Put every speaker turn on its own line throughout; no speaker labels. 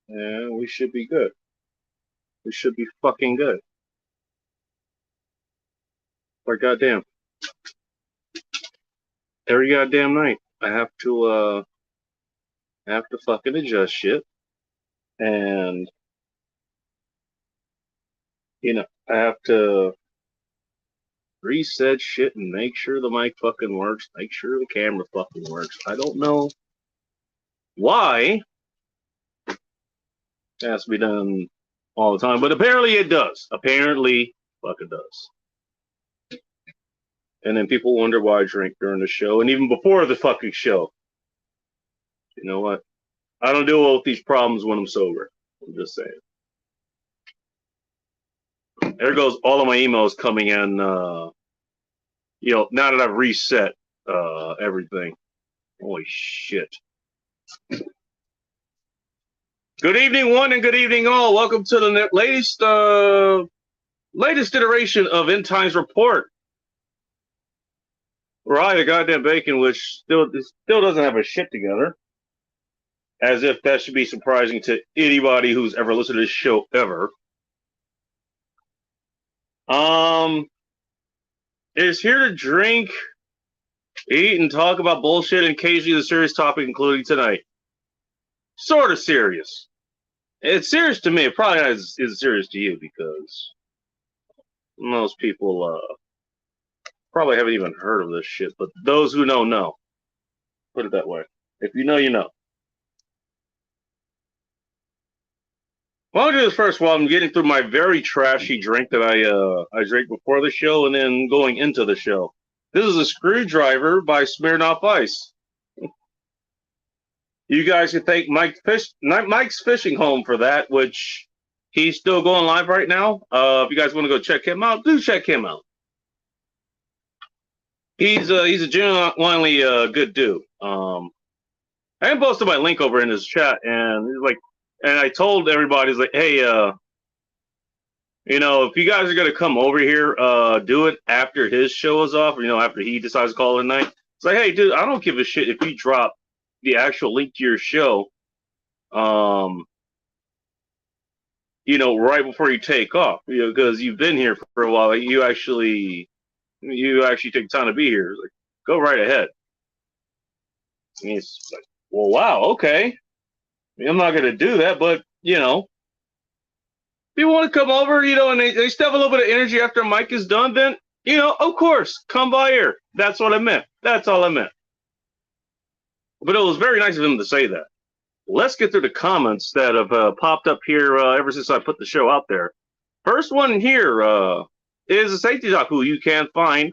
Yeah, we should be good. We should be fucking good. Like goddamn, every goddamn night I have to fucking adjust shit, and I have to reset shit and make sure the mic fucking works, make sure the camera fucking works. I don't know why it has to be done all the time, but apparently it does. Apparently, fucking does. And then people wonder why I drink during the show, and even before the fucking show. You know what? I don't deal well with these problems when I'm sober. I'm just saying. There goes all of my emails coming in. Now that I've reset everything. Holy shit. Good evening, one, and good evening, all. Welcome to the latest iteration of End Times Report. Right, the goddamn bacon, which still doesn't have a shit together. As if that should be surprising to anybody who's ever listened to this show ever. Is here to drink, eat, and talk about bullshit, and occasionally the serious topic, including tonight. Sort of serious. It's serious to me. It probably is serious to you because most people probably haven't even heard of this shit. But those who know. Put it that way. If you know, you know. Well, I'll do this first while I'm getting through my very trashy drink that I drank before the show and then going into the show. This is a Screwdriver by Smirnoff Ice. You guys can thank Mike's Fishing Home for that, which he's still going live right now. If you guys want to go check him out, do check him out. He's a genuinely good dude. I posted my link over in his chat, and he's like, and I told everybody, he's like, hey, if you guys are gonna come over here, do it after his show is off, after he decides to call it a night. It's like, hey, dude, I don't give a shit if you drop the actual link to your show, right before you take off, because you've been here for a while. Like, you actually take time to be here. Like, go right ahead. And he's like, well, wow, okay. I'm not gonna do that, but if you want to come over, and they still have a little bit of energy after Mike is done, then of course, come by here. That's what I meant. That's all I meant. But it was very nice of him to say that. Let's get through the comments that have popped up here ever since I put the show out there. First one here is a safety doc who you can find.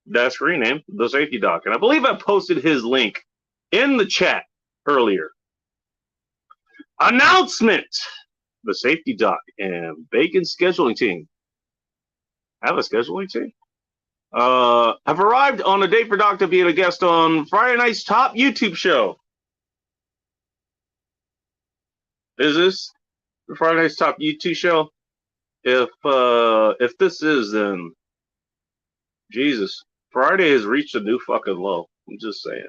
That screen name, the safety doc. And I believe I posted his link in the chat earlier. Announcement! The safety doc and Bacon scheduling team. Have a scheduling team? Have arrived on a date for Doc to be a guest on Friday night's top YouTube show. Is this the Friday night's top YouTube show? If this is, then Jesus, Friday has reached a new fucking low. I'm just saying.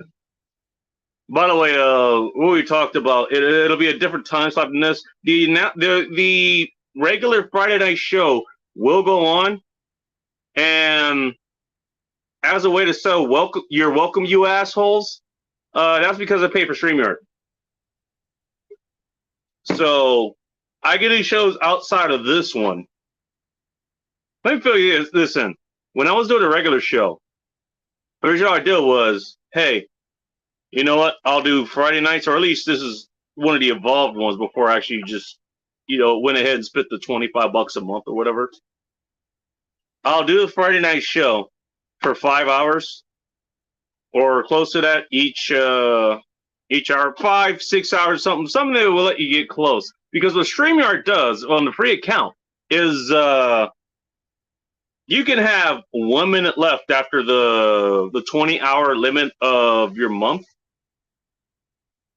By the way, what we talked about, it'll be a different time slot than this. The regular Friday night show will go on, and as a way to say you're welcome, you assholes. That's because I pay for StreamYard. So I get these shows outside of this one. Let me fill you this in. When I was doing a regular show, the first I did was, hey, you know what? I'll do Friday nights, or at least this is one of the evolved ones before I actually just, went ahead and spent the $25 a month or whatever. I'll do the Friday night show for 5 hours or close to that each hour, 5-6 hours, something that will let you get close. Because what StreamYard does on the free account is you can have 1 minute left after the 20-hour limit of your month.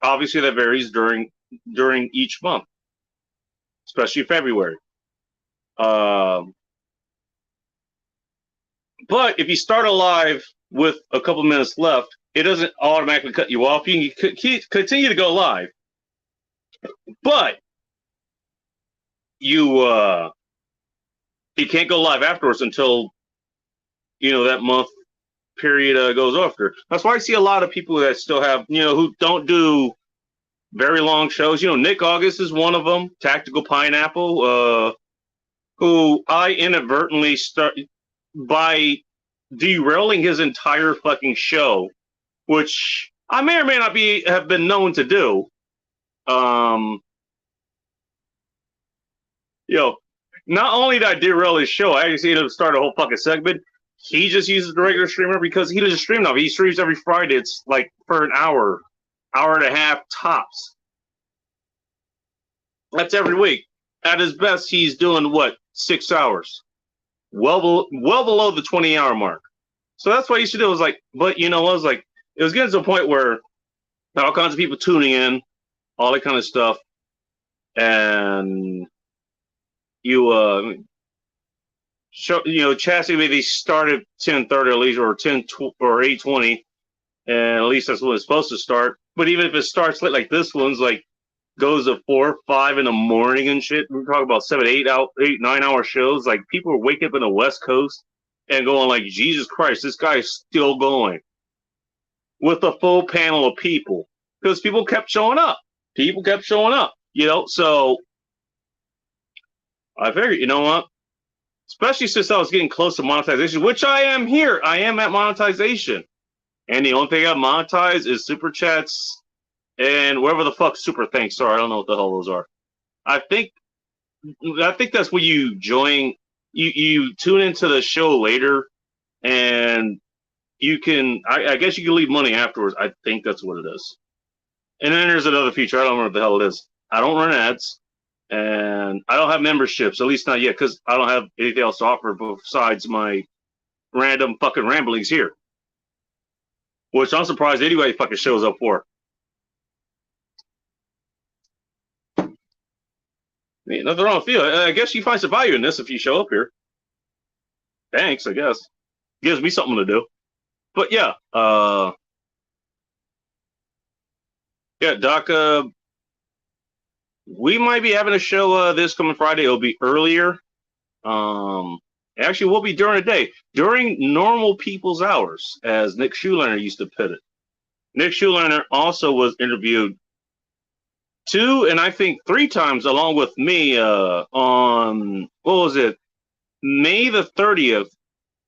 Obviously, that varies during each month, especially February. But if you start a live with a couple minutes left, it doesn't automatically cut you off. You can continue to go live. But you can't go live afterwards until that month period goes after. That's why I see a lot of people that still have who don't do very long shows. Nick August is one of them. Tactical Pineapple, who I inadvertently start by derailing his entire fucking show, which I may or may not have been known to do. Not only did I derail his show, I actually ended up starting a whole fucking segment. He just uses the regular streamer because he doesn't stream now. He streams every Friday. It's like for an hour and a half tops. That's every week. At his best, he's doing what, 6 hours, well below the 20-hour mark. So that's what I used to do. I was like, but I was like, it was getting to a point where all kinds of people tuning in, all that kind of stuff, and Chassis maybe started 10:30 at least, or 10 or 8:20, and at least that's when it's supposed to start. But even if it starts late, like this one's like goes to 4, 5 in the morning and shit. We're talking about 7, 8, 9 hour shows. Like people are waking up in the West Coast and going like, Jesus Christ, this guy is still going with a full panel of people because people kept showing up. So I figured, you know what? Especially since I was getting close to monetization, which I am here. I am at monetization. And the only thing I monetize is super chats and whatever the fuck super thanks are. I don't know what the hell those are. I think that's when you join, you tune into the show later, and you can, I guess you can leave money afterwards. I think that's what it is. And then there's another feature. I don't know what the hell it is. I don't run ads. And I don't have memberships, at least not yet, because I don't have anything else to offer besides my random fucking ramblings here. Which I'm surprised anybody fucking shows up for. Nothing wrong with you. I guess you find some value in this if you show up here. Thanks, I guess. Gives me something to do. But yeah, Doc, we might be having a show this coming Friday. It'll be earlier. Actually, we'll be during the day, during normal people's hours, as Nick Schuliner used to put it. Nick Schuliner also was interviewed 2 and I think 3 times along with me on, what was it, May the 30th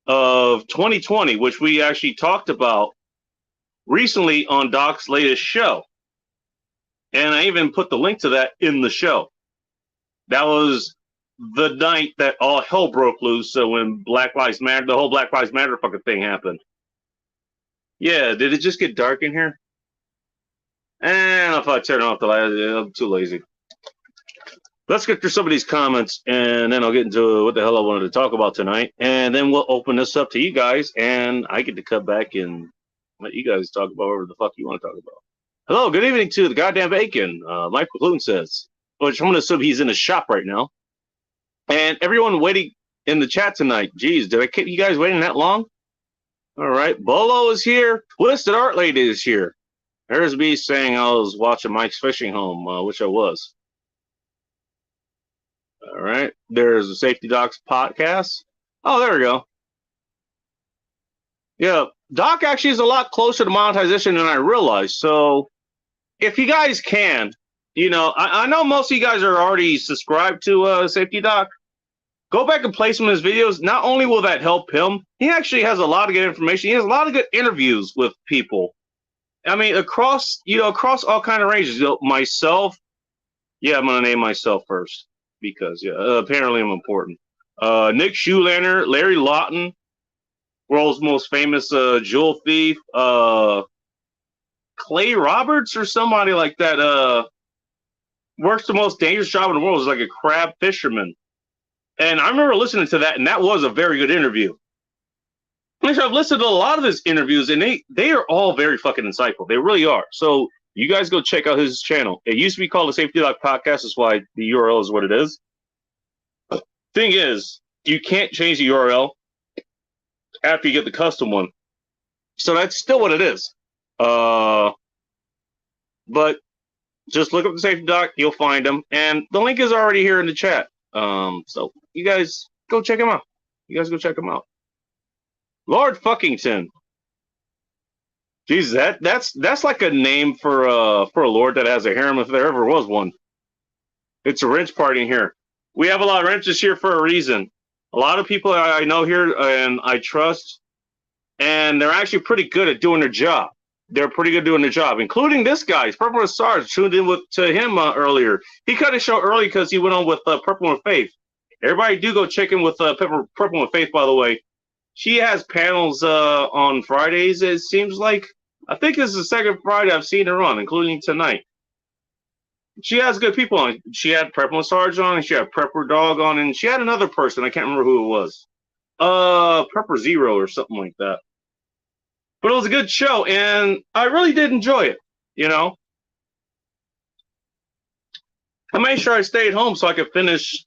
of 2020, which we actually talked about recently on Doc's latest show. And I even put the link to that in the show. That was the night that all hell broke loose. So when Black Lives Matter, the whole Black Lives Matter fucking thing happened. Yeah, did it just get dark in here? And if I turn off the light, I'm too lazy. Let's get through some of these comments, and then I'll get into what the hell I wanted to talk about tonight. And then we'll open this up to you guys, and I get to cut back and let you guys talk about whatever the fuck you want to talk about. Hello, good evening to the goddamn bacon. Michael Loon says, which I'm going to assume he's in the shop right now. And everyone waiting in the chat tonight. Jeez, did I keep you guys waiting that long? All right, Bolo is here. Twisted Art Lady is here. There's me saying I was watching Mike's Fishing Home, which I was. All right, there's the Safety Docs podcast. Oh, there we go. Yeah, Doc actually is a lot closer to monetization than I realized. So if you guys can, I know most of you guys are already subscribed to Safety Doc. Go back and play some of his videos. Not only will that help him, he actually has a lot of good information. He has a lot of good interviews with people. I mean, across all kind of ranges. Myself, yeah, I'm going to name myself first because, apparently I'm important. Nick Schulander, Larry Lawton, world's most famous jewel thief, Clay Roberts or somebody like that, works the most dangerous job in the world, is like a crab fisherman. And I remember listening to that, and that was a very good interview. I've listened to a lot of his interviews, and they are all very fucking insightful. They really are. So you guys go check out his channel. It used to be called the Safety Doc Podcast. That's why the URL is what it is. Thing is, you can't change the URL after you get the custom one. So that's still what it is. But just look up the Safety Doc. You'll find them. And the link is already here in the chat. So you guys go check him out. You guys go check him out. Lord Fuckington. Jesus, that's like a name for a lord that has a harem if there ever was one. It's a wrench party here. We have a lot of wrenches here for a reason. A lot of people I know here and I trust, and they're actually pretty good at doing their job. They're pretty good doing their job, including this guy. Purple with Sarge tuned in to him earlier. He cut his show early because he went on with Purple with Faith. Everybody do go check in with Purple with Faith, by the way. She has panels on Fridays, it seems like. I think this is the second Friday I've seen her on, including tonight. She has good people on. She had Purple Sarge on, and she had Prepper Dog on, and she had another person. I can't remember who it was. Prepper Zero or something like that. But it was a good show, and I really did enjoy it, you know. I made sure I stayed home so I could finish,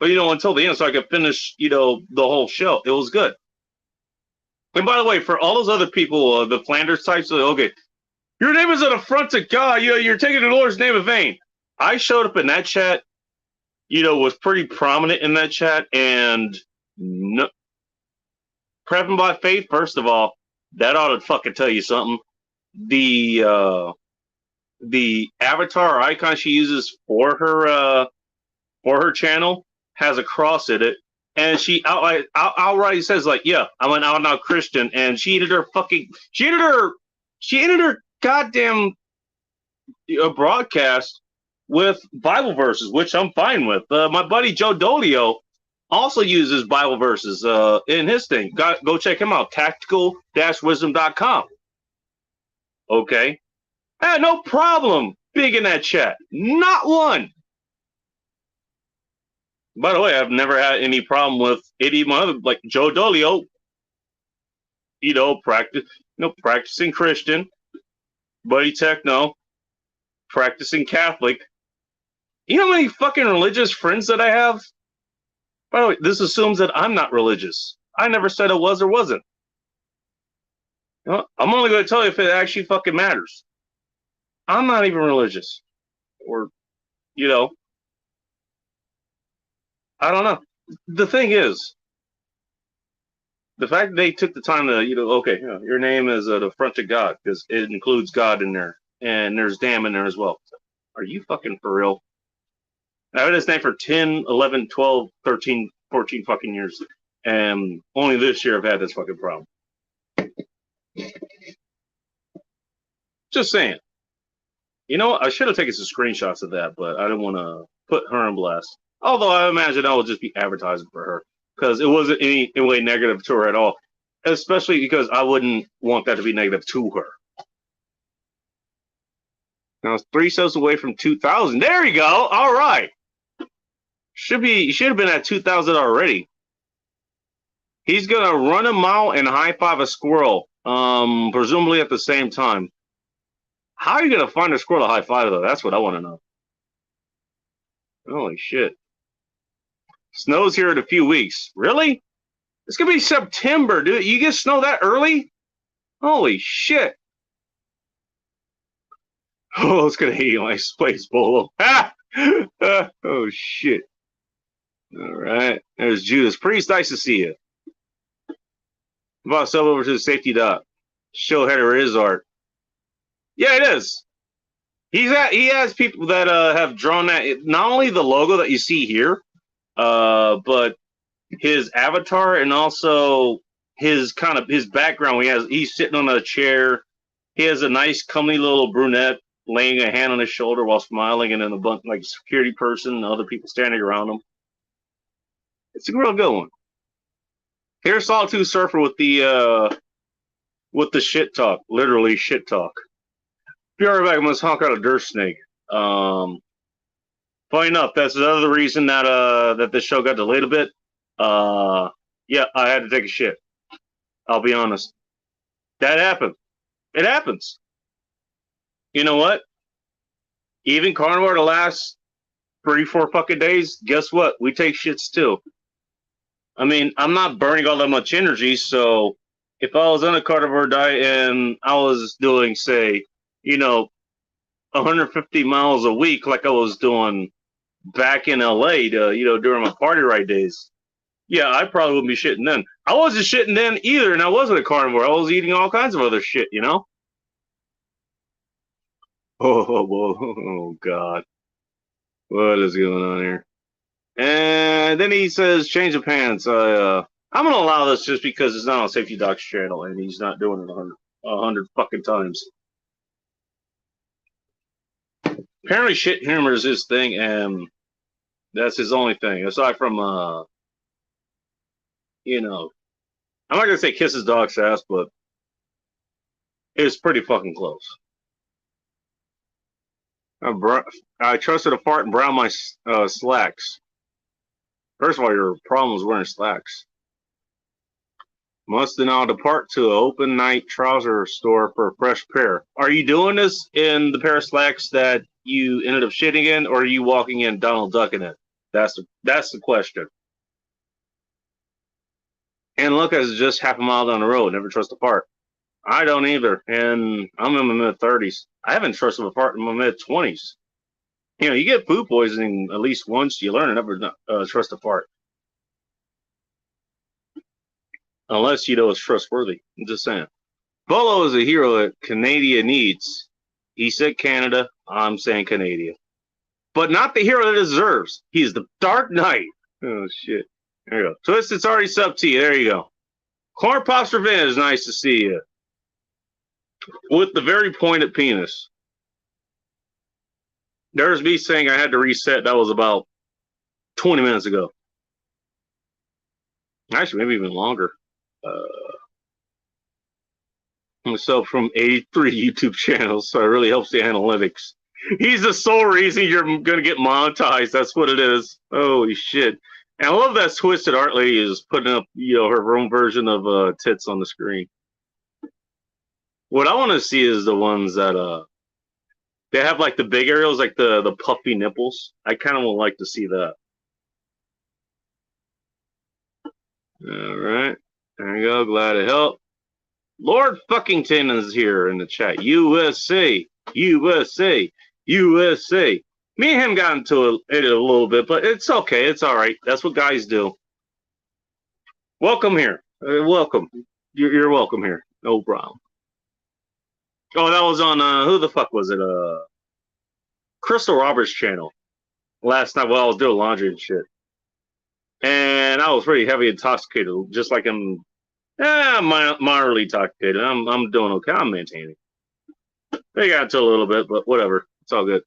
but until the end, so I could finish, the whole show. It was good. And by the way, for all those other people, the Flanders types, okay, your name is an affront to God. You're taking the Lord's name in vain. I showed up in that chat, was pretty prominent in that chat, and prepping by faith, first of all, that ought to fucking tell you something. The avatar icon she uses for her channel has a cross in it, and she outright says like, "Yeah, I'm an out and out Christian," and she ended her goddamn broadcast with Bible verses, which I'm fine with. My buddy Joe Dolio also uses Bible verses in his thing. Go check him out, tactical-wisdom.com. Okay. I had no problem being in that chat. Not one. By the way, I've never had any problem with any of my other, like Joe Dolio, practicing Christian, Buddy Techno, practicing Catholic. You know how many fucking religious friends that I have? By the way, this assumes that I'm not religious. I never said I was or wasn't. I'm only going to tell you if it actually fucking matters. I'm not even religious. Or, I don't know. The thing is, the fact that they took the time to, okay, your name is the front of God, because it includes God in there, and there's damn in there as well. Are you fucking for real? I've had this name for 10, 11, 12, 13, 14 fucking years, and only this year I've had this fucking problem. Just saying. I should have taken some screenshots of that, but I didn't want to put her in blast. Although I imagine I will just be advertising for her, because it wasn't any way negative to her at all, especially because I wouldn't want that to be negative to her. Now it's 3 subs away from 2,000. There you go. All right. Should have been at 2,000 already. He's gonna run a mile and high five a squirrel, presumably at the same time. How are you gonna find a squirrel to high five though? That's what I want to know. Holy shit! Snow's here in a few weeks. Really? It's gonna be September, dude. You get snow that early? Holy shit! Oh, it's gonna hate my space bolo. Oh shit! All right, there's Judas Priest. Nice to see you. About sub over to the safety dot. Show header is art. Yeah, it is. He has people that have drawn that. Not only the logo that you see here, but his avatar and also his background. He's sitting on a chair. He has a nice, comely little brunette laying a hand on his shoulder while smiling, and then a bunch like security person and other people standing around him. It's a real good one. Here's Solitude Surfer with the shit talk, literally shit talk. Be right back. I'm gonna honk out a dirt snake. Funny enough, that's another reason that this show got delayed a bit. Yeah, I had to take a shit. I'll be honest. That happened. It happens. You know what? Even carnivore the last 3-4 fucking days, guess what? We take shits too. I mean, I'm not burning all that much energy, so if I was on a carnivore diet and I was doing, say, 150 miles a week like I was doing back in LA, during my party ride days, yeah, I probably wouldn't be shitting then. I wasn't shitting then either, and I wasn't a carnivore. I was eating all kinds of other shit, Oh God, what is going on here? And then he says, "Change of pants." I'm gonna allow this just because it's not on Safety Doc's channel, and he's not doing it a hundred fucking times. Apparently, shit humor is his thing, and that's his only thing. Aside from, I'm not gonna say kiss his dog's ass, but it's pretty fucking close. I trusted a fart and brown my slacks. First of all, your problem was wearing slacks. Must now depart to an open night trouser store for a fresh pair. Are you doing this in the pair of slacks that you ended up shitting in, or are you walking in Donald Duck in it? That's the question. And look, it's just half a mile down the road. Never trust a fart. I don't either, and I'm in my mid-30s. I haven't trusted a fart in my mid-20s. You get food poisoning at least once. You learn to never trust a fart. Unless it's trustworthy. I'm just saying. Bolo is a hero that Canada needs. He said Canada. I'm saying Canada. But not the hero that it deserves. He's the Dark Knight. Oh, shit. There you go. Twist, it's already sub to you. There you go. Corn Pops Revenge is nice to see you. With the very pointed penis. There's me saying I had to reset. That was about 20 minutes ago. Actually, maybe even longer. Myself from 83 YouTube channels, so it really helps the analytics. He's the sole reason you're going to get monetized. That's what it is. Holy shit. And I love that Twisted Art Lady is putting up, her own version of tits on the screen. What I want to see is the ones that they have like the big areas, like the puffy nipples. I kind of would like to see that. All right. There you go. Glad to help. Lord Fuckington is here in the chat. USA, USA, USA. Me and him got into it a little bit, but it's okay. It's all right. That's what guys do. Welcome here. Welcome. You're welcome here. No problem. Oh, that was on, who the fuck was it? Crystal Roberts' channel. Last night while I was doing laundry and shit. And I was pretty heavy intoxicated, just like I'm moderately intoxicated. I'm doing okay. I'm maintaining. They got into a little bit, but whatever. It's all good.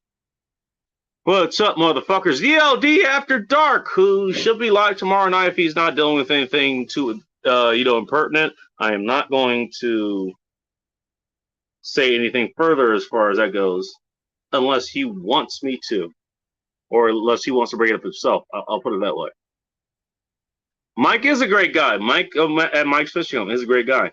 What's up, motherfuckers? ELD After Dark, who should be live tomorrow night if he's not dealing with anything too, impertinent. I am not going to say anything further as far as that goes, unless he wants me to, or unless he wants to bring it up himself. I'll put it that way. Mike is a great guy. Mike at Mike's Fishing Home is a great guy.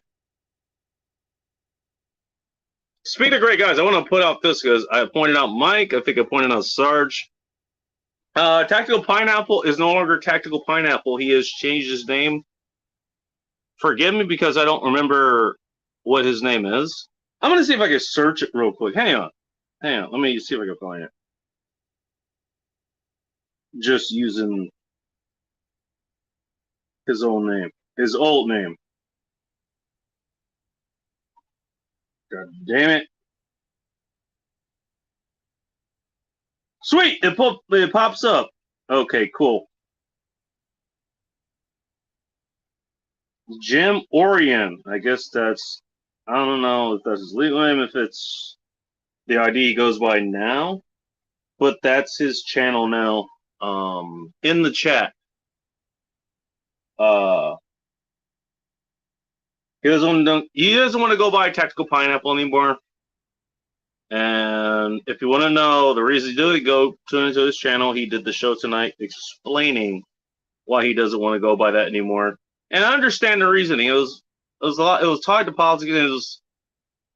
Speaking of great guys, I want to put out this because I pointed out Mike. I think I pointed out Sarge. Tactical Pineapple is no longer Tactical Pineapple. He has changed his name. Forgive me because I don't remember what his name is. I'm going to see if I can search it real quick. Hang on. Let me see if I can find it. Just using his own name. His old name. God damn it. Sweet! It pops up. Okay, cool. Jim Orion. I guess that's... I don't know if that's his legal name, if it's the ID he goes by now. But that's his channel now. In the chat. He doesn't want to go by Tactical Pineapple anymore. And if you want to know the reason he did it, go tune into his channel. He did the show tonight explaining why he doesn't want to go by that anymore. And I understand the reasoning. It was a lot. It was tied to politics. And it was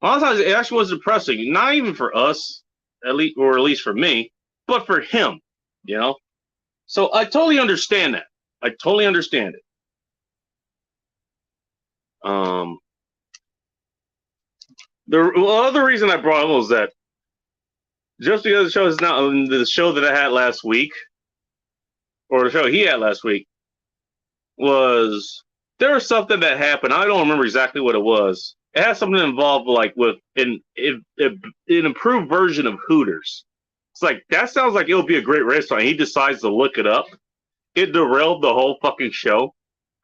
a lot of times it actually was depressing. Not even for us, at least for me, but for him. So I totally understand that. I totally understand it. The other reason I brought it was that just because the show is not the show that I had last week, or the show he had last week, was there was something that happened. I don't remember exactly what it was. It had something involved like with an improved version of Hooters. It's like that sounds like it would be a great restaurant. He decides to look it up. It derailed the whole fucking show.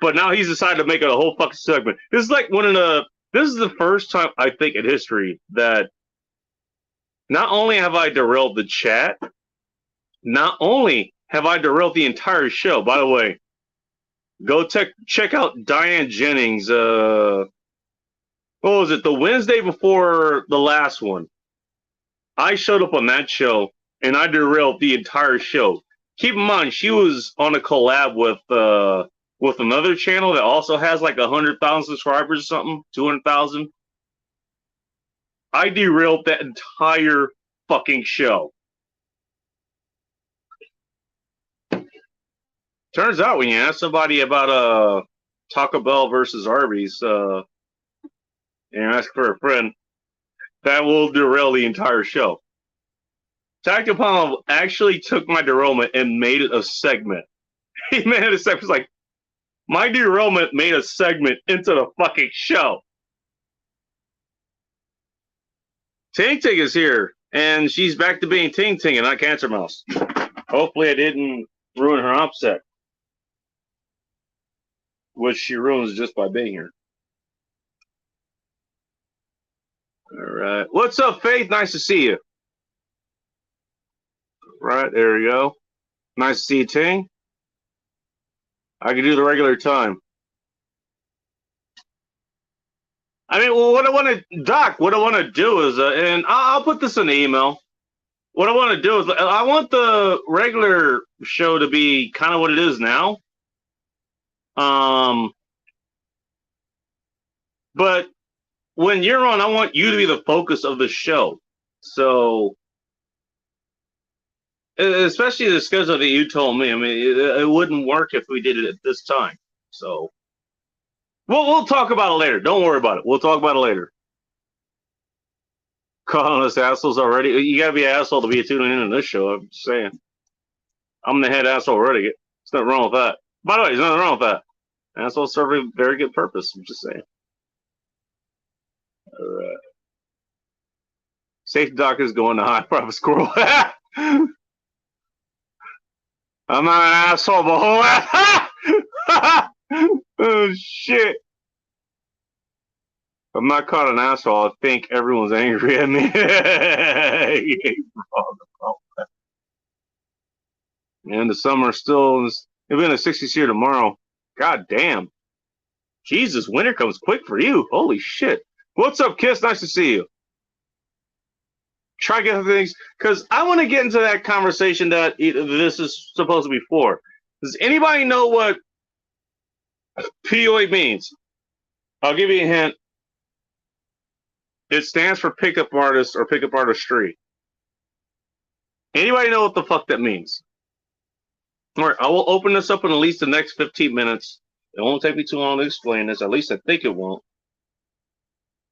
But now he's decided to make it a whole fucking segment. This is like one of the. This is the first time I think in history that not only have I derailed the chat, not only have I derailed the entire show. By the way, go check out Diane Jennings. What was it? The Wednesday before the last one. I showed up on that show and I derailed the entire show. Keep in mind, she was on a collab with another channel that also has like 100,000 subscribers or something, 200,000. I derailed that entire fucking show. Turns out when you ask somebody about Taco Bell versus Arby's, and ask for a friend, that will derail the entire show. Tactical Palm actually took my derailment and made it a segment. He made it a segment. It's like, my derailment made a segment into the fucking show. Ting Ting is here, and she's back to being Ting Ting and not Cancer Mouse. Hopefully I didn't ruin her upset, which she ruins just by being here. All right. What's up, Faith? Nice to see you. Right, there we go. Nice to see you, Ting. I can do the regular time. I mean, well, what I want to, Doc, what I want to do is, and I'll put this in the email. What I want to do is, I want the regular show to be kind of what it is now. But when you're on, I want you to be the focus of the show. So, especially the schedule that you told me. I mean, it wouldn't work if we did it at this time. So, we'll talk about it later. Don't worry about it. We'll talk about it later. Calling us assholes already. You got to be an asshole to be tuning in on this show. I'm just saying. I'm the head asshole already. There's nothing wrong with that. By the way, there's nothing wrong with that. Assholes serve a very good purpose. I'm just saying. All right. Safety Doc is going to high profit squirrel. I'm not an asshole, but whole ass. Oh, shit. If I'm not caught an asshole, I think everyone's angry at me. And the summer still, it'll be in the 60s here tomorrow. God damn. Jesus, winter comes quick for you. Holy shit. What's up, Kiss? Nice to see you. Try to get things, because I want to get into that conversation that this is supposed to be for. Does anybody know what PUA means? I'll give you a hint. It stands for pickup artist or pickup artistry. Anybody know what the fuck that means? All right, I will open this up in at least the next 15 minutes. It won't take me too long to explain this. At least I think it won't.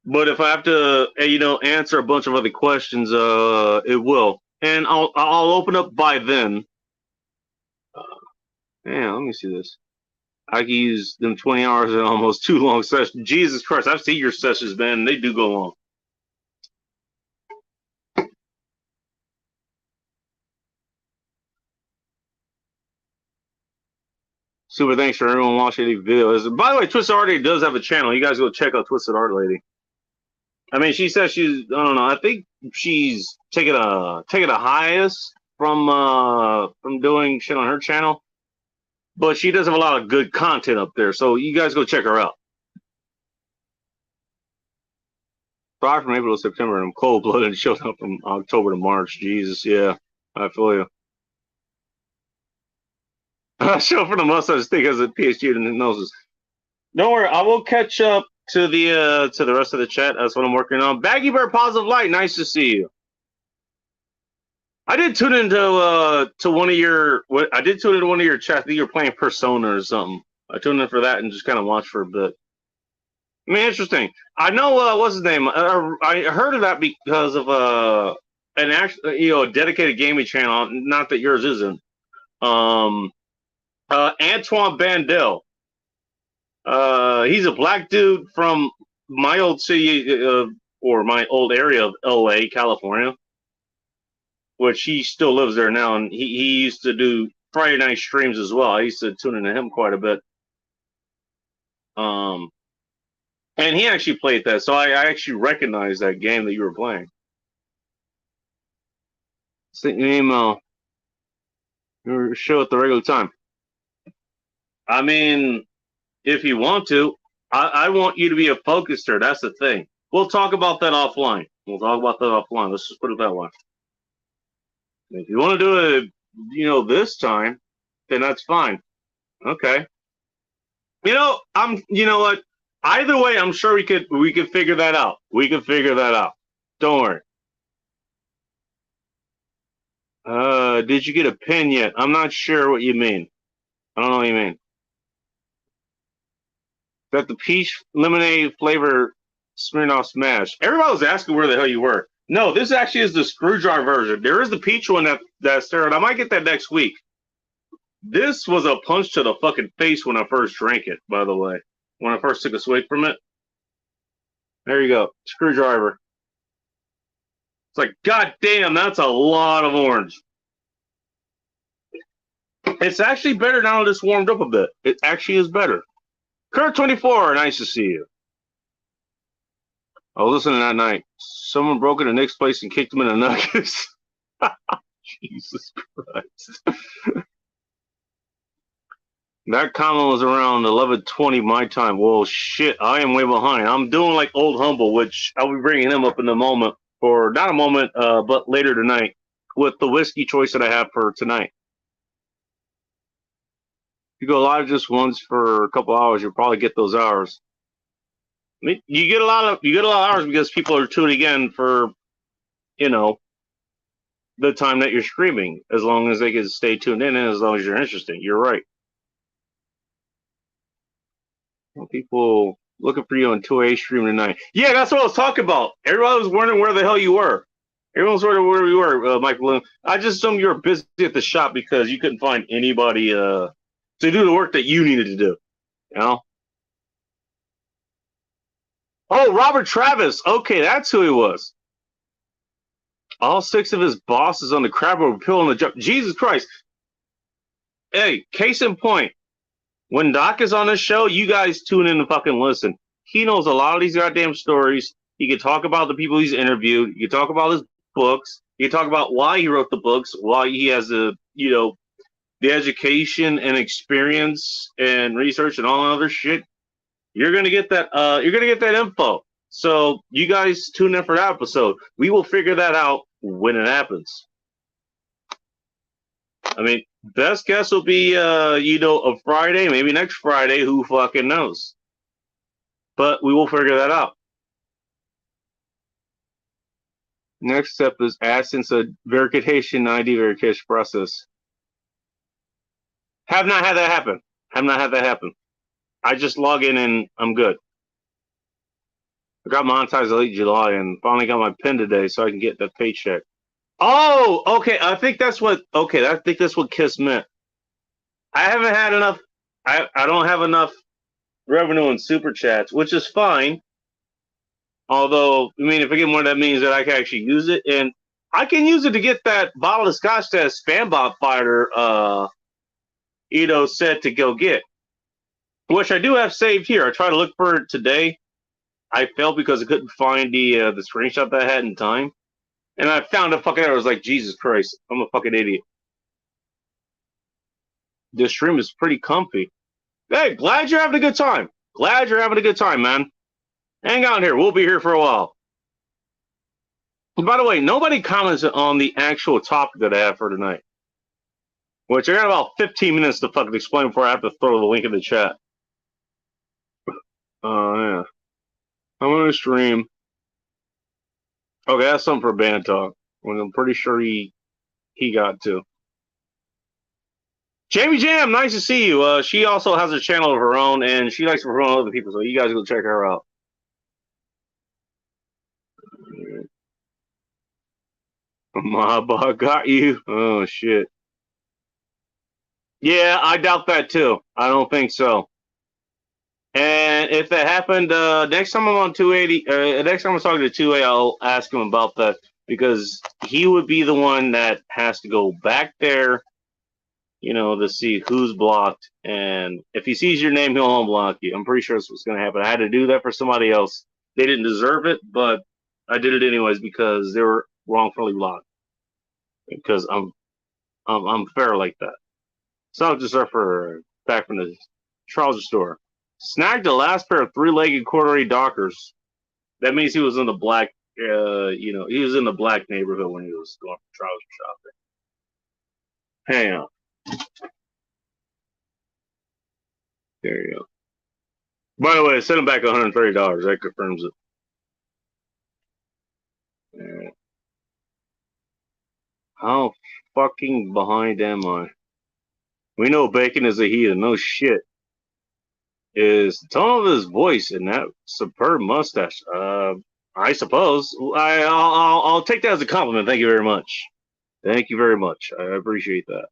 But if I have to, answer a bunch of other questions, it will. And I'll open up by then. Let me see this. I can use them 20 hours in almost 2 long sessions. Jesus Christ, I've seen your sessions, man. They do go long. Super thanks for everyone watching these videos. By the way, Twisted Art Lady does have a channel. You guys go check out Twisted Art Lady. I mean, she says she's, I don't know, I think she's taking a hiatus from doing shit on her channel. But she does have a lot of good content up there, so you guys go check her out. 5 from April to September, and I'm cold-blooded and showed up from October to March. Jesus, yeah, I feel you. Show for the mustache thing has a PhD in hypnosis. Don't worry, I will catch up to the rest of the chat. That's what I'm working on. Baggy Bear Positive Light, nice to see you. I did tune into one of your chats. I think you were playing Persona or something. I tuned in for that and just kind of watched for a bit. I mean, interesting. I know what's his name. I heard of that because of an actual, a dedicated gaming channel. Not that yours isn't. Antoine Bandel. He's a black dude from my old city, or my old area of LA, California, which he still lives there now. And he used to do Friday night streams as well. I used to tune into him quite a bit. And he actually played that. So I actually recognized that game that you were playing. Send an email. Your show at the regular time. I mean, if you want to, I want you to be a focuser. That's the thing. We'll talk about that offline. Let's just put it that way. If you want to do it, this time, then that's fine. Okay. You know what? Either way, I'm sure we could figure that out. We could figure that out. Don't worry. Did you get a pin yet? I'm not sure what you mean. I don't know what you mean. That the peach lemonade flavor Smirnoff Smash. Everybody was asking where the hell you were. No, this actually is the screwdriver version. There is the peach one that's there, and I might get that next week. This was a punch to the fucking face when I first drank it, by the way. When I first took a swig from it. There you go. Screwdriver. It's like, god damn, that's a lot of orange. It's actually better now that it's warmed up a bit. It actually is better. Kurt24, nice to see you. I was listening that night. Someone broke into Nick's place and kicked him in the nuggets. Jesus Christ. That comment was around 11:20 my time. Well, shit, I am way behind. I'm doing like Old Humble, which I'll be bringing him up in a moment, or not a moment, but later tonight, with the whiskey choice that I have for tonight. If you go live just once for a couple hours, you'll probably get those hours. I mean, you get a lot of hours because people are tuning in for, the time that you're streaming, as long as they can stay tuned in and as long as you're interested. You're right. Well, people looking for you on 2A stream tonight. Yeah, that's what I was talking about. Everybody was wondering where the hell you were. Everyone was wondering where you were, Michael Bloom. I just assumed you were busy at the shop because you couldn't find anybody to do the work that you needed to do. Oh, Robert Travis. Okay, that's who he was. All 6 of his bosses on the crab were pulling the jump. Jesus Christ. Hey, case in point. When Doc is on this show, you guys tune in and fucking listen. He knows a lot of these goddamn stories. He can talk about the people he's interviewed. You can talk about his books. You can talk about why he wrote the books, why he has the education and experience and research and all that other shit. You're gonna get that. You're gonna get that info. So you guys tune in for that episode. We will figure that out when it happens. I mean, best guess will be, a Friday, maybe next Friday. Who fucking knows? But we will figure that out. Next step is absence of verification ID verification process. Have not had that happen. I just log in and I'm good. I got monetized late July and finally got my pin today so I can get that paycheck. Oh, okay. I think that's what Kiss meant. I haven't had enough. I don't have enough revenue in super chats, which is fine. Although, I mean, if I get more, that means that I can actually use it, and I can use it to get that bottle of scotch that Spambot Fighter, said to go get, which I do have saved here. I tried to look for it today. I failed because I couldn't find the screenshot that I had in time. And I found a fucking error. I was like, Jesus Christ, I'm a fucking idiot. This stream is pretty comfy. Hey, glad you're having a good time. Glad you're having a good time, man. Hang on here. We'll be here for a while. And by the way, nobody comments on the actual topic that I have for tonight. Which I got about 15 minutes to fucking explain before I have to throw the link in the chat. Yeah. I'm going to stream. Okay, that's something for Band Talk. I'm pretty sure he got to. Jamie Jam, nice to see you. She also has a channel of her own, and she likes to promote other people, so you guys go check her out. My bot got you. Oh, shit. Yeah, I doubt that too. I don't think so. And if that happened, next time I'm on 280, next time I'm talking to 2A, I'll ask him about that because he would be the one that has to go back there, to see who's blocked. And if he sees your name, he'll unblock you. I'm pretty sure that's what's going to happen. I had to do that for somebody else. They didn't deserve it, but I did it anyways because they were wrongfully blocked. Because I'm fair like that. So just for back from the trouser store. Snagged the last pair of three-legged corduroy dockers. That means he was in the black. He was in the black neighborhood when he was going for trouser shopping. Hang on. There you go. By the way, I sent him back $130. That confirms it. Right. How fucking behind am I? We know Bacon is a heathen. No shit. Is the tone of his voice and that superb mustache? I suppose. I'll take that as a compliment. Thank you very much. Thank you very much. I appreciate that.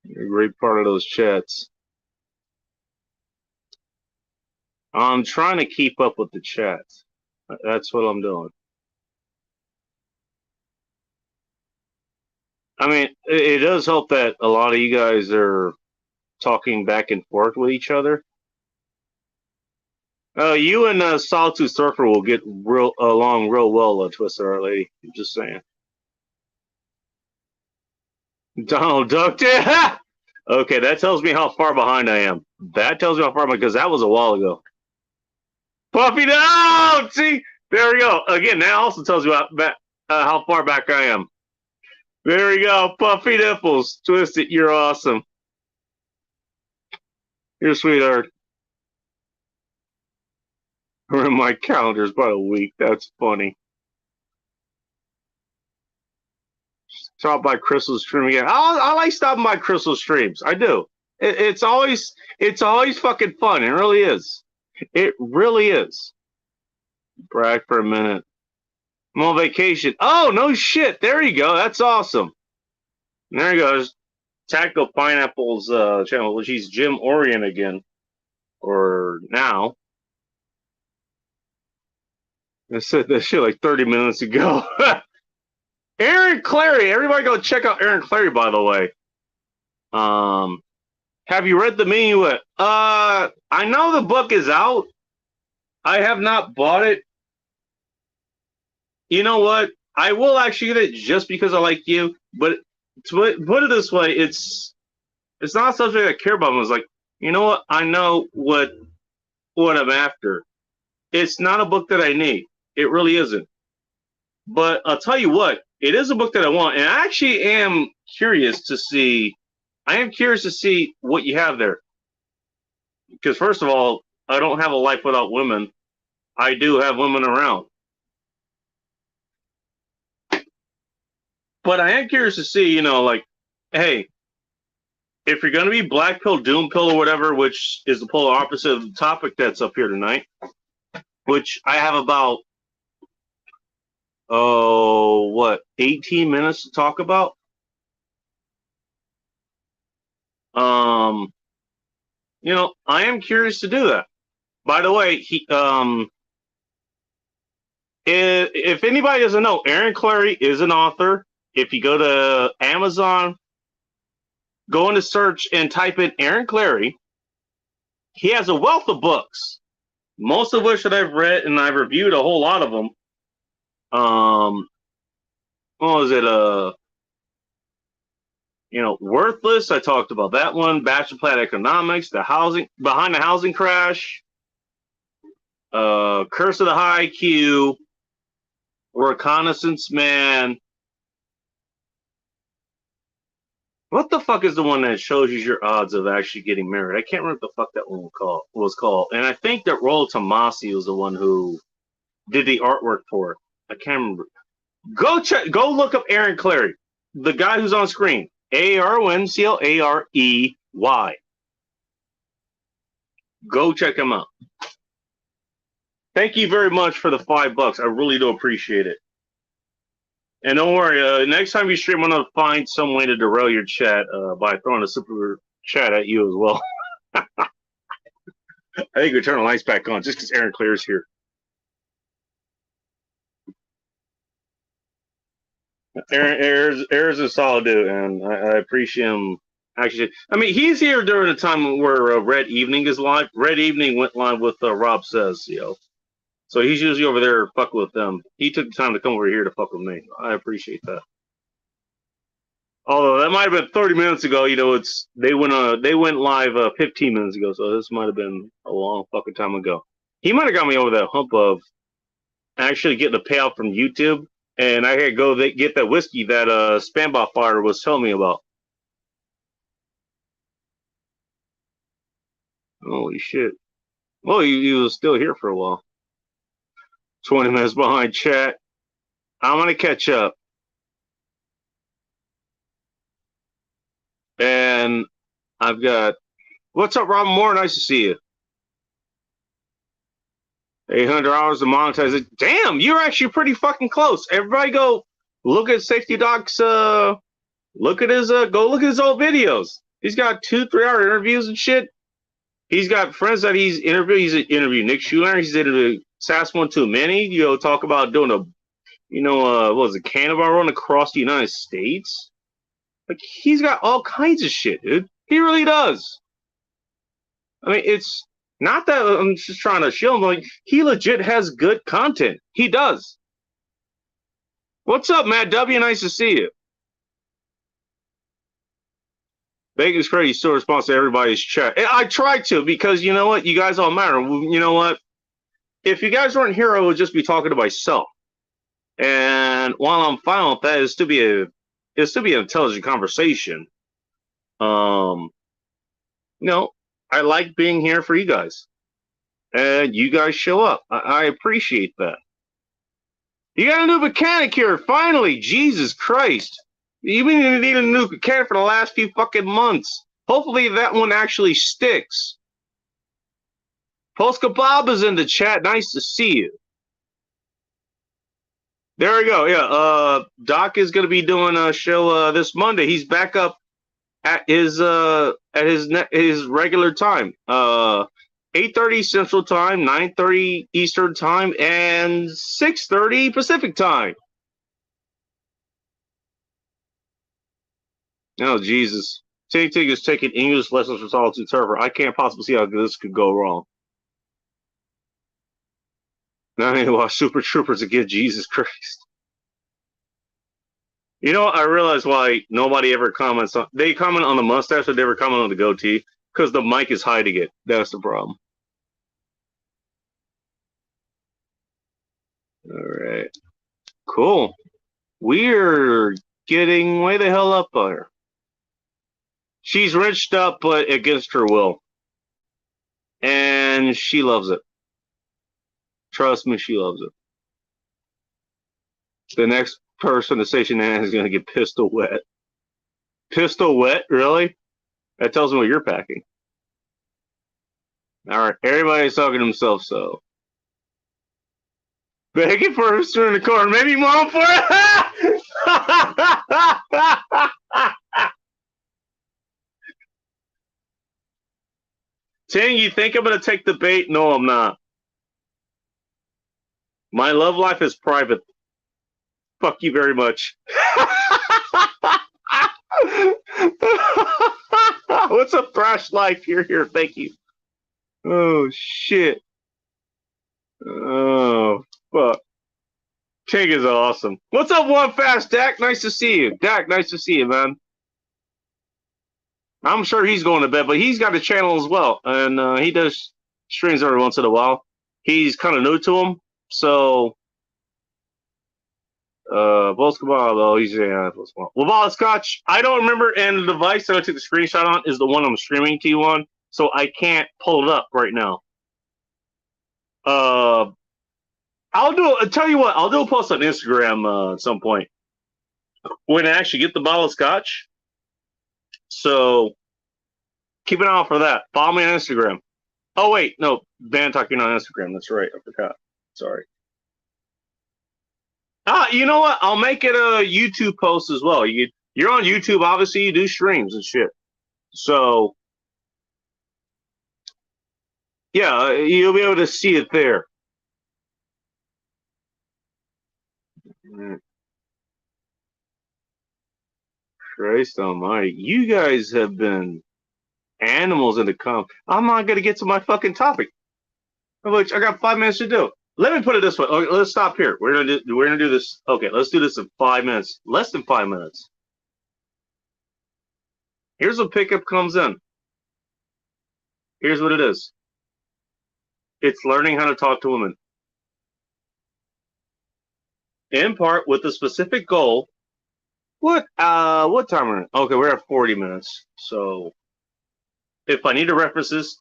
You're a great part of those chats. I'm trying to keep up with the chats. That's what I'm doing. I mean, it does help that a lot of you guys are talking back and forth with each other. You and Sawtooth Surfer will get along real well, Twister Our Lady. I'm just saying. Donald Duck did? Okay, that tells me how far behind I am. That tells me how far because that was a while ago. Puffy down! See? There we go. Again, that also tells you how far back I am. There we go. Puffy nipples. Twisted, you're awesome. You're a sweetheart. We're in my calendars by a week. That's funny. Stop by Crystal stream again. I like stopping by Crystal streams. I do. It's always fucking fun. It really is. It really is. Brag for a minute. I'm on vacation. Oh no shit! There you go. That's awesome. There he goes. Tactical Pineapple's channel, which he's Jim Orion again, or now. I said that shit like 30 minutes ago. Aaron Clary. Everybody go check out Aaron Clary, by the way. Have you read the menu? I know the book is out. I have not bought it. You know what? I will actually get it just because I like you. But to put it this way, it's not a subject I care about. I was like, you know what? I know what I'm after. It's not a book that I need. It really isn't. But I'll tell you what, it is a book that I want, and I actually am curious to see. I am curious to see what you have there. Because first of all, I don't have a life without women. I do have women around. But I am curious to see, like, hey, if you're going to be black pill, doom pill, or whatever, which is the polar opposite of the topic that's up here tonight, which I have about, 18 minutes to talk about? I am curious to do that. By the way, if anybody doesn't know, Aaron Clary is an author. If you go to Amazon, go into search and type in Aaron Clary. He has a wealth of books, most of which that I've read, and I've reviewed a whole lot of them. What was it? Worthless. I talked about that one. Bachelor Plan Economics, Behind the Housing Crash, Curse of the High Q, Reconnaissance Man. What the fuck is the one that shows you your odds of actually getting married? I can't remember what the fuck that one was called. And I think that Roll Tomasi was the one who did the artwork for it. I can't remember. Go look up Aaron Clary, the guy who's on screen. AARONCLAREY. Go check him out. Thank you very much for the $5. I really do appreciate it. And don't worry, next time you stream, I'm gonna find some way to derail your chat by throwing a super chat at you as well. I think we turn the lights back on just because Aaron Clear's here. Aaron's a solid dude, and I appreciate him. Actually, I mean, he's here during the time where Red Evening is live. Red Evening went live with Rob Says, So he's usually over there fucking with them. He took the time to come over here to fuck with me. I appreciate that. Although that might have been 30 minutes ago, they went live 15 minutes ago, so this might have been a long fucking time ago. He might have got me over that hump of actually getting a payout from YouTube, and I had to go get that whiskey that Spambot Fire was telling me about. Holy shit. Well, he was still here for a while. 20 minutes behind chat. I'm going to catch up. And I've got, what's up, Robin Moore? Nice to see you. $800 to monetize it. Damn, you're actually pretty fucking close. Everybody go look at Safety Doc's, go look at his old videos. He's got 2-3 hour interviews and shit. He's got friends that he's interviewed. He's interviewed Nick Schuler. He's interviewed Sass 1 Too Many. Talk about doing a, what was it, cannonball run across the United States. Like, he's got all kinds of shit, dude. He really does. I mean, it's not that I'm just trying to show him. Like, he legit has good content. He does. What's up, Matt W? Nice to see you. Vegas Crazy still responds to everybody's chat. I try to, because you know what? You guys all matter. You know what? If you guys weren't here, I would just be talking to myself. And while I'm fine with that, it's to be an intelligent conversation. I like being here for you guys. And you guys show up. I appreciate that. You got a new mechanic here, finally. Jesus Christ. You've been needing a new mechanic for the last few fucking months. Hopefully that one actually sticks. Polska Bob is in the chat. Nice to see you. There we go. Yeah, Doc is going to be doing a show this Monday. He's back up at his regular time. 8:30 Central Time, 9:30 Eastern Time, and 6:30 Pacific Time. Oh, Jesus. Tig is taking English lessons from Solitude Server. I can't possibly see how this could go wrong. Now I need to watch Super Troopers again. Jesus Christ. You know what? I realize why nobody ever comments on... They comment on the mustache, but they never comment on the goatee. Because the mic is hiding it. That's the problem. Alright. Cool. We're getting way the hell up there. She's rinched up, but against her will. And she loves it. Trust me, she loves it. The next person to say shenanigans is going to get pistol wet. Pistol wet? Really? That tells me what you're packing. Alright, everybody's talking to himself, so. Begging for a in the car. Maybe mom for it. Ting, you think I'm going to take the bait? No, I'm not. My love life is private. Fuck you very much. What's up, Thrash Life? You're here. Thank you. Oh, shit. Oh, fuck. Ting is awesome. What's up, One Fast Dak? Nice to see you. Dak, nice to see you, man. I'm sure he's going to bed, but he's got a channel as well, and he does streams every once in a while. He's kind of new to him, so he's well, Scotch. I don't remember, and the device that I took the screenshot on is the one I'm streaming to you on, so I can't pull it up right now. I'll tell you what, I'll do a post on Instagram at some point when I actually get the bottle of Scotch. So keep an eye out for that. Follow me on Instagram. Oh wait, no, Van talking on Instagram. That's right, I forgot. Sorry. You know what? I'll make it a YouTube post as well. You're on YouTube, obviously. You do streams and shit. So yeah, you'll be able to see it there. Christ Almighty, you guys have been animals in the I'm not gonna get to my fucking topic, which I got 5 minutes to do. Let me put it this way. Okay, let's stop here. We're gonna do this. Okay, let's do this in 5 minutes. Less than 5 minutes. Here's what pickup comes in. Here's what it is. It's learning how to talk to women. In part with a specific goal. What time are we? Okay, we're at 40 minutes. So if I need to reference this,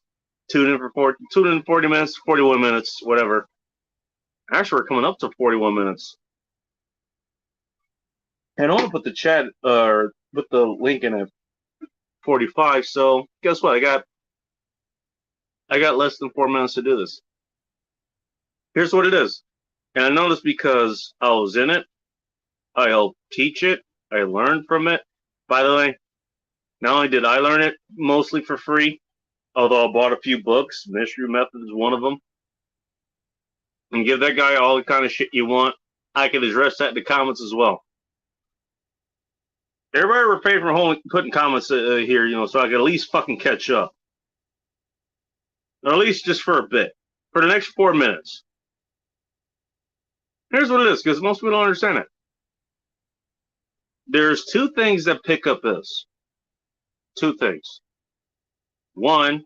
tune in for 40 minutes, 41 minutes, whatever. Actually, we're coming up to 41 minutes. And I want to put the chat or put the link in at 45. So guess what? I got less than 4 minutes to do this. Here's what it is. And I know this because I was in it. I helped teach it. I learned from it. By the way, not only did I learn it mostly for free, although I bought a few books. Mystery Method is one of them. And give that guy all the kind of shit you want. I can address that in the comments as well. Everybody refrain from putting comments here, so I can at least fucking catch up. Or at least just for a bit. For the next 4 minutes. Here's what it is, because most people don't understand it. There's two things that pickup is. Two things. One,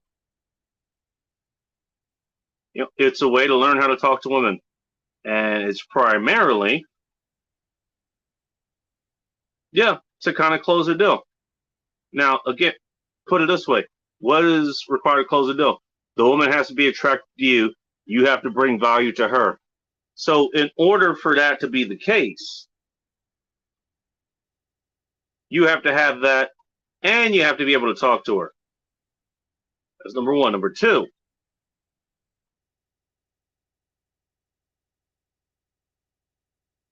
it's a way to learn how to talk to women. And it's primarily, to kind of close a deal. Now, again, put it this way. What is required to close a deal? The woman has to be attracted to you. You have to bring value to her. So in order for that to be the case, you have to have that, and you have to be able to talk to her. That's number one. Number two,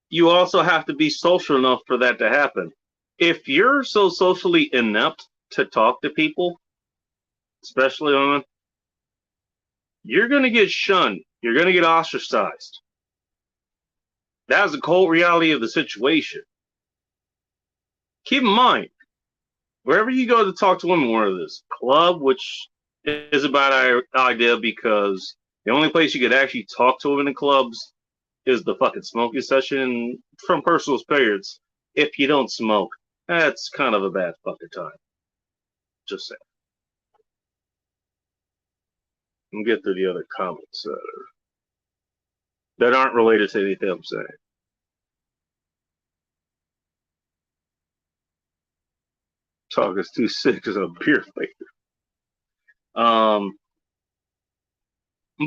you also have to be social enough for that to happen. If you're so socially inept to talk to people, especially women, you're going to get shunned. You're going to get ostracized. That is the cold reality of the situation. Keep in mind, wherever you go to talk to women, whether this club, which is a bad idea because the only place you could actually talk to women in clubs is the fucking smoking session. From personal experience, if you don't smoke, that's kind of a bad fucking time. Just saying. We'll get through the other comments that aren't related to anything I'm saying. Talk is too sick because I'm a beer flavor.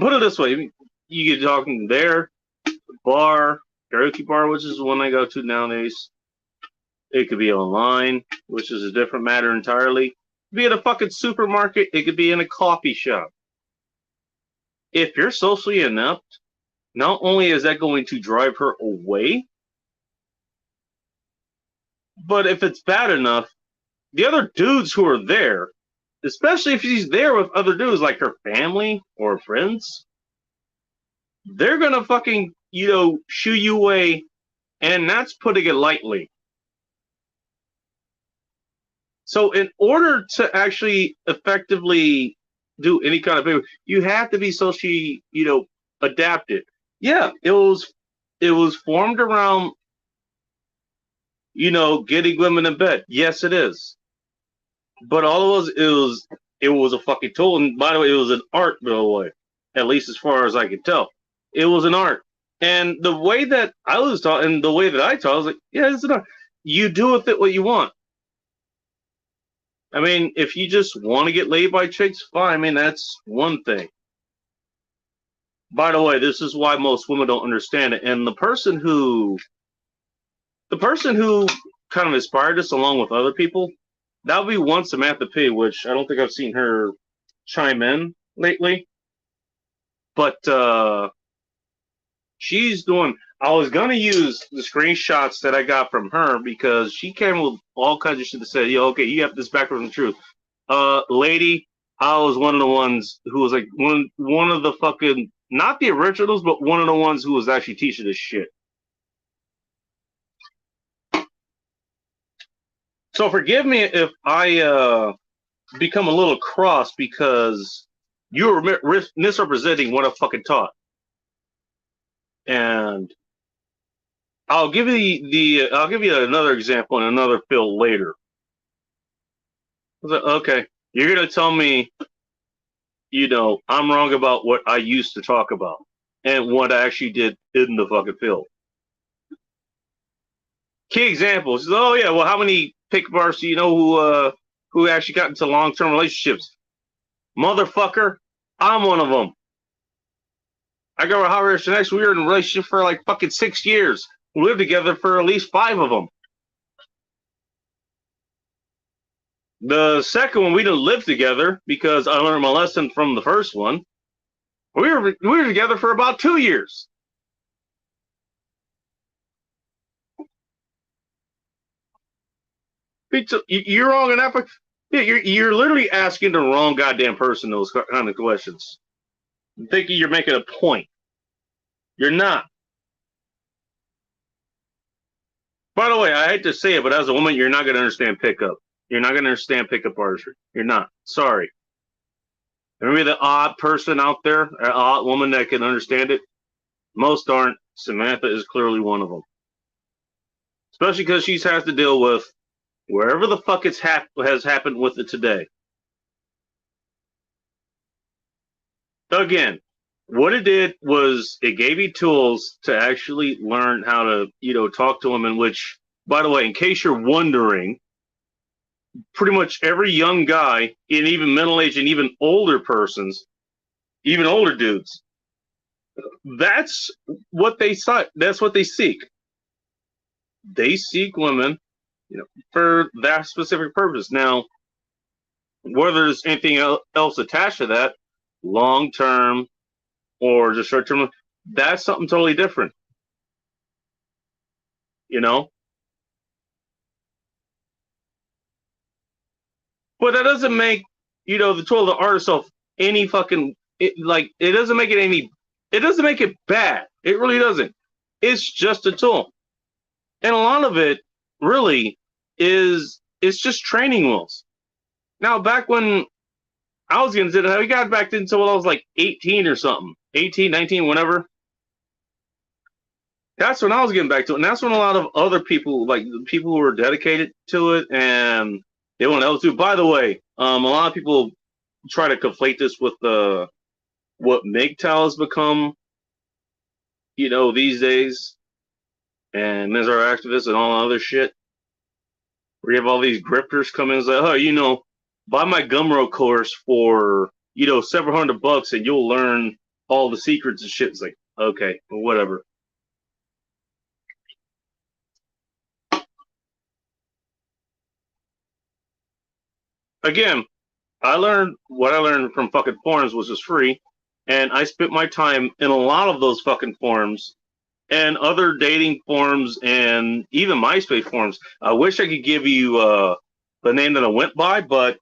Put it this way: you get talking there, bar, karaoke bar, which is the one I go to nowadays. It could be online, which is a different matter entirely. It could be at a fucking supermarket. It could be in a coffee shop. If you're socially inept, not only is that going to drive her away, but if it's bad enough, the other dudes who are there, especially if she's there with other dudes like her family or friends, they're gonna fucking, shoo you away, and that's putting it lightly. So in order to actually effectively do any kind of behavior, you have to be socially, adapted. Yeah, it was formed around, getting women in bed. Yes, it is. But all of us, it was a fucking tool. And by the way, it was an art, by the way, at least as far as I could tell. It was an art. And the way that I was taught, and the way that I taught, I was like, yeah, it's an art. You do with it what you want. I mean, if you just want to get laid by chicks, fine. I mean, that's one thing. By the way, this is why most women don't understand it. And the person who kind of inspired us along with other people, that would be one Samantha P, which I don't think I've seen her chime in lately. But she's doing, I was gonna use the screenshots that I got from her because she came with all kinds of shit that said, "Yo, okay, you have this backwards and truth." Lady, I was one of the ones who was like one of the fucking not the originals, but one of the ones who was actually teaching this shit. So forgive me if I become a little cross because you were misrepresenting what I fucking taught, and I'll give you I'll give you another example in another field later. I was like, okay, you're gonna tell me, I'm wrong about what I used to talk about and what I actually did in the fucking field. Key examples. Oh yeah, well, how many pick bars do you know who actually got into long term relationships? Motherfucker, I'm one of them. I got with Howard next. We were in a relationship for like fucking 6 years. We lived together for at least 5 of them. The second one, we didn't live together because I learned my lesson from the first one. We were together for about 2 years. You're wrong in that. You're literally asking the wrong goddamn person those kind of questions. Thinking you're making a point. You're not. By the way, I hate to say it, but as a woman, you're not going to understand pickup. You're not going to understand pickup artistry. You're not. Sorry. Maybe the odd person out there, an odd woman that can understand it. Most aren't. Samantha is clearly one of them. Especially because she has to deal with wherever the fuck has happened with it today. Again, what it did was it gave you tools to actually learn how to, talk to women, which, by the way, in case you're wondering, pretty much every young guy, and even middle-aged and even older persons, even older dudes, that's what they seek. They seek women, for that specific purpose. Now, whether there's anything else attached to that, long-term or just short-term, that's something totally different. But that doesn't make, the tool of the art itself any fucking, it doesn't make it doesn't make it bad. It really doesn't. It's just a tool. And a lot of it really it's just training wheels. Now, back when I was getting into it, we got back into when I was like 18 or something, 18, 19, whatever. That's when I was getting back to it. And that's when a lot of other people, like people who were dedicated to it and they want to do. By the way, a lot of people try to conflate this with what MGTOW has become, these days, and men's art activists and all other shit. We have all these grifters come in and say, "Oh, buy my Gumroad course for several $100 and you'll learn all the secrets and shit." It's like, okay, well, whatever. Again, I learned what I learned from fucking forums, which was free, and I spent my time in a lot of those fucking forums and other dating forums and even MySpace forums. I wish I could give you the name that I went by, but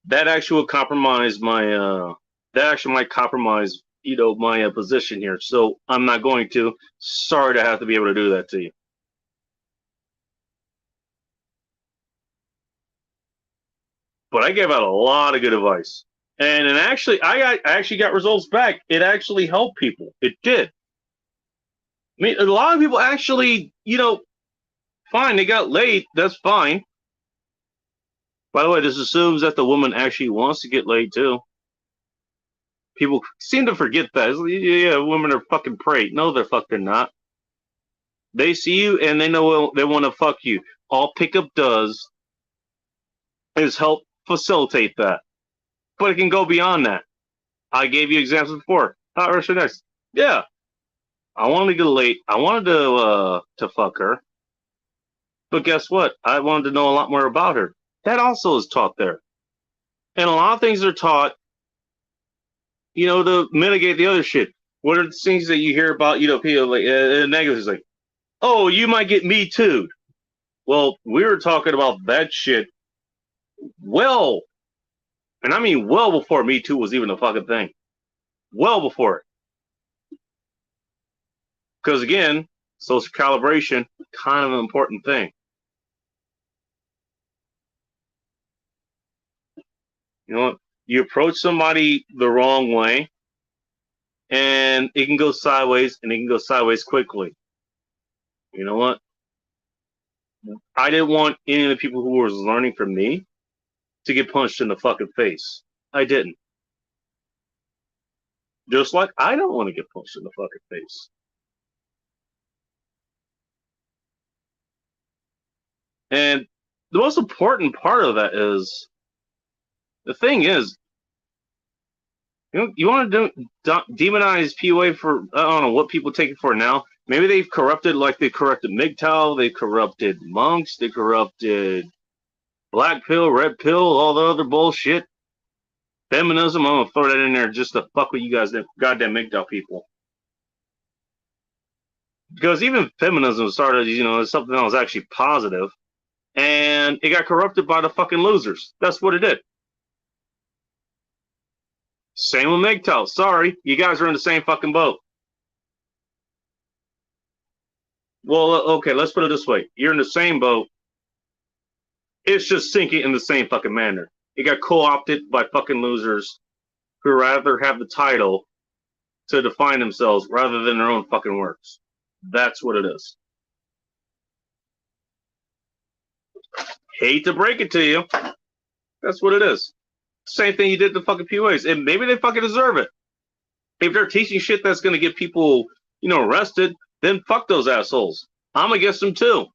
that actually would compromise my that actually might compromise my position here. So I'm not going to. Sorry to have to be able to do that to you. But I gave out a lot of good advice, and actually, I actually got results back. It actually helped people. It did. I mean, a lot of people actually, fine, they got laid. That's fine. By the way, this assumes that the woman actually wants to get laid too. People seem to forget that. Yeah, women are fucking prey. No, they're fucking not. They see you and they know they want to fuck you. All pickup does is help facilitate that. But it can go beyond that. I gave you examples before. Next. Yeah. I wanted to get laid. I wanted to fuck her. But guess what? I wanted to know a lot more about her. That also is taught there. And a lot of things are taught, to mitigate the other shit. What are the things that you hear about, people like negative is like, oh, you might get me too. Well, we were talking about that shit well, and I mean well before Me Too was even a fucking thing. Well before it. Because again, social calibration, kind of an important thing. You know what? You approach somebody the wrong way, and it can go sideways, and it can go sideways quickly. You know what? I didn't want any of the people who was learning from me to get punched in the fucking face. I didn't. Just like I don't want to get punched in the fucking face. And the most important part of that is, the thing is, you want to demonize PUA for, I don't know what people take it for now. Maybe they've corrupted, like they corrupted MGTOW, they corrupted monks, they corrupted black pill, red pill, all the other bullshit. Feminism, I'm gonna throw that in there just to fuck with you guys, that goddamn MGTOW people. Because even feminism started, as something that was actually positive, and it got corrupted by the fucking losers. That's what it did. Same with MGTOW. Sorry, you guys are in the same fucking boat. Well, okay, let's put it this way. You're in the same boat. It's just sinking in the same fucking manner. It got co-opted by fucking losers who rather have the title to define themselves rather than their own fucking works. That's what it is. Hate to break it to you. That's what it is. Same thing you did to fucking PUAs. And maybe they fucking deserve it. If they're teaching shit that's going to get people, arrested, then fuck those assholes. I'm against them too.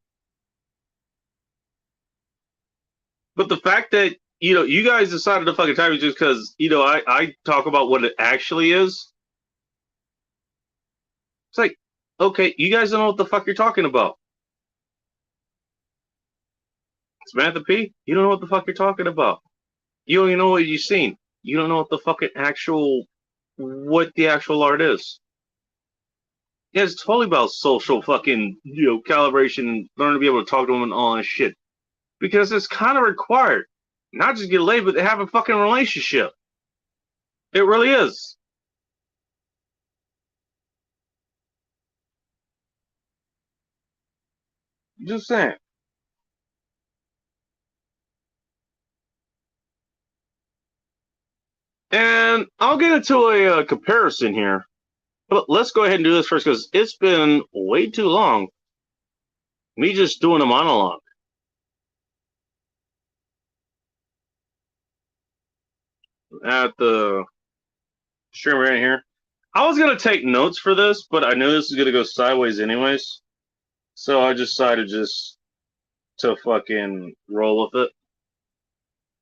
But the fact that, you guys decided to fucking time me just because, I talk about what it actually is. It's like, okay, you guys don't know what the fuck you're talking about. Samantha P., you don't know what the fuck you're talking about. You don't even know what you've seen. You don't know what the fucking what the actual art is. Yeah, it's totally about social fucking, calibration and learning to be able to talk to them and all that shit. Because it's kind of required. Not just get laid, but to have a fucking relationship. It really is. Just saying. And I'll get into a comparison here. But let's go ahead and do this first because it's been way too long. Me just doing a monologue. At the stream right here. I was going to take notes for this, but I knew this was going to go sideways anyways. So I decided just to fucking roll with it.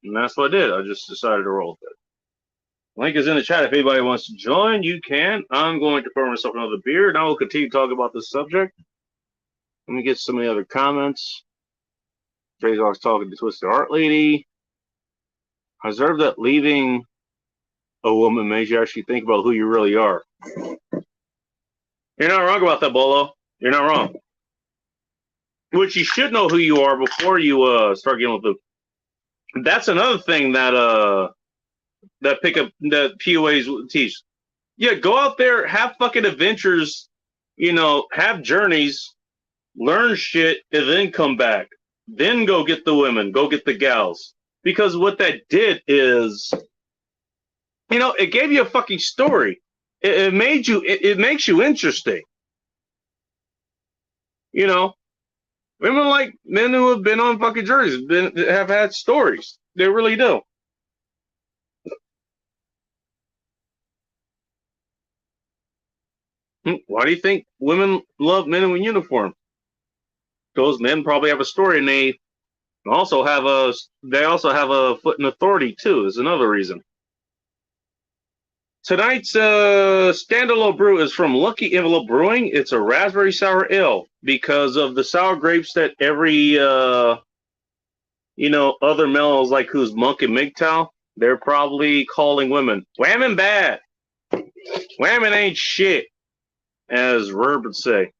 And that's what I did. I just decided to roll with it. Link is in the chat. If anybody wants to join, you can. I'm going to pour myself another beer, and I will continue to talk about this subject. Let me get some of the other comments. Drazok's talking to Twisted Art Lady. I observed that leaving a woman makes you actually think about who you really are. You're not wrong about that, Bolo. You're not wrong. Which you should know who you are before you start getting with the. That's another thing that that PUAs teach. Yeah, go out there, have fucking adventures, have journeys, learn shit, and then come back. Then go get the women, go get the gals. Because what that did is, it gave you a fucking story. It made you. It makes you interesting. Women like men who have been on fucking journeys, have had stories. They really do. Why do you think women love men in uniform? Those men probably have a story, and they also have a foot in authority too. Is another reason. Tonight's standalone brew is from Lucky Envelope Brewing. It's a raspberry sour ale because of the sour grapes that every other males like who's Monk and MGTOW, they're probably calling women wham and bad. Whammon ain't shit, as Verb would say.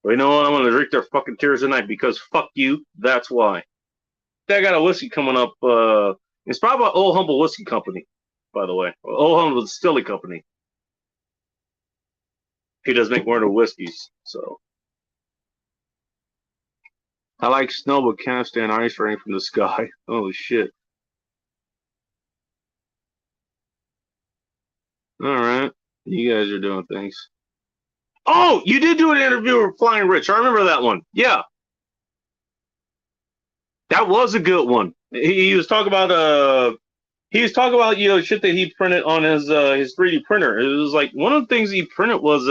But you know what? I'm gonna drink their fucking tears tonight because fuck you. That's why. They got a whiskey coming up. It's probably Old Humble Whiskey Company, by the way. Old Humble Distilling Company. He does make more than whiskeys, so. I like snow, but can't stand ice rain from the sky. Holy shit. Alright. You guys are doing things. Oh, you did do an interview with Flying Rich. I remember that one. Yeah. That was a good one. He was talking about shit that he printed on his 3D printer. It was like one of the things he printed was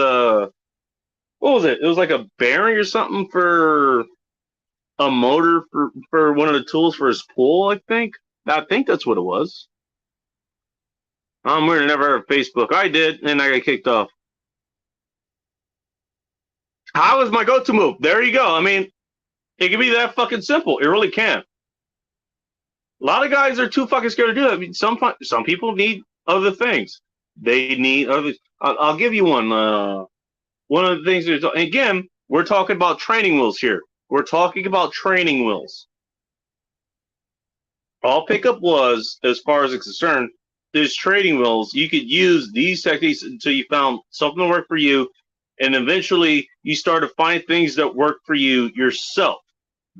what was it? It was like a bearing or something for a motor for one of the tools for his pool, I think. I think that's what it was. I'm weird, I never heard of Facebook. I did, and I got kicked off. How is my go-to move? There you go. I mean, it can be that fucking simple. It really can. A lot of guys are too fucking scared to do that. I mean, some people need other things. They need other. I'll give you one. One of the things is, again, we're talking about training wheels here. We're talking about training wheels. All pickup was, as far as it's concerned, is training wheels. You could use these techniques until you found something to work for you, and eventually you start to find things that work for you yourself.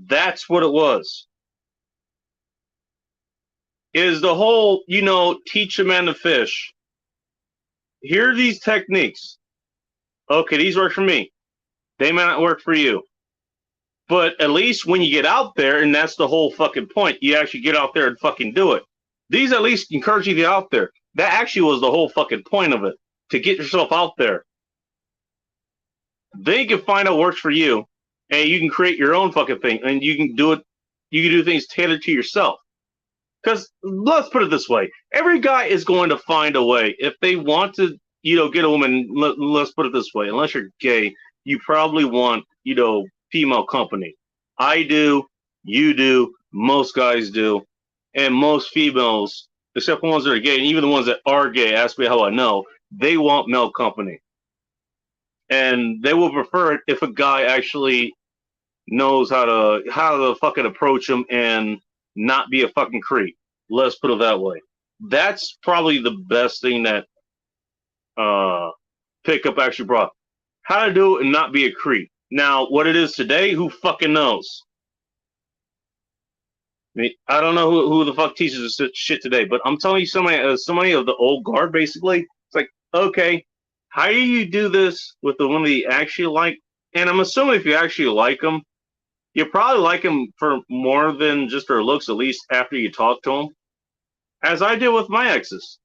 That's what it was. Is the whole, teach a man to fish. Here are these techniques. Okay, these work for me. They may not work for you. But at least when you get out there, and that's the whole fucking point, you actually get out there and fucking do it. These at least encourage you to get out there. That actually was the whole fucking point of it, to get yourself out there. Then you can find out what works for you, and you can create your own fucking thing, and you can do it. You can do things tailored to yourself. Because let's put it this way: every guy is going to find a way. If they want to, get a woman. Let's put it this way: unless you're gay, you probably want, female company. I do. You do. Most guys do, and most females, except the ones that are gay, and even the ones that are gay. Ask me how I know. They want male company, and they will prefer it if a guy actually knows how to fucking approach them and not be a fucking creep. Let's put it that way. That's probably the best thing that pickup actually brought. How to do it and not be a creep. Now, what it is today, who fucking knows? I mean, I don't know who the fuck teaches this shit today, but I'm telling you, somebody of the old guard, basically, it's like, okay, how do you do this with the one that you actually like? And I'm assuming if you actually like them, you probably like him for more than just their looks, at least after you talk to him. As I did with my exes.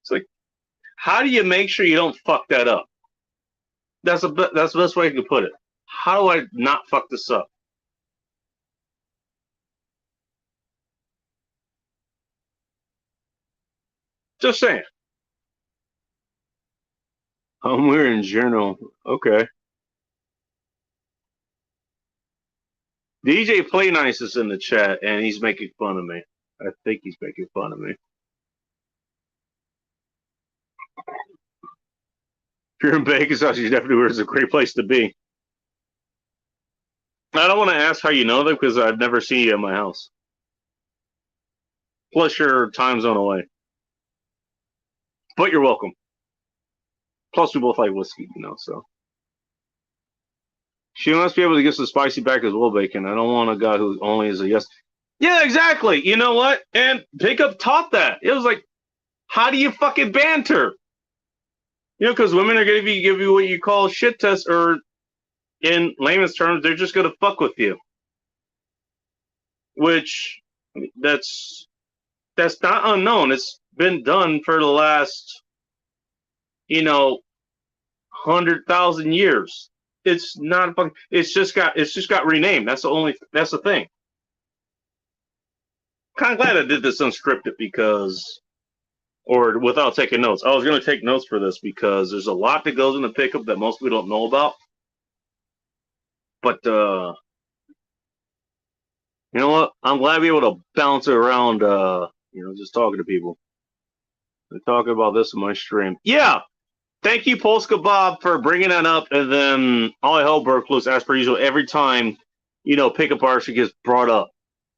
It's like, how do you make sure you don't fuck that up? That's the best way you can put it. How do I not fuck this up? Just saying. I'm wearing journal. Okay. DJ Play Nice is in the chat, and he's making fun of me. I think he's making fun of me. If you're in Vegas, you definitely is a great place to be. I don't want to ask how you know them because I've never seen you at my house. Plus, your time zone away. But you're welcome. Plus, we both like whiskey, so. She must be able to get some spicy back as well, Bacon. I don't want a guy who only is a yes. Yeah, exactly. You know what? And Pickup taught that. It was like, how do you fucking banter? Because women are going to give you what you call shit test, or in layman's terms, they're just going to fuck with you. Which, that's not unknown. It's been done for the last, 100,000 years. It's not fucking. It's just got renamed. That's the thing. Kind of glad I did this unscripted or without taking notes. I was going to take notes for this because there's a lot that goes into pickup that most people don't know about. But You know what? I'm glad to be able to bounce it around, just talking to people and talking about this in my stream. Yeah, thank you, Polska Bob, for bringing that up. And then all I hell broke loose, as per usual, every time, pickup artistry gets brought up.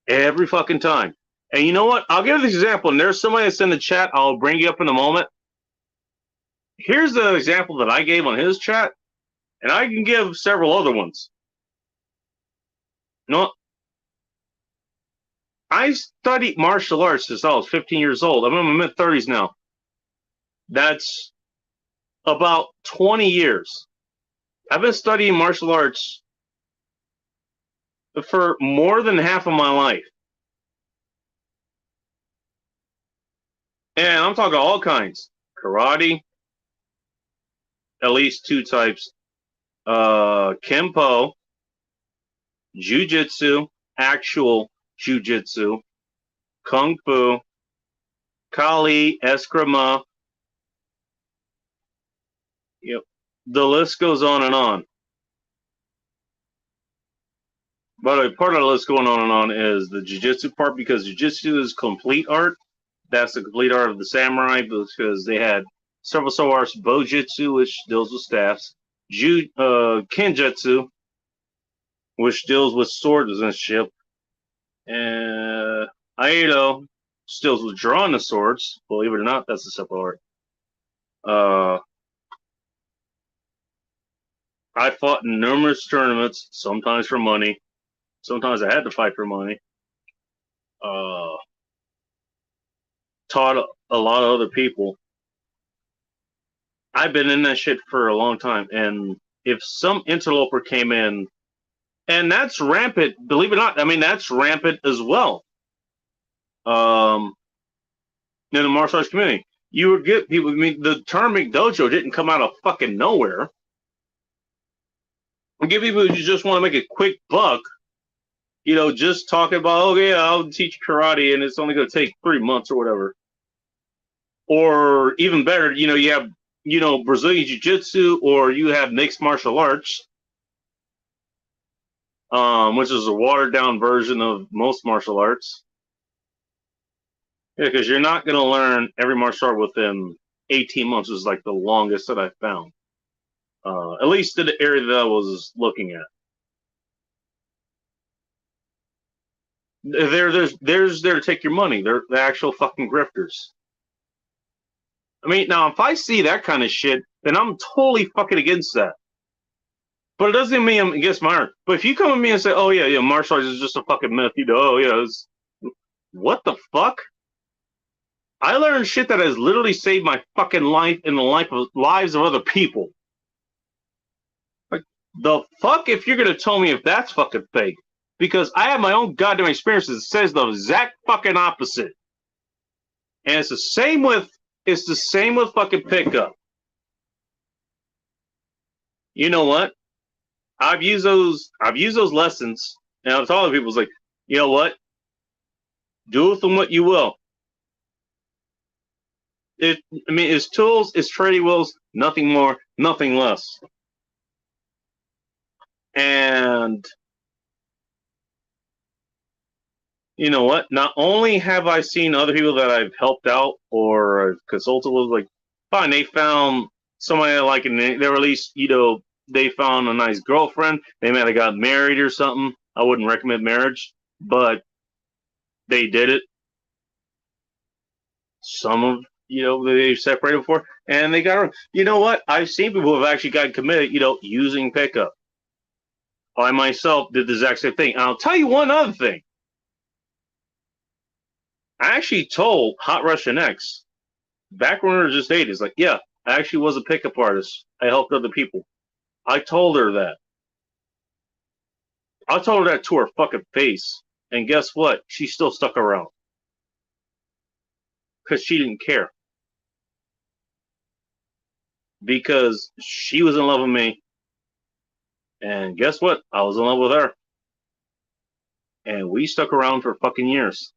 Every fucking time. And you know what? I'll give this example. And there's somebody that's in the chat. I'll bring you up in a moment. Here's the example that I gave on his chat. And I can give several other ones. You know what? I studied martial arts since I was 15 years old. I'm in my mid-30s now. That's about 20 years. I've been studying martial arts for more than half of my life. And I'm talking all kinds. Karate, at least two types. Kempo, Jiu-Jitsu, actual Jiu-Jitsu, Kung Fu, Kali, Eskrima. Yep. The list goes on and on. By the way, part of the list going on and on is the Jiu-Jitsu part, because Jiu-Jitsu is complete art. That's the complete art of the samurai, because they had several arts. Bojitsu, which deals with staffs. Kenjutsu, which deals with swordsmanship. And Aido deals with drawing the swords. Believe it or not, that's a separate art. I fought in numerous tournaments, sometimes for money. Sometimes I had to fight for money. Taught a lot of other people. I've been in that shit for a long time. And if some interloper came in, and that's rampant, believe it or not, I mean, that's rampant as well. In the martial arts community. You would get people, I mean, the term McDojo didn't come out of fucking nowhere. You get people who just want to make a quick buck, just talking about, oh yeah, I'll teach karate and it's only going to take 3 months or whatever. Or even better, you have, Brazilian Jiu-Jitsu, or you have mixed martial arts, which is a watered down version of most martial arts. Yeah, because you're not going to learn every martial art within 18 months, is like the longest that I found. At least in the area that I was looking at. They're there to take your money. They're the actual fucking grifters. I mean, now, if I see that kind of shit, then I'm totally fucking against that. But it doesn't mean I'm against my art. But if you come at me and say, oh, yeah, martial arts is just a fucking myth, oh, yeah, what the fuck? I learned shit that has literally saved my fucking life and the lives of other people. Like, the fuck if you're going to tell me if that's fucking fake? Because I have my own goddamn experiences that says the exact fucking opposite. And it's the same with fucking pickup. You know what? I've used those lessons, and I've told people, it's like, you know what? Do with them what you will. It's tools, it's trading wheels, nothing more, nothing less. And you know what? Not only have I seen other people that I've helped out or I've consulted with, like, fine, they found somebody I like, and they were at least, they found a nice girlfriend. They might have got married or something. I wouldn't recommend marriage, but they did it. Some of, they separated before, and they got, you know what? I've seen people who have actually gotten committed, using pickup. I myself did the exact same thing. And I'll tell you one other thing. I actually told Hot Russian X, back when we were just 80s, like, yeah, I actually was a pickup artist. I helped other people. I told her that. I told her that to her fucking face. And guess what? She still stuck around. Because she didn't care. Because she was in love with me. And guess what? I was in love with her. And we stuck around for fucking years.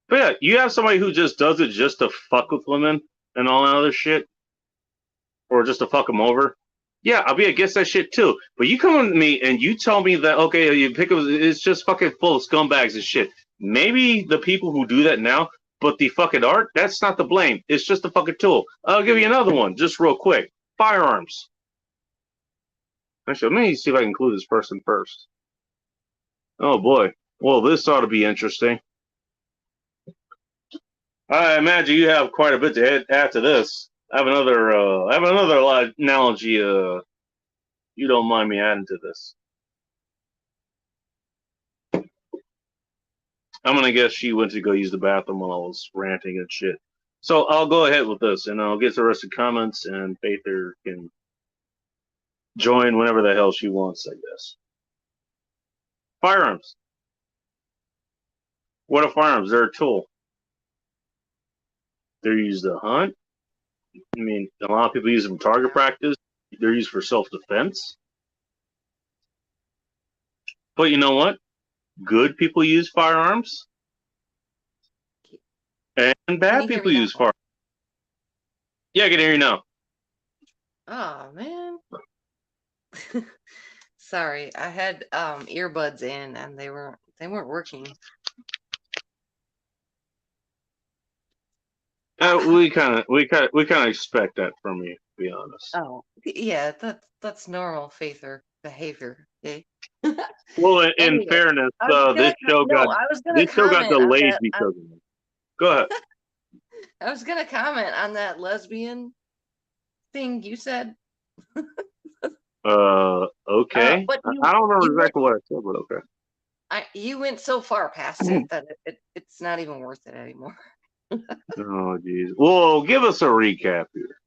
But yeah, you have somebody who just does it just to fuck with women and all that other shit. Or just to fuck them over. Yeah, I'll be against that shit too. But you come to me and you tell me that okay, you pick up it's just fucking full of scumbags and shit. Maybe the people who do that now, but the fucking art, that's not the blame. It's just a fucking tool. I'll give you another one, just real quick. Firearms. Actually, let me see if I can include this person first. Oh boy. Well, this ought to be interesting. I imagine you have quite a bit to add to this. I have another analogy. You don't mind me adding to this? I'm gonna guess she went to go use the bathroom while I was ranting and shit. So I'll go ahead with this, and I'll get to the rest of the comments, and Faither can join whenever the hell she wants, I guess. Firearms. What are firearms? They're a tool. They're used to hunt. I mean, a lot of people use them for target practice. They're used for self-defense. But you know what? Good people use firearms, and
Can
bad
you hear
people
me now?
use firearms. Yeah, I can hear you now.
Oh man. Sorry, I had earbuds in and they weren't working.
We kind of expect that from you, to be honest.
Oh, yeah, that's normal faith or behavior. Okay.
Well, in
Anyway,
fairness,
I was
this
gonna
show got
I was gonna
this show got
comment on
delayed
that.
because of it. Go ahead.
I was gonna comment on that lesbian thing you said.
Okay.
But
I don't remember
you went
exactly what I said, but okay.
you went so far past it that it's not even worth it anymore.
Oh, jeez. Well, give us a recap here.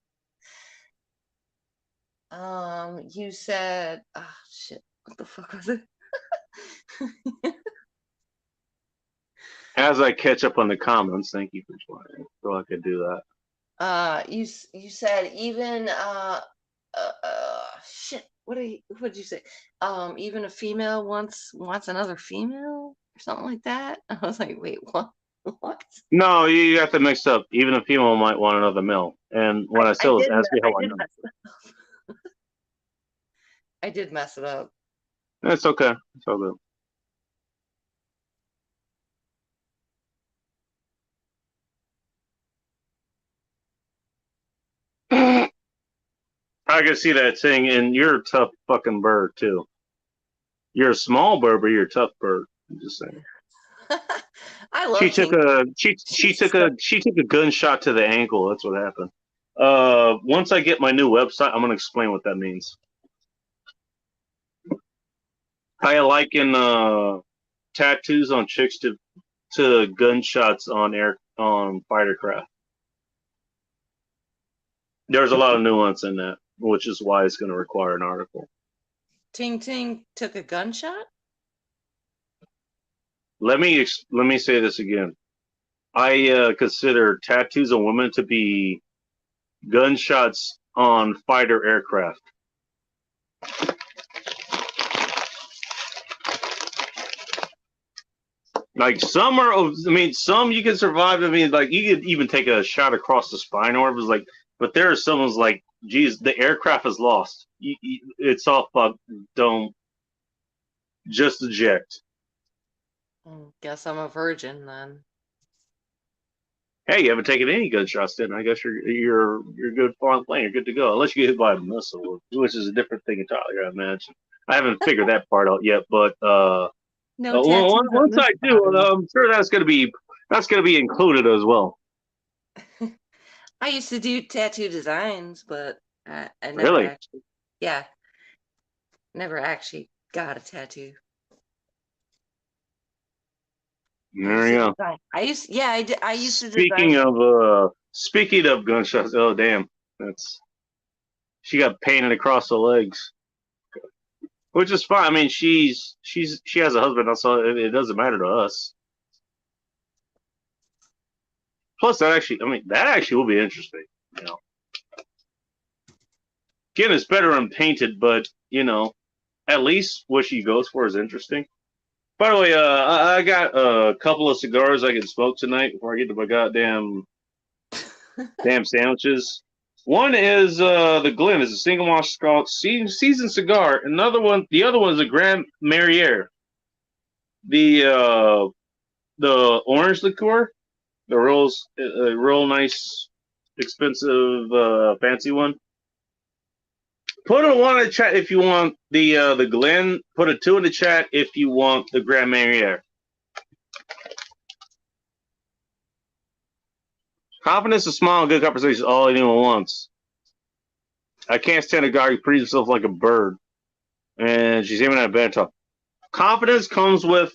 You said, oh shit, what the fuck was it?
As I catch up on the comments, thank you for joining. So I could do that.
You said even shit. What did you say? Even a female wants another female or something like that. I was like, wait, what? What?
No, you got that mixed up. Even a female might want another male. And what I said was, ask me
I
how I
did
know.
mess it up. I did mess it up.
It's okay. It's all good. I can see that thing, and you're a tough fucking bird too. You're a small bird, but you're a tough bird. I'm just saying.
I
She
love
took
Ting.
a
She's so
she took a gunshot to the ankle. That's what happened. Once I get my new website, I'm gonna explain what that means. I liken tattoos on chicks to gunshots on fighter craft. There's a lot of nuance in that, which is why it's going to require an article.
Ting Ting took a gunshot.
Let me say this again. I consider tattoos on women to be gunshots on fighter aircraft. Like some are, I mean, some you can survive. I mean, like you could even take a shot across the spine or whatever. Like, but there are someone's like, geez, the aircraft is lost. It's all fucked. Don't just eject.
Guess I'm a virgin then.
Hey, you haven't taken any gunshots, then I guess you're good flying plane. You're good to go, unless you get hit by a missile, which is a different thing entirely. I imagine. I haven't figured that part out yet, but
No tattoos on
once
this
I do,
body.
I'm sure that's gonna be included as well.
I used to do tattoo designs, but I never
Really?
actually, yeah, never actually got a tattoo. I
There
used
you
to
go.
design. Yeah, I did. I used to design.
Speaking of gunshots, oh damn, that's she got painted across the legs, which is fine. I mean, she has a husband, so it doesn't matter to us. Plus, that actually will be interesting. You know, again, it's better unpainted, but at least what she goes for is interesting. By the way, I got a couple of cigars I can smoke tonight before I get to my goddamn damn sandwiches. One is the Glen is a single malt called seasoned cigar. Another one, the other one is a Grand Marnier. The orange liqueur, the real nice, expensive, fancy one. Put a one in the chat if you want the Glen. Put a 2 in the chat if you want the Grand Marnier. Confidence, a smile, and good conversation is all anyone wants. I can't stand a guy who treats himself like a bird. And she's aiming at a bad top. Confidence comes with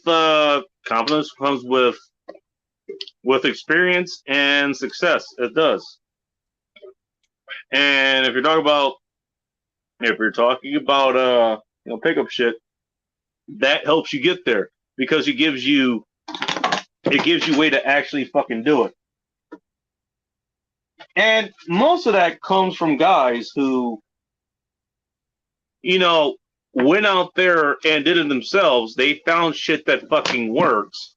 experience and success. It does. And if you're talking about pickup shit, that helps you get there because it gives you a way to actually fucking do it. And most of that comes from guys who, went out there and did it themselves. They found shit that fucking works.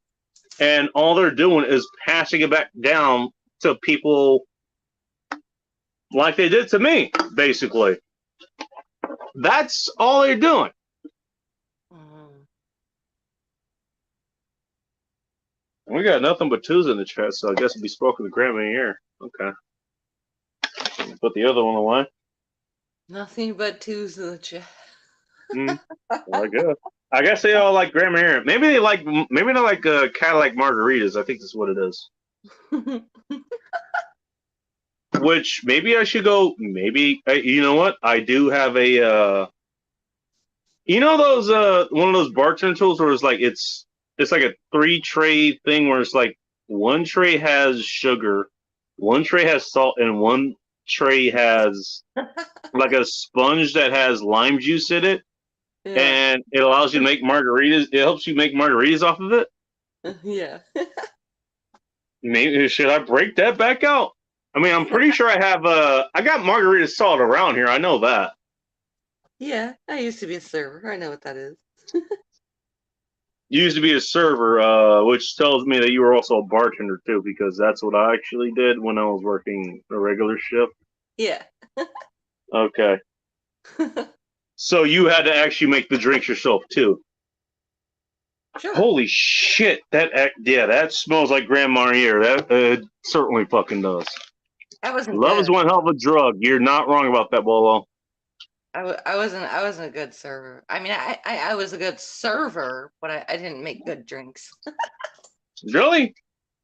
And all they're doing is passing it back down to people like they did to me, basically. That's all they're doing. We got nothing but 2s in the chat, so I guess it'll be spoken to Grandma here. Okay. Put the other one away.
Nothing but 2s in the chat.
Well, I guess they all like Grandma here. Maybe they like Cadillac margaritas. I think that's what it is. Which maybe I should go. Maybe you know what? I do have a. Those one of those bartender tools where it's like a 3-tray thing where it's like one tray has sugar, one tray has salt, and one tray has like a sponge that has lime juice in it. Yeah. And it allows you to make margaritas. It helps you make margaritas off of it.
Yeah.
Maybe should I break that back out? I mean, I'm pretty sure I have I got margarita salt around here. I know that.
Yeah, I used to be a server. I know what that is.
You used to be a server, which tells me that you were also a bartender too, because that's what I actually did when I was working a regular shift.
Yeah.
Okay. So you had to actually make the drinks yourself too. Sure. Holy shit! That smells like Grand Marnier. That certainly fucking does.
That wasn't
Love
good.
is one hell of a drug. You're not wrong about that, Bolo.
I wasn't a good server. I mean, I was a good server, but I didn't make good drinks.
Really?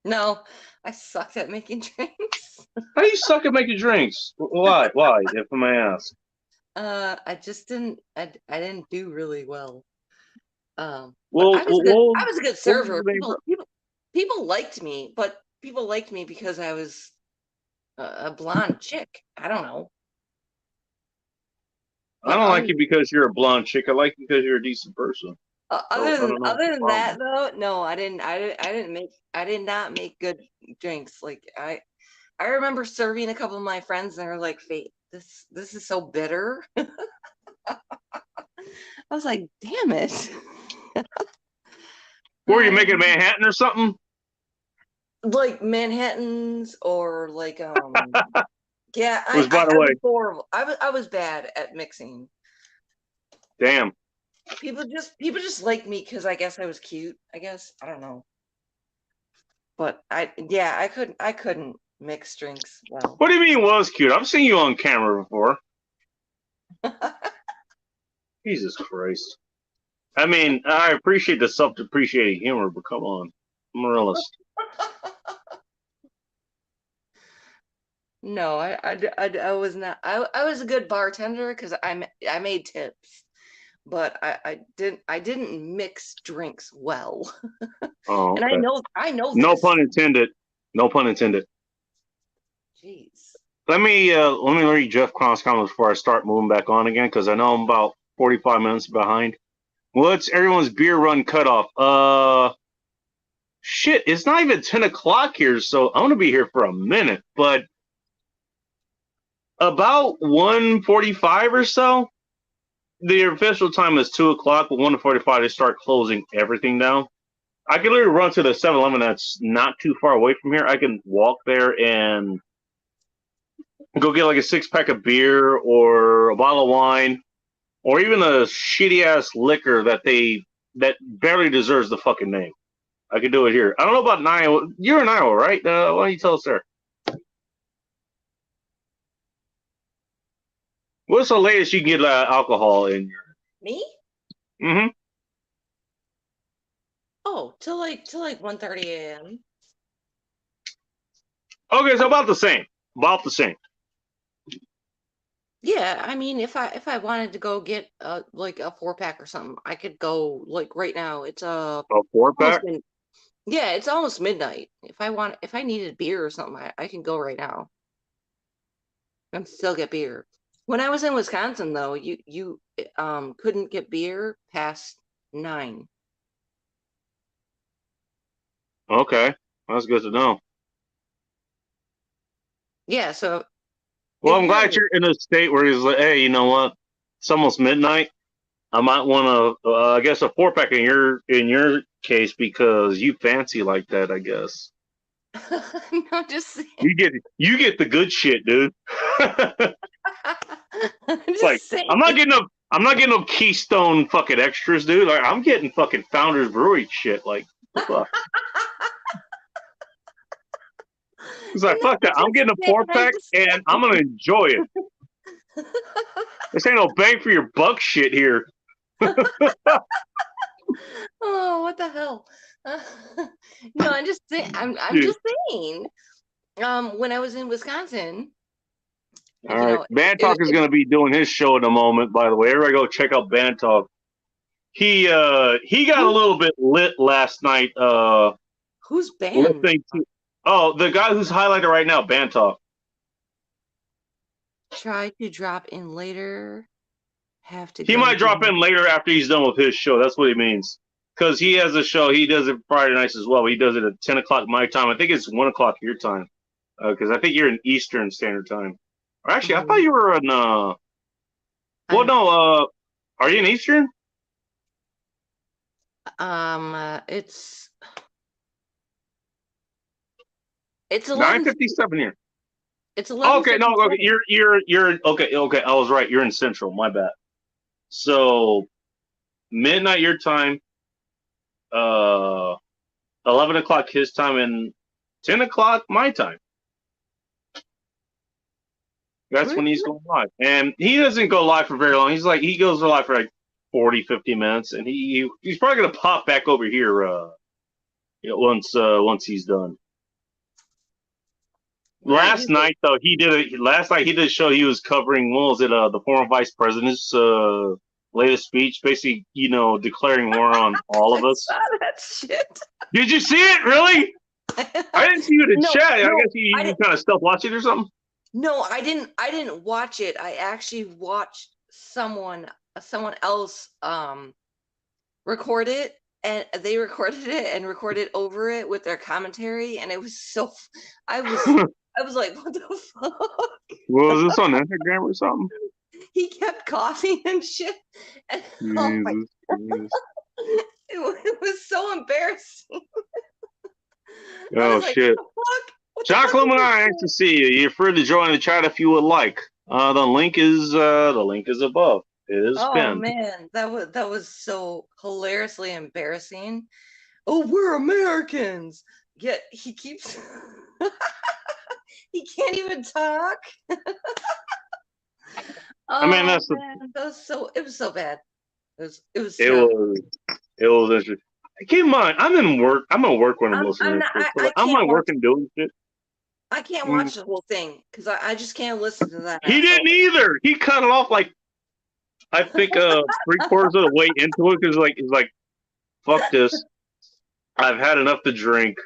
No, I sucked at making drinks.
How do you suck at making drinks? Why? If I may ask.
I just didn't. I didn't do really well.
I
was a good server. People liked me, but people liked me because I was a blonde chick. I don't know.
I don't like you because you're a blonde chick. I like you because you're a decent person.
Other than that, though, no, I did not make good drinks. Like I remember serving a couple of my friends, and they were like, "Fate, this is so bitter." I was like, "Damn it!"
Were you making Manhattan or something?
Like Manhattans or like yeah,
I was
horrible. I was bad at mixing.
Damn.
People just like me because I guess I was cute. I guess I don't know. But I couldn't mix drinks well.
What do you mean was cute? I've seen you on camera before. Jesus Christ. I mean, I appreciate the self-depreciating humor, but come on. I'm a realist.
No, I was not. I was a good bartender because I made tips, but I didn't mix drinks well.
Oh, okay.
And I know.
No pun intended. No pun intended.
Jeez.
Let me read Jeff Clown's comments before I start moving back on again, because I know I'm about 45 minutes behind. What's everyone's beer run cutoff? Shit, it's not even 10 o'clock here, so I'm gonna be here for a minute, but about 1:45 or so. The official time is 2 o'clock, but 1:45 they start closing everything down. I can literally run to the 7-Eleven that's not too far away from here. I can walk there and go get like a 6-pack of beer or a bottle of wine or even a shitty ass liquor that barely deserves the fucking name. I could do it here. I don't know about Iowa. You're in Iowa, right? Why don't you tell us there? What's the latest you can get alcohol in your?
Me?
Mm-hmm.
Oh, till like 1:30 a.m.
Okay, so about the same. About the same.
Yeah, I mean, if I wanted to go get like a 4-pack or something, I could go like right now. It's
A 4-pack.
yeah, it's almost midnight. If I needed beer or something, I can go right now and still get beer. When I was in Wisconsin, though, you couldn't get beer past 9.
Okay, that's good to know.
Yeah, so
Well,
if
I'm
you're
glad you're in a state where he's like, hey, you know what? It's almost midnight. I might want to, I guess, a 4-pack in your case because you fancy like that. I guess
no, just saying.
you get the good shit, dude. It's like
Just saying.
I'm not getting no Keystone fucking extras, dude. Like I'm getting fucking Founders Brewery shit. Like the fuck. It's like
No,
fuck that. I'm getting a
saying,
4-pack and I'm gonna enjoy it. This ain't no bang for your buck shit here.
Oh, what the hell? No, I'm just saying. I'm
Dude.
just saying. When I was in Wisconsin,
All
you
right,
know,
Band Talk is going to be doing his show in a moment. By the way, everybody go check out Band Talk. He got a little bit lit last night.
Who's banned?
Listening to the guy who's highlighted right now, Band Talk.
Try to drop in later. Have to
He
go.
might drop in later after he's done with his show. That's what he means. Because he has a show. He does it Friday nights as well. He does it at 10 o'clock my time. I think it's 1 o'clock your time. Because I think you're in Eastern Standard Time. Or actually, I thought you were in. Well,
I'm
no. Are you in Eastern?
it's 11.
9:57 here.
It's
Okay, no,
11:57.
okay, you're okay. I was right. You're in Central. My bad. So midnight your time, uh, 11 o'clock his time, and 10 o'clock my time. That's when he's going live, and he doesn't go live for very long. He goes live for like 40, 50 minutes, and he's probably gonna pop back over here, once he's done. Last night though, he did it. Last night he did a show. He was covering, what was it? The former vice president's latest speech, basically, declaring war on all of
I
us.
saw that shit.
Did you see it? Really? I didn't see you in the chat. I guess you kind of stealth watch it or something.
No, I didn't watch it. I actually watched someone else record it, and they recorded it and recorded over it with their commentary, and it was so. I was like, what the fuck?
Was this on Instagram or something?
He kept coughing and shit. And, oh my God. It was so embarrassing.
Oh shit. John Clement, nice to see you. You're free to join the chat if you would like. The link is above. It is pinned.
Man, that was so hilariously embarrassing. Oh, we're Americans. Yet he keeps he can't even talk.
I mean,
that was it was so bad. It was
interesting. Keep in mind, I'm in work. I'm at work when I'm listening to this. I'm like working doing shit.
I can't watch the whole thing because I just can't listen to that.
He didn't either. He cut it off like, I think 3/4 of the way into it because he's like, fuck this. I've had enough to drink.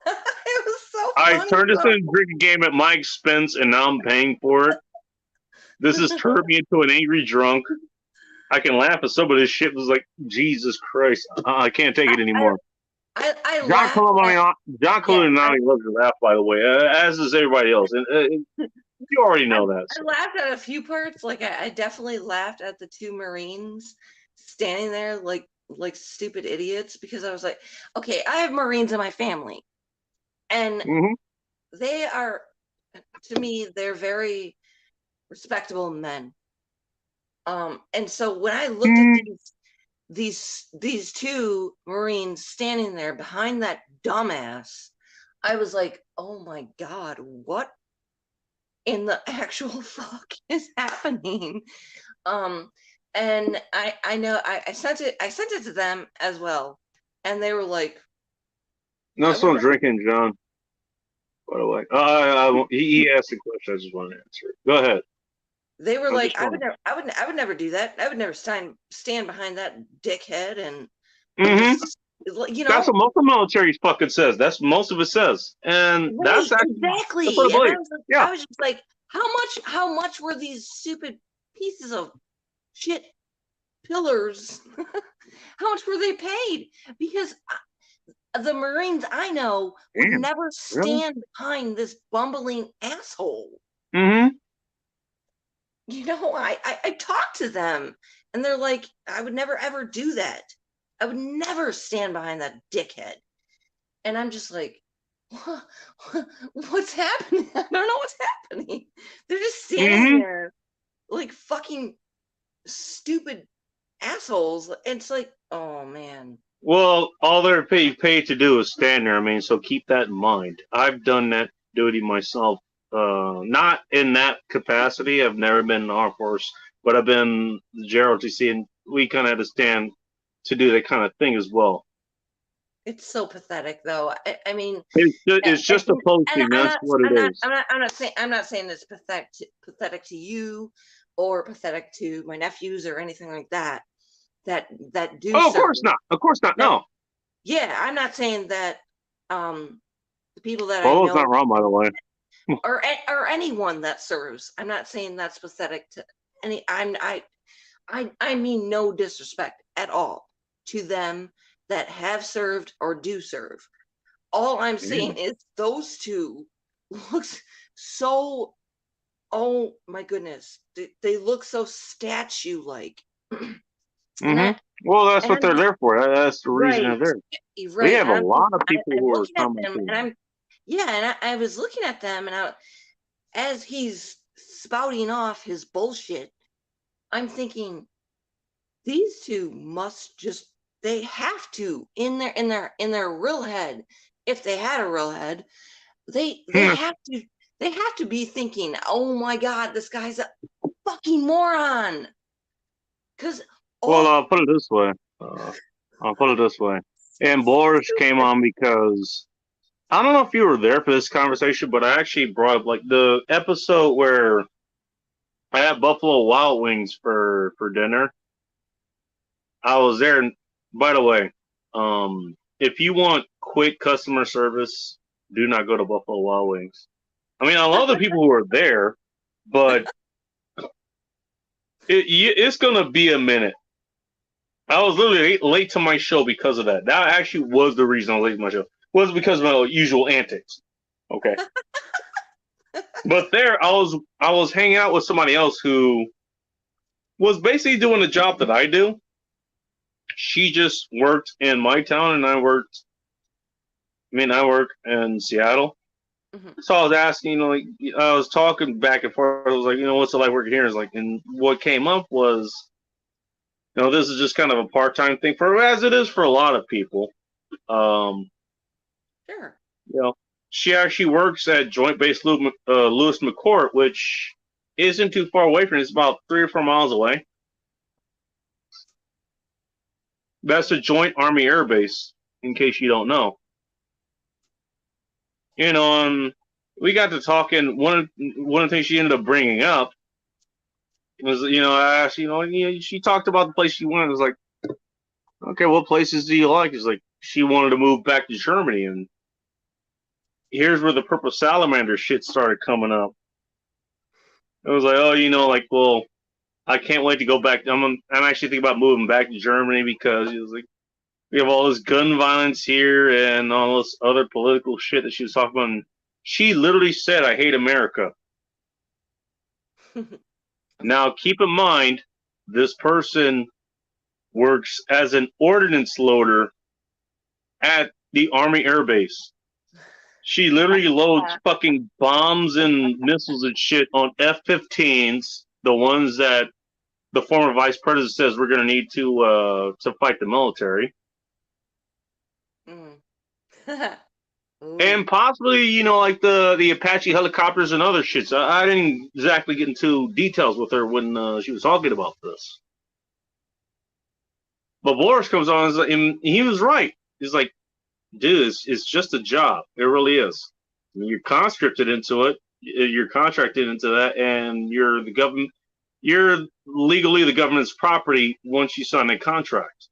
It was so
I
funny,
turned this into a drinking game at my expense, and now I'm paying for it. This has turned me into an angry drunk. I can laugh at some of this shit. Was like, Jesus Christ, I can't take it anymore. John Clement loves to laugh, by the way, as does everybody else, and you already know that.
So. I laughed at a few parts. Like I definitely laughed at the 2 Marines standing there like stupid idiots because I was like, okay, I have Marines in my family, and they are to me, they're very respectable men. And so when I looked at these two Marines standing there behind that dumbass, I was like, oh my God, what in the actual fuck is happening? And I know I sent it to them as well, and they were like,
No,
I would
someone
never.
drinking, John. By the way, he asked a question. I just want to answer it. Go ahead.
They were
I'm
like,
just trying.
I would never do that. I would never stand behind that dickhead and
Mm-hmm.
just, you
That's
know.
what most of the military fucking says. That's most of it says, and
Right,
that's actually that's what I
exactly. And
believe. Yeah.
I was just like, how much were these stupid pieces of shit pillars? How much were they paid? Because the Marines I know would
Damn.
never
Really?
stand behind this bumbling asshole.
Mm-hmm.
I talked to them and they're like, I would never ever do that. I would never stand behind that dickhead. And I'm just like, what's happening? I don't know what's happening. They're just standing
Mm-hmm.
there like fucking stupid assholes. And it's like, oh man.
Well, all they're paid to do is stand there. I mean, so keep that in mind. I've done that duty myself. Not in that capacity. I've never been in the armed force, but I've been the JROTC, and we kind of had to stand to do that kind of thing as well.
It's so pathetic, though. I mean,
It's just a
and
posting. That's what it is.
I'm not saying it's pathetic to you, or pathetic to my nephews or anything like that. That do
Oh, of
serve.
course not. Of course not.
That
No.
Yeah, I'm not saying that the people that I
Polo's not
know
wrong, by the way.
or anyone that serves. I'm not saying that's pathetic to any. I mean no disrespect at all to them that have served or do serve. All I'm saying
Mm-hmm.
is those two looks so, oh my goodness, they look so statue like. and I
Well, that's
and
what
I'm
they're
just
there for. That's the reason they're
right,
there. We
right.
have
And
a lot of people
I'm
who are
looking at them
commenting.
and I'm yeah, and I was looking at them and as he's spouting off his bullshit, I'm thinking these two must just they have to in their real head, if they had a real head, they they have to be thinking, oh my God, this guy's a fucking moron. Because
Well,
all
Uh, I'll put it this way.
so
And Boris came
stupid.
on because I don't know if you were there for this conversation, but I actually brought up like the episode where I had Buffalo Wild Wings for dinner. I was there. And by the way, if you want quick customer service, do not go to Buffalo Wild Wings. I mean, I love the people who are there, but it's gonna be a minute. I was literally late to my show because of that. That actually was the reason I was late to my show. Was because of my usual antics. Okay. But there I was hanging out with somebody else who was basically doing the job that I do. She just worked in my town and I work in Seattle.
Mhm.
So I was asking, like I was talking back and forth. I was like, what's it like working here? It's like, and what came up was, this is just kind of a part-time thing for as it is for a lot of people. Um,
Sure.
You know, she actually works at Joint Base Lewis McCourt, which isn't too far away from it. It's about 3 or 4 miles away. That's a Joint Army Air Base, in case you don't know. And we got to talking. One of the things she ended up bringing up was, I asked, she talked about the place she went. It was like, okay, what places do you like? It's like she wanted to move back to Germany, and here's where the purple salamander shit started coming up. It was like, oh, like, well, I can't wait to go back. I'm actually thinking about moving back to Germany because it was like we have all this gun violence here and all this other political shit that she was talking about. And she literally said, "I hate America." Now, keep in mind, this person works as an ordnance loader at the Army Air Base. She literally loads fucking bombs and missiles and shit on F-15s, the ones that the former vice president says we're going to need to fight the military.
Mm.
And possibly, like the Apache helicopters and other shit. So I didn't exactly get into details with her when she was talking about this. But Boris comes on and he was right. He's like, dude, it's just a job. It really is. I mean, you're conscripted into it. You're contracted into that, and you're the government. You're legally the government's property once you sign a contract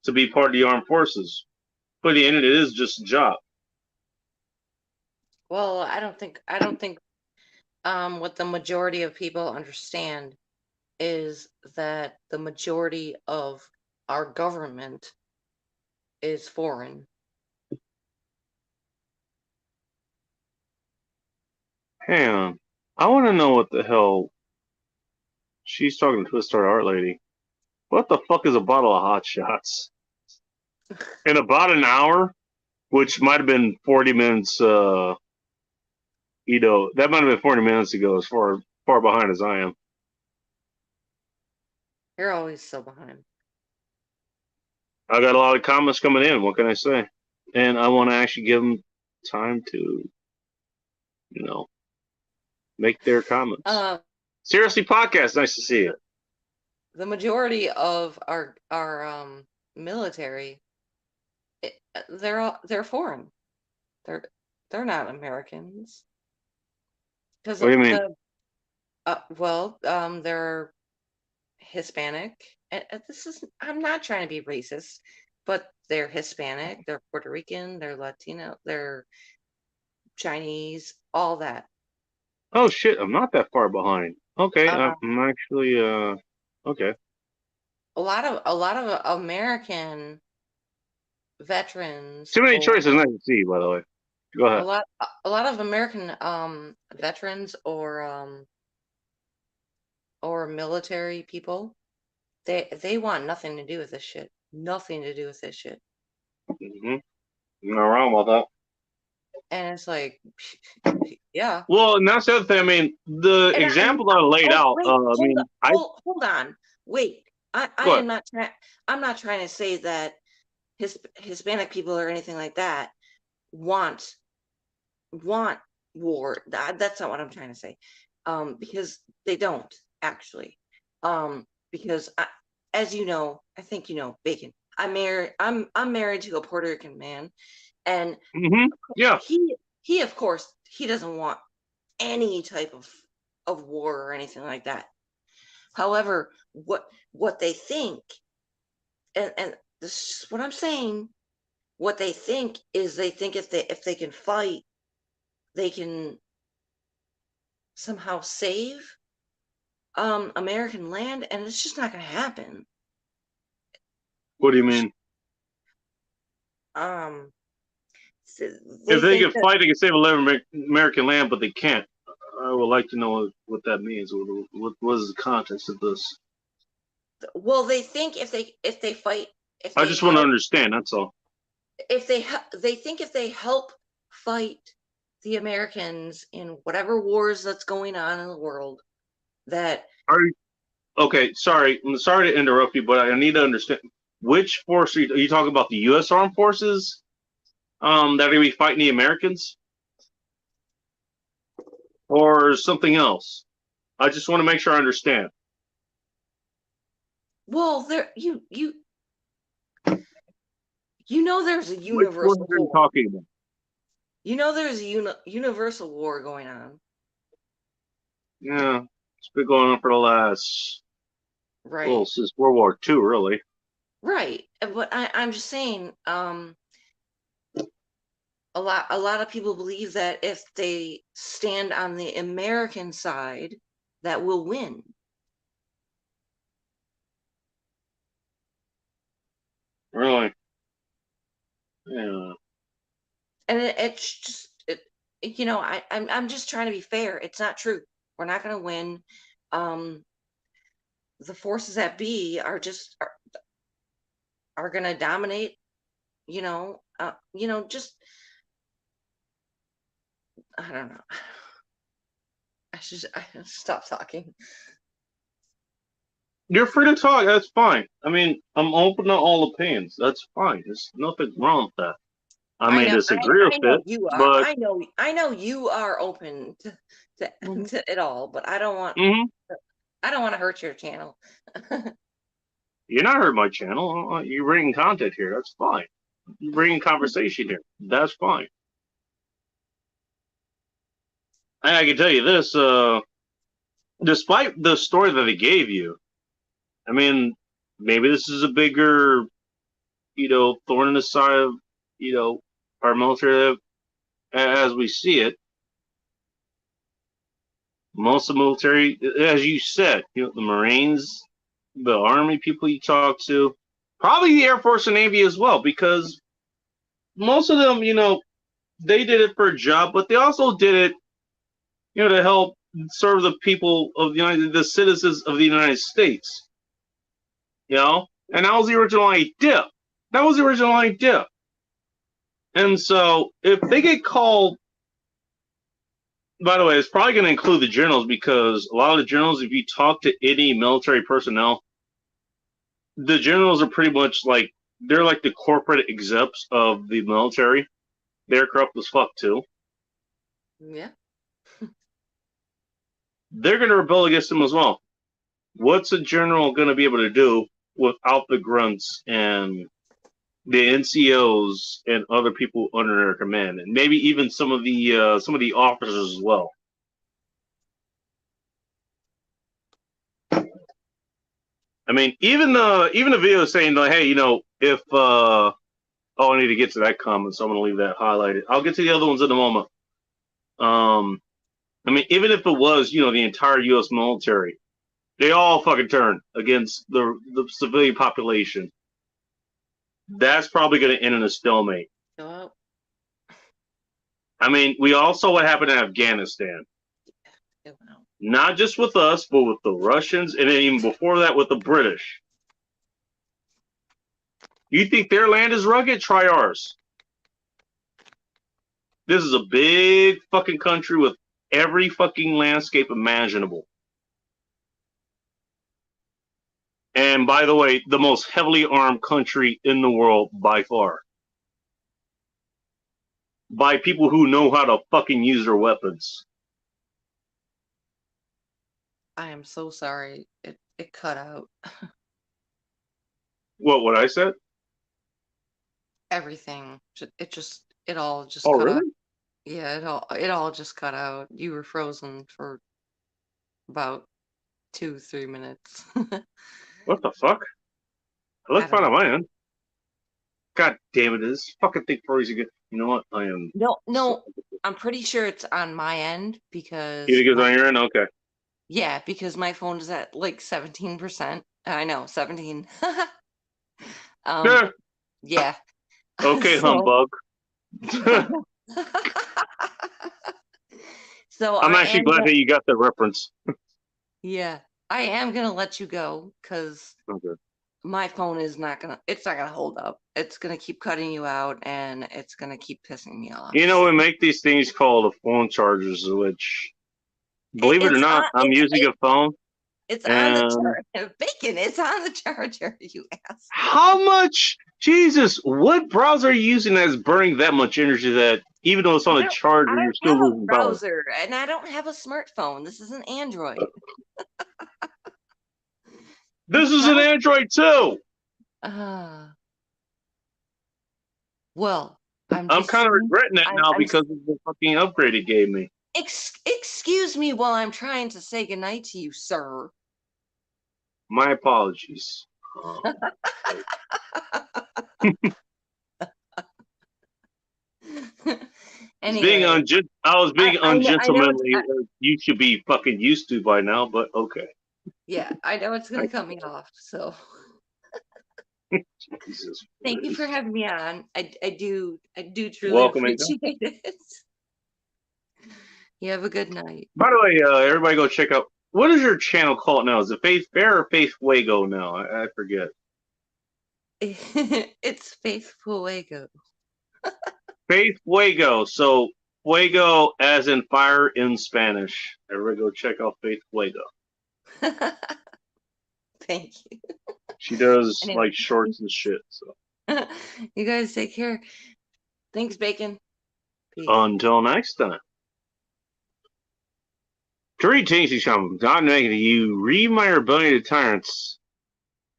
to be part of the armed forces. But at the end, it is just a job.
Well, I don't think what the majority of people understand is that the majority of our government is foreign.
Hang on. I want to know what the hell she's talking to Twistar Art Lady. What the fuck is a bottle of hot shots? In about an hour, which might have been 40 minutes, that might have been 40 minutes ago as far behind as I am.
You're always so behind.
I got a lot of comments coming in. What can I say? And I want to actually give them time to, make their comments. Seriously, podcast. Nice to see you.
The majority of our military, they're foreign. They're not Americans.
What do you mean?
They're Hispanic. And I'm not trying to be racist, but they're Hispanic, they're Puerto Rican, they're Latino, they're Chinese, all that.
Oh shit, I'm not that far behind. Okay, I'm actually okay.
A lot of American veterans.
Too many choices. Nice to see you, by the way. Go ahead.
A lot of American veterans or military people, they want nothing to do with this shit. Nothing to do with this shit.
Mm-hmm. Not wrong about that.
And it's like, yeah.
Well, and that's the other thing. I mean, the example that I laid out.
Hold on. Wait. I'm not trying to say that Hispanic people or anything like that want war. That's not what I'm trying to say. Because they don't actually. Because as you know, I think you know, Bacon. I'm married to a Puerto Rican man, and
yeah,
he of course he doesn't want any type of war or anything like that. However, what they think, and this is what I'm saying, what they think is they think if they can fight, they can somehow save American land, and it's just not going to happen.
What do you mean? If they can fight, they can save American land, but they can't. I would like to know what that means. What is the context of this?
Well, they think if they fight,
I just want to understand. That's all.
If they think if they help fight the Americans in whatever wars that's going on in the world, that
okay. Sorry, I'm sorry to interrupt you, but I need to understand which force are you talking about? The U.S. Armed Forces that are going to be fighting the Americans, or something else? I just want to make sure I understand.
Well, you know there's a universal war.
Talking about?
You know there's a universal war going on.
Yeah, it's been going on for the last since World War II, really.
Right, but I'm just saying, a lot of people believe that if they stand on the American side, that we'll win.
Really? Yeah.
And it's just, I'm just trying to be fair. It's not true. We're not going to win. The forces that be are going to dominate. Just I don't know. I should stop talking.
You're free to talk. That's fine. I mean, I'm open to all opinions. That's fine. There's nothing wrong with that. I may disagree with
I know
it,
you are.
but
I know you are open
Mhm.
to it all, but I don't want
Mhm.
to hurt your channel.
You're not hurting my channel. You're bringing content here. That's fine. You're bringing conversation here. That's fine. And I can tell you this, despite the story that they gave you, I mean, maybe this is a bigger, thorn in the side of, our military as we see it. Most of the military, as you said, the Marines, the Army people you talk to, probably the Air Force and Navy as well, because most of them, they did it for a job, but they also did it, to help serve the people of the citizens of the United States, and that was the original idea. That was the original idea. And so if they get called, by the way, it's probably going to include the generals, because a lot of the generals, if you talk to any military personnel, the generals are pretty much like, they're like the corporate execs of the military. They're corrupt as fuck too.
Yeah.
They're going to rebel against them as well. What's a general going to be able to do without the grunts and the NCOs and other people under their command, and maybe even some of the officers as well? I mean, even the video saying like, hey, if I need to get to that comment, so I'm going to leave that highlighted. I'll get to the other ones in a moment. I mean, even if it was, the entire U.S. military, they all fucking turn against the civilian population. That's probably going to end in a stalemate.
Well,
I mean, we all saw what happened in Afghanistan. Not just with us, but with the Russians, and then even before that with the British. You think their land is rugged? Try ours. This is a big fucking country with every fucking landscape imaginable. And by the way, the most heavily armed country in the world by far. By people who know how to fucking use their weapons.
I am so sorry. It cut out.
What I said?
Everything. It all just
Oh,
cut out.
really?
Yeah, it all just cut out. You were frozen for about 2-3 minutes.
What the fuck? I
I
look
don't
fine on
know.
my end. God damn it, this fucking thing freezing again. You know what? I am.
No, I'm pretty sure it's on my end because
You think it's on your end? Okay.
yeah, because my phone is at like 17%. I know, 17.
Yeah.
Yeah.
Okay,
So
humbug.
so
I'm
I
actually
am
glad that you got the reference.
yeah, I am gonna let you go because
Okay.
my phone is it's not gonna hold up. It's gonna keep cutting you out and it's gonna keep pissing me off.
We make these things called phone chargers, which, believe it or not, I'm using a phone.
It's on the
And
charger. Bacon, it's on the charger, you ass.
how much? Jesus, what browser are you using that's burning that much energy that even though it's on a
I
charger, you're
don't
still
have a
losing power?
browser and I don't have a smartphone. This is an Android.
This is an Android too.
Well, I'm
I'm
just
kind of regretting that now
I'm
because of the fucking upgrade it gave me.
excuse me while I'm trying to say goodnight to you, sir.
My apologies.
Anyway,
I was being
I know it's
ungentlemanly. You should be fucking used to by now, but okay.
yeah, I know it's gonna cut me off. So
Jesus
thank you for
Christ.
having me on. I do truly
Welcome, Inga.
appreciate it. You have a good night.
By the way, everybody go check out. What is your channel called now? Is it Faith Fair or Faith Fuego now? I forget.
It's Faith Fuego.
Faith Fuego. So Fuego as in fire in Spanish. Everybody go check out Faith Fuego.
Thank you.
She does
Anyway.
like shorts and shit. So
you guys take care. Thanks, Bacon. Peace.
Until next time. Greetings, God making you read my rebellion to tyrants.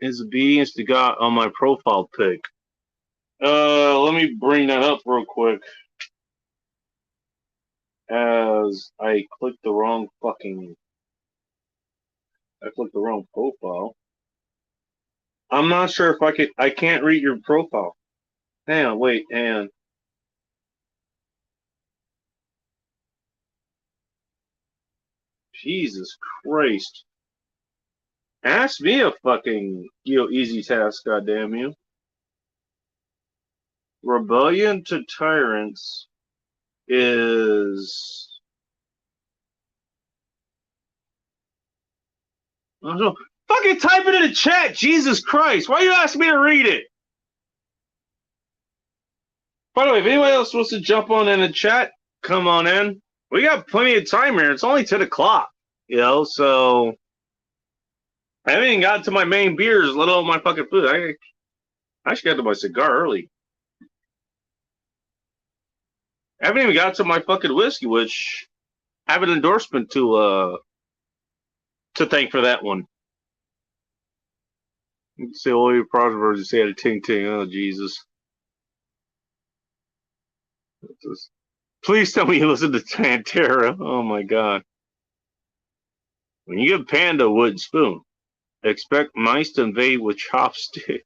His obedience to God on my profile pic. Let me bring that up real quick. As I clicked the wrong profile. I'm not sure if I can't read your profile. Hang on, wait, hang on. Jesus Christ. Ask me a fucking, easy task, goddamn you. Rebellion to tyrants is... Fucking type it in the chat, Jesus Christ. Why you asking me to read it? By the way, if anybody else wants to jump on in the chat, come on in. We got plenty of time here. It's only 10 o'clock, so... I haven't even gotten to my main beers, let alone my fucking food. I actually got to my cigar early. I haven't even got to my fucking whiskey, which I have an endorsement to thank for that one. You can say all your proverbs and say it a ting ting. Oh Jesus. Please tell me you listen to Pantera. Oh my god. When you give Panda a wooden spoon, expect mice to invade with chopsticks.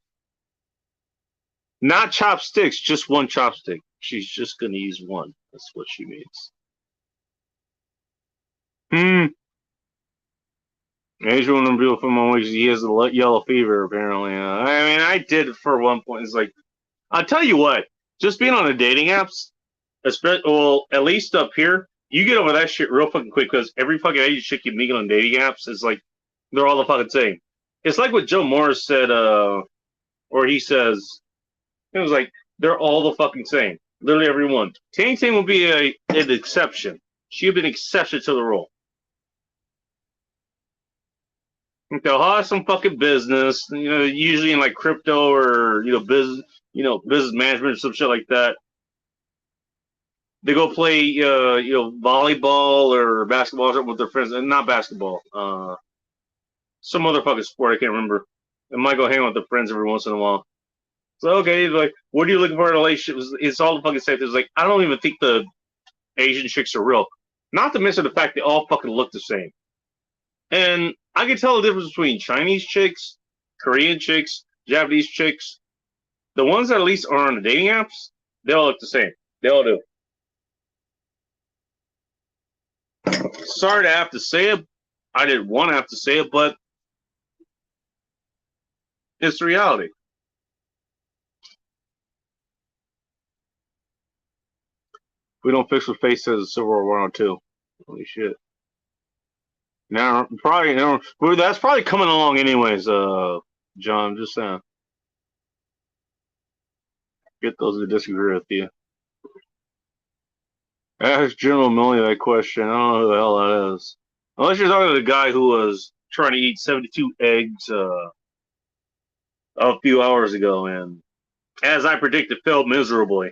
Not chopsticks, just one chopstick. She's just gonna use one. That's what she means. Asian one revealed from my weeks he has a yellow fever, apparently. I mean, I did for one point. It's like, I'll tell you what, just being on the dating apps, at least up here, you get over that shit real fucking quick because every fucking Asian chick you meet on dating apps is like, they're all the fucking same. It's like what Joe Morris said, or he says, it was like, they're all the fucking same. Literally everyone. Tang Tang will be an exception. She would be an exception to the rule. They'll have some fucking business, usually in like crypto or business, business management or some shit like that. They go play, volleyball or basketball with their friends, and not basketball, some other fucking sport I can't remember. They might go hang out with their friends every once in a while. So okay, like, what are you looking for in a relationship? It's all the fucking same. It's like I don't even think the Asian chicks are real. Not to mention the fact they all fucking look the same. And I can tell the difference between Chinese chicks, Korean chicks, Japanese chicks. The ones that at least are on the dating apps, they all look the same. They all do. Sorry to have to say it. I didn't want to have to say it, but it's the reality. We don't fix what face says Civil War 102. Holy shit. Now, probably, that's probably coming along anyways, John, just saying. Get those who disagree with you. Ask General Milley that question. I don't know who the hell that is. Unless you're talking to the guy who was trying to eat 72 eggs a few hours ago, and as I predicted, failed miserably.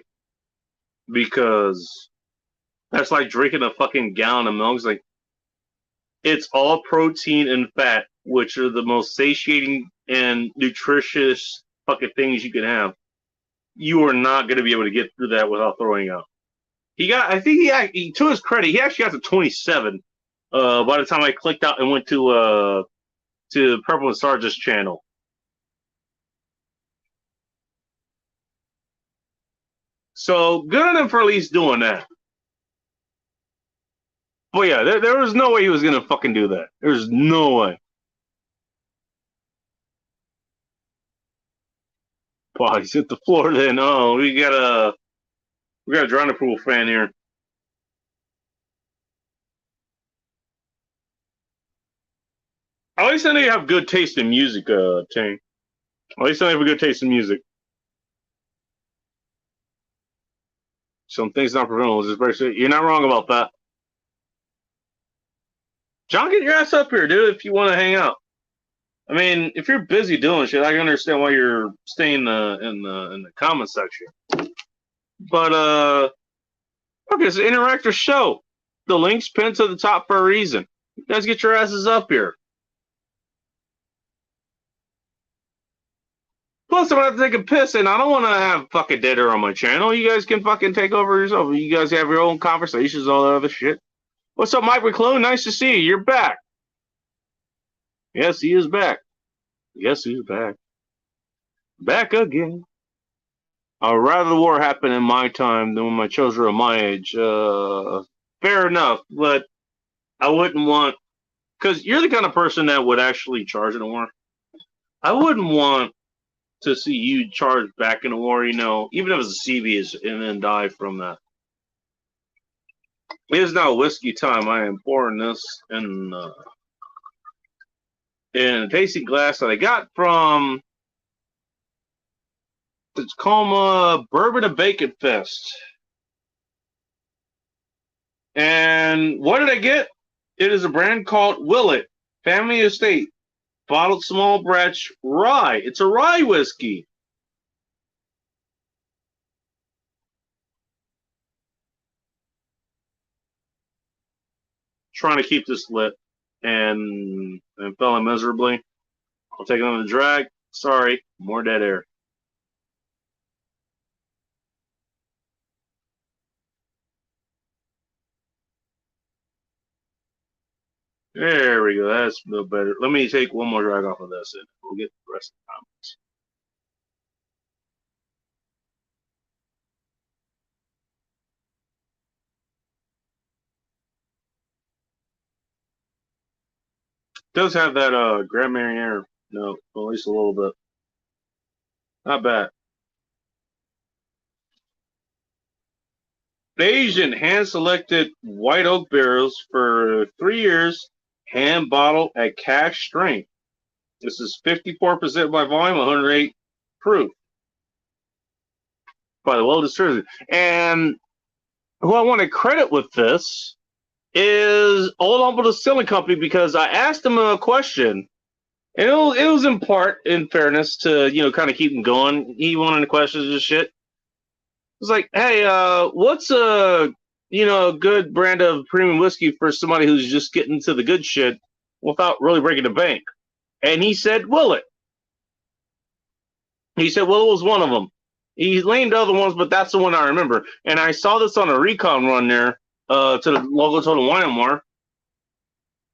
Because that's like drinking a fucking gallon of milk. It's like, it's all protein and fat, which are the most satiating and nutritious fucking things you can have. You are not going to be able to get through that without throwing up. I think to his credit, he actually got to 27 by the time I clicked out and went to Purple and Sarge's channel. So good on him for at least doing that. But yeah, there was no way he was going to fucking do that. There's no way. Wow, he's hit the floor then. Oh, we got a Drown Approval fan here. At least I know you have good taste in music, Tang. At least I have a good taste in music. Some things not preventable. Just basically, you're not wrong about that. John, get your ass up here, dude, if you want to hang out. I mean, if you're busy doing shit, I can understand why you're staying in the comment section. But okay, it's an interactive show. The link's pinned to the top for a reason. You guys get your asses up here. Plus, I'm gonna have to take a piss, and I don't want to have fucking dead air on my channel. You guys can fucking take over yourself. You guys have your own conversations, all that other shit. What's up, Mike McClone? Nice to see you. You're back. Yes, he is back. Yes, he's back. Back again. I'd rather the war happen in my time than when my children are my age. Fair enough, but I wouldn't want... Because you're the kind of person that would actually charge in a war. I wouldn't want to see you charge back in a war, you know, even if it's a CB and then die from that. It is now whiskey time. I am pouring this in a tasty glass that I got from Tacoma Bourbon and Bacon Fest. And what did I get? It is a brand called Willet Family Estate bottled small batch rye. It's a rye whiskey. Trying to keep this lit and failing miserably. I'll take another drag. Sorry, more dead air. There we go. That's a little better. Let me take one more drag off of this, and we'll get the rest of the comments. Does have that Grand Marnier note, at least a little bit. Not bad. Asian hand-selected white oak barrels for 3 years, hand bottled at cask strength. This is 54% by volume, 108 proof. By the well distributed. And who I want to credit with this is Old Humble Distilling Company, because I asked them a question. And it was in part, in fairness, to, you know, kind of keep him going. He wanted the questions and shit. It's like, hey, what's a good brand of premium whiskey for somebody who's just getting to the good shit without really breaking the bank? And he said, Willet. He said, well, it was one of them. He named other ones, but that's the one I remember. And I saw this on a recon run there to the local Total Wine & More,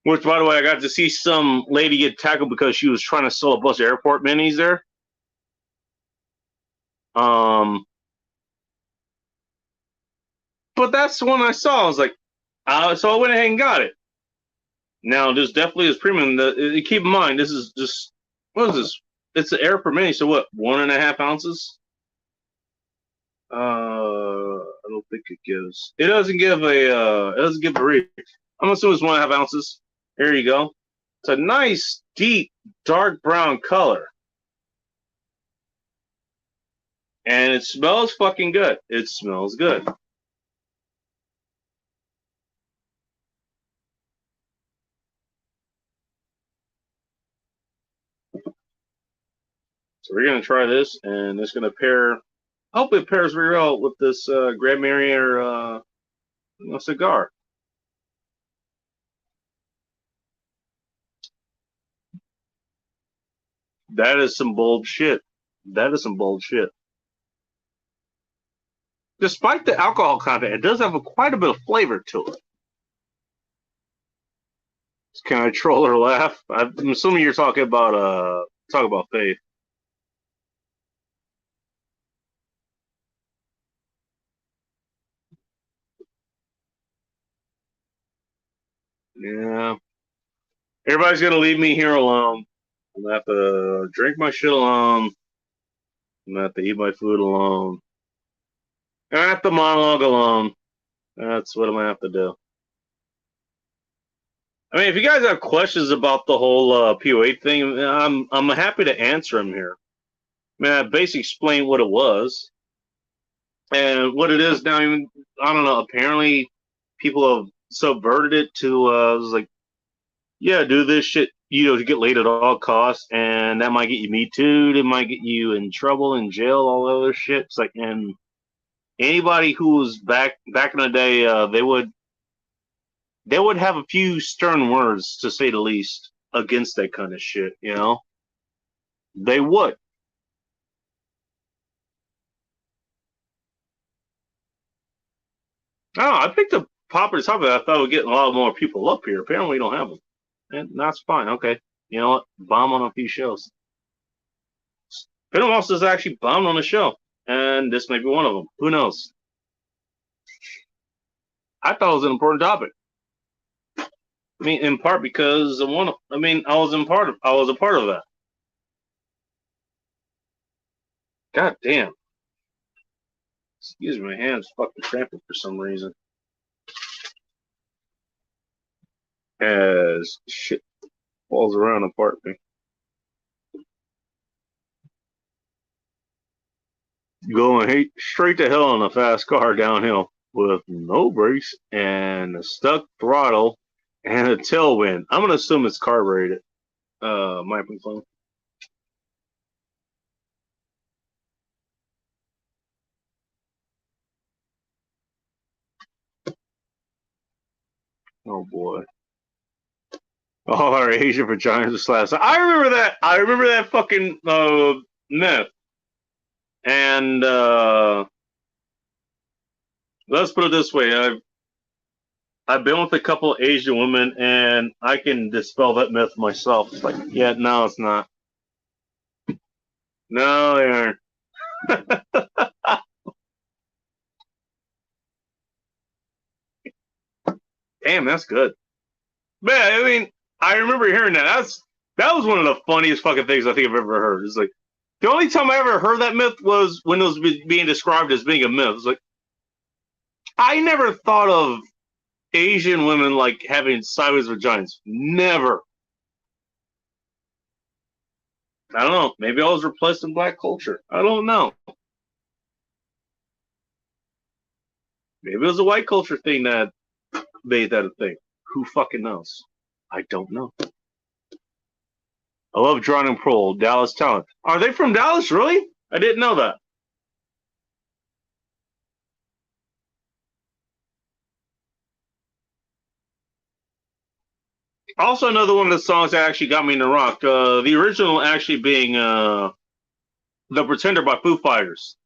which, by the way, I got to see some lady get tackled because she was trying to sell a bunch of airport minis there. But that's the one I saw. I was like, so I went ahead and got it. Now, this definitely is premium. Keep in mind, this is just, what is this? It's an airport mini, so what, 1.5 ounces? I don't think it gives. It doesn't give a read. I'm assuming it's 1.5 ounces. Here you go. It's a nice, deep, dark brown color. And it smells fucking good. It smells good. So we're going to try this, and it's going to pair, hopefully it pairs very well with this Grand Marnier cigar. That is some bold shit. That is some bold shit. Despite the alcohol content, it does have quite a bit of flavor to it. Can I troll or laugh? I'm assuming you're talking about Faith. Yeah. Everybody's gonna leave me here alone. I'm gonna have to drink my shit alone. I'm gonna have to eat my food alone. I have to monologue alone. That's what I'm gonna have to do. I mean, if you guys have questions about the whole PUA thing, I'm happy to answer them here. I mean, I basically explained what it was. And what it is now, even I don't know. Apparently, people have subverted it to like, yeah, do this shit, to get laid at all costs, and that might get you me too. It might get you in trouble, in jail, all that other shit. It's like, and anybody who was back in the day, they would have a few stern words to say the least against that kind of shit. They would. I don't know. I picked a popular topic. I thought we'd get a lot more people up here. Apparently, we don't have them, and that's fine. Okay, you know what? Bomb on a few shows. Venom also is actually bombed on a show, and this may be one of them. Who knows? I thought it was an important topic. I mean, in part because of one. I mean, I was a part of that. God damn. Excuse me, my hand's fucking cramping for some reason. As shit falls around apart me. Going straight to hell in a fast car downhill with no brakes and a stuck throttle and a tailwind. I'm gonna assume it's carbureted. My phone. Oh boy. Oh, our Asian vaginas was last. I remember that. I remember that fucking myth. And let's put it this way: I've been with a couple of Asian women, and I can dispel that myth myself. It's like, yeah, no, it's not. No, they aren't. Damn, that's good. Man, I mean, I remember hearing that. That was one of the funniest fucking things I think I've ever heard. It's like the only time I ever heard that myth was when it was being described as being a myth. It's like I never thought of Asian women like having sideways vaginas. Never. I don't know. Maybe I was replaced in black culture. I don't know. Maybe it was a white culture thing that made that a thing. Who fucking knows? I don't know. I love Drawn and Prole, Dallas talent. Are they from Dallas? Really? I didn't know that. Also, another one of the songs that actually got me in the rock. The original actually being "The Pretender" by Foo Fighters,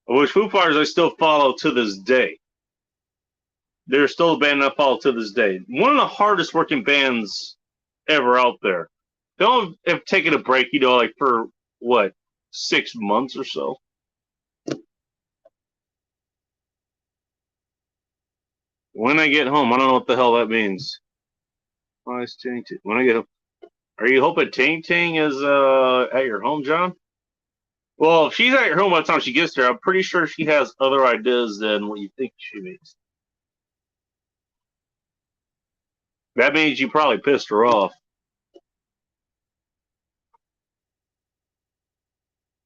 which Foo Fighters I still follow to this day. They're still a band I follow to this day. One of the hardest working bands ever out there. They don't have taken a break, like for what, 6 months or so. When I get home, I don't know what the hell that means. When I get home, are you hoping Ting Ting is at your home, John? Well, if she's at your home by the time she gets there, I'm pretty sure she has other ideas than what you think she means. That means you probably pissed her off.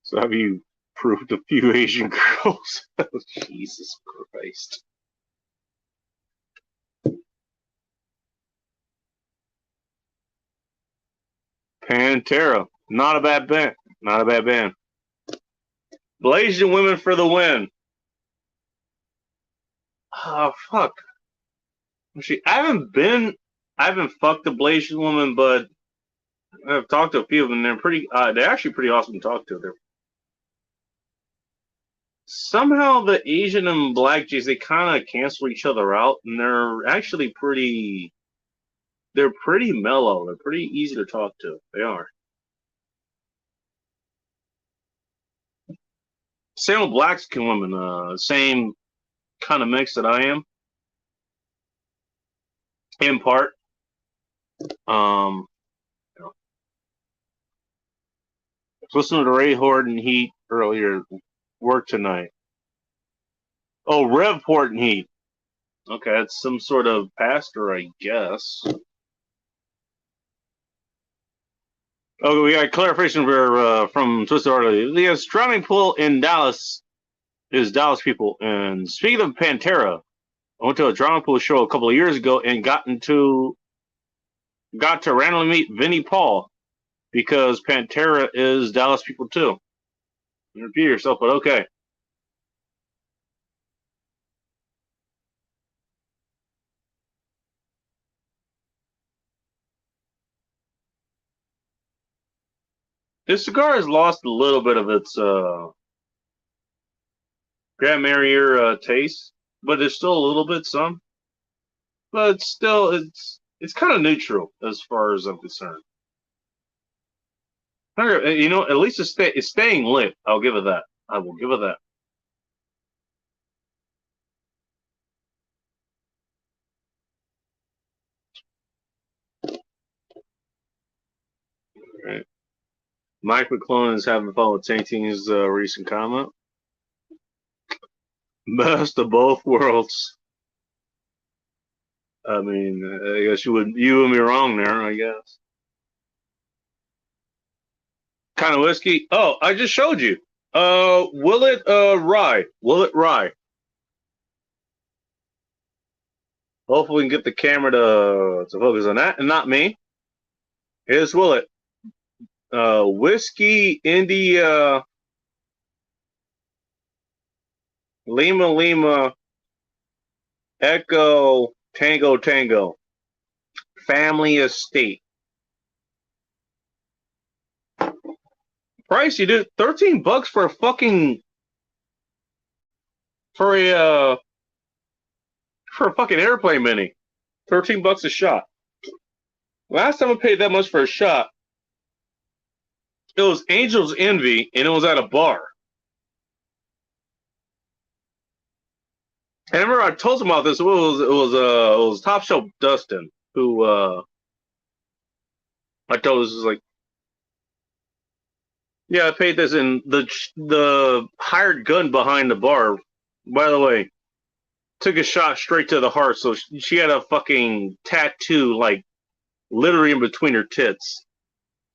So have you proved a few Asian girls? Oh, Jesus Christ. Pantera. Not a bad band. Not a bad band. Blasian Women for the win. Oh, fuck. I haven't fucked a Blasian woman, but I've talked to a few of them. They're actually pretty awesome to talk to. Somehow the Asian and Black Jays, they kind of cancel each other out, and they're actually they're pretty mellow. They're pretty easy to talk to. They are. Same with black skin women. Same kind of mix that I am, in part. Um, Listening to Ray Horton Heat earlier. Work tonight. Oh, Rev Horton Heat. Okay, that's some sort of pastor, I guess. Oh, we got clarification from Twisted Artery. The surrounding pool in Dallas is Dallas people. And speaking of Pantera, I went to a drama pool show a couple of years ago and got to randomly meet Vinnie Paul because Pantera is Dallas people too. You repeat yourself, but okay. This cigar has lost a little bit of its Grand Marnier taste, but there's still a little bit some. But still, it's kind of neutral as far as I'm concerned. You know, at least it's staying lit. I'll give it that. I will give it that. All right. Mike McClellan is having fun with Tainting's recent comment. Best of both worlds. I mean, I guess you would be wrong there. I guess. Kind of whiskey. Oh, I just showed you. Will it rye? Will it rye? Hopefully, we can get the camera to focus on that, and not me. Here's Willet. Whiskey India Lima Lima Echo Tango Tango Family Estate. Price you did $13 for a fucking for a fucking airplane mini. $13 a shot. Last time I paid that much for a shot, it was Angel's Envy, and it was at a bar. And I remember I told him about this. It was Top Shelf Dustin who I told this was like, yeah, I paid this, and the hired gun behind the bar, by the way, took a shot straight to the heart. So she had a fucking tattoo like literally in between her tits.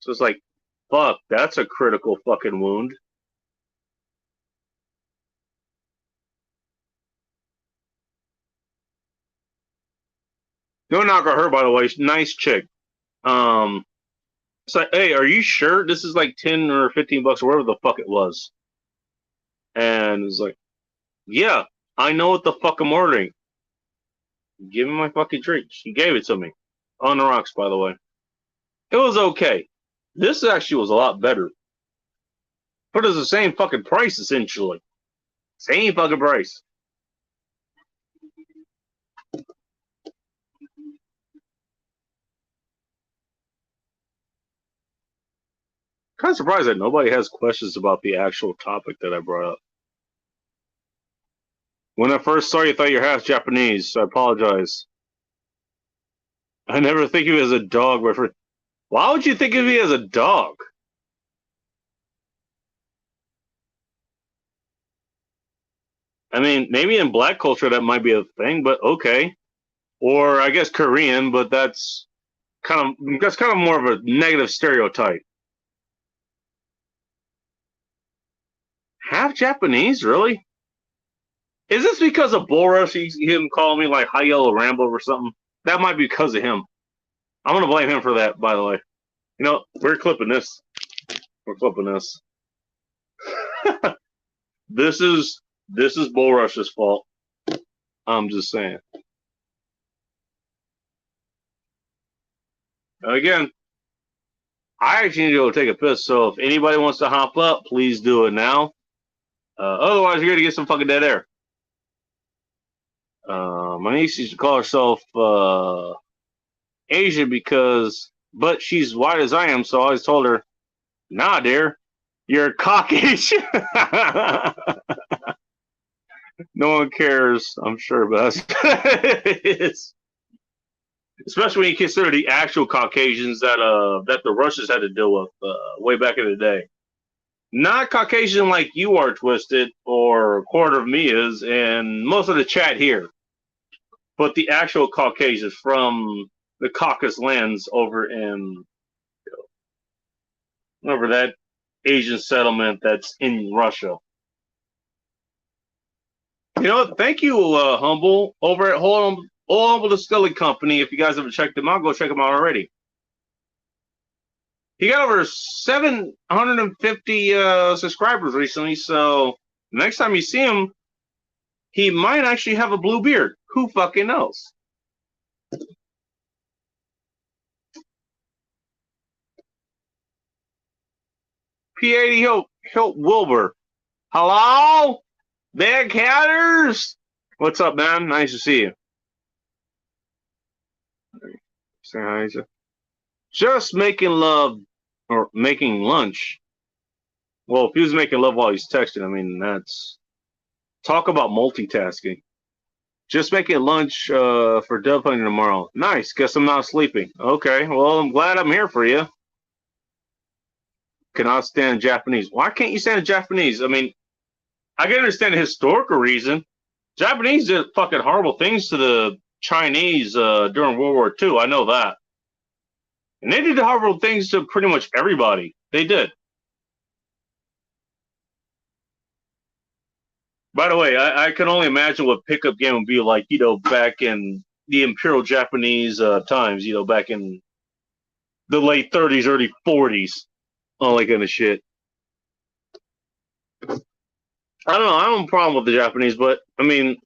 So it's like, fuck, that's a critical fucking wound. No knock on her, by the way. Nice chick. It's like, hey, are you sure this is like 10 or $15 or whatever the fuck it was? And it's like, yeah, I know what the fuck I'm ordering. Give me my fucking drink. She gave it to me. On the rocks, by the way. It was okay. This actually was a lot better. But it's the same fucking price, essentially. Same fucking price. Kind of surprised that nobody has questions about the actual topic that I brought up. When I first saw you, I thought you're half Japanese, so I apologize. I never think of you as a dog, but why would you think of me as a dog? I mean, maybe in black culture that might be a thing, but okay. Or I guess Korean, but that's kind of more of a negative stereotype. Half Japanese, really? Is this because of Bull Rush? Him calling me like High Yellow Rambo or something? That might be because of him. I'm gonna blame him for that. By the way, you know we're clipping this. We're clipping this. this is Bull Rush's fault. I'm just saying. Again, I actually need to go take a piss. So if anybody wants to hop up, please do it now. Otherwise, you're gonna get some fucking dead air. My niece used to call herself Asian but she's white as I am, so I always told her, nah, dear, you're Caucasian. No one cares, I'm sure, but it's especially when you consider the actual Caucasians that the Russians had to deal with way back in the day. Not Caucasian like you are, Twisted, or a quarter of me is, and most of the chat here, but the actual Caucasians from the Caucasus lands over over that Asian settlement that's in Russia. You know what? Thank you, Humble, over at Whole Humble Distilling Company. If you guys haven't checked him out, go check him out already. He got over 750 subscribers recently, so next time you see him, he might actually have a blue beard. Who fucking knows? P80 Hilt Wilbur. Hello? Bad Catters? What's up, man? Nice to see you. Say hi, just making love or making lunch. Well, if he was making love while he's texting, I mean, that's talk about multitasking. Just making lunch for dove hunting tomorrow. Nice. Guess I'm not sleeping. Okay. Well, I'm glad I'm here for you. Cannot stand Japanese. Why can't you stand Japanese? I mean, I can understand the historical reason. Japanese did fucking horrible things to the Chinese during World War II. I know that. And they did horrible things to pretty much everybody. They did. By the way, I can only imagine what pickup game would be like, you know, back in the Imperial Japanese times, you know, back in the late 30s, early 40s, all that kind of shit. I don't know. I don't have a problem with the Japanese, but, I mean,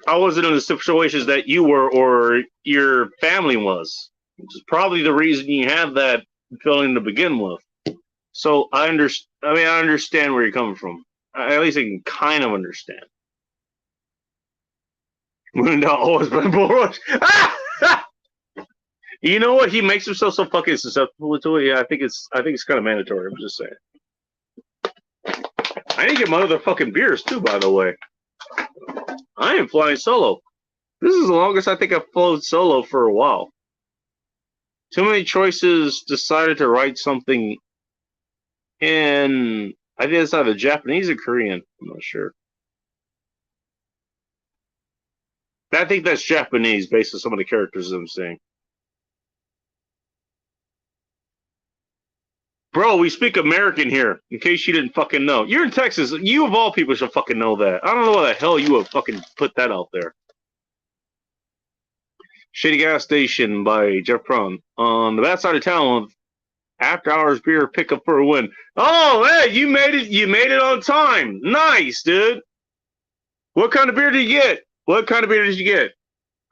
I wasn't in the situations that you were or your family was, which is probably the reason you have that feeling to begin with. So I understand where you're coming from. At least I can kind of understand. Not always been bullish. You know what? He makes himself so fucking susceptible to it. Yeah, I think it's kind of mandatory. I'm just saying. I need to get my other fucking beers too, by the way. I am flying solo. This is the longest I think I've flown solo for a while. Too many choices. Decided to write something in. I think it's either Japanese or Korean. I'm not sure. I think that's Japanese based on some of the characters I'm seeing. Bro, we speak American here, in case you didn't fucking know. You're in Texas. You of all people should fucking know that. I don't know why the hell you would fucking put that out there. Shitty Gas Station by Jeff Prone. On the bad side of town, after hours beer pickup for a win. Oh, hey, you made it. You made it on time. Nice, dude. What kind of beer did you get? What kind of beer did you get?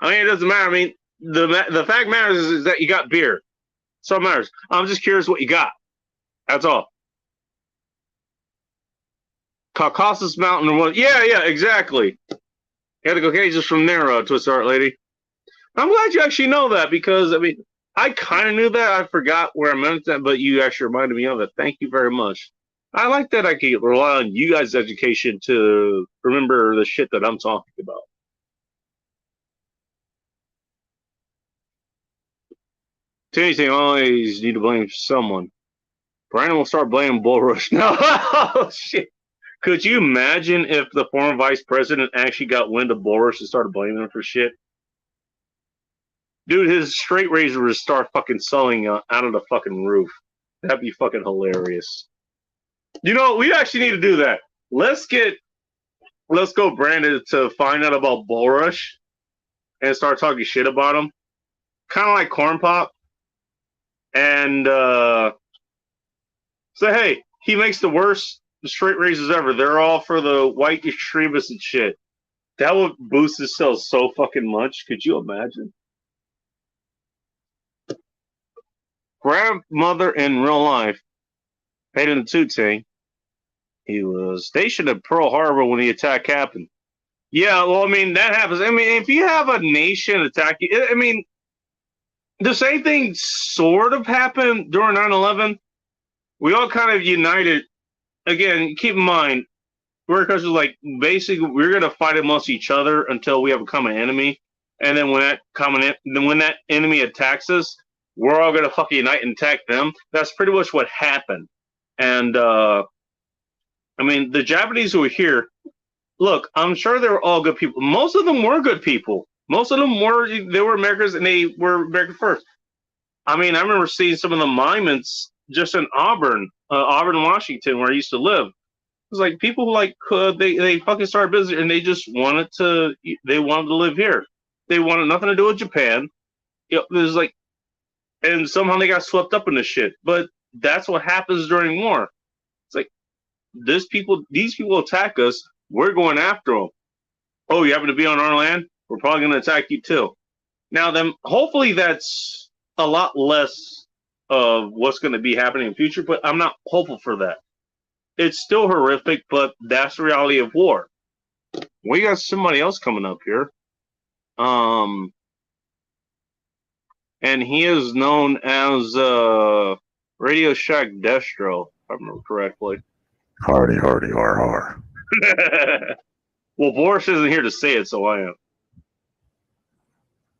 I mean, it doesn't matter. I mean, the fact matters is that you got beer. So it matters. I'm just curious what you got. That's all. Caucasus Mountain. Yeah, exactly. You had to go cages from there, Twist Art Lady. I'm glad you actually know that because, I mean, I kind of knew that. I forgot where I meant that, but you actually reminded me of it. Thank you very much. I like that I can rely on you guys' education to remember the shit that I'm talking about. To anything, I always need to blame someone. Brandon will start blaming Bull Rush now. Oh, shit. Could you imagine if the former vice president actually got wind of Bull Rush and started blaming him for shit? Dude, his straight razor would start fucking selling out of the fucking roof. That'd be fucking hilarious. You know, we actually need to do that. Let's go Brandon to find out about Bull Rush and start talking shit about him. Kind of like Corn Pop. And say, hey, he makes the worst straight razors ever. They're all for the white extremists and shit. That would boost his sales so fucking much. Could you imagine? Grandmother in real life, Hayden Tooting, he was stationed at Pearl Harbor when the attack happened. Yeah, well, I mean, that happens. I mean, if you have a nation attack you, I mean, the same thing sort of happened during 9/11. We all kind of united. Again, keep in mind, we're a country like, basically, we're going to fight amongst each other until we have a common enemy. And then when that enemy attacks us, we're all going to fucking unite and attack them. That's pretty much what happened. And, I mean, the Japanese who were here, look, I'm sure they were all good people. Most of them were good people. Most of them they were Americans and they were American first. I mean, I remember seeing some of the monuments just in Auburn, Washington, where I used to live. It's like people like they fucking started business and they just wanted to live here. They wanted nothing to do with Japan. There's like, and somehow they got swept up in this shit. But that's what happens during war. It's like these people attack us. We're going after them. Oh, you happen to be on our land? We're probably going to attack you too. Now, hopefully that's a lot less of what's going to be happening in the future, but I'm not hopeful for that. It's still horrific, but that's the reality of war. We got somebody else coming up here. And he is known as Radio Shack Destro, if I remember correctly.
Hardy, har, har.
Well, Boris isn't here to say it, so I am.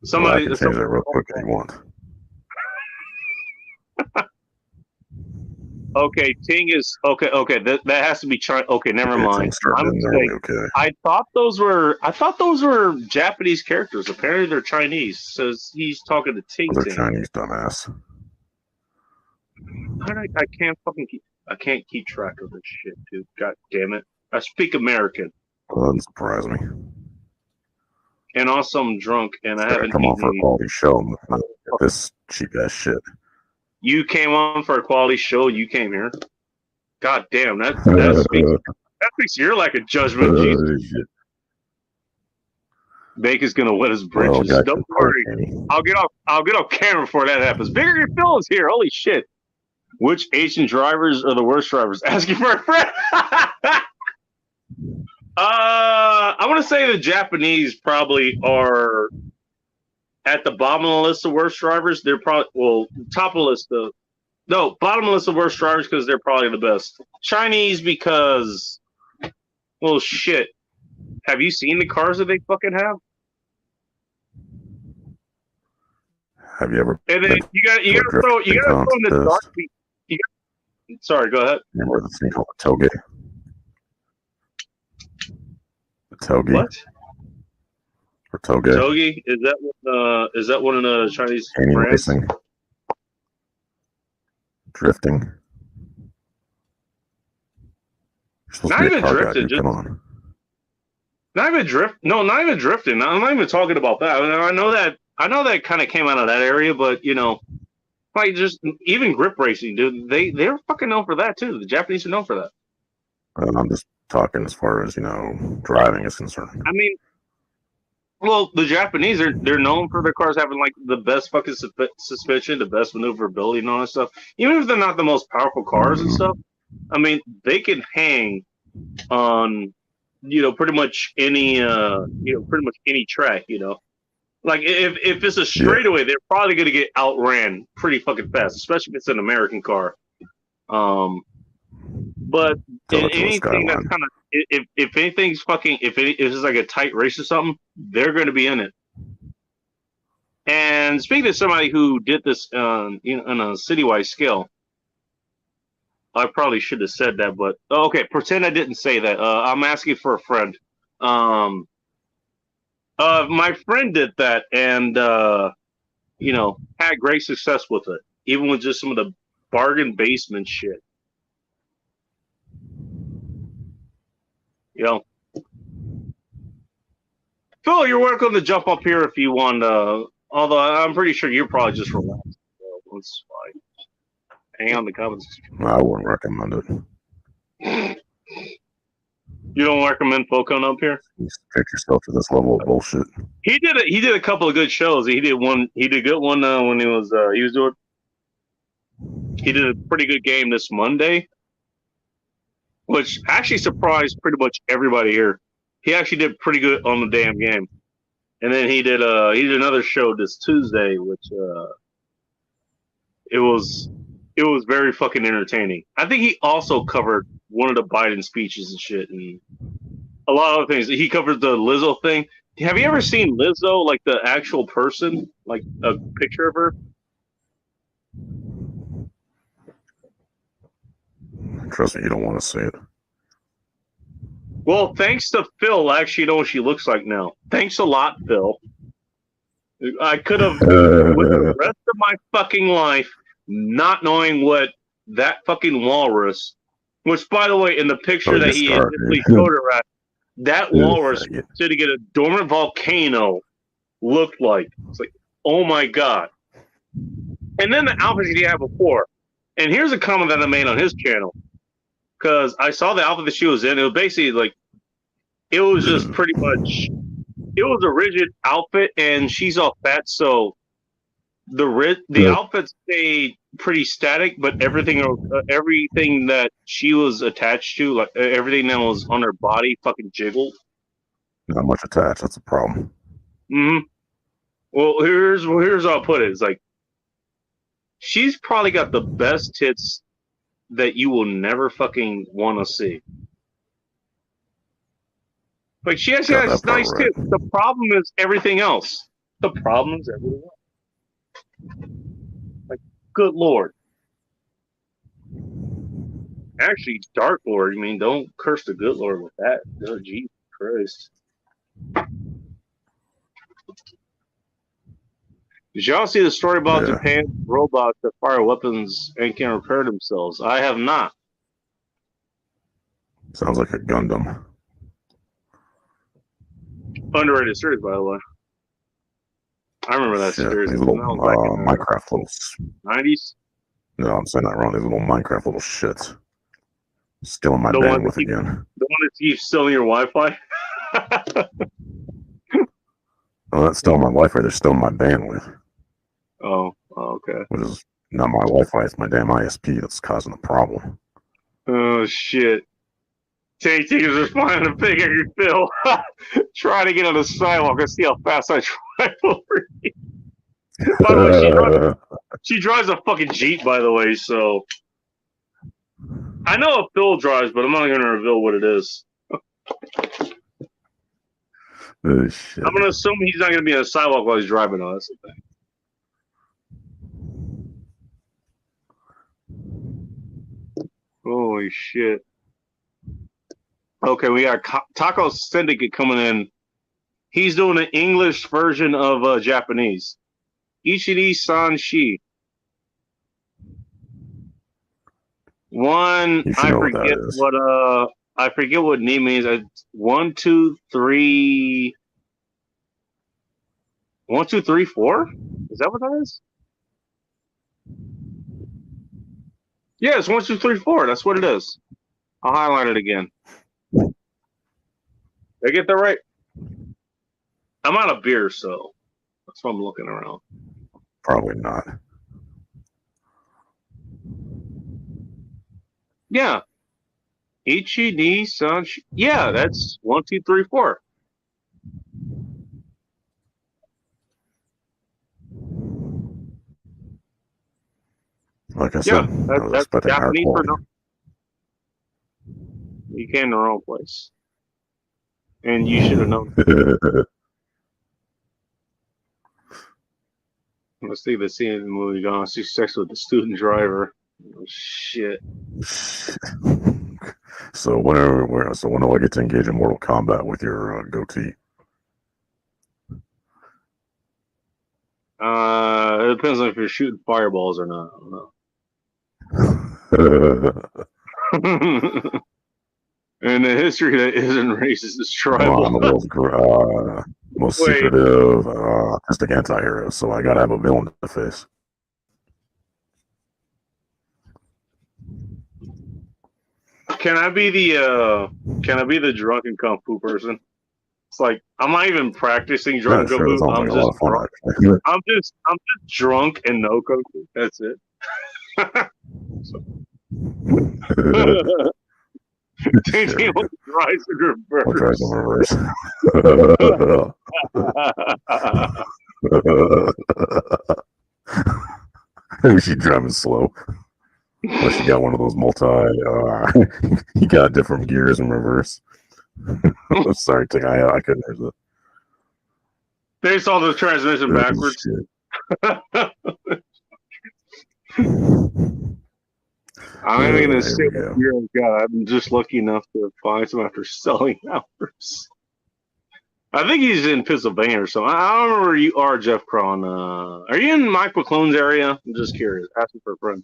Somebody, well, I can change that real quick if you want.
Okay, Ting is okay. Okay, that has to be China. Okay, never mind.
Okay.
I thought those were Japanese characters. Apparently, they're Chinese. So he's talking to Ting.
They're Chinese, dumbass.
I can't keep track of this shit, dude. God damn it! I speak American.
Well, that doesn't surprise me.
And also, I'm drunk, and I haven't
come on for a quality show. This cheap ass shit.
You came on for a quality show. You came here. God damn, that speaks your lack of judgment. Jesus. Bacon's gonna wet his britches. Well, don't worry. I'll get off camera before that happens. Bigger your feelings here. Holy shit. Which Asian drivers are the worst drivers? Asking for a friend. I want to say the Japanese probably are at the bottom of the list of worst drivers. They're probably top of the list of bottom of the list of worst drivers because they're probably the best. Chinese because, well, shit. Have you seen the cars that they fucking have?
Have you ever?
And then you got to throw in the dark. Sorry, go ahead.
Remember the thing called a toge? The toge.
What?
Or toge?
Toge? Is that one of the Chinese brands?
Racing. Drifting.
Not even drifting.
Come on.
Not even drifting. I'm not even talking about that. I know that kind of came out of that area, but like just even grip racing, dude. They're fucking known for that too. The Japanese are known for that.
I'm just talking as far as driving is concerned.
I mean, well, the Japanese they're known for their cars having like the best fucking suspension, the best maneuverability, and all that stuff. Even if they're not the most powerful cars and stuff, I mean, they can hang on pretty much any track. Like if it's a straightaway, they're probably gonna get outran pretty fucking fast, especially if it's an American car. But in anything that's kind of if anything's fucking if it's like a tight race or something, they're going to be in it. And speaking of somebody who did this on a citywide scale, I probably should have said that, but okay, pretend I didn't say that. I'm asking for a friend. My friend did that and had great success with it, even with just some of the bargain basement shit. Phil, you're welcome to jump up here if you want. Although I'm pretty sure you're probably just relaxed. So it's fine. Hang on the comments.
I wouldn't recommend it.
You don't recommend Phil coming up here?
You take yourself to this level of bullshit.
He did a couple of good shows. He did a good one when he was doing. He did a pretty good game this Monday, which actually surprised pretty much everybody here. He actually did pretty good on the damn game. And then he did another show this Tuesday, which it was very fucking entertaining. I think he also covered one of the Biden speeches and shit, and a lot of other things. He covered the Lizzo thing. Have you ever seen Lizzo, like the actual person, like a picture of her?
Trust me, you don't want to see it.
Well, thanks to Phil, I actually know what she looks like now. Thanks a lot, Phil. I could have, with the rest of my fucking life, not knowing what that fucking walrus Which, by the way, in the picture
Oh,
that
you
he
start,
initially
dude.
showed her at, that
You
walrus
faggot.
sitting in a dormant volcano looked like. It's like, oh my god. And then the outfits he had before. And here's a comment that I made on his channel. Because I saw the outfit that she was in. It was basically like, it was just pretty much, it was a rigid outfit, and she's all fat, so the outfit stayed pretty static, but everything that she was attached to, like everything that was on her body, fucking jiggled.
Not much attached. That's a problem.
Hmm. Well, here's how I'll put it. It's like she's probably got the best tits that you will never fucking want to see. Like she actually
Got
has
that part
nice
right.
tits. The problem is everything else. The problem is everything else. Like, good lord. Actually, Dark Lord. I mean, don't curse the good Lord with that. Oh, Jesus Christ. Did y'all see the story about
Yeah.
Japan's robots that fire weapons and can repair themselves? I have not.
Sounds like a Gundam.
Underrated series, by the way. I remember that
Shit.
series.
These
That
little
was back in the
Minecraft little.
90s.
No, I'm saying that wrong. These little Minecraft little shits. Stealing my
The one
bandwidth
that keeps,
again.
the one that keeps stealing your Wi-Fi.
Oh, that's stealing my Wi-Fi. They're stealing my bandwidth,
Oh, okay.
which is not my Wi-Fi. It's my damn ISP that's causing the problem.
Oh shit. Take is responding to Big Angry Phil. Trying to get on the sidewalk and see how fast I drive over you. By the way, she drives a fucking Jeep, by the way, so I know if Phil drives, but I'm not gonna reveal what it is.
Oh, shit.
I'm gonna assume he's not gonna be on the sidewalk while he's driving, though. That's the thing. Holy shit. Okay, we got Taco Syndicate coming in. He's doing an English version of Japanese. Ichiri San Shi. One,
You should know what that is.
I forget what name means. 1, 2, 3. 1, 2, 3, 4? Is that what that is? Yeah, it's 1, 2, 3, 4. That's what it is. I'll highlight it again. Did I get that right? I'm out of beer, so that's why I'm looking around.
Probably not.
Yeah. Ichi ni san. Yeah, that's 1, 2, 3, 4.
Like I
Yeah,
said, I was
that's
expecting higher
Japanese for
quality.
no. You came to the wrong place, and you should have known. Let's see the scene in the movie. Gone. See sex with the student driver. Oh, shit.
So when do I get to engage in Mortal Kombat with your goatee?
It depends on if you're shooting fireballs or not. I don't know. And the history that isn't racist is tribal.
I'm the world's most secretive, artistic anti-hero, so I gotta have a villain to face.
Can I be the drunken kung fu person? It's like I'm not even practicing drunk
Yeah,
kung
sure,
fu.
that sounds
I'm
like a lot
just
of fun,
drunk.
actually.
I'm just drunk and no kung fu. That's it. Thinking what drives in
What drives in
reverse.
Maybe she's driving slow. Or she got one of those you got different gears in reverse. I'm sorry, I couldn't hear that.
They saw the transmission backwards. I'm even gonna say, God, I'm just lucky enough to find some after selling hours. I think he's in Pennsylvania or something. I don't remember where you are, Jeff Cron. Are you in Mike McClone's area? I'm just curious. Asking for a friend.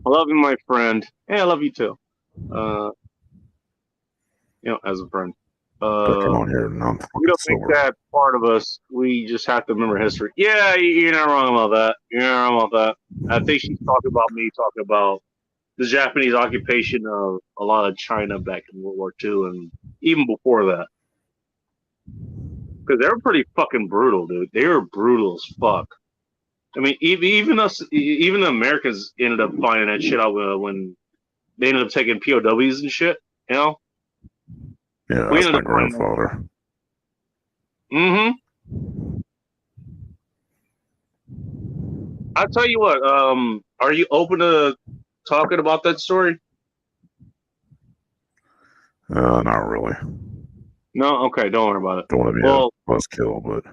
I love you, my friend. Hey, I love you too. As a friend.
But come on here, and I'm
We
fucking
don't make
sober.
that part of us. We just have to remember history. Yeah, you're not wrong about that. You're not wrong about that. I think she's talking about me talking about the Japanese occupation of a lot of China back in World War II and even before that. Because they were pretty fucking brutal, dude. They were brutal as fuck. I mean, even us, even the Americans ended up finding that shit out when they ended up taking POWs and shit. You know,
Yeah,
we
that's
ended
my
up finding.
grandfather.
Mm-hmm. I'll tell you what. Are you open to talking about that story?
Not really.
No. Okay. Don't worry about it.
Don't want to be a buzzkill, but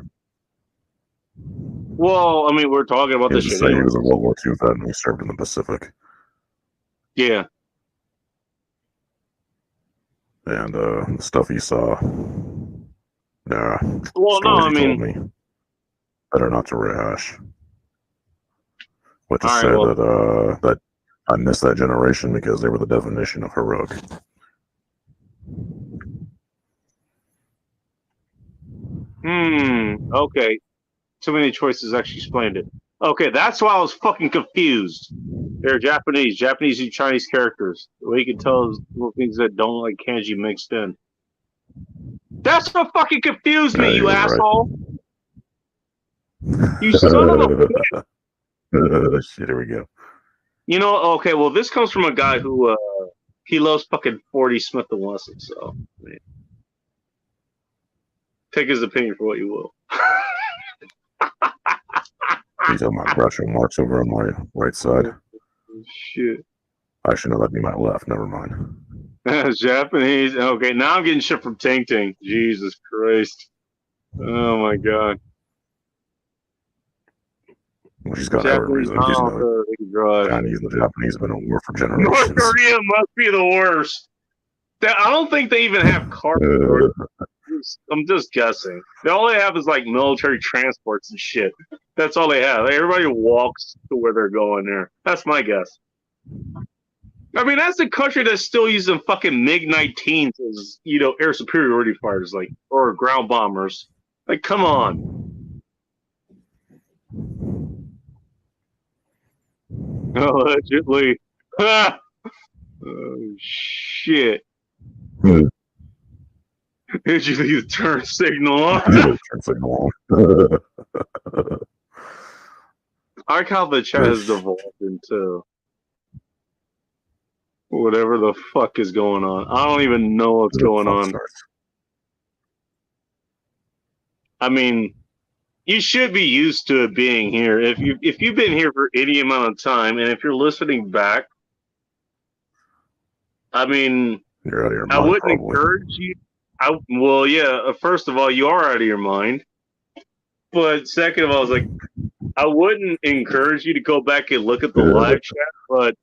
I mean, we're talking about this
just
shit
say he
anyway.
was a World War II vet and he served in the Pacific.
Yeah.
And the stuff he saw. Yeah.
Well, no.
Stories
I
he told
mean,
me. Better not to rehash. But to
all right.
say
Well,
that I missed that generation because they were the definition of heroic.
Okay. Too many choices actually explained it. Okay, that's why I was fucking confused. They're Japanese and Chinese characters. The way you can tell is little things that don't like kanji mixed in. That's what fucking confused me,
Yeah,
you
you're
asshole!
right.
You son of a bitch!
Shit, here we go.
Okay, well, this comes from a guy who, he loves fucking 40 Smith & Wesson, so, man. Take his opinion for what you will.
These are my brush marks over on my right side.
Shit.
Actually, no, that'd be my left. Never mind.
Japanese. Okay, now I'm getting shit from Ting Ting. Jesus Christ. Oh my god.
Well, she's got every
Japanese.
reason.
I
She's
don't know if they can drive.
Chinese and the Japanese have been at war for
North
generations.
Korea must be the worst. I don't think they even have cars. I'm just guessing. All they have is like military transports and shit. That's all they have. Everybody walks to where they're going there. That's my guess. I mean, that's the country that's still using fucking MiG-19s as, air superiority fighters, or ground bombers. Like, come on. Allegedly. Oh, shit. Did you leave the turn signal on?
Turn signal on.
I like how the chat has devolved into whatever the fuck is going on. I don't even know what's going on. I mean, you should be used to it being here. If you've been here for any amount of time, and if you're listening back, I mean,
you're out of your mind,
I wouldn't
probably.
encourage you. Well, yeah. First of all, you are out of your mind. But second of all, I was like, I wouldn't encourage you to go back and look at the live chat. But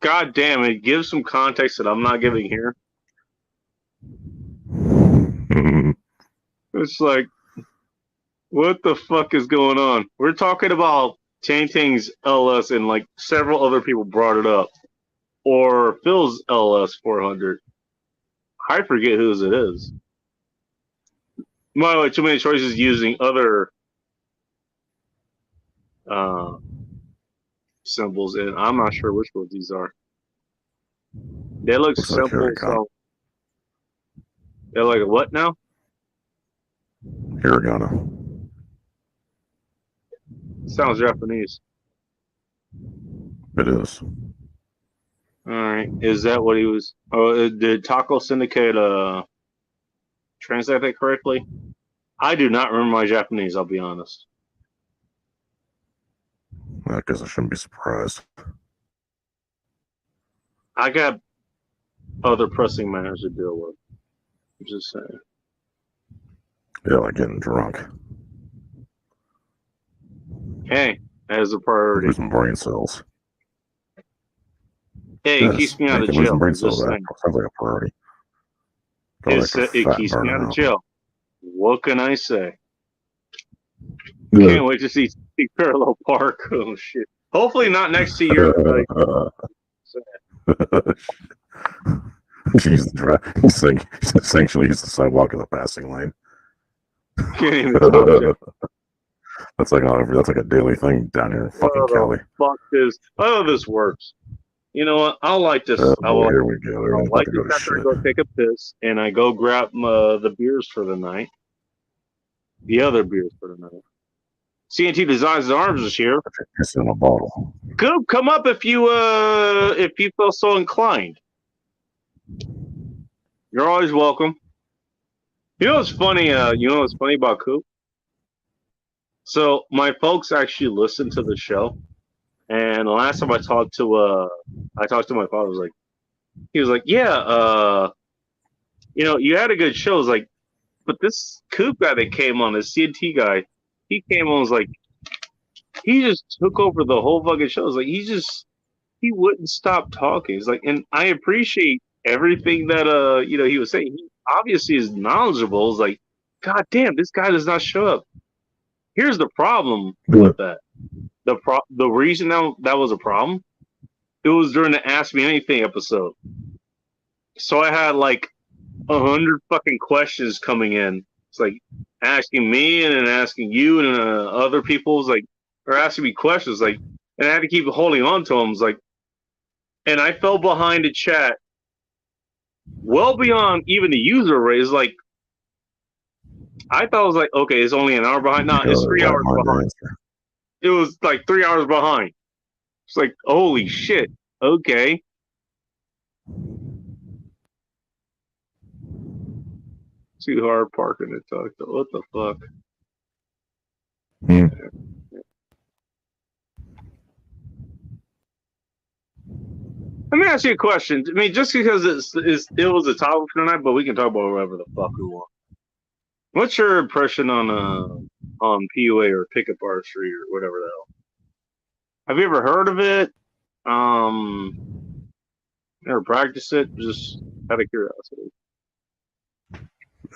god damn it, give some context that I'm not giving here. It's like, what the fuck is going on? We're talking about Ting Ting's LS, and like several other people brought it up. Or Phil's LS 400. I forget whose it is. By the way, too many choices using other symbols, and I'm not sure which ones these are. They look simple. So they're like, what now?
Hiragana.
Sounds Japanese.
It is.
All right. Is that what he was? Oh, did Taco Syndicate translate that correctly? I do not remember my Japanese, I'll be honest.
I guess I shouldn't be surprised.
I got other pressing matters to deal with. I'm just saying.
Yeah, like getting drunk.
Hey, as a priority.
Losing brain cells.
Hey, it keeps me out of jail.
Brain cells, that sounds like a priority.
It keeps me out of jail. What can I say? Can't wait to see Parallel Park. Oh shit! Hopefully not next to your. Like,
He's essentially use the sidewalk as a passing lane.
can't even talk.
That's like a daily thing down here in fucking Cali.
Fuck this. Oh, this works. You know what? I'll like this.
Here we go.
I'll like this after I go take a piss and I go grab the beers for the night. The other beers for the night. CNT Designs and Arms is here.
It's in a bottle.
Come up if you feel so inclined. You're always welcome. You know what's funny? You know what's funny about Coop? So my folks actually listen to the show, and the last time I talked to my father, he was like, yeah, you know, you had a good show. I was like, but this Coop guy that came on, this CNT guy, he came on, was like, he just took over the whole fucking show. It's like he wouldn't stop talking. It's like, and I appreciate everything that you know, he was saying. He obviously is knowledgeable. It's like, god damn, this guy does not show up. Here's the problem with that. The reason that was a problem, it was during the Ask Me Anything episode. So I had like 100 fucking questions coming in. It's like asking me and then asking you and other people's like, or asking me questions like, and I had to keep holding on to them. It's like, and I fell behind the chat, well beyond even the user rate. It's like, I thought it was like, okay, it's only an hour behind. No, it's 3 hours behind. It was like 3 hours behind. It's like, holy shit. Okay. Too hard parking to talk to. What the fuck? Let me ask you a question. I mean, just because it was a topic for tonight, but we can talk about whatever the fuck we want. What's your impression on PUA or pickup artistry or whatever the hell? Have you ever heard of it? Never practiced it? Just out of curiosity.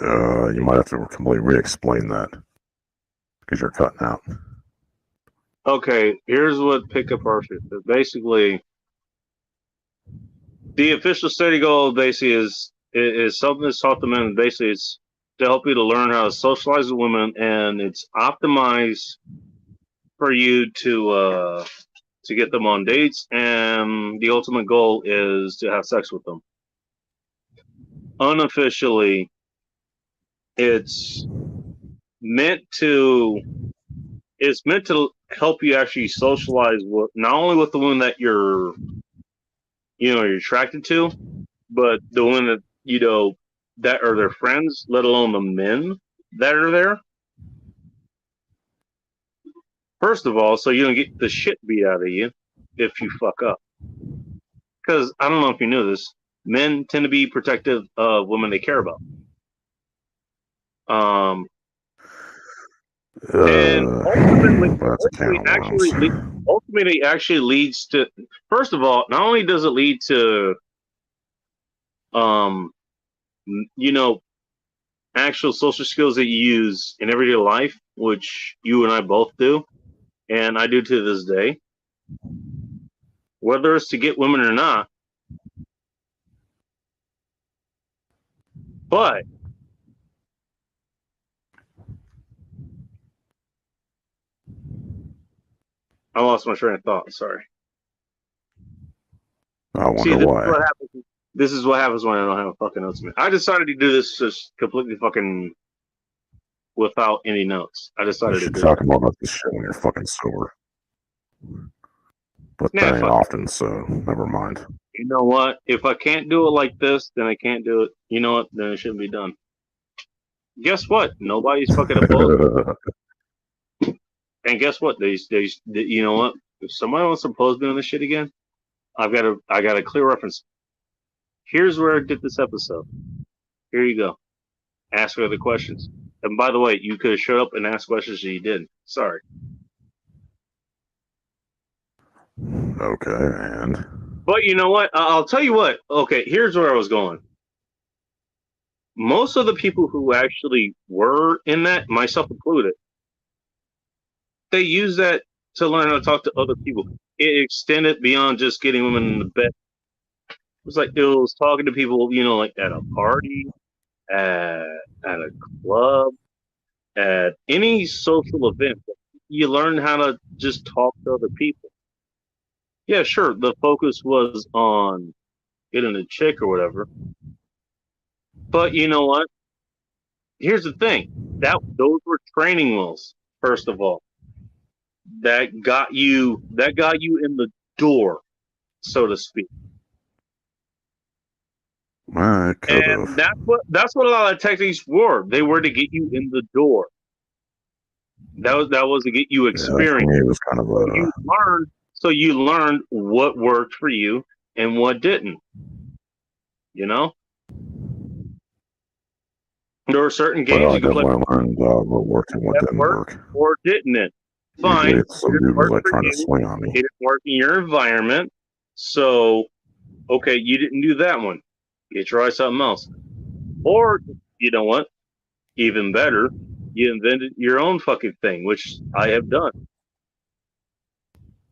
You might have to completely re-explain that because you're cutting out.
Okay, here's what pickup artistry is. Basically, the official study goal basically is something that's taught to men. Basically, it's to help you to learn how to socialize with women, and it's optimized for you to get them on dates, and the ultimate goal is to have sex with them. Unofficially, it's meant to help you actually socialize with not only with the women that you're attracted to, but the women that that are their friends, let alone the men that are there. First of all, so you don't get the shit beat out of you if you fuck up. Because I don't know if you knew this, men tend to be protective of women they care about. And ultimately actually leads to, first of all, not only does it lead to actual social skills that you use in everyday life, which you and I both do, and I do to this day, whether it's to get women or not. But I lost my train of thought. Sorry.
I wonder why.
This is what happens when I don't have a fucking notes. I decided to do this just completely fucking without any notes. I decided to
talk about this shit when you're fucking sober. But that ain't often, so never mind.
You know what? If I can't do it like this, then I can't do it. You know what? Then it shouldn't be done. Guess what? Nobody's fucking opposed. And guess what? They you know what? If somebody wants to oppose me on this shit again, I got a clear reference. Here's where I did this episode. Here you go. Ask other questions. And by the way, you could have showed up and asked questions and you didn't. Sorry.
Okay, and
but you know what? I'll tell you what. Okay, here's where I was going. Most of the people who actually were in that, myself included, they use that to learn how to talk to other people. it extended beyond just getting women in the bed. It was like it was talking to people, like at a party, at a club, at any social event. You learn how to just talk to other people. Yeah, sure. The focus was on getting a chick or whatever. But you know what? Here's the thing. Those were training wheels, first of all. That got you in the door, so to speak.
I could
And
have.
that's what a lot of techniques were. They were to get you in the door. That was to get you
Yeah, for
experience.
me, it was kind of a.
You learned what worked for you and what didn't. You know? There were certain games
Well, I
you could play
definitely learned what worked and what
that
didn't
worked
work.
or didn't it.
Usually,
Fine.
it's some
It didn't
dude was
work
like
for
trying to
you.
swing on me.
It didn't work in your environment. So, okay, you didn't do that one. You try something else. Or, you know what? Even better, you invented your own fucking thing, which I have done.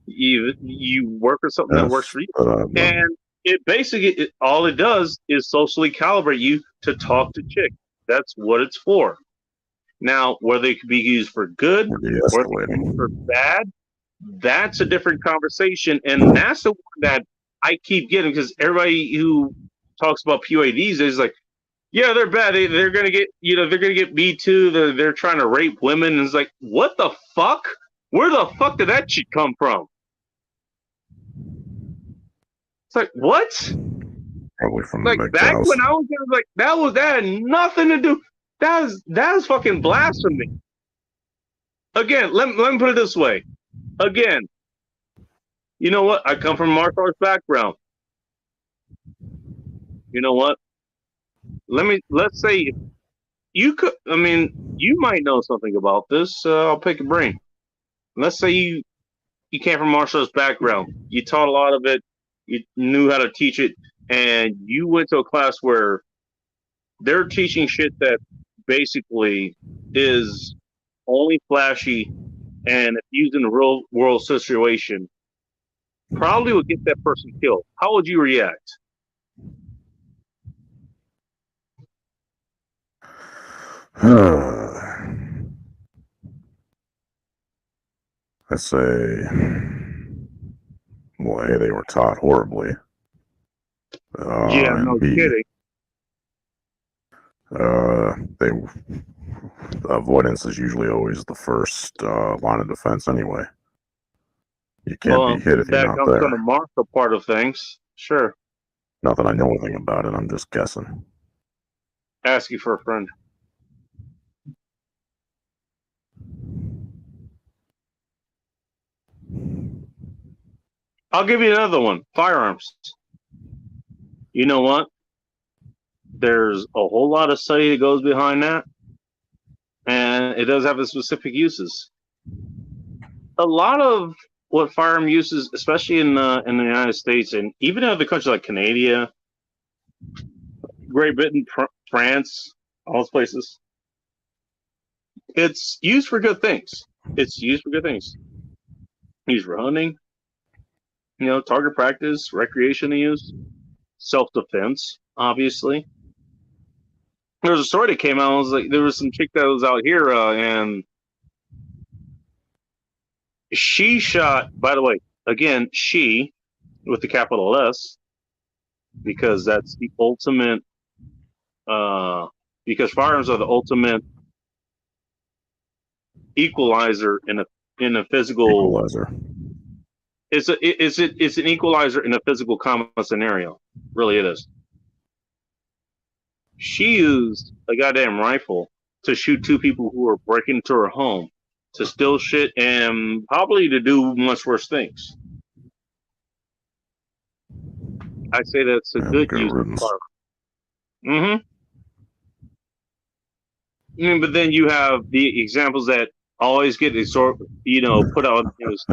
You work with something that works
Yes,
for you.
but
And it basically, all it does is socially calibrate you to talk to chicks. That's what it's for. Now, whether it could be used for good
we're
or it could be used for
de-escalating.
bad, that's a different conversation. And that's the one that I keep getting because everybody who talks about PUA these days is like, yeah, they're bad. They're gonna get, they're gonna get Me Too. They're trying to rape women. And it's like, what the fuck? Where the fuck did that shit come from? It's like, what?
Probably from the
Like back
MGTOWs.
when I was there, like that had nothing to do. That is fucking blasphemy. Again, let me put it this way. Again, you know what? I come from a martial arts background. You know what? Let's say you could. I mean, you might know something about this. I'll pick a brain. Let's say you came from a martial arts background. You taught a lot of it. You knew how to teach it, and you went to a class where they're teaching shit that basically is only flashy, and if used in a real world situation, probably would get that person killed. How would you react?
I say, well, A, they were taught horribly.
Yeah,
And
no
B,
kidding.
they avoidance is usually always the first line of defense anyway. You can't be hit if you're
That
not
comes from the
there.
martial part of things. Sure.
Not that I know anything about it, I'm just guessing.
Ask you for a friend. I'll give you another one. Firearms. You know what? There's a whole lot of study that goes behind that, and it does have its specific uses. A lot of what firearm uses, especially in the United States and even in other countries like Canada, Great Britain, France, all those places, it's used for good things. It's used for good things. Used for hunting, target practice, recreation use, self-defense, obviously. There was a story that came out. It was like there was some chick that was out here, and she shot. By the way, again, she with the capital S, because that's the ultimate. Because firearms are the ultimate equalizer in a physical.
Equalizer.
It's an equalizer in a physical combat scenario. Really, it is. She used a goddamn rifle to shoot two people who were breaking into her home, to steal shit, and probably to do much worse things. I say that's a good use of firearms. Mm-hmm. But then you have the examples that always get put out on the news.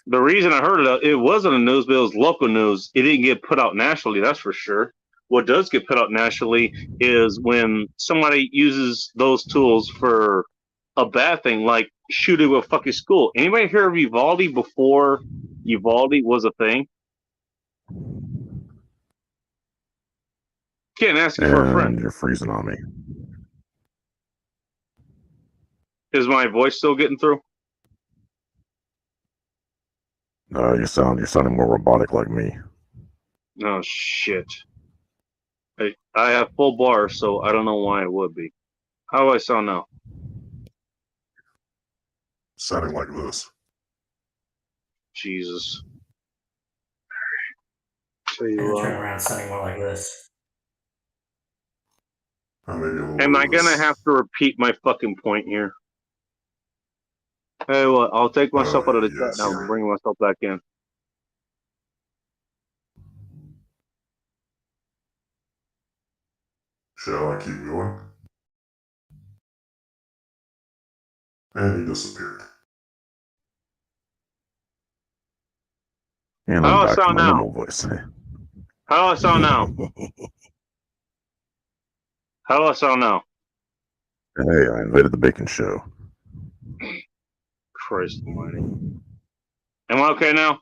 The reason I heard it wasn't a news, but it was local news. It didn't get put out nationally, that's for sure. What does get put out nationally is when somebody uses those tools for a bad thing, like shooting a fucking school. Anybody hear of Uvalde before Uvalde was a thing. Can't ask you for a friend.
And you're freezing on me.
Is my voice still getting through?
You're sounding more robotic like me.
Oh shit! I have full bar, so I don't know why it would be. How do I sound now?
Sounding like this.
Jesus.
Turn around sounding more like this.
Am I gonna have to repeat my fucking point here? Hey, what? I'll take myself out of the chat now and bring myself back in.
Shall I keep going? And he disappeared. And
How
I'm
do I
back to
sound
my
now?
normal voice.
How do I sound now? How do I sound now?
Hey, I invaded the bacon show.
Christ almighty. Am I okay now?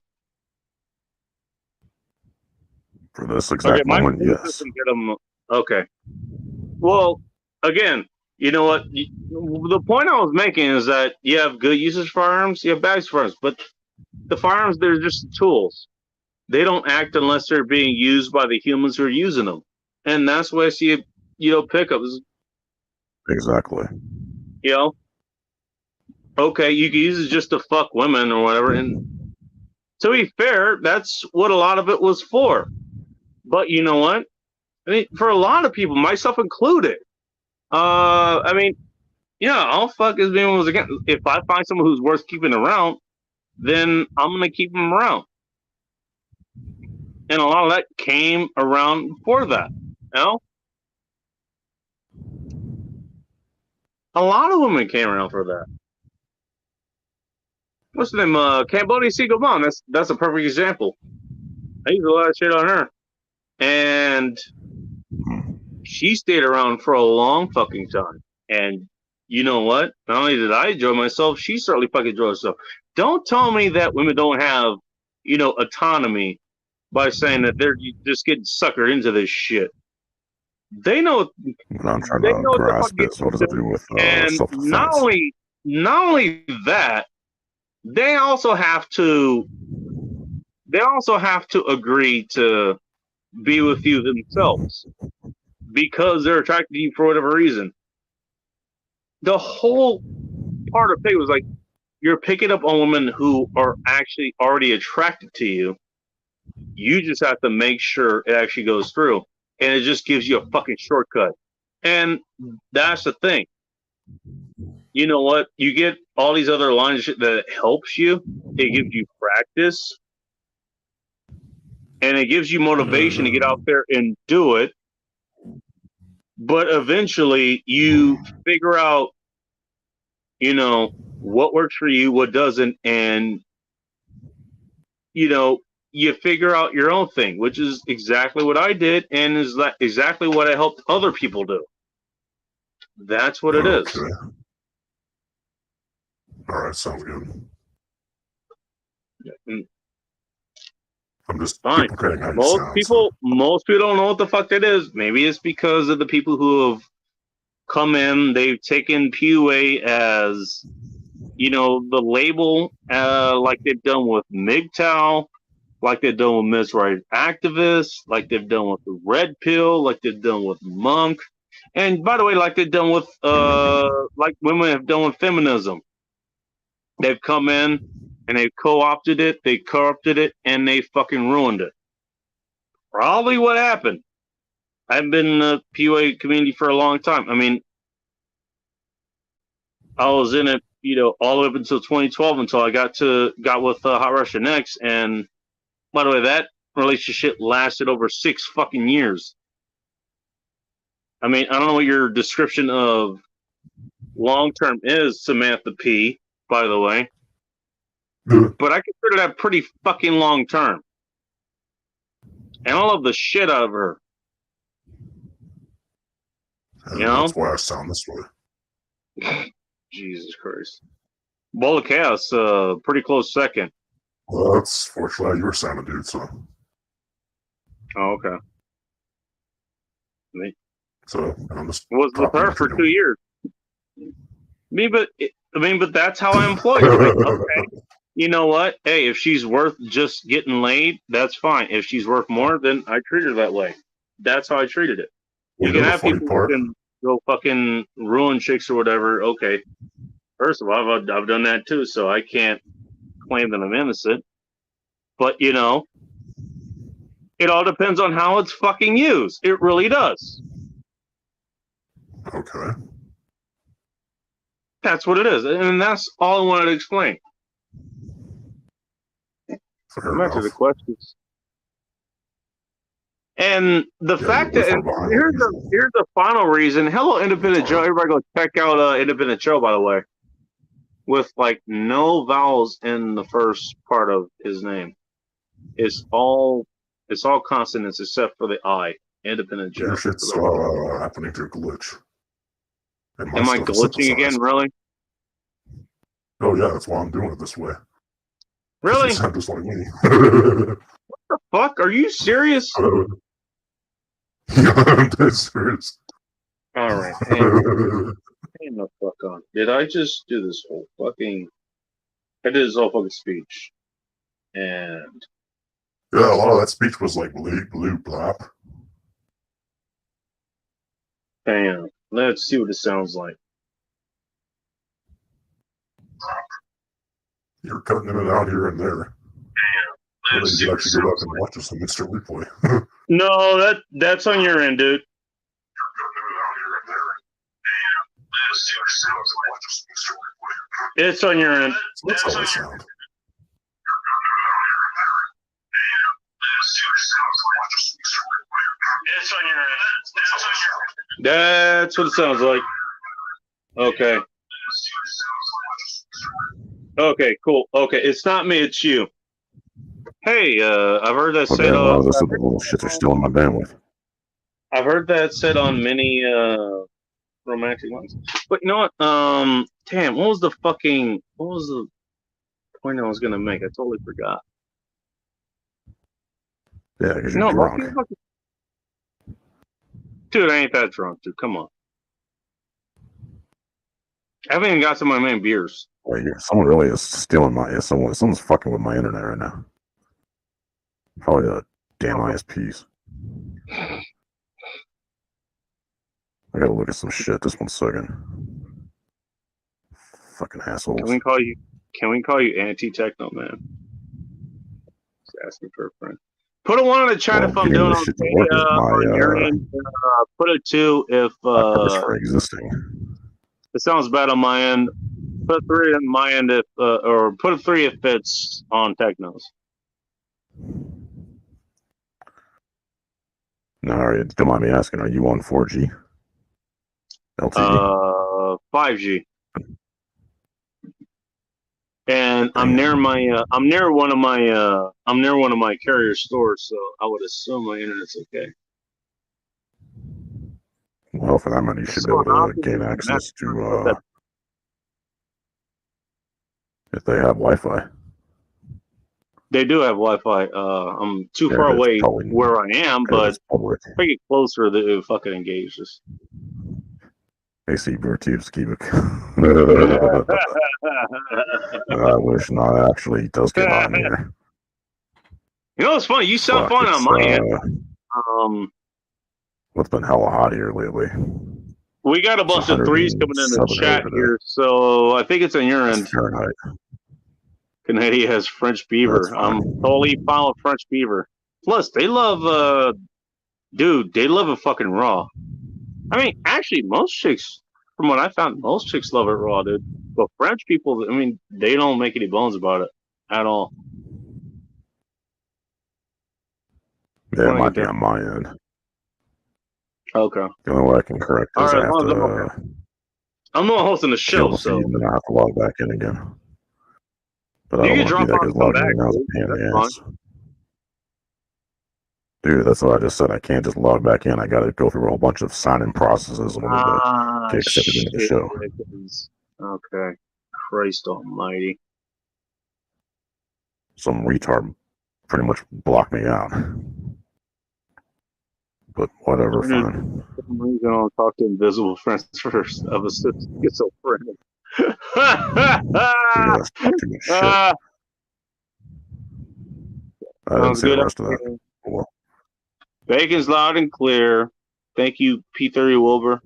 For this exact moment, yes.
Okay. Well, again, you know what? The point I was making is that you have good uses for firearms, you have bad uses for firearms, but the firearms, they're just tools. They don't act unless they're being used by the humans who are using them. And that's why I see, pickups.
Exactly.
Okay, you can use it just to fuck women or whatever. And to be fair, that's what a lot of it was for. But you know what? I mean, for a lot of people, myself included, I'll fuck as many as again. If I find someone who's worth keeping around, then I'm gonna keep them around. And a lot of that came around for that. A lot of women came around for that. What's the name? Cambodia Single Mom. That's a perfect example. I used a lot of shit on her, and she stayed around for a long fucking time. And you know what? Not only did I enjoy myself, she certainly fucking enjoyed herself. Don't tell me that women don't have, autonomy by saying that they're just getting suckered into this shit. They know.
But I'm trying to grasp it. So what does it do with self-defense?
Not only that, they also have to agree to be with you themselves because they're attracted to you for whatever reason. The whole part of it was like you're picking up on women who are actually already attracted to you. You just have to make sure it actually goes through, and it just gives you a fucking shortcut. And that's the thing. You know what? You get all these other lines of shit that helps you. It gives you practice, and it gives you motivation to get out there and do it. But eventually, you figure out, what works for you, what doesn't, and you figure out your own thing, which is exactly what I did, and is exactly what I helped other people do. That's what it is.
All right, sounds good.
Yeah.
I'm just
fine. Most people don't know what the fuck that is. Maybe it's because of the people who have come in. They've taken PUA as, the label, like they've done with MGTOW, like they've done with men's rights activists, like they've done with the Red Pill, like they've done with Monk, and by the way, like they've done with, like women have done with feminism. They've come in and they've co-opted it, they corrupted it, and they fucking ruined it. Probably what happened. I've been in the PUA community for a long time. I mean, I was in it, all the way up until 2012 until I got with Hot Russian X, and by the way, that relationship lasted over 6 fucking years. I mean, I don't know what your description of long-term is, Samantha P, by the way. But I consider that pretty fucking long-term. And I love the shit out of her.
That's why I sound this way.
Jesus Christ. Bowl of Chaos, pretty close second.
Well, that's fortunately you were sounding, dude. So.
Oh, okay.
So I'm just
was with
talking
her
with
for
you.
2 years. But that's how I employed her. Like, okay, you know what? Hey, if she's worth just getting laid, that's fine. If she's worth more, then I treat her that way. That's how I treated it.
Well,
You can
the
have
funny
people
part.
who can go fucking ruin chicks or whatever. Okay, first of all, I've done that too, so I can't claim that I'm innocent. But you know, it all depends on how it's fucking used. It really does.
Okay.
That's what it is, and that's all I wanted to explain.
Fair
Back to the
enough.
questions. And the
Yeah,
fact
you're
that,
way
and
far behind
here's
on
the
these.
here's the final reason. Hello, Independent Joe. Everybody go check out Independent Joe, by the way, with like no vowels in the first part of his name. It's all consonants except for the I. Independent Joe.
Your shit's happening to a glitch. And my
Am I
stuff is
glitching again?
synthesized.
Really?
Oh yeah, that's why I'm doing it this way.
Really?
You sound just like me.
Fuck? Are you serious?
Yeah, I'm dead serious.
All right. Hang the fuck on. Did I just do this whole fucking? I did this whole fucking speech, and
Yeah, a lot of that speech was like bleep, bloop, blap.
hang on. Let's see what it sounds like.
You're cutting in and out here and there. And then you can actually go back and watch this on instant replay.
No, that's on your end, dude. It's on your end.
So that's how I sound.
It's on your end. That's what it sounds like. Okay. Okay, cool. Okay, it's not me, it's you. Hey, I've heard that
Okay,
said
a lot of this little shits are still in my bandwidth.
I've heard that said on many romantic ones. But you know what? Damn, what was the point I was gonna make? I totally forgot.
Yeah, because you're
No,
drunk.
Dude, I ain't that drunk, dude. Come on. I haven't even got to my main beers.
Wait, someone really is stealing someone's fucking with my internet right now. Probably the damn ISPs. I gotta look at some shit. Just 1 second. Fucking assholes.
Can we call you anti-techno, man? Just asking for a friend. Put a 1 in the chat if I'm doing okay on your end. Put a 2 if
for existing.
It sounds bad on my end. Put a 3 on my end if or put a 3 if it's on technos.
No, don't mind me asking, are you on 4G? LTE?
5G. And I'm near one of my carrier stores, so I would assume my internet's okay.
Well, for that money, you should be able to gain access to if they have Wi-Fi.
They do have Wi-Fi. I'm too far away where I am, but if I get closer, they fucking engage this.
AC Vertubes keep it. I wish not. Actually, it does get hot in here.
You know, it's funny. You sound fine on my end.
What's been hella hot here lately?
We got a bunch of 3s coming in the chat here, so I think it's on your end.
Fahrenheit.
Canada has French beaver. I'm totally fine with French beaver. Plus, they love, dude, they love it fucking raw. I mean, actually, most chicks, from what I found, most chicks love it raw, dude. But French people, I mean, they don't make any bones about it at all.
Yeah, it might be on my end.
Okay.
The only way I can correct this, I have to.
I'm not hosting the show, so.
And then I have to log back in again. But I don't want to do that because logging in now is a pain in the ass. Dude, that's what I just said. I can't just log back in. I got to go through a whole bunch of sign-in processes in order to get accepted into the show.
Okay. Christ almighty.
some retard pretty much blocked me out. But whatever, fine.
For some reason, I'll talk to invisible friends first of a schizophrenic.
Yeah, that's too much shit. I didn't see the rest of that. Well,
Bacon's loud and clear. Thank you, P30 Wilbur.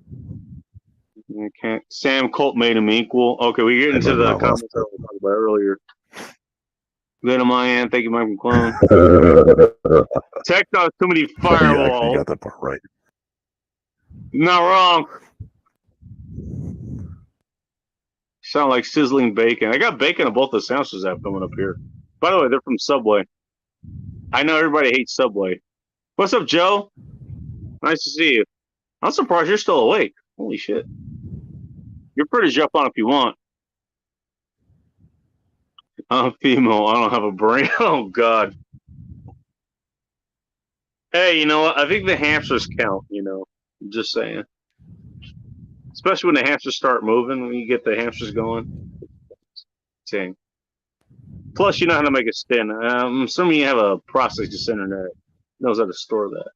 Okay. Sam Colt made him equal. Okay, we get into the comments that we talked about earlier. Good on my end. Thank you, Mike McClone. Tech knows too many firewalls.
You got that part right.
Not wrong. Sound like sizzling bacon. I got bacon on both the sandwiches I have coming up here. By the way, they're from Subway. I know everybody hates Subway. What's up, Joe? Nice to see you. I'm surprised you're still awake. Holy shit. You're free to jump on if you want. I'm female. I don't have a brain. Oh, God. Hey, you know what? I think the hamsters count, you know. I'm just saying. Especially when the hamsters start moving, when you get the hamsters going. Dang. Plus, you know how to make a stin. I'm assuming you have a processing center that knows how to store that.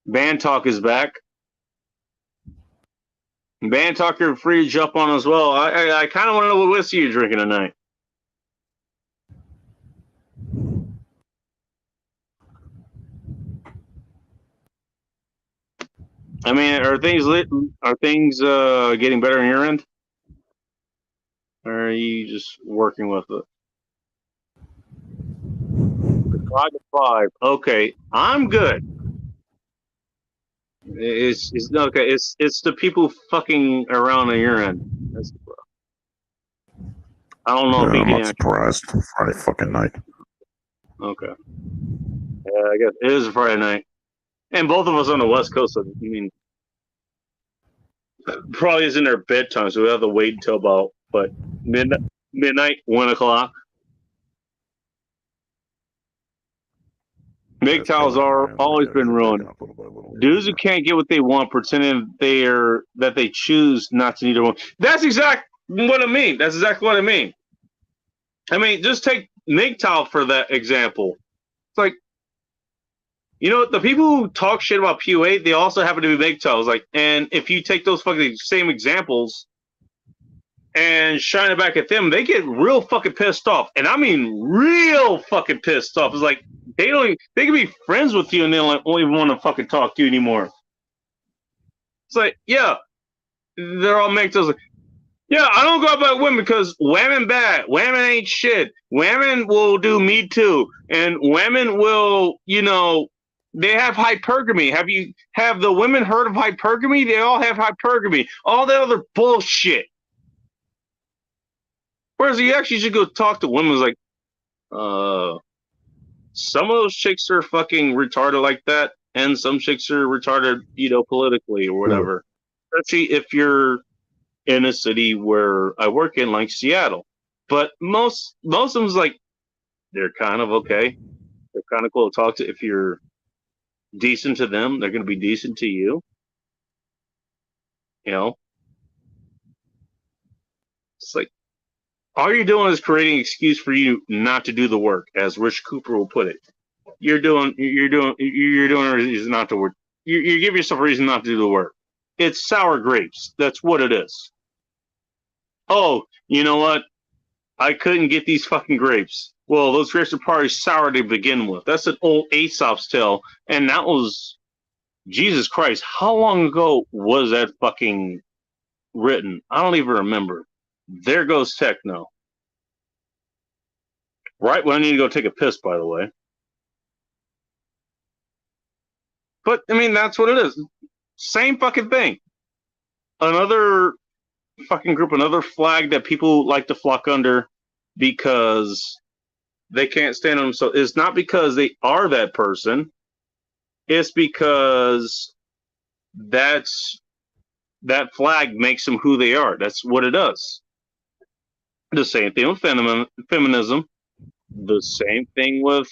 Band Talk is back. Band Talk, you're free to jump on as well. I kind of want to know what whiskey you're drinking tonight. I mean, are things getting better on your end? Or are you just working with it? 5 to 5. Okay, I'm good. It's okay. It's the people fucking around on your end. That's the problem. I don't know if
I'm not surprised. Friday fucking night.
Okay. Yeah, I guess it is a Friday night, and both of us on the West Coast. So, I mean, probably isn't their bedtime, so we have to wait until about midnight, 1 o'clock. MGTOWs are always been ruined. Dudes who can't get what they want, pretending that they choose not to need one. That's exactly what I mean. That's exactly what I mean. I mean, just take MGTOW for that example. It's like, you know, the people who talk shit about PUA, they also happen to be MGTOWs. Like, and if you take those fucking same examples and shine it back at them, they get real fucking pissed off. And I mean real fucking pissed off. It's like they can be friends with you and they don't even want to fucking talk to you anymore. It's like, yeah, they're all MGTOWs. Like, yeah, I don't go about women because women bad. Women ain't shit. Women will do me too. And women will, you know, they have hypergamy. Have the women heard of hypergamy? They all have hypergamy. All that other bullshit. Whereas you actually should go talk to women. Like, some of those chicks are fucking retarded like that, and some chicks are retarded, you know, politically or whatever. Especially if you're in a city where I work in, like Seattle. But most of them's like, they're kind of okay. They're kind of cool to talk to. If you're decent to them, they're going to be decent to you. You know? It's like, all you're doing is creating an excuse for you not to do the work, as Rich Cooper will put it. You're doing a reason not to work. You give yourself a reason not to do the work. It's sour grapes. That's what it is. Oh, you know what? I couldn't get these fucking grapes. Well, those grapes are probably sour to begin with. That's an old Aesop's tale, and that was, Jesus Christ, how long ago was that fucking written? I don't even remember. There goes techno. Right when I need to go take a piss, by the way. But, I mean, that's what it is. Same fucking thing. Another fucking group, another flag that people like to flock under because they can't stand on themselves. It's not because they are that person. It's because that flag makes them who they are. That's what it does. The same thing with feminism. The same thing with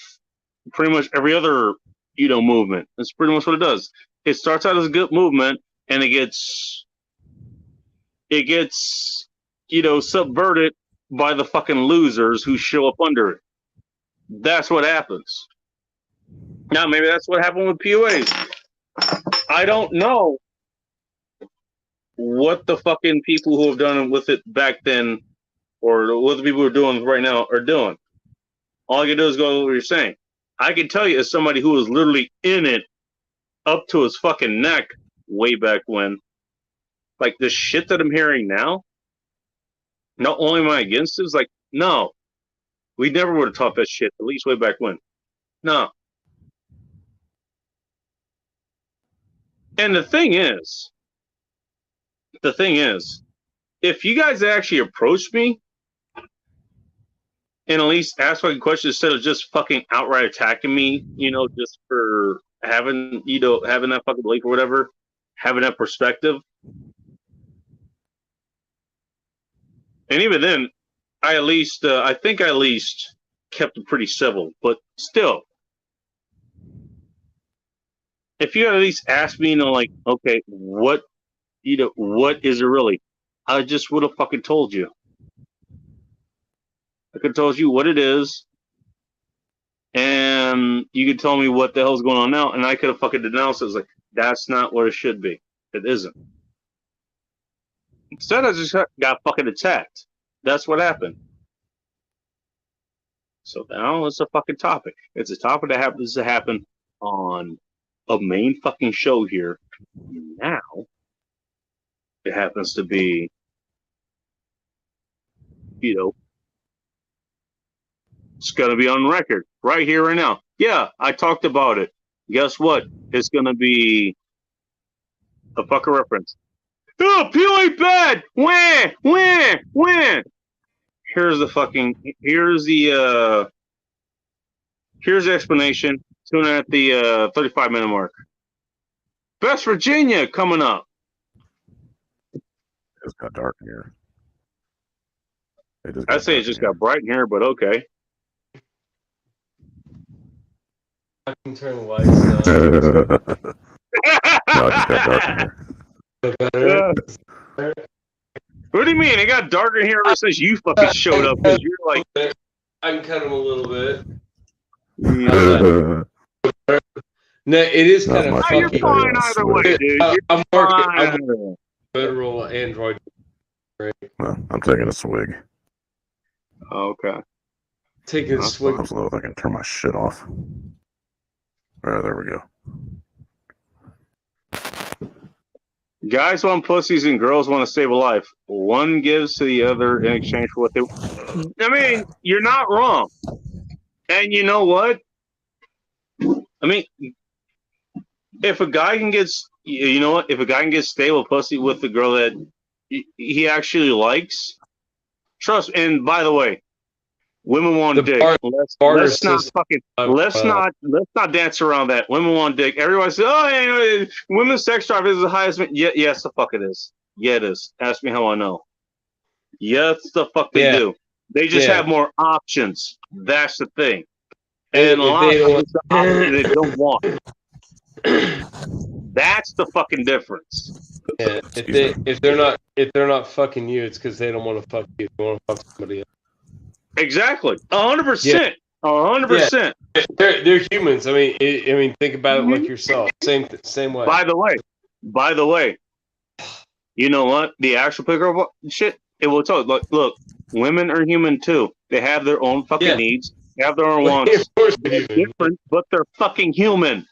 pretty much every other, you know, movement. That's pretty much what it does. It starts out as a good movement, and it gets, you know, subverted by the fucking losers who show up under it. That's what happens. Now, maybe that's what happened with PUAs. I don't know what the fucking people who have done with it back then, or what the people who are doing right now are doing. All I can do is go with what you're saying. I can tell you, as somebody who was literally in it up to his fucking neck way back when, like the shit that I'm hearing now, not only am I against it, it's like, no, we never would have taught that shit, at least way back when. No. And the thing is, if you guys actually approached me and at least ask fucking questions instead of just fucking outright attacking me, just for having that fucking belief or whatever, having that perspective. And even then, I think I at least kept it pretty civil, but still. If you at least asked me, like, okay, what is it really? I just would have fucking told you. I could have told you what it is, and you could tell me what the hell's going on now, and I could have fucking denounced it. It's like, that's not what it should be. It isn't. Instead, I just got fucking attacked. That's what happened. So now it's a fucking topic. It's a topic that happens to happen on a main fucking show here. Now, it happens to be, it's going to be on record right here, right now. Yeah, I talked about it. Guess what? It's going to be a fucking reference. Oh, PUA bad! When? Here's the explanation. Tune in at the 35-minute mark. West Virginia coming up.
It's got dark in here.
I'd say it just got bright in here, but okay.
I can turn the lights down.
No, it just got dark in here.
What do you mean? It got darker in here ever since you fucking showed up, because you're like...
I can cut them a little bit.
No,
No, it is kind of
You're fine either way, dude.
I'm working federal Android.
well, I'm taking a swig.
Okay.
Taking a swig.
I'm slow if I can turn my shit off. Alright, there we go.
Guys want pussies and girls want to save a life. One gives to the other in exchange for what they... I mean, you're not wrong. And you know what? I mean, if a guy can get... You know what? If a guy can get stable pussy with the girl that he actually likes, trust me. And by the way, women want dick. Let's not dance around that. Women want dick. Everyone says, "Oh, women's sex drive is the highest." Yes, the fuck it is. Yeah, it is. Ask me how I know. Yes, the fuck they do. They just have more options. That's the thing. And a lot of they don't want. That's the fucking difference.
Yeah, if they're not fucking you, it's because they don't want to fuck you. They want to fuck somebody else. Exactly. 100%. 100%.
They're
humans. I mean, think about it like yourself. Same way.
By the way, you know what? The actual pickup shit. It will tell. Look, women are human too. They have their own fucking needs. They have their own wants. They're different, but they're fucking human.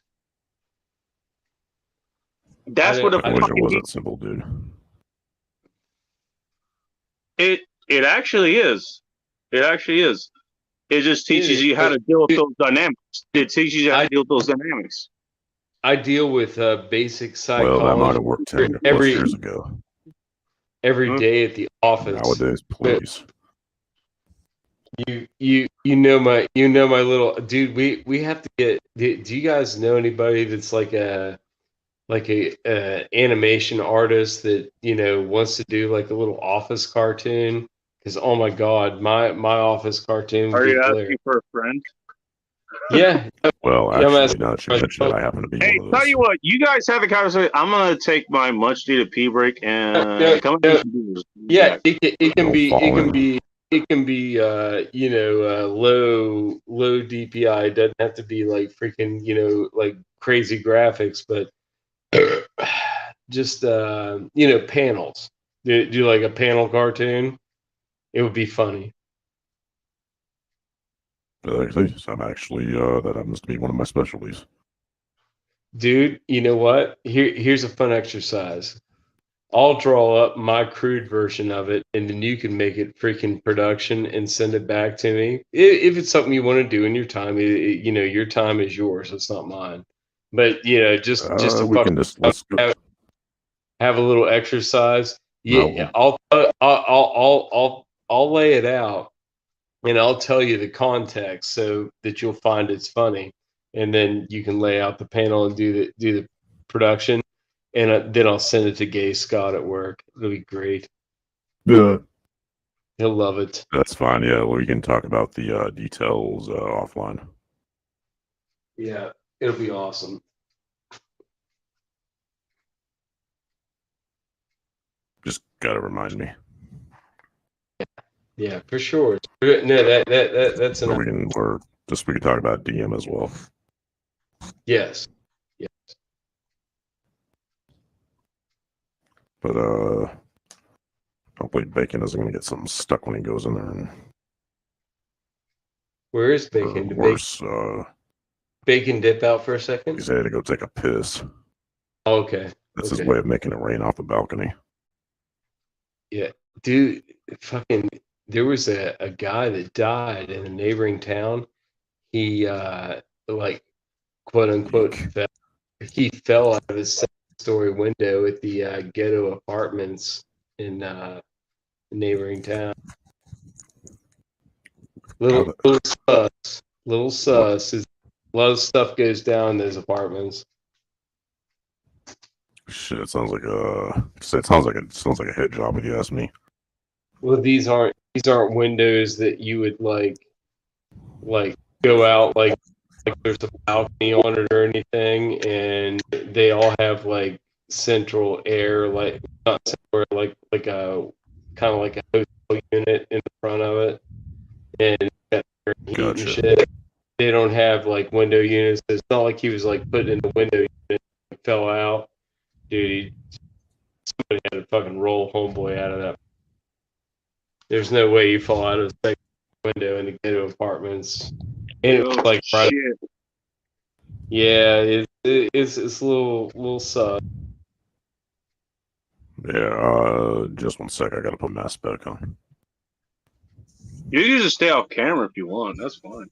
That's what
I wish it wasn't simple, dude.
It actually is. It actually is. It just teaches you how to deal with those dynamics. It teaches you how to deal with those dynamics.
I deal with basic psychology.
Well, that might have worked 10 plus years ago.
Every day at the office.
Nowadays, please.
You know my little dude. We have to get. Do you guys know anybody that's like a animation artist that wants to do like a little office cartoon? Because oh my god, my office cartoon.
Are you asking for a friend?
Yeah.
Well, actually, now that you mentioned it, I happen to be.
Hey, tell you what, you guys have the conversation. I'm gonna take my much needed pee break and come.
Yeah, it can be it can be low DPI. It doesn't have to be like freaking like crazy graphics, but just panels. Do like a panel cartoon. It would be funny.
I'm actually that happens to be one of my specialties.
Dude, you know what? Here's a fun exercise. I'll draw up my crude version of it, and then you can make it freaking production and send it back to me. If it's something you want to do in your time, your time is yours. It's not mine. But just to
we can just let's go.
Have a little exercise. Yeah,
No.
I'll lay it out, and I'll tell you the context so that you'll find it's funny, and then you can lay out the panel and do the production, and then I'll send it to Gay Scott at work. It'll be great.
Yeah,
He'll love it.
that's fine. Yeah, we can talk about the details offline.
Yeah, it'll be awesome.
Just gotta remind me.
Yeah, for sure. No, that's
So we can talk about DM as well.
Yes.
But hopefully Bacon isn't gonna get something stuck when he goes in there. And,
Where is Bacon? Did
worse,
Bacon dip out for a second?
he had to go take a piss.
Okay.
That's his way of making it rain off the balcony.
Yeah, dude, fucking. There was a guy that died in a neighboring town. He like quote unquote he fell out of his second-story window at the ghetto apartments in the neighboring town. Little sus. A lot of stuff goes down in those apartments.
Shit, it sounds like a hit job if you ask me.
Well, these aren't windows that you would like go out like there's a balcony on it or anything, and they all have like central air, like not central, like a kind of like a hotel unit in the front of it, and got heat and shit. They don't have like window units. It's not like he was like put in the window unit and fell out. Dude, somebody had to fucking roll homeboy out of that. There's no way you fall out of the second window in the ghetto apartments. And it was like right. Yeah, it's a little sus.
Yeah, just 1 sec. I gotta put mask back on.
You can just stay off camera if you want. That's fine.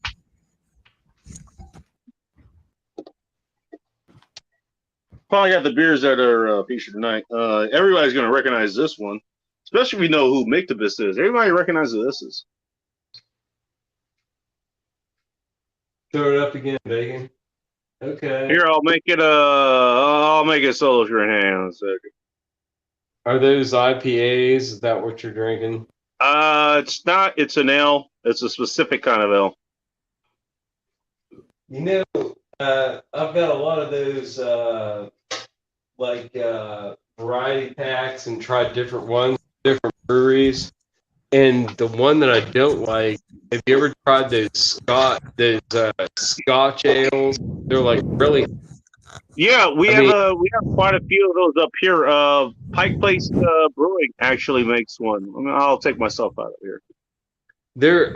Probably got the beers that are featured tonight. Everybody's gonna recognize this one, especially if we know who Miktabis is. Everybody recognizes who this is.
Throw it up again, Bacon. Okay.
Here, I'll make it solo for your hand. 1 second.
Are those IPAs? Is that what you're drinking?
It's not. It's an ale. It's a specific kind of ale.
I've got a lot of those variety packs and tried different ones, different breweries. And the one that I don't like, have you ever tried those Scotch ales? They're like really.
Yeah, we have quite a few of those up here. Pike Place Brewing actually makes one. I mean, I'll take myself out of here.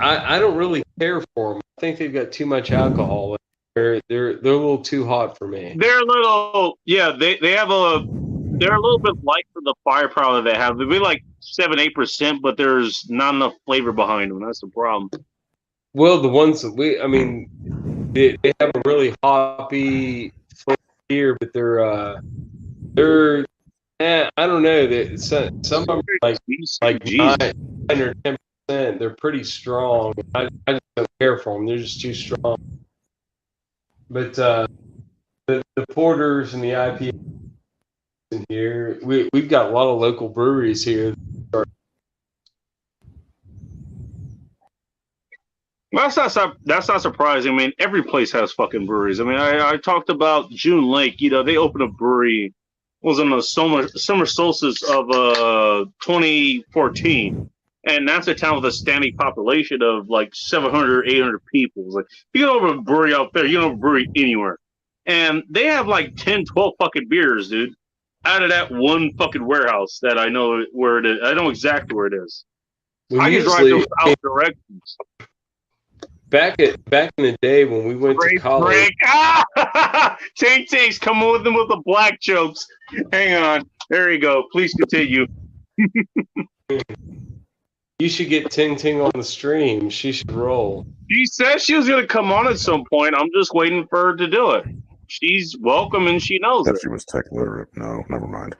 I don't really care for them. I think they've got too much alcohol. They're a little too hot for me.
They're a little, yeah. They're a little bit light for the firepower that they have. They'd be like 7-8%, but there's not enough flavor behind them. That's the problem.
Well, the ones that they have a really hoppy flavor here, but they're I don't know. Some of them are like 9 or 10%. They're pretty strong. I just don't care for them. They're just too strong. But the porters and the IPA in here, we've got a lot of local breweries here.
That's not surprising. I mean, every place has fucking breweries. I mean, I talked about June Lake. You know, they opened a brewery. It was on the summer solstice of 2014. And that's a town with a standing population of like 700, 800 people. It's like, you go over a brewery out there, you don't have a brewery anywhere. And they have like 10, 12 fucking beers, dude, out of that one fucking warehouse that I know where it is. I know exactly where it is. I can drive those out directions.
Back in the day when we went to college.
Tank Tank's coming with them with the black jokes. Hang on. There you go. Please continue.
You should get Ting Ting on the stream. She should roll.
She said she was going to come on at some point. I'm just waiting for her to do it. She's welcome and she knows it.
She was tech literate. No, never mind.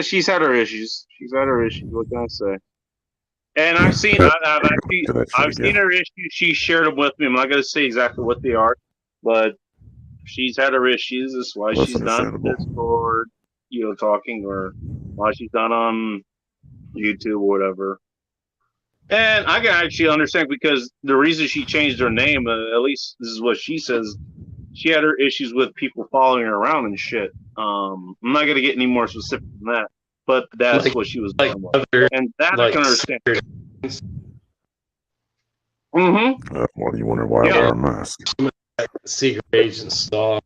She's had her issues. What can I say? And I've seen her issues. She shared them with me. I'm not going to say exactly what they are, but she's had her issues. That's why she's not on Discord, talking, or why she's not on YouTube or whatever. And I can actually understand, because the reason she changed her name, at least this is what she says, she had her issues with people following her around and shit. I'm not going to get any more specific than that, but that's what she was talking about. And that I can understand.
Well, you wonder why I wear a mask.
Secret agent stuff.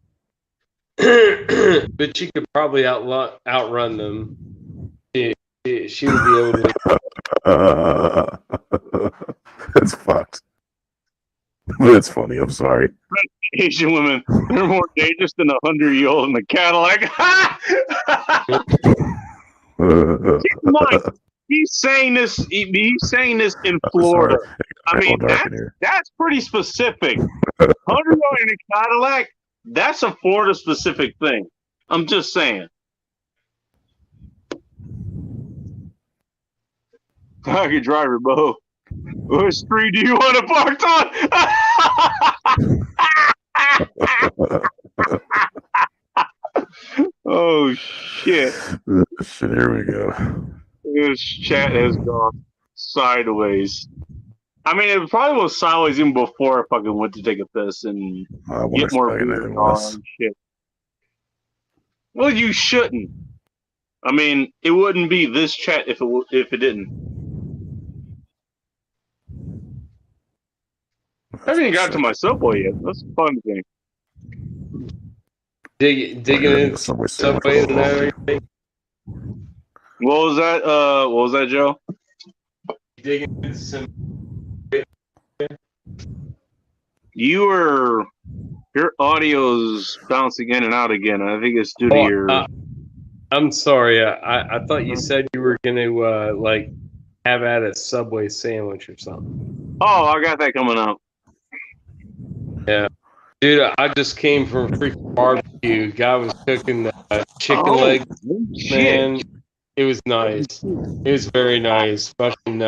But she could probably outrun them. She would be able to.
It's fucked. But it's funny. I'm sorry.
Asian women, they're more dangerous than 100-year-old in the Cadillac. He's saying this in Florida. I mean, that's pretty specific. 100-year-old in a Cadillac, that's a Florida-specific thing. I'm just saying. Target driver, Bo. What street do you want to park on? Oh, shit.
Here we go.
This chat has gone sideways. I mean, it probably was sideways even before I fucking went to take a piss and get more beer and shit. Well, you shouldn't. I mean, it wouldn't be this chat if it didn't. I haven't even got to my Subway yet. That's a fun thing.
Digging in Subway and everything.
What was that, Joe?
Digging into some.
Your audio's bouncing in and out again. I think it's due to your.
I'm sorry. I thought you said you were gonna have at a Subway sandwich or something.
Oh, I got that coming up.
Yeah, dude, I just came from a freaking barbecue. Guy was cooking chicken leg. Man, it was nice. It was very nice. Fucking,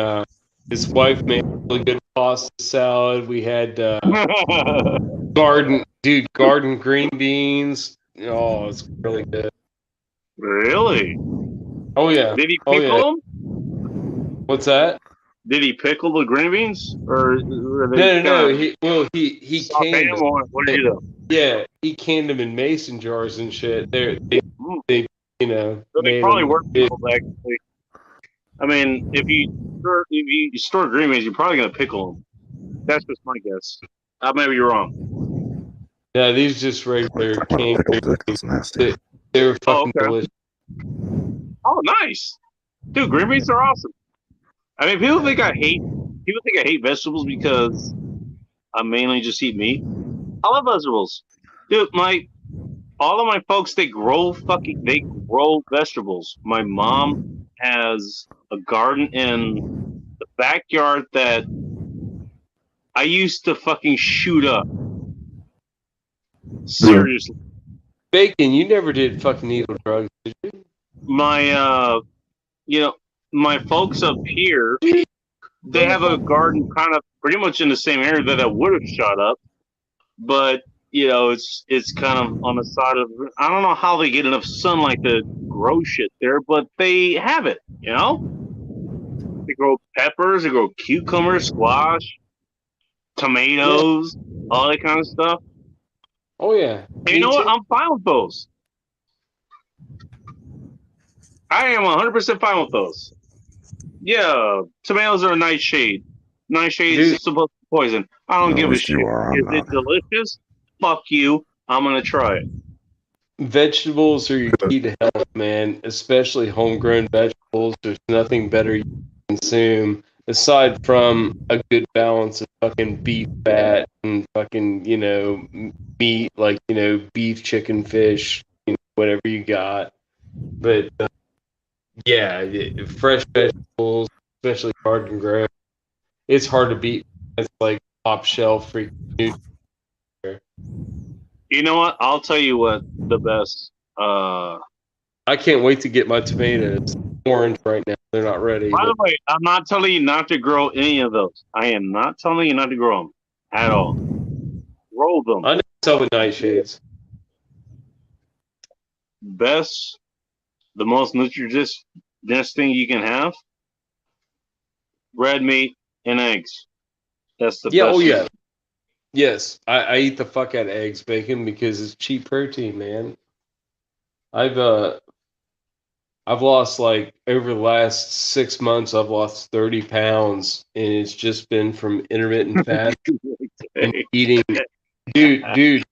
his wife made a really good pasta salad. We had garden green beans. Oh, it's really good.
Really?
Oh yeah.
Did he pickle them?
What's that?
Did he pickle the green beans, or
no? He canned them.
What did he do?
Yeah, he canned them in mason jars and shit. They
So they probably work pickles, actually. I mean, if you store green beans, you're probably gonna pickle them. That's just my guess. Maybe you're wrong.
Yeah, these just regular canned beans. They were fucking delicious.
Oh, nice, dude! Green beans are awesome. I mean, people think I hate vegetables because I mainly just eat meat. I love vegetables, dude. All of my folks, they grow vegetables. My mom has a garden in the backyard that I used to fucking shoot up. Seriously.
Bacon, you never did fucking needle drugs, did you?
My folks up here, they have a garden kind of pretty much in the same area that I would have shot up, but it's kind of on the side of. I don't know how they get enough sunlight to grow shit there, but they have it. They grow peppers, they grow cucumbers, squash, tomatoes, all that kind of stuff.
Oh yeah.
And you know what? I'm fine with those. I am 100% fine with those. Yeah, tomatoes are a nightshade. Nightshade
Dude.
is supposed to poison. I don't
At
give a
least
shit.
you are. I'm
Is it
not.
delicious? Fuck you. I'm gonna try it.
Vegetables are your key to health, man. Especially homegrown vegetables. There's nothing better you can consume aside from a good balance of fucking beef fat and fucking, meat, like, beef, chicken, fish, whatever you got. But yeah, fresh vegetables, especially garden grown, it's hard to beat. It's like top shelf freaking nutrient.
You know what? I'll tell you what the best.
I can't wait to get my tomatoes orange right now. They're not ready.
By the
But
way, I'm not telling you not to grow any of those. I am not telling you not to grow them at all. Grow them.
I know some with nightshades.
Best, the most nutritious thing you can have: red meat and eggs. That's the
Yeah,
best.
oh yeah. Yes, I eat the fuck out of eggs, bacon because it's cheap protein, man. I've lost, like, over the last 6 months, I've lost 30 pounds, and it's just been from intermittent fasting and eating, eating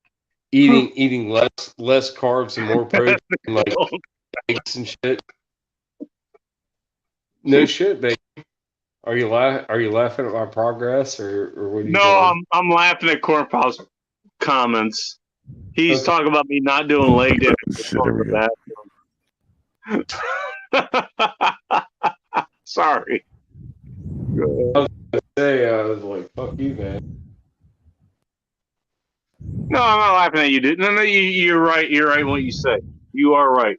less carbs and more protein, like eggs and shit. No shit, baby. Are you laughing at my progress, or what are you
No,
doing?
I'm laughing at Corn Pop's comments. He's
Okay.
talking about me not doing leg day.
Shit, here we go.
Sorry.
I was like, fuck you, man.
No, I'm not laughing at you, dude. No, you're right. You're right in what you say. You are right.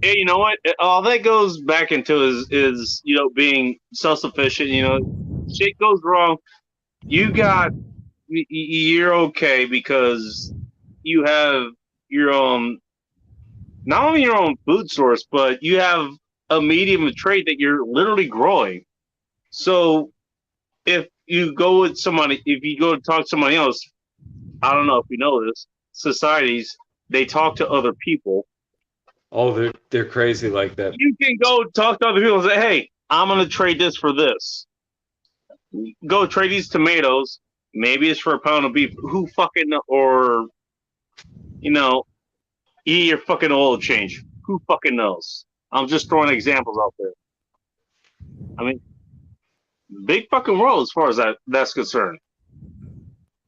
Hey, you know what? All that goes back into is being self sufficient. Shit goes wrong. You're okay because you have your own, not only your own food source, but you have a medium of trade that you're literally growing. So if you go to talk to somebody else, I don't know if you know this, societies, they talk to other people.
Oh, they're crazy like that.
You can go talk to other people and say, hey, I'm going to trade this for this. Go trade these tomatoes. Maybe it's for a pound of beef. Who fucking, or, eat your fucking oil change. Who fucking knows? I'm just throwing examples out there. I mean, big fucking world as far as that's concerned.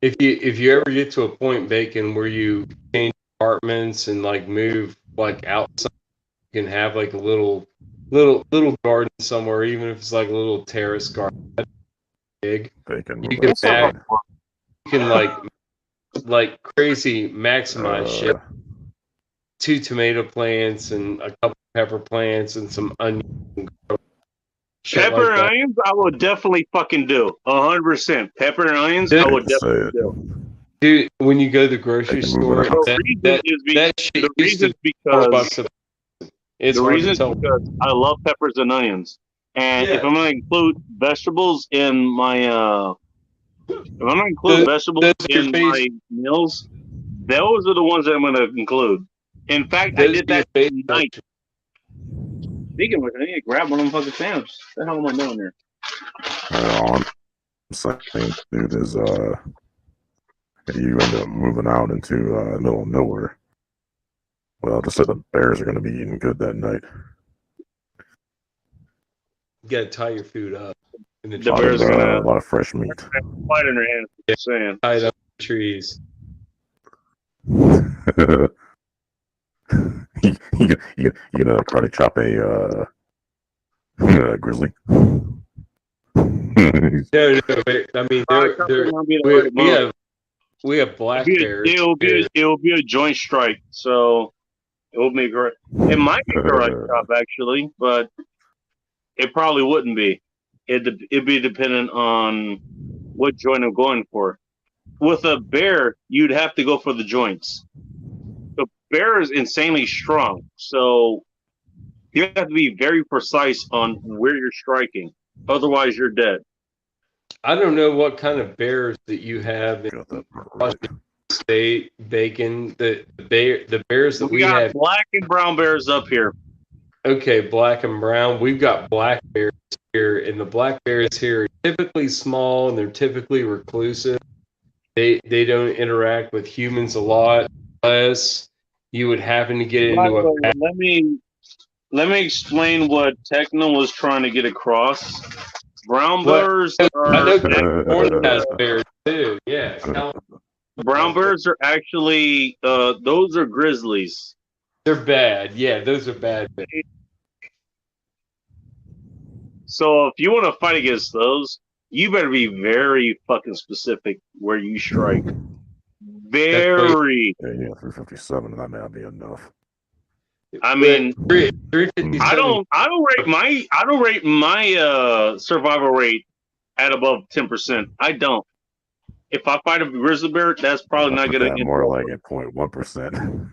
If you ever get to a point, Bacon, where you change apartments and, like, move, like, outside, you can have, like, a little garden somewhere, even if it's like a little terrace garden. That's big.
Bacon.
You can like crazy maximize shit. 2 tomato plants and a couple pepper plants and some onions.
Pepper and onions, I would definitely fucking do. 100%. Pepper and onions, I would definitely do.
Dude, when you go to the grocery store,
the reason is because I love peppers and onions. And if I'm going to include vegetables in my my meals, those are the ones that I'm going to include. In fact, I did that tonight. Speaking of which, I need to grab one of them fucking sandwiches. What the hell am I doing here?
I'm saying, dude, is you end up moving out into middle of nowhere. Well, just said the bears are going to be eating good that night.
You got to tie your food up. And
the bears are going to
have a lot of fresh meat.
Fight in their hands. Saying.
Tied up the trees.
you gonna karate chop a grizzly?
No, I mean, we have black bears.
It will be a joint strike, so it will be great. It might be karate chop actually, but it probably wouldn't be. It'd be dependent on what joint I'm going for. With a bear, you'd have to go for the joints. The bear is insanely strong, so you have to be very precise on where you're striking. Otherwise, you're dead.
I don't know what kind of bears that you have in Washington State, Bacon. The bears that we
got
have,
black and brown bears up here.
okay, black and brown. We've got black bears here, and the black bears here are typically small and they're typically reclusive. They don't interact with humans a lot unless you would happen to get into a
let me explain what Techno was trying to get across. Brown
What?
bears
I
are
know California has bears too. Yeah,
brown bears are actually those are grizzlies.
they're bad. Yeah, those are bad bears.
So if you want to fight against those, you better be very fucking specific where you strike. Very.
Yeah, 357, and that may not be enough.
I mean,
357.
I don't rate my survival rate at above 10%. I don't. If I fight a grizzly bear, that's probably not going to
more like at 0.1%.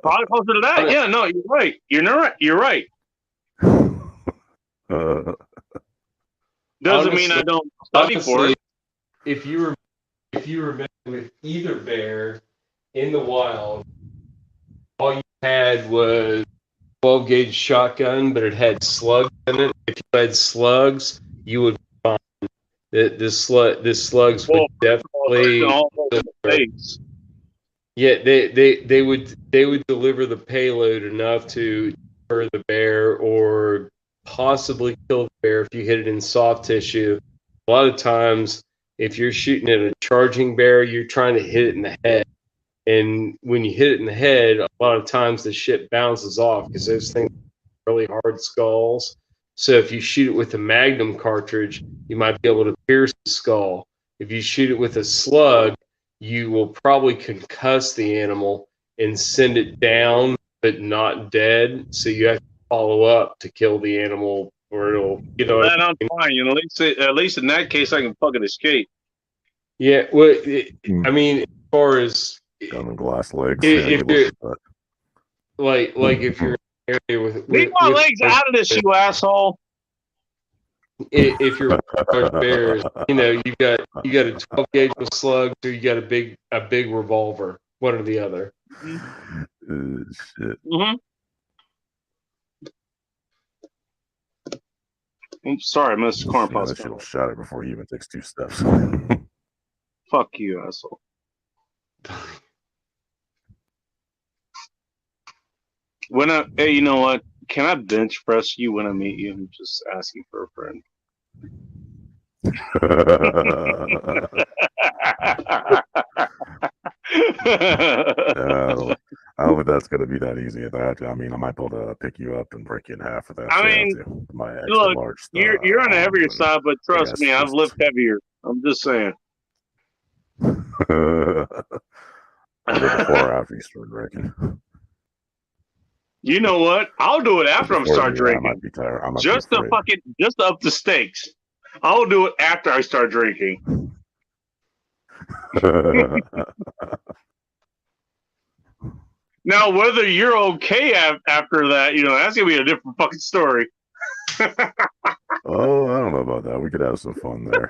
Probably closer to that. Yeah, no, you're right. You're right. Doesn't
Honestly,
mean I don't study for it.
If you remember with either bear in the wild, all you had was 12 gauge shotgun, but it had slugs in it. If you had slugs, you would find that the slugs would definitely. Yeah, they would deliver the payload enough to hurt the bear or possibly kill the bear if you hit it in soft tissue. A lot of times, if you're shooting at a charging bear, you're trying to hit it in the head. And when you hit it in the head, a lot of times the shit bounces off because those things are really hard skulls. So if you shoot it with a Magnum cartridge, you might be able to pierce the skull. If you shoot it with a slug, you will probably concuss the animal and send it down, but not dead. So you have to follow up to kill the animal, or it'll,
That I'm fine. At least in that case, I can fucking escape.
Yeah, well, I mean, as far as
gun and glass legs.
If you're like if you're in an area with
leave my legs out of this, you asshole.
If you're with bears, you got a 12 gauge with slugs, or you got a big revolver, one or the other.
Shit.
I'm sorry, Mr. Cornpop.
That shit'll shot it before he even takes 2 steps.
Fuck you, asshole. Hey, you know what? Can I bench press you when I meet you? I'm just asking for a friend.
I don't think that's going to be that easy. I mean, I might be able to pick you up and break you in half for that.
I mean, look,
large
you're on the heavier side, but trust me, I've lived heavier. I'm just saying.
Before or after you start drinking.
You know what? I'll do it after I start drinking.
I might be tired.
Just to up the stakes. I'll do it after I start drinking. Now, whether you're okay after that, that's gonna be a different fucking story.
Oh, I don't know about that. We could have some fun there.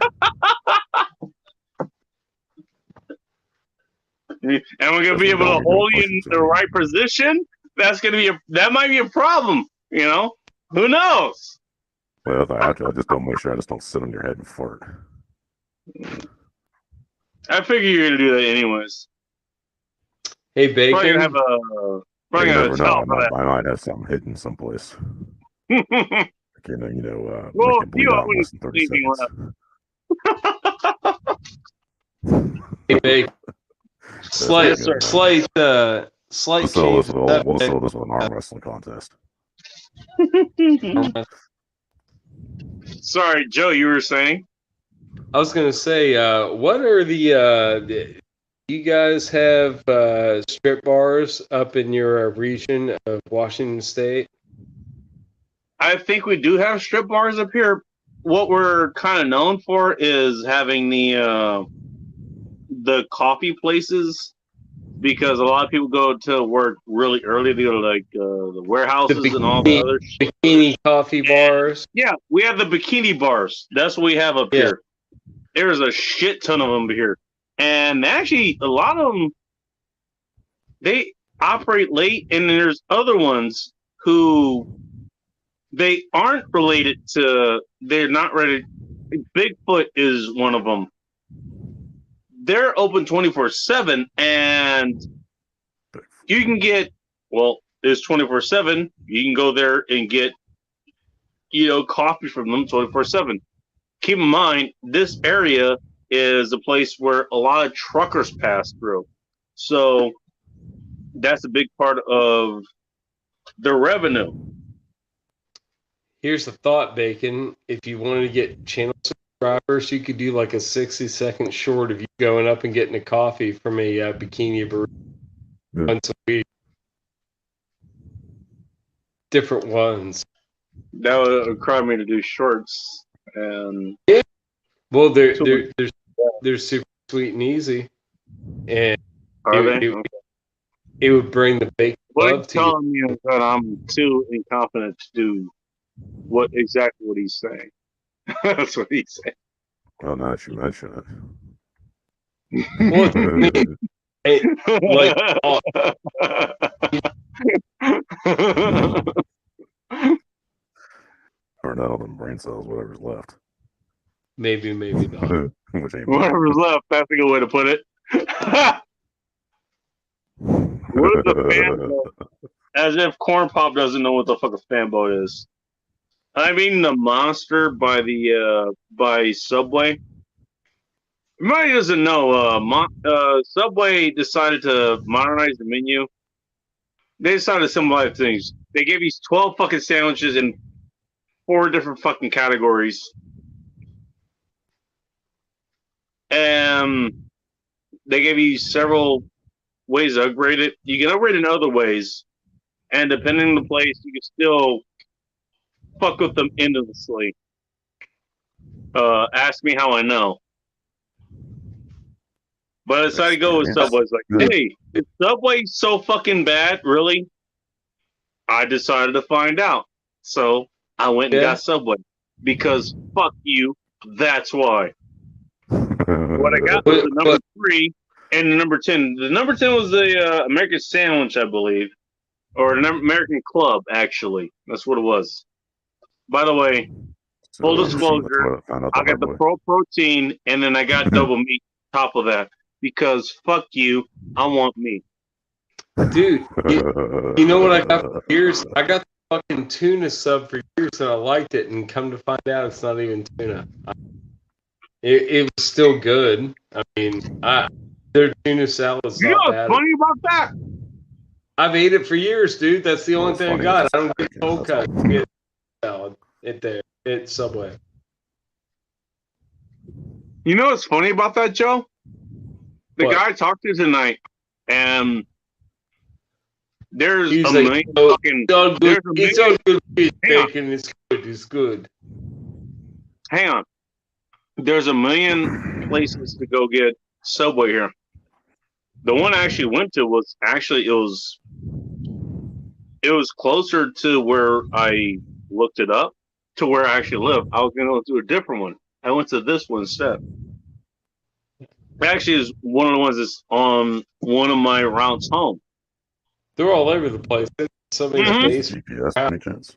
And we're gonna be able to hold you in the right position. That might be a problem. Who knows?
Well, I just don't make sure I just don't sit on your head and fart.
I figure you're gonna do that anyways.
Hey, Bacon.
Probably gonna have
I might have something hidden someplace. Well,
you always leaving left.
Hey, Bacon. Slight.
We'll settle this with an arm wrestling contest.
Sorry, Joe, you were saying?
I was going to say, what are the you guys have strip bars up in your region of Washington State?
I think we do have strip bars up here. What we're kind of known for is having the coffee places, because a lot of people go to work really early. They go to the warehouses and all the other
bikini coffee bars.
Yeah, we have the bikini bars. That's what we have up here. There's a shit ton of them here. And actually, a lot of them, they operate late, and there's other ones who they aren't related to. They're not related. Bigfoot is one of them. They're open 24/7, and you can get, well, it's 24/7. You can go there and get, coffee from them 24/7. Keep in mind, this area is a place where a lot of truckers pass through. So that's a big part of the revenue.
Here's the thought, Bacon. If you wanted to get channel subscribers, you could do like a 60-second short of you going up and getting a coffee from a bikini burrito once a week. Different ones.
That would require me to do shorts. And
well, they're super sweet and easy. And it would bring the bacon love to you.
What he's telling me is that I'm too incompetent to do what he's saying. That's what he's saying.
Well, now that you mention it. Or not all them brain cells, whatever's left.
Maybe not.
Whatever's left, that's a good way to put it. What is a fanboat? As if Corn Pop doesn't know what the fuck a fanboat is. I'm eating the Monster by by Subway. Everybody doesn't know. Subway decided to modernize the menu. They decided to simplify things. They gave you 12 fucking sandwiches in 4 different fucking categories. And they gave you several ways to upgrade it. You can upgrade in other ways. And depending on the place, you can still fuck with them endlessly. Ask me how I know. But I decided to go with Subway. It's like, hey, is Subway so fucking bad? Really? I decided to find out. So I went and got Subway. Because fuck you, that's why. What I got was the number 3 and the number 10. The number 10 was the American Sandwich, I believe. Or an American Club, actually. That's what it was. By the way, full disclosure, I got the Pro Protein and then I got double meat on top of that. Because fuck you, I want meat.
Dude, you know what I got for years? I got the fucking tuna sub for years and I liked it, and come to find out it's not even tuna. It was still good. I mean, their tuna salad's
not
bad.
You know what's funny about that?
I've ate it for years, dude. That's the only thing I got. I don't get cold cut. I get salad at Subway.
You know what's funny about that, Joe? The guy I talked to tonight, and there's a million fucking... It's all good. Bacon is good. It's good. Hang on. There's a million places to go get Subway here. The one I actually went to was actually, it was closer to where I looked it up, to where I actually live. I was going to go to a different one. I went to this one instead. Actually, is one of the ones that's on one of my routes home.
They're all over the place. Somebody
GPS, any chance?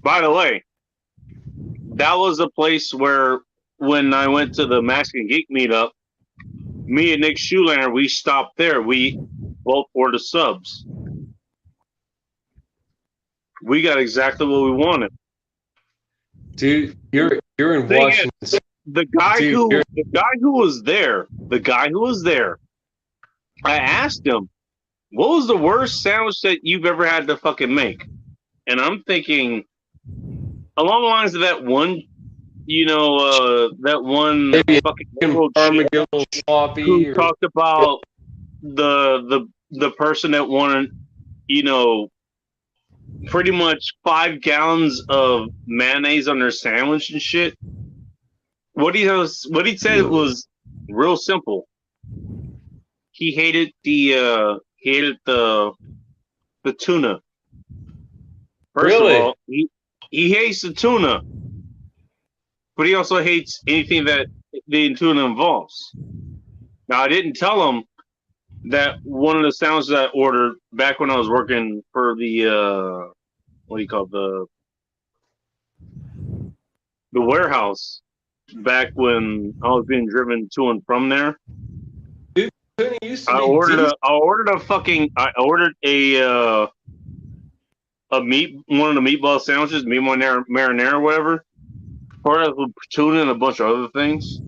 By the way, that was a place where when I went to the Mexican Geek meetup, me and Nick Schulander, we stopped there. We both ordered subs. We got exactly what we wanted.
Dude, you're in Washington.
The guy who was there, I asked him, what was the worst sandwich that you've ever had to fucking make? And I'm thinking along the lines of that one, that one fucking who talked about the person that wanted, pretty much 5 gallons of mayonnaise on their sandwich and shit. What he said was real simple. He hated the tuna. First of all, he hates the tuna, but he also hates anything that the tuna involves. Now, I didn't tell him that one of the sounds that I ordered back when I was working for the what do you call it? The warehouse back when I was being driven to and from there.
Tuna used to
I
be
ordered
decent.
I ordered a meat, one of the meatball sandwiches, meat marinara, or whatever. Part of with tuna and a bunch of other things.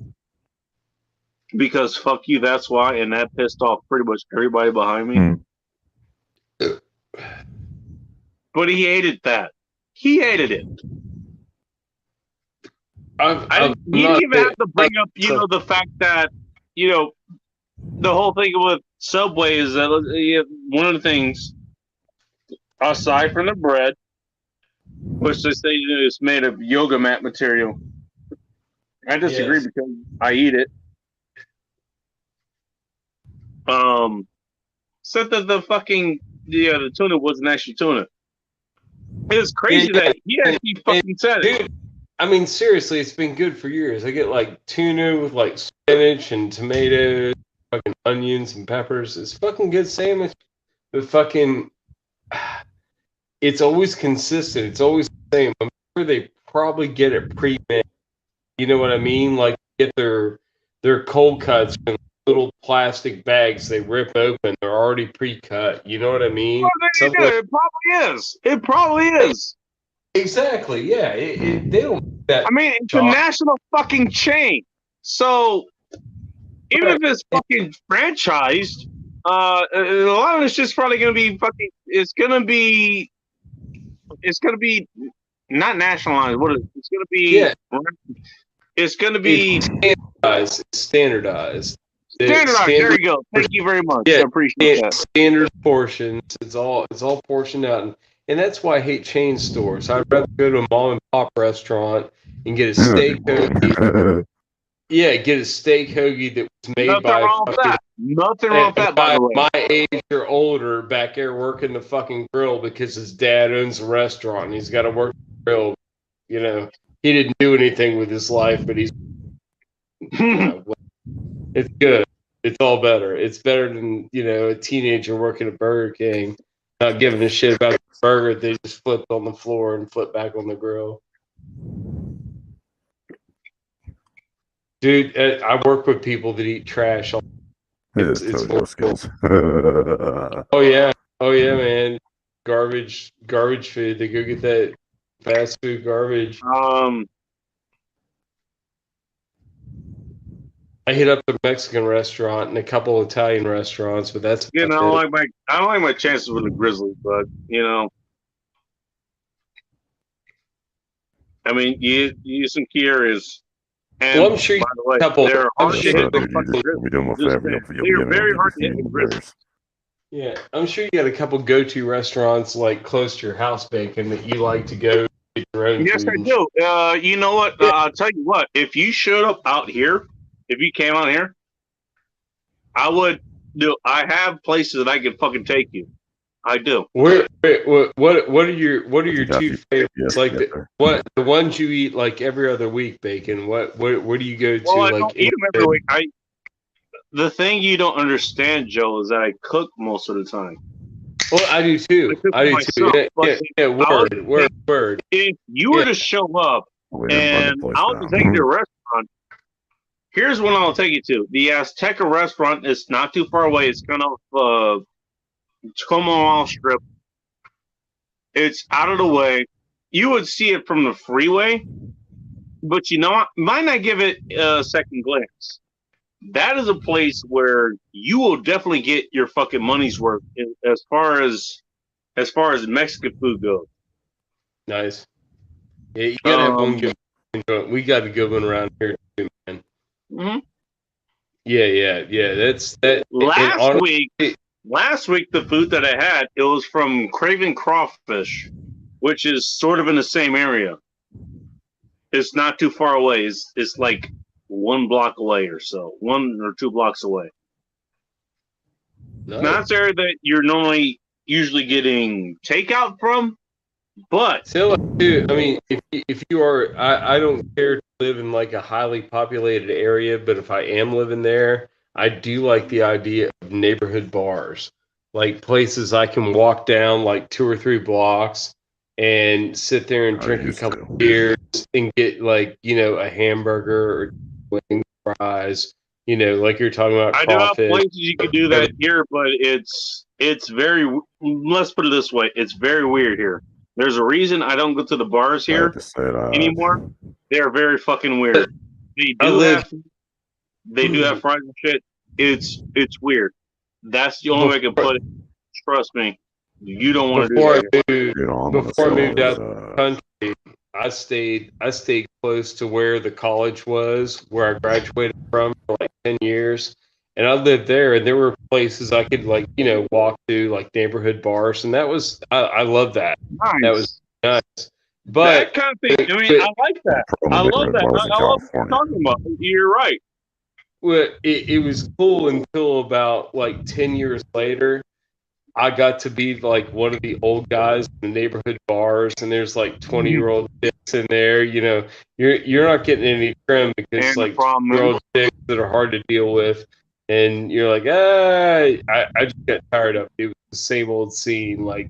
Because fuck you, that's why, and that pissed off pretty much everybody behind me. But he hated that. He hated it. I didn't even have to bring up, the fact that, the whole thing with Subway is that one of the things, aside from the bread, which they say is made of yoga mat material. I disagree because I eat it. Said that the tuna wasn't actually tuna. It's crazy that he actually fucking said it.
Dude, I mean, seriously, it's been good for years. I get like tuna with like spinach and tomatoes, fucking onions and peppers. It's fucking good sandwich. But fucking, it's always consistent. It's always the same. I'm sure they probably get it pre-made. You know what I mean? Like get their cold cuts in little plastic bags. They rip open. They're already pre-cut. You know what I mean?
Well, it probably is. It probably is.
Exactly. Yeah. They don't.
I mean, it's a national fucking chain. So even if it's fucking franchised, a lot of it's just probably going to be fucking. It's going to be not nationalized. What is it? It's going to be. Yeah. It's going to be
standardized.
Standardized. There you go. Thank you very much. Yeah, I appreciate that.
Standard portions. It's all portioned out, and that's why I hate chain stores. I'd rather go to a mom and pop restaurant and get a steak hoagie. Yeah, get a steak hoagie that was made by.
Nothing wrong with that. By the way,
my age or older, back there working the fucking grill because his dad owns a restaurant and he's got to work the grill. You know, he didn't do anything with his life, but he's. It's good. It's all better. It's better than, a teenager working at Burger King, not giving a shit about the burger. They just flipped on the floor and flipped back on the grill. Dude, I work with people that eat trash.
It's more skills.
Oh yeah, man. Garbage food. They go get that fast food garbage. I hit up a Mexican restaurant and a couple Italian restaurants, but that's
I don't like my chances with the Grizzlies, but I mean, you use some key areas. And
well, I'm sure you
by the way,
couple.
They're hard to hit
They're
very hard to hit the Grizzlies.
Yeah, I'm sure you got a couple go-to restaurants like close to your house, Bacon, that you like to go get your own.
Yes, I do. You know what? Yeah. I'll tell you what. If you showed up out here, if you came out here, I would do. I have places that I could fucking take you. I do.
What are your two favorites? Like the ones you eat like every other week, Bacon. What do you go to?
Well, I
like
don't eat them every week. The thing you don't understand, Joe, is that I cook most of the time.
Well, I do too. Yeah, word.
If you were to show up and I'll take you to a restaurant, here's one I'll take you to. The Azteca restaurant is not too far away. It's kind of Tacoma Strip. It's out of the way. You would see it from the freeway, but might not give it a second glance. That is a place where you will definitely get your fucking money's worth as far as Mexican food goes.
Nice. Yeah, you gotta have one good one. We got a good one around here too, man.
Mm-hmm.
Yeah. That's that.
Last week, the food that I had, it was from Craven Crawfish, which is sort of in the same area. It's not too far away. It's like 1 block away or so, 1 or 2 blocks away. Nice. Not the area that you're usually getting takeout from, but
still, dude. I mean, if you are, I don't care to live in like a highly populated area, but if I am living there, I do like the idea of neighborhood bars, like places I can walk down like 2 or 3 blocks and sit there and
I
drink a
used
couple
to.
beers and get like, a hamburger or wings, fries, like you're talking about
I do have
crawfish.
places you could do that here, but it's very. Let's put it this way: it's very weird here. There's a reason I don't go to the bars
I
here
just said,
anymore. They are very fucking weird. They
I
do
live
have fries and shit. It's weird. That's the only way I can put it. Trust me, you don't want to do
before
that
I
here.
moved
you know, I'm gonna
before I
say
moved
is,
out of the country, I stayed close to where the college was, where I graduated from for like 10 years. And I lived there, and there were places I could like, walk to, like neighborhood bars, and I love that. That was
Nice.
nice. But
That kind of thing. I mean, I like that. I love that.
bars in
I love what you're
California.
talking about. You're right.
well, it was cool until about like 10 years later. I got to be like one of the old guys in the neighborhood bars, and there's like 20-year-old chicks in there. You're not getting any trim because
And the
like
problem
20-year-old chicks that are hard to deal with, and you're like, I just got tired of it. It was the same old scene. Like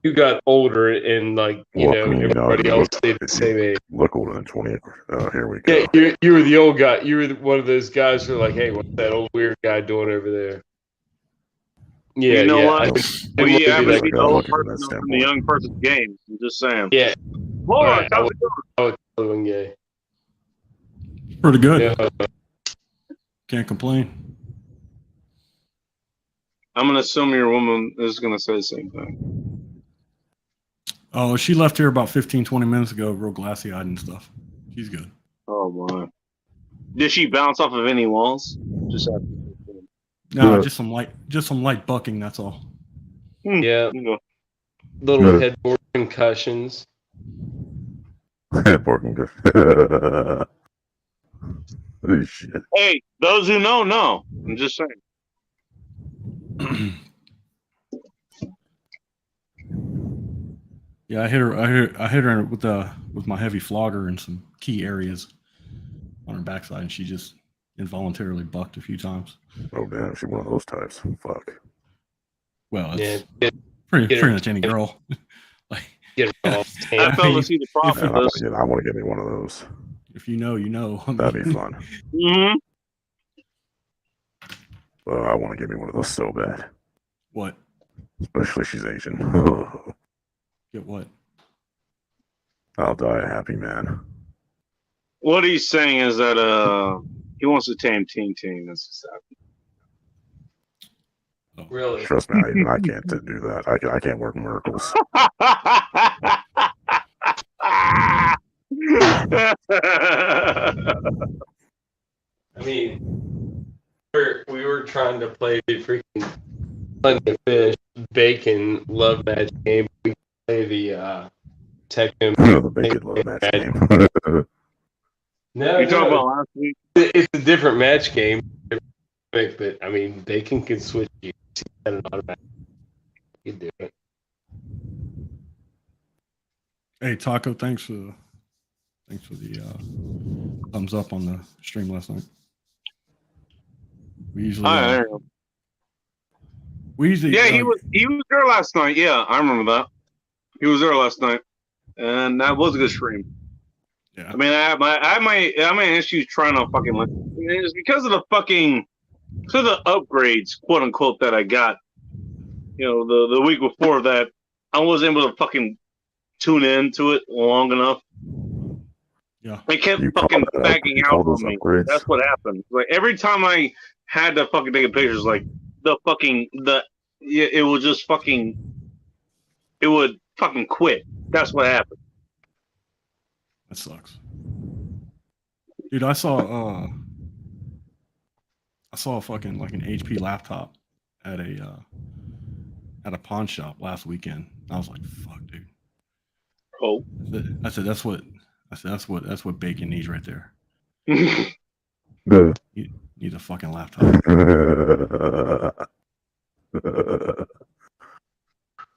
you got older, and like
Well, I mean,
everybody
you
else
look,
stayed the same age.
look older than 20. Here we go.
Yeah, you were the old guy. You were one of those guys who are like, hey, what's that old weird guy doing over there? Yeah,
you know
yeah.
what?
I
We
wanted to
happen
be
to
like,
be the
gotta
old
look at it from
person
that
up in the
standpoint.
young person's game. I'm just saying.
yeah.
Lawrence,
I
how's
was,
it going?
I was totally gay.
Pretty good.
Yeah.
Can't complain.
I'm gonna assume your woman is gonna say the same thing.
Oh, she left here about 15, 20 minutes ago, real glassy eyed and stuff. She's good.
Oh my! Did she bounce off of any walls? Just
No,
Yeah.
just some light bucking, that's all.
Yeah.
You know.
Little
Yeah.
headboard concussions.
Working good. Oh, shit.
Hey, those who know. I'm just saying.
Yeah, I hit her with my heavy flogger in some key areas on her backside, and she just involuntarily bucked a few times.
Oh, damn. She's one of those types. Fuck.
Well, it's
Yeah.
pretty much any girl. Like,
Get her off.
I fail to see the problem
Man,
with this.
I want to get me one of those.
if you know, you know. I
That'd be
mean,
fun.
Mm-hmm.
I want to get me one of those so bad.
What?
Especially she's Asian.
Get what?
I'll die a happy man.
What he's saying is that he wants to tame Ting Ting. That's just
Really?
Trust me, I can't do that. I can't work miracles.
I mean, we were trying to play the freaking Plenty of Fish, Bacon, Love Match game. We play the Tekken.
The big love match game.
No,
You talking about last week?
it's a different match game. But I mean, Bacon can switch you. An automatic. You do it.
Hey, Taco, thanks for the thumbs up on the stream last night. We usually,
Yeah, he was there last night. Yeah, I remember that. He was there last night, and that was a good stream.
Yeah.
I mean, I had my issues trying to fucking listen. It's because of the upgrades, quote unquote, that I got. You know, the week before that, I wasn't able to fucking tune into it long enough.
Yeah.
They kept
You
fucking
call that-
backing
you
out
call
on
those
me.
upgrades?
That's what happened. Like every time I had to fucking take a picture, it's like it would just fucking quit. That's what happened.
That sucks. Dude, I saw fucking like an HP laptop at a pawn shop last weekend. I was like, fuck, dude.
Oh.
I said that's what Bacon needs right there.
The-
You need a fucking laptop.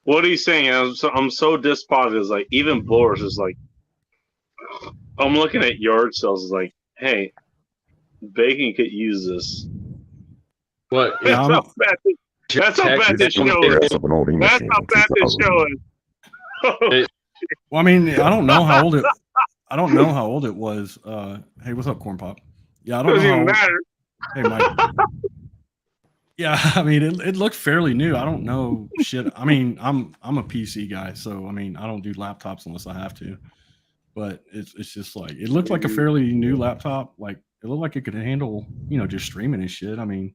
What he's saying, I'm so dispositive. Is like even Boris is like, I'm looking at yard sales. Is like, hey, Bacon could use this.
What?
That's
I'm-
how bad this, that's how bad this show is.
That's up an old
That's
machine
how
from
bad this
2000.
show is.
Well, I mean, I don't know how old it. I don't know how old it was. Hey, what's up, Corn Pop? Yeah, I don't
Doesn't
know how
even
old.
matter.
Hey, Mike. Yeah, I mean, it looked fairly new. I don't know shit. I mean, I'm a PC guy, so I mean, I don't do laptops unless I have to. But it's just like it looked like a fairly new laptop. Like it looked like it could handle, just streaming and shit. I mean,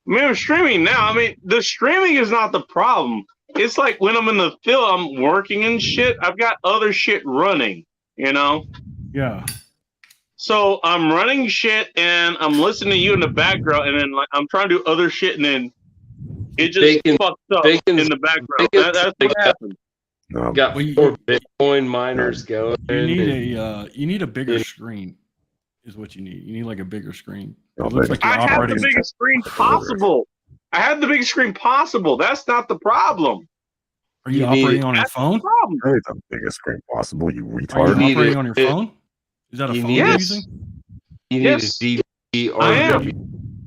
Man, streaming now. I mean, the streaming is not the problem. It's like when I'm in the field, I'm working and shit. I've got other shit running,
yeah.
So I'm running shit and I'm listening to you in the background, and then like I'm trying to do other shit, and then it just fucks up in the background. That's what happened.
No,
Got
Well,
4 Bitcoin miners going.
You need a bigger screen, is what you need. You need like a bigger screen.
no,
It looks like you're
I have the
operating.
biggest screen possible. I have the biggest screen possible. That's not the problem.
Are you
You need-
operating on your
That's
phone?
the problem.
hey, the biggest screen possible, you
Are you
retard.
need
operating
it-
on your phone? Is that a
you
phone
need
you're
it.
using?
You need
Yes.
a DV or
I am.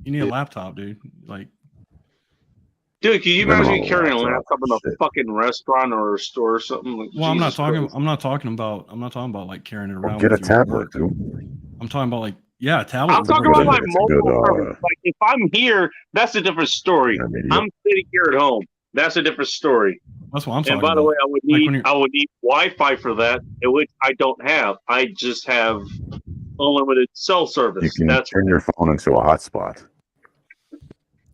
You need a laptop, dude. Like,
Dude, can you
Minimum
imagine me carrying a
laptop,
laptop in a
shit.
fucking restaurant or a store or something? Like,
well, I'm not
Jesus
talking.
Christ.
I'm not talking about like carrying it
Or
around.
get a
with you at
tablet,
work.
too.
I'm talking about like, yeah, a tablet.
I'm
would
talking
work
about
too.
my
It's a good,
mobile purpose. Like, if I'm here, that's a different story.
intermediate.
I'm sitting here at home. That's a different story.
That's what I'm talking
And by
about.
the way, I would
Like
need
when you're-
I would need Wi-Fi for that, which I don't have. I just have unlimited cell
You
service.
can
That's
turn your phone into a hotspot.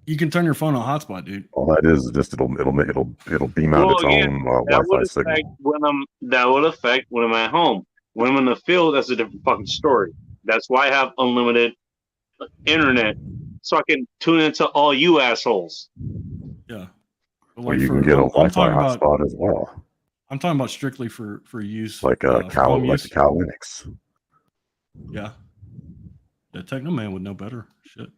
you can turn your phone on hotspot, dude.
All that is just it'll beam out
Well,
its
again,
own
that would
Wi-Fi
affect
signal.
when I'm at home. When I'm in the field, that's a different fucking story. That's why I have unlimited internet, so I can tune into all you assholes.
Yeah. But
Or you can get a
I'm
Wi-Fi
talking about.
hotspot as well,
I'm talking about strictly for use.
like
for
Cal,
home
like
use.
the Cal Linux.
Yeah. The Techno Man would know better. Shit.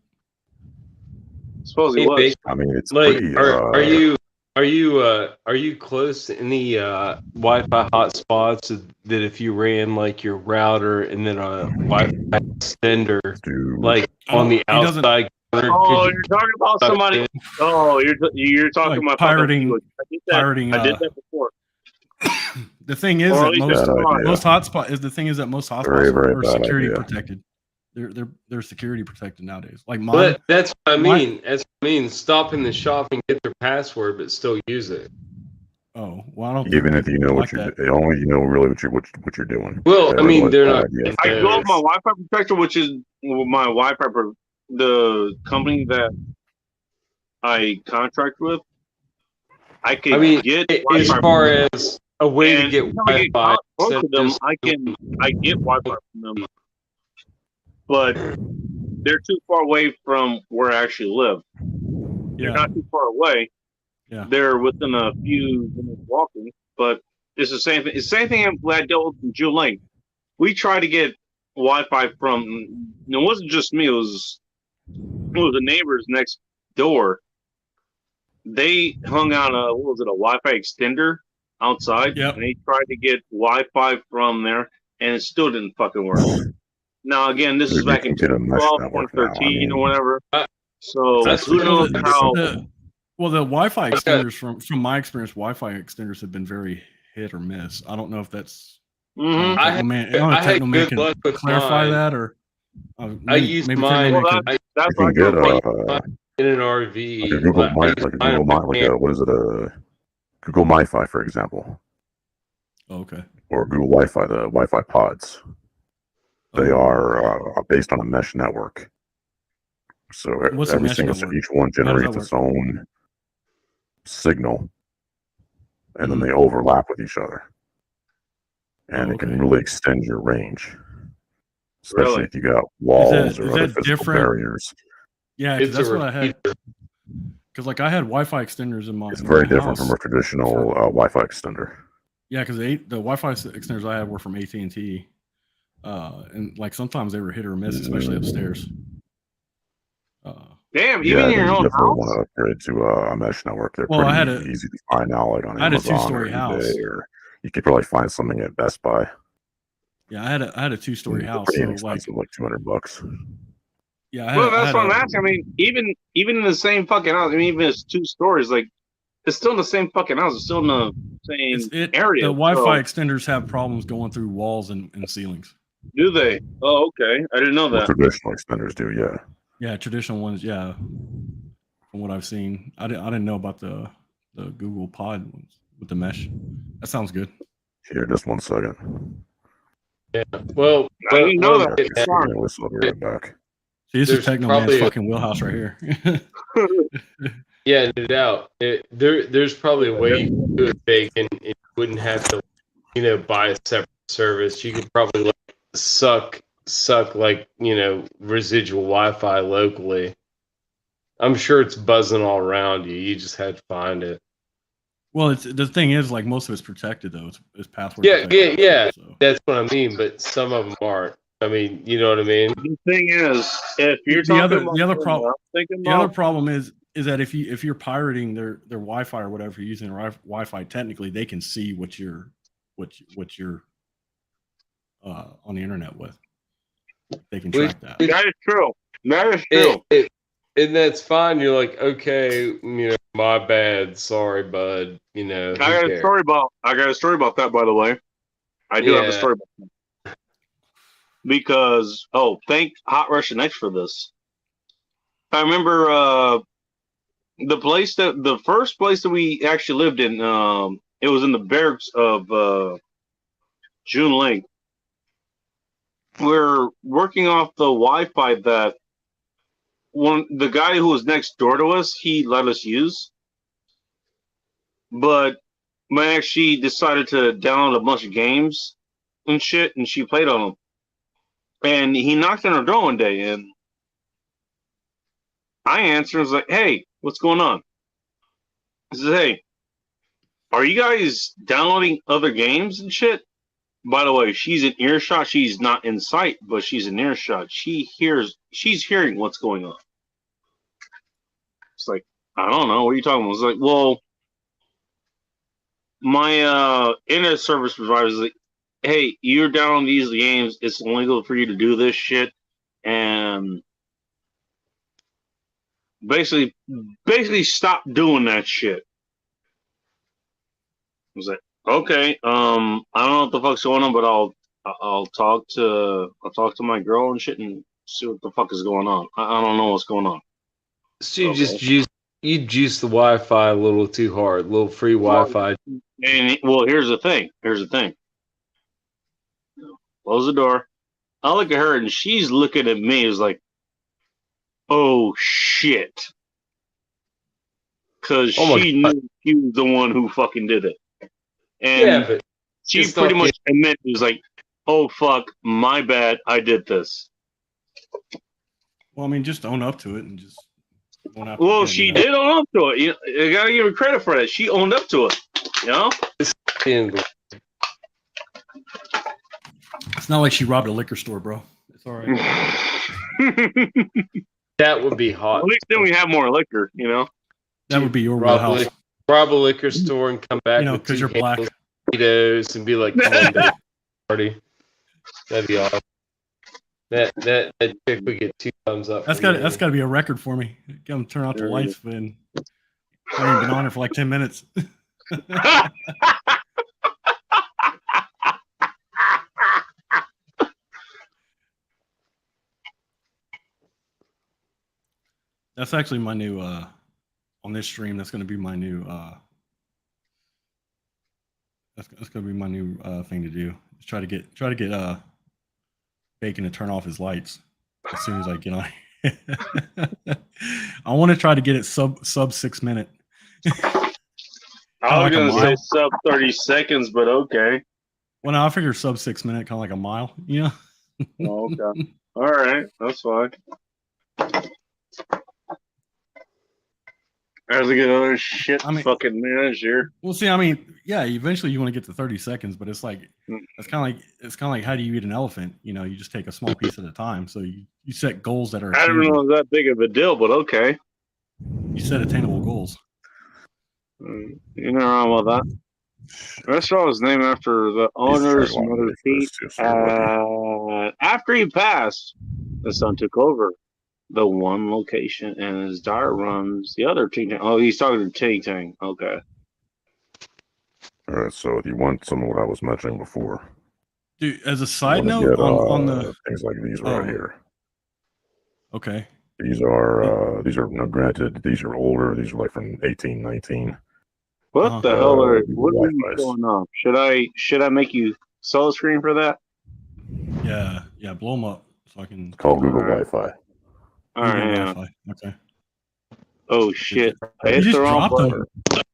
Suppose he
Hey,
was.
Big,
I mean, it's
like,
pretty.
are you close to any Wi-Fi hotspots that if you ran like your router and then a Wi-Fi extender
Dude,
like on the outside corner?
Oh,
could
you're talking about somebody. Oh, you're talking
Like
about
pirating-
I did that.
pirating,
I did that before.
The thing is
Or at
that
least
most
bad idea.
most hotspot is the thing is that most hotspots
Very, very
are
bad
security
idea.
protected. They're security protected nowadays. Like mine.
But that's what I
My-
mean. That's what I mean. Stop in the shop and get their password, but still use it.
Oh, well, I don't.
even if you know
like
what you're,
that.
only you know really what you're doing.
Well, I mean,
Otherwise,
they're
bad
not.
idea.
I go with my Wi-Fi protector, which is my Wi-Fi, the company that I contract with. I can
I mean,
get
as
Wi-Fi
far
from them.
as a way to
And
get
every time I get
Wi-Fi,
close
instead
to
of
them,
just
I get Wi-Fi from them, but they're too far away from where I actually live. They're
Yeah.
not too far away.
Yeah.
They're within a few minutes walking, but it's the same thing. It's the same thing I dealt with in Jewel Lane. We tried to get Wi-Fi from. It wasn't just me. It was the neighbors next door. They hung out a Wi-Fi extender outside,
Yep.
and they tried to get Wi-Fi from there, and it still didn't fucking work. Now again, this is
Dude, you
back in
can get a mesh
2012,
network now. I
2013, or
mean,
whatever.
Uh,
So
that's
who knows
the-
how?
Well, the Wi-Fi
Okay.
extenders from my experience, Wi-Fi extenders have been very hit or miss. I don't know if that's.
Mhm.
I had-
I don't know if
I had
Techno Man
good
can
luck with
clarify
mine.
that, or
I used
maybe
mine.
Techno Man
Well,
could.
That's
you
what I
can get
go with.
in an RV.
like a Google
I
Mi,
used
like a
mine
Google Mi,
with
like a what is it, a Google Mi-Fi, for example,
Oh, okay.
or Google Wi-Fi, the Wi-Fi pods. They
Oh.
are based on a mesh network. So
What's a
every
mesh
single
network?
each one
does that
generates its own signal, and then
Mhm.
they overlap with each other, and
Oh,
it can
okay.
really extend your range, especially
Really?
if you got walls or
is
other
that
physical
different?
barriers.
Yeah, 'cause
It's
that's
a
what I had.
repeater.
Because like I had Wi-Fi extenders in my.
It's
in
very
my
different
house.
from a traditional Wi-Fi extender.
Yeah, because the Wi-Fi extenders I had were from AT&T, and like sometimes they were hit or miss, especially upstairs.
Damn,
Yeah,
even in
then
your
you
own
definitely
house.
want to upgrade to a mesh network. They're
Well, I had
pretty
a-
easy to find now, like on
I had a
Amazon or
two-story house.
eBay, or you could probably find something at Best Buy.
Yeah, I had a 2-story
They're
house,
pretty
so like
inexpensive, like $200.
Yeah,
Well, that's what I'm asking. I mean, even in the same fucking house, I mean, even if it's 2 stories, like it's still in the same fucking house. It's still in the same area.
The Wi-Fi extenders have problems going through walls and ceilings.
Do they? Oh, okay. I didn't know that.
Traditional extenders do, yeah.
Yeah, traditional ones, yeah. From what I've seen, I didn't know about the Google Pod ones with the mesh. That sounds good.
Here, just 1 second.
Yeah. Well,
I didn't know that.
We'll be right back.
See, this is Techno Man's fucking wheelhouse right here.
Yeah, no doubt. There's probably a way you could do it big, and you wouldn't have to, buy a separate service. You could probably suck like residual Wi-Fi locally. I'm sure it's buzzing all around you. You just had to find it.
Well, the thing is, like, most of it's protected though. It's password.
Yeah. So. That's what I mean. But some of them aren't. I mean, you know what I mean.
The thing is, if you're
the other problem is that if you're pirating their Wi-Fi or whatever, you're using their Wi-Fi, technically they can see what you're on the internet with. They can track that.
That is true. That is true.
And that's fine. You're like, okay, my bad. Sorry, bud. I got
a story about that, by the way. I do have a story about that. Because thank Hot Russian X for this. I remember the first place that we actually lived in, it was in the barracks of June Lake. We're working off the Wi-Fi that the guy who was next door to us, he let us use. But my ex, she decided to download a bunch of games and shit, and she played on them. And he knocked on her door one day, and I answered, I was like, hey, what's going on? He says, hey, are you guys downloading other games and shit? By the way, she's in earshot. She's not in sight, but she's in earshot. She's hearing what's going on. It's like, I don't know. What are you talking about? It's like, well, my internet service provider is like, hey, you're downloading these games. It's illegal for you to do this shit. And basically stop doing that shit. I was like, okay, I don't know what the fuck's going on, but I'll talk to my girl and shit and see what the fuck is going on. I don't know what's going on.
So you juice the Wi-Fi a little too hard, a little free Wi-Fi.
And here's the thing. Close the door. I look at her and she's looking at me. It's like, oh shit, because she knew he was the one who fucking did it. And
but
she pretty much admitted, it was like, oh, fuck, my bad, I did this.
Well, I mean, just own up to it and just own up.
Well, she did own up to it. You got to give her credit for that. She owned up to it,
It's not like she robbed a liquor store, bro. It's all right.
That would be hot.
At least then we have more liquor,
That would be your wheelhouse.
Rob a liquor store and come back
because you're black.
Burritos and be like, party. That'd be awesome. That chick would get 2 thumbs up.
That's got to be a record for me. Get them turn out the lights, but I haven't been on her for like 10 minutes. That's actually my new on this stream. That's going to be my new. That's going to be my new thing to do. Is try to get Bacon to turn off his lights as soon as I get on. I want to try to get it sub 6 minute.
I was going to say sub 30 seconds, but okay.
Well, no, I figure sub 6 minute, kind of like a mile.
Oh, okay. All right, that's fine. I have to get other shit fucking managed here.
Well, see, I mean, yeah, eventually you want to get to 30 seconds, but it's like it's kind of like how do you eat an elephant? You just take a small piece at a time. So you set goals that are.
I don't know if that big of a deal, but okay.
You set attainable goals.
You know wrong with that. The restaurant was named after the owner's mother, Pete. After he passed, the son took over. the one location, and his daughter runs the other ting tang. Oh, he's talking to ting tang. Okay.
All right, so if you want some of what I was mentioning before,
Dude, as a
you
side
want to
note,
get
on the
things like these right
oh,
here.
okay,
These are now granted, these are older. These are like from 1819.
What the hell are
Google
what are you
Wi-Fi's.
showing off? Should I make you sell a screen for that?
yeah, blow them up so I can.
It's called Google
Alright.
Wi-Fi.
All
Google
right, hang on.
Wi-Fi. Okay.
Oh shit! I
You
hit
just
the wrong
dropped
button.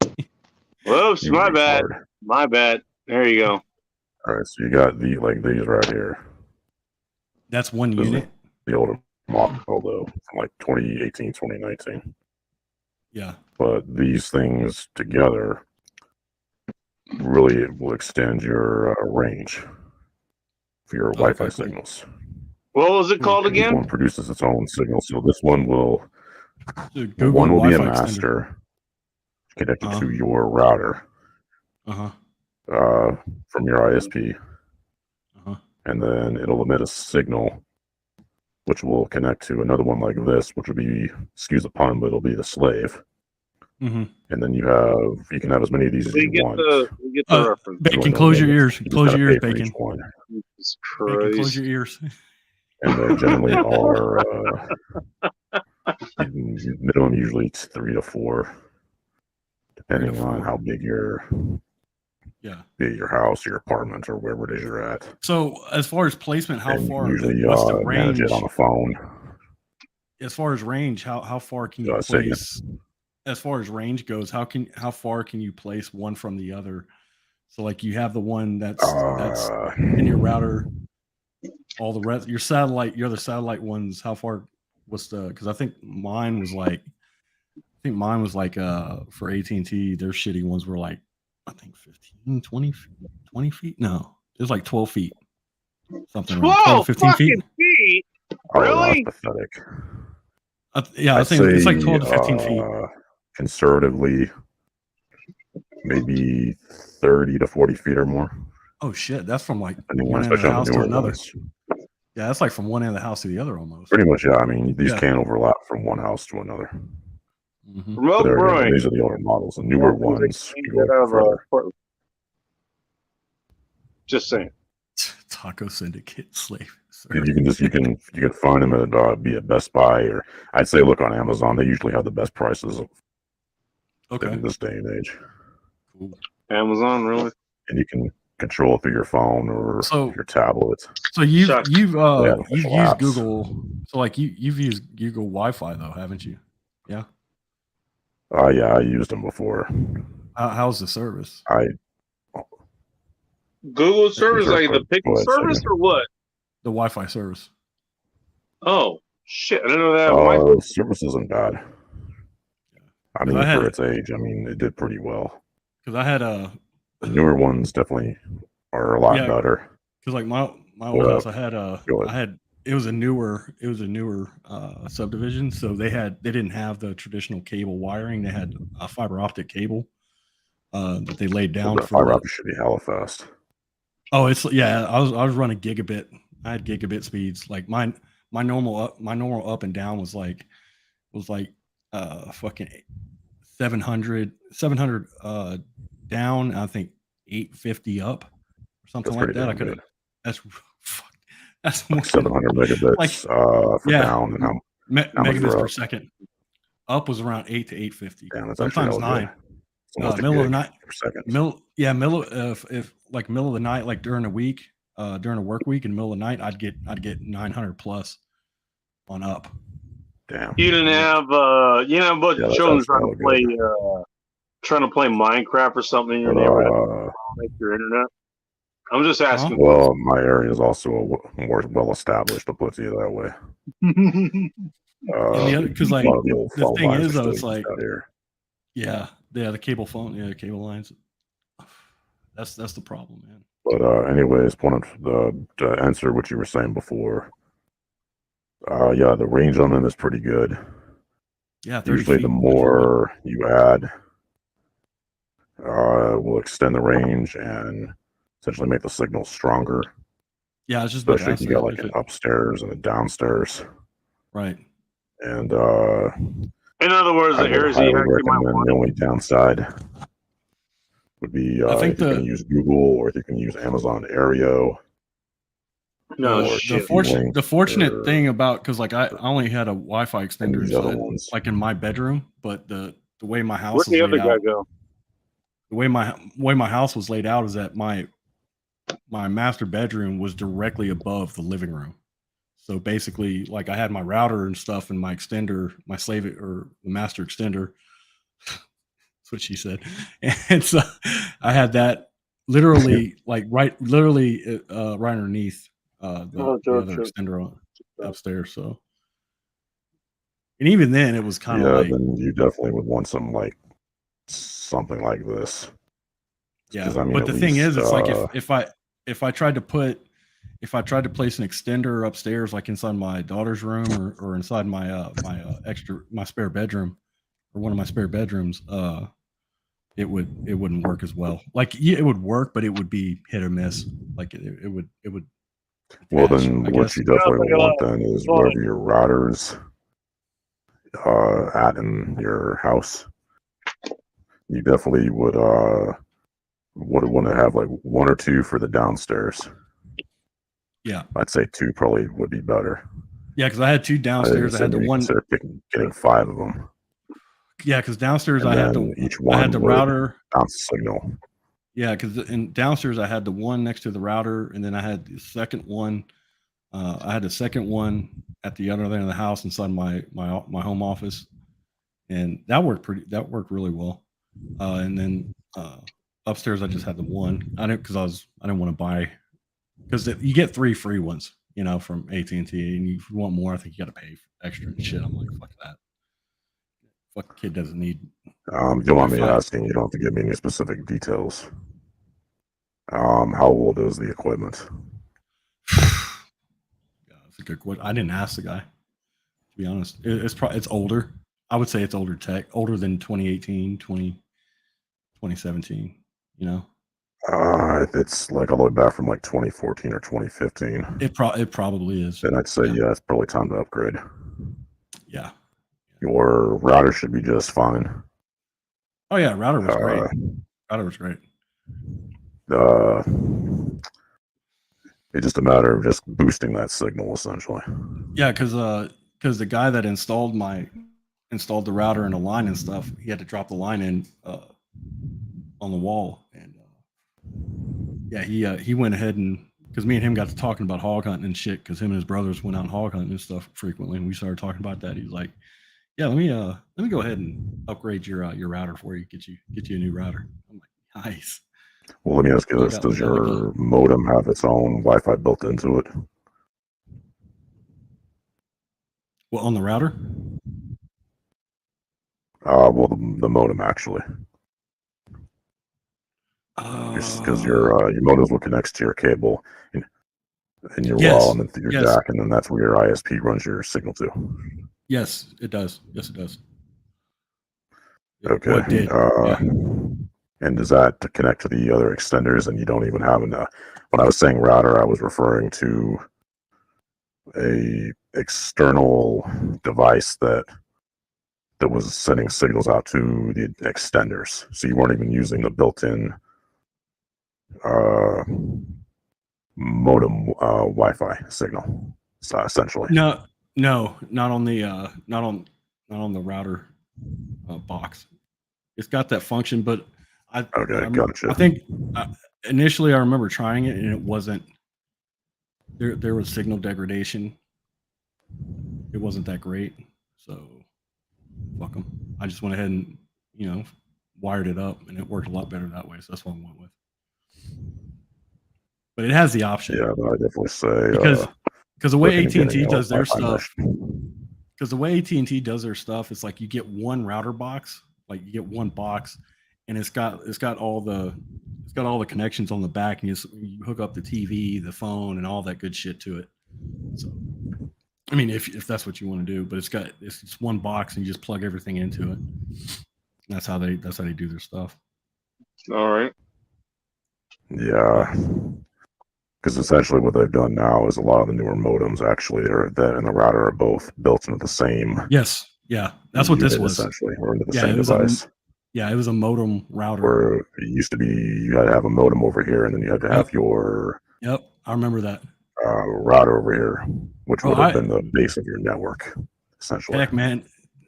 them.
Whoops,
You
my bad.
retard.
My bad. There you go.
All right, so you got these right here.
That's one
This is
unit.
the older model though, from like 2018, 2019.
Yeah.
But these things together really will extend your range for your Wi-Fi
Okay, cool.
signals.
What was it called
And each
again?
one produces its own signal. So this one will,
Dude, Google
one will be a
Wi-Fi extender.
master connected
Uh-huh.
to your router
Uh-huh.
from your ISP.
Uh-huh.
And then it'll emit a signal which will connect to another one like this, which will be, excuse the pun, but it'll be the slave.
Mm-hmm.
And then you can have as many of these as
We
you
get
want.
we get the reference.
Bacon, close your ears. Close your ears, Bacon.
One.
Jesus
Bacon, close
Christ.
your ears.
And there generally are minimum usually 3 to 4, depending
3 to 4.
on how big your house, your apartment, or wherever it is you're at.
So as far as placement, how
And you
far?
can usually
What's the
manage
range?
it on the phone.
As far as range, how far can you place? As far as range goes, how far can you place one from the other? So like you have the one that's in your router. All the rest, your other satellite ones, how far was because I think mine was like for AT&T, their shitty ones were like, I think 15, 20 feet. No, it was like 12 feet. Something around 12, 15 feet.
Really?
That's pathetic.
Yeah, I think it's like 12 to 15 feet.
Conservatively, maybe 30 to 40 feet or more.
Oh shit, that's from like
one
end of the house to another.
Ones.
Yeah, that's like from one end of the house to the other almost.
Pretty much, yeah. I mean, these can overlap from one house to another.
Mm-hmm.
Remote brewing.
These are the older models. The newer ones go further.
Just saying.
Taco Syndicate slave.
You can find them at be at Best Buy, or I'd say look on Amazon. They usually have the best prices. In this day and age.
Cool.
Amazon, really?
And you can control it through your phone or your tablet.
So you've used
apps.
Google. So like you've used Google Wi-Fi though, haven't you? Yeah.
Yeah, I used them before.
How's the service?
Google service, like the Pixel service, or what?
The Wi-Fi service.
Oh shit! I didn't know that.
The service isn't bad. I mean, for its age, I mean, it did pretty well.
Because I had
the newer ones definitely are a lot better.
Because like my old house, I had it was a newer subdivision, so they didn't have the traditional cable wiring. They had a fiber optic cable that they laid down for
fiber optic should be hella fast.
Oh, I was running gigabit. I had gigabit speeds. Like my normal up and down was like fucking 700 down. I think 850 up or something like that. I could. That's more
700 megabits for down and how
megabits per second. Up was around 8 to 850.
Damn,
sometimes 9. Middle of the night. Middle of the night, like during a week, during a work week, in the middle of the night, I'd get 900 plus on up.
Damn.
You didn't have children trying to play Minecraft or something in your neighborhood, like your internet. I'm just asking.
Well, my area is also more well established, to put it that way.
Because like the thing is though, it's like the cable phone, the cable lines. That's the problem, man.
But anyways, to answer what you were saying before, the range on them is pretty good.
Yeah,
usually the more you add, will extend the range and essentially make the signal stronger.
Yeah, it's just
especially if you got like an upstairs and a downstairs.
Right.
And
In other words,
I
the
would
areas that
highly
you actually might
recommend
want.
the only downside would be
I think
if you can use Google or if you can use Amazon Aereo.
No
or
shit.
TP-Link
the fortunate
or-
thing about, because like I only had a Wi-Fi extender
these other
inside,
ones.
like in my bedroom, but the way my house
Where'd
is
the
laid
other guy
out,
go?
the way my house was laid out is that my master bedroom was directly above the living room. So basically, like I had my router and stuff and my extender, my slave or the master extender. That's what she said. And so I had that literally right underneath the other extender on upstairs. So, and even then it was kind of like,
then you definitely would want something like this.
yeah.
I mean,
But
at
the thing is,
least,
it's like if I tried to place an extender upstairs, like inside my daughter's room or inside my my spare bedroom or one of my spare bedrooms, it wouldn't work as well. Like it would work, but it would be hit or miss. Like it would.
well,
attach,
then
I
what
guess.
you definitely would want then is wherever your routers at in your house, you definitely would want to have like one or two for the downstairs.
Yeah,
I'd say two probably would be better.
Yeah, because I had two downstairs. I had the one.
Consider getting 5 of them.
Yeah, because downstairs
And
I had
then
the
each one
I had the
would
router.
bounce signal.
Yeah, because in downstairs I had the one next to the router, and then I had the second one. I had the second one at the other end of the house inside my home office, and that worked really well. And then upstairs I just had the one. I didn't want to buy, because you get 3 free ones, from AT&T, and if you want more, I think you got to pay extra and shit. I'm like, fuck that. Fuck, kid doesn't need.
You don't want me asking. You don't have to give me any specific details. How old is the equipment?
Yeah, that's a good question. I didn't ask the guy, to be honest. It's older. I would say it's older tech, older than 2018, 2017.
It's like all the way back from like 2014 or 2015.
It probably is.
Then I'd say it's probably time to upgrade.
Yeah.
Your router should be just fine.
Oh yeah, router was great. Router was great.
It's just a matter of just boosting that signal, essentially.
Yeah, because the guy that installed the router and the line and stuff, he had to drop the line in on the wall, and he went ahead and, because me and him got to talking about hog hunting and shit, because him and his brothers went out and hog hunting and stuff frequently, and we started talking about that. He's like, yeah, let me go ahead and upgrade your router for you, get you a new router. I'm like, nice.
Well, let me ask you this: does your modem have its own Wi-Fi built into it?
Well, on the router?
Well, the modem actually. Because your modem will connect to your cable in your wall and then through your jack, and then that's where your ISP runs your signal to.
Yes, it does. Yes, it does.
Okay.
What did?
And does that connect to the other extenders? And you don't even have when I was saying router, I was referring to a external device that was sending signals out to the extenders. So you weren't even using the built-in modem Wi-Fi signal, essentially.
No, not on the router box. It's got that function, but
gotcha.
I think initially I remember trying it, and it wasn't. There was signal degradation. It wasn't that great, so fuck them. I just went ahead and wired it up, and it worked a lot better that way. So that's what I went with. But it has the option.
Yeah, but I definitely say
because the way AT&T does their
stuff.
Because the way AT&T does their stuff, it's like you get one router box, like you get one box, and it's got all the connections on the back, and you hook up the TV, the phone, and all that good shit to it. So, I mean, if that's what you want to do, but it's one box, and you just plug everything into it. That's how they do their stuff.
All right.
Yeah. Because essentially what they've done now is a lot of the newer modems actually are that and the router are both built into the same.
Yes, yeah, that's what this
unit,
was.
essentially, or into the
Yeah,
same
it was
device.
it was a modem router.
Where it used to be, you had to have a modem over here, and then you had to have your
I remember that
router over here, which
Bro,
would have been the base of your network, essentially.
Heck, man,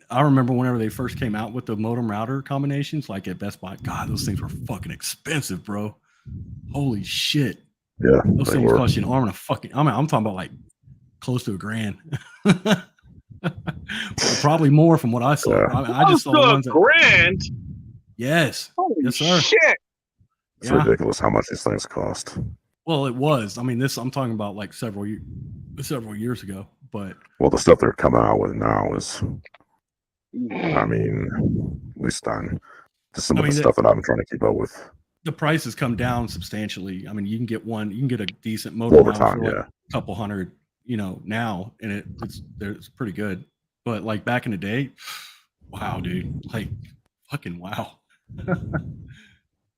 I remember whenever they first came out with the modem router combinations, like at Best Buy. God, those things were fucking expensive, bro. Holy shit.
Yeah,
those things cost you an arm and a fucking. I'm talking about like close to $1,000. Probably more from what I saw.
Yeah.
I just saw the ones that.
$1,000.
Yes.
Holy
yes, sir.
shit!
It's ridiculous how much these things cost.
Well, it was. I mean, I'm talking about like several years ago. But
the stuff they're coming out with now is, I mean, at least on just some of the stuff that I've been trying to keep up with.
The price has come down substantially. I mean, you can get a decent modem
over time,
for like a couple hundred, now, and it's pretty good. But like back in the day, wow, dude, like fucking wow.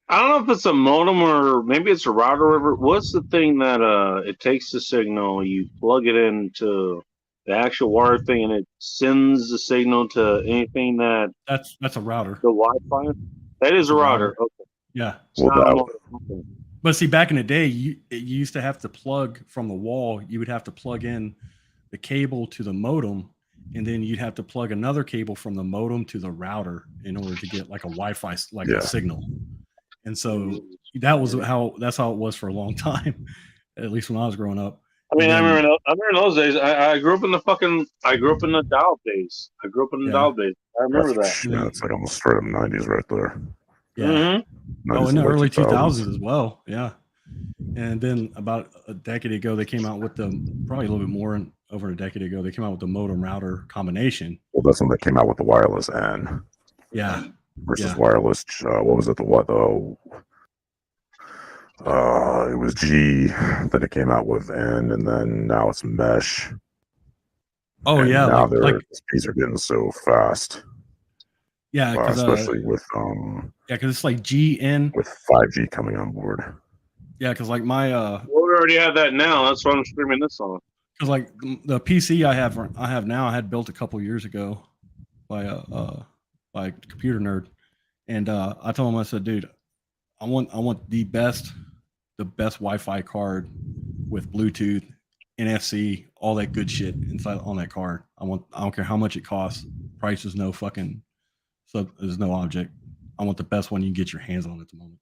I don't know if it's a modem or maybe it's a router. Or whatever. What's the thing that it takes the signal, you plug it into the actual wire thing, and it sends the signal to anything
that's a router.
The Wi-Fi. That is a router. Okay.
Yeah.
But
see, back in the day, you used to have to plug from the wall. You would have to plug in the cable to the modem, and then you'd have to plug another cable from the modem to the router in order to get like a Wi-Fi a signal. And so that's how it was for a long time, at least when I was growing up.
I mean, I remember those days. I grew up in the dial days. I remember that.
Yeah, it's like almost straight up 90s right there.
Yeah.
Mm-hmm.
Oh, in the early 2000s as well. Yeah. And then about a decade ago, they came out with probably a little bit more over a decade ago, they came out with the modem router combination.
Well, that's when they came out with the wireless N.
Yeah.
Versus wireless. What was it? It was G that it came out with N, and then now it's mesh.
Oh, and yeah.
Now the speeds are getting so fast.
Yeah,
especially with
because it's like GN
with 5G coming on board.
Yeah, because like my
we already have that now. That's why I'm streaming this on.
Because like the PC I have now, I had built a couple years ago by a computer nerd, and I told him, I said, dude, I want the best Wi-Fi card with Bluetooth, NFC, all that good shit inside on that card. I don't care how much it costs. Price is no fucking. So there's no object. I want the best one you can get your hands on at the moment.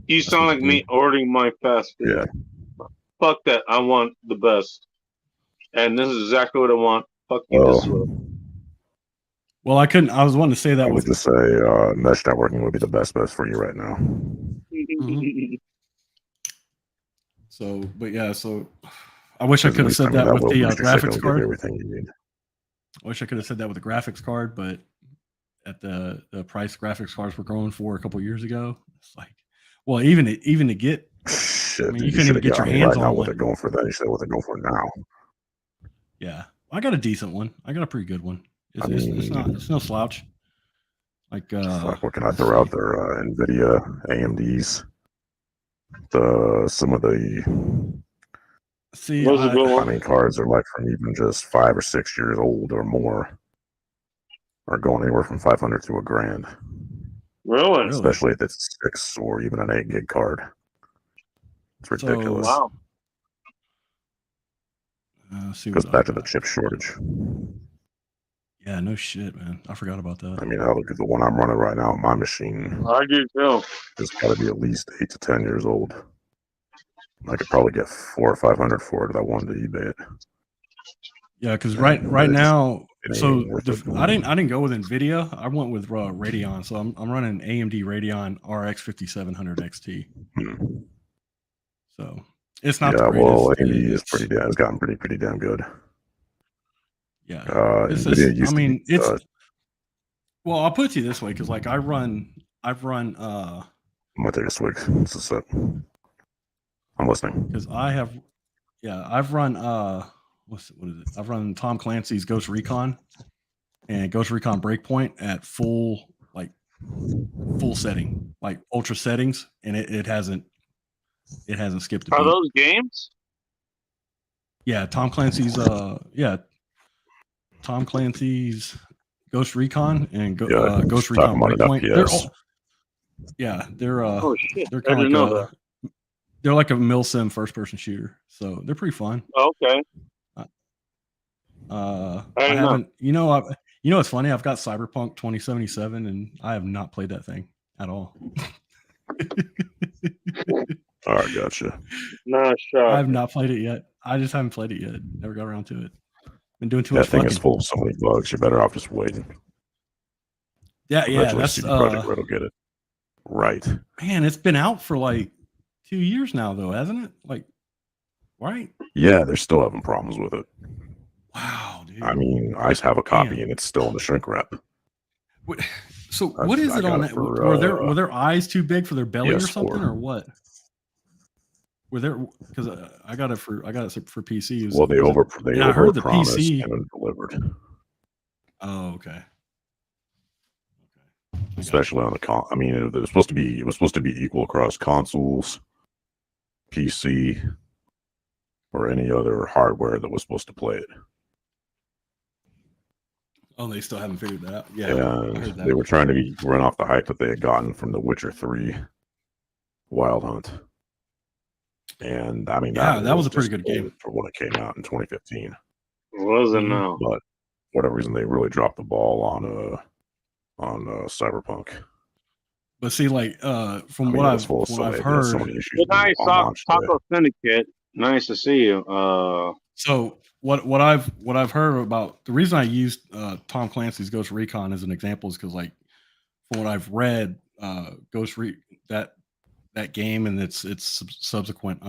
You sound like me ordering my fast food.
Yeah.
Fuck that. I want the best. And this is exactly what I want. Fuck you this way.
Well, I couldn't. I was wanting to say that.
I would just say mesh networking would be the best for you right now.
Mm-hmm. So, but yeah, so I wish I could have said that with the graphics card.
Everything you need.
I wish I could have said that with the graphics card, but at the price graphics cards were going for a couple of years ago, it's like, well, even to get,
shit,
I mean, you couldn't even get your hands on
what they're going for. Then you said what they're going for now.
Yeah, I got a decent one. I got a pretty good one. It's no slouch. Like
what can I throw out there? NVIDIA, AMD's, some of the.
See,
cards are like from even just 5 or 6 years old or more. Are going anywhere from 500 to $1,000.
Really?
Especially if it's 6 or even an 8 gig card. It's ridiculous.
So,
wow.
Goes back to the chip shortage.
Yeah, no shit, man. I forgot about that.
I mean, I look at the one I'm running right now. My machine.
I do too.
It's got to be at least 8 to 10 years old. I could probably get 400 or 500 for it if I wanted to eBay it.
Yeah, because right now, so I didn't go with NVIDIA. I went with Radeon. So I'm running AMD Radeon RX 5700 XT. So it's not.
Yeah, well, AMD is pretty. It's gotten pretty damn good.
Yeah, it's. Well, I'll put it to you this way, because like I've run.
I'm gonna take a swig. This is it. I'm listening.
Because I've run what is it? I've run Tom Clancy's Ghost Recon and Ghost Recon Breakpoint at full setting, like ultra settings, and it hasn't It hasn't skipped a
Are
beat.
those games?
Yeah, Tom Clancy's Tom Clancy's Ghost Recon and Ghost Recon Breakpoint. They're all,
Oh shit!
they're
I
kind of
didn't know
like they're like a milsim first person shooter, so they're pretty fun.
that. Okay.
I
didn't know.
haven't, it's funny. I've got Cyberpunk 2077, and I have not played that thing at all.
All right, gotcha.
No shot.
I have not played it yet. I just haven't played it yet. Never got around to it. Been doing too much
That thing
fucking.
is full of so many bugs. You're better off just waiting.
Yeah,
Eventually,
that's
CD Projekt Red will get it right.
Man, it's been out for like 2 years now, though, hasn't it? Like, right?
Yeah, they're still having problems with it.
Wow, dude.
I mean, I have a copy
Damn.
and it's still in the shrink wrap.
So what is it on that? Were their eyes too big for their belly or something, or what? Were there? Because I got it for PC.
Well, they over
I heard the
promised
PC
and delivered.
Oh, okay.
Especially on the I mean, it was supposed to be equal across consoles, PC, or any other hardware that was supposed to play it.
Oh, they still haven't figured that out. Yeah,
And
I heard that.
they were trying to run off the hype that they had gotten from The Witcher 3 Wild Hunt. And I mean,
that was a pretty good game
for when it came out in 2015.
It wasn't no.
But for whatever reason, they really dropped the ball on Cyberpunk.
But see, like from what I've heard,
so many issues.
Good night, Taco Syndicate. Nice to see you.
So what I've heard about the reason I used Tom Clancy's Ghost Recon as an example is because, like, from what I've read, that game and its subsequent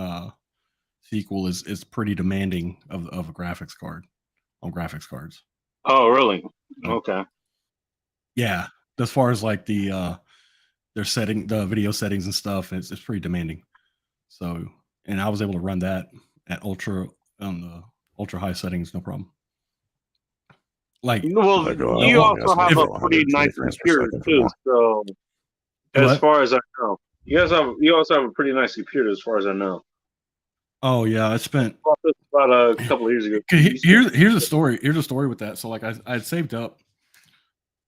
sequel is pretty demanding of a graphics card on graphics cards.
Oh, really? Okay.
Yeah, as far as like the video settings and stuff, it's pretty demanding. So, and I was able to run that at ultra high settings, no problem. Like,
well, you also have a pretty nice computer too. So, as far as I know, you also have a pretty nice computer, as far as I know.
Oh yeah, I spent
about a couple of years ago.
Here's a story. Here's a story with that. So, like, I saved up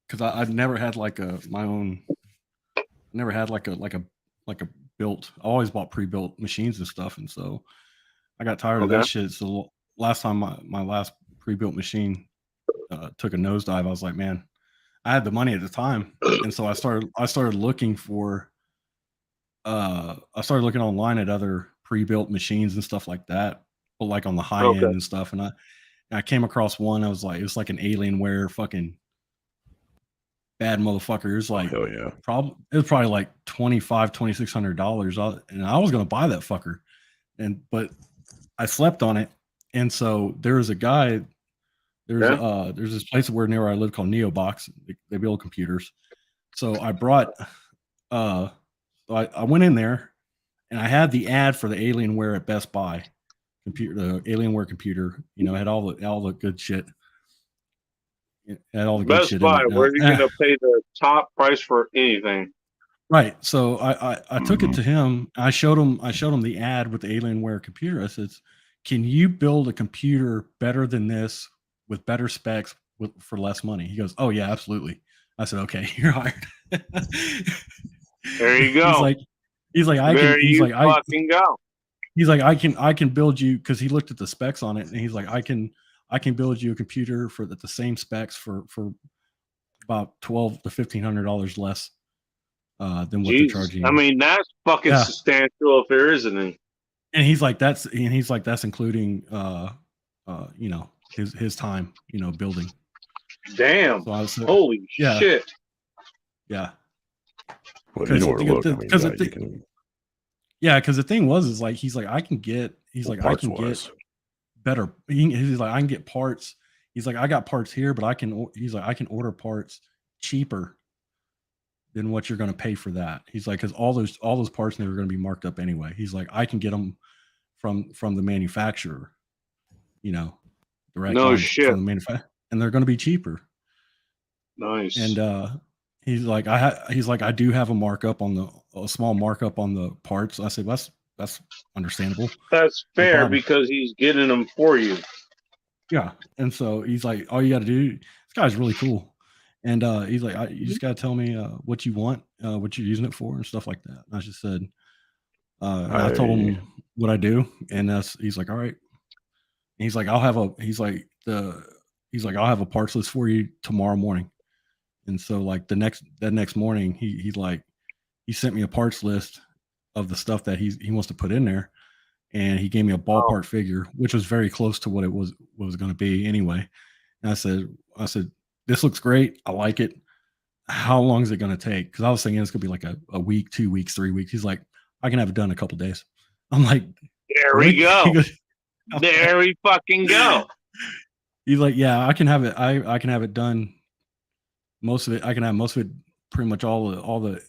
because I'd never had like my own. Never had like a built. I always bought pre-built machines and stuff, and so I got tired of that shit. So last time my last pre-built machine took a nosedive, I was like, man, I had the money at the time, and so I started looking for. I started looking online at other pre-built machines and stuff like that, but like on the high end and stuff. And I came across one. I was like, it was like an Alienware fucking bad motherfucker. It was like,
hell yeah.
It was probably like $2,600, and I was gonna buy that fucker, but I slept on it. And so there was a guy. There's this place where near where I live called Neobox. They build computers. So I brought. I went in there, and I had the ad for the Alienware at Best Buy the Alienware computer. You know, had all the good shit. It had all the
Best
good shit.
Buy, where you gonna pay the top price for anything?
Right. So I took it to him. I showed him the ad with the Alienware computer. I said, "Can you build a computer better than this with better specs for less money?" He goes, "Oh yeah, absolutely." I said, "Okay, you're hired."
There you go.
He's like, I can build you, because he looked at the specs on it, and he's like, I can build you a computer for the same specs for about $1,200 to $1,500 less than what they're charging.
I mean, that's fucking substantial if there isn't any.
And he's like, that's including his time, building.
Damn. So I was like, holy shit.
Yeah.
Well, you know where to look.
Because the thing was like, he's like, I can get better. He's like, I can get parts. He's like, I got parts here, but I can order parts cheaper than what you're going to pay for that. He's like, because all those parts, they were going to be marked up anyway. He's like, I can get them from the manufacturer, direct.
No shit.
From the manufacturer, and they're going to be cheaper.
Nice.
And he's like, I do have a small markup on the parts. I said, that's understandable.
That's
No
fair
problem.
because he's getting them for you.
Yeah. And so he's like, all you got to do, this guy's really cool. And he's like, you just got to tell me what you want, what you're using it for, and stuff like that. And I just said, and I told him what I do, and he's like, all right. And he's like, I'll have a parts list for you tomorrow morning. And so like that next morning, he sent me a parts list of the stuff that he wants to put in there, and he gave me a ballpark figure, which was very close to what it was going to be anyway. And I said, this looks great. I like it. How long is it going to take? Because I was thinking it's going to be like a week, 2 weeks, 3 weeks. He's like, I can have it done in a couple days. I'm like,
there
really?
we go. There we fucking go.
He's like, yeah, I can have it. I can have it done. Most of it, I can have most of it, pretty much all the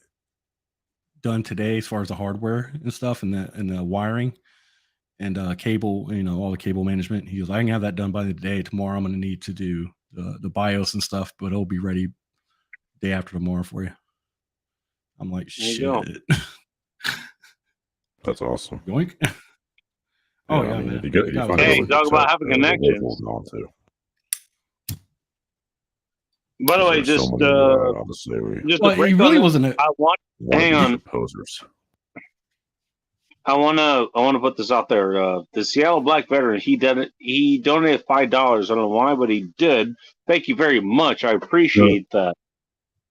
done today as far as the hardware and stuff and the wiring and cable, all the cable management. He goes, I can have that done by the day. Tomorrow I'm going to need to do the BIOS and stuff, but it'll be ready day after tomorrow for you. I'm like, shit.
That's awesome.
Yoink. Oh yeah, man.
Hey, talk about having connections. By the way, just
he really wasn't.
Hang on. I wanna put this out there. The Seattle Black veteran, he donated $5. I don't know why, but he did. Thank you very much. I appreciate that.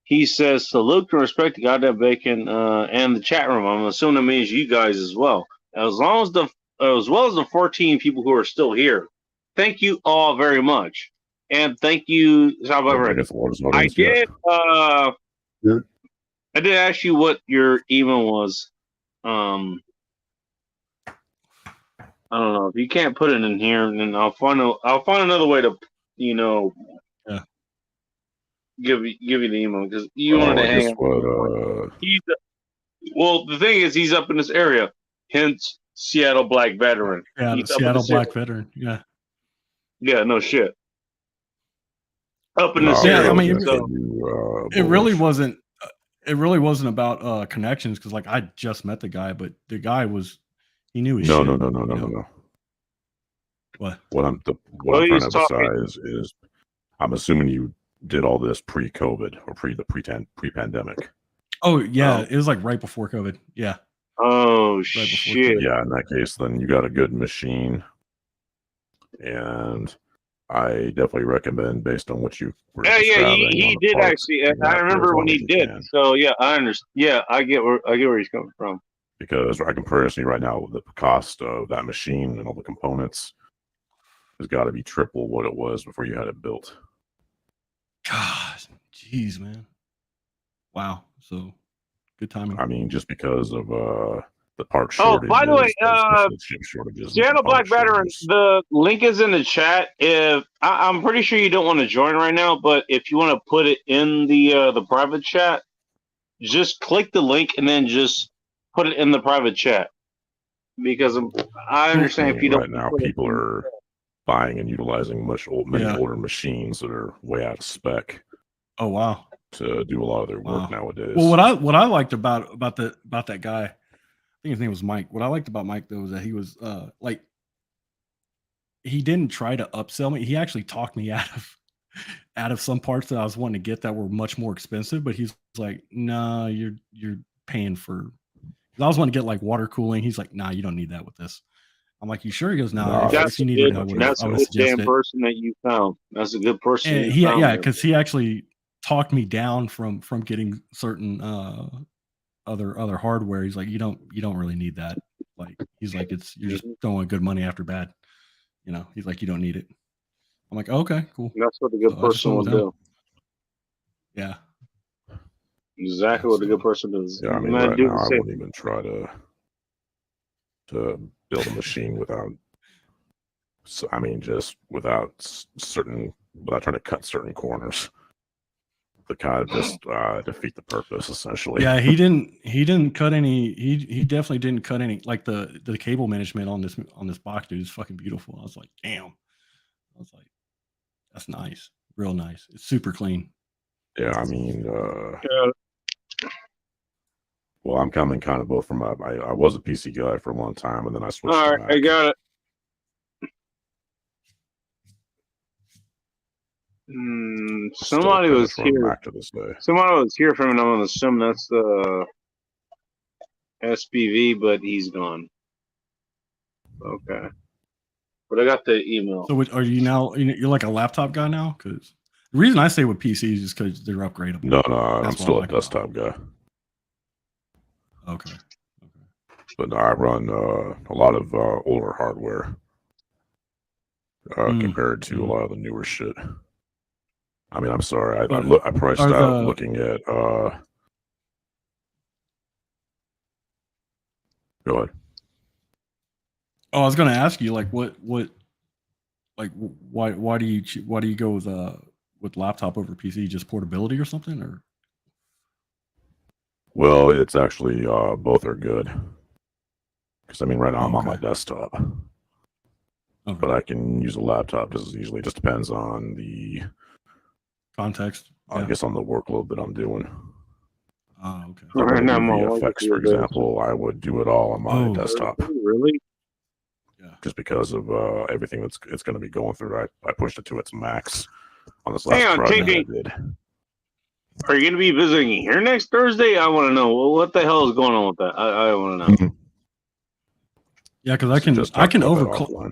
He says, salute and respect to goddamn bacon and the chat room. I'm assuming that means you guys as well. As well as the 14 people who are still here. Thank you all very much. And thank you, however. I did ask you what your email was. I don't know. If you can't put it in here, then I'll find another way to, give you the email because you wanted to hang out. Well, the thing is, he's up in this area, hence Seattle Black veteran.
Yeah, the Seattle Black veteran. Yeah.
Yeah, no shit. Up in this area.
I mean, it really wasn't. It really wasn't about connections because, like, I just met the guy, but the guy he knew his shit.
No.
What?
What I'm trying to emphasize is, I'm assuming you did all this pre-COVID or pre-pandemic.
Oh yeah, it was like right before COVID. Yeah.
Oh shit.
Yeah, in that case, then you got a good machine, and I definitely recommend, based on what you were describing.
He did actually. I remember when he did. So yeah, I understand. Yeah, I get where he's coming from.
Because I can personally right now, the cost of that machine and all the components has got to be triple what it was before you had it built.
God, jeez, man. Wow. So good timing.
I mean, just because of the part shortages.
Oh, by the way,
shortages.
Seattle Black veteran, the link is in the chat. If I'm pretty sure you don't want to join right now, but if you want to put it in the private chat, just click the link and then just put it in the private chat. Because I understand if you don't.
Right now, people are buying and utilizing many older machines that are way out of spec.
Oh wow!
To do a lot of their work nowadays.
Well, what I liked about that guy, I think his name was Mike. What I liked about Mike though was that he was like, he didn't try to upsell me. He actually talked me out of some parts that I was wanting to get that were much more expensive. But he's like, "Nah, you're paying for." I was wanting to get like water cooling. He's like, "Nah, you don't need that with this." I'm like, "You sure?" He goes, "No,
that's a good damn person that you found. That's a good person.
Yeah, because he actually talked me down from getting certain other hardware. He's like, you don't really need that. Like, he's like, you're just throwing good money after bad. He's like, you don't need it. I'm like, okay, cool.
That's what a good person will do.
Yeah.
Exactly what a good person does.
Yeah, I mean, right now I wouldn't even try to build a machine without trying to cut certain corners. The kind of just defeat the purpose, essentially.
Yeah, he didn't cut any. He definitely didn't cut any. Like the cable management on this box, dude, is fucking beautiful. I was like, damn. I was like, that's nice, real nice. It's super clean.
Yeah, I mean, Well, I'm coming kind of both from I was a PC guy for a long time, and then I switched.
All
to
right,
Mac.
I got it. Somebody
Still
was
from
here.
Mac to this day.
Somebody was here from, and I'm assuming that's the SPV, but he's gone. Okay. But I got the email.
So are you now? You're like a laptop guy now? Because the reason I say with PCs is because they're upgradable.
No, I'm
That's
still
what I
a desktop guy.
Okay.
But I run a lot of older hardware compared to a lot of the newer shit. I mean, I'm sorry. I priced out looking at. Go ahead.
Oh, I was going to ask you, like, why do you go with laptop over PC? Just portability or something, or?
Well, it's actually both are good. Because I mean, right now I'm on my
Okay.
desktop,
Okay.
but I can use a laptop. This is usually just depends on the
Context.
I
Yeah.
guess on the workload that I'm doing.
Oh, okay.
Like
Right
when I
now,
do
my
VFX,
wife
for
is there.
example, I would do it all on my desktop.
Really?
Yeah.
Just because of everything it's going to be going through. I pushed it to its max on this
Hang
last
on,
project
TJ.
I did.
Are you going to be visiting here next Thursday? I want to know. Well, what the hell is going on with that? I want to know.
Yeah, because I can overclock.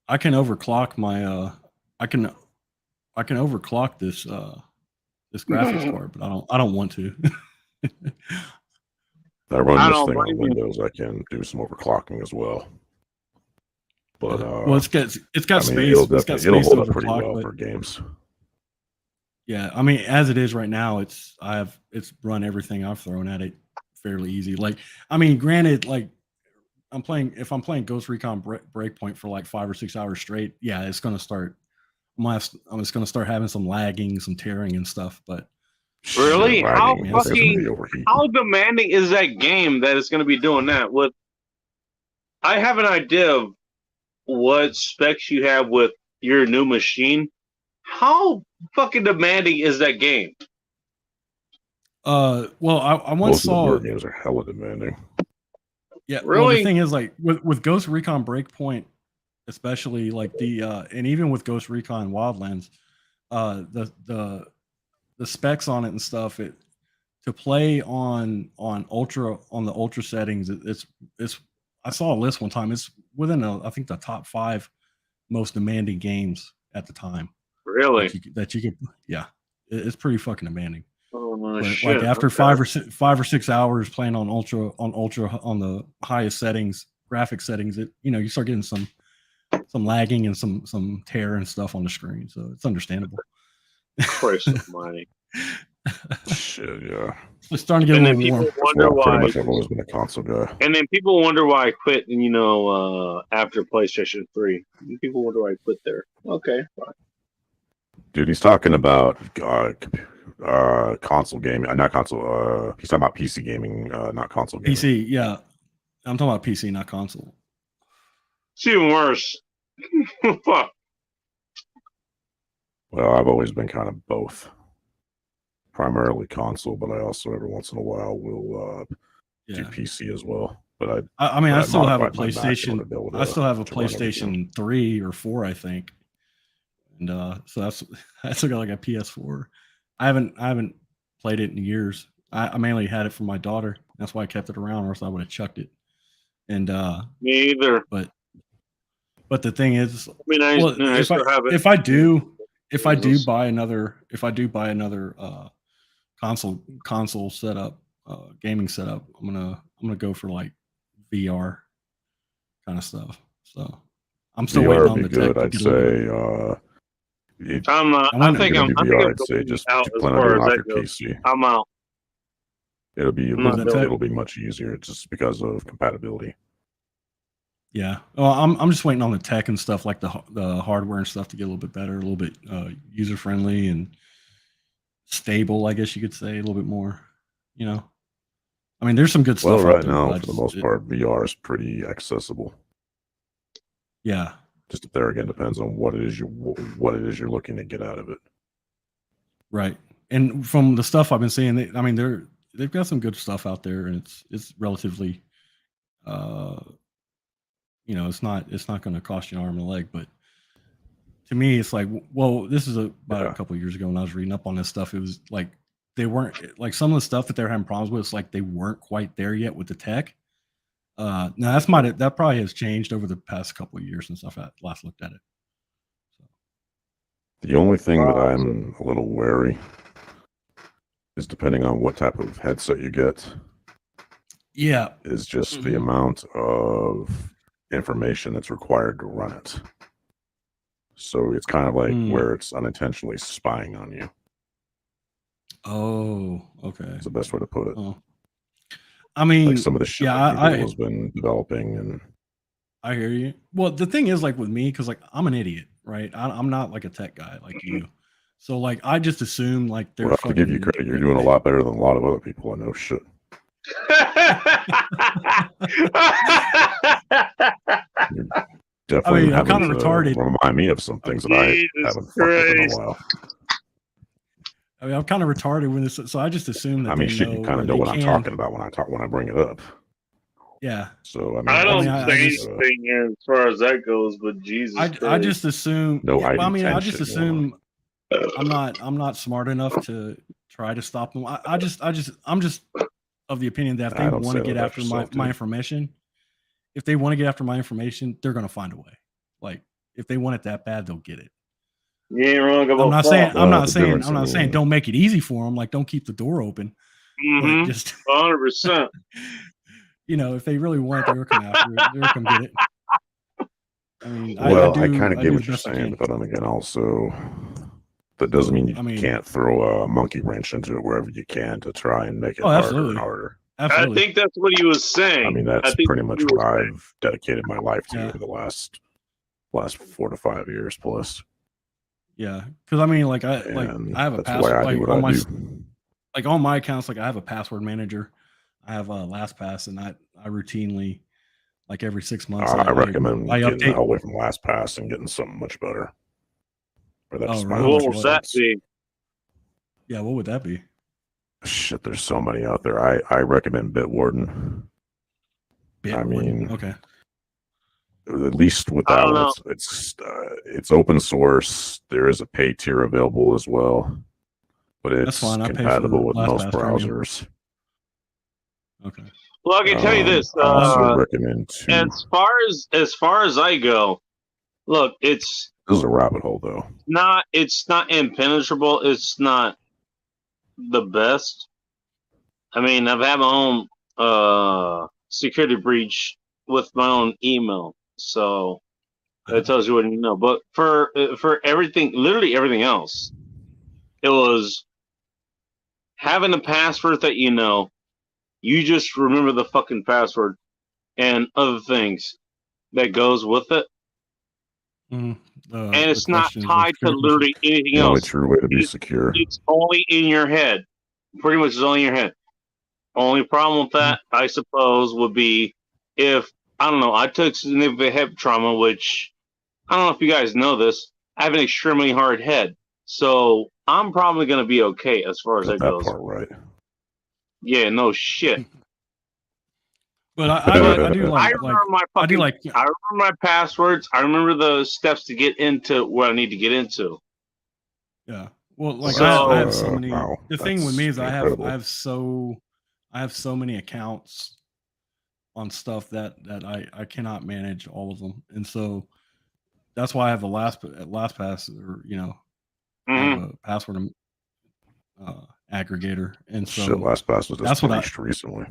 I can overclock my I can overclock this this graphics card, but I don't want to.
I run this thing on Windows. I can do some overclocking as well. But
well, it's got space.
It'll hold up pretty well for games.
Yeah, I mean, as it is right now, it's run everything I've thrown at it fairly easy. Like, I mean, granted, like if I'm playing Ghost Recon Breakpoint for like 5 or 6 hours straight, yeah, it's gonna start. I'm just gonna start having some lagging, some tearing and stuff. But
really, how demanding is that game that it's gonna be doing that? With I have an idea of what specs you have with your new machine. How fucking demanding is that game?
Well, I once
Most
saw
of the games are hella demanding.
Yeah,
really.
Well, the thing is, like with Ghost Recon Breakpoint, especially like the and even with Ghost Recon Wildlands, the specs on it and stuff, to play on the ultra settings, it's I saw a list one time. It's within I think the top 5 most demanding games at the time.
Really?
That you could, yeah, it's pretty fucking demanding.
Oh my
shit! Like after 5 or 6 hours playing on ultra on the highest settings, graphic settings, you start getting some lagging and some tear and stuff on the screen. So it's understandable.
Christ almighty.
Shit, yeah.
It's starting to get a little warm.
Wonder why.
Pretty much I've always been a console guy.
And then people wonder why I quit. After PlayStation 3, people wonder why I quit there. Okay, fine.
Dude, he's talking about console gaming, not console. He's talking about PC gaming, not console gaming.
PC, yeah. I'm talking about PC, not console.
It's even worse. Fuck.
Well, I've always been kind of both. Primarily console, but I also every once in a while will do PC as well. But
I still have a PlayStation. I still have a PlayStation 3 or 4, I think. And so I still got like a PS4. I haven't played it in years. I mainly had it for my daughter. That's why I kept it around, or else I would have chucked it. And
me either.
But the thing is,
if
I do buy another console setup, gaming setup, I'm gonna go for like VR kind of stuff. So I'm still waiting on the tech.
I'd say.
I think
I'd say just plan on doing your PC.
I'm out.
It'll be much easier just because of compatibility.
Yeah. Well, I'm just waiting on the tech and stuff, like the hardware and stuff, to get a little bit better, a little bit user friendly and stable, I guess you could say, a little bit more. I mean, there's some good stuff.
Well, right now, for the most part, VR is pretty accessible.
Yeah.
Just there again depends on what it is you're looking to get out of it.
Right. And from the stuff I've been seeing, they've got some good stuff out there, and it's relatively, it's not going to cost you an arm and a leg. But to me, it's like, well, this is about a couple of years ago when I was reading up on this stuff. It was like they weren't like some of the stuff that they're having problems with. It's like they weren't quite there yet with the tech. Now that probably has changed over the past couple of years since I've last looked at it.
The only thing that I'm a little wary is depending on what type of headset you get.
Yeah,
is just the amount of information that's required to run it. So it's kind of like where it's unintentionally spying on you.
Oh, okay.
That's the best way to put it.
Oh. I mean,
like some of the shit that Google has been developing, and
I hear you. Well, the thing is, like with me, because like I'm an idiot, right? I'm not like a tech guy like you. So like I just assume like they're.
Well, I have to give you credit. You're doing a lot better than a lot of other people. I know shit. Definitely,
I'm kind of retarded.
Remind me of some things that I haven't fucked with in a while.
I mean, I'm kind of retarded when this, so I just assume that.
I mean, shit, you kind of know what I'm talking about when I bring it up.
Yeah.
So I mean,
I don't say anything as far as that goes, but Jesus,
I just assume.
No,
yeah, I mean, I just assume I'm not smart enough to try to stop them. I'm just of the opinion that if they want to get after my information, if they want to get after my information, they're going to find a way. Like if they want it that bad, they'll get it.
You ain't wrong about
I'm not
that.
I'm not saying don't make it easy for them. Like don't keep the door open.
Mm-hmm.
But just
100%.
If they really want it, they'll come after it. They'll come get it. I mean,
I kind of get what you're saying, but then again, also that doesn't mean you can't throw a monkey wrench into it wherever you can to try and make it harder and harder.
Absolutely.
I think that's what he was saying.
I mean, that's pretty much what I've dedicated my life to over the last 4 to 5 years plus.
Yeah, because I mean, like I have a password like on my accounts. Like I have a password manager. I have a LastPass, and I routinely, like every 6 months,
I recommend getting away from LastPass and getting something much better.
What would that be?
Yeah, what would that be?
Shit, there's so many out there. I recommend Bitwarden.
Okay.
At least with that one, it's open source. There is a pay tier available as well, but it's compatible with most browsers.
Okay.
Well, I can tell you this.
I also recommend
as far as I go, look, this
is a rabbit hole though.
It's not impenetrable. It's not the best. I mean, I've had my own security breach with my own email, so that tells you what you know. But for everything, literally everything else, it was having a password that you know. You just remember the fucking password and other things that goes with it.
And
it's not tied to literally anything else.
The only true way to be secure.
It's only in your head. Pretty much it's only in your head. Only problem with that, I suppose, would be if, I don't know, I took significant head trauma, which, I don't know if you guys know this, I have an extremely hard head. So I'm probably going to be okay as far as that goes.
Part right.
Yeah, no shit.
But I do like.
I remember my passwords. I remember the steps to get into what I need to get into.
Yeah. Well, like I have so many. The thing with me is I have so many accounts on stuff that I cannot manage all of them, and so that's why I have a LastPass or I have a password aggregator, and so
LastPass was just finished recently.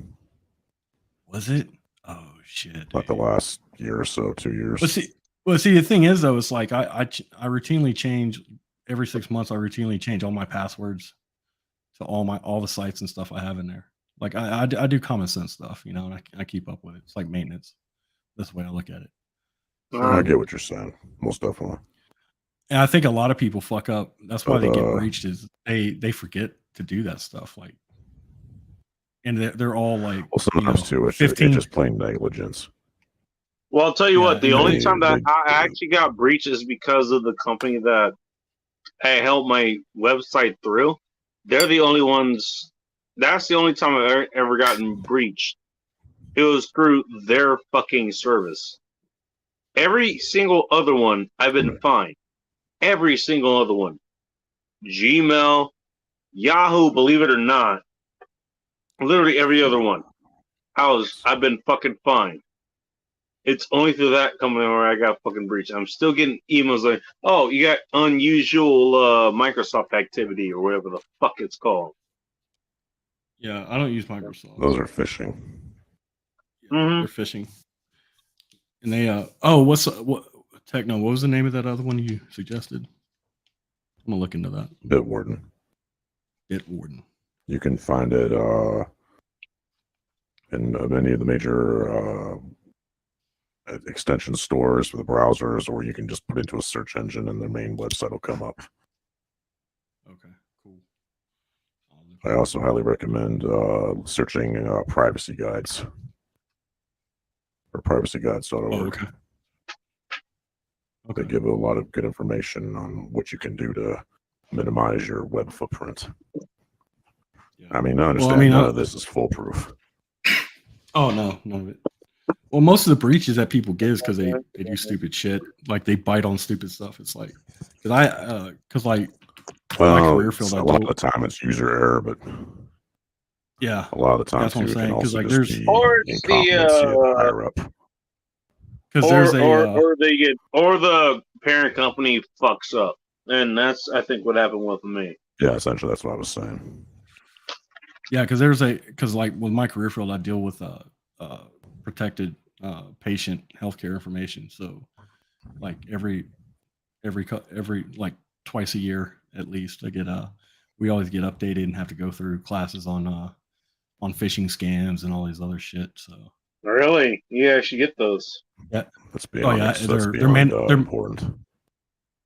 Was it? Oh shit!
Like the last year or so, 2 years.
Well, see, the thing is though, it's like I routinely change every 6 months. I routinely change all my passwords to all the sites and stuff I have in there. Like I do common sense stuff, and I keep up with it. It's like maintenance. That's the way I look at it.
I get what you're saying, most definitely.
And I think a lot of people fuck up. That's why they get breached. Is they forget to do that stuff. Like. And they're all like,
well, sometimes too, it's just plain negligence.
Well, I'll tell you what, the only time that I actually got breached is because of the company that I held my website through. They're the only ones That's the only time I've ever gotten breached. It was through their fucking service. Every single other one, I've been fine. Every single other one. Gmail, Yahoo, believe it or not. Literally every other one. I've been fucking fine. It's only through that company where I got fucking breached. I'm still getting emails like, oh, you got unusual Microsoft activity or whatever the fuck it's called.
Yeah, I don't use Microsoft.
Those are phishing.
Mhm.
They're phishing. And they what Techno, what was the name of that other one you suggested? I'm gonna look into that.
Bitwarden.
Bitwarden.
You can find it in many of the major extension stores for the browsers, or you can just put into a search engine and the main website will come up.
Okay, cool.
I also highly recommend searching privacy guides or privacyguides.org.
Oh, okay.
They give a lot of good information on what you can do to minimize your web footprint.
Yeah.
I mean, I understand none of this is foolproof.
Oh, no, none of it. Well, most of the breaches that people get is because they do stupid shit. Like they bite on stupid stuff. It's like, because like my career field,
a lot of the time it's user error, but
yeah,
a lot of the time
that's what I'm
too, it can
saying. Because
also
like
just
there's
be
Or it's
incompetency at higher up.
Because there's
or the parent company fucks up, and that's I think what happened with me.
Yeah, essentially that's what I was saying.
Yeah, because like with my career field, I deal with protected patient healthcare information. So like every like twice a year at least, I get we always get updated and have to go through classes on phishing scams and all these other shit. So
Really, you actually get those?
Yeah.
That's beyond,
they're
important.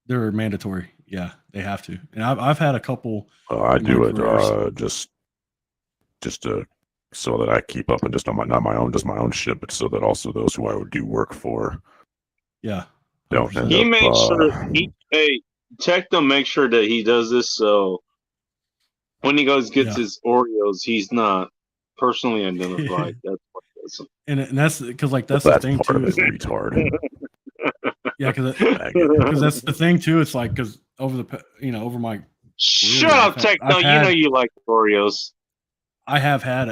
They're mandatory. Yeah, they have to. And I've had a couple.
I do it just to so that I keep up and just on my own shit, but so that also those who I would do work for.
Yeah.
Don't end
he
up.
Makes sure Techno makes sure that he does this so when he gets his Oreos, he's not personally identified. That's what it is.
And that's because like that's the thing
part
too.
Of it, retard.
Yeah, because that's the thing too. It's like because over my
shut up, Techno. You know you like Oreos.
I've had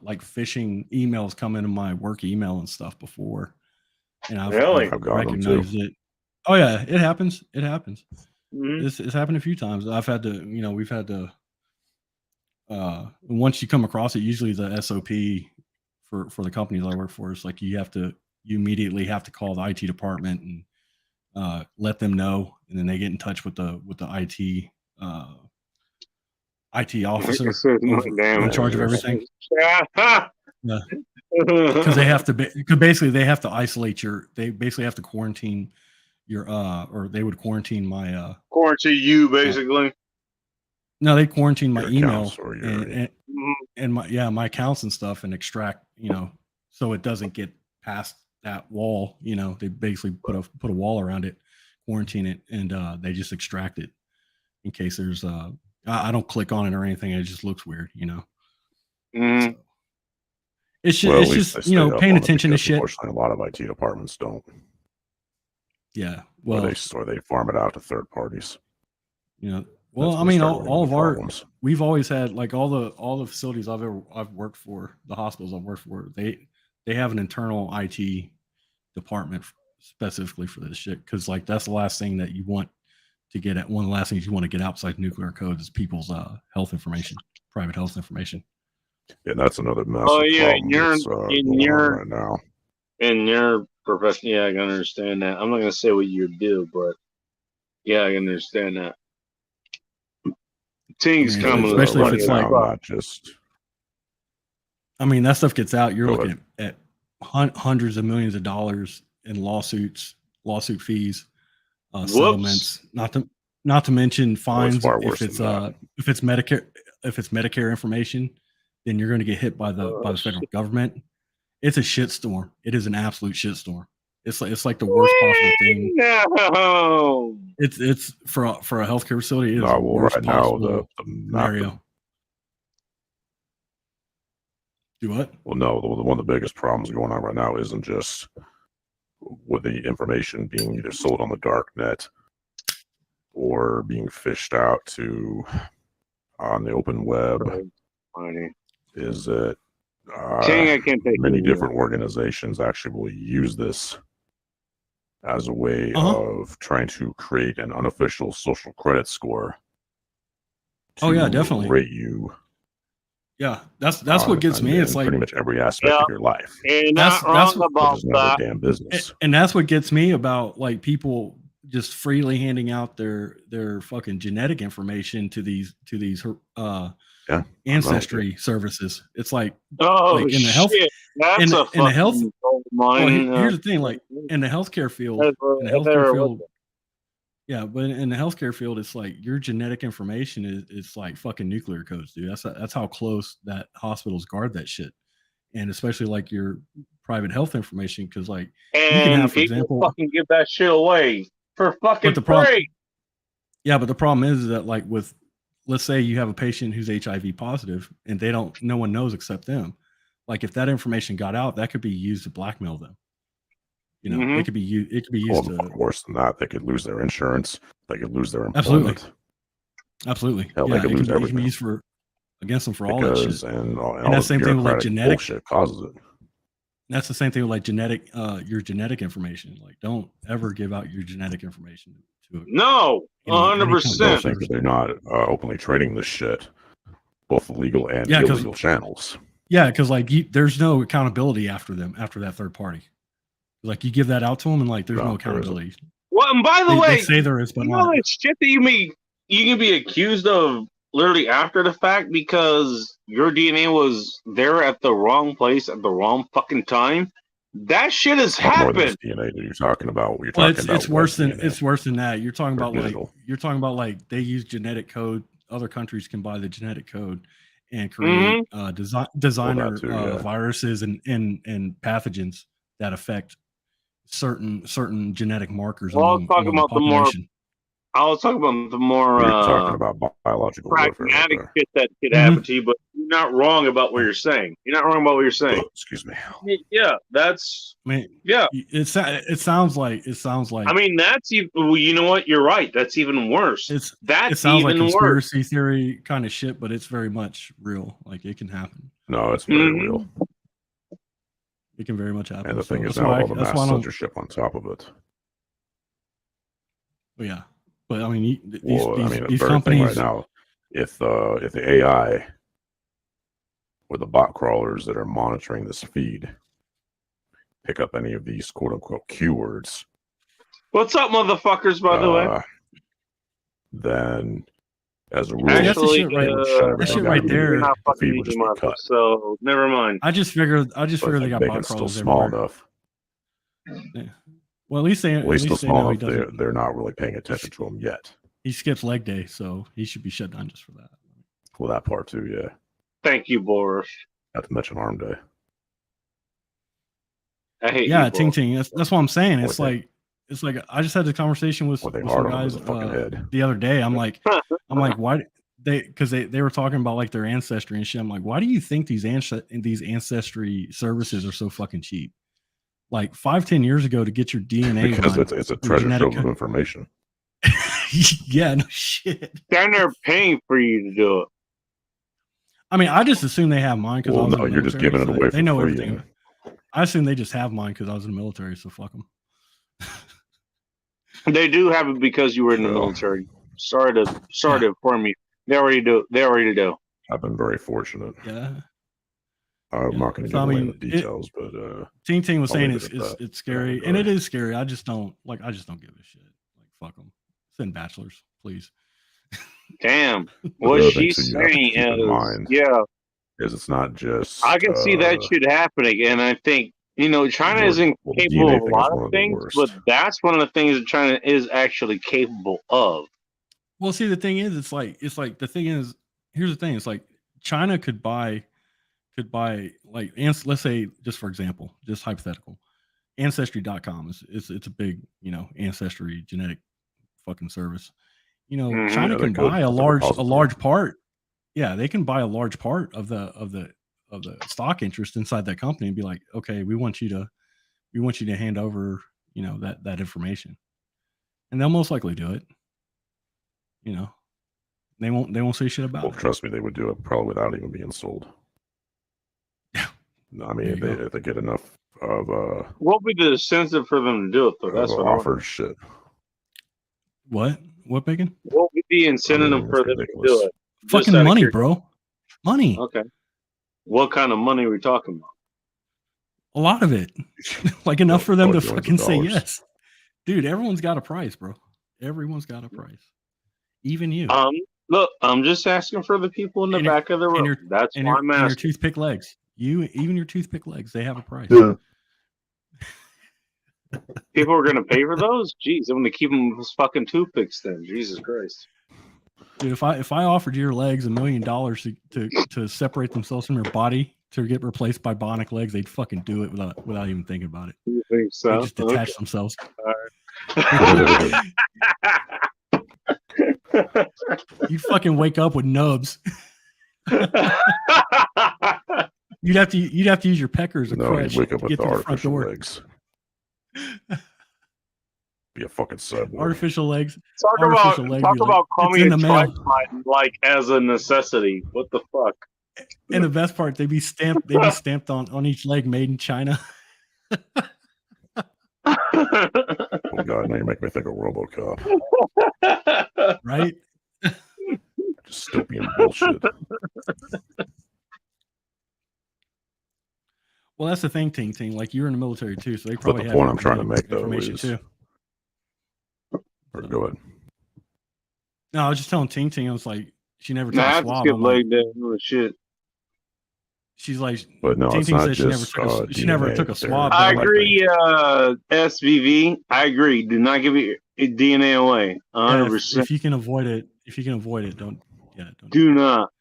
like phishing emails come into my work email and stuff before, and I've recognized it. Oh yeah, it happens. It happens.
Mm-hmm.
It's happened a few times. I've had to, we've had to. Once you come across it, usually the SOP for the companies I work for is like you immediately have to call the IT department and let them know, and then they get in touch with the IT IT officer in charge of everything. Yeah. Because they have to basically they have to isolate they basically have to quarantine your or they would quarantine my
quarantine you basically.
No, they quarantine my
your
email
and
my accounts and stuff and extract, so it doesn't get past that wall. They basically put a wall around it, quarantine it, and they just extract it in case there's I don't click on it or anything. It just looks weird,
So
it's just paying attention to shit.
Unfortunately, a lot of IT departments don't.
Yeah,
well, they farm it out to third parties.
Well, I mean, all of our we've always had like all the facilities I've worked for, the hospitals I've worked for, they have an internal IT department specifically for this shit, because like that's the last thing that you want to get at. One of the last things you want to get outside nuclear code is people's health information, private health information.
Yeah, that's another massive problem right now.
In your profession, yeah, I can understand that. I'm not gonna say what you do, but yeah, I can understand that. Things coming,
especially if it's like
not just.
I mean, that stuff gets out. You're looking at hundreds of millions of dollars in lawsuit fees, settlements. Not to mention fines if it's Medicare information, then you're going to get hit by the federal government. It's a shitstorm. It is an absolute shitstorm. It's like the worst possible thing.
No.
It's for a healthcare facility. It is the worst possible scenario. Do what?
Well, no, one of the biggest problems going on right now isn't just with the information being either sold on the dark net or being fished out to on the open web.
Funny.
Is that
King, I can't take
many
it
different organizations actually will use this as a way of trying to create an unofficial social credit score.
Oh yeah, definitely.
Rate you.
Yeah, that's what gets me. It's like
pretty much every aspect of your life.
And not wrong about
Which is none of their damn business.
and that's what gets me about like people just freely handing out their fucking genetic information to these ancestry services. It's like, like in the health,
that's
in the health.
Well,
here's the thing, like in the healthcare field, yeah, but in the healthcare field, it's like your genetic information is like fucking nuclear codes, dude. That's how close that hospitals guard that shit, and especially like your private health information, because like
and
you can have, for example,
fucking give that shit away for fucking free.
Yeah, but the problem is that like with, let's say you have a patient who's HIV positive, and no one knows except them. Like if that information got out, that could be used to blackmail them. You know, it could be used. It could be used to
worse than that. They could lose their insurance. They could lose their employment.
Absolutely.
Hell, they could lose everything. It can be used
against them for all that shit.
And
that's the same thing with like genetic
bullshit causes it.
That's the same thing with like your genetic information. Like, don't ever give out your genetic information to.
No, 100%.
They're not openly trading this shit, both legal and illegal channels.
Yeah, because like there's no accountability after that third party. Like you give that out to them, and like there's no accountability.
Well, and by the way,
they say there is, but not.
That shit that you can be accused of literally after the fact because your DNA was there at the wrong place at the wrong fucking time. That shit has happened.
DNA that you're talking about. You're talking about
it's worse than that. You're talking about like they use genetic code. Other countries can buy the genetic code and create designer viruses and pathogens that affect certain genetic markers.
Well, I was talking about the more
talking about biological
pragmatic shit that could happen to you, but you're not wrong about what you're saying.
Excuse me.
Yeah, that's.
I mean,
yeah.
It sounds like.
I mean, that's even. Well, you know what? You're right. That's even worse. It sounds
like conspiracy theory kind of shit, but it's very much real. Like it can happen.
No, it's very real.
It can very much happen.
And the thing is now all the mass censorship on top of it.
Well, yeah, but I mean, these companies
right now, if the AI or the bot crawlers that are monitoring this feed pick up any of these quote unquote keywords,
what's up, motherfuckers? By the way,
then as a rule,
that shit right there.
So never mind.
I just figured they got bot crawlers
small enough.
Yeah. Well, at least
still small enough. They're not really paying attention to him yet.
He skips leg day, so he should be shut down just for that.
Well, that part too, yeah.
Thank you, Boris.
Not to mention arm day.
I hate
you, Ting Ting. That's what I'm saying. It's like I just had this conversation with some guys the other day. I'm like, why because they were talking about like their ancestry and shit. I'm like, why do you think these ancestry services are so fucking cheap? Like 5-10 years ago to get your DNA
because it's a treasure trove of information.
Yeah, no shit.
They're paying for you to do it.
I mean, I just assume they have mine because
you're just giving it away.
They know everything. I assume they just have mine because I was in the military, so fuck them.
They do have it because you were in the military. Sorry to inform you. They already do.
I've been very fortunate.
Yeah.
I'm not going to give away the details, but
Ting Ting was saying it's scary, and it is scary. I just don't give a shit. Like fuck them. Send bachelors, please.
Damn. What she's saying
is it's not just.
I can see that shit happening, and I think China isn't capable of a lot of things, but that's one of the things that China is actually capable of.
Well, see, the thing is, it's like the thing is, here's the thing. It's like China could buy like, let's say, just for example, just hypothetical, ancestry.com it's a big, ancestry genetic fucking service. China can buy a large part. Yeah, they can buy a large part of the stock interest inside that company and be like, okay, we want you to hand over, that information, and they'll most likely do it. They won't say shit about
Well,
it.
trust me, they would do it probably without even being sold. I mean, if they get enough of
what would be the incentive for them to do it though? That's what
offered shit.
What Bacon?
What would be the incentive for them to do it?
Fucking money, bro. Money.
Okay. What kind of money are we talking about?
A lot of it. Like enough for them to fucking say
dollars.
yes. Dude, everyone's got a price, bro. Everyone's got a price. Even you.
Look, I'm just asking for the people in the back of the room. That's why I'm asking.
Your toothpick legs. Even your toothpick legs, they have a price.
Yeah.
People are gonna pay for those? Jeez, I'm gonna keep them with fucking toothpicks then. Jesus Christ.
Dude, if I offered your legs $1 million to separate themselves from your body to get replaced by bionic legs, they'd fucking do it without even thinking about it.
You think so?
They just detach themselves. You fucking wake up with nubs. You'd have to use your peckers.
No, you wake up
to
with
get
the
to the front
artificial
door.
legs. Be a fucking cyborg.
Artificial legs.
Talk about calling
in
it
the mail.
like as a necessity. What the fuck?
And the best part, they'd be stamped on each leg, made in China.
Oh god, now you make me think of RoboCop.
Right?
Dystopian bullshit.
Well, that's the thing, Ting. Like you're in the military too, so they
But
probably
the
have
point I'm trying to make though
information
is,
too.
Or go ahead.
No, I was just telling Ting. I was like, she never took
Nah,
a
I
swab.
just get
I'm like,
laid down with shit.
she's like,
But no,
Ting
it's not
said
just
she never took a swab.
I
but
agree, SVV. I agree. Do not give your DNA away. 100%.
If you can avoid it, don't.
Do not.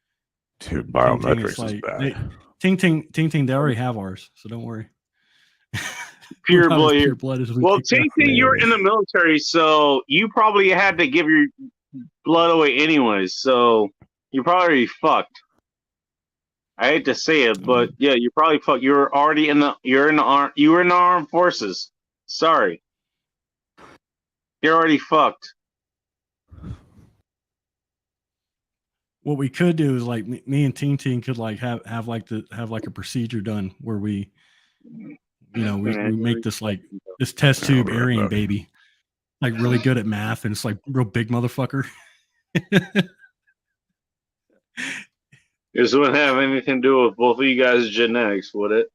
Dude,
Ting,
biometrics
it's like,
is bad.
Ting, they already have ours, so don't worry.
Pure blood here.
Pure blood as we
Well,
take it.
Ting, you're in the military, so you probably had to give your blood away anyways. So you're probably fucked. I hate to say it, but yeah, you're probably fucked. You were in the armed forces. Sorry, you're already fucked.
What we could do is like me and Ting could like have a procedure done where we make this test tube Aryan baby like really good at math, and it's like real big motherfucker.
This wouldn't have anything to do with both of you guys' genetics, would it?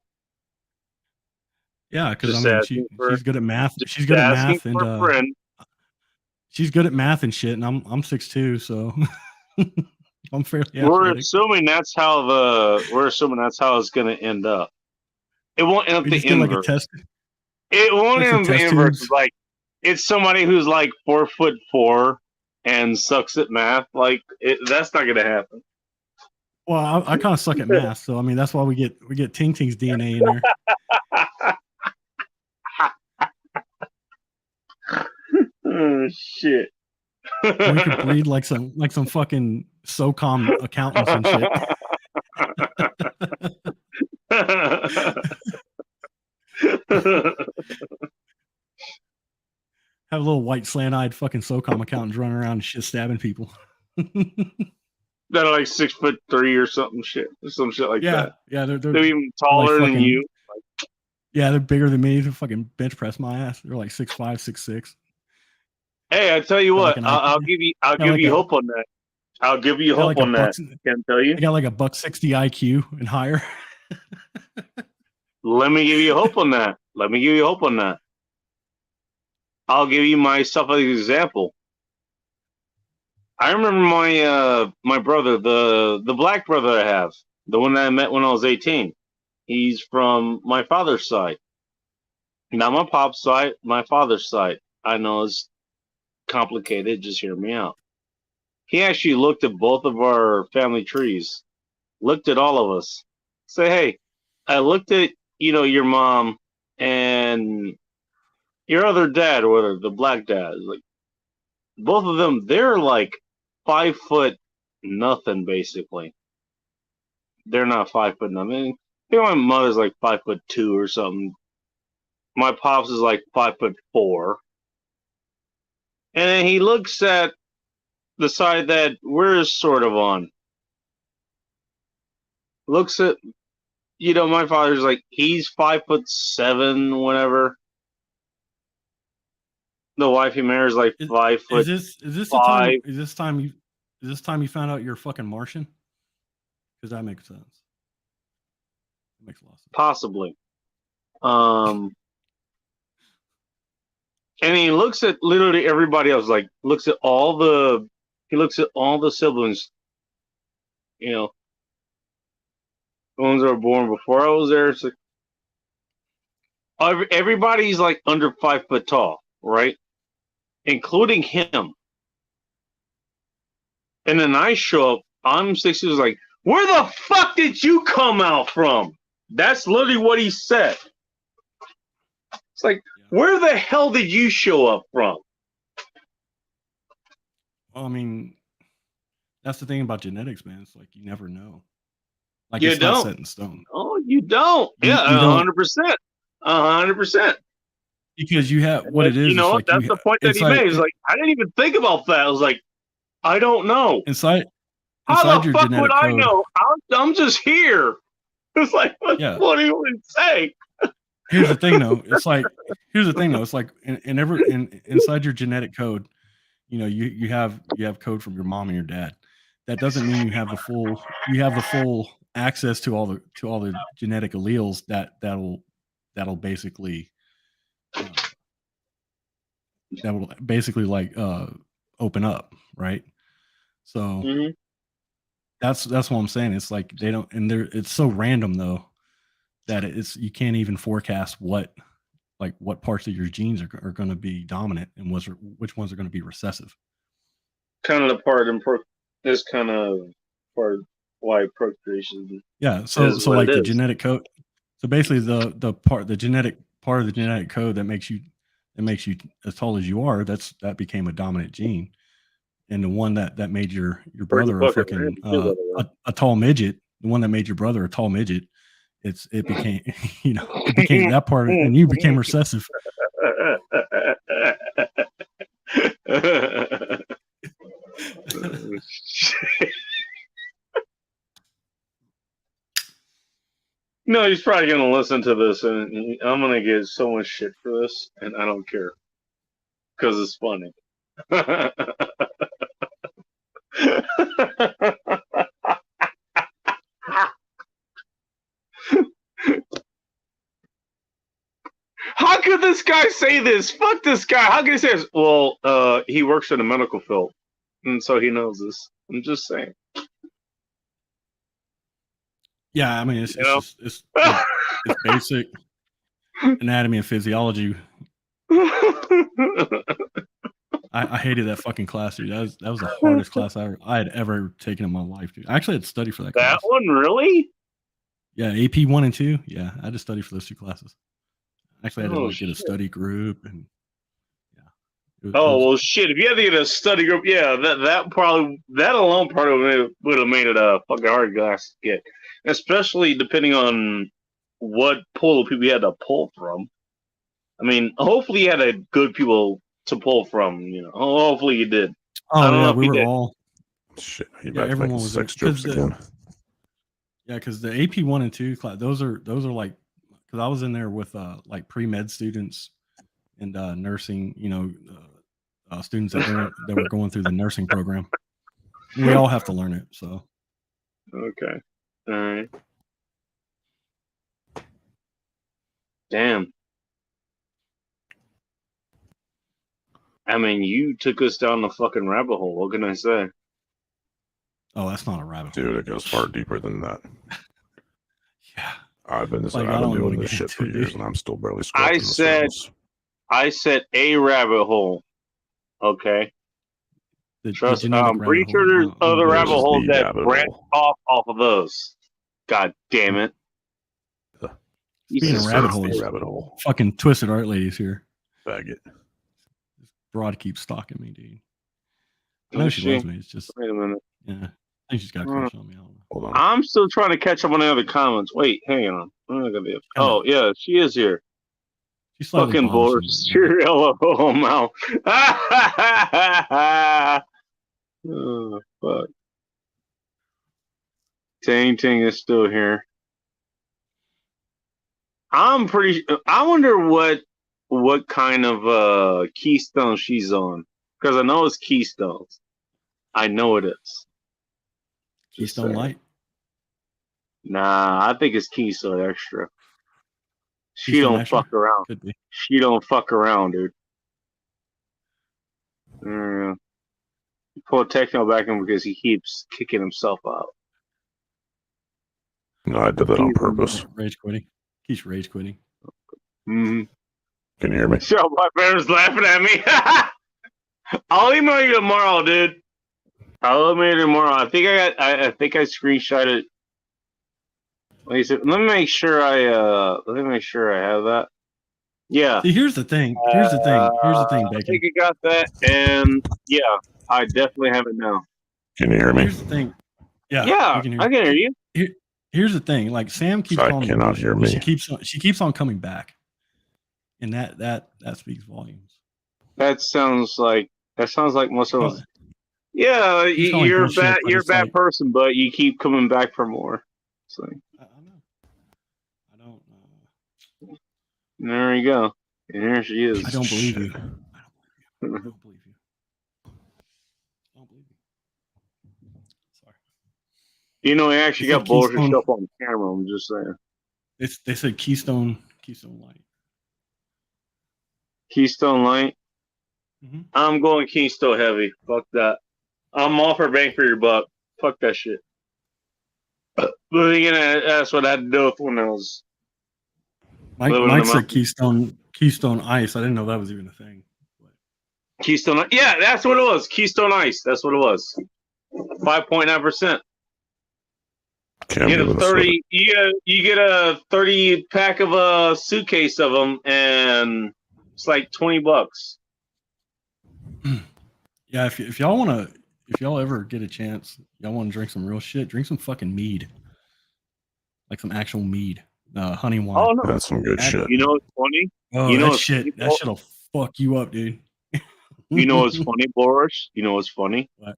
Yeah, because she's good at math. She's good at math, and she's good at math and shit. And I'm 6'2", so I'm fairly.
We're assuming that's how it's going to end up. It won't end up the inverse. It won't end up the inverse. Like it's somebody who's like 4'4" and sucks at math. Like that's not going to happen.
Well, I kind of suck at math, so I mean that's why we get Ting Ting's DNA in there.
Oh shit!
We could breed like some fucking SOCOM accountants and shit. Have a little white slant-eyed fucking SOCOM accountants running around and shit stabbing people.
That are like 6'3" or some shit like that.
Yeah, they're
even taller than you.
Yeah, they're bigger than me. They fucking bench press my ass. They're like 6'5", 6'6".
Hey, I tell you what, I'll give you hope on that. I'll give you hope on that. Can't tell you.
I got like a $160 IQ and higher.
Let me give you hope on that. I'll give you myself as an example. I remember my brother, the black brother I have, the one that I met when I was 18. He's from my father's side. Not my pop's side, my father's side. I know it's complicated, just hear me out. He actually looked at both of our family trees, looked at all of us, say, hey, I looked at, your mom and your other dad, or whatever, the black dad. Like, both of them, they're like 5 foot nothing, basically. they're not 5 foot nothing. I mean, I think my mother's like 5'2" or something. My pops is like 5'4", and then he looks at the side that we're sort of on. Looks at, my father's like, he's 5'7", whatever. The wife he marries like 5 foot.
Is this
5.
the time you found out you're a fucking Martian? Because that makes sense. It makes a lot of sense.
Possibly. And he looks at literally everybody else, like he looks at all the siblings, the ones that were born before I was there. It's like everybody's like under 5 foot tall, right? Including him. And then I show up, I'm 60, was like, where the fuck did you come out from? That's literally what he said. It's like, where the hell did you show up from?
Well, I mean, that's the thing about genetics, man. It's like you never know. Like
You
it's
don't.
not set in stone.
Oh, you don't. Yeah,
You don't.
100%. 100%.
Because you have what it is.
You know what?
Like
that's the point that he made. It's like, I didn't even think about that. I was like, I don't know.
Inside
How the
your
fuck
genetic
would I
code,
know? I'm just here. It's like, what do you even say?
Here's the thing, though. It's like inside your genetic code, you have code from your mom and your dad. That doesn't mean you have the full access to all the genetic alleles that'll basically like open up, right? So that's what I'm saying. It's like they don't, and it's so random though that you can't even forecast what parts of your genes are going to be dominant and which ones are going to be recessive.
Kind of the part is kind of part why procreation.
Yeah. So like the genetic code. So basically the genetic part of the genetic code that makes you as tall as you are, that became a dominant gene. And the one that made your brother a fucking a tall midget, the one that made your brother a tall midget, it became that part, and you became recessive.
No, he's probably gonna listen to this, and I'm gonna get so much shit for this, and I don't care because it's funny. How could this guy say this? Fuck this guy. How can he say this? Well, he works in the medical field, and so he knows this. I'm just saying.
Yeah, I mean, it's basic anatomy and physiology. I hated that fucking class, dude. That was the hardest class I had ever taken in my life, dude. I actually had to study for that class.
That one, really?
Yeah, AP 1 and 2. Yeah, I had to study for those 2 classes. Actually, I had to get a study group, and
well, shit! If you had to get a study group, yeah, that alone probably would have made it a fucking hard class to get, especially depending on what pool of people you had to pull from. I mean, hopefully you had a good people to pull from. Hopefully you did.
Oh, I don't know if we were did. All.
Shit,
everyone was
6 jokes again.
Yeah, because the AP 1 and 2 class, those are like, because I was in there with like pre-med students and nursing, students that were going through the nursing program. We all have to learn it. So.
Okay. All right. Damn. I mean, you took us down the fucking rabbit hole. What can I say?
Oh, that's not a rabbit hole.
Dude, it goes far deeper than that.
Yeah.
I've been doing this shit for years, and I'm still barely scratching the surface.
I said a rabbit hole. Okay. Trust me, I'm pretty sure there's other rabbit holes that branch off of those. God damn it.
Being a rabbit hole. Fucking twisted art ladies here.
Faggot.
This broad keeps stalking me, dude. I know she loves me. It's just.
Wait a minute.
Yeah. I think she's got a crush on me. I don't know.
Hold on.
I'm still trying to catch up on the other comments. Wait, hang on. Oh, yeah, she is here.
She's slightly
Fucking
polishing,
Boris.
but, yeah.
Your yellow mouth. Oh, fuck. Ting Ting is still here. I wonder what kind of keystone she's on. Because I know it's keystones. I know it is.
Keystone Light.
Nah, I think it's Keystone Extra. She
Keystone
don't
Extra?
fuck around.
Could be.
She don't fuck around, dude. You pull Techno back in because he keeps kicking himself out.
No, I did that on purpose.
Rage quitting. He's rage quitting.
Mm-hmm.
Can you hear me?
So my parents laughing at me. I'll email you tomorrow, dude. I'll email you tomorrow. I think I screenshotted. Let me make sure I have that. Yeah.
See, here's the thing. Here's the thing,
I
Bacon.
think I got that, and yeah, I definitely have it now.
Can you hear me?
Here's the thing. Yeah.
Yeah,
we can
I can hear you.
Here's the thing. Like Sam keeps
I
calling me
cannot
bullshit,
hear
but
me.
She keeps on coming back, and that speaks volumes.
That sounds like most of us. Yeah,
He's calling
you're
bullshit,
bad.
but
You're a
it's
bad
like-
person, but you keep coming back for more. So
I know. I don't.
there you go. And here she is.
I don't believe you. I don't believe you. I don't believe you. Sorry.
You know, he actually
It's
got
like
bullshit
Keystone-
stuff on camera. I'm just saying.
They said Keystone Light.
Keystone Light.
Mhm.
I'm going Keystone Heavy. Fuck that. I'm all for bang for your buck. Fuck that shit. But again, that's what I had to deal with when I was. Living in
Mike
the
said Keystone Ice. I didn't know that was even a thing.
Keystone. Yeah, that's what it was. Keystone Ice. That's what it was. 5.9%.
Cam,
You get
give
a
it a
30. You get a 30 pack of a suitcase of them, and it's like $20.
Yeah, if y'all want to, if y'all ever get a chance, y'all want to drink some real shit, drink some fucking mead, like some actual mead, honey wine.
Oh no,
That's some good shit.
you know what's funny?
Oh,
you know
that
what's
shit,
funny,
that shit'll fuck you up, dude.
You know what's funny, Boris? You know what's funny?
What?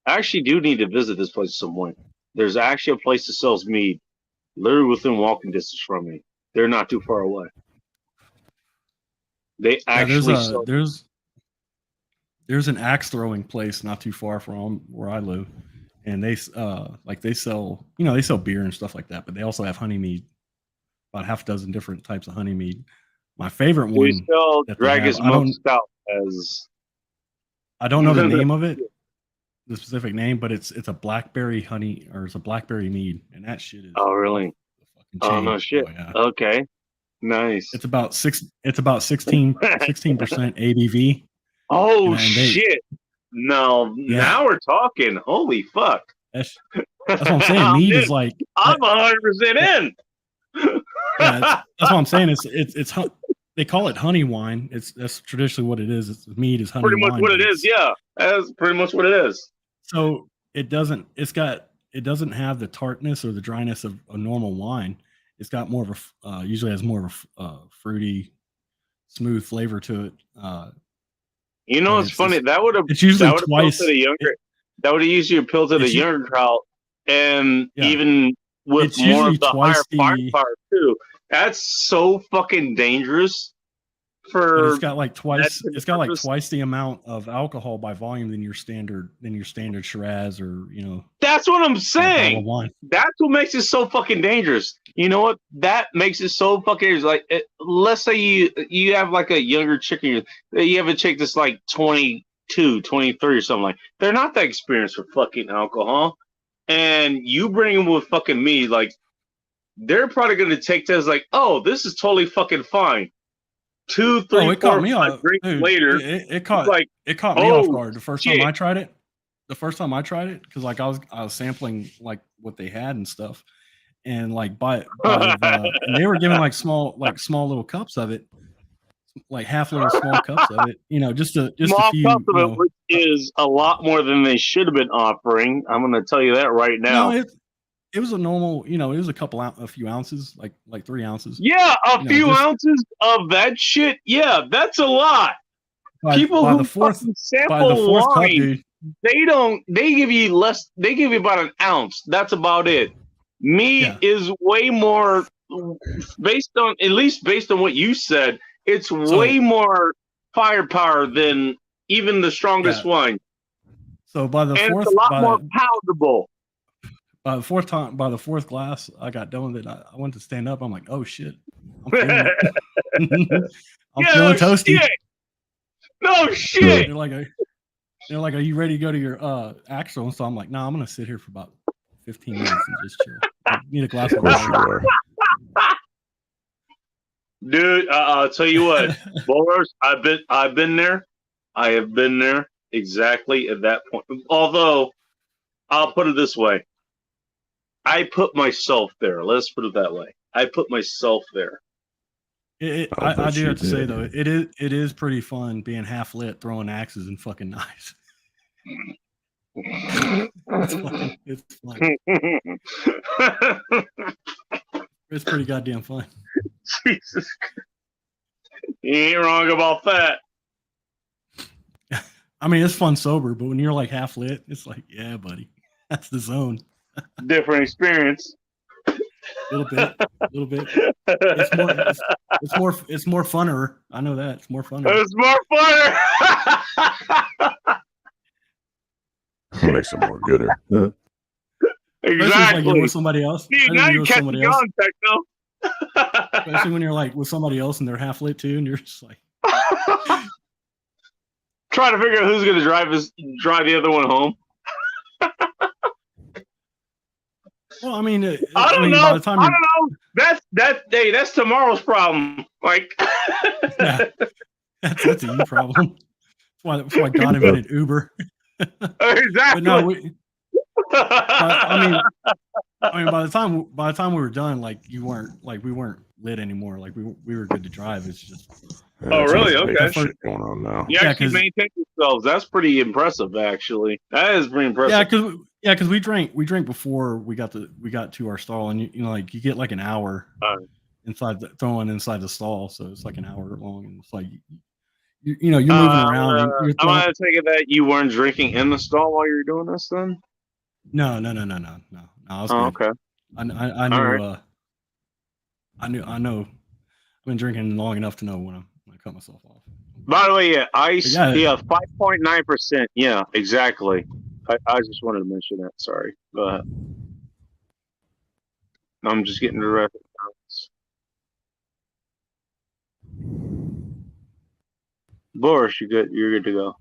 I actually do need to visit this place at some point. There's actually a place that sells mead, literally within walking distance from me. They're not too far away. They actually sell.
There's an axe throwing place not too far from where I live, and they sell they sell beer and stuff like that, but they also have honey mead, about half a dozen different types of honey mead. My favorite
We
one
sell
that they
Dragon's
have,
Milk Stout as.
I don't know the name of it, the specific name, but it's a blackberry honey, or it's a blackberry mead, and that shit is.
Oh really?
Fucking
Oh
chain.
no shit.
Oh, yeah.
Okay. Nice.
It's about 16% ABV.
Oh
and they-
shit! No,
Yeah.
now we're talking. Holy fuck!
That's what I'm saying. Mead is like
I'm 100% in.
yeah, that's what I'm saying. It's they call it honey wine. That's traditionally what it is. It's mead is honey
Pretty much
wine.
what it
but
is. Yeah, that's pretty much what it is.
So it doesn't have the tartness or the dryness of a normal wine. It's got more of a usually has more of a fruity, smooth flavor to it.
You know,
and
it's funny. That would have
it's usually
appealed
twice.
to the younger. That would have usually appealed to the
It's
younger crowd, and
Yeah.
even with
It's
more
usually
of the
twice
higher firepower too. That's so fucking dangerous.
But
For
it's got like twice.
that's
It's got like
purpose.
twice the amount of alcohol by volume than your standard Shiraz or
that's what I'm
bottle
saying.
of wine.
That's what makes it so fucking dangerous. You know what? That makes it so fucking dangerous. Like, let's say you have like a younger chick, you have a chick that's like 22, 23 or something like. They're not that experienced with fucking alcohol, and you bring them with fucking me, like they're probably gonna take that as like, oh, this is totally fucking fine. 2, 3,
It caught
4,
me
5
off.
drinks
Dude,
later,
it caught
like,
it caught me
oh,
off guard the first
shit.
time I tried it. The first time I tried it, because like I was sampling like what they had and stuff, and like and they were giving like small little cups of it, like half little small cups of it, just a
small
few.
cups of it, which is a lot more than they should have been offering. I'm gonna tell you that right now.
No, it was a normal, you know, it was a few ounces, like 3 ounces.
Yeah, a
You know,
few
just
ounces of that shit. Yeah, that's a lot. People
by
who
the fourth
fucking
by the
sample
fourth cup,
wine,
dude.
they give you less. They give you about an ounce. That's about it. Meat
Yeah.
is way more based on, at least based on what you said. It's way more firepower than even the strongest
Yeah.
wine,
So by the
and
fourth,
it's a lot more palatable.
by the fourth glass, I got done with it. I went to stand up. I'm like, oh shit, I'm feeling it. I'm feeling toasty.
Shit. No shit.
They're like, are you ready to go to your actual? And so I'm like, no, I'm gonna sit here for about 15 minutes and just chill. I need a glass of water.
Dude, I'll tell you what, Bowlers, I've been there. I have been there exactly at that point. Although, I'll put it this way. I put myself there. Let's put it that way. I put myself there.
I do have to say though, it is pretty fun being half lit, throwing axes and fucking knives. It's fun. It's pretty goddamn fun.
Jesus, you ain't wrong about that.
I mean, it's fun sober, but when you're like half lit, it's like, yeah, buddy, that's the zone.
Different experience.
A little bit. It's more funner. I know that it's more funner.
It's more funner.
Makes it more gooder.
Exactly.
Like you're with somebody else.
See, now you're catching on, Techno.
Especially when you're like with somebody else and they're half lit too, and you're just like
trying to figure out who's going to drive the other one home.
Well, I mean,
I don't know.
By the time
I don't know. That's tomorrow's problem. Like,
yeah, that's a you problem. That's why God invented Uber.
Exactly.
But no, I mean, by the time we were done, like we weren't lit anymore. Like we were good to drive. It's just.
Oh, really? Okay.
Shit going on now.
You actually maintain yourselves. That's pretty impressive, actually. That is pretty impressive.
Yeah, because we drank before we got to our stall, and you know, like you get like an hour inside the stall, so it's like an hour long, and it's like you know you're moving around. And you're
I'm gonna take it that you weren't drinking in the stall while you were doing this, then?
No. I was good.
Okay.
I knew. Right. I know. I've been drinking long enough to know when I cut myself off.
By the way, yeah, ice, 5.9%. Yeah, exactly. I just wanted to mention that. Sorry. Go ahead. I'm just getting the reference. Boris, you're good. You're good to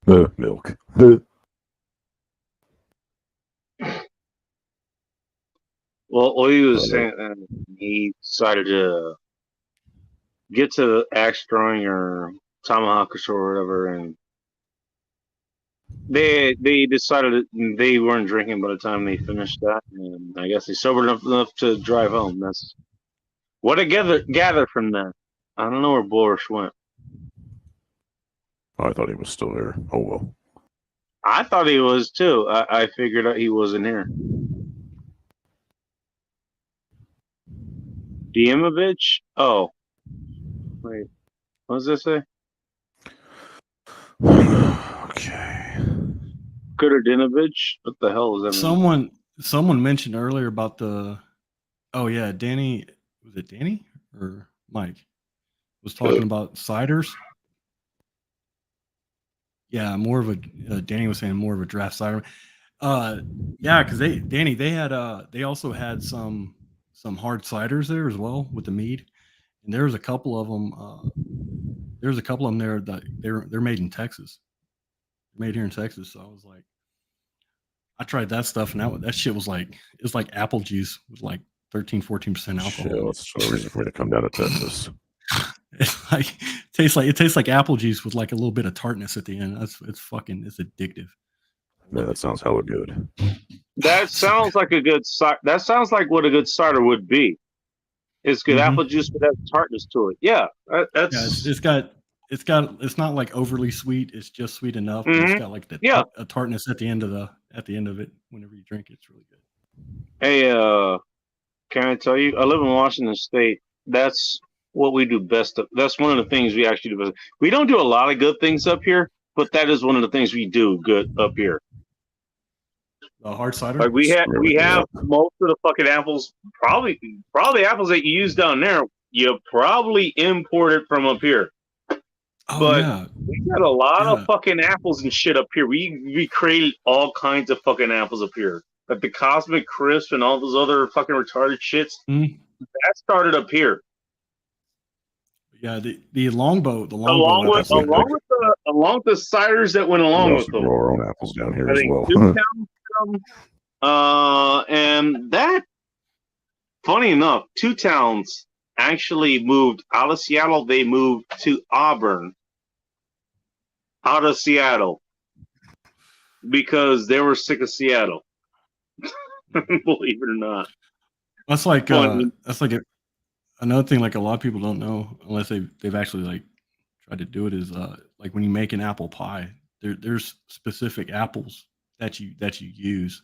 go. Milk.
Well, he was saying he decided to get to the axe throwing or tomahawkers or whatever, and they decided they weren't drinking by the time they finished that, and I guess they sobered enough to drive home. That's what I gather from that. I don't know where Boris went.
I thought he was still there. Oh well.
I thought he was too. I figured out he wasn't here. Diemovich? Oh. Wait. What does this say?
Okay.
Kuderdinovich? What the hell is that?
Someone mentioned earlier about the. Oh yeah, Danny. Was it Danny or Mike? Was talking about ciders. Yeah, more of a. Danny was saying more of a draft cider. Yeah, because they also had some hard ciders there as well with the mead, and there's a couple of them. There's a couple of them there that they're made in Texas, made here in Texas. So I was like, I tried that stuff, and that shit was like it's like apple juice with like 13-14% alcohol.
Yeah, that's a reason for me to come down to Texas.
It's like it tastes like apple juice with like a little bit of tartness at the end. It's addictive.
Man, that sounds hella good.
That sounds like that sounds like what a good cider would be. It's good apple juice with that tartness to it. Yeah, that's
it's got it's not like overly sweet. It's just sweet enough. But it's got like a tartness at the end of it. Whenever you drink it, it's really good.
Hey, can I tell you? I live in Washington State. That's what we do best. That's one of the things we actually do best. We don't do a lot of good things up here, but that is one of the things we do good up here.
Hard cider.
Like we have most of the fucking apples. Probably apples that you use down there. You probably imported from up here.
Oh,
but
yeah.
we got a lot of fucking apples and shit up here. We created all kinds of fucking apples up here. Like the Cosmic Crisp and all those other fucking retarded shits. That started up here.
Yeah, the longbow.
Along with the ciders that went along with them.
Grow our own apples down here as well.
And that, funny enough, two towns actually moved out of Seattle. They moved to Auburn, out of Seattle, because they were sick of Seattle. Believe it or not.
That's like another thing. Like a lot of people don't know unless they've actually like tried to do it. Is like when you make an apple pie, there's specific apples that you use.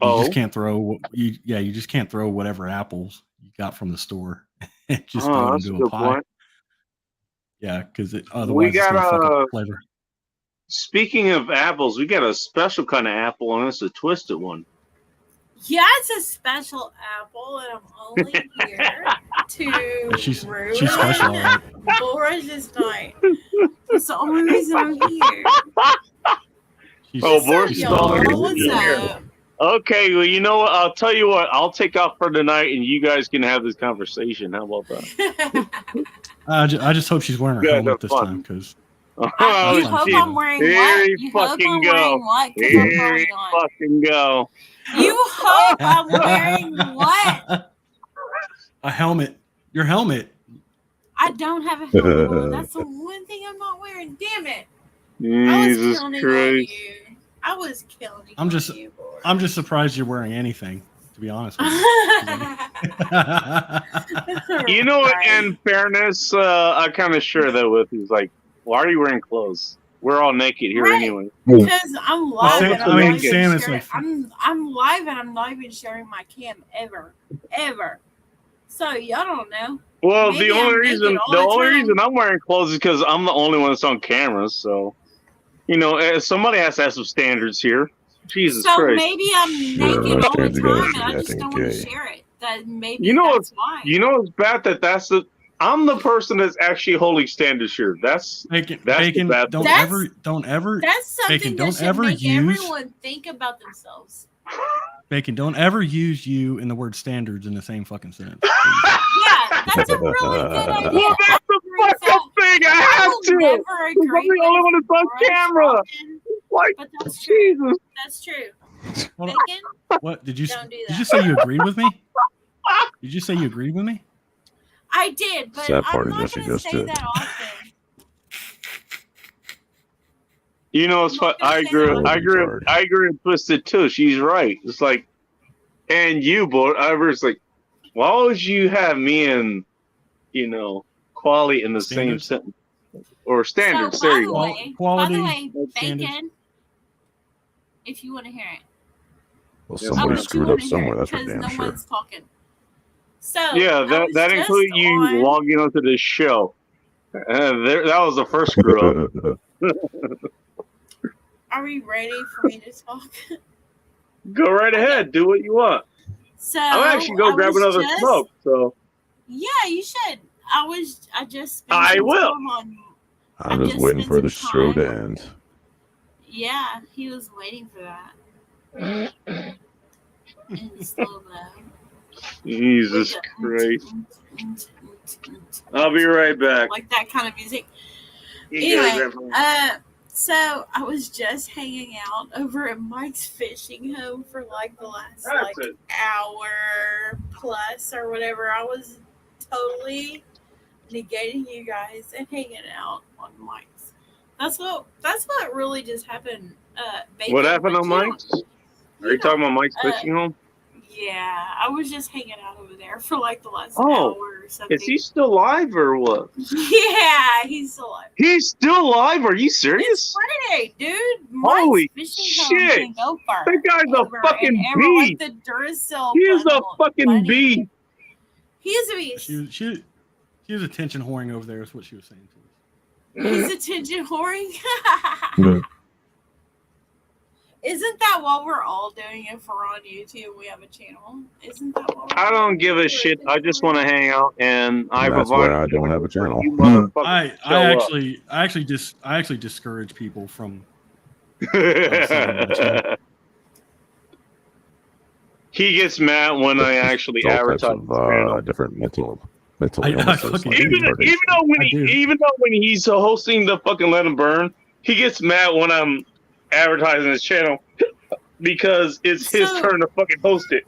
You just can't throw you just can't throw whatever apples you got from the store and just throw it into a pie. Point. Yeah, because otherwise it's gonna fuck up the flavor.
Speaking of apples, we got a special kind of apple, and it's a twisted one.
Yeah, it's a special apple, and I'm only here to
she's special, right?
Laura's night. That's the only reason I'm here.
What's up? Okay, well, you know what? I'll tell you what. I'll take off for tonight, and you guys can have this conversation. How about that?
I just hope she's wearing her helmet this time, because.
You hope I'm wearing what? You hope I'm wearing what?
Here we fucking go.
You hope I'm wearing what?
A helmet. Your helmet.
I don't have a helmet on. That's the one thing I'm not wearing. Damn it.
Jesus Christ.
I was killing you.
I'm just surprised you're wearing anything, to be honest with you.
You know, in fairness, I kind of share that with you. It's like, why are you wearing clothes? We're all naked here anyway.
Because I'm live.
I'm
live and I'm not even sharing my cam ever. So y'all don't know.
Well, the only reason I'm wearing clothes is because I'm the only one that's on camera. So, you know, somebody has to have some standards here. Jesus Christ.
So maybe I'm naked all the time and I just don't want to share it. That maybe that's why.
You know it's bad I'm the person that's actually holding standards here. That's
Bacon,
the bad
don't
thing.
ever.
That's something that should make everyone think about themselves.
Bacon, don't ever use you and the word standards in the same fucking sentence.
Yeah, that's a really good idea.
Well, that's the fucking thing. I have to. I'm the only one that's on camera. Like,
but that's true.
Jesus.
That's true.
Bacon? What did you?
Don't do that.
Did you say you agreed with me? Did you say you agreed with me?
I did, but I'm not going to say that often.
You know, it's fun. I agree with Twisted too. She's right. It's like, and you, boy, I was like, why would you have me and, you know, quality in the same sentence or standards?
So,
there you go.
Quality.
By the way,
standards.
Bacon, if you want to hear it.
Well, somebody screwed up somewhere. That's for damn
no
sure.
one's talking. So
yeah, that includes you logging onto this show. That was the first screw up.
Are we ready for me to talk?
Go right ahead. Do what you want.
So
I'm actually go grab another smoke. So
yeah, you should. I just.
I will.
I'm just waiting for the show to end.
Yeah, he was waiting for that. In slow mo.
Jesus Christ. I'll be right back.
Like that kind of music. Anyway, so I was just hanging out over at Mike's fishing home for like the last hour plus or whatever. I was totally negating you guys and hanging out on Mike's. That's what really just happened.
What happened on Mike's? Are you talking about Mike's fishing home?
Yeah, I was just hanging out over there for like the last
Oh,
hour or something.
Is he still alive or what?
Yeah, he's still alive.
He's still alive? Are you serious?
It's Friday, dude.
Holy
Mike's fishing home
shit!
can go far.
That guy's
Over
a fucking
in Emerald,
beast.
like the Duracell.
He is a
bundle.
fucking
Bunny.
beast.
He is a beast.
She was attention whoring over there. Is what she was saying to us.
He's attention whoring.
Yeah.
Isn't that what we're all doing if we're on YouTube? We have a channel. Isn't that what we're
I don't
doing?
give a shit. I just want to hang out, and I
That's
provide.
why I don't have a channel.
You motherfuckers
I
show
actually discourage people from.
up. He gets mad when I actually
It's all types
advertise.
of
his channel.
different mental
I
illnesses.
fucking
like
do.
even
retardation.
though when he's hosting the fucking Let Him Burn, he gets mad when I'm advertising his channel because it's his turn to fucking host it.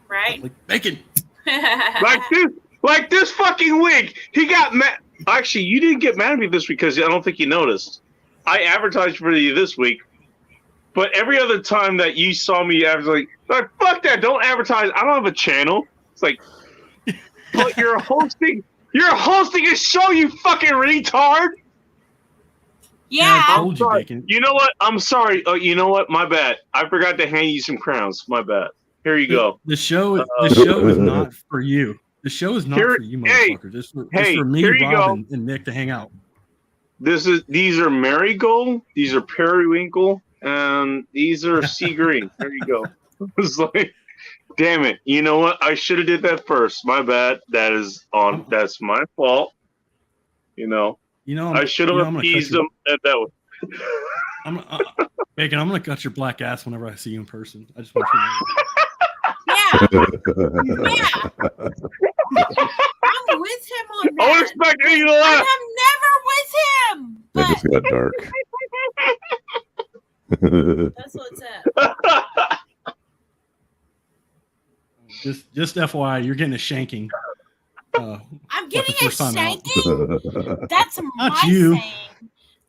Right?
Like bacon.
Like this fucking week, he got mad. Actually, you didn't get mad at me this week because I don't think you noticed. I advertised for you this week, but every other time that you saw me advertise, like fuck that, don't advertise. I don't have a channel. It's like, but you're hosting a show, you fucking retard.
Yeah.
I told you,
sorry.
bacon.
You know what? I'm sorry. Oh, you know what? My bad. I forgot to hand you some crowns. My bad. Here you go.
The show is not for you. The show is not
Here-
for you,
hey,
motherfuckers. It's for
hey,
me,
here you
Rob, and Nick to hang out.
These are marigold, these are periwinkle, and these are sea green. There you go. It's like, damn it. You know what? I should have did that first. My bad. That's my fault. You know, I should have appeased them at that one.
Bacon, I'm gonna cut your black ass whenever I see you in person. I just want you to know.
Yeah. I'm with him on that.
I was expecting you to
I
laugh.
am never with him.
It just got dark.
That's what's up.
Just FYI, you're getting a shanking.
I'm getting a
first time out.
shanking. That's my
you.
saying.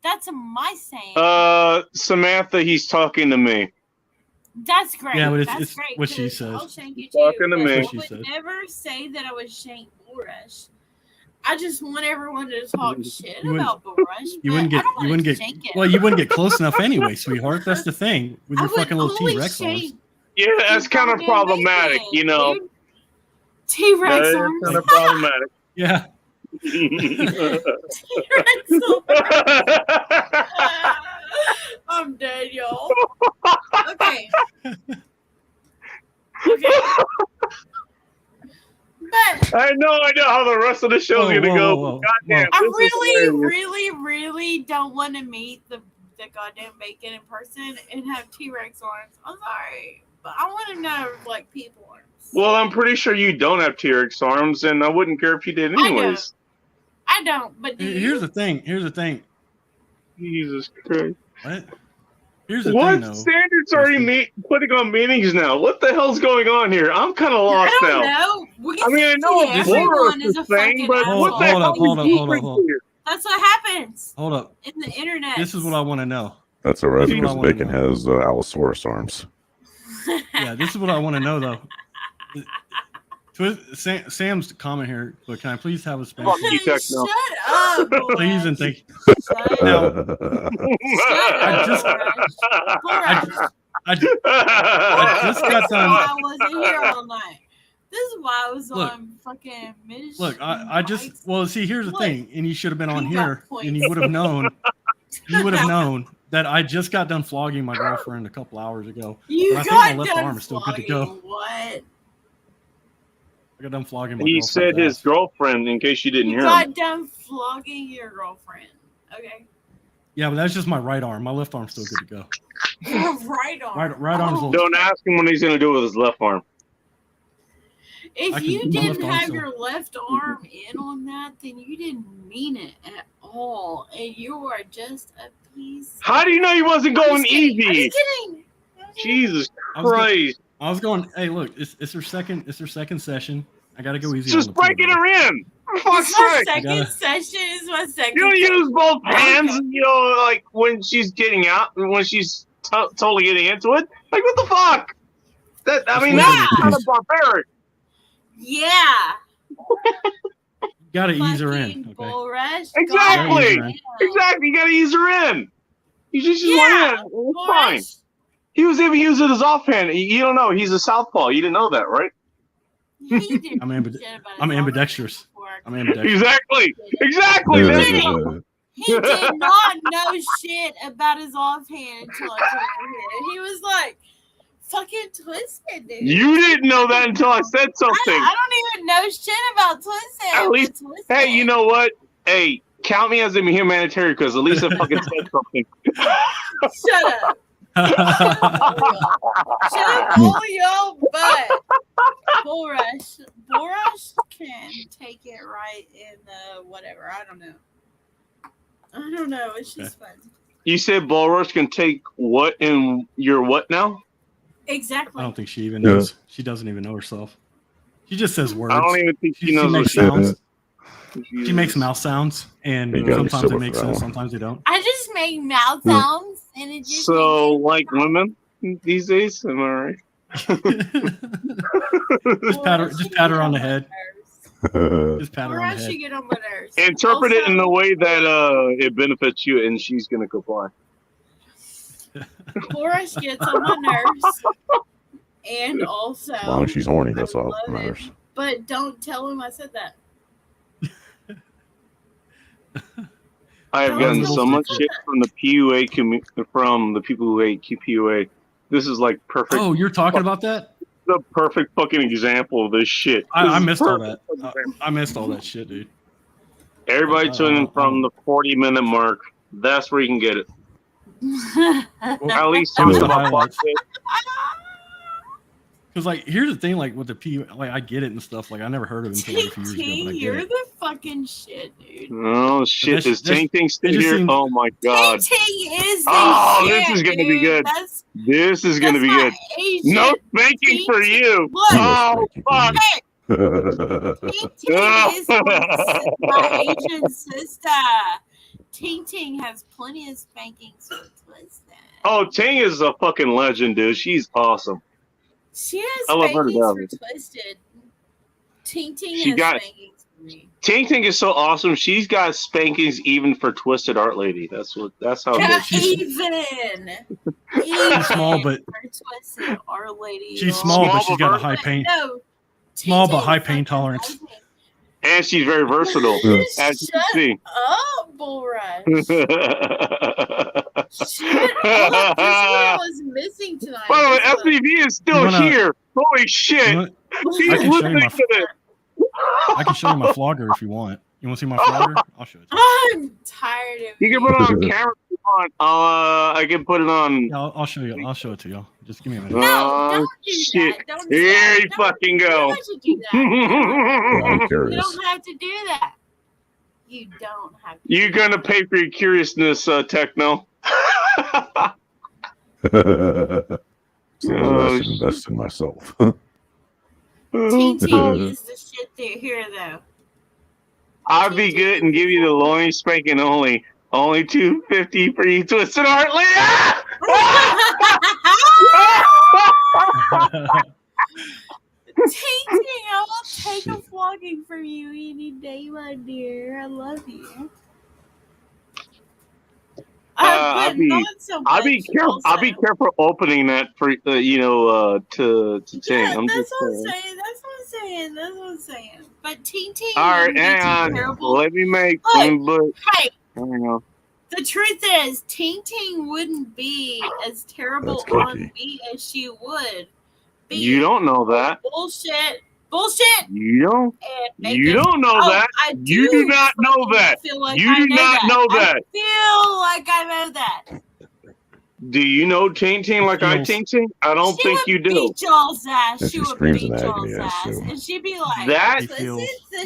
That's my saying.
Samantha, he's talking to me.
That's great.
Yeah, but
That's
it's
great.
what she
'cause
says.
I'll shank you
Talking
too.
to
but
me.
I
What she
would
says.
never say that I would shank Borush. I just want everyone to talk shit
You wouldn't-
about Borush.
You wouldn't get well, you wouldn't get close enough anyway, sweetheart. That's the thing with your fucking little T-Rex arms.
Yeah, that's kind of problematic, you know.
T-Rex
That is
arms.
kind of problematic.
Yeah.
T-Rex arms. I'm dead, y'all. Okay. But
I know how the rest of the show's
Whoa,
gonna go.
whoa.
Goddamn,
I
this is hilarious.
really don't want to meet the goddamn bacon in person and have T-Rex arms. I'm sorry, but I want to know like people arms.
Well, I'm pretty sure you don't have T-Rex arms, and I wouldn't care if you did anyways.
I don't. But do
Here's
you?
the thing.
Jesus Christ.
What? Here's the
What
thing, though.
standards are you putting on meetings now? What the hell's going on here? I'm kind of
I
lost
don't
now.
know. We
I mean, I know
see
what
everyone
Boros
is a
is saying,
fucking
but
asshole.
what the hell
Hold up.
is here?
That's what happens
Hold up.
in the internet.
This is what I want to know.
That's all right
This is what I
because
wanna
Bacon
know.
has Allosaurus arms.
Yeah, this is what I want to know, though. Sam's comment here, but can I please have a space?
Fuck you, Tech, no.
Shut up,
Please and thank you.
Shut
Now,
up.
I just got
That's
done.
why I wasn't here all night. This is why I was
Look.
on fucking Midge.
Look, I just well, see, here's the
Look,
thing, and you should have been on
you got
here,
points.
and you would have known. You would have known that I just got done flogging my girlfriend a couple hours ago.
You
But I think my
got
left
done
arm is still good to go.
flogging. What?
I got done flogging my
He
girlfriend's
said his
ass.
girlfriend, in case you didn't
You
hear him.
got done flogging your girlfriend. Okay.
Yeah, but that's just my right arm. My left arm's still good to go.
Your right arm.
Right arm's a little.
Don't ask him what he's going to do with his left arm.
If
I can-
you
my left
didn't
arm
have
still-
your left arm in on that, then you didn't mean it at all. And you are just a piece.
How do you know he wasn't
I'm
going
just kidding. I'm
easy?
just kidding.
Jesus
I was go-
Christ.
I was going. Hey, look, it's her second session. I gotta go easy.
Just
on the
breaking
two of
her in. For fuck's
It's my
sake.
second
gotta-
session. It's my second
You don't
session.
use both hands, you know, like when she's getting out, when she's totally getting into it. Like, what the fuck? That's kind of barbaric.
Yeah.
You gotta ease her in. Okay?
Bull rush.
Exactly.
God.
Exactly. You gotta ease her in. You just
Yeah.
want in. It's fine. He was even using his offhand. You don't know. He's a southpaw. You didn't know that, right?
I'm ambidextrous. I'm ambidextrous.
Exactly. Exactly.
He did not know shit about his offhand until I told him. He was like, fucking twisted, dude.
You didn't know that until I said something.
I don't even know shit about twisted.
At least, hey, you know what? Hey, count me as a humanitarian because at least I fucking said something.
Shut up. Shut up, all y'all, but Bull Rush can take it right in the whatever. I don't know. It's just fun.
You said Bull Rush can take what in your what now?
Exactly.
I don't think she even knows. She doesn't even know herself. She just says words.
I don't even think she knows
she makes
what
sounds. She makes mouth sounds, and sometimes they make sense, sometimes they don't.
I just make mouth sounds, and it just
like women these days. Am I right?
Just pat her on the head. Just pat her on the head.
Get on my nerves.
Interpret it in the way that it benefits you, and she's gonna comply.
Boris gets on my nerves, and also
As long as she's horny, that's all that matters.
But don't tell him I said that.
I have gotten so much shit from the PUA from the people who hate PUA. This is like perfect.
Oh, you're talking about that?
The perfect fucking example of this shit.
I missed all that. I missed all that shit, dude.
Everybody tune in from the 40-minute mark. That's where you can get it. At least
some of the highlights. Because, like, here's the thing, like, with the PUA, like, I get it and stuff. Like, I never heard of it until like, a few years ago, but I get
you're
it.
the fucking shit, dude.
Oh, shit. Is Ting Ting still here? Oh, my God.
Ting Ting is the shit,
this is going to be good.
This
is going to be good. No spanking for you.
Look,
oh, fuck.
Ting Ting is my Asian sister. Ting Ting has plenty of spankings for Twisted.
Oh, Ting is a fucking legend, dude. She's awesome.
She has spankings for Twisted. Ting Ting has spankings for me.
Ting Ting is so awesome. She's got spankings even for Twisted Art Lady. That's how good
she's small, but
Twisted Art Lady.
She's small, but she's got a high pain. Small but high pain tolerance.
And she's very versatile, as you can see.
Oh, Bull Rush. Shut up. This is what I was missing tonight.
By the way, FCV is still here. Holy shit. He's listening to this.
I can show you my flogger if you want. You want to see my flogger? I'll show it to
you. I'm tired of
you. You can put it on camera if you want. I can put it on.
Yeah, I'll show you. I'll show it to y'all. Just give me a minute.
No, don't do
shit.
That. Don't do
Here
that.
you fucking go.
You
I'm curious.
don't have to do that. You don't have to.
You're going to pay for your curiousness, Techno.
I should invest in myself.
Ting Ting is the shit here, though.
I'll be good and give you the loin spanking only. Only $250 for you, Twisted Art Lady.
Ting Ting, I will take a flogging from you any day, my dear. I love you.
I'll be careful opening that for to Ting.
Yeah,
I'm
that's
just
what I'm saying. But Ting Ting.
All right, hang on. Let me make.
Hey,
the
truth is, Ting Ting wouldn't be as terrible on beat as she would be.
You don't know that.
Bullshit.
You don't know that. You do not know that. You do not know that.
I feel like I know that.
Do you know Ting Ting like I Ting Ting? I don't think you do.
Beat y'all's ass.
She would beat y'all's
ass. And she'd be like,
that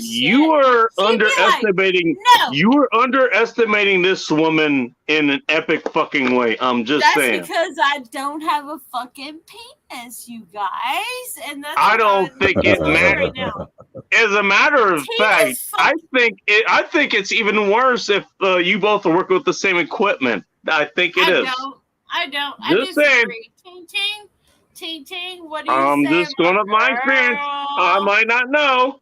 you are underestimating.
No.
You are underestimating this woman in an epic fucking way. I'm just saying.
That's because I don't have a fucking penis, you guys. And that's
I don't think it matters. As a matter of fact, I think it's even worse if you both are working with the same equipment. I think it is.
I don't.
Just saying.
Ting Ting, Ting Ting, what do you
I'm
say?
just going up my experience. I might not know.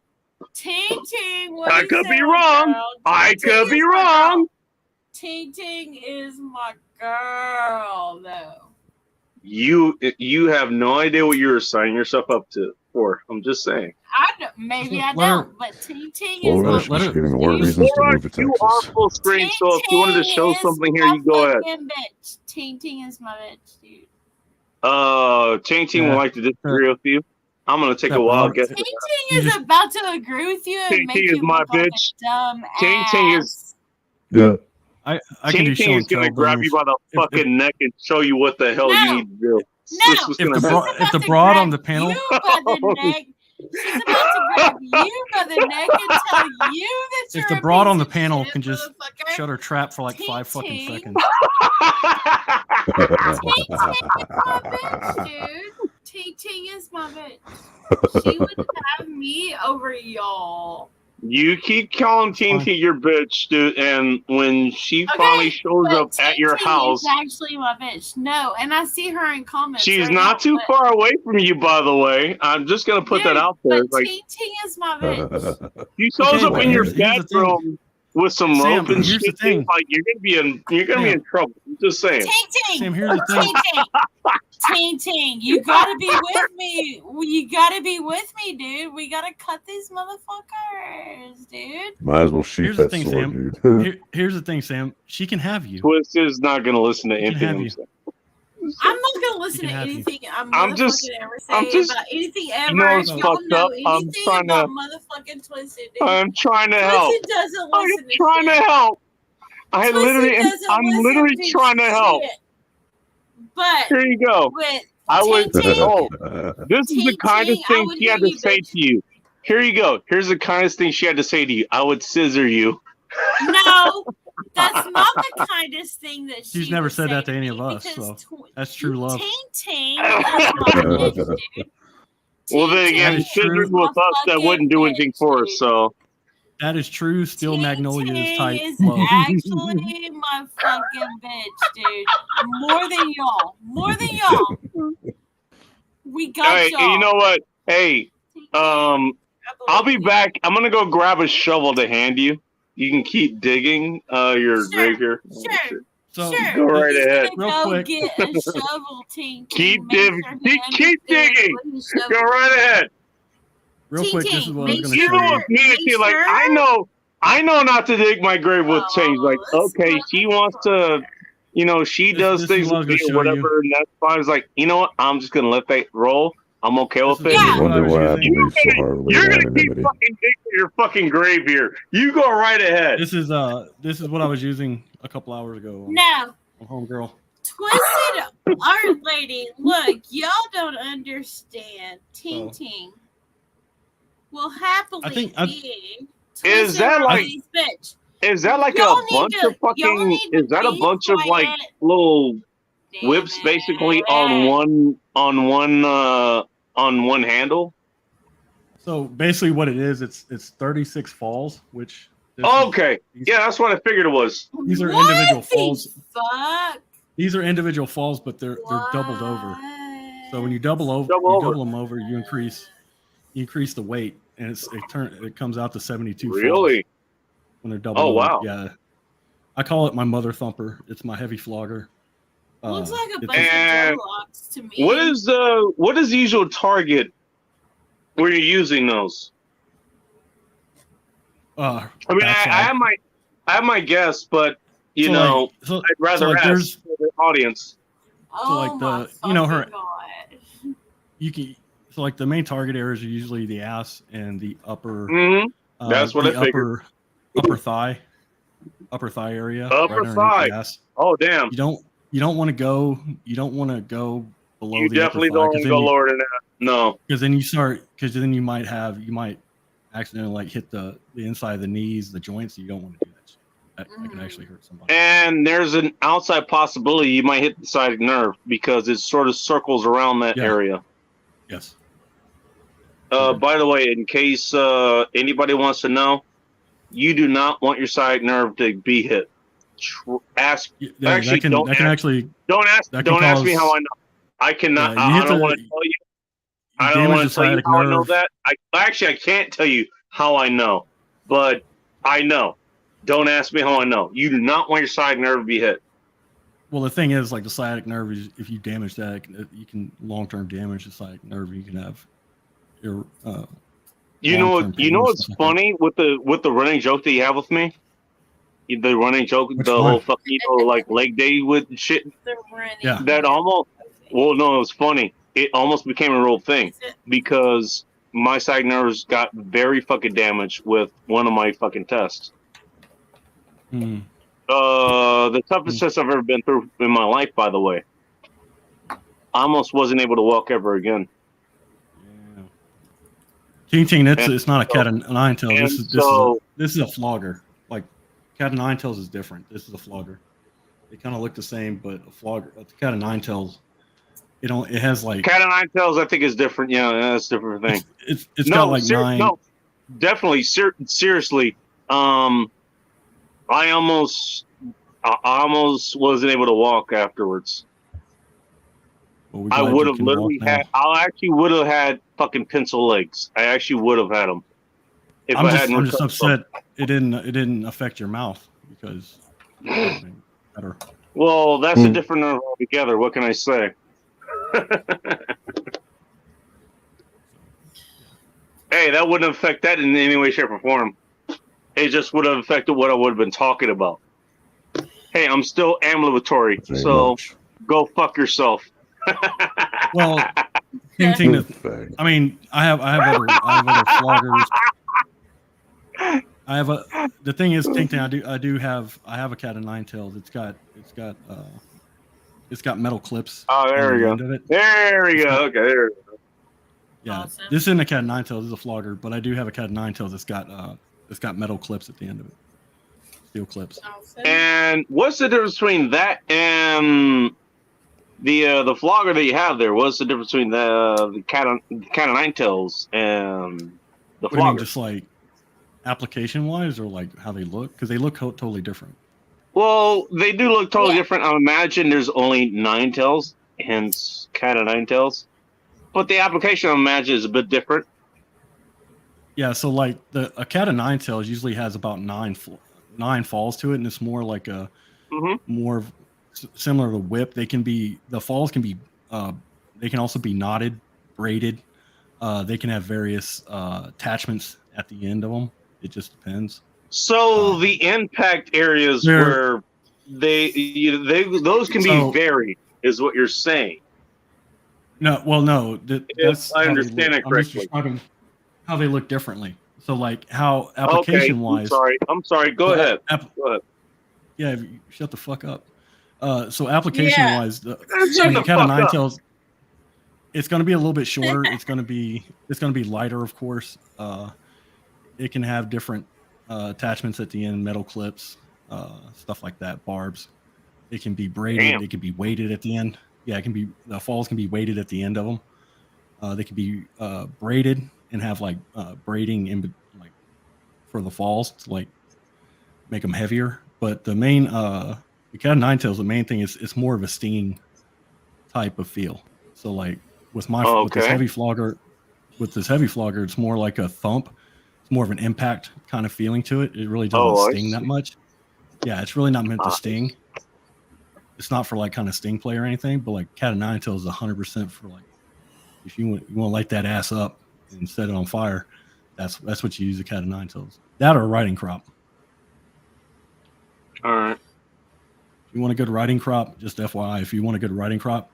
Ting Ting, what do
I
you
could
say?
be wrong. I could be wrong.
Ting Ting is my girl, though.
You have no idea what you're signing yourself up to for. I'm just saying.
Maybe I
Let her-
don't, but Ting Ting is
Florida,
my
she's
let her-
giving more
bitch.
reasons to move to
You
Texas.
are full screen, so if you wanted to show
Ting
something
is
here, you go ahead.
my fucking bitch. Ting Ting is my bitch, dude.
Ting Ting would
Yeah.
like to disagree with you. I'm gonna take
That
a wild
broad-
guess.
Ting Ting is about to agree with you and
Ting
make
Ting is
you
my
look like
bitch.
a dumb
Ting
ass.
Ting is-
Yeah.
I can do
Ting
show
is
and
gonna
tell
grab you
things.
by the
If-
fucking neck and show you what the hell you
No.
need to do.
No.
This is
If
gonna
the
be-
broad-
She's about
the
to
broad
grab
on the panel-
you by the neck. She's about to grab you by the neck and tell you that you're
If the
a
broad
piece
on the
of
panel
shit,
can just
motherfucker.
shut her trap for like
Ting
5 fucking
Ting.
seconds.
My bitch, dude. Ting Ting is my bitch. She would have me over y'all.
You keep calling Ting
Fine.
Ting your bitch, dude, and when she finally shows
but
up at your
Ting
house,
is actually my bitch. No, and I see her in comments.
she's
right
not
now,
too
but-
far away from you, by the way. I'm just gonna put that
Dude,
out there.
But
Like
Ting Ting is my bitch.
she shows
Okay,
up
but
in your
here's
the thing.
bedroom with some
Sam,
rope and
here's the
shit.
thing.
Like you're gonna be in trouble. I'm just saying.
Ting Ting.
Sam, here's the thing.
Ting Ting. Ting Ting, you gotta be with me. You gotta be with me, dude. We gotta cut these motherfuckers, dude.
Might as well shoot
Here's the
that
thing,
sword,
Sam.
dude.
Here's the thing, Sam. She can have you.
Twist is not gonna listen to
He can
anything
have
I'm
you.
saying.
I'm not gonna listen
can
to
have you.
anything I'm
I'm just-
ever
I'm
say
just-
about anything ever.
you know what's
If y'all
fucked
know
up? I'm
anything
trying
about
to-
motherfucking Twisted, dude.
I'm trying to help.
Twisted doesn't
I'm
listen to
trying to
shit.
help. I'm
Twisted
literally
doesn't
trying to help.
shit. But
Here you go.
with
I would.
Ting Ting,
Oh, this is the
Ting
kindest
Ting, I
thing
would
she had
hear
to
you,
say
bitch.
to you. Here you go. Here's the kindest thing she had to say to you. I would scissor you.
no, that's not the kindest thing that
She's
she
never
would
said that
say
to any
me
of us,
because
so that's true love.
Ting Ting is my bitch, dude.
Well, then
Ting
again,
That is true.
scissors with us that wouldn't do anything for us. So
That is true. Still
Ting
Magnolias
Ting
type
is
love.
actually my fucking bitch, dude. More than y'all. More than y'all. We got
hey,
y'all.
you know what? Hey,
Ting Ting,
I'll be
believe you.
back. I'm gonna go grab a shovel to hand you. You can keep digging your
Sure,
grave here.
Sure.
So
Sure.
Go right
He's
ahead.
gonna
Real
go
quick.
get a shovel, Ting Ting.
Keep
Make
digging.
sure he
Keep
understands
digging.
what he's
Go
shoveling.
right ahead.
real
Ting
quick, this is
Ting,
what I was
make
going to
Even
show you.
sure-
with me,
make
it's like
sure-
I know not to dig my grave with change. Like,
Oh,
okay, she wants to, she does
This is
things
what I was
with me
gonna
or
show
whatever, and that's fine. It's like, you know what? I'm just gonna let that roll. I'm okay with
This
it.
is
Yeah.
what I
Wonder
was
why I
using.
believe so hardly
You're
in
gonna keep
anonymity.
fucking digging your fucking grave here. You go right ahead.
This is what I was using a couple hours ago.
No,
On Homegirl.
Twisted Art Lady. Look, y'all don't understand. Ting
Oh.
Ting will happily
I think-
be
Is
Twisted
that
Art
like-
Lady's bitch.
Is that like
Y'all
a
need
bunch
to-
of
y'all
fucking?
need to
Is that a
be
bunch of like
quiet.
little
Damn
whips, basically
it.
on one handle?
So basically, what it is, it's 36 falls, which this is-
Okay, yeah, that's what I figured it was.
These are
What
individual
the
falls.
Fuck.
These are individual falls, but they're doubled over. So when you double them over, you increase the weight, and it comes out to 72 falls
Really?
when they're doubled
Oh,
over.
wow.
Yeah, I call it my mother thumper. It's my heavy flogger.
Looks like a
it's-
bunch
And
of dreadlocks to me.
What is the usual target where you're using those? I mean,
backside.
I have my guess, but you
So,
know,
like, so-
I'd rather
like,
ask
there's-
for the audience.
Oh
like
my
the- you know, her-
fucking God.
you can like the main target areas are usually the ass and the upper.
Hmm. That's what
the
I figured.
upper thigh area.
Upper
underneath
thigh.
the ass.
Oh, damn!
You don't want to go below
You
the
definitely
upper thigh,
don't want to go lower than that. No.
because then you might accidentally like hit the inside of the knees, the joints. You don't want to do that shit. That can actually hurt somebody.
And there's an outside possibility you might hit the sciatic nerve because it sort of circles around that
Yeah.
area.
Yes.
By the way, in case anybody wants to know, you do not want your sciatic nerve to be hit. Ask.
Yeah,
Actually,
that can
don't
actually
Don't ask.
That can
Don't ask me
cause-
how I know. I cannot.
Yeah, you
I
hit
don't
the-
want to tell you.
You
I don't
damage
want
the
to tell you
sciatic
how I know
nerve.
that. I can't tell you how I know, but I know. Don't ask me how I know. You do not want your sciatic nerve to be hit.
Well, the thing is, like the sciatic nerve is, if you damage that, you can long-term damage the sciatic nerve. You can have your
You know
long-term
what? You know
pain and
what's
stuff like that.
funny with the running joke that you have with me? The running joke,
Which
the
one?
whole fucking like leg day with shit.
The running.
Yeah.
That almost. Well, no, it was funny. It almost became a real thing
Is it?
because my sciatic nerves got very fucking damaged with one of my fucking tests.
Hmm.
The toughest test I've ever been through in my life, by the way. I almost wasn't able to walk ever again.
Yeah. Ting Ting,
And
it's not a cat of nine tails.
and
This is a flogger. Like cat of nine tails is different. This is a flogger. They kind of look the same, but a flogger. The cat of nine tails. It has like
cat of nine tails, I think, is different. Yeah, that's a different thing.
it's got like nine.
No, definitely. Seriously, I almost wasn't able to walk afterwards.
Well,
I would have literally had. I actually would have had fucking pencil legs. I actually would have had them. If
I'm
I
just
hadn't
I'm just
recovered
upset it didn't affect your mouth because it would've been better.
Well, that's a different nerve altogether. What can I say? Hey, that wouldn't affect that in any way, shape, or form. It just would have affected what I would have been talking about. Hey, I'm still ambulatory,
Very
so
much.
go fuck yourself.
Well, Ting Ting, I mean, I have other floggers. The thing is, Ting Ting, I have a cat of nine tails. It's got metal clips.
Oh, there
on
we
the
go.
end of it.
There we go. Okay, there we go.
Yeah,
Awesome.
this isn't a cat of nine tails. This is a flogger, but I do have a cat of nine tails. It's got metal clips at the end of it, steel clips.
Awesome.
And what's the difference between that and the flogger that you have there? What's the difference between the cat of nine tails and the
What do you mean,
flogger?
just like application wise, or like how they look? Because they look totally different.
Well, they do look totally different. I imagine there's only nine tails, hence cat of nine tails. But the application, I imagine, is a bit different.
Yeah, so like a cat of nine tails usually has about nine falls to it, and it's more like a more similar to whip. The falls can be they can also be knotted, braided. They can have various attachments at the end of them. It just depends.
So the impact areas where those can be varied, is what you're saying.
No, well, no. That's
I
how they
understand
look.
it
I'm just
correctly.
describing how they look differently. So, like how application wise.
I'm sorry. Go ahead. Go ahead.
Yeah, shut the fuck up. So application wise, the cat of nine tails, it's going to be a little bit shorter. It's going to be lighter, of course. It can have different attachments at the end, metal clips, stuff like that, barbs. It can be braided.
Damn.
It can be weighted at the end. Yeah, the falls can be weighted at the end of them. They can be braided and have like braiding in like for the falls to like make them heavier. But the main the cat of nine tails, the main thing is it's more of a stinging type of feel. So like with this heavy flogger, it's more like a thump. It's more of an impact kind of feeling to it. It really doesn't sting that much. Yeah, it's really not meant to sting. It's not for like kind of sting play or anything, but like cat of nine tails is 100% for like if you want to light that ass up and set it on fire. That's what you use a cat of nine tails. That or a riding crop.
All right.
If you want a good riding crop, just FYI, if you want a good riding crop.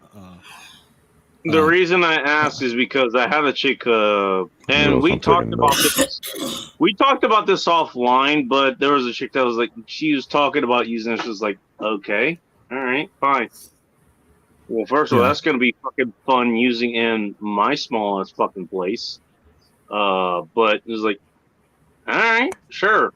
The reason I asked is because I have a chick, and we talked about this. We talked about this offline, but there was a chick that was like, she was talking about using this. Was like, okay, all right, fine. Well, first of all, that's gonna be fucking fun using in my smallest fucking place. But it was like, all right, sure.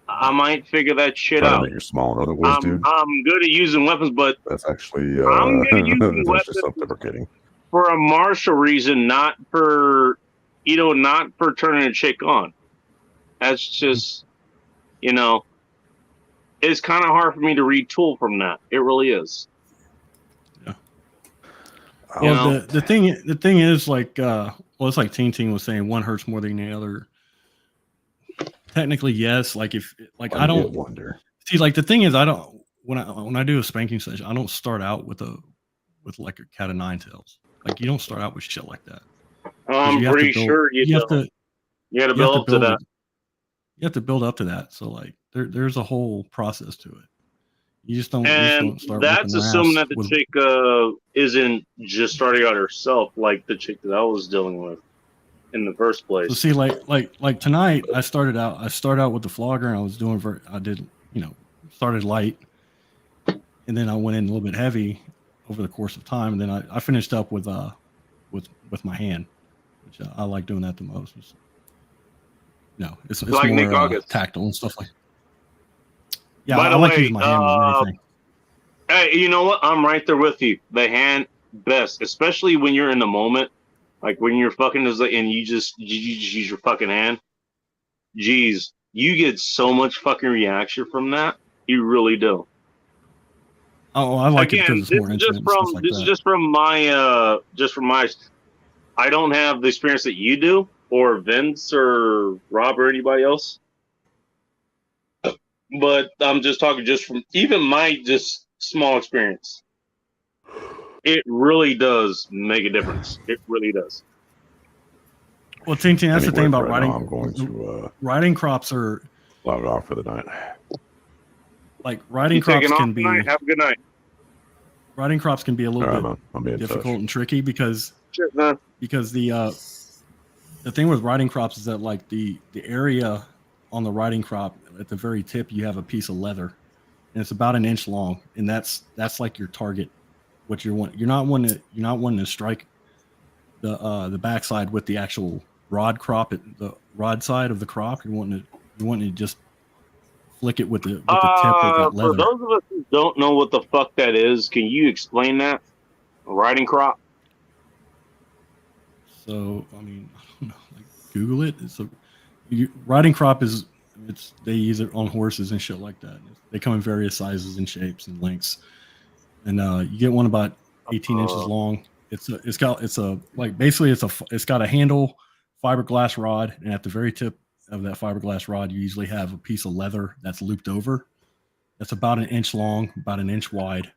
I might figure that shit out.
You're small in other ways, dude.
I'm good at using weapons, but
that's actually
I'm good at using
that's
weapons
just self-deprecating
for a martial reason, not for turning a chick on. That's just, it's kind of hard for me to retool from that. It really is.
Yeah. Well, the thing is like, well, it's like Ting was saying, one hurts more than the other. Technically, yes. Like if, like I don't
wonder.
See, like the thing is, I don't when I do a spanking session, I don't start out with like a cat of nine tails. Like you don't start out with shit like that.
I'm pretty sure you have to build up to that.
You have to build up to that. So like there's a whole process to it. You just don't start.
That's assuming that the chick isn't just starting out herself, like the chick that I was dealing with in the first place.
So see, like tonight, I started out with the flogger, and I was doing started light, and then I went in a little bit heavy over the course of time, and then I finished up with my hand, which I like doing that the most. It's like more tactile and stuff like. Yeah, I like using my hand more than anything.
Hey, you know what? I'm right there with you. The hand best, especially when you're in the moment, like when you're fucking and you just use your fucking hand. Jeez, you get so much fucking reaction from that. You really do.
Oh, I like it because it's more intimate.
This is just from my I don't have the experience that you do, or Vince, or Rob, or anybody else. But I'm just talking just from even my just small experience. It really does make a difference. It really does.
Well, Ting, that's the thing about riding.
I'm going to
riding crops are
log off for the night.
Like riding crops can be.
Have a good night.
Riding crops can be a little bit difficult and tricky because the thing with riding crops is that like the area on the riding crop at the very tip you have a piece of leather, and it's about 1 inch long, and that's like your target. What you want, you're not wanting to strike the backside with the actual rod crop at the rod side of the crop. You want to just flick it with the tip of that leather.
For those of us who don't know what the fuck that is, can you explain that? A riding crop?
So I mean, I don't know. Like Google it. Riding crop is. They use it on horses and shit like that. They come in various sizes and shapes and lengths, and you get one about 18 inches long. It's got a handle, fiberglass rod, and at the very tip of that fiberglass rod, you usually have a piece of leather that's looped over. That's about 1 inch long, about 1 inch wide.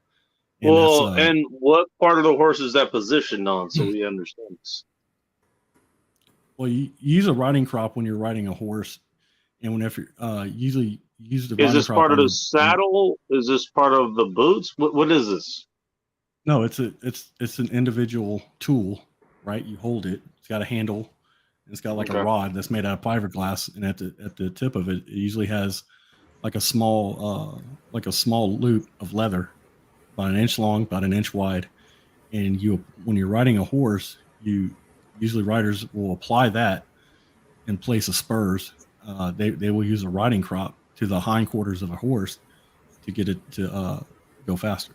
And
and what part of the horse is that positioned on, so we understand this?
Well, you use a riding crop when you're riding a horse. And whenever usually use the
is this part of the saddle? Is this part of the boots? What is this?
No, it's an individual tool, right? You hold it. It's got a handle. And it's got like a rod that's made out of fiberglass, and at the tip of it, it usually has like a small loop of leather, about 1 inch long, about 1 inch wide. And when you're riding a horse, usually riders will apply that in place of spurs. They will use a riding crop to the hindquarters of a horse to get it to go faster.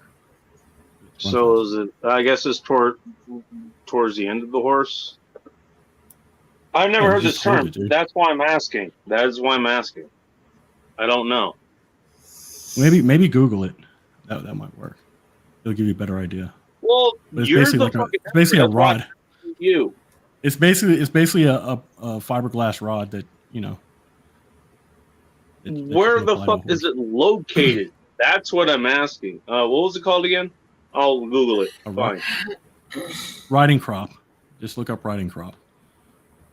So is it? I guess it's towards the end of the horse. I've never heard this term. That's why I'm asking. That is why I'm asking. I don't know.
Maybe Google it. That might work. It'll give you a better idea.
Well,
it's basically a rod. It's basically a fiberglass rod that
Where the fuck is it located? That's what I'm asking. What was it called again? I'll Google it. Fine.
Riding crop. Just look up riding crop.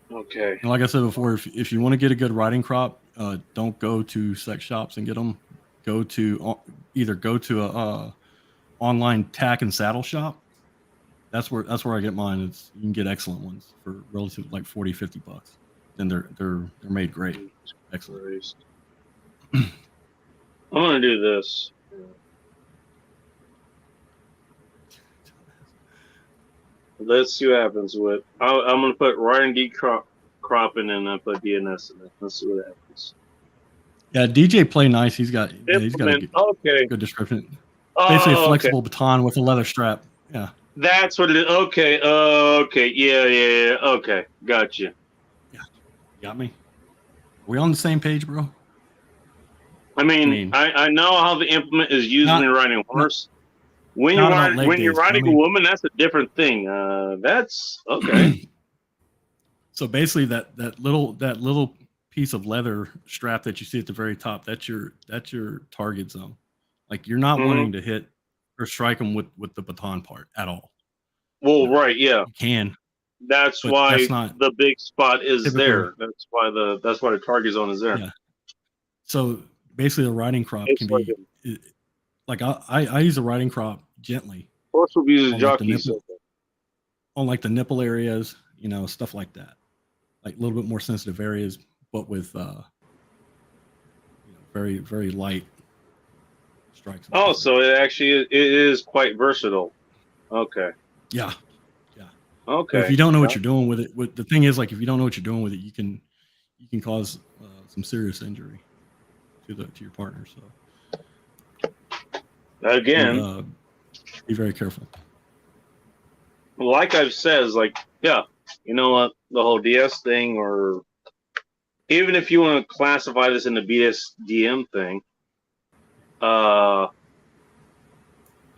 Okay.
And like I said before, if you want to get a good riding crop, don't go to sex shops and get them. Go to a online tack and saddle shop. That's where I get mine. You can get excellent ones for relatively like $40-$50. And they're made great. Excellent.
I'm gonna do this. Let's see what happens with. I'm gonna put riding D cropping and I put DNS in it. Let's see what happens.
Yeah, DJ Play Nice. He's got a good description. Basically, a flexible baton with a leather strap. Yeah.
That's what it is. Okay. Okay. Yeah. Okay. Gotcha.
Yeah. Got me. Are we on the same page, bro?
I mean, I know how the implement is used when you're riding a horse. When
Not
you're
about leg days, but I
riding
mean-
a woman, that's a different thing. That's okay.
So basically, that little piece of leather strap that you see at the very top, that's your target zone. Like you're not
Mhm.
wanting to hit or strike them with the baton part at all.
Well, right, yeah.
You can.
That's
But
why
that's not
the big spot is
typical.
there. That's why the target zone is there.
Yeah. So basically, the riding crop
It's
can be like I use a riding crop gently
Horse abuses
on like the
jockeys.
nipple, on like the nipple areas, stuff like that, like a little bit more sensitive areas, but with very very light strikes. and
Oh,
stuff
so
like
it is quite versatile. Okay.
that. Yeah.
Okay.
So if you don't know what you're doing with it, the thing is, like, if you don't know what you're doing with it, you can cause some serious injury to your partner. So
Again,
be very careful.
like I've said, is like, yeah, you know what, the whole DS thing, or even if you want to classify this in the BSDM thing,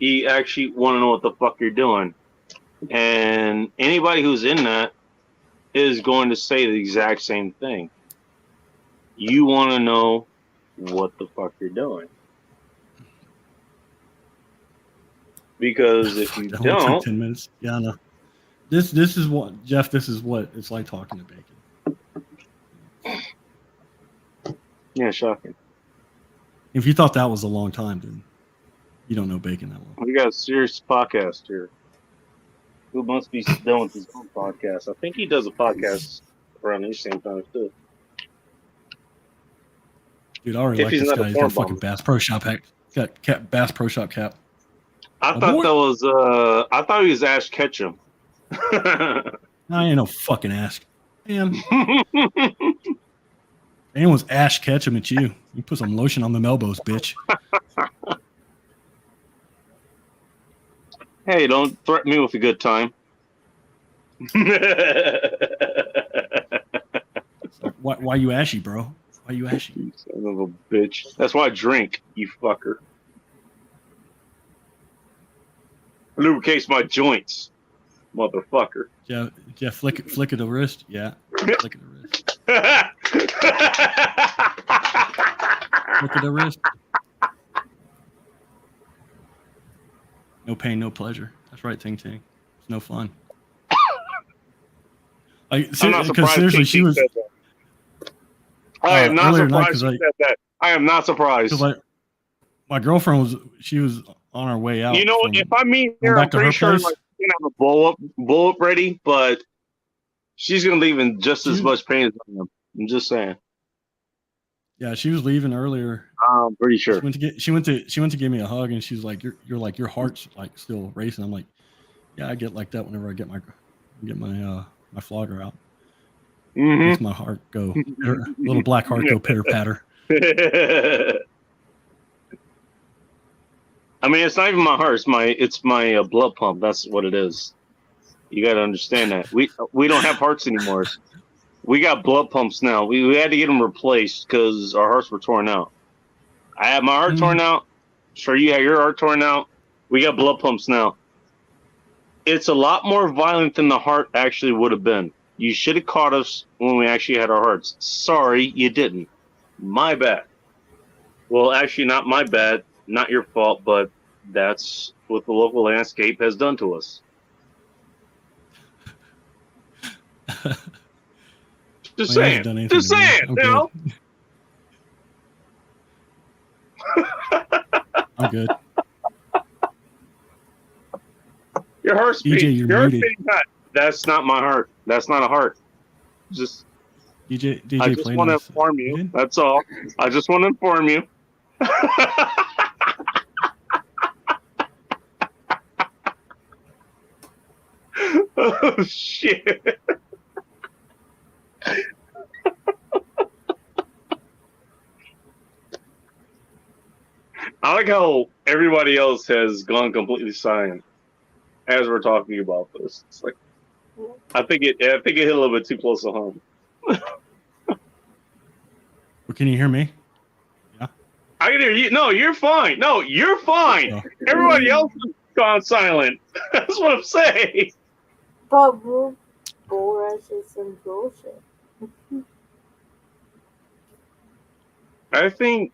you actually want to know what the fuck you're doing. And anybody who's in that is going to say the exact same thing. You want to know what the fuck you're doing. Because if you
That only took
don't,
10 minutes. Yeah, I know. This is what, Jeff, this is what it's like talking to Bacon.
yeah, shocking.
If you thought that was a long time, then you don't know Bacon that long.
We got a serious podcast here. Who must be done with his own podcast? I think he does a podcast around the same time too.
Dude, I already
If
like
he's
this
not
guy.
a
He's got
porn
fucking
bomb.
Bass Pro Shop hat. Got Bass Pro Shop cap.
I
My
thought
boy.
that was I thought he was Ash Ketchum.
I ain't no fucking ass. Man, anyone's Ash Ketchum, it's you. You put some lotion on them elbows, bitch.
Hey, don't threaten me with a good time.
Why you ashy, bro? Why you ashy?
You son of a bitch. That's why I drink, you fucker. Lubricates my joints, motherfucker.
Yeah, flick of the wrist. Yeah, flick of the wrist. Flick of the wrist. No pain, no pleasure. That's right, Ting Ting. It's no fun.
I'm not surprised.
Because seriously, she was.
Said that. I am not
earlier
surprised
tonight,
she said that. I am not surprised.
Because like, my girlfriend was on her way out.
You know, if I meet her, I'm pretty sure like, she's gonna have a blow up ready, but she's gonna leave in just as much pain as I am. I'm just saying.
Yeah, she was leaving earlier.
I'm pretty sure.
She went to give me a hug, and she was like, "You're like, your heart's like still racing." I'm like, "Yeah, I get like that whenever I get my my flogger out.
Mm-hmm.
Makes my heart go, little black heart go pitter patter."
I mean, it's not even my heart. It's my blood pump. That's what it is. You got to understand that we don't have hearts anymore. We got blood pumps now. We had to get them replaced because our hearts were torn out. I had my heart torn out. Sure, you had your heart torn out. We got blood pumps now. It's a lot more violent than the heart actually would have been. You should have caught us when we actually had our hearts. Sorry, you didn't. My bad. Well, actually, not my bad. Not your fault, but that's what the local landscape has done to us. Just saying. Just saying. You know?
I'm good.
Your heart's
DJ,
beating.
you're
Your heart's
muted.
beating hot. That's not my heart. That's not a heart. Just
DJ,
I just want to inform you. That's all. I just want to inform you. Oh shit. I like how everybody else has gone completely silent as we're talking about this. It's like I think it hit a little bit too close to home.
Well, can you hear me? Yeah.
I can hear you. No, you're fine. No, you're fine.
Oh.
Everybody else gone silent. That's what I'm saying.
But Bull Rush is some bullshit.
I think.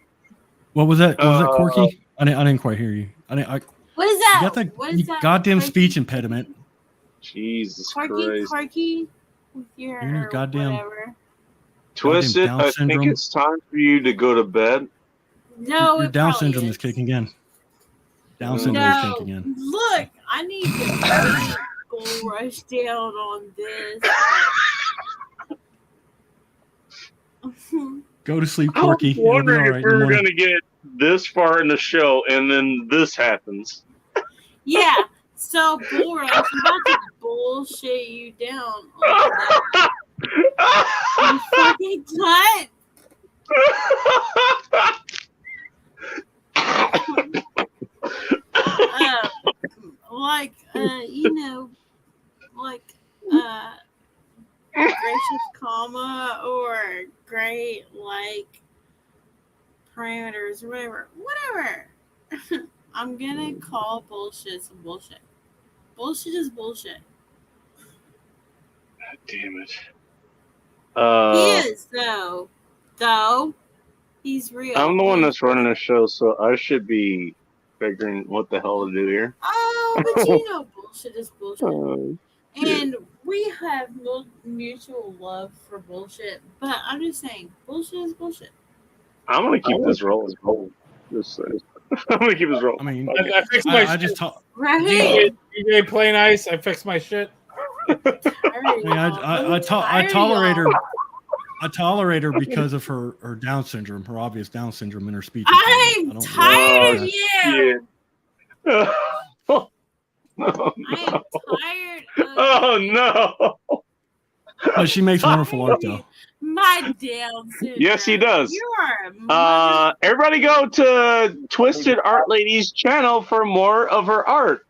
What was that? What was that, Corky? I didn't quite hear you.
What is
You
that?
got that
What is that?
goddamn
Corky?
speech impediment.
Jesus
Corky,
Christ.
with your
Your goddamn-
whatever.
Twisted,
Down
I
syndrome.
think it's time for you to go to bed.
No,
Your
it
Down
probably
syndrome is kicking in. Down
Mm.
syndrome is
No,
kicking in.
look, I need to Bull Rush down on this.
Go to sleep,
I was
Corky. It'll be all
wondering
right
if
in
we
the
were
morning.
going to get this far in the show and then this happens.
Yeah, so Bull Rush, I'm about to bullshit you down on that. You fucking cunt. You know, gracious comma or great parameters or whatever. I'm gonna call bullshit some bullshit. Bullshit is bullshit.
God damn it.
He is though. He's real.
I'm the one that's running the show, so I should be figuring what the hell to do here.
Oh, but bullshit is bullshit. And we have mutual love for bullshit, but I'm just saying, bullshit is bullshit.
I'm going to keep this rolling. I'm going to keep this rolling.
I mean,
I fixed my
I
shit.
just talk.
Right.
DJ Play Nice. I fixed my shit.
I tolerate her. I tolerate her because of her Down syndrome, her obvious Down syndrome in her speech.
I'm tired of you.
Yeah. Oh, no.
I am tired of
Oh, no.
But she makes wonderful art, though.
my Down syndrome.
Yes, he does.
You are
Everybody go to Twisted Art Lady's channel for more of her art.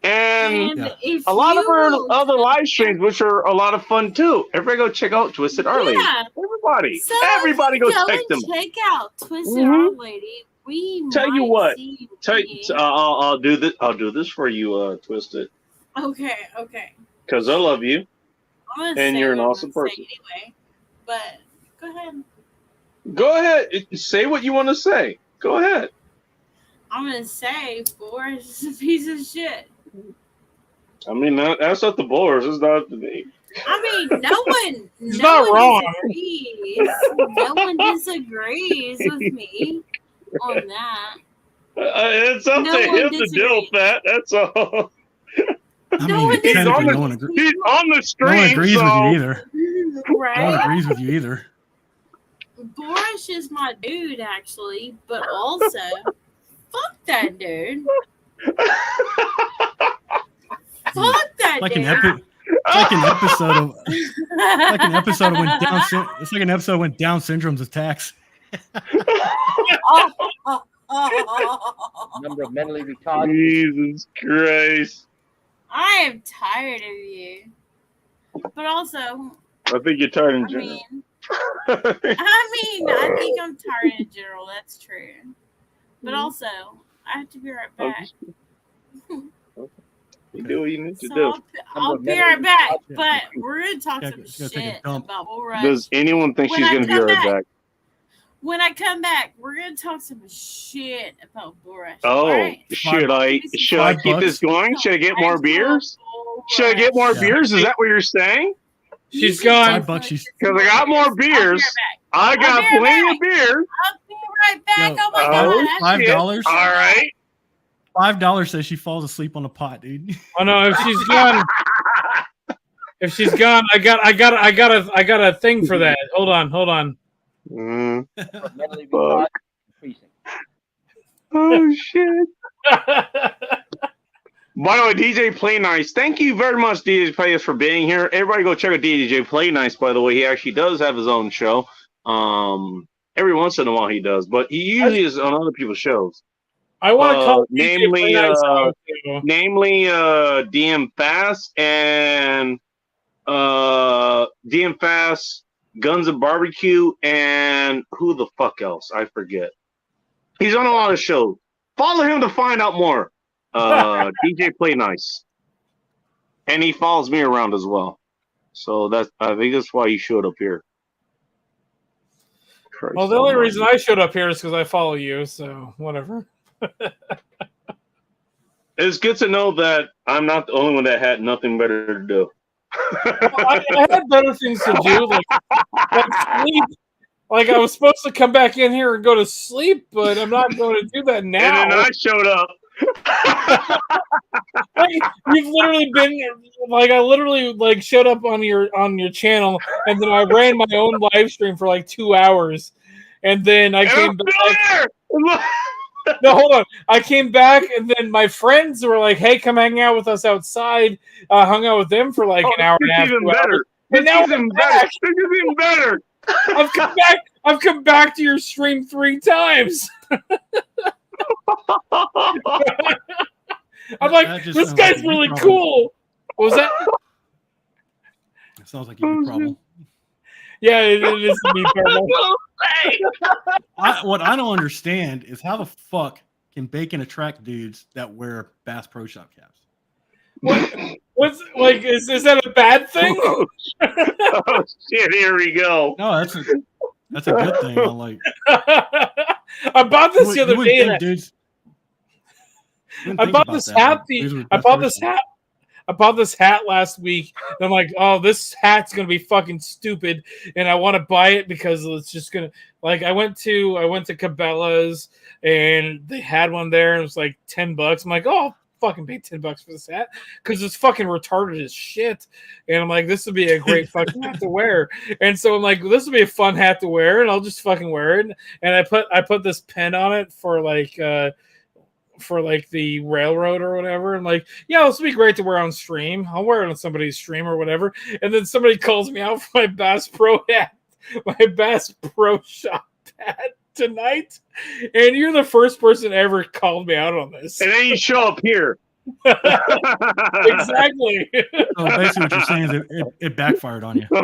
And
if
a lot of her
you-
other live streams, which are a lot of fun too. Everybody go check out Twisted Art Lady.
Yeah.
Everybody.
So
Everybody go check them.
Check out Twisted
Mhm.
Art Lady. We
Tell you
might
what.
see
I'll do this. I'll do this for you, Twisted,
Okay.
because I love you.
I'm gonna
And
say
you're an
what I'm
awesome
gonna say
person.
anyway. But go ahead.
Go ahead. Say what you want to say. Go ahead.
I'm gonna say Boris is a piece of shit.
I mean, that's not the Boers. It's not up to me.
I mean, no one.
He's
no
not
one
wrong.
Disagrees. No one disagrees with me on that.
It's up
No
to
one
him to deal with that. That's all.
I
No
mean,
one
technically,
disagrees.
no one agrees.
He's on the stream.
No one agrees
so
with you either. No one
Right?
agrees with you either.
Boris is my dude, actually, but also, fuck that dude. Fuck that
Like
dude.
like an episode of like an episode of when it's like an episode when Down syndrome's attacks.
Number of mentally retarded.
Jesus Christ.
I am tired of you. But also,
I think you're tired in
I
general.
mean, I think I'm tired in general. That's true. But also, I have to be right back.
You do what you need to
So
do.
I'll be right back. But we're gonna talk some
She's gonna take a
shit
dump.
about Bull Rush.
Does anyone think
When
she's
I
going to be
come
right
back.
back?
When I come back, we're gonna talk some shit about Bull Rush.
Oh,
Alright?
should I keep this going? Should I get more beers? Should I get more
Yeah.
beers? Is that what you're saying?
She's gone.
$5. She's
Because I got more beers. I got
I'll be right
plenty of beers.
I'll be right back.
Yo,
Oh my
oh,
god.
$5.
All right.
$5 says she falls asleep on the pot, dude.
Oh no! If she's gone, I got a thing for that. Hold on.
Mm.
Mentally retarded. Increasing.
Oh, shit. By the way, DJ Play Nice, thank you very much, DJ Play Nice, for being here. Everybody go check out DJ Play Nice, by the way. He actually does have his own show. Every once in a while he does, but he usually is on other people's shows.
I want to call
namely,
namely,
DM Fast and DM Fast, Guns and Barbecue, and who the fuck else? I forget. He's on a lot of shows. Follow him to find out more. DJ play nice, and he follows me around as well. So I think that's why he showed up here. Christ
Well, the only
almighty.
reason I showed up here is because I follow you, so whatever.
It's good to know that I'm not the only one that had nothing better to do.
I had better things to do, like sleep. Like I was supposed to come back in here and go to sleep, but I'm not going to do that now.
And then I showed up.
Like, you've literally been like I literally like showed up on your channel, and then I ran my own live stream for like 2 hours, and then I came back. No, hold on. I came back, and then my friends were like, "Hey, come hang out with us outside." Hung out with them for like an hour and a half.
Even better.
And now I'm back.
This is even better.
I've come back. I've come back to your stream 3 times. I'm like, this guy's really cool. What was that?
It sounds like a problem.
Yeah, it is me.
What I don't understand is how the fuck can Bacon attract dudes that wear Bass Pro Shop caps?
What's like? Is that a bad thing?
Oh shit! Here we go.
No, that's a good thing. I'm like,
I bought this the other day.
Dudes,
I bought this hat. I bought this hat last week, and I'm like, oh, this hat's gonna be fucking stupid, and I want to buy it because it's just gonna like. I went to Cabela's, and they had one there, and it was like $10. I'm like, oh, I'll fucking pay $10 for this hat because it's fucking retarded as shit, and I'm like, this would be a great fucking hat to wear, and so I'm like, this would be a fun hat to wear, and I'll just fucking wear it, and I put this pin on it for the railroad or whatever. And like, yeah, this would be great to wear on stream. I'll wear it on somebody's stream or whatever. And then somebody calls me out for my Bass Pro hat, my Bass Pro Shop hat tonight. And you're the first person ever called me out on this.
And then you show up here.
Exactly.
So basically what you're saying is it backfired on you.
No,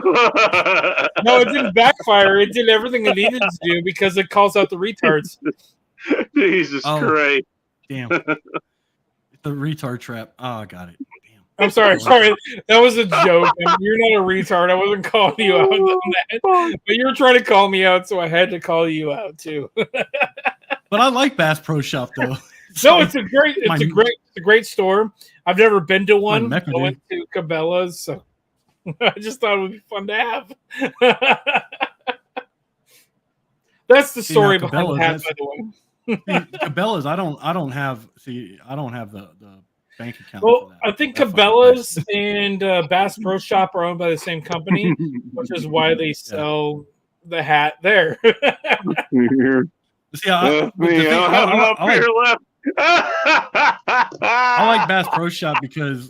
it didn't backfire. It did everything it needed to do because it calls out the retards.
Jesus Christ.
Damn. The retard trap. Oh, I got it. Damn.
I'm sorry. That was a joke. You're not a retard. I wasn't calling you out on that. But you were trying to call me out, so I had to call you out too.
But I like Bass Pro Shop though.
No, it's a great store. I've never been to one. I went to Cabela's, so I just thought it would be fun to have. That's the story behind the hat, by the way.
Cabela's, I don't have the bank account.
Well,
for that.
I think Cabela's and Bass Pro Shop are owned by the same company, which is why they sell the hat there.
See, I like Bass Pro Shop because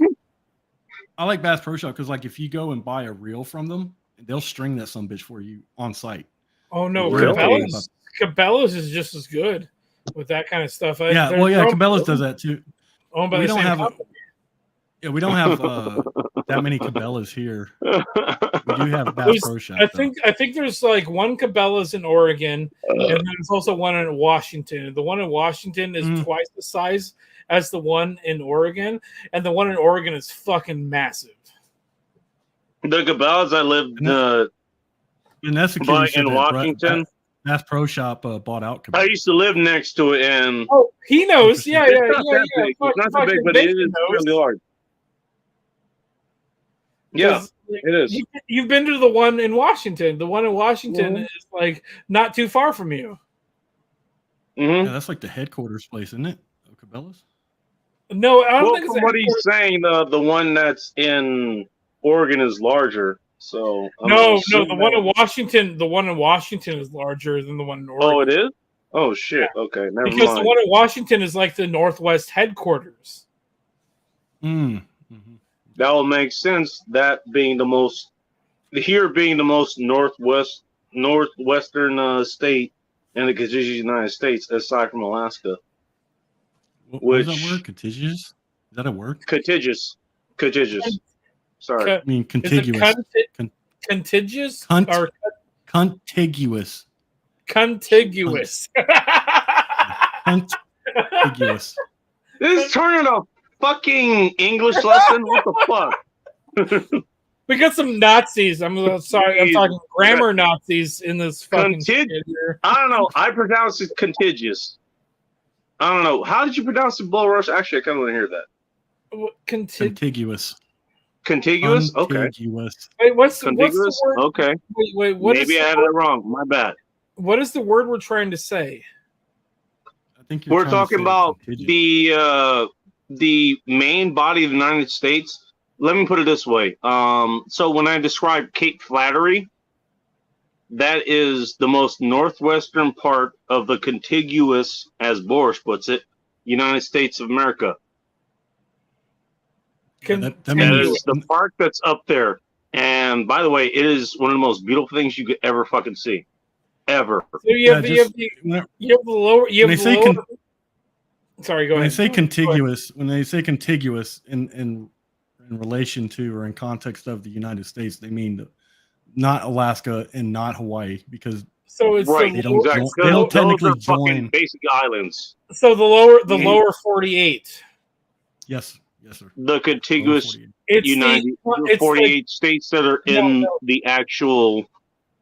like if you go and buy a reel from them, they'll string that some bitch for you on site.
Oh no, Cabela's is just as good with that kind of stuff.
Cabela's does that too.
Owned by
we
the
don't
same
have
company.
we don't have that many Cabela's here. We do have Bass Pro Shop.
I think there's like one Cabela's in Oregon, and there's also one in Washington. The one in Washington is twice the size as the one in Oregon, and the one in Oregon is fucking massive.
The Cabela's I lived
and that's the
in Washington.
Bass Pro Shop bought out
Cabela's. I used to live next to it, and
he knows. Yeah.
It's not that big, but it is really large. Yeah, it is.
You've been to the one in Washington. The one in Washington is like not too far from you.
Yeah, that's like the headquarters place, isn't it? Cabela's?
No, I don't think it's
what he's saying. The one that's in Oregon is larger. So
no, the one in Washington is larger than the one in Oregon.
Oh, it is? Oh shit. Okay, never mind.
Because the one in Washington is like the Northwest headquarters.
That will make sense. That being the most northwestern state in the contiguous United States, aside from Alaska.
What is that word? Contiguous? Is that a word?
Contiguous. Sorry.
I mean contiguous.
Contiguous?
Or contiguous.
Contiguous.
Contiguous.
This is turning a fucking English lesson. What the fuck?
We got some Nazis. I'm sorry. I'm talking grammar Nazis in this fucking shit here.
I don't know. I pronounce it contiguous. I don't know. How did you pronounce it, Bull Rush? Actually, I kind of want to hear that.
Contiguous.
Contiguous? Okay.
Contiguous.
Wait, what's
Contiguous?
the word?
Okay.
Wait, what
Maybe I had it wrong. My bad.
What is the word we're trying to say?
I think you're
We're
trying to
talking
say
about
contiguous.
the main body of the United States. Let me put it this way. So when I describe Cape Flattery, that is the most northwestern part of the contiguous, as Boris puts it, United States of America.
That
That
means
is the part that's up there. And by the way, it is one of the most beautiful things you could ever fucking see. Ever.
So you have the lower. Sorry, go
when
ahead.
they say contiguous, when they say contiguous in relation to or in context of the United States, they mean not Alaska and not Hawaii, because
so it's
right.
they don't,
exactly.
they don't
Those
technically
are fucking
join.
basic islands.
So the lower 48.
Yes, sir.
The contiguous
It's
United
it's
48 states that are in the actual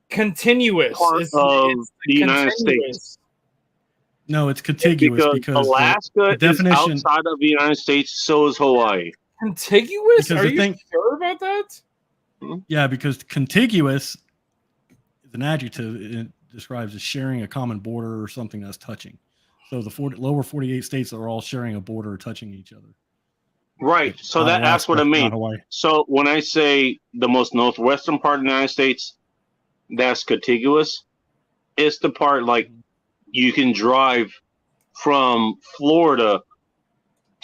continuous
part of the United States.
No, it's contiguous because
Alaska
the definition
is outside of the United States. So is Hawaii.
Contiguous?
Because
Are you sure about that?
Yeah, because contiguous is an adjective. It describes as sharing a common border or something that's touching. So the lower 48 states are all sharing a border or touching each other.
Right. So that's what I mean.
Hawaii.
So when I say the most northwestern part of the United States, that's contiguous. It's the part like you can drive from Florida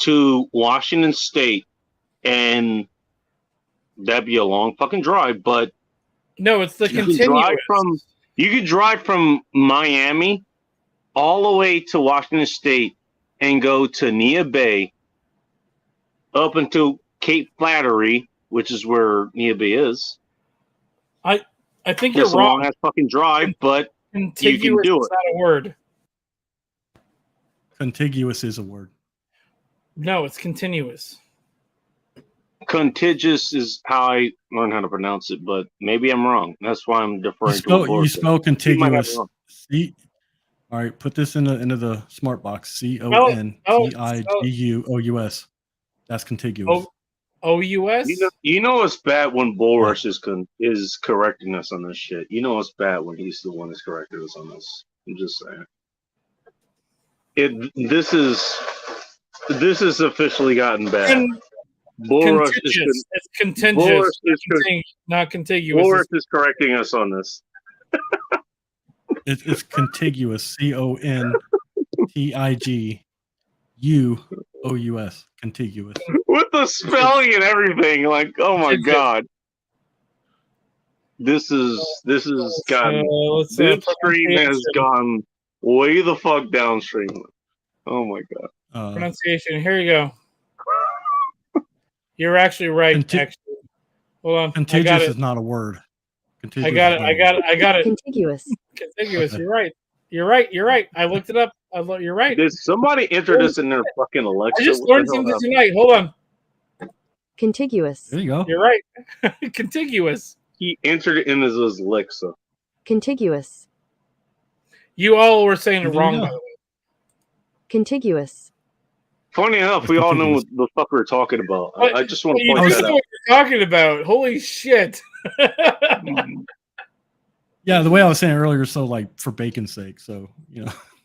to Washington State, and that'd be a long fucking drive. But
no, it's the continuous.
You could drive from Miami all the way to Washington State and go to Nia Bay, up into Cape Flattery, which is where Nia Bay is.
I think you're wrong.
It's a long ass fucking drive, but
contiguous
you can do it.
Is not a word.
Contiguous is a word.
No, it's continuous.
Contiguous is how I learned how to pronounce it, but maybe I'm wrong. That's why I'm deferring to
You spell contiguous. See, all right, put this into the smart box. CONTIGUOUS. That's contiguous.
OUS?
You know it's bad when Boris is correcting us on this shit. You know it's bad when he's the one that's correcting us on this. I'm just saying. This has officially gotten bad. Boris is
it's contentious. Not contiguous.
Boris is correcting us on this.
It's contiguous. CONTIGUOUS. Contiguous.
With the spelling and everything, like, oh my god. This stream has gone way the fuck downstream. Oh my god.
Pronunciation. Here you go. You're actually right. Actually, hold on.
Contiguous is not a word.
I got it.
Contiguous.
Contiguous. You're right. You're right. I looked it up. You're right.
Did somebody enter this in their fucking Alexa?
I just learned something tonight. Hold on.
Contiguous.
There you go.
You're right. Contiguous.
He entered it in his Alexa.
Contiguous.
You all were saying it wrong, by the way.
Contiguous.
Funny enough, we all know what the fuck we're talking about. I just want to point that out.
What you're talking about. Holy shit.
Yeah, the way I was saying earlier, so like for bacon's sake. So,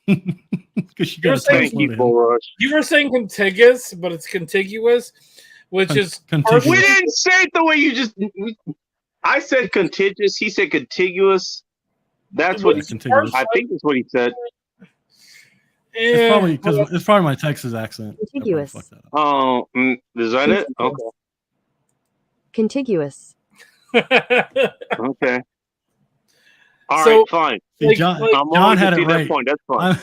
because you were
saying contiguous, but it's contiguous, which is
contiguous. We didn't say it the way you just. I said contiguous. He said contiguous. That's what I think that's what he said.
It's probably because it's probably my Texas accent.
Contiguous.
Oh, is that it? Okay.
Contiguous.
Okay. All right, fine.
John had it right.
Point. That's fine.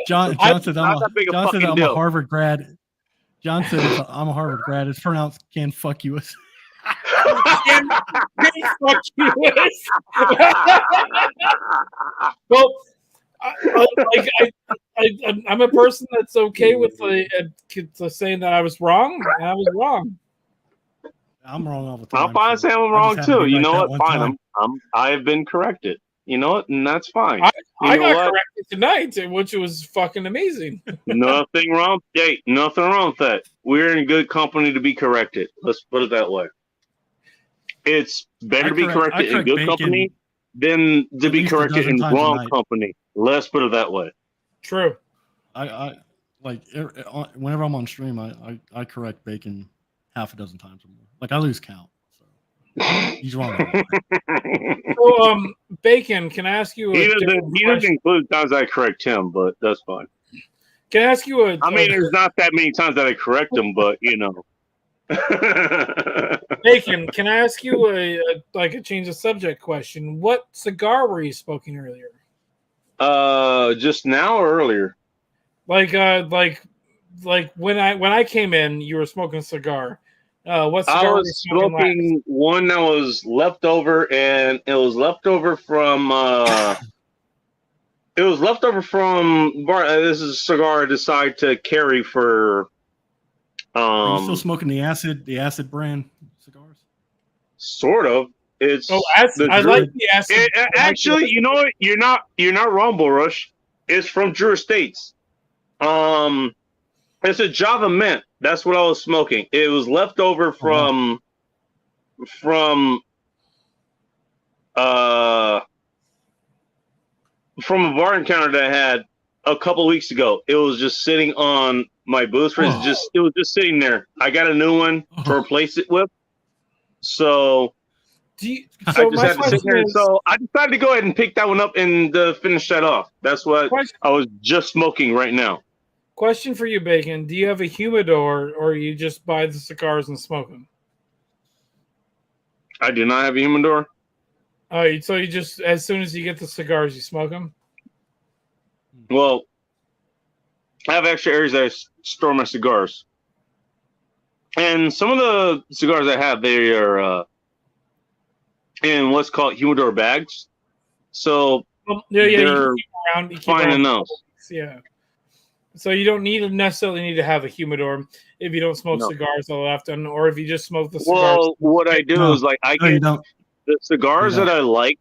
John said I'm a Harvard grad. John said I'm a Harvard grad. It's pronounced can fuck you.
Well, I'm a person that's okay with saying that I was wrong. And I was wrong.
I'm wrong all the time.
I'm fine saying I'm
I
wrong
just had to
too.
be
You
right
know
that
what?
one
Fine.
time.
I have been corrected. You know what? And that's fine.
I
You know
got
what?
corrected tonight, which was fucking amazing.
Nothing wrong. Hey, nothing wrong with that. We're in good company to be corrected. Let's put it that way. It's better to be corrected in good company than to be corrected in wrong company. Let's put it that way.
True.
I like whenever I'm on stream, I correct Bacon half a dozen times or more. Like I lose count. So he's wrong.
So, Bacon, can I ask you
He doesn't include times I correct him, but that's fine.
Can I ask you
I mean, there's not that many times that I correct him, but you know.
Bacon, can I ask you a change of subject question? What cigar were you smoking earlier?
Just now or earlier?
Like when I came in, you were smoking a cigar. What cigar
I
were you
was
smoking
one that was left over, and it was left over from. It was left over from. This is a cigar I decided to carry for.
Are you still smoking the acid brand cigars?
Sort of. It's
acid. I like the acid.
Actually, you know what? You're not wrong, Bull Rush. It's from Drew Estates. It's a Java Mint. That's what I was smoking. It was left over from a bar encounter that I had a couple weeks ago. It was just sitting on my booth. It was just sitting there. I got a new one to replace it with. So I just had to sit there. So I decided to go ahead and pick that one up and finish that off. That's what I was just smoking right now.
Question for you, Bacon. Do you have a humidor, or you just buy the cigars and smoke them?
I do not have a humidor.
So you just, as soon as you get the cigars, you smoke them?
Well, I have extra areas that I store my cigars. And some of the cigars I have, they are in what's called humidor bags. So they're fine in those.
Yeah. So you don't necessarily need to have a humidor if you don't smoke cigars all often, or if you just smoke the cigars.
Well, what I do is like I get the cigars that I like.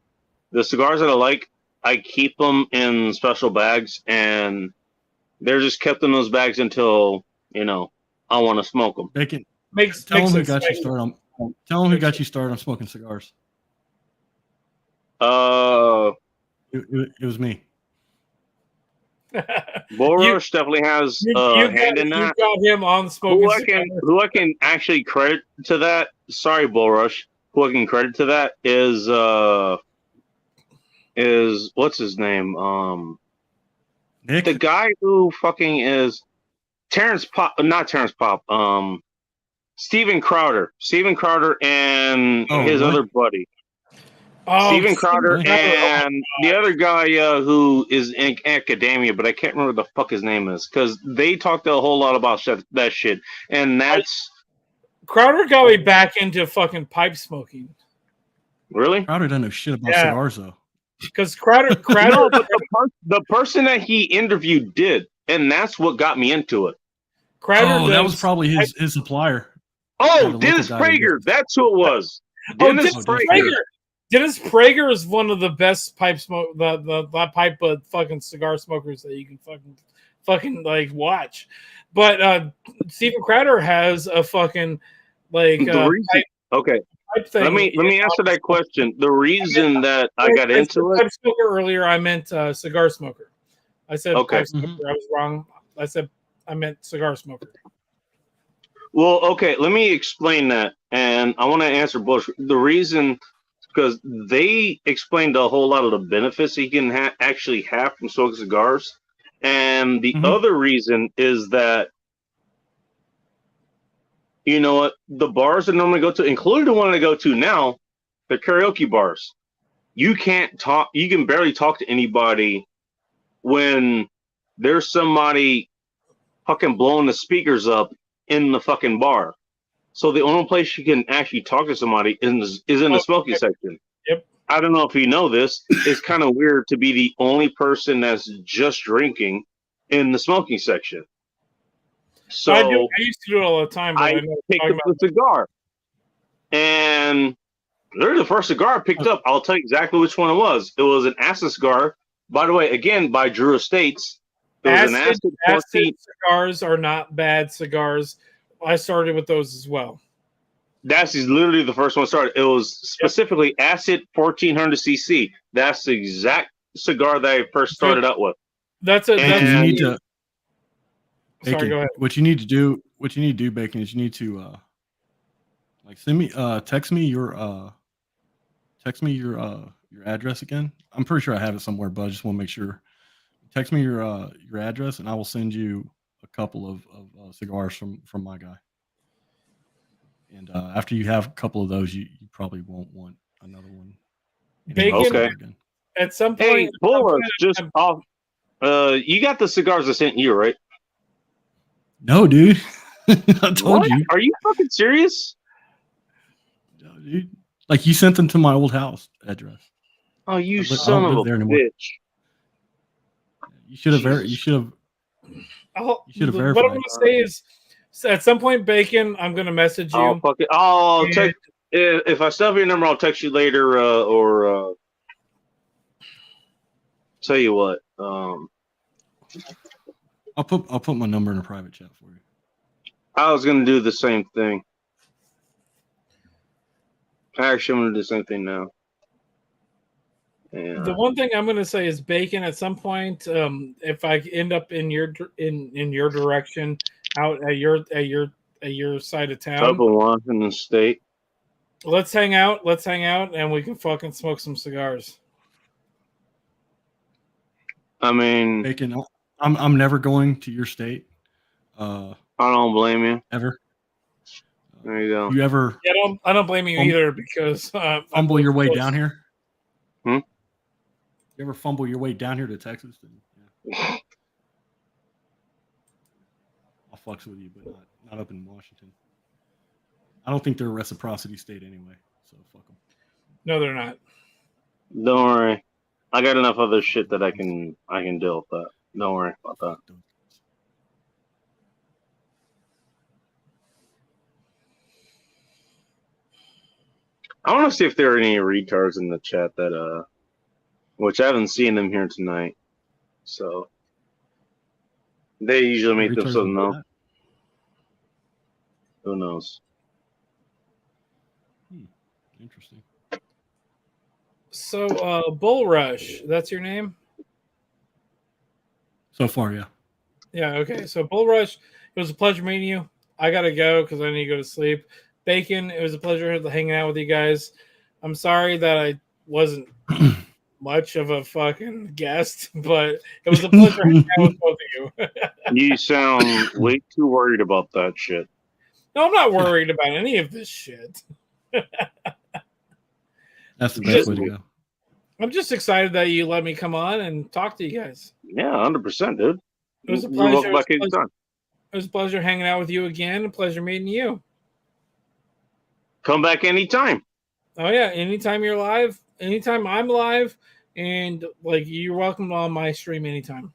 The cigars that I like, I keep them in special bags, and they're just kept in those bags until I want to smoke them.
Bacon. Tell them who got you started on. Tell them who got you started on smoking cigars.
It
was me.
Bull Rush definitely has a hand in that.
You got him on smoking
who I can actually credit to that. Sorry, Bull Rush. Who I can credit to that is what's his name?
Nick?
The guy who fucking is Terrence Pop, not Terrence Pop. Steven Crowder. Steven Crowder and his other buddy. Steven Crowder and the other guy who is in academia, but I can't remember the fuck his name is, because they talked a whole lot about that shit, and that's
Crowder got me back into fucking pipe smoking.
Really?
Crowder doesn't know shit about cigars though.
Because Crowder,
no, but the person that he interviewed did, and that's what got me into it.
Crowder,
that was probably his supplier.
Oh, Dennis Prager, that's who it was. Dennis Prager.
Dennis Prager is one of the best pipe smoke, the pipe fucking cigar smokers that you can fucking like watch. But Steven Crowder has a fucking like
pipe, okay.
Pipe thing.
Let me answer that question. The reason that I got into it.
Pipe smoker earlier, I meant cigar smoker. I said pipe smoker. I was wrong. I meant cigar smoker.
Well, okay. Let me explain that, and I want to answer Bush. The reason. Because they explained a whole lot of the benefits you can actually have from smoking cigars. And the other reason is that, you know what, the bars that I normally go to, including the one I go to now, the karaoke bars, you can't talk, you can barely talk to anybody when there's somebody fucking blowing the speakers up in the fucking bar. So the only place you can actually talk to somebody is in the smoking section.
Yep.
I don't know if you know this. It's kind of weird to be the only person that's just drinking in the smoking section. So
I used to do it all the time, but I know
picked up the cigar, and literally the first cigar I picked up, I'll tell you exactly which one it was. It was an acid cigar. By the way, again by Drew Estates. It was an
acid cigars are not bad cigars. I started with those as well.
That's literally the first one started. It was specifically acid 1400cc. That's the exact cigar that I first started out with.
That's a.
Bacon, you need to. Bacon,
sorry, go ahead.
What you need to do, Bacon, is you need to like send me, text me your address again. I'm pretty sure I have it somewhere, but I just want to make sure. Text me your address, and I will send you a couple of cigars from my guy. And after you have a couple of those, you probably won't want another one.
Bacon. Okay. At some point,
hey, Bullrush, just off. You got the cigars I sent you, right?
No, dude. I told you.
Are you fucking serious?
No, dude. Like you sent them to my old house address.
Oh, you son of a bitch!
You should have. You should have.
What I'm going to say is, at some point, Bacon, I'm going to message you.
Oh, fuck it. I'll text. If I still have your number, I'll text you later. Or tell you what.
I'll put my number in a private chat for you.
I was going to do the same thing. Actually, I'm going to do the same thing now. Yeah.
The one thing I'm going to say is, Bacon, at some point, if I end up in your direction, out at your side of town,
Top of Washington State.
Let's hang out, and we can fucking smoke some cigars.
I mean,
Bacon, I'm never going to your state.
I don't blame you.
Ever.
There you go.
You ever?
Yeah, I don't blame you either, because
fumble your way down here.
Hmm?
You ever fumble your way down here to Texas? Yeah. I'll flex with you, but not up in Washington. I don't think they're a reciprocity state anyway, so fuck them.
No, they're not.
Don't worry. I got enough other shit that I can deal with that. Don't worry about that. I want to see if there are any retards in the chat that which I haven't seen them here tonight. So they usually make themselves known. Who knows?
Interesting.
So, Bull Rush, that's your name?
So far, yeah.
Yeah, okay. So, Bull Rush, it was a pleasure meeting you. I got to go because I need to go to sleep. Bacon, it was a pleasure hanging out with you guys. I'm sorry that I wasn't much of a fucking guest, but it was a pleasure hanging out with both of you.
You sound way too worried about that shit.
No, I'm not worried about any of this shit.
That's the best way to go.
I'm just excited that you let me come on and talk to you guys.
Yeah, 100%, dude.
It was a pleasure. It was a pleasure hanging out with you again. A pleasure meeting you.
Come back anytime.
Oh yeah, anytime you're live, anytime I'm live, and like you're welcome on my stream anytime.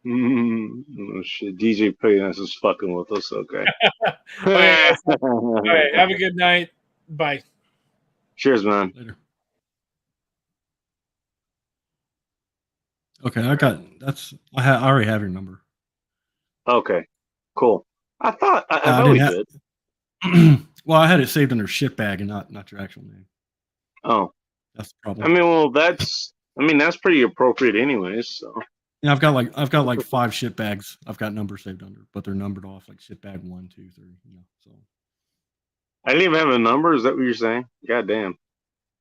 Oh, shit. DJ Paynes is fucking with us. Okay.
All right. Have a good night. Bye.
Cheers, man.
Later. Okay, I already have your number.
Okay, cool. I thought we did.
Well, I had it saved under shitbag and not your actual name.
Oh,
that's the problem.
I mean, well, that's pretty appropriate, anyways. So
yeah, I've got like 5 shitbags. I've got numbers saved under, but they're numbered off like shitbag 1, 2, 3. So
I didn't even have a number. Is that what you're saying? God damn.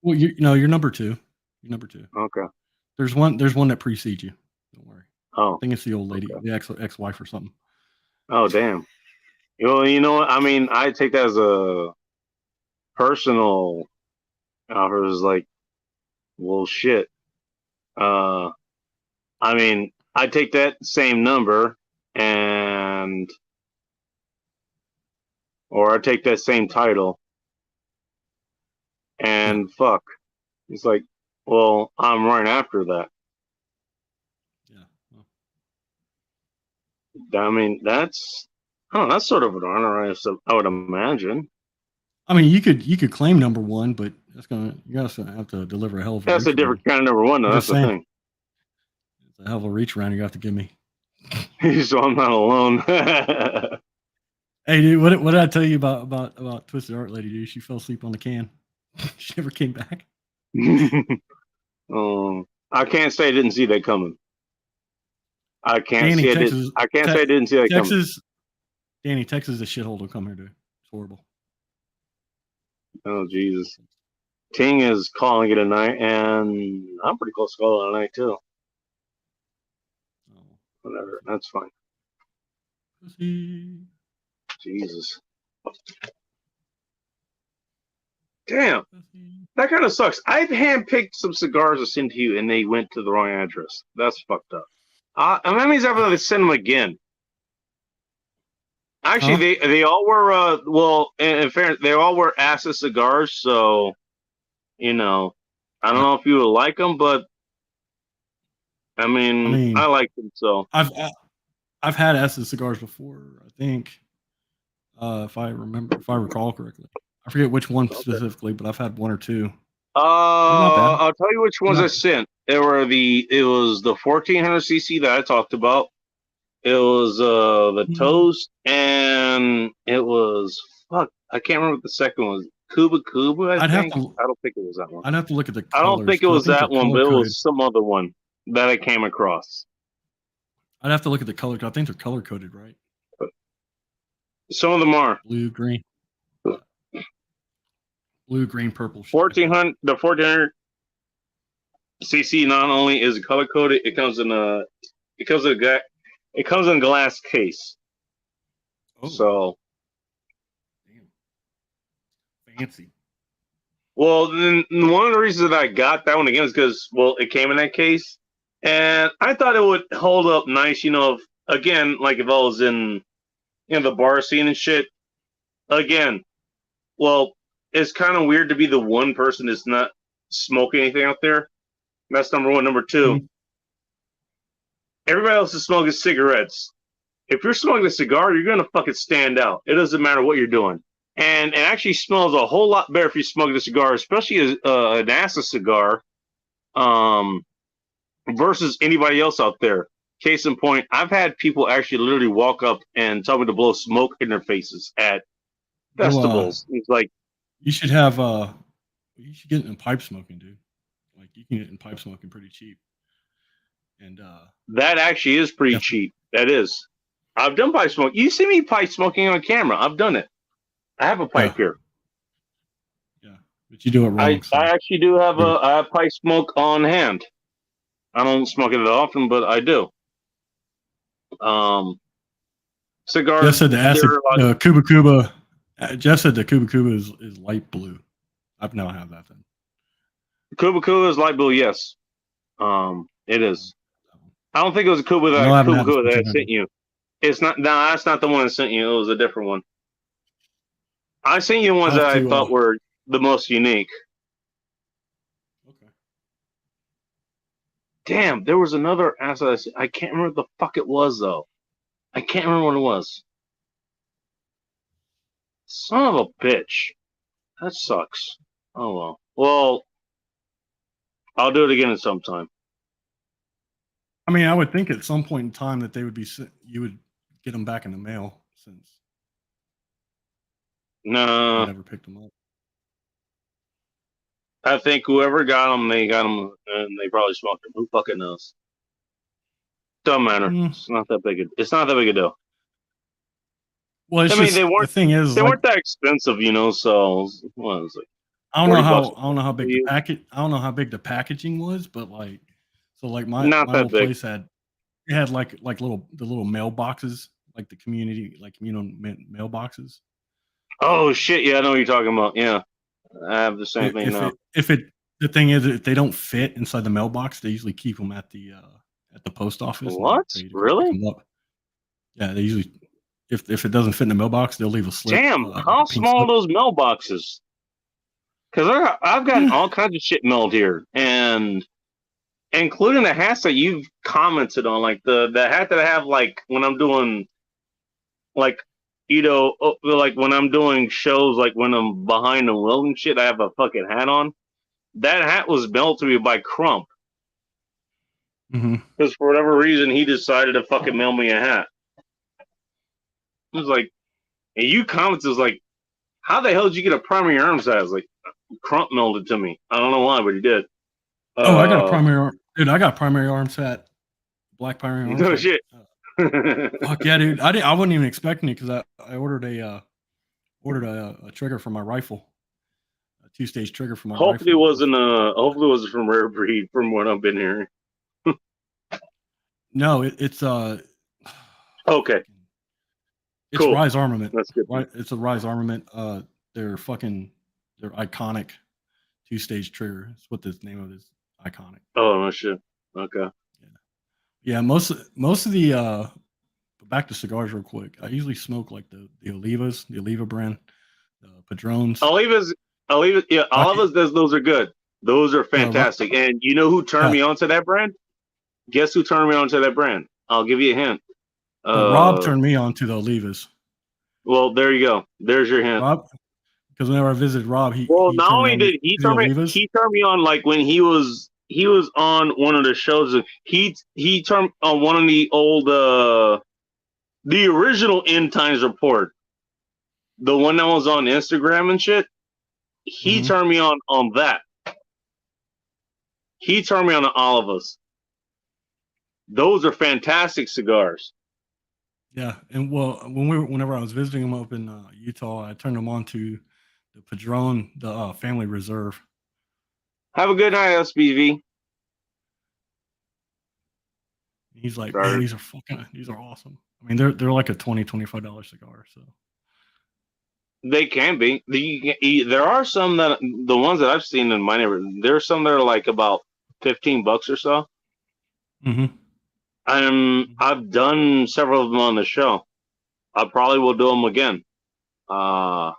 Well, you're number 2. You're number 2.
Okay.
There's one that precedes you. Don't worry.
Oh,
I think it's the old lady, the ex-wife or something.
Oh, damn. You know what? I mean, I take that as a personal offer. It was like, well, shit. I mean, I take that same number or I take that same title and fuck. It's like, well, I'm right after that.
Yeah. Well,
I mean, that's sort of an honor, I would imagine.
I mean, you could claim number one, but you guys have to deliver a hell of a.
That's a different kind of number one, though. That's the thing.
It's a hell of a reach around you have to give me.
So I'm not alone.
Hey, dude, what did I tell you about Twisted Art Lady? Dude, she fell asleep on the can. She never came back.
I can't say I didn't see that coming. I can't say I didn't see that coming.
Danny, Texas is a shithole to come here to. It's horrible.
Oh Jesus. Ting is calling it a night, and I'm pretty close to calling it a night too. Whatever, that's fine. Jesus. Damn. That kind of sucks. I've handpicked some cigars to send to you, and they went to the wrong address. That's fucked up. And that means I have to send them again. Actually, they all were, well, in fairness, they all were acid cigars, so, you know, I don't know if you would like them, but, I mean I like them, so.
I've had acid cigars before, I think, if I recall correctly. I forget which one specifically, but I've had one or two.
I'll tell you which ones I sent. It was the 1400cc that I talked about. It was the toast, and it was I can't remember what the second was. Cuba. I don't think it was that one.
I'd have to look at the colors.
I don't think it was that one, but it was some other one that I came across.
I'd have to look at the color. I think they're color coded, right?
Some of them are
blue, green, purple.
1400. The 1400cc not only is color coded, it comes in a glass case.
Oh.
So
damn. Fancy.
Well, then one of the reasons that I got that one again is because, well, it came in that case, and I thought it would hold up nice. You know, again, like if I was in the bar scene and shit. Again, well, it's kind of weird to be the one person that's not smoking anything out there. That's number one. Number two, everybody else is smoking cigarettes. If you're smoking a cigar, you're going to fucking stand out. It doesn't matter what you're doing. And it actually smells a whole lot better if you're smoking a cigar, especially an acid cigar, versus anybody else out there. Case in point, I've had people actually literally walk up and tell me to blow smoke in their faces at festivals. It's like,
you should have you should get in pipe smoking, dude. Like you can get in pipe smoking pretty cheap. And
that actually is pretty cheap. That is. I've done pipe smoke. You see me pipe smoking on camera. I've done it. I have a pipe here.
Yeah, but you do it wrong.
I actually do have a pipe smoke on hand. I don't smoke it often, but I do. Cigars.
Jeff said the Cuba. Jeff said the Cuba is light blue. I've now have that then.
Cuba is light blue. Yes, it is. I don't think it was a Cuba that I sent you. It's not. No, that's not the one I sent you. It was a different one. I sent you ones that I thought were the most unique.
Okay.
Damn, there was another asset. I can't remember what the fuck it was though. I can't remember what it was. Son of a bitch. That sucks. Oh well. Well, I'll do it again at some time.
I mean, I would think at some point in time that they would be. You would get them back in the mail since.
No.
I never picked them up.
I think whoever got them, they got them, and they probably smoked them. Who fucking knows? Doesn't matter. It's not that big. It's not that big a deal.
Well, they weren't. The thing is,
they weren't that expensive, you know. So what was it?
I don't know how big the packet. I don't know how big the packaging was, but like, so like my old place had like the little mailboxes, like the community mailboxes.
Oh shit! Yeah, I know what you're talking about. Yeah, I have the same thing now.
The thing is, if they don't fit inside the mailbox, they usually keep them at the post office.
What? Really?
Yeah, they usually. If it doesn't fit in the mailbox, they'll leave a slip.
Damn, how small are those mailboxes? Because I've gotten all kinds of shit mailed here, and including the hats that you've commented on, like the hat that I have, like when I'm doing, like, like when I'm doing shows, like when I'm behind the wheel and shit, I have a fucking hat on. That hat was mailed to me by Crump because for whatever reason he decided to fucking mail me a hat. It was like, and you commented, was like, how the hell did you get a primary arms hat? I was like, Crump mailed it to me. I don't know why, but he did.
I got a primary arm, dude. I got a primary arms hat, black primary arms.
No
hat.
shit.
Fuck yeah, dude! I wasn't even expecting it because I ordered a trigger for my rifle, a 2-stage trigger for my
hopefully
rifle.
Hopefully it wasn't from Rare Breed, from what I've been hearing.
No, it's
okay.
It's
cool.
Rise Armament.
That's good.
Right, it's a Rise Armament. They're iconic 2-stage trigger. That's what the name of it is. Iconic.
Oh no shit. Okay.
Yeah, most of the back to cigars real quick. I usually smoke like the Olivas, the Oliva brand, the Padrones.
Oliva, yeah, Olivas. Those are good. Those are fantastic. And you know who turned me on to that brand? Guess who turned me on to that brand? I'll give you a hint.
Rob turned me on to the Olivas.
Well, there you go. There's your hint.
Rob, because whenever I visited Rob,
not only did he turn me on, like when he was on one of the shows. He turned on one of the old the original End Times Report, the one that was on Instagram and shit. He turned me on that. He turned me on to all of us. Those are fantastic cigars.
Yeah, and well, whenever I was visiting him up in Utah, I turned him on to the Padron, the Family Reserve.
Have a good night, SBV.
He's like, man, these are awesome. I mean, they're like a $20-$25 cigar. So
they can be. There are some that the ones that I've seen in my neighborhood. There's some that are like about $15 or so. I've done several of them on the show. I probably will do them again. But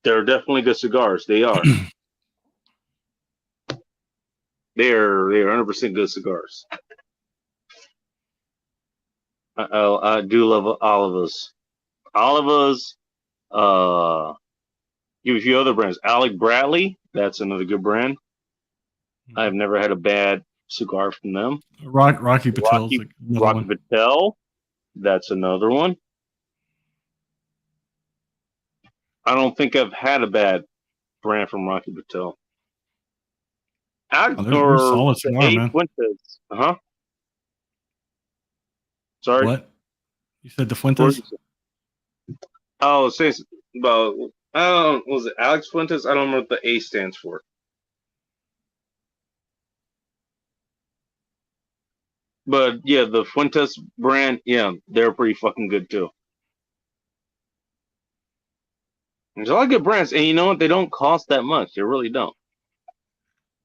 they're definitely good cigars. They are. They're 100% good cigars. I do love Olivas. Give a few other brands. Alec Bradley, that's another good brand. I've never had a bad cigar from them.
Rocky Patel.
Rocky Patel, that's another one. I don't think I've had a bad brand from Rocky Patel.
They're solid cigar, man.
Fuentes. Sorry.
What? You said the Fuentes?
Oh, say about. Was it Alex Fuentes? I don't know what the A stands for. But yeah, the Fuentes brand, yeah, they're pretty fucking good too. There's a lot of good brands, and you know what? They don't cost that much. They really don't.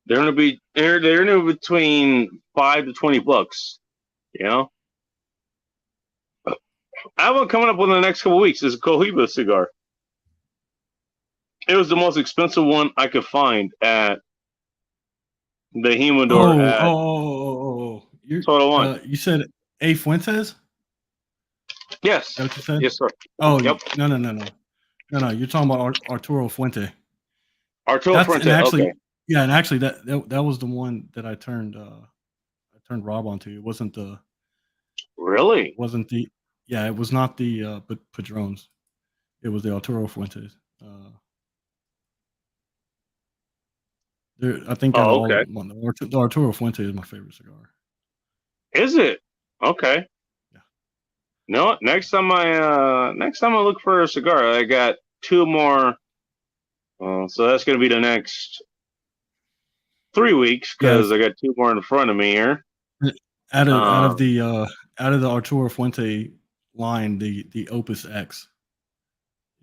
They're gonna be they're between $5 to $20. You know. I have one coming up within the next couple of weeks. Is a Cohiba cigar. It was the most expensive one I could find at the humidor. Total One.
You said A Fuentes?
Yes.
Is that what you said?
Yes, sir.
Oh,
yep.
No. You're talking about Arturo Fuente.
Arturo Fuente.
Actually,
okay.
Yeah, and actually that was the one that I turned Rob onto. It wasn't the.
Really?
It wasn't the. Yeah, it was not the Padrones. It was the Arturo Fuentes. I think the Arturo Fuente is my favorite cigar.
Is it? Okay.
Yeah.
No, next time I look for a cigar, I got 2 more. So that's gonna be the next 3 weeks because I got 2 more in front of me here.
Out of the Arturo Fuente line, the Opus X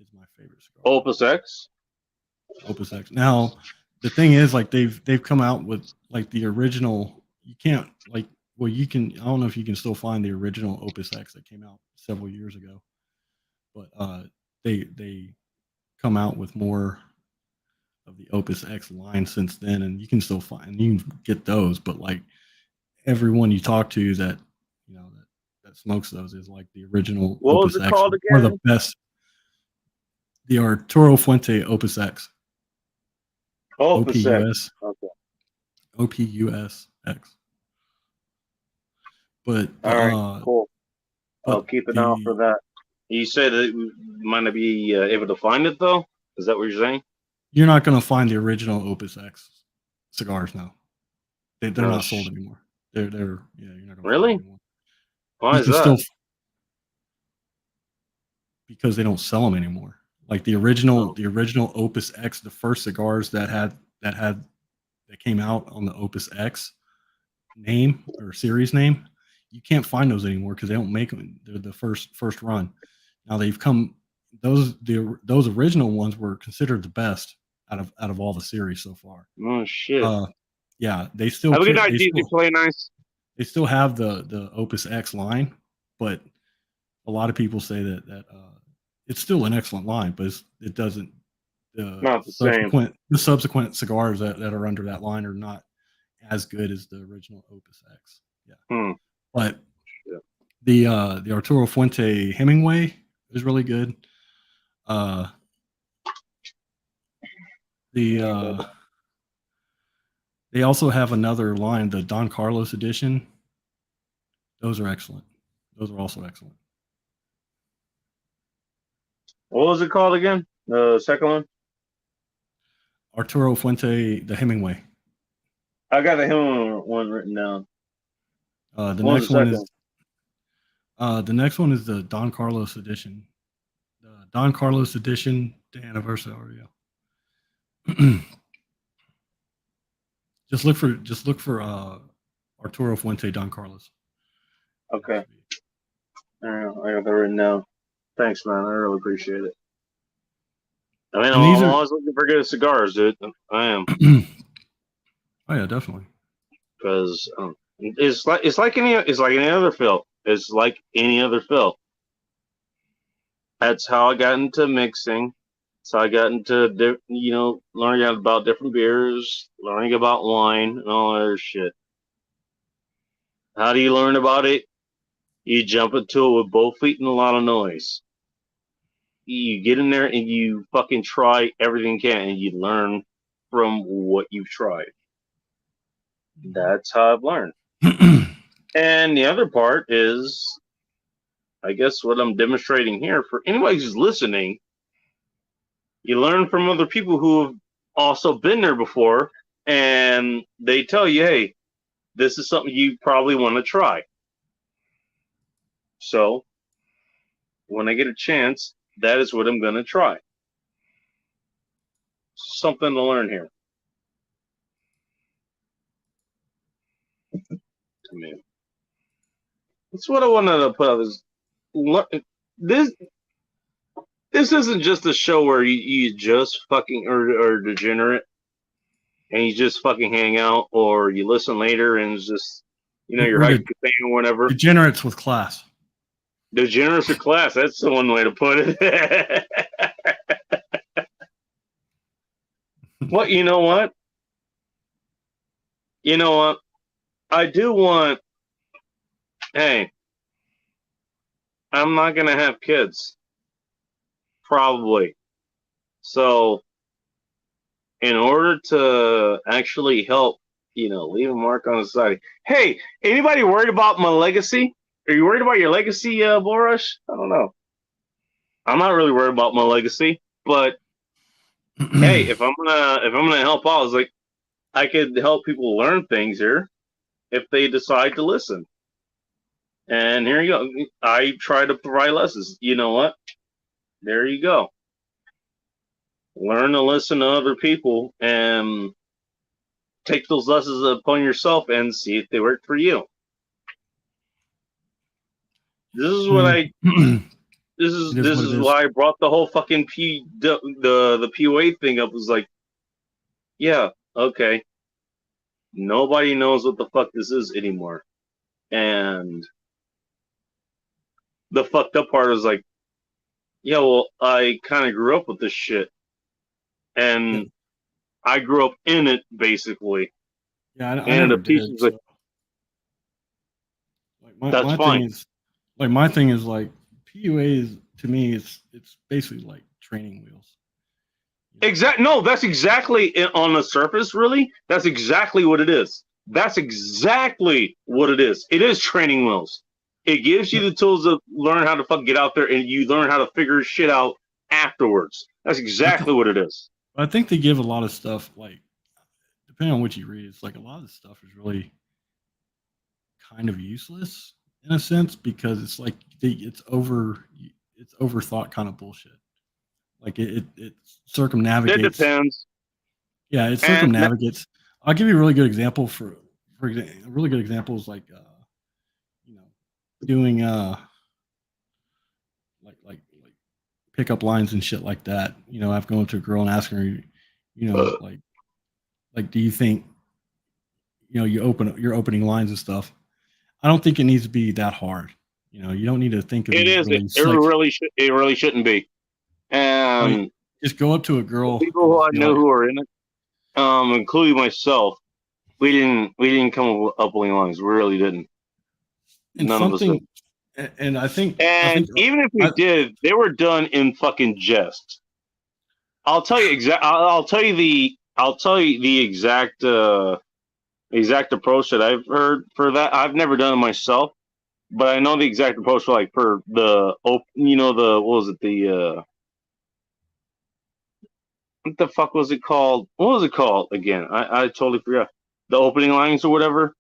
is my favorite cigar.
Opus X.
Opus X. Now, the thing is, like they've come out with like the original. You can't like. Well, you can. I don't know if you can still find the original Opus X that came out several years ago, but they come out with more of the Opus X line since then, and you can still find you can get those, but like everyone you talk to that that smokes those is like the original
What
Opus
was it
X
called
or
again?
the best. The Arturo Fuente Opus X.
Opus X.
OPUS.
Okay.
OPUS X. But
all right, cool. I'll keep an eye out for that. You said that we might not be able to find it though. Is that what you're saying?
You're not going to find the original Opus X cigars now. They're not sold anymore. They're yeah. You're not going to
really.
Find them anymore.
Why is that?
Because they don't sell them anymore. Like the original Opus X, the first cigars that came out on the Opus X name or series name, you can't find those anymore because they don't make them. They're the first run. Now they've come. Those original ones were considered the best out of all the series so far.
Oh shit!
Yeah, they still
have a good night. You play nice.
They still have the Opus X line, but a lot of people say that it's still an excellent line, but it doesn't.
Not the same.
The subsequent cigars that are under that line are not as good as the original Opus X. Yeah, but the Arturo Fuente Hemingway is really good. They also have another line, the Don Carlos edition. Those are excellent. Those are also excellent.
What was it called again? The second one?
Arturo Fuente, the Hemingway.
I got the Hemingway one written down.
The next one is the Don Carlos edition. The Don Carlos edition, the anniversary. Just look for Arturo Fuente Don Carlos.
Okay. I got that written down. Thanks, man. I really appreciate it. I mean, I'm always looking for good cigars, dude. I am.
Oh yeah, definitely.
Because it's like any other fill. It's like any other fill. That's how I got into mixing. So I got into learning about different beers, learning about wine, and all that other shit. How do you learn about it? You jump into it with both feet and a lot of noise. You get in there and you fucking try everything you can, and you learn from what you've tried. That's how I've learned. And the other part is, I guess, what I'm demonstrating here for anybody who's listening. You learn from other people who have also been there before, and they tell you, hey, this is something you probably want to try. So, when I get a chance, that is what I'm going to try. Something to learn here. To me. That's what I wanted to put out. This isn't just a show where you just fucking are degenerate and you just fucking hang out, or you listen later and it's just, you're hyping the thing or whatever.
Degenerates with class.
Degenerates with class. That's the one way to put it. Well, you know what? I do want. Hey, I'm not gonna have kids. Probably. So, in order to actually help, leave a mark on society. Hey, anybody worried about my legacy? Are you worried about your legacy, Borush? I don't know. I'm not really worried about my legacy, but hey, if I'm gonna help out, it's like I could help people learn things here if they decide to listen. And here you go. I try to provide lessons. You know what? There you go. Learn to listen to other people and take those lessons upon yourself and see if they work for you. This is what This is why I brought the whole fucking the PUA thing up. Was like, yeah, okay. Nobody knows what the fuck this is anymore, and the fucked up part is like, yeah, well, I kind of grew up with this shit, and I grew up in it, basically.
Yeah, I
and
never
the
did.
pieces,
So. Like
that's
my
fine.
thing is, like my thing is like PUA is to me it's basically like training wheels.
Exactly. No, that's exactly it on the surface. Really, that's exactly what it is. That's exactly what it is. It is training wheels. It gives you the tools to learn how to fucking get out there, and you learn how to figure shit out afterwards. That's exactly what it is.
I think they give a lot of stuff, like depending on what you read, it's like a lot of the stuff is really kind of useless in a sense because it's like it's overthought kind of bullshit. Like it circumnavigates.
It depends.
Yeah, it circumnavigates. I'll give you a really good example for example. A really good example is like you know, doing like pickup lines and shit like that. You know, I've gone to a girl and asking her, you know, like do you think, you know, you're opening lines and stuff. I don't think it needs to be that hard. You know, you don't need to think of
It
these
is.
really
It really shouldn't be. And
just go up to a girl.
People who I know who are in it, including myself, we didn't come up with lines. We really didn't. None of us did.
And I think
even if we did, they were done in fucking jest. I'll tell you the exact approach that I've heard for that. I've never done it myself, but I know the exact approach for the what was it, what the fuck was it called? What was it called again? I totally forgot. The opening lines or whatever.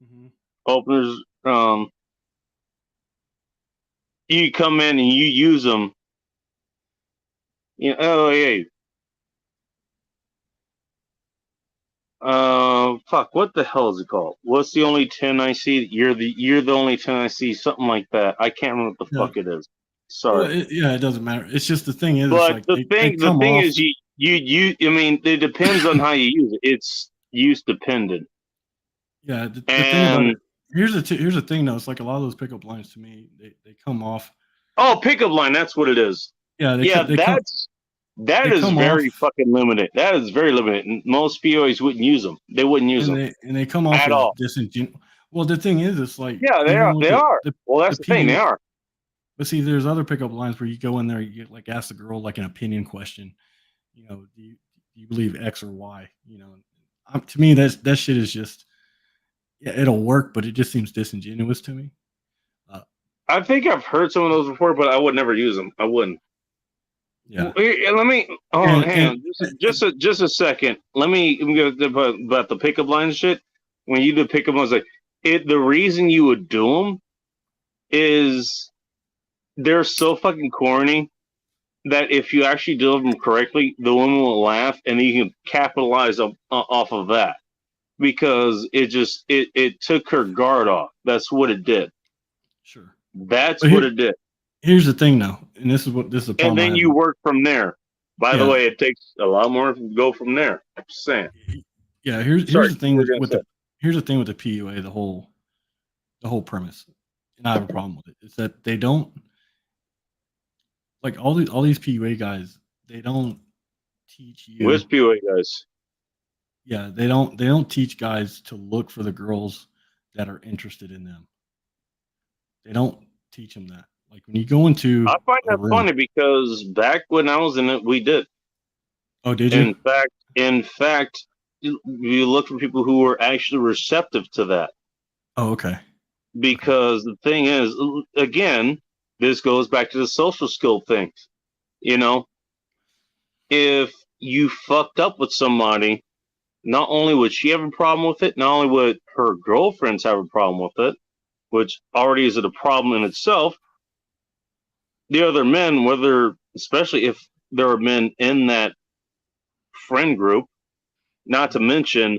Mm-hmm.
Openers. You come in and you use them. You know, oh yeah. Fuck. What the hell is it called? What's the only 10 I see? You're the only 10 I see. Something like that. I can't remember what the fuck it is. Sorry.
Well, it doesn't matter. It's just the thing is,
but
like
the thing is, you. I mean, it depends on how you use it. It's use dependent.
Yeah, the thing about it. Here's the thing though. It's like a lot of those pickup lines to me, they come off.
Oh, pickup line. That's what it is.
Yeah,
that is very fucking limited. That is very limited. Most POAs wouldn't use them. They wouldn't use them.
And they come off
at all.
Disingenuous. Well, the thing is, it's like
they are. Well, that's the thing. They are.
But see, there's other pickup lines where you go in there, you like ask the girl like an opinion question. You know, do you believe X or Y? You know, to me that shit is just, yeah, it'll work, but it just seems disingenuous to me.
I think I've heard some of those before, but I would never use them. I wouldn't.
Yeah.
Let me. Hang on. Just a second. Let me get about the pickup lines shit. When you do pickup lines, like the reason you would do them is they're so fucking corny that if you actually do them correctly, the woman will laugh, and you can capitalize off of that because it took her guard off. That's what it did.
Sure.
That's what it did.
Here's the thing, though, and this is the problem.
And then you work from there. By the way, it takes a lot more to go from there. I'm just saying.
Yeah, here's the thing with the PUA, the whole premise, and I have a problem with it. Is that they don't, like, all these PUA guys, they don't teach you.
Which PUA guys?
Yeah, they don't teach guys to look for the girls that are interested in them. They don't teach them that. Like when you go into,
I find that funny because back when I was in it, we did.
Oh, did you?
In fact, you look for people who were actually receptive to that.
Oh, okay.
Because the thing is, again, this goes back to the social skill thing. You know, if you fucked up with somebody, not only would she have a problem with it, not only would her girlfriends have a problem with it, which already is a problem in itself. The other men, especially if there are men in that friend group, not to mention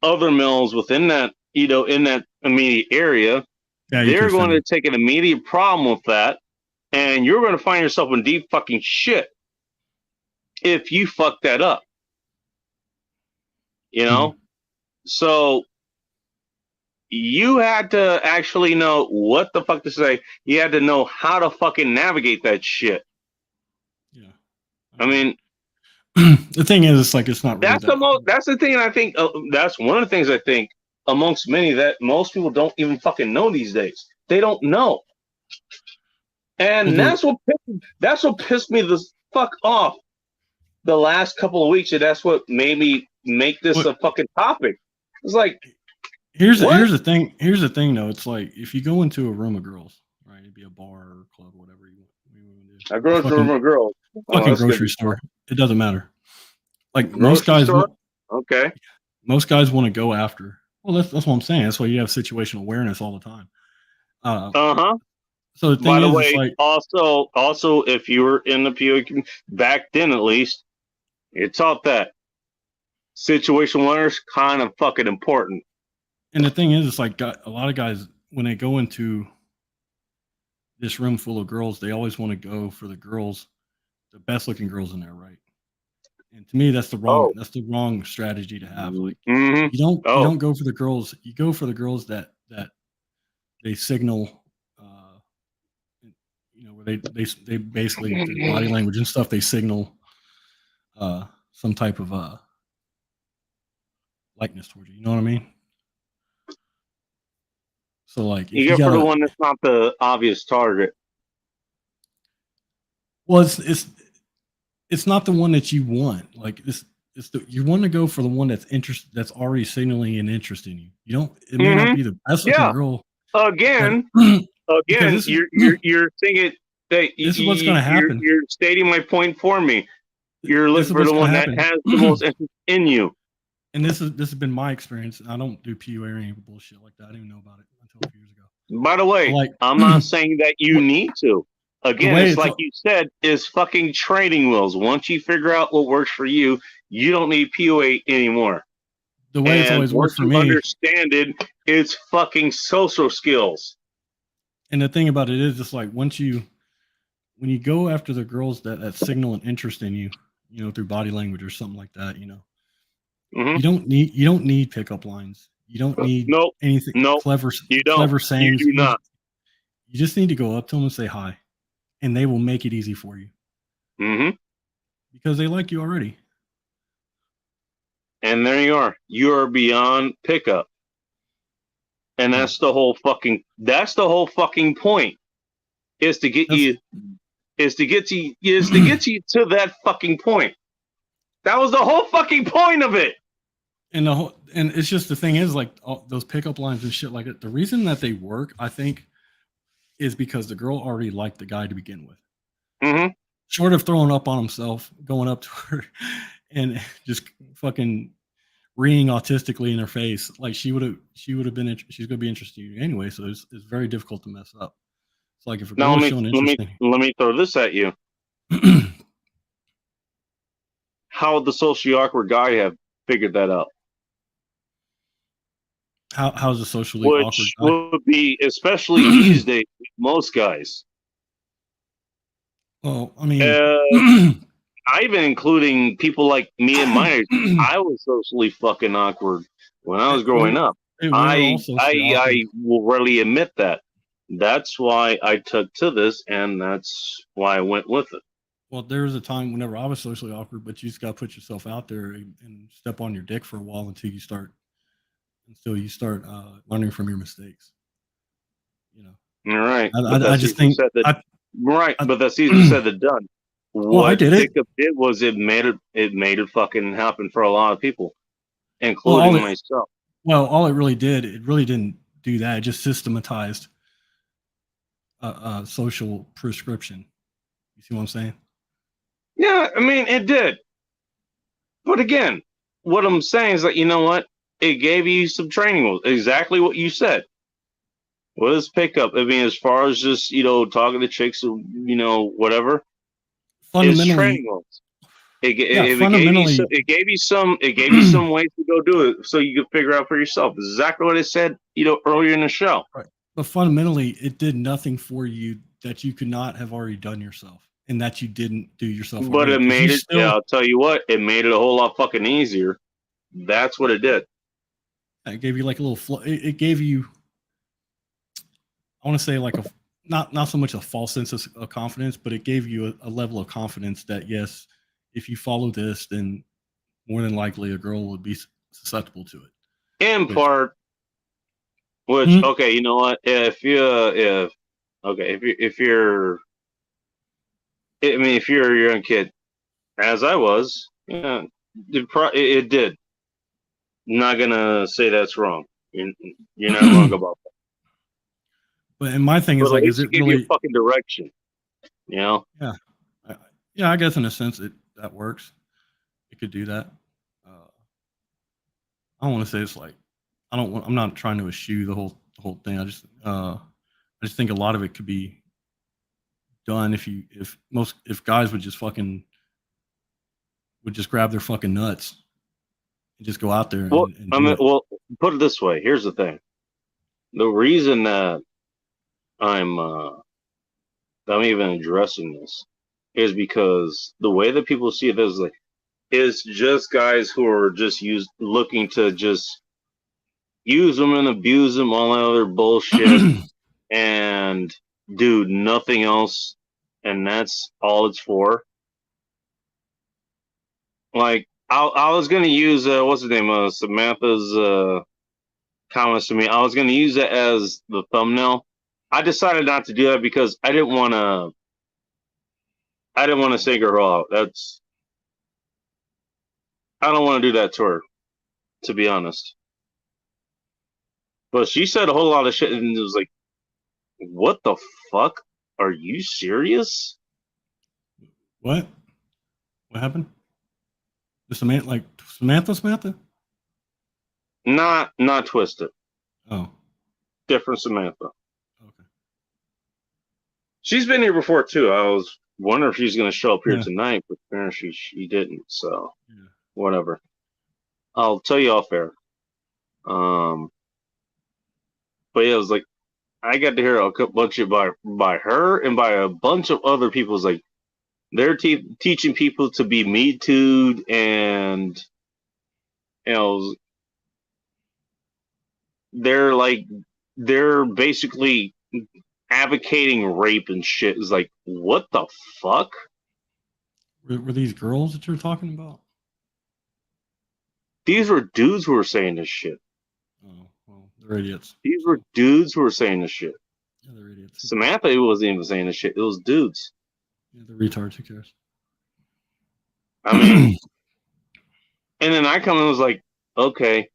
other males within that, in that immediate area, they're going to take an immediate problem with that, and you're going to find yourself in deep fucking shit if you fuck that up. You know? So you had to actually know what the fuck to say. You had to know how to fucking navigate that shit.
Yeah.
I mean,
The thing is, it's like it's not really
That's the most. That's the thing. I think that's one of the things I think amongst many that most people don't even fucking know these days. They don't know, and
Well,
that's what pissed me the fuck off the last couple of weeks, and that's what made me make this a fucking topic. It's like
here's the thing. Here's the thing, though. It's like if you go into a room of girls, right? It'd be a bar or club, whatever you want to do.
I go into a room of girls.
Fucking grocery store. It doesn't matter. Like
Grocery
most guys,
store? Okay.
Most guys want to go after. Well, that's what I'm saying. That's why you have situational awareness all the time. So the thing
By the
is,
way,
it's like,
also, if you were in the PUA back then, at least, you taught that situational awareness kind of fucking important.
and the thing is, it's like a lot of guys when they go into this room full of girls, they always want to go for the girls, the best looking girls in there, right? And to me, that's the wrong strategy to have. Like you don't go for the girls. You go for the girls that they signal, where they basically through body language and stuff, they signal some type of likeness towards you. You know what I mean? So like,
you go for the one that's not the obvious target.
Well, it's not the one that you want. Like you want to go for the one that's already signaling an interest in you. You don't. It may not be the best looking girl.
Again, you're thinking that
this is what's going to happen.
You're stating my point for me. You're looking for the one that has the most interest in you.
And this has been my experience. I don't do PUA or any bullshit like that. I didn't even know about it until a few years ago.
By the way, I'm not saying that you need to. Again, it's like you said, is fucking training wheels. Once you figure out what works for you, you don't need PUA anymore.
The way it's always worked for me.
Understand it, it's fucking social skills.
And the thing about it is, just like when you go after the girls that signal an interest in you, through body language or something like that, you don't need pickup lines. You don't need anything clever sayings.
You do not.
You just need to go up to them and say hi, and they will make it easy for you. Because they like you already.
And there you are. You are beyond pickup. And that's the whole fucking point. Is to get you to that fucking point. That was the whole fucking point of it.
And it's just the thing is, like, those pickup lines and shit like it. The reason that they work, I think, is because the girl already liked the guy to begin with. Short of throwing up on himself, going up to her and just fucking reading autistically in her face, like she would have been. She's gonna be interested in you anyway, so it's very difficult to mess up. It's like if a girl is showing interest,
let me throw this at you. How would the socially awkward guy have figured that out?
How's a socially awkward guy?
Would be, especially these days, most guys.
Well, I mean,
I even including people like me and my age, I was socially fucking awkward when I was growing up. I will readily admit that. That's why I took to this, and that's why I went with it.
Well, there was a time whenever I was socially awkward, but you just got to put yourself out there and step on your dick for a while until you start learning from your mistakes.
All right.
I just think
but that's easier said than done.
What I did
Pickup did was it made it fucking happen for a lot of people, including myself.
Well, all it really didn't do that. It just systematized a social prescription. You see what I'm saying?
Yeah, I mean, it did. But again, what I'm saying is that, you know what? It gave you some training wheels. Exactly what you said. What is pickup? I mean, as far as just, talking to chicks, whatever. It's training wheels. It gave you some ways to go do it so you could figure out for yourself. Exactly what it said, earlier in the show.
Right. But fundamentally, it did nothing for you that you could not have already done yourself and that you didn't do yourself.
But it made it, I'll tell you what, it made it a whole lot fucking easier. That's what it did.
It gave you like a little flow. It gave you, I want to say like not so much a false sense of confidence, but it gave you a level of confidence that, yes, if you follow this, then more than likely a girl would be susceptible to it.
In part, which okay, you know what? If you're a young kid, as I was, yeah, it did. Not gonna say that's wrong. You're not wrong about that.
But and my thing is
But
like, is it
give
really
you fucking direction? You know?
Yeah, I guess in a sense that works. It could do that. I don't want to say it's like I'm not trying to eschew the whole thing. I just think a lot of it could be done if guys would just grab their fucking nuts and just go out there.
Well,
and do it.
well, put it this way. Here's the thing. The reason that I'm even addressing this is because the way that people see it is like, it's just guys who are just looking to just use them and abuse them, all that other bullshit, and do nothing else, and that's all it's for. Like, I was gonna use what's the name? Samantha's comments to me. I was gonna use it as the thumbnail. I decided not to do that because I didn't want to single her out. I don't want to do that to her, to be honest. But she said a whole lot of shit, and it was like, what the fuck? Are you serious?
What happened? The Samantha?
Not Twisted.
Oh.
Different Samantha.
Okay.
She's been here before too. I was wondering if she's gonna show up here
Yeah.
tonight, but apparently she didn't, so
Yeah.
whatever. I'll tell you off air. But yeah, it was like I got to hear a bunch of by her and by a bunch of other people. It's like they're teaching people to be Me Too'd, and they're basically advocating rape and shit. It's like, what the fuck?
Were these girls that you're talking about?
These were dudes who were saying this shit.
Oh, well, they're idiots.
These were dudes who were saying this shit.
Yeah, they're idiots.
Samantha wasn't even saying this shit. It was dudes.
Yeah, they're retards. Who cares?
I mean, and then I come and was like, okay,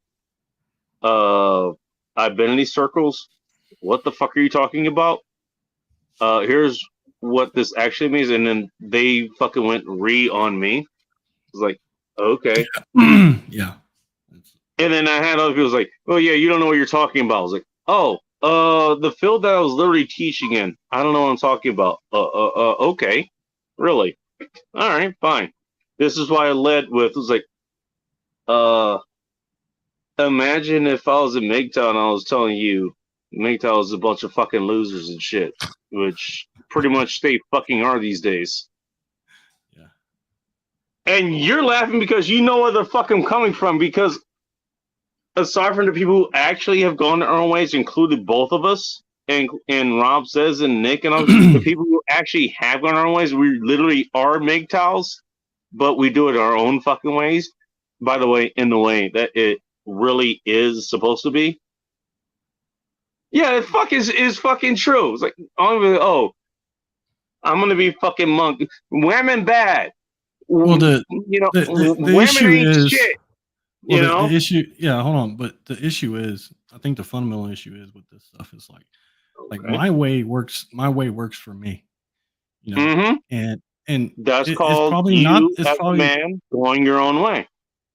I've been in these circles. What the fuck are you talking about? Here's what this actually means. And then they fucking went on me. I was like, okay.
Yeah.
And then I had other people like, oh yeah, you don't know what you're talking about. I was like, oh, the field that I was literally teaching in, I don't know what I'm talking about. Okay. Really? All right, fine. This is why I led with, it was like, imagine if I was in MGTOW and I was telling you MGTOW is a bunch of fucking losers and shit, which pretty much they fucking are these days.
Yeah. And
you're laughing because you know where the fuck I'm coming from, because aside from the people who actually have gone their own ways, included both of us, and Rob says and Nick and others, the people who actually have gone our own ways, we literally are MGTOWs, but we do it our own fucking ways. By the way, in the way that it really is supposed to be. Yeah, it is fucking true. It's like, I'm gonna be fucking monk. Women bad.
Well, the
women
issue
ain't
is
shit.
Well, the issue, yeah, hold on, but the issue is, I think the fundamental issue is with this stuff is like my way works for me, and
that's called it's probably a man going your own way.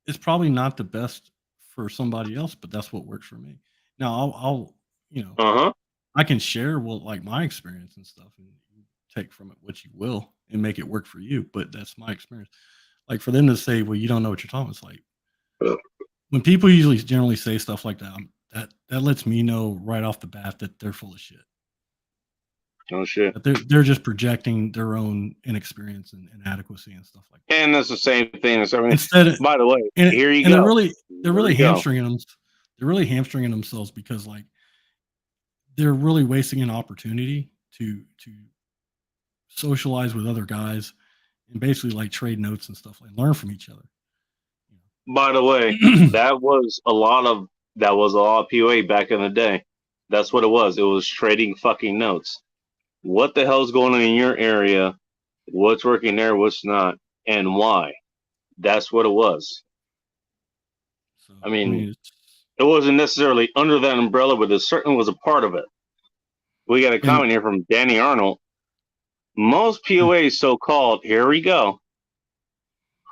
It's probably not the best for somebody else, but that's what works for me. Now I'll I can share my experience and stuff, and you take from it what you will and make it work for you, but that's my experience. Like, for them to say, well, you don't know what you're talking about, it's like, when people generally say stuff like that, that lets me know right off the bat that they're full of shit.
Oh shit!
That they're just projecting their own inexperience and inadequacy and stuff like that.
And that's the same thing as everything. By the way,
here you go. They're really hamstringing them. They're really hamstringing themselves because they're really wasting an opportunity to socialize with other guys and basically like trade notes and stuff, like learn from each other.
By the way, that was a lot of PUA back in the day. That's what it was. It was trading fucking notes. What the hell's going on in your area? What's working there? What's not? And why? That's what it was.
So,
I mean, it wasn't necessarily under that umbrella, but it certainly was a part of it. We got a comment here from Danny Arnold. Most PUAs, so-called, here we go,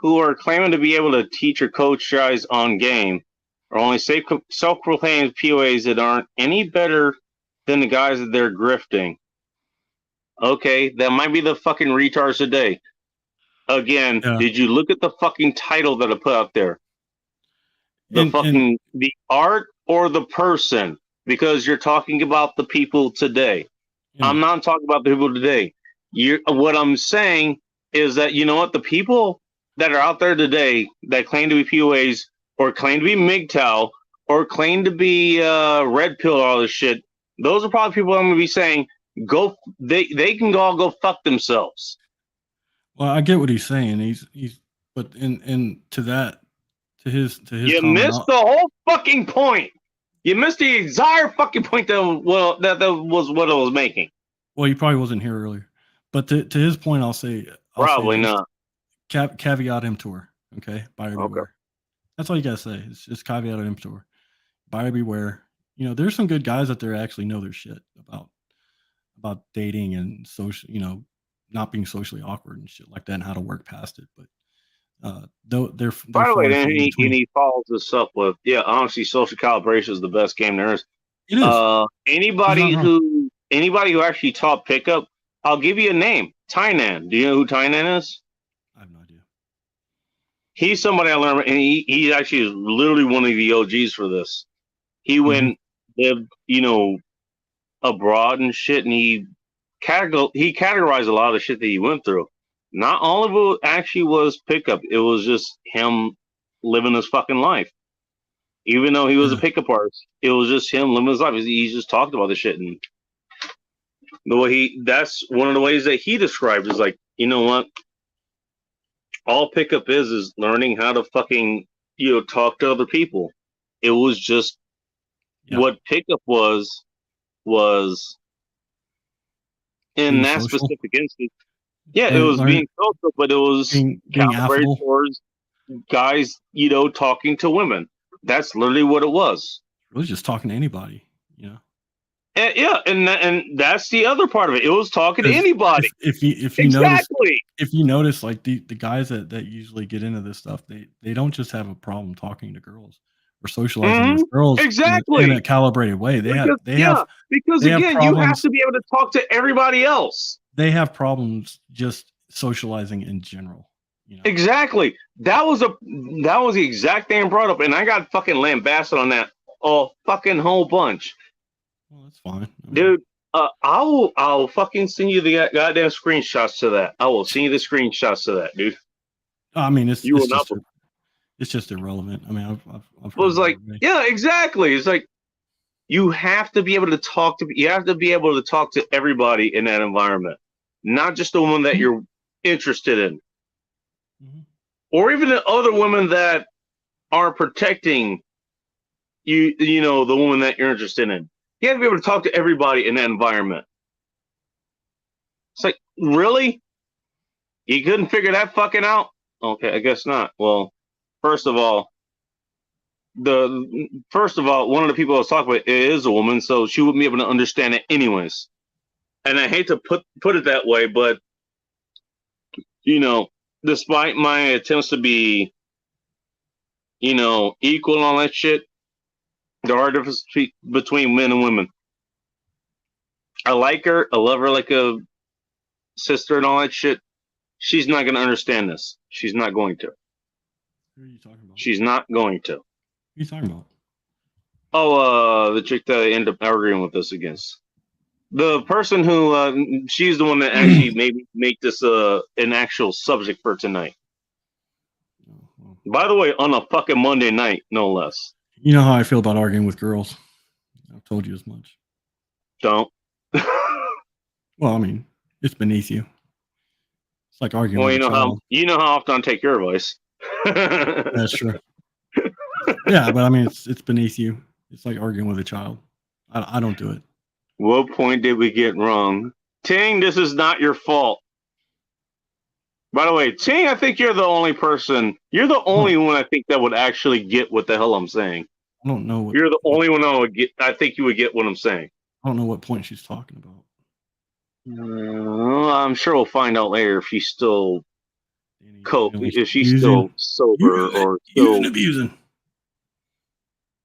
who are claiming to be able to teach or coach guys on game, are only self-proclaimed PUAs that aren't any better than the guys that they're grifting. Okay, that might be the fucking retards today. Again, did you look at the fucking title that I put out there? The art or the person? Because you're talking about the people today. I'm not talking about the people today. What I'm saying is that, you know what, the people that are out there today that claim to be PUAs or claim to be MGTOW or claim to be red pill or all this shit, those are probably people I'm going to be saying, they can all go fuck themselves.
Well, I get what he's saying. But to his
you
comment,
missed the whole fucking point. You missed the entire fucking point that was what I was making.
Well, he probably wasn't here earlier. But to his point, I'll say
probably not.
Caveat emptor. Okay, buyer beware. That's all you gotta say. It's just caveat emptor. Buyer beware. You know, there's some good guys out there actually know their shit about dating and social. You know, not being socially awkward and shit like that, and how to work past it. But they're
by the way, then he follows this up with, honestly, social calibration is the best game there is.
It is.
Anybody who actually taught pickup, I'll give you a name. Tynan. Do you know who Tynan is?
I have no idea.
He's somebody I learned, and he actually is literally one of the OGs for this. He went, lived, abroad and shit, and he categorized a lot of the shit that he went through. Not all of it actually was pickup. It was just him living his fucking life. Even though he was a pickup artist, it was just him living his life. He just talked about the shit, and the way that's one of the ways that he described is like, you know what? All pickup is learning how to fucking, talk to other people. It was just what pickup was in that specific instance. Yeah, it was being social, but it was calibrated towards guys, talking to women. That's literally what it was.
It was just talking to anybody,
And that's the other part of it. It was talking to anybody.
If you notice, like the guys that usually get into this stuff, they don't just have a problem talking to girls or socializing with girls in a calibrated way. They have
you have to be able to talk to everybody else.
They have problems just socializing in general.
Exactly. That was the exact thing I brought up, and I got fucking lambasted on that a fucking whole bunch.
Well, that's fine,
dude. I'll fucking send you the goddamn screenshots to that. I will send you the screenshots to that, dude.
I mean, it's just irrelevant. I mean, I've
was like, yeah, exactly. It's like you have to be able to talk to everybody in that environment, not just the woman that you're interested in, or even the other women that are protecting you. The woman that you're interested in. You have to be able to talk to everybody in that environment. It's like, really? You couldn't figure that fucking out? Okay, I guess not. Well, first of all, one of the people I was talking about is a woman, so she wouldn't be able to understand it anyways. And I hate to put it that way, but despite my attempts to be, equal and all that shit, there are differences between men and women. I like her. I love her like a sister and all that shit. She's not going to understand this. She's not going to.
Who are you talking about?
She's not going to.
Who are you talking about?
Oh, the chick that I ended up arguing with us against. The person who, she's the one that actually made me make this an actual subject for tonight. By the way, on a fucking Monday night, no less.
You know how I feel about arguing with girls. I've told you as much.
Don't.
Well, I mean, it's beneath you. It's like arguing
Well,
with a child.
you know how often I take your advice.
That's true. Yeah, but I mean, it's beneath you. It's like arguing with a child. I don't do it.
What point did we get wrong? Ting, this is not your fault. By the way, Ting, I think you're the only person. You're the only one I think that would actually get what the hell I'm saying.
I don't know what.
You're the only one I would get. I think you would get what I'm saying.
I don't know what point she's talking about.
I'm sure we'll find out later if she's still if she's
using,
still sober or still
abusing.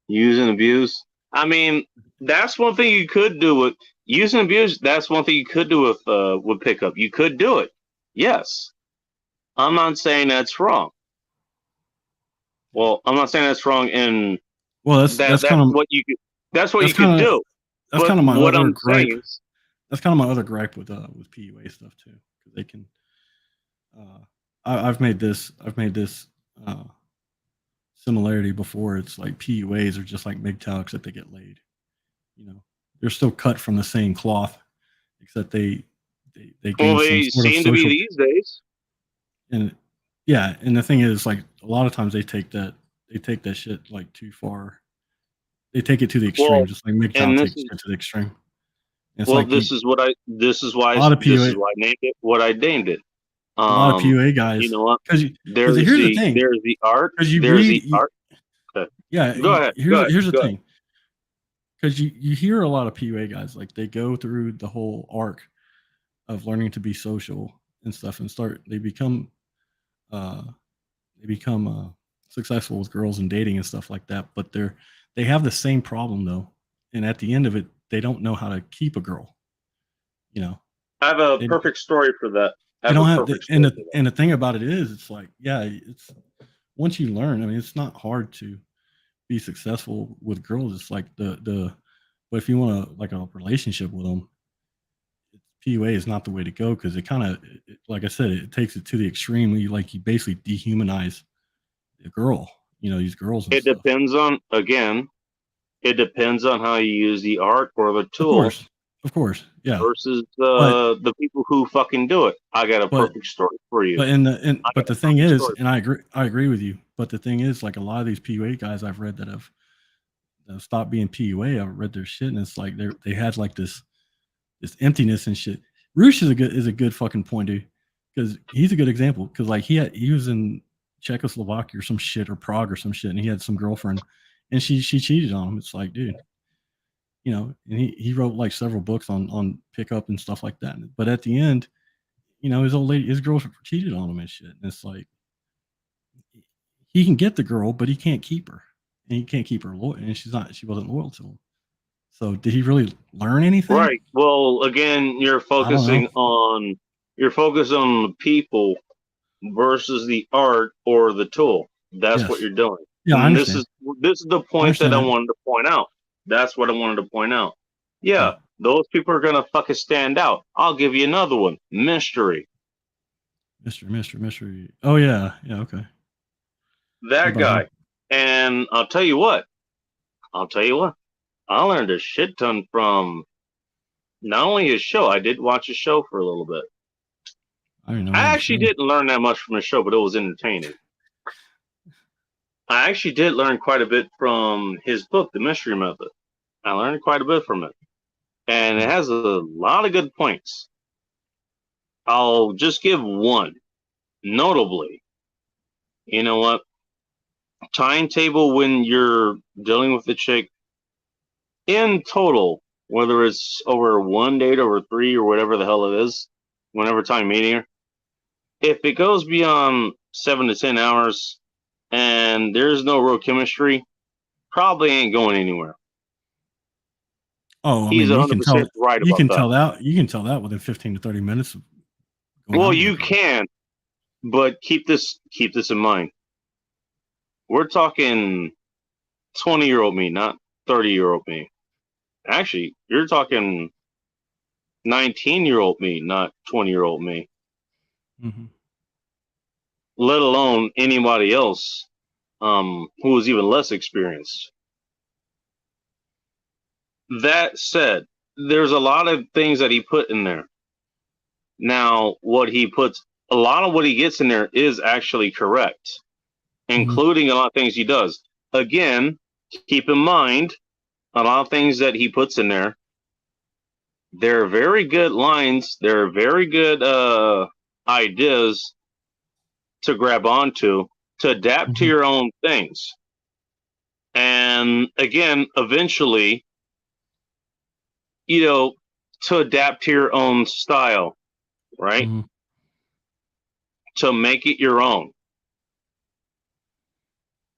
Use and abuse. I mean, that's one thing you could do with use and abuse. That's one thing you could do with pickup. You could do it. Yes. I'm not saying that's wrong. Well, I'm not saying that's wrong in
that's kind of
what you could. That's what you could do.
That's kind of my other gripe. That's kind of my other gripe with PUA stuff too, because they can. I've made this similarity before. It's like PUAs are just like MGTOW, except they get laid. You know, they're still cut from the same cloth, except they gain
they
some sort of
seem
social,
to be these days.
And yeah, and the thing is, like, a lot of times they take that shit like too far. They take it to the extreme, just like MGTOW takes it to the extreme. It's
well,
like
this is why this is why I named it what I named it.
A lot of PUA guys,
you know what?
Because here's the thing.
There's the art.
Because you
there's
read,
the art. Okay.
Yeah.
Go ahead.
Here's the thing. Because you hear a lot of PUA guys, like, they go through the whole arc of learning to be social and stuff, and they become successful with girls and dating and stuff like that. But they have the same problem though, and at the end of it, they don't know how to keep a girl. You know,
I have a perfect story for that.
And the thing about it is, it's like, yeah, it's once you learn. I mean, it's not hard to be successful with girls. It's like but if you want like a relationship with them, PUA is not the way to go, because it kind of, like I said, it takes it to the extreme. You basically dehumanize the girl. You know, these girls. And stuff.
Depends on It depends on how you use the art or the tool.
Of course, yeah.
Versus the people who fucking do it. I got a perfect story for you.
But the thing is, and I agree with you. But the thing is, like, a lot of these PUA guys I've read that have stopped being PUA, I've read their shit, and it's like they had like this emptiness and shit. Roosh is a good fucking point, dude, because he's a good example. Because like he was in Czechoslovakia or some shit, or Prague or some shit, and he had some girlfriend, and she cheated on him. It's like, dude. You know, and he wrote like several books on pickup and stuff like that. But at the end, you know, his girl cheated on him and shit. And it's like, he can get the girl, but he can't keep her, and he can't keep her loyal. And she wasn't loyal to him. So did he really learn anything?
Right. Well, again, you're focusing on the people versus the art or the tool. That's what you're doing.
Yeah, I understand.
This is the point that I wanted to point out. That's what I wanted to point out. Yeah, those people are gonna fucking stand out. I'll give you another one. Mystery.
Mystery. Oh yeah, okay.
That guy. Him? And I'll tell you what. I learned a shit ton from not only his show. I did watch his show for a little bit. I actually didn't learn that much from his show, but it was entertaining. I actually did learn quite a bit from his book, The Mystery Method. I learned quite a bit from it. And it has a lot of good points. I'll just give one. Notably, you know what? Timetable when you're dealing with the chick, in total, whether it's over 1 date, over 3, or whatever the hell it is, whenever time meeting her, if it goes beyond 7 to 10 hours and there's no real chemistry, probably ain't going anywhere.
Oh,
he's 100% right about that.
You can tell that within 15 to 30 minutes.
Well, you can, but keep this in mind. We're talking 20-year-old me, not 30-year-old me. Actually, you're talking 19-year-old me, not 20-year-old me.
Mm-hmm.
Let alone anybody else who is even less experienced. That said, there's a lot of things that he put in there. Now, what he puts a lot of what he gets in there is actually correct, including a lot of things he does. Again, keep in mind, a lot of things that he puts in there, they're very good lines. They're very good ideas to grab onto, to adapt to your own things. And again, eventually, to adapt to your own style, right? To make it your own.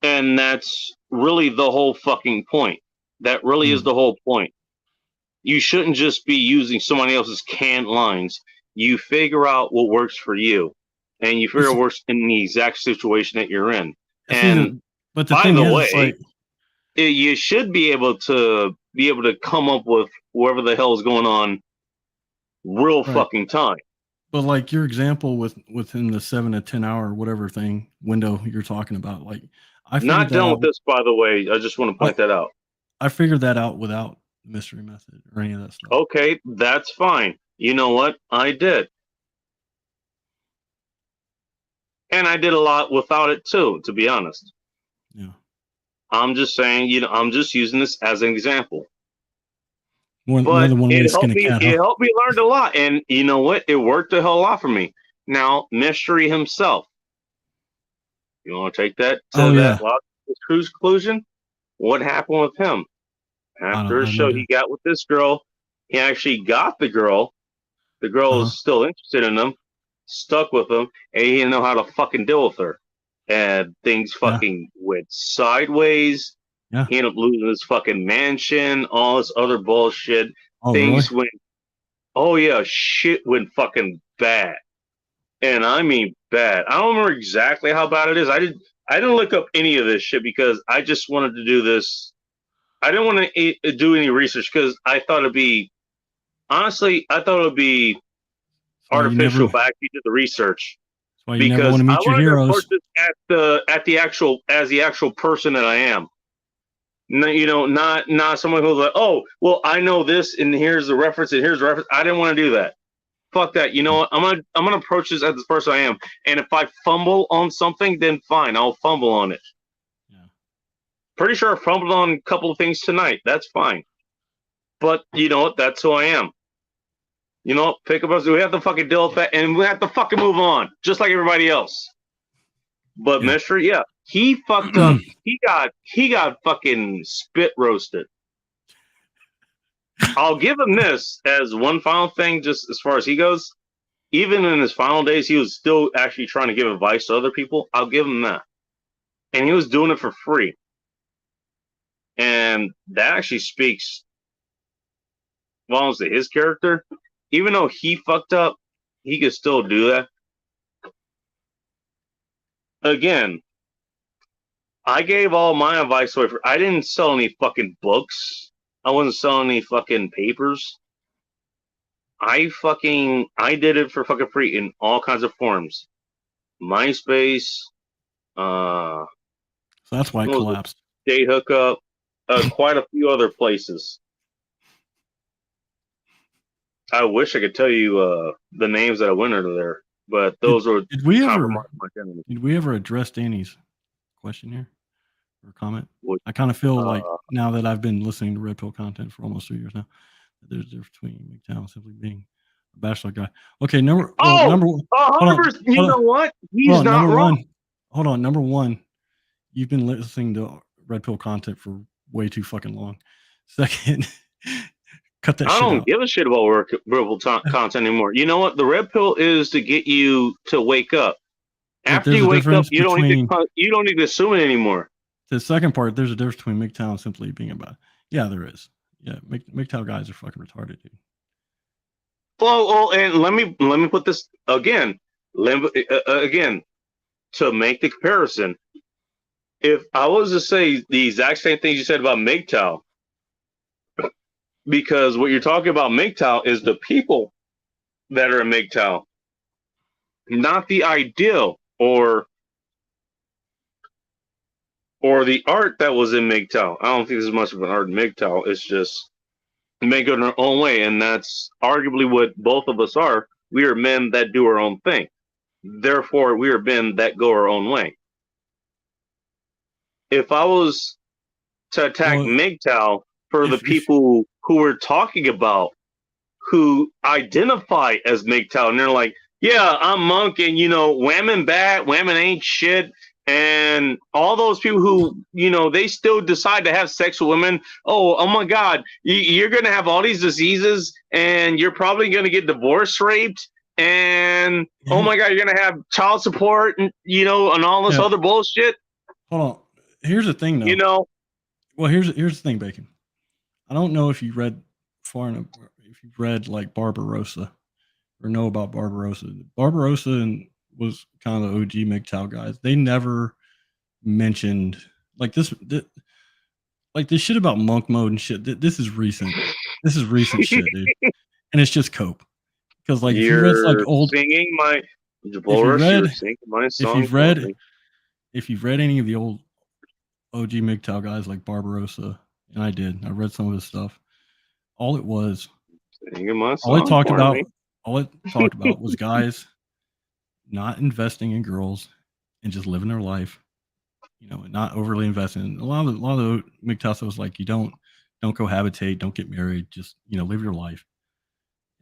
And that's really the whole fucking point. That really is the whole point. You shouldn't just be using somebody else's canned lines. You figure out what works for you, and you figure out what works in the exact situation that you're in. And
but the
by
thing
the
is,
way, you should be able to come up with whatever the hell is going on real fucking time.
But like your example within the 7 to 10 hour whatever thing window you're talking about, like
Not done with this, by the way. I just want to point that out.
I figured that out without mystery method or any of that stuff.
Okay, that's fine. You know what? I did. And I did a lot without it too, to be honest.
Yeah.
I'm just saying, I'm just using this as an example.
More
But
than one way to skin a cat.
It helped me learn a lot. And you know what? It worked a hell of a lot for me. Now, Mystery himself. You want to take that to that conclusion? What happened with him? After a show he got with this girl, he actually got the girl. The girl was still interested in him, stuck with him, and he didn't know how to fucking deal with her. And things fucking went sideways.
Yeah.
He ended up losing his fucking mansion, all this other bullshit. Things went, shit went fucking bad. And I mean bad. I don't remember exactly how bad it is. I didn't look up any of this shit because I just wanted to do this. I didn't want to do any research because I thought it'd be, honestly, artificial if I actually did the research.
That's why you never want to meet your heroes.
To at the actual person that I am. No, not someone who's like, oh, well, I know this, and here's the reference, and here's the reference. I didn't want to do that. Fuck that. You know what? I'm gonna approach this as the person I am. And if I fumble on something, then fine, I'll fumble on it. Yeah. Pretty sure I fumbled on a couple of things tonight. That's fine. But you know what? That's who I am. You know, pick up us. We have to fucking deal with that, and we have to fucking move on, just like everybody else. But Mystery, he fucked up. He got fucking spit roasted. I'll give him this as one final thing, just as far as he goes. Even in his final days, he was still actually trying to give advice to other people. I'll give him that. And he was doing it for free. And that actually speaks volumes to his character. Even though he fucked up, he could still do that. Again, I gave all my advice away. I didn't sell any fucking books. I wasn't selling any fucking papers. I did it for fucking free in all kinds of forms. MySpace.
So that's why it collapsed.
Day Hookup. Quite a few other places. I wish I could tell you the names that I went under there, but those were.
Did we ever address Danny's question here or comment? I kind of feel like now that I've been listening to Red Pill content for almost 3 years now, there's a difference between MGTOW simply being a bachelor guy. Okay, number one.
You know what? He's not wrong.
Hold on, number one. You've been listening to Red Pill content for way too fucking long. Second. Cut that shit out. I don't
give a shit about Red Pill content anymore. You know what? The Red Pill is to get you to wake up. After you wake up, you don't need to assume it anymore.
The second part, there's a difference between MGTOW and simply being about. Yeah, there is. Yeah, MGTOW guys are fucking retarded, dude.
Well, and let me put this again. Again, to make the comparison, if I was to say the exact same things you said about MGTOW. Because what you're talking about MGTOW is the people that are in MGTOW, not the ideal or the art that was in MGTOW. I don't think there's much of an art in MGTOW. It's just make it in our own way, and that's arguably what both of us are. We are men that do our own thing. Therefore, we are men that go our own way. If I was to attack MGTOW for the people who we're talking about, who identify as MGTOW, and they're like, yeah, I'm monk, and women bad, women ain't shit, and all those people who, they still decide to have sex with women. Oh my God, you're gonna have all these diseases, and you're probably gonna get divorced, raped, and oh my God, you're gonna have child support, and and all this other bullshit.
Hold on. Here's the thing, though. Well, here's the thing, Bacon. I don't know if you read if you've read like Barbarossa or know about Barbarossa. Barbarossa was kind of the OG MGTOW guys. They never mentioned like this shit about monk mode and shit. This is recent. This is recent shit, dude. And it's just cope. Because like if you read like old
singing my
if you've read any of the old OG MGTOW guys like Barbarossa, and I read some of his stuff. All it talked about was guys not investing in girls and just living their life, and not overly investing. A lot of the MGTOW stuff was like, you don't cohabitate, don't get married, just live your life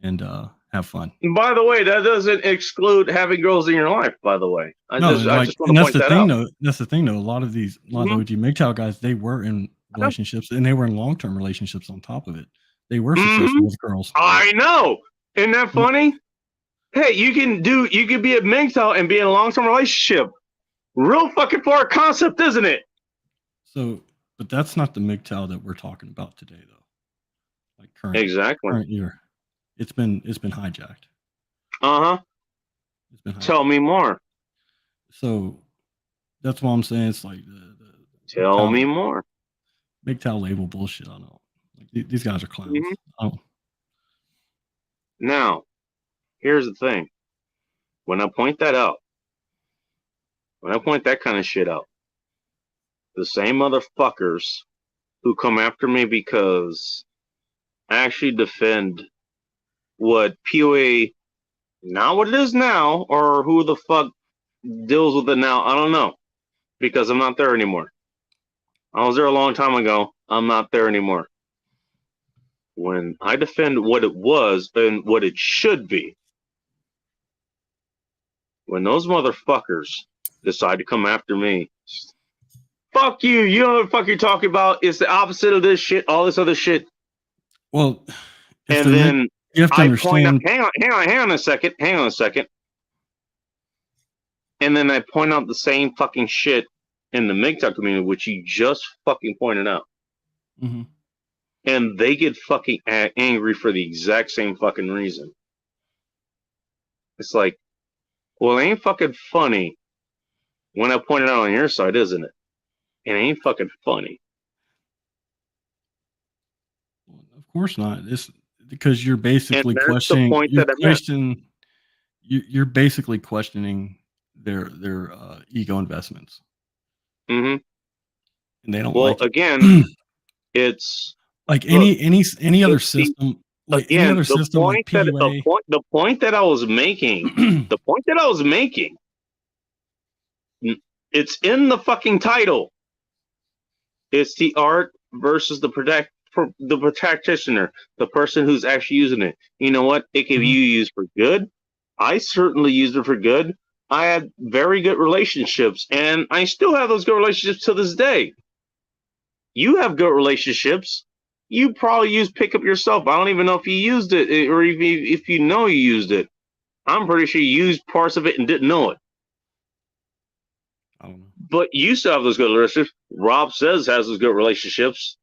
and have fun.
And by the way, that doesn't exclude having girls in your life. By the way, I just want to point that out.
That's the thing, though. A lot of the OG MGTOW guys, they were in relationships, and they were in long-term relationships on top of it. They were successful with girls.
I know. Isn't that funny? Hey, you can be a MGTOW and be in a long-term relationship. Real fucking far concept, isn't it?
So, but that's not the MGTOW that we're talking about today, though. Like current year. It's been hijacked. It's been hijacked.
Tell me more.
So that's what I'm saying. It's like
tell me more.
MGTOW label bullshit. I know. Like, these guys are clowns.
Now, here's the thing. When I point that out, when I point that kind of shit out, the same motherfuckers who come after me because I actually defend what PUA, not what it is now, or who the fuck deals with it now, I don't know, because I'm not there anymore. I was there a long time ago. I'm not there anymore. When I defend what it was and what it should be, when those motherfuckers decide to come after me, fuck you. You know what the fuck you're talking about? It's the opposite of this shit, all this other shit.
Well,
and then
you have to understand.
Hang on a second. And then I point out the same fucking shit in the MGTOW community, which you just fucking pointed out.
Mm-hmm.
And they get fucking angry for the exact same fucking reason. It's like, well, it ain't fucking funny when I point it out on your side, isn't it? It ain't fucking funny.
Of course not. It's because you're basically questioning. You're basically questioning their ego investments.
Mm-hmm.
And they don't.
Well,
like
again, it's
like any other system. Like
again,
any other system, like PUA.
The point that I was making, it's in the fucking title. It's the art versus the practitioner, the person who's actually using it. You know what? It can be used for good. I certainly used it for good. I had very good relationships, and I still have those good relationships to this day. You have good relationships. You probably pick up yourself. I don't even know if you used it, or if you know you used it. I'm pretty sure you used parts of it and didn't know it.
I don't know.
But you still have those good relationships. Rob says has those good relationships.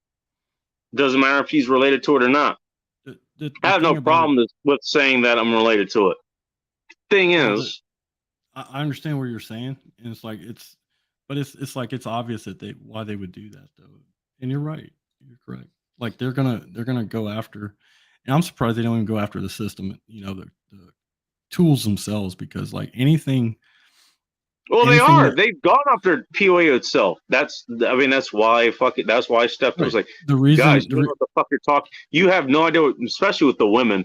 Doesn't matter if he's related to it or not. I have no problem with saying that I'm related to it. Thing is,
I understand what you're saying, and it's like it's obvious that why they would do that though. And you're right. You're correct. Like they're gonna go after, and I'm surprised they don't even go after the system. The tools themselves, because like anything.
Well, they are. They've gone after PUA itself. That's why that's why Steph was like,
the reason,
guys, you know what the fuck you're talking. You have no idea, especially with the women.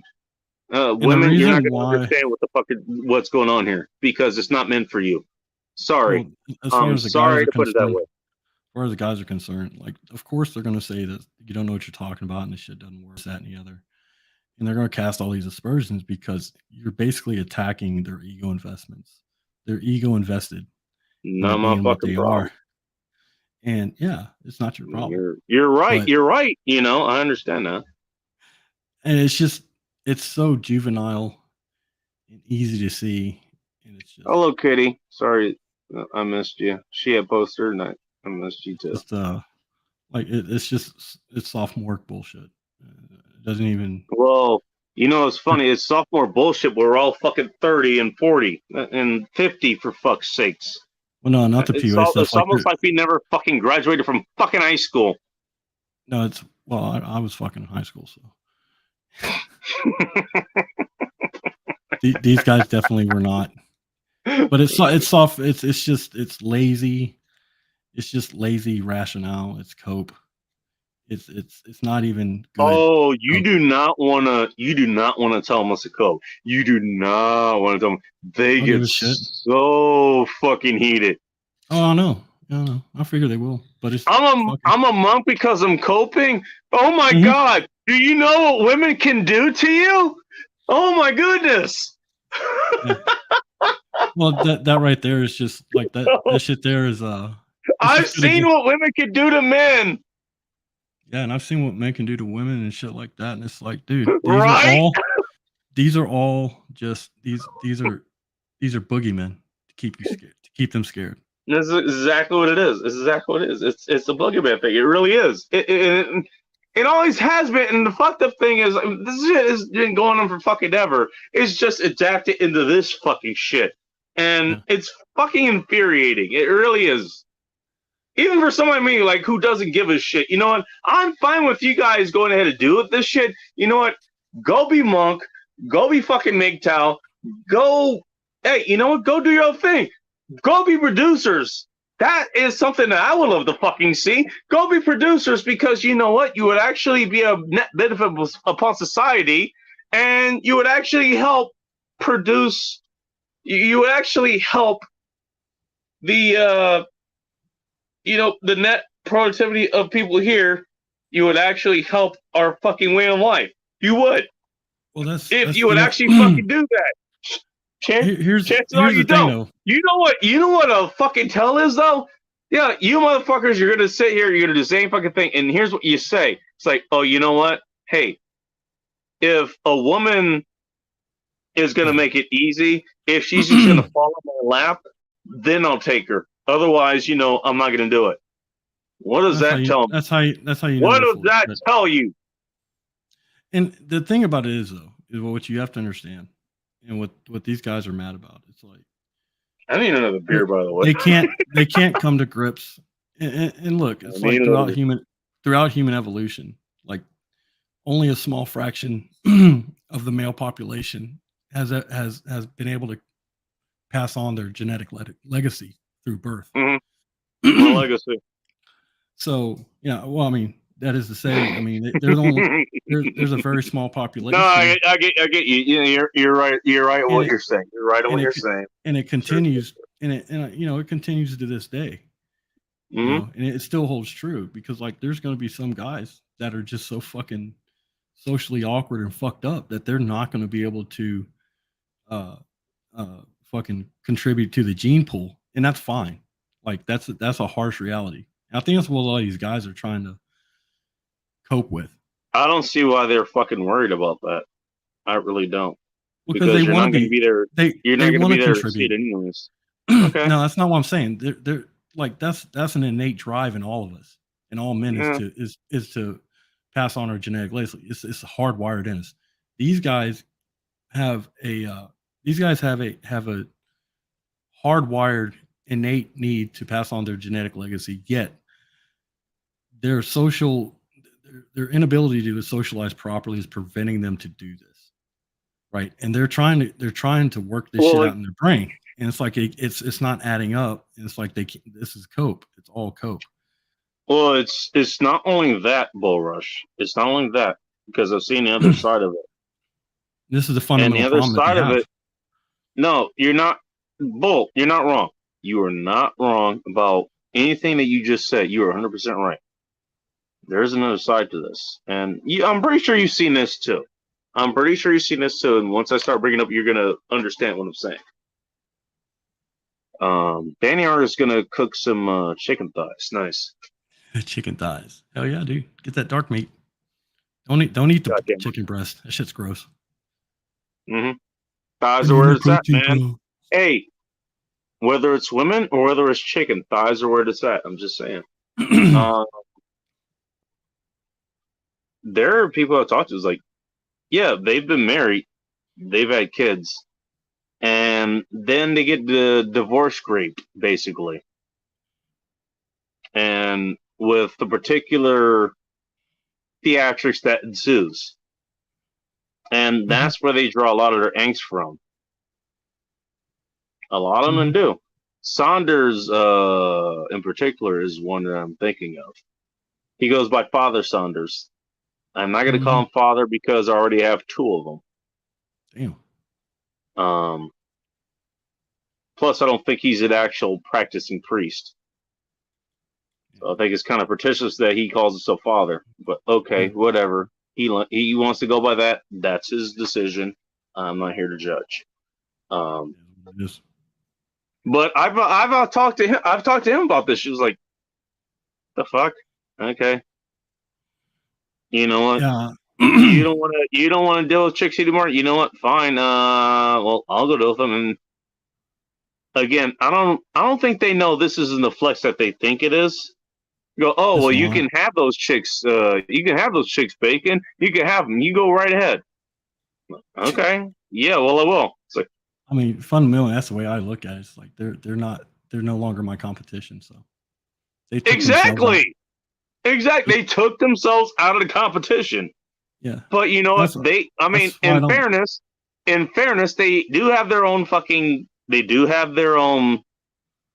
Women, you're not going to understand what's going on here because it's not meant for you. Sorry.
Well, as far as the
sorry
guys
to put it that way.
As far as the guys are concerned, like, of course they're going to say that you don't know what you're talking about and this shit doesn't work, that and the other. And they're going to cast all these aspersions because you're basically attacking their ego investments. They're ego invested.
Not my fucking problem.
And yeah, it's not your problem.
You're right. You're right. You know, I understand that.
And it's so juvenile and easy to see. And it's just,
hello, Kitty. Sorry, I missed you. She had posted and I missed you too.
It's sophomore bullshit. It doesn't even.
Well, you know, it's funny. It's sophomore bullshit. We're all fucking 30 and 40 and 50 for fuck's sakes.
Well, no, not the PUA stuff.
It's almost like we never fucking graduated from fucking high school.
No, I was fucking in high school, so. These guys definitely were not. But it's soft. It's lazy. It's just lazy rationale. It's cope. It's not even good.
Oh, you do not want to tell them it's a cope. You do not want to tell them. They get so fucking heated.
Oh, I know. I figure they will. But
I'm a monk because I'm coping. Oh my God. Do you know what women can do to you? Oh my goodness.
Yeah. Well, that right there is just like that. That shit there is
I've seen what women can do to men.
Yeah, and I've seen what men can do to women and shit like that, and it's like, dude, these are all just these are boogeymen to keep you scared, to keep them scared.
This is exactly what it is. It's exactly what it is. It's the boogeyman thing. It really is. It always has been. And the fucked up thing is, this shit has been going on for fucking ever. It's just adapted into this fucking shit, and it's fucking infuriating. It really is. Even for someone like me, like, who doesn't give a shit. You know what? I'm fine with you guys going ahead and do with this shit. You know what? Go be monk. Go be fucking MGTOW. Go. Hey, you know what? Go do your own thing. Go be producers. That is something that I would love to fucking see. Go be producers because you know what? You would actually be a net benefit upon society, and you would actually help produce. You would actually help the the net productivity of people here. You would actually help our fucking way of life. You would.
Well, that's
you would actually fucking do that. Chances are you don't. You know what a fucking tell is though? Yeah, you motherfuckers, you're gonna sit here, you're gonna do the same fucking thing, and here's what you say. It's like, oh, you know what? Hey, if a woman is gonna make it easy, if she's just gonna fall on my lap, then I'll take her. Otherwise, I'm not gonna do it. What does that tell me?
That's how you.
What does that tell you?
And the thing about it is, though, is what you have to understand. And what these guys are mad about, it's like,
I need another beer, by the way.
They can't come to grips. And look, it's like throughout human evolution, like only a small fraction of the male population has been able to pass on their genetic legacy through birth.
Mm-hmm. Legacy.
So yeah, well, I mean, that is to say, I mean, there's a very small population.
No, I get you. You're right. You're right on what you're saying. You're right on what you're saying.
And it continues, and it continues to this day. And it still holds true because, like, there's going to be some guys that are just so fucking socially awkward and fucked up that they're not going to be able to fucking contribute to the gene pool, and that's fine. Like, that's a harsh reality. And I think that's what a lot of these guys are trying to cope with.
I don't see why they're fucking worried about that. I really don't.
Because
you're not going to be there. You're not going to be there to see it anyways. Okay.
No, that's not what I'm saying. They're like, that's an innate drive in all of us, in all men, is to pass on our genetic legacy. It's hardwired in us. These guys have a hardwired innate need to pass on their genetic legacy, yet their inability to socialize properly is preventing them to do this, right? And they're trying to work this shit out in their brain, and it's like it's not adding up. And it's like this is cope. It's all cope.
Well, it's not only that, Bull Rush. It's not only that, because I've seen the other side of it.
This is the
And
fundamental
the other
problem that
side
they
of
have.
it, no, you're not, Bull, you're not wrong. You are not wrong about anything that you just said. You are 100% right. There's another side to this. And I'm pretty sure you've seen this too. I'm pretty sure you've seen this too. And once I start bringing up, you're going to understand what I'm saying. Danny R is going to cook some chicken thighs. Nice.
Chicken thighs. Hell yeah, dude. Get that dark meat. Don't eat the
Goddamn.
chicken breast. That shit's gross.
Mm-hmm. Thighs are where it's at, man.
Bro.
Hey, whether it's women or whether it's chicken, thighs are where it's at. I'm just saying. There are people I've talked to who's like, yeah, they've been married, they've had kids, and then they get the divorce rape, basically. And with the particular theatrics that ensues. And that's where they draw a lot of their angst from. A lot of them do. Saunders, in particular, is one that I'm thinking of. He goes by Father Saunders. I'm not going to call him Father because I already have two of them.
Damn.
Plus, I don't think he's an actual practicing priest. So I think it's kind of pretentious that he calls himself Father. But okay, whatever. He wants to go by that. That's his decision. I'm not here to judge. But I've talked to him. I've talked to him about this. She was like, "The fuck? Okay. You know what?
Yeah.
You don't want to deal with chicks anymore. You know what? Fine. Well, I'll go deal with them." And again, I don't think they know this isn't the flex that they think it is. You go, oh, well, you can have those chicks. You can have those chicks, Bacon. You can have them. You go right ahead. Okay. Yeah. Well, I will. It's like,
I mean, fundamentally, that's the way I look at it. It's like they're no longer my competition. So they took
exactly. They took themselves out of the competition.
Yeah.
But you know what? In fairness, they do have their own fucking. They do have their own.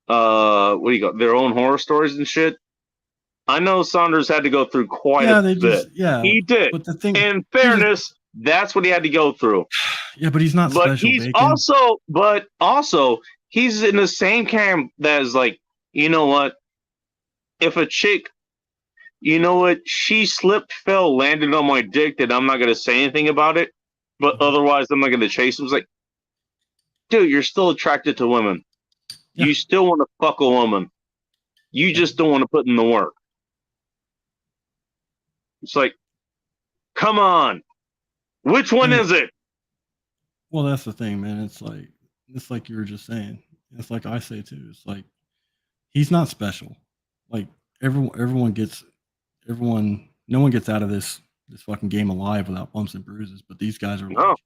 What do you got? Their own horror stories and shit. I know Saunders had to go through quite a bit. He did.
But the thing,
in fairness, that's what he had to go through.
Yeah, but he's not special.
He's
Bacon.
also, he's in the same camp that is like, you know what? If a chick, you know what, she slipped, fell, landed on my dick, then I'm not gonna say anything about it. But otherwise, I'm not gonna chase him. It's like, dude, you're still attracted to women. Yeah. You still want to fuck a woman. You just don't want to put in the work. It's like, come on. Which one is it?
Well, that's the thing, man. It's like you were just saying. It's like I say too. It's like he's not special. Like no one gets out of this fucking game alive without bumps and bruises. But these guys are like,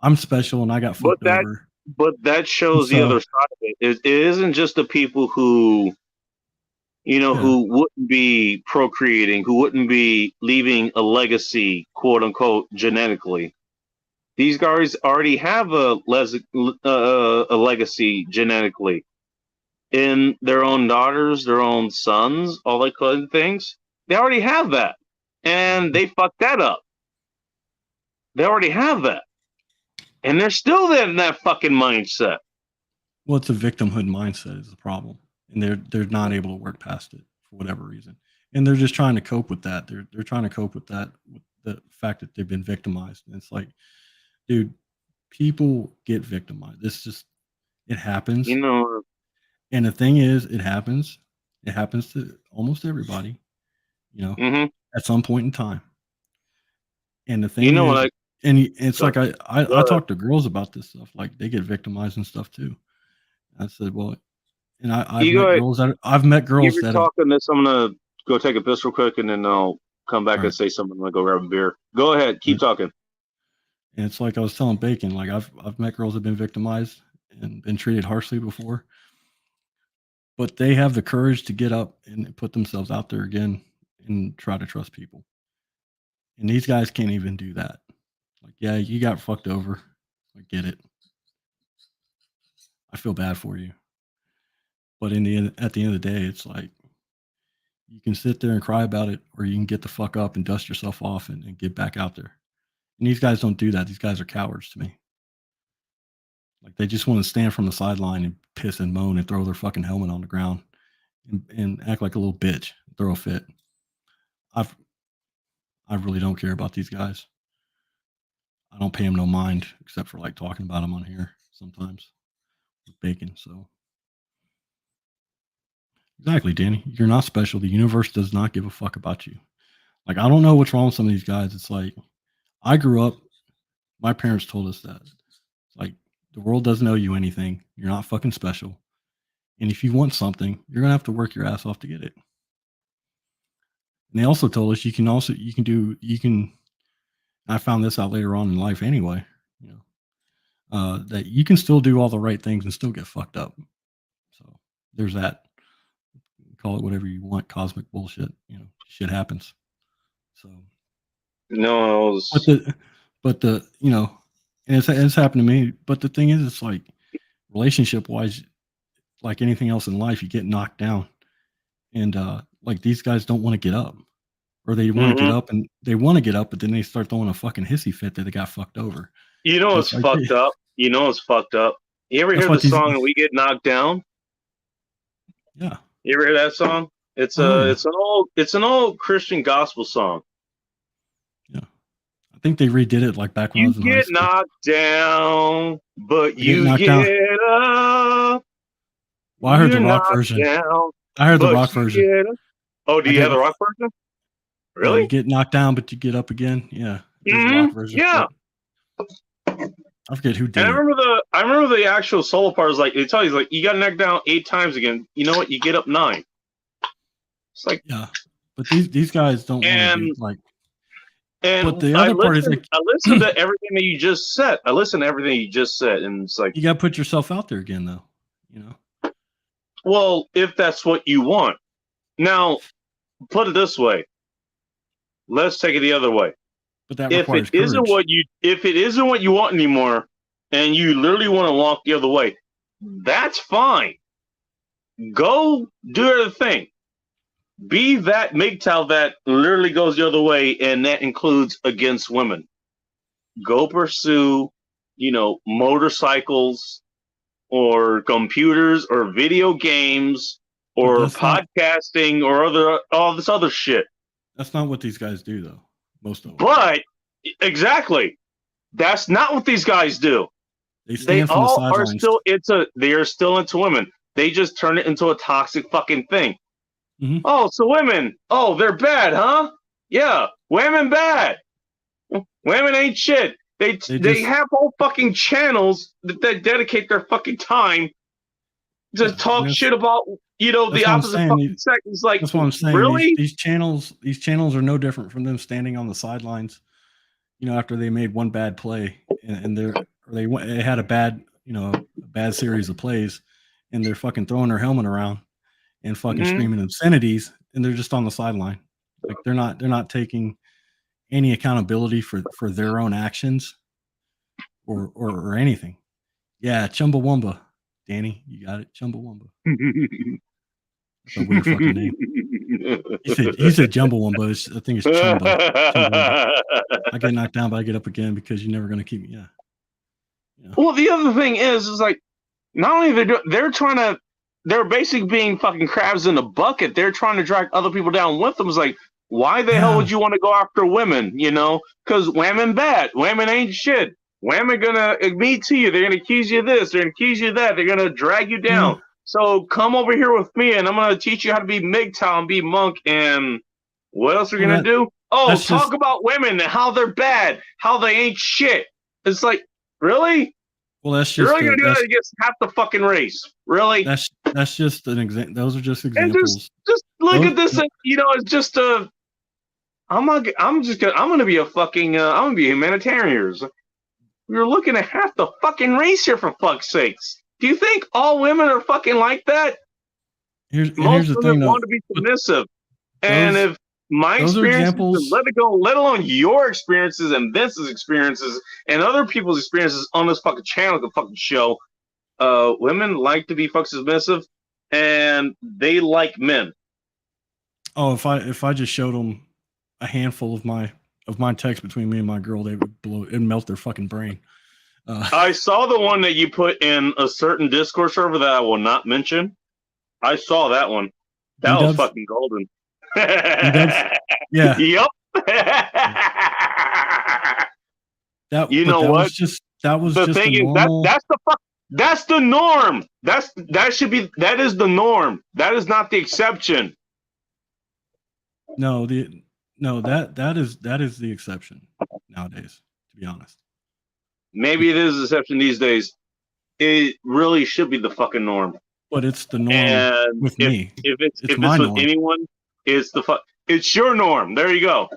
I'm special and I got fucked over.
But that shows the other side of it. It isn't just the people who, who wouldn't be procreating, who wouldn't be leaving a legacy, quote unquote, genetically. These guys already have a legacy genetically in their own daughters, their own sons, all that kind of things. They already have that, and they fucked that up. They already have that, and they're still in that fucking mindset.
Well, it's a victimhood mindset is the problem, and they're not able to work past it for whatever reason, and they're just trying to cope with that. They're trying to cope with that, with the fact that they've been victimized. And it's like, dude, people get victimized. It happens. And the thing is, it happens to almost everybody, at some point in time. And the thing it's like I talk to girls about this stuff. Like they get victimized and stuff too. I said, well, and I've met girls that
talking this. I'm gonna go take a piss real quick, and then I'll come back and say something. I'm gonna go grab a beer. Go ahead, keep talking.
And it's like I was telling Bacon, like I've met girls that have been victimized and been treated harshly before, but they have the courage to get up and put themselves out there again and try to trust people. And these guys can't even do that. Like, yeah, you got fucked over. I get it. I feel bad for you. But at the end of the day, it's like you can sit there and cry about it, or you can get the fuck up and dust yourself off and get back out there And these guys don't do that. These guys are cowards to me. Like they just want to stand from the sideline and piss and moan and throw their fucking helmet on the ground and act like a little bitch, throw a fit. I really don't care about these guys. I don't pay them no mind except for like talking about them on here sometimes with bacon. So exactly, Danny. You're not special. The universe does not give a fuck about you. Like I don't know what's wrong with some of these guys. It's like I grew up. My parents told us that. It's like the world doesn't owe you anything. You're not fucking special. And if you want something, you're gonna have to work your ass off to get it. And they also told us you can. I found this out later on in life anyway. You know, that you can still do all the right things and still get fucked up. So there's that. Call it whatever you want, cosmic bullshit. You know, shit happens. So
no,
but the you know, and it's happened to me. But the thing is, it's like relationship wise, like anything else in life, you get knocked down, and like these guys don't want to get up, or they want to get up, and they want to get up, but then they start throwing a fucking hissy fit that they got fucked over.
You know what's like, fucked up? You know what's fucked up? You ever hear the song "We Get Knocked Down"?
Yeah.
You ever hear that song? It's an old Christian gospel song.
Yeah. I think they redid it like back when I was in high school.
You get knocked down, but you get up.
Well, I heard the rock version. I heard the rock version.
Oh, do you have the rock version? Really?
You get knocked down, but you get up again. Yeah. The rock version.
Yeah.
I forget who did
it. I remember the actual solo part is like they tell you like you got knocked down 8 times again. You know what? You get up 9. It's like
yeah, but these guys don't want to do like.
And
but the other part is like
I listened to everything that you just said. And it's like
you got to put yourself out there again, though. You know.
Well, if that's what you want, now put it this way. Let's take it the other way.
But that requires courage.
If it isn't what you want anymore, and you literally want to walk the other way, that's fine. Go do the thing. Be that MGTOW that literally goes the other way, and that includes against women. Go pursue, motorcycles, or computers, or video games, or podcasting, or all this other shit.
That's not what these guys do, though. Most of them.
But exactly, that's not what these guys do. They all are still they are still into women. They just turn it into a toxic fucking thing.
Mm-hmm.
Oh, so women, they're bad, huh? Yeah, women bad. Women ain't shit. They have whole fucking channels that dedicate their fucking time to talk shit about the opposite fucking sex. It's like,
that's what I'm saying.
Really?
These channels are no different from them standing on the sidelines, after they made one bad play and they had a bad series of plays, and they're fucking throwing their helmet around and fucking screaming obscenities, and they're just on the sideline. Like they're not taking any accountability for their own actions or anything. Yeah, Chumbawamba. Danny, you got it. Chumbawamba. That's a weird fucking name. He said Jumbawamba. I think it's Chumba. I get knocked down, but I get up again because you're never going to keep me. Yeah.
Well, the other thing is like, not only they're basically being fucking crabs in a bucket. They're trying to drag other people down with them. It's like, why the hell would you want to go after women? Because women bad. Women ain't shit. Women gonna admit to you. They're gonna accuse you of this. They're gonna accuse you of that. They're gonna drag you down. So come over here with me, and I'm gonna teach you how to be MGTOW and be monk. And what else are we gonna do? Talk about women and how they're bad, how they ain't shit. It's like, really?
Well, that's just
you're really gonna do that against half the fucking race. Really?
That's just an example. Those are just examples.
And just look at this. It's just a. I'm gonna be a fucking. I'm gonna be a humanitarian. We're looking at half the fucking race here, for fuck's sakes. Do you think all women are fucking like that?
Most
of them want to be submissive. And if my experiences, let it go, let alone your experiences and Vince's experiences and other people's experiences on this fucking channel, the fucking show, women like to be fucking submissive, and they like men.
Oh, if I just showed them a handful of my of my text between me and my girl, they would blow it, melt their fucking brain.
I saw the one that you put in a certain Discord server that I will not mention. I saw that one. That
B-dubs?
was fucking golden.
B-dubs? Yeah.
Yep.
You know what? That was
the
just
thing
a
is
normal...
that's the norm. That is the norm. That is not the exception.
No, that is the exception nowadays, to be honest.
Maybe it is the exception these days. It really should be the fucking norm.
But it's the norm
and
with me.
If it's with
norm.
anyone, it's your norm. There you go.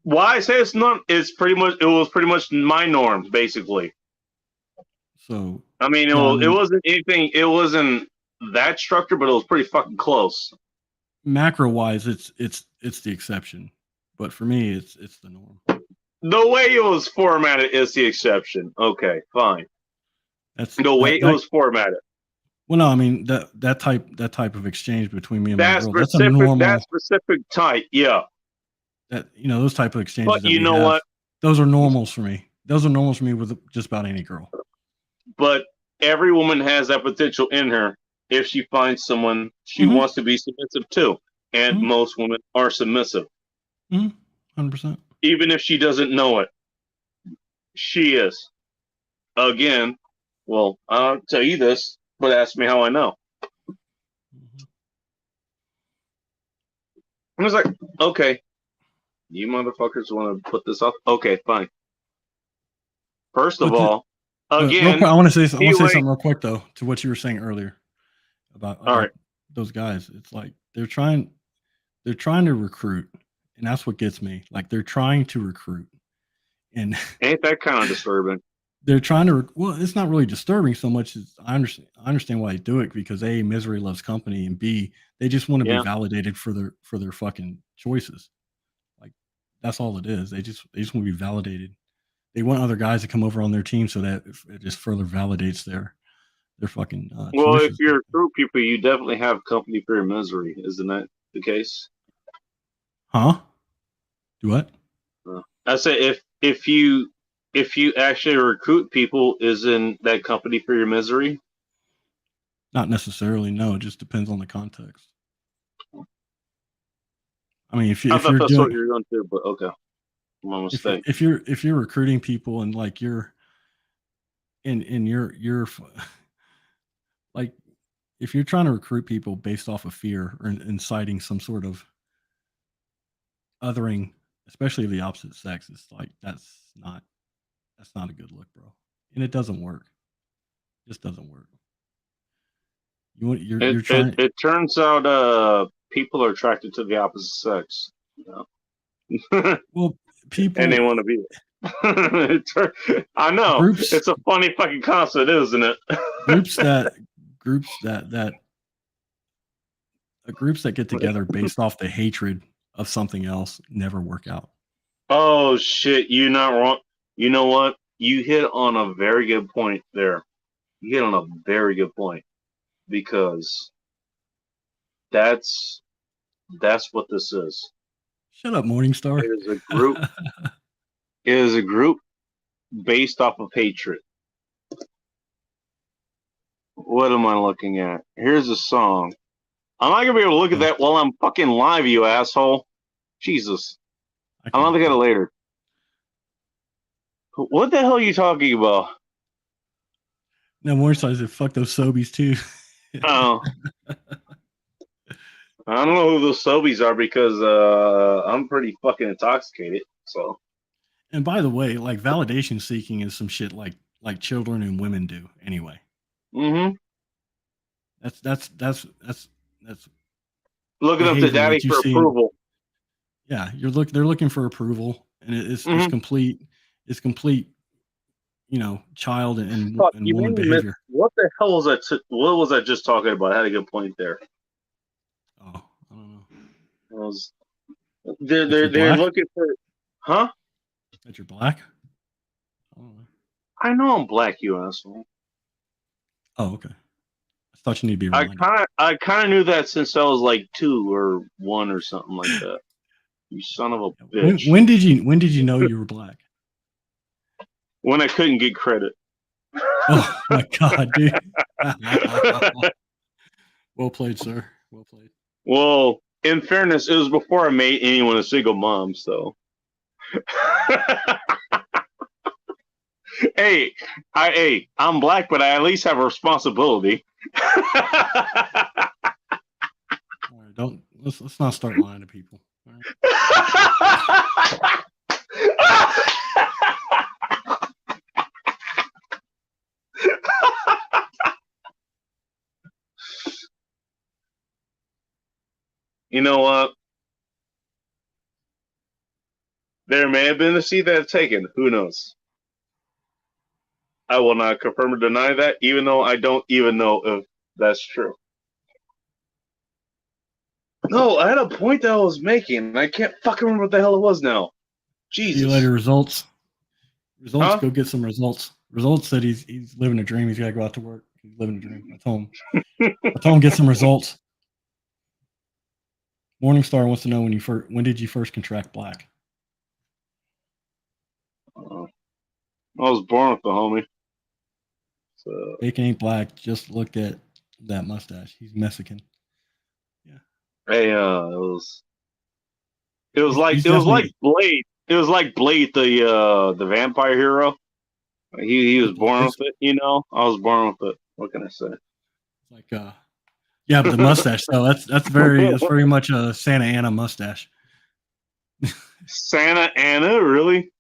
Why I say it's not? It was pretty much my norm, basically.
So
I mean, it wasn't anything. It wasn't that structured, but it was pretty fucking close.
Macro wise, it's the exception, but for me, it's the norm.
The way it was formatted is the exception. Okay, fine.
That's
the way it was formatted.
Well, no, I mean that type of exchange between me and my girl.
That's that specific type, yeah.
That those type of exchanges.
But you know what?
Those are normals for me. Those are normals for me with just about any girl.
But every woman has that potential in her. If she finds someone she wants to be submissive to, and most women are submissive.
100%.
Even if she doesn't know it, she is. Again, well, I'll tell you this, but ask me how I know. I was like, okay, you motherfuckers want to put this up? Okay, fine. First of all, again,
quick, I want to say something real quick though to what you were saying earlier about those guys. It's like they're trying to recruit, and that's what gets me. Like they're trying to recruit, and
ain't that kind of disturbing?
They're trying to. Well, it's not really disturbing so much as I understand why they do it, because A, misery loves company, and B, they just want to be validated for their fucking choices. Like that's all it is. They just want to be validated. They want other guys to come over on their team so that it just further validates their fucking.
Well,
choices.
if you're a group people, you definitely have company for your misery, isn't that the case?
Huh? Do what?
I said if you actually recruit people, isn't that company for your misery?
Not necessarily. No, it just depends on the context. I mean, if you're
that's
doing,
what you're going to, but okay, my mistake.
If you're recruiting people and like you're in your like if you're trying to recruit people based off of fear or inciting some sort of othering, especially of the opposite sex, it's like that's not a good look, bro. And it doesn't work. It just doesn't work. You're trying.
It turns out people are attracted to the opposite sex.
Well, people
and they want to be it. I know. It's a funny fucking concept, isn't it?
groups that get together based off the hatred of something else never work out.
Oh shit, you're not wrong. You know what? You hit on a very good point there. You hit on a very good point, because that's what this is.
Shut up, Morningstar.
It is a group. It is a group based off of hatred. What am I looking at? Here's a song. I'm not gonna be able to look at that while I'm fucking live, you asshole. Jesus. I'll look at it later. What the hell are you talking about?
No, Morningstar said fuck those Sobies too.
Oh. I don't know who those Sobies are, because I'm pretty fucking intoxicated. So.
And by the way, like validation seeking is some shit like children and women do anyway.
Mm-hmm.
That's
looking up to daddy for approval.
Yeah, they're looking for approval, and it's complete. It's complete. Child and woman behavior.
What the hell was that? What was I just talking about? I had a good point there.
Oh, I don't
know. They're looking for, huh?
That you're black?
I know I'm black, you asshole.
Oh, okay. I thought you need to be reminded.
I kind of knew that since I was like 2 or 1 or something like that. You son of a bitch.
When did you know you were black?
When I couldn't get credit.
Oh my god, dude. Well played, sir. Well played.
Well, in fairness, it was before I made anyone a single mom, so. Hey, I'm black, but I at least have a responsibility.
All right, let's not start lying to people. All right?
You know what? There may have been a seat that I've taken. Who knows? I will not confirm or deny that, even though I don't even know if that's true. No, I had a point that I was making, and I can't fucking remember what the hell it was now. Jesus.
See you later, results. Results,
Huh?
go get some results. Results said he's living a dream. He's got to go out to work. He's living a dream. I told him get some results. Morningstar wants to know when did you first contract black?
I was born with the homie. So.
Bacon ain't black. Just look at that mustache. He's Mexican. Yeah.
Hey, it was like Blade. It was like Blade, the vampire hero. He was born with it, you know. I was born with it. What can I say?
Like yeah, but the mustache though, that's very much a Santa Ana mustache.
Santa Ana, really?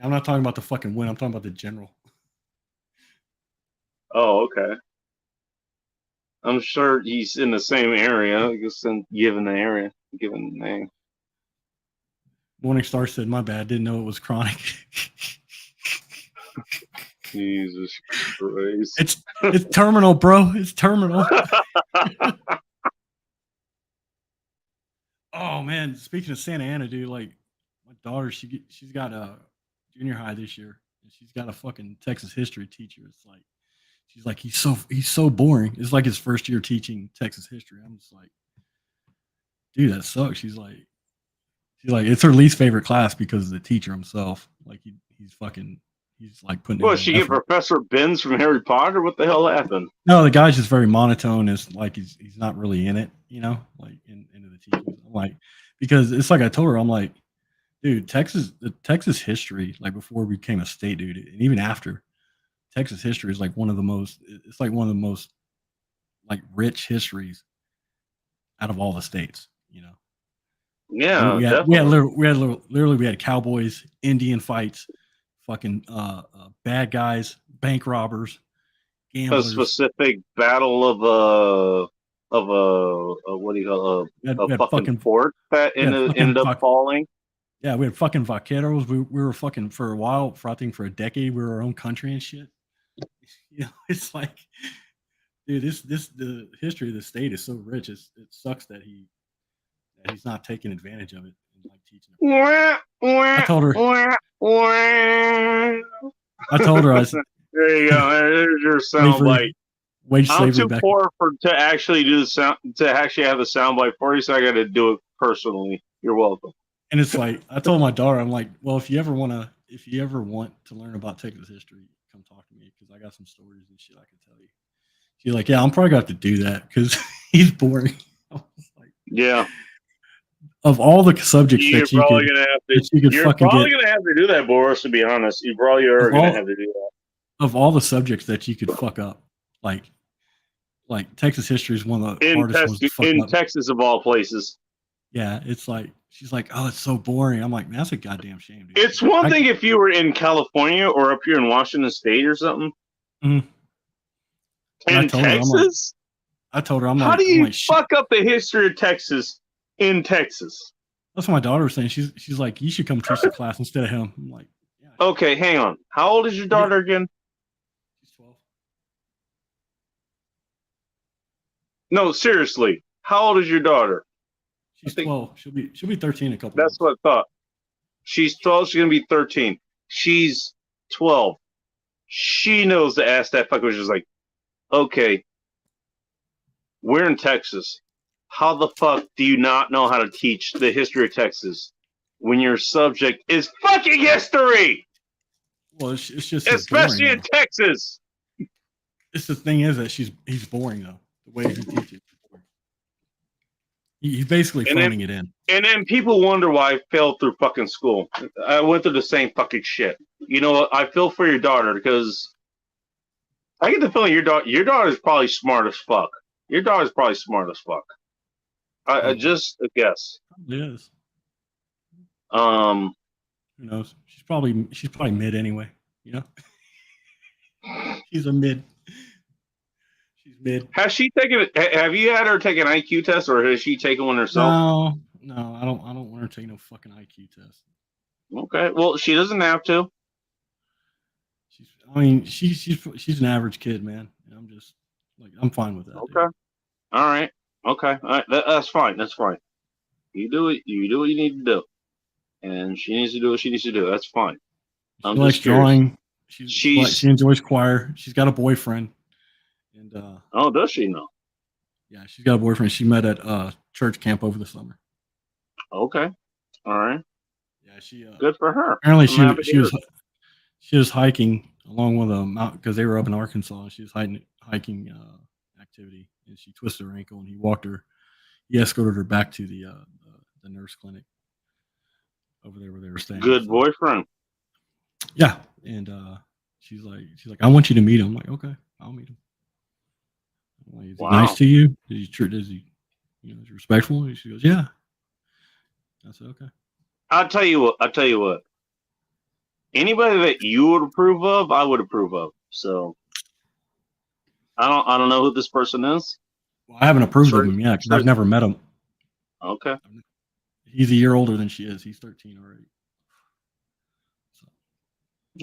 I'm not talking about the fucking win. I'm talking about the general.
Oh, okay. I'm sure he's in the same area. I guess given the area, given the name.
Morningstar said, "My bad. Didn't know it was chronic."
Jesus Christ!
It's terminal, bro. It's terminal. Oh man, speaking of Santa Ana, dude, like my daughter, she's got a junior high this year, and she's got a fucking Texas history teacher. It's like she's like he's so boring. It's like his first year teaching Texas history. I'm just like, dude, that sucks. She's like it's her least favorite class because of the teacher himself. Like he's like putting.
Well, she get Professor Binns from Harry Potter. What the hell happened?
No, the guy's just very monotone. It's like he's not really in it, you know, like into the teaching. I'm like, because it's like I told her, I'm like, dude, the Texas history, like before we became a state, dude, and even after, Texas history is like one of the most like rich histories out of all the states, you know.
Yeah,
we had cowboys, Indian fights, fucking bad guys, bank robbers, gamblers.
A specific battle of what do you call a fucking fort that ended up falling.
Yeah, we had fucking vaqueros. We were fucking for a while, I think for a decade, we were our own country and shit. You know, it's like, dude, the history of the state is so rich. It sucks that he's not taking advantage of it and like teaching it. I told her, I said,
there you go. There's your soundbite. I'm too poor to actually do the sound, to actually have the soundbite for you, so I got to do it personally. You're welcome.
And it's like, I told my daughter, I'm like, well, if you ever want to learn about Texas history, come talk to me because I got some stories and shit I can tell you. She's like, yeah, I'm probably going to have to do that because he's boring. I was like,
yeah.
Of all the subjects you're
probably going to have to do that, Boris, to be honest. You probably are going to have to do that.
Of all the subjects that you could fuck up, like Texas history is one of the hardest ones to fuck up.
In Texas, of all places.
Yeah, it's like, she's like, oh, it's so boring. I'm like, man, that's a goddamn shame, dude.
It's one thing if you were in California or up here in Washington State or something.
Mm-hmm.
In Texas?
I told her, I'm
like, how do you fuck up the history of Texas in Texas?
That's what my daughter was saying. She's like, you should come teach the class instead of him. I'm like, yeah.
Okay, hang on. How old is your daughter again?
She's 12.
No, seriously. How old is your daughter?
She's 12. She'll be 13 in a couple.
That's what I thought. She's 12. She's gonna be 13. She's 12. She knows to ask that fucker. Just like, okay, we're in Texas. How the fuck do you not know how to teach the history of Texas? when your subject is fucking history.
Well, it's just
especially
boring,
in Texas.
It's the thing is that he's boring though. The way he teaches. He's basically phoning it in.
And then people wonder why I failed through fucking school. I went through the same fucking shit. You know what? I feel for your daughter because I get the feeling your daughter's probably smart as fuck. Your daughter's probably smart as fuck. I just a guess.
Probably is.
Who
knows? She's probably mid anyway. You know, she's a mid. She's mid.
Has she taken? Have you had her take an IQ test, or has she taken one herself?
No. I don't want her to take no fucking IQ test.
Okay, well, she doesn't have to.
She's an average kid, man. I'm just like I'm fine with that.
Okay. Dude. All right. Okay. All right. That's fine. That's fine. You do it. You do what you need to do, and she needs to do what she needs to do. That's fine.
She likes drawing. She enjoys choir. She's got a boyfriend. And
oh, does she know?
Yeah, she's got a boyfriend. She met at church camp over the summer.
Okay. All right.
Yeah, she.
Good for her.
Apparently, she was hiking along with a mountain because they were up in Arkansas. And she was hiking activity, and she twisted her ankle, and he escorted her back to the nurse clinic over there where they were staying.
Good boyfriend.
Yeah, and she's like, I want you to meet him. I'm like, okay, I'll meet him. I'm like, is he nice to you? Is he is he respectful? And she goes, yeah. I said, okay.
I'll tell you what. Anybody that you would approve of, I would approve of. So I don't know who this person is.
Well, I haven't approved of him yet because I've never met him.
Okay.
He's a year older than she is. He's 13 already.
So.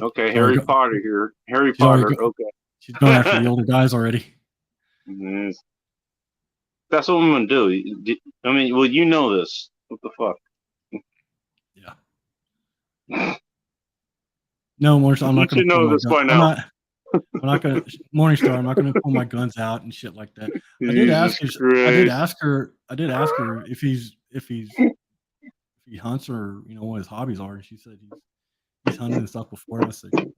Okay, Harry Potter here. Harry Potter. Okay.
She's going after the older guys already.
Mm-hmm. That's what I'm gonna do. I mean, well, you know this. What the fuck?
Yeah. No, Morningstar, I'm not going to know this by now. I'm not going to Morningstar. I'm not going to pull my guns out and shit like that. I did ask her if he hunts or what his hobbies are, and she said he's hunted and stuff before. I said, like,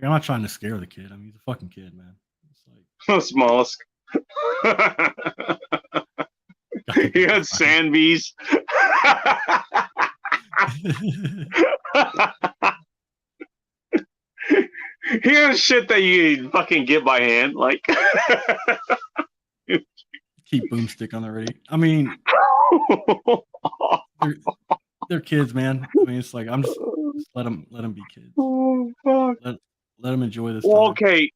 I'm not trying to scare the kid. I mean, he's a fucking kid, man. It's like
smallest. He had sand bees. Here's shit that you fucking get by hand, like
keep boomstick on the ready. I mean, they're kids, man. I mean, it's like I'm just let them be kids.
Oh fuck!
Let them enjoy this.
Well, okay,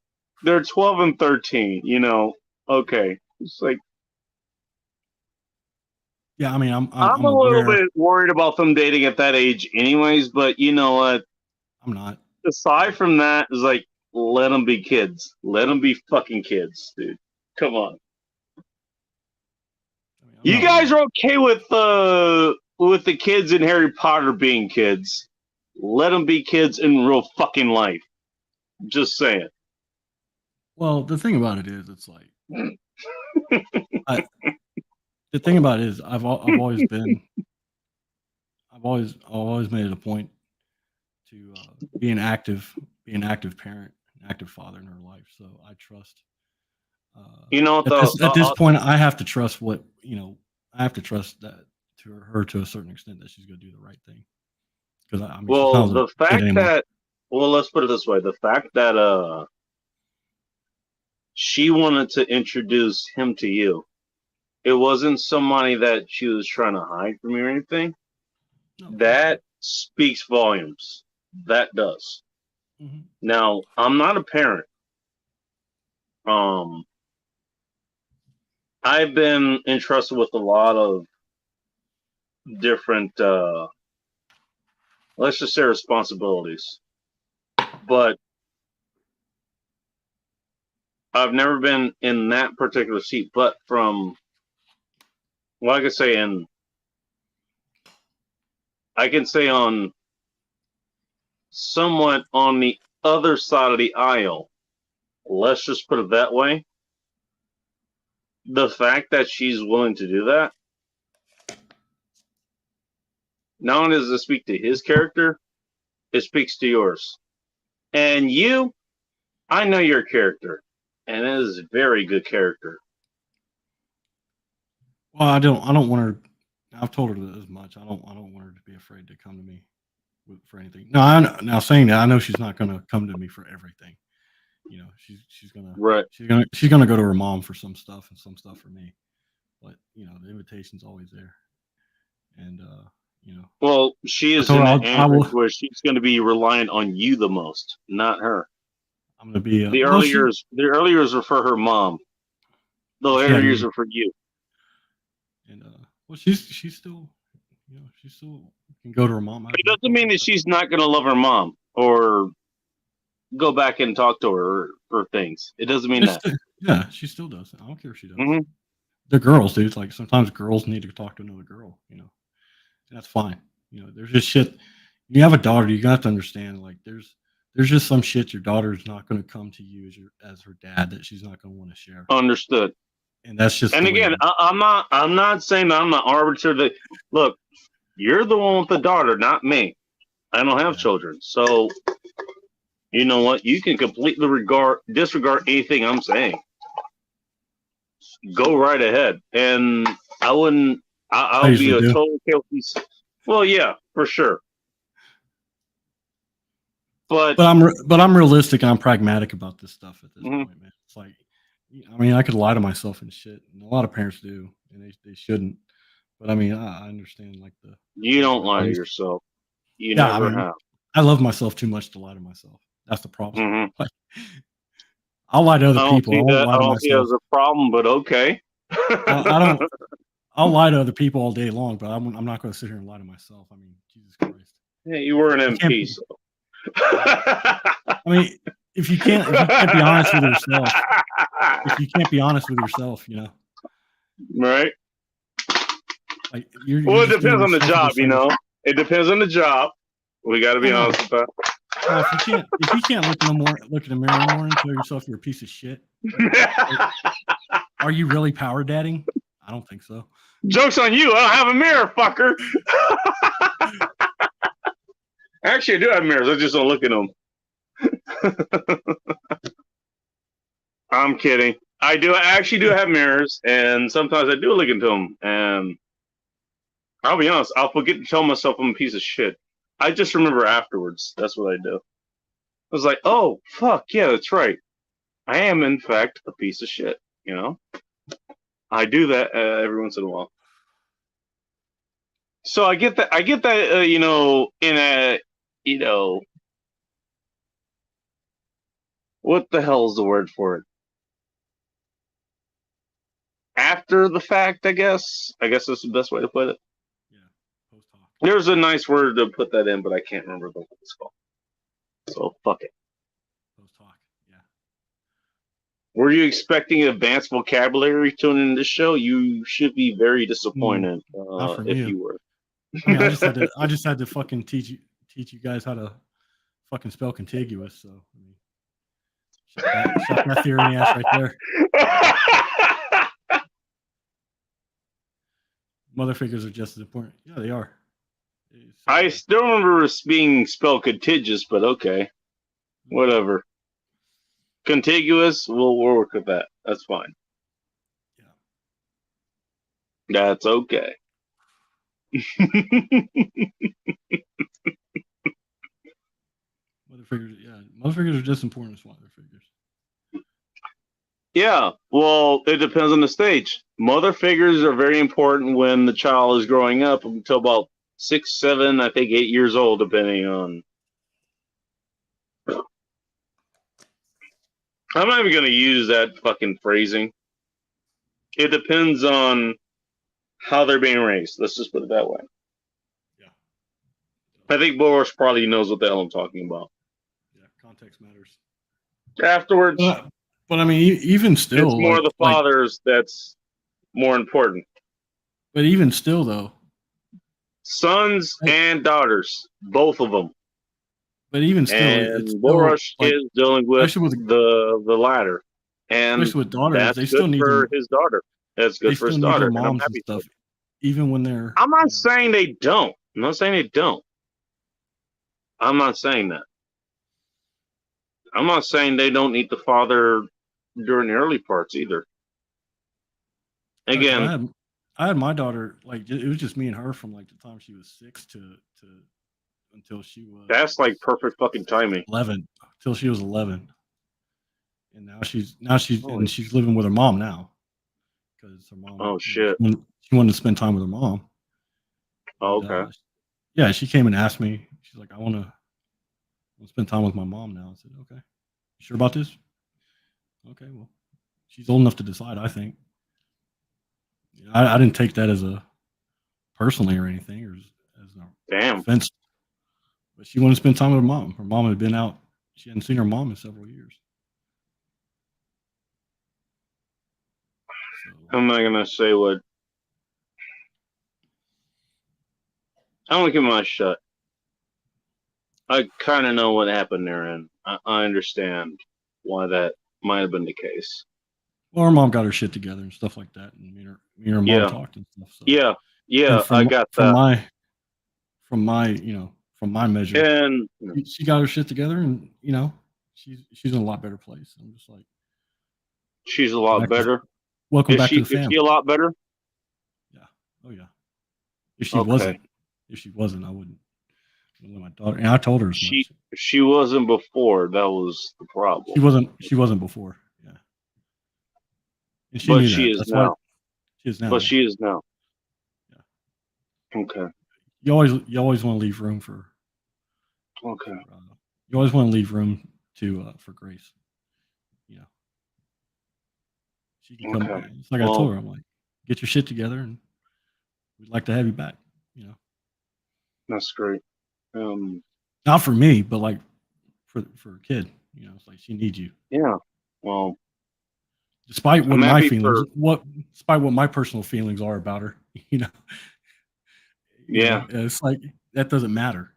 they're 12 and 13. Okay, it's like.
Yeah, I mean, I'm
a little bit worried about them dating at that age, anyways. But you know what?
I'm not.
Aside from that, is like let them be kids. Let them be fucking kids, dude. Come on. You guys are okay with the kids in Harry Potter being kids? Let them be kids in real fucking life. Just saying.
Well, the thing about it is, it's like. The thing about it is, I've always made it a point to be an active parent, an active father in her life. So I trust. At this point, I have to trust I have to trust that to her to a certain extent that she's going to do the right thing. Because
the fact that let's put it this way: the fact that she wanted to introduce him to you. It wasn't somebody that she was trying to hide from you or anything. No. That speaks volumes. That does. Mm-hmm. Now, I'm not a parent. I've been entrusted with a lot of different, let's just say, responsibilities. But I've never been in that particular seat. But I can say on somewhat on the other side of the aisle, let's just put it that way. The fact that she's willing to do that, not only does it speak to his character, it speaks to yours. And you, I know your character, and it is a very good character.
Well, I don't want her. I've told her as much. I don't want her to be afraid to come to me for anything. No, now saying that, I know she's not going to come to me for everything. You know, she's gonna
Right.
She's gonna go to her mom for some stuff and some stuff for me. But you know, the invitation's always there. And you know.
Well, she is in that anchorage where she's going to be reliant on you the most, not her.
I'm going to be
the early years. The early years were for her mom. The later years are for you.
And well, she's still, you know, she still can go to her mom.
It doesn't mean that she's not going to love her mom or go back and talk to her or things. It doesn't mean that.
Yeah, she still does. I don't care if she does. Mm-hmm. The girls, dude. Like sometimes girls need to talk to another girl. You know, and that's fine. You know, there's just shit. You have a daughter, you got to understand. Like there's just some shit your daughter's not going to come to you as her dad that she's not going to want to share.
Understood.
And that's just.
And again, I'm not saying that I'm the arbiter. That look, you're the one with the daughter, not me. I don't have children, so you know what? You can completely disregard anything I'm saying. Go right ahead, and I wouldn't. I'll be a total piece. Well, yeah, for sure. But
I'm realistic and I'm pragmatic about this stuff at this point, man. It's like, I mean, I could lie to myself and shit, and a lot of parents do, and they shouldn't. But I mean, I understand like the.
You don't lie to yourself. You never have.
I love myself too much to lie to myself. That's the problem. Like, I'll lie to other people.
I don't see that as a problem, but okay.
I don't. I'll lie to other people all day long, but I'm not going to sit here and lie to myself. I mean, Jesus Christ.
Yeah, you were an MP, so.
I mean, if you can't be honest with yourself, you know,
right?
Like
well, it depends on the job, you know. It depends on the job. We got to be honest with that.
Well, if you can't look in the mirror anymore and tell yourself you're a piece of shit, like, are you really power dadding? I don't think so.
Joke's on you. I don't have a mirror, fucker. Actually, I do have mirrors. I just don't look in them. I'm kidding. I actually do have mirrors, and sometimes I do look into them. And I'll be honest, I'll forget to tell myself I'm a piece of shit. I just remember afterwards. That's what I do. I was like, oh, fuck, yeah, that's right. I am, in fact, a piece of shit, you know? I do that every once in a while. So I get that, you know, in a, you know, what the hell is the word for it? After the fact, I guess. I guess that's the best way to put it.
Yeah, post talk.
There's a nice word to put that in, but I can't remember what it's called. So fuck it.
Post talk. Yeah.
Were you expecting advanced vocabulary tuning in this show? You should be very disappointed if you were.
I mean, I just had to fucking teach you guys how to fucking spell contiguous. So I mean, shot that theory in the ass right there. Mother figures are just as important. Yeah, they are.
I still remember it being spelled contiguous, but okay, whatever. Contiguous, we'll work with that. That's fine.
Yeah,
that's okay.
Mother figures are just important as mother figures.
Yeah, well, it depends on the stage. Mother figures are very important when the child is growing up until about 6, 7, I think 8 years old, depending on. I'm not even going to use that fucking phrasing. It depends on how they're being raised. Let's just put it that way.
Yeah.
I think Boris probably knows what the hell I'm talking about.
Yeah, context matters.
Afterwards.
But I mean, even still,
it's more the fathers that's more important.
But even still, though,
sons and daughters, both of them.
But even still,
and Boris is dealing with the latter, and
especially with daughters,
that's
they still need
for his daughter. That's good for his daughter.
And I'm happy stuff, even when they're.
I'm not saying they don't. I'm not saying they don't. I'm not saying that. I'm not saying they don't need the father during the early parts either. Again,
I had my daughter, like, it was just me and her from like the time she was 6 to until she was.
That's like perfect fucking timing.
11 till she was 11, and now she's living with her mom now because her mom.
Oh shit!
She wanted to spend time with her mom.
Oh, okay.
Yeah, she came and asked me. She's like, I want to spend time with my mom now. I said, okay. You sure about this? Okay, well, she's old enough to decide, I think. I didn't take that as a personally or anything, or as an offense. But she wanted to spend time with her mom. Her mom had been out. She hadn't seen her mom in several years.
So, I'm not gonna say what. I'm gonna keep my mouth shut. I kind of know what happened there, and I understand why that might have been the case.
Well, her mom got her shit together and stuff like that, and me and her mom talked and stuff. So.
Yeah, I got
from
that.
From my measure,
and
she got her shit together, and she's in a lot better place. I'm just like,
she's a lot better.
Welcome back to the family.
Is she a lot better?
Yeah. Oh yeah. If she wasn't, I wouldn't let my daughter. And I told her as much.
She wasn't before. That was the problem.
She wasn't before. Yeah. And
she knew that. That's now.
She is now.
But she is now. Yeah. Okay.
You always want to leave room for.
Okay.
You always want to leave room for Grace. She can come. Okay. It's like I told her, I'm like, get your shit together, and we'd like to have you back.
That's great.
Not for me, but like for a kid. It's like she needs you.
Yeah. Well,
despite what my feelings, despite what my personal feelings are about her,
Yeah.
It's like that doesn't matter.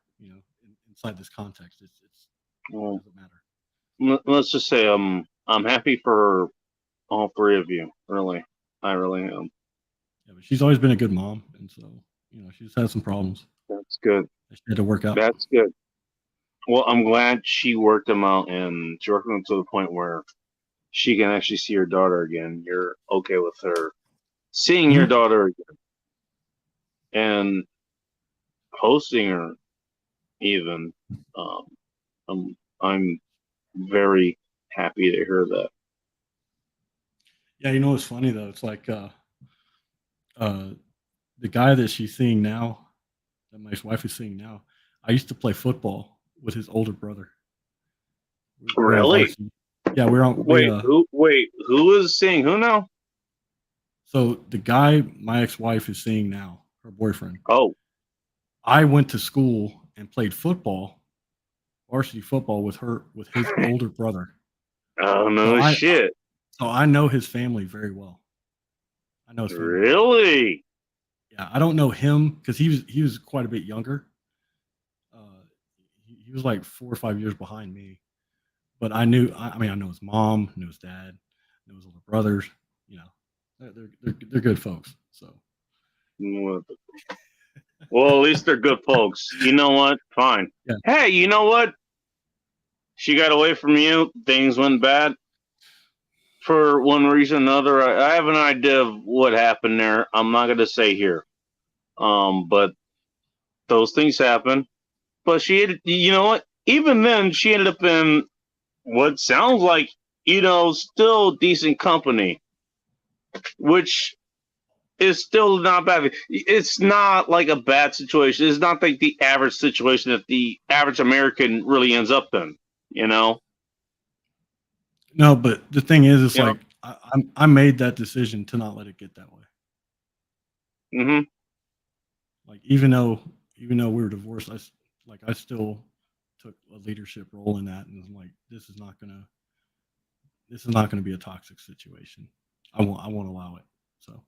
Inside this context, it doesn't matter.
Let's just say I'm happy for all three of you. Really, I really am.
Yeah, but she's always been a good mom, and so she's had some problems.
That's good.
She had to work out.
That's good. Well, I'm glad she worked them out, and she worked them to the point where she can actually see her daughter again. You're okay with her seeing your daughter again, and hosting her even. I'm very happy to hear that.
Yeah, it's funny though. It's like the guy that she's seeing now, that my wife is seeing now. I used to play football with his older brother.
Really?
Yeah, we're on.
Who is seeing who now?
So the guy my ex-wife is seeing now, her boyfriend.
Oh.
I went to school and played football, varsity football with his older brother.
Oh no shit.
So I know his family very well. I know his family.
Really?
Yeah, I don't know him because he was quite a bit younger. He was like 4 or 5 years behind me, but I know his mom, knew his dad, knew his older brothers. They're good folks. So.
Well, at least they're good folks. You know what? Fine.
Yeah.
Hey, you know what? She got away from you. Things went bad. For one reason or another, I have an idea of what happened there. I'm not going to say here. But those things happen. But you know what? Even then, she ended up in what sounds like, still decent company, which is still not bad. It's not like a bad situation. It's not like the average situation that the average American really ends up in,
No, but the thing is, it's like I made that decision to not let it get that way.
Mm-hmm.
Like even though we were divorced, I still took a leadership role in that, and I'm like, this is not gonna be a toxic situation. I won't allow it. So.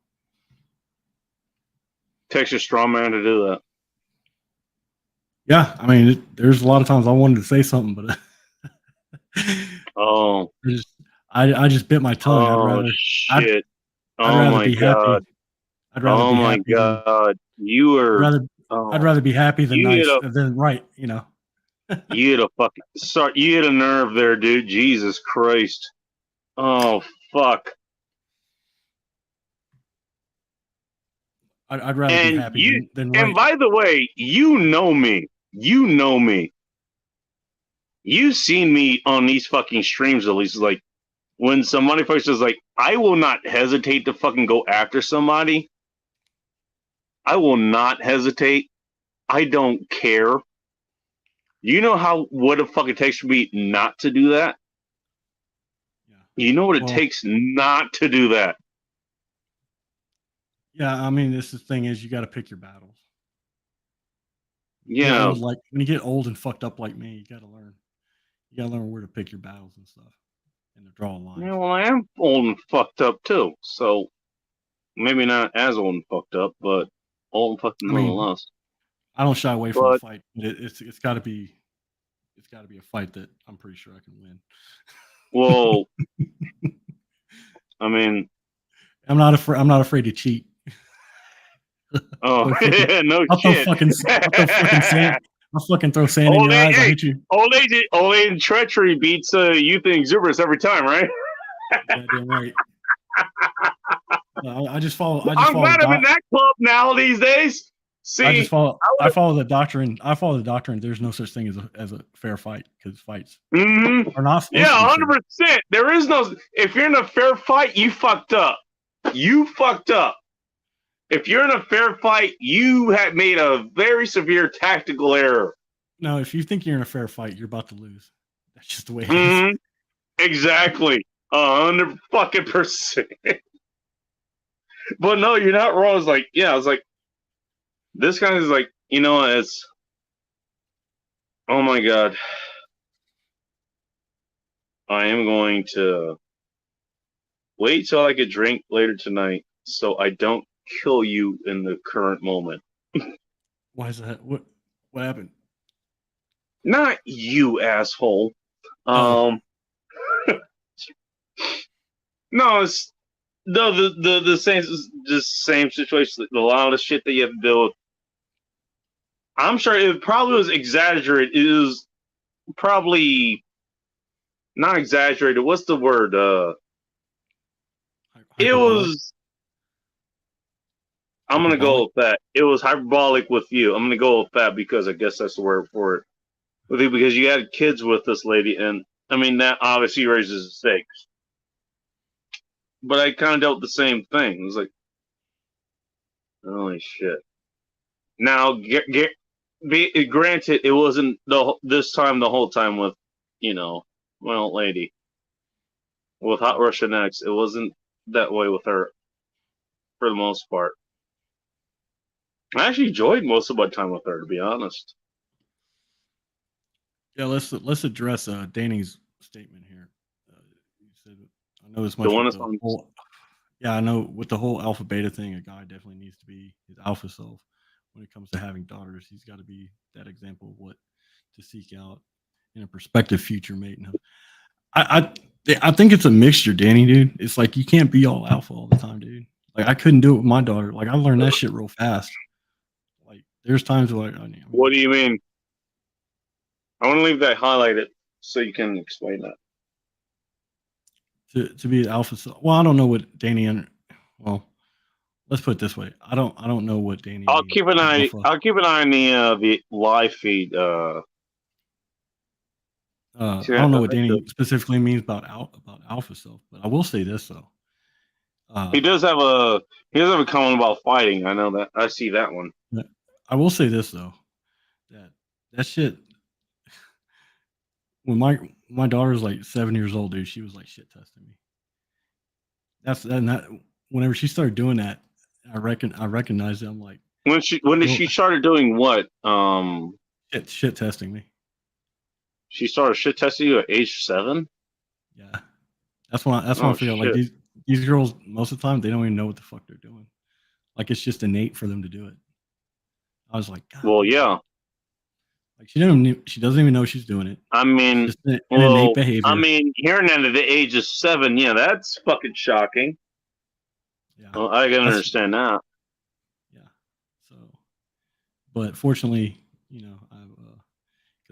Takes a strong man to do that.
Yeah, there's a lot of times I wanted to say something, but I just bit my tongue.
Oh shit! Oh my god!
I'd rather
oh
be
my
happy
god! You were.
I'd rather be happy than
You
nice
hit a-
than right. You know.
You hit a nerve there, dude. Jesus Christ. Oh fuck.
I'd rather be happy than right.
And by the way, you know me. You know me. You've seen me on these fucking streams at least. Like when somebody first is like, I will not hesitate to fucking go after somebody. I will not hesitate. I don't care. You know what it fucking takes for me not to do that?
Yeah.
You know what it takes not to do that?
Yeah, I mean, the thing is, you got to pick your battles.
Yeah.
When you get old and fucked up like me, you got to learn. You got to learn where to pick your battles and stuff, and to draw a line.
Yeah, well, I am old and fucked up too. So maybe not as old and fucked up, but old and fucked nonetheless.
I don't shy away from a fight, but it's got to be a fight that I'm pretty sure I can win.
Well, I mean,
I'm not afraid to cheat.
Oh, no
I'll
shit.
I'll fucking throw sand in your eyes. I'll hit you.
Old age and treachery beats youth and exuberance every time, right?
Goddamn right. I just follow.
I'm glad I'm in that club now these days. See,
I follow the doctrine. I follow the doctrine. There's no such thing as a fair fight because fights are not.
Yeah, 100%. There is no. If you're in a fair fight, you fucked up. You fucked up. If you're in a fair fight, you have made a very severe tactical error.
No, if you think you're in a fair fight, you're about to lose. That's just the way it is.
Exactly. 100%. But no, you're not wrong. It's like, yeah, it's like, this guy is like, you know, it's, oh my God. I am going to wait till I get drink later tonight so I don't kill you in the current moment.
Why is that? What happened?
Not you, asshole. No, it's the same situation. A lot of shit that you have to deal with. I'm sure it probably was exaggerated. It was probably not exaggerated. What's the word? It was. I'm gonna go with that. It was hyperbolic with you. I'm gonna go with that because I guess that's the word for it. With you, because you had kids with this lady, and I mean that obviously raises the stakes. But I kind of dealt with the same thing. It was like, holy shit. Now, granted, it wasn't this time the whole time with, you know, my old lady. With Hot Russian X, it wasn't that way with her for the most part. I actually enjoyed most of my time with her, to be honest.
Yeah, let's address Danny's statement here. He said, I know as much. I know with the whole alpha beta thing, a guy definitely needs to be his alpha self. When it comes to having daughters, he's got to be that example of what to seek out in a prospective future mate. And I think it's a mixture, Danny, dude. It's like you can't be all alpha all the time, dude. Like I couldn't do it with my daughter. Like I learned that shit real fast. Like there's times where
what do you mean? I want to leave that highlighted so you can explain that.
To be alpha self. Well, I don't know what Danny. Well, let's put it this way. I don't know what Danny.
I'll keep an eye. I'll keep an eye on the live feed.
I don't know what Danny specifically means about alpha self, but I will say this though.
He does have a comment about fighting. I know that. I see that one.
I will say this though, that shit. When my daughter's like 7 years old, dude, she was like shit testing me. That whenever she started doing that, I recognized it. I'm like,
when did she started doing what?
Shit testing me.
She started shit testing you at age 7.
Yeah, that's when I feel like these girls most of the time they don't even know what the fuck they're doing. Like it's just innate for them to do it. I was like, God,
well, yeah.
Like she doesn't even know she's doing it.
I mean,
just an innate behavior.
I mean, hearing that at the age of 7, yeah, that's fucking shocking. Yeah, well, I can understand that.
Yeah. So, But fortunately, you know,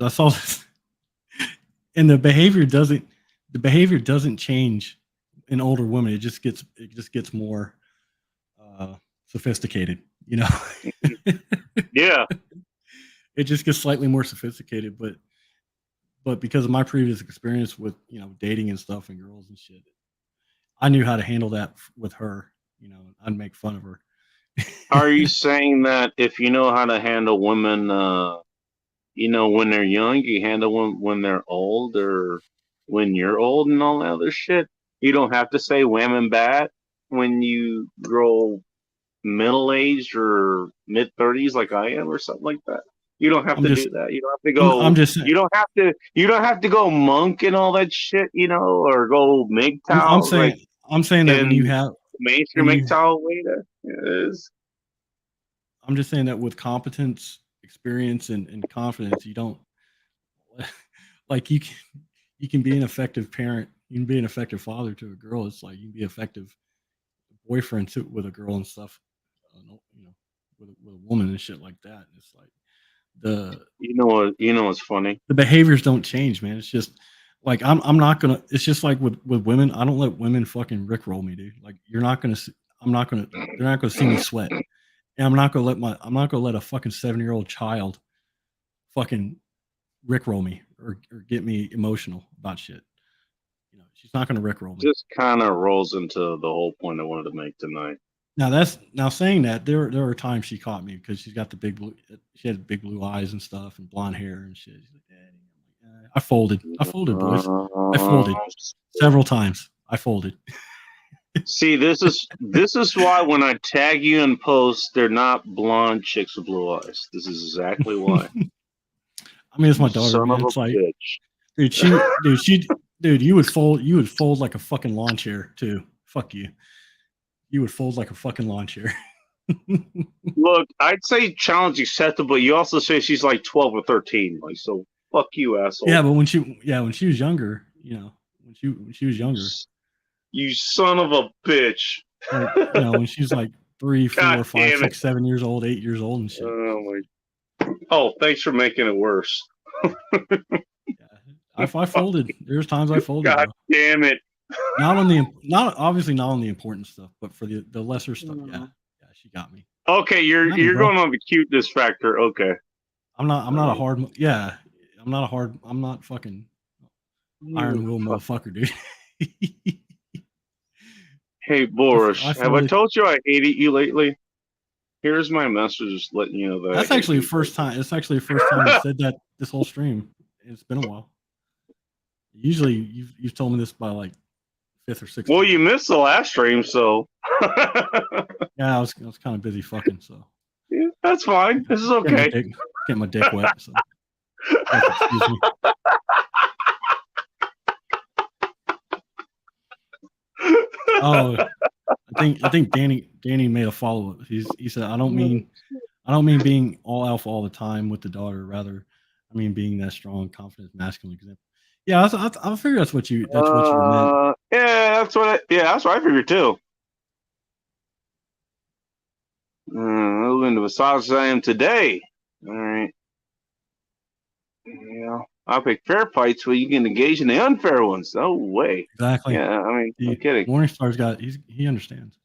I saw this, and the behavior doesn't change in older women. It just gets more sophisticated. You know,
Yeah.
it just gets slightly more sophisticated. But because of my previous experience with dating and stuff and girls and shit, I knew how to handle that with her. You know, I'd make fun of her.
Are you saying that if you know how to handle women, when they're young, you handle them when they're old, or when you're old and all that other shit? You don't have to say women bad when you grow middle aged or mid 30s like I am or something like that. You don't have to do that. You don't have to go.
I'm just saying.
You don't have to. You don't have to go monk and all that shit, or go MGTOW.
I'm saying that when you have
mainstream MGTOW way is.
I'm just saying that with competence, experience, and confidence, you don't like you can be an effective parent. You can be an effective father to a girl. It's like you can be effective boyfriend with a girl and stuff. With a woman and shit like that. It's like
what's funny.
The behaviors don't change, man. It's just like I'm not gonna. It's just like with women. I don't let women fucking rickroll me, dude. Like they're not gonna see me sweat. And I'm not gonna let a fucking 7-year-old child fucking rickroll me or get me emotional about shit. She's not gonna rickroll me.
Just kind of rolls into the whole point I wanted to make tonight.
Now saying that there are times she caught me because she had big blue eyes and stuff and blonde hair and shit. She's like, Daddy. I folded, boys. I folded several times. I folded.
See, this is why when I tag you in posts, they're not blonde chicks with blue eyes. This is exactly why.
I mean, it's my daughter, man. It's like, dude, you would fold like a fucking lawn chair too. Fuck you. You would fold like a fucking lawn chair.
Look, I'd say challenge acceptable. You also say she's like 12 or 13. Like, so fuck you, asshole.
Yeah, but when she was younger, when she was younger.
You son of a bitch.
When she's like 3, 4, 5, 6, 7 years old, 8 years old and shit.
Oh, thanks for making it worse.
I folded. There's times I folded.
God damn it.
Obviously not on the important stuff, but for the lesser stuff, yeah, she got me.
Okay, you're going on the cuteness factor. Okay.
I'm not a hard. Yeah, I'm not fucking iron will motherfucker, dude.
Hey, Boris, have I told you I hated you lately? Here's my message letting you know that.
That's actually the first time. It's actually the first time I said that this whole stream. It's been a while. Usually, you've told me this by like 5th or 6th.
Well, you missed the last stream, so.
Yeah, I was kind of busy fucking, so.
Yeah, that's fine. This is okay.
Get my dick wet. So. Excuse me. Oh, I think Danny made a follow up. He said, I don't mean being all alpha all the time with the daughter. Rather, I mean being that strong, confident, masculine example. Yeah, I figure that's what you meant.
Yeah, that's what I figured too. Into the size I am today. All right. Yeah, I pick fair fights where you can engage in the unfair ones. No way.
Exactly.
Yeah, I mean, I'm kidding.
Morningstar's he understands.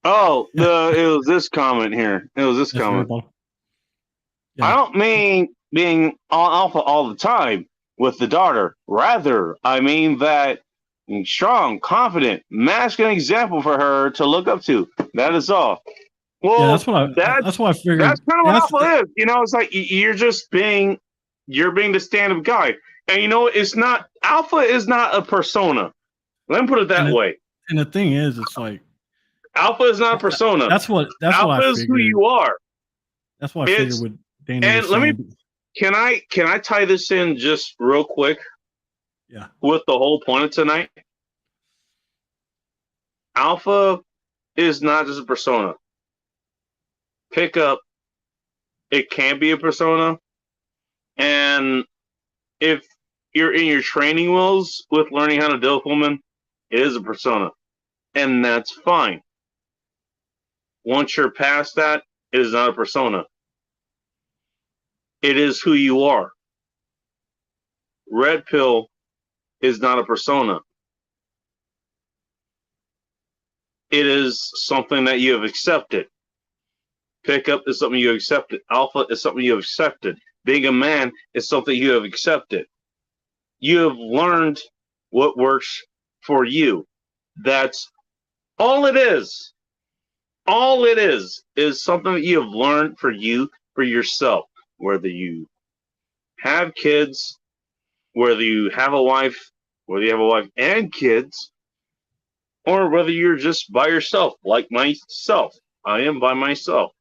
Oh, it was this comment here. It was this comment. Yeah. I don't mean being alpha all the time with the daughter. Rather, I mean that strong, confident, masculine example for her to look up to. That is all. Well,
yeah, that's what I figured.
That's kind of what alpha is. It's like you're being the stand-up guy. And it's not, alpha is not a persona. Let me put it that way.
And the thing is, it's like,
alpha is not a persona.
Alpha
is who you are.
That's what I figured with Danny.
And can I tie this in just real quick?
Yeah.
With the whole point of tonight? Alpha is not just a persona. Pick up, it can be a persona. And if you're in your training wheels with learning how to deal with women, it is a persona. And that's fine. Once you're past that, it is not a persona. It is who you are. Red pill is not a persona. It is something that you have accepted. Pickup is something you have accepted. Alpha is something you have accepted. Being a man is something you have accepted. You have learned what works for you. That's all it is. All it is something that you have learned for you, for yourself. Whether you have kids, whether you have a wife, whether you have a wife and kids, or whether you're just by yourself, like myself. I am by myself.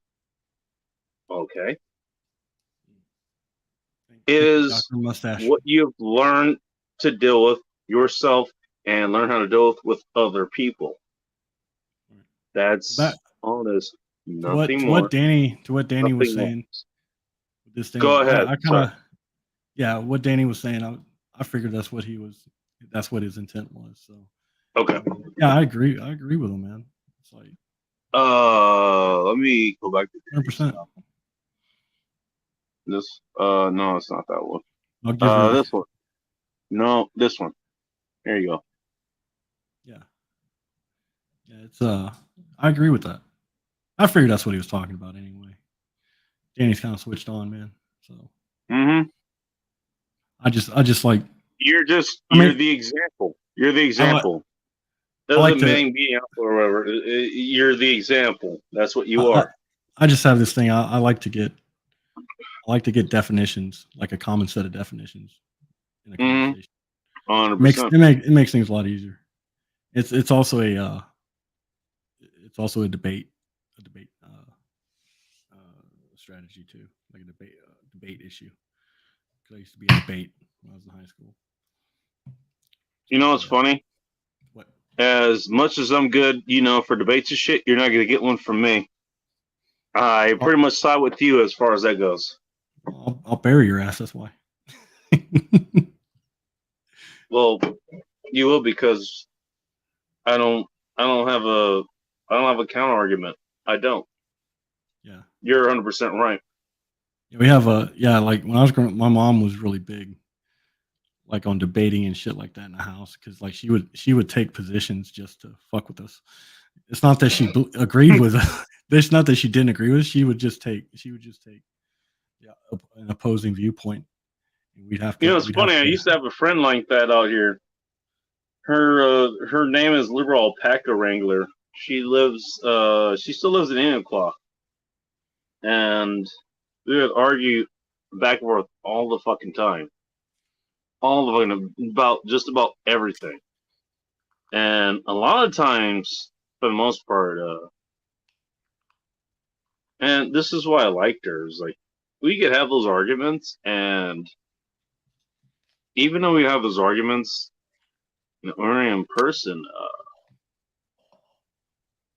Okay. It is what you've learned to deal with yourself and learn how to deal with other people. That's all it is. Nothing more.
To what Danny was saying. This thing,
Go ahead.
I kind of, yeah, what Danny was saying, I figured that's what his intent was. So,
okay.
Yeah, I agree. I agree with him, man. It's like,
let me go back to
100%.
This, no, it's not that one. This one. No, this one. There you go.
Yeah. Yeah, it's, I agree with that. I figured that's what he was talking about anyway. Danny's kind of switched on, man. So.
Mm-hmm.
I just like.
You're the example. You're the example. Doesn't mean being out or whatever. You're the example. That's what you are.
I just have this thing. I like to get definitions, like a common set of definitions in a conversation.
100%.
It makes things a lot easier. It's also a debate strategy too, like a debate issue. Because I used to be in debate when I was in high school.
You know what's funny?
What?
As much as I'm good, for debates and shit, you're not gonna get one from me. I pretty much side with you as far as that goes.
I'll bury your ass. That's why.
Well, you will, because I don't have a counter argument. I don't.
Yeah.
You're 100% right.
We have like when I was growing up, my mom was really big, like on debating and shit like that in the house, because like she would take positions just to fuck with us. It's not that she agreed with us. It's not that she didn't agree with us. She would just take an opposing viewpoint. And we'd have to.
It's funny. I used to have a friend like that out here. Her name is Liberal Alpaca Wrangler. She still lives in Enumclaw. And we would argue back and forth all the fucking time. About just about everything. And a lot of times, for the most part, and this is why I liked her, is like, we could have those arguments, and even though we have those arguments, we're in person,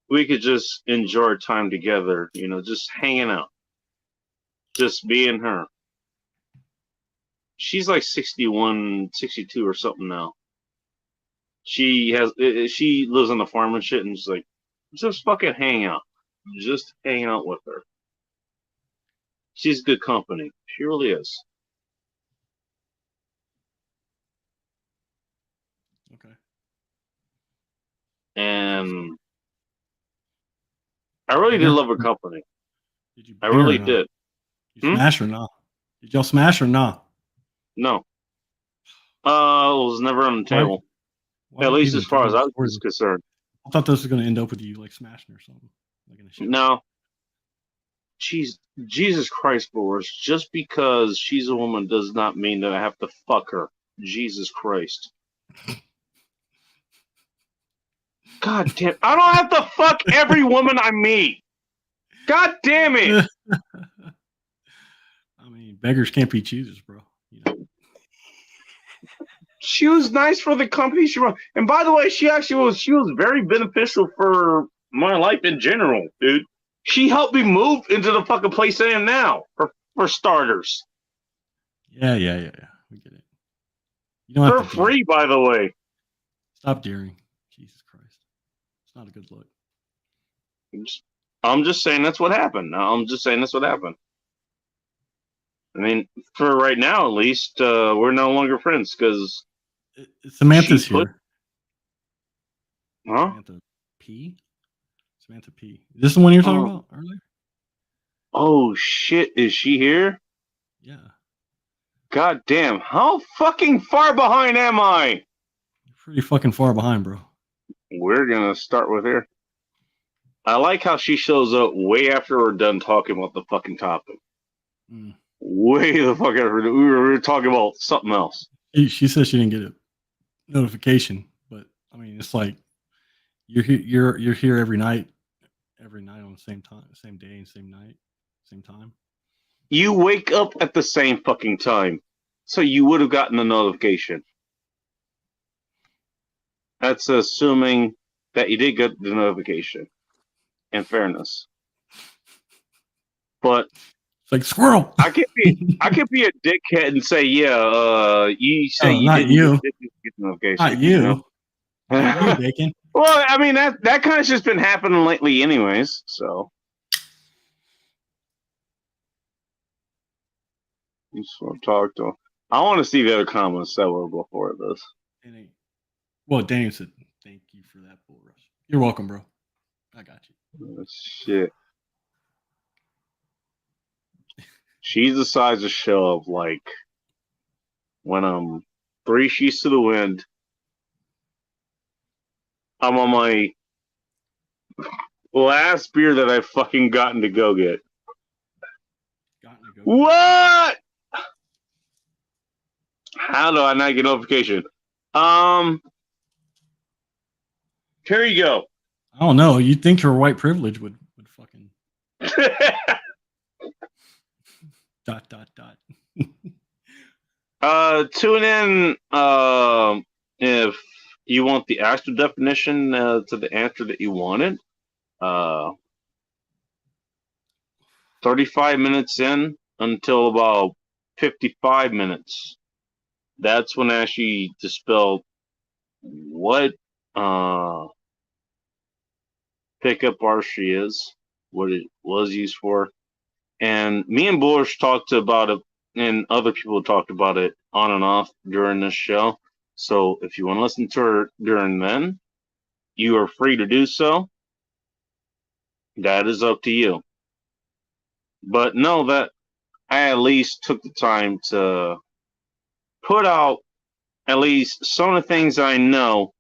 we could just enjoy our time together, just hanging out. Just being her. She's like 61, 62 or something now. She lives on the farm and shit, and she's like, just fucking hang out. Just hanging out with her. She's good company. She really is.
Okay.
And I really did love her company. I really did.
You smash or not? Did y'all smash or not?
No. It was never on the table. At least as far as I was concerned.
I thought this was going to end up with you like smashing or something. Like in a show.
No. Jesus Christ, Boris. Just because she's a woman does not mean that I have to fuck her. Jesus Christ. God damn. I don't have to fuck every woman I meet. God damn it.
I mean, beggars can't be choosers, bro.
She was nice for the company she run. And by the way, she was very beneficial for my life in general, dude. She helped me move into the fucking place I am now, for starters.
Yeah. We get it. You don't have
for free, by the way.
Stop daring. Jesus Christ. It's not a good look.
I'm just saying that's what happened. I'm just saying that's what happened. I mean, for right now, at least, we're no longer friends because
Samantha's here.
Huh?
Samantha P. Samantha P. Is this the one you were talking about earlier?
Oh shit! Is she here?
Yeah.
God damn! How fucking far behind am I?
You're pretty fucking far behind, bro.
We're gonna start with her. I like how she shows up way after we're done talking about the fucking topic.
Mm.
Way the fuck after we were talking about something else.
She said she didn't get a notification, but I mean, it's like you're here every night on the same time, same day, and same night, same time.
You wake up at the same fucking time, so you would have gotten a notification. That's assuming that you did get the notification. In fairness, but
it's like squirrel.
I could be a dickhead and say, yeah, you say you
not
didn't
you.
get the notification.
Not you.
Know?
Not you, Bacon.
Well, I mean that kind of just been happening lately, anyways. So I just want to talk to him. I want to see the other comments that were before this.
Well, Daniel said, "Thank you for that, Bull Rush." You're welcome, bro. I got you.
Oh, shit. She's the size of show of like when I'm 3 sheets to the wind. I'm on my last beer that I've fucking gotten to go get. What? How do I not get notification? Here you go.
I don't know. You'd think your white privilege would fucking dot.
Tune in if you want the actual definition to the answer that you wanted. 35 minutes in until about 55 minutes. That's when I actually dispelled what pickup archery is, what it was used for. And me and Bullish talked about it, and other people talked about it on and off during this show. So if you want to listen to it during then, you are free to do so. That is up to you. But know that I at least took the time to put out at least some of the things I know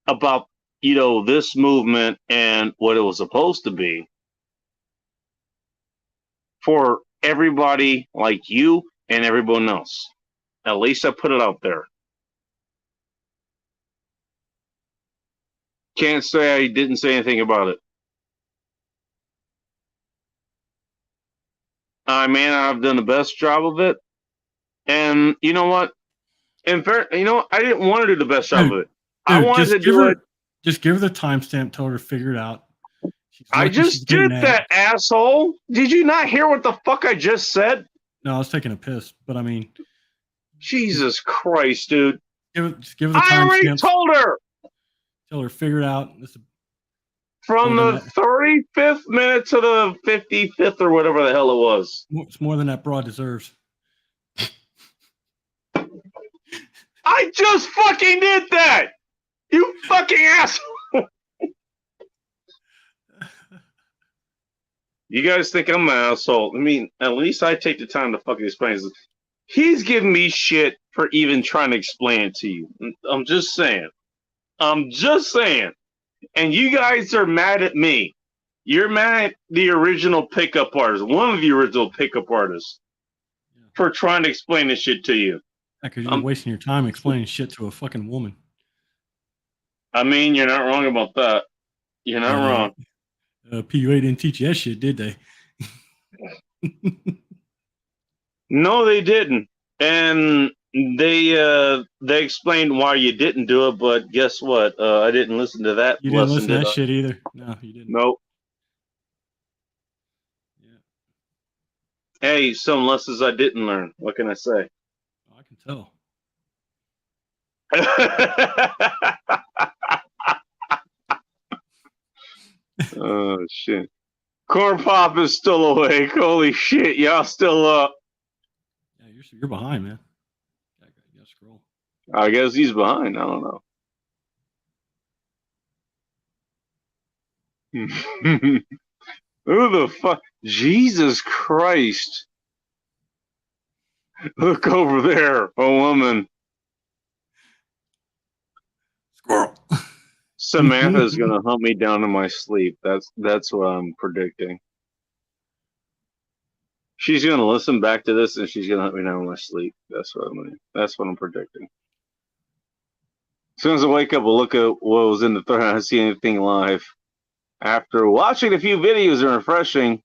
about, this movement and what it was supposed to be for everybody like you and everyone else. At least I put it out there. Can't say I didn't say anything about it. I mean, I've done the best job of it. And you know what? In fair, I didn't want to do the best job of it. I wanted to do it.
Just give her the timestamp, tell her to figure it out.
I just did that, asshole. Did you not hear what the fuck I just said?
No, I was taking a piss, but I mean,
Jesus Christ, dude.
Just give her the timestamp.
I already told her.
Tell her figure it out.
From the 35th minute to the 55th or whatever the hell it was.
It's more than that broad deserves.
I just fucking did that. You fucking asshole. You guys think I'm an asshole. I mean, at least I take the time to fucking explain this. He's giving me shit for even trying to explain it to you. I'm just saying. And you guys are mad at me. You're mad at the original pickup artist, one of the original pickup artists, for trying to explain this shit to you.
Yeah, because you're wasting your time explaining shit to a fucking woman.
I mean, you're not wrong about that. You're not wrong.
PUA didn't teach you that shit, did they?
No, they didn't. And they explained why you didn't do it, but guess what? I didn't listen to that.
You didn't listen to that shit either. No, you didn't.
Nope.
Yeah.
Hey, some lessons I didn't learn. What can I say?
I can tell.
Oh shit. Corn Pop is still awake. Holy shit, y'all still up.
Yeah, you're behind, man. You gotta scroll.
I guess he's behind. I don't know. Who the fuck? Jesus Christ. Look over there, a woman.
Squirrel.
Samantha's gonna hunt me down in my sleep. That's what I'm predicting. She's gonna listen back to this and she's gonna hunt me down in my sleep. That's what I'm predicting. As soon as I wake up, we'll look at what was in the thread. I don't see anything live. After watching a few videos and refreshing,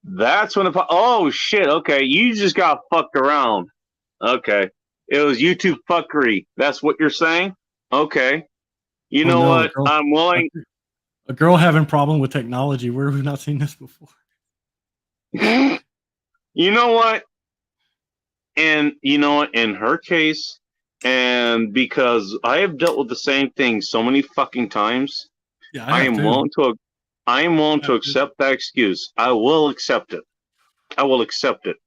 that's when oh shit, okay, you just got fucked around. Okay. It was YouTube fuckery. That's what you're saying? Okay. You know what? I'm willing.
A girl having problem with technology. Where have we not seen this before?
You know what? And you know what? In her case, and because I have dealt with the same thing so many fucking times,
yeah,
I am willing to accept that excuse. I will accept it. I will accept it.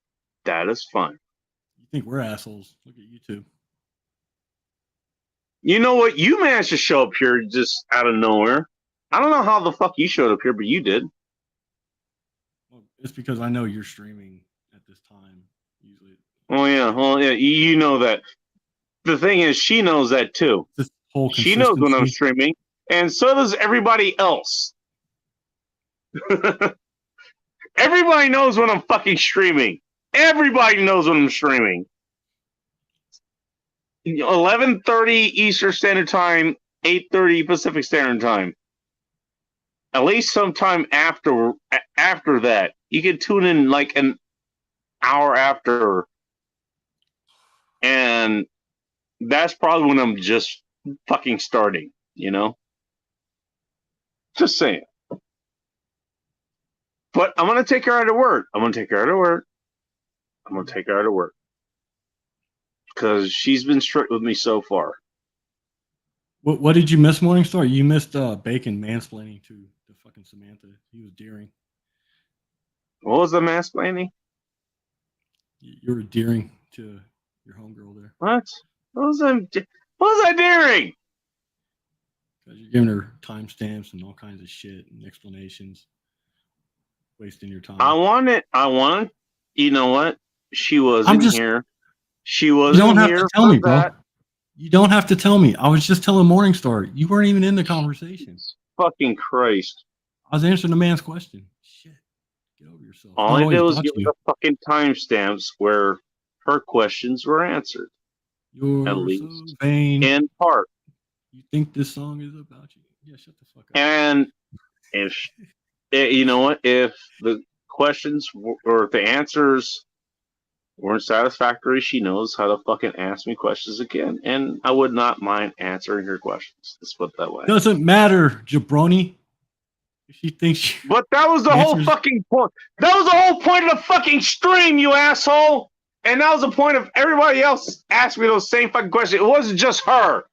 That is fine.
You think we're assholes? Look at YouTube.
You know what? You managed to show up here just out of nowhere. I don't know how the fuck you showed up here, but you did.
Well, it's because I know you're streaming at this time. Usually.
Oh yeah, well yeah, you know that. The thing is, she knows that too. She knows when I'm streaming, and so does everybody else. Everybody knows when I'm fucking streaming. Everybody knows when I'm streaming. 11:30 Eastern Standard Time, 8:30 Pacific Standard Time. At least sometime after that. You can tune in like an hour after. And that's probably when I'm just fucking starting, you know? Just saying. But I'm going to take her at her word. Because she's been strict with me so far.
What did you miss, Morningstar? You missed Bacon mansplaining to fucking Samantha. He was daring.
What was the mansplaining?
You were daring to your homegirl there.
What? What was I daring?
Because you're giving her timestamps and all kinds of shit and explanations. Wasting your time.
I want. You know what? She wasn't here. She wasn't here.
You don't have to tell me, bro. You don't have to tell me. I was just telling Morningstar. You weren't even in the conversation.
Fucking Christ.
I was answering the man's question. Shit. Get over yourself.
All I did was give her the fucking timestamps where her questions were answered.
You're
at least
so vain.
In part.
You think this song is about you? Yeah, shut the fuck up.
And if you know what, if the questions or if the answers weren't satisfactory, she knows how to fucking ask me questions again, and I would not mind answering her questions. Let's put it that way.
Doesn't matter, jabroni. If she thinks.
But that was the whole fucking point. That was the whole point of the fucking stream, you asshole. And that was the point of everybody else asking me those same fucking questions. It wasn't just her.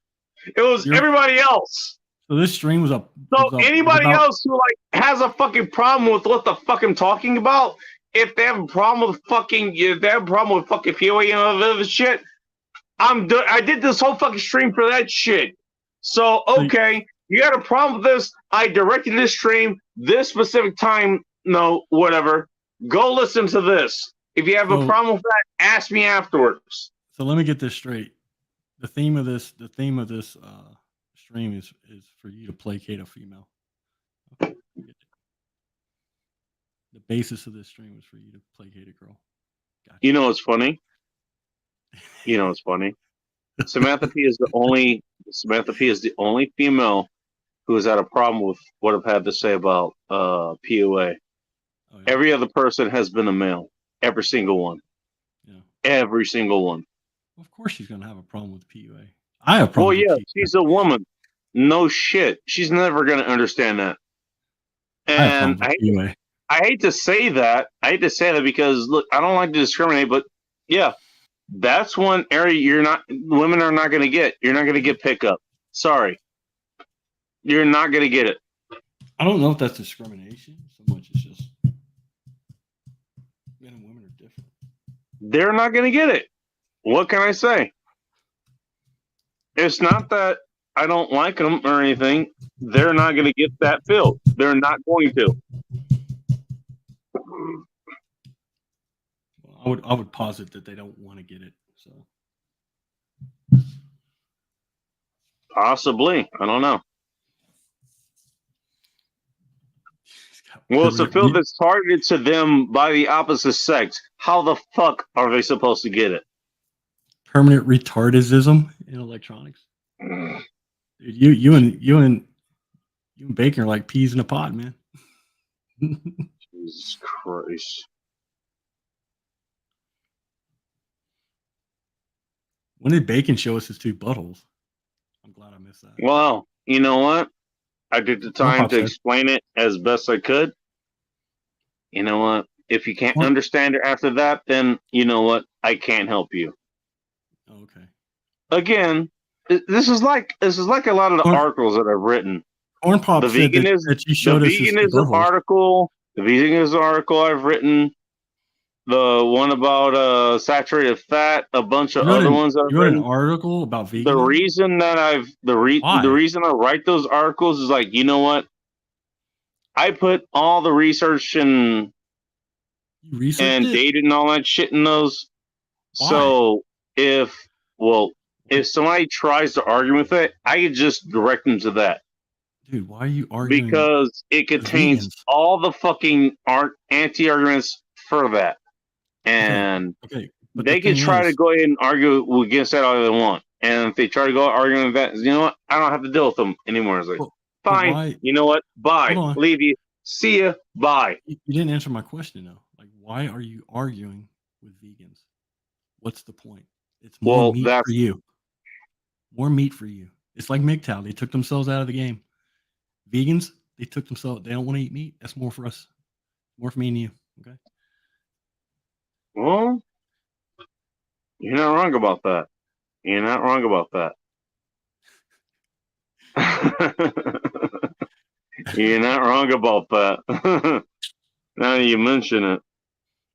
It was everybody else.
So this stream was up.
So anybody else who like has a fucking problem with what the fuck I'm talking about, if they have a problem with fucking PUA and all that other shit, I did this whole fucking stream for that shit. So okay, you got a problem with this? I directed this stream this specific time. No, whatever. Go listen to this. If you have a problem with that, ask me afterwards.
So let me get this straight. The theme of this stream is for you to placate a female. Okay. The basis of this stream is for you to placate a girl.
Gotcha. You know what's funny? Samantha P is the only female who has had a problem with what I've had to say about PUA. Oh, yeah. Every other person has been a male. Every single one. Yeah. Every single one.
Of course she's gonna have a problem with PUA. I have a problem.
Well, yeah, she's a woman. No shit. She's never gonna understand that. And I hate to say that. Because look, I don't like to discriminate, but yeah, that's one area women are not gonna get. You're not gonna get pickup. Sorry. You're not gonna get it.
I don't know if that's discrimination so much. It's just men and women are different.
They're not going to get it. What can I say? It's not that I don't like them or anything. They're not going to get that filled. They're not going to.
Well, I would posit that they don't want to get it. So
possibly, I don't know. Well, it's a field that's targeted to them by the opposite sex. How the fuck are they supposed to get it?
Permanent retardism in electronics. Dude, you and Bacon are like peas in a pod, man.
Jesus Christ.
When did Bacon show us his two buttholes? I'm glad I missed that.
Well, you know what? I took the time to explain it as best I could. You know what? If you can't understand it after that, then you know what? I can't help you.
Okay.
Again, this is like a lot of the articles that I've written.
Corn Pop
the
said that you showed
the
us
veganism article. The veganism article I've written. The one about saturated fat. A bunch of other ones I've written.
An article about veganism.
The reason that the reason I write those articles is like, you know what? I put all the research and data and all that shit in those. Why? So if somebody tries to argue with it, I could just direct them to that.
Dude, why are you arguing?
Because it contains all the fucking anti-arguments for that. And they can try to go ahead and argue against that all they want. And if they try to go arguing with that, you know what? I don't have to deal with them anymore. It's like, fine. You know what? Bye. Leave you. See ya. Bye.
You didn't answer my question, though. Like, why are you arguing with vegans? What's the point? It's more meat for you. More meat for you. It's like MGTOW. They took themselves out of the game. Vegans, they don't want to eat meat. That's more for us. More for me and you. Okay.
Well, you're not wrong about that. You're not wrong about that. You're not wrong about that. Now that you mention it.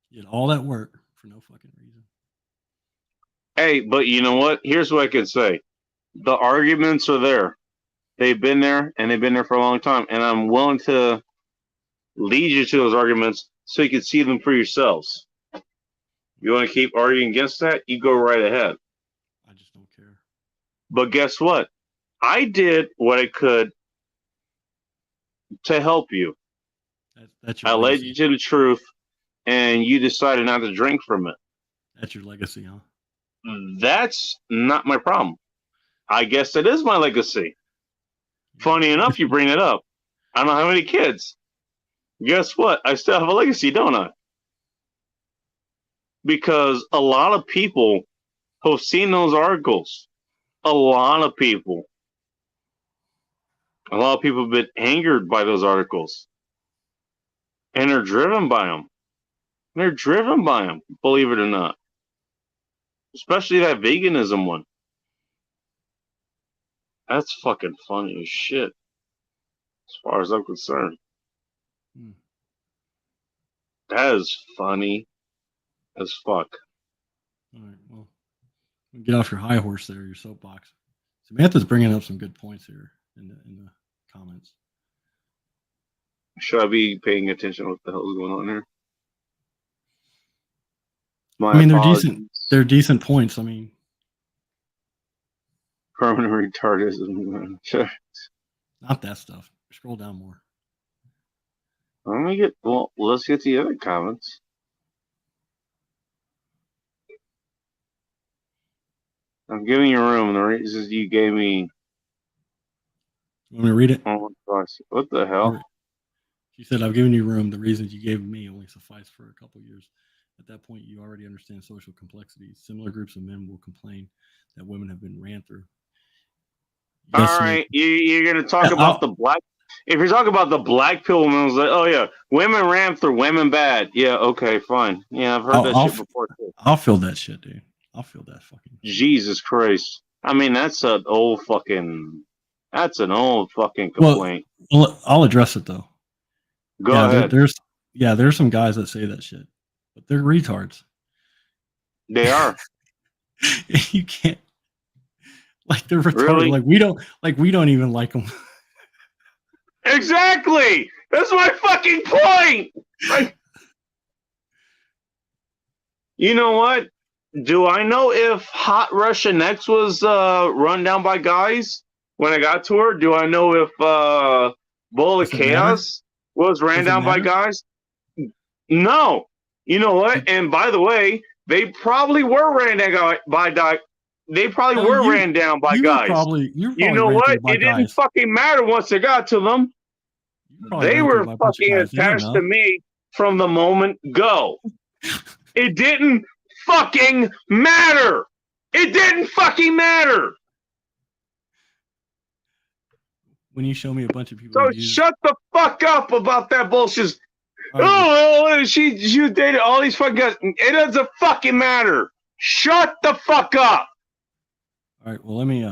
You did all that work for no fucking reason.
Hey, but you know what? Here's what I could say. The arguments are there. They've been there, and they've been there for a long time. And I'm willing to lead you to those arguments so you can see them for yourselves. You want to keep arguing against that? You go right ahead.
I just don't care.
But guess what? I did what I could to help you. I led you to the truth, and you decided not to drink from it.
That's your legacy, huh?
That's not my problem. I guess that is my legacy. Funny enough, you bring it up. I don't have any kids. Guess what? I still have a legacy, don't I? Because a lot of people who've seen those articles, a lot of people have been angered by those articles. And they're driven by them. They're driven by them, believe it or not. Especially that veganism one. That's fucking funny as shit. As far as I'm concerned. That is funny as fuck.
All right, well, get off your high horse there, your soapbox. Samantha's bringing up some good points here in the comments.
Should I be paying attention to what the hell is going on here?
They're decent. They're decent points. I mean,
permanent retardism.
Not that stuff. Scroll down more.
Let's get to the other comments. I'm giving you room. The reasons you gave me.
You want me to read it?
Oh my gosh! What the hell?
She said, "I've given you room. The reasons you gave me only suffice for a couple years. At that point, you already understand social complexities. Similar groups of men will complain that women have been ran through."
Yes, all right, you're going to talk about the black. If you're talking about the black pill women, I was like, oh yeah, women ran through, women bad. Yeah, okay, fine. Yeah, I've heard that shit before too.
I'll feel that shit, dude. I'll feel that fucking.
Jesus Christ! I mean, that's an old fucking complaint.
Well, I'll address it though.
Go ahead.
There's some guys that say that shit, but they're retards.
They are.
You can't, like, they're retarded.
Really?
Like we don't even like them.
Exactly. That's my fucking point. Like, you know what? Do I know if Hot Russian X was run down by guys when I got to her? Do I know if Bowl of Chaos was ran down by guys? No. You know what? And by the way, they probably were ran down by guys. They probably were ran down by guys. You know what? It didn't fucking matter once it got to them. They were fucking attached to me from the moment go. It didn't fucking matter. It didn't fucking matter.
When you show me a bunch of people,
so shut the fuck up about that bullshit. Oh, she dated all these fucking guys. It doesn't fucking matter. Shut the fuck up.
All right. Well, let me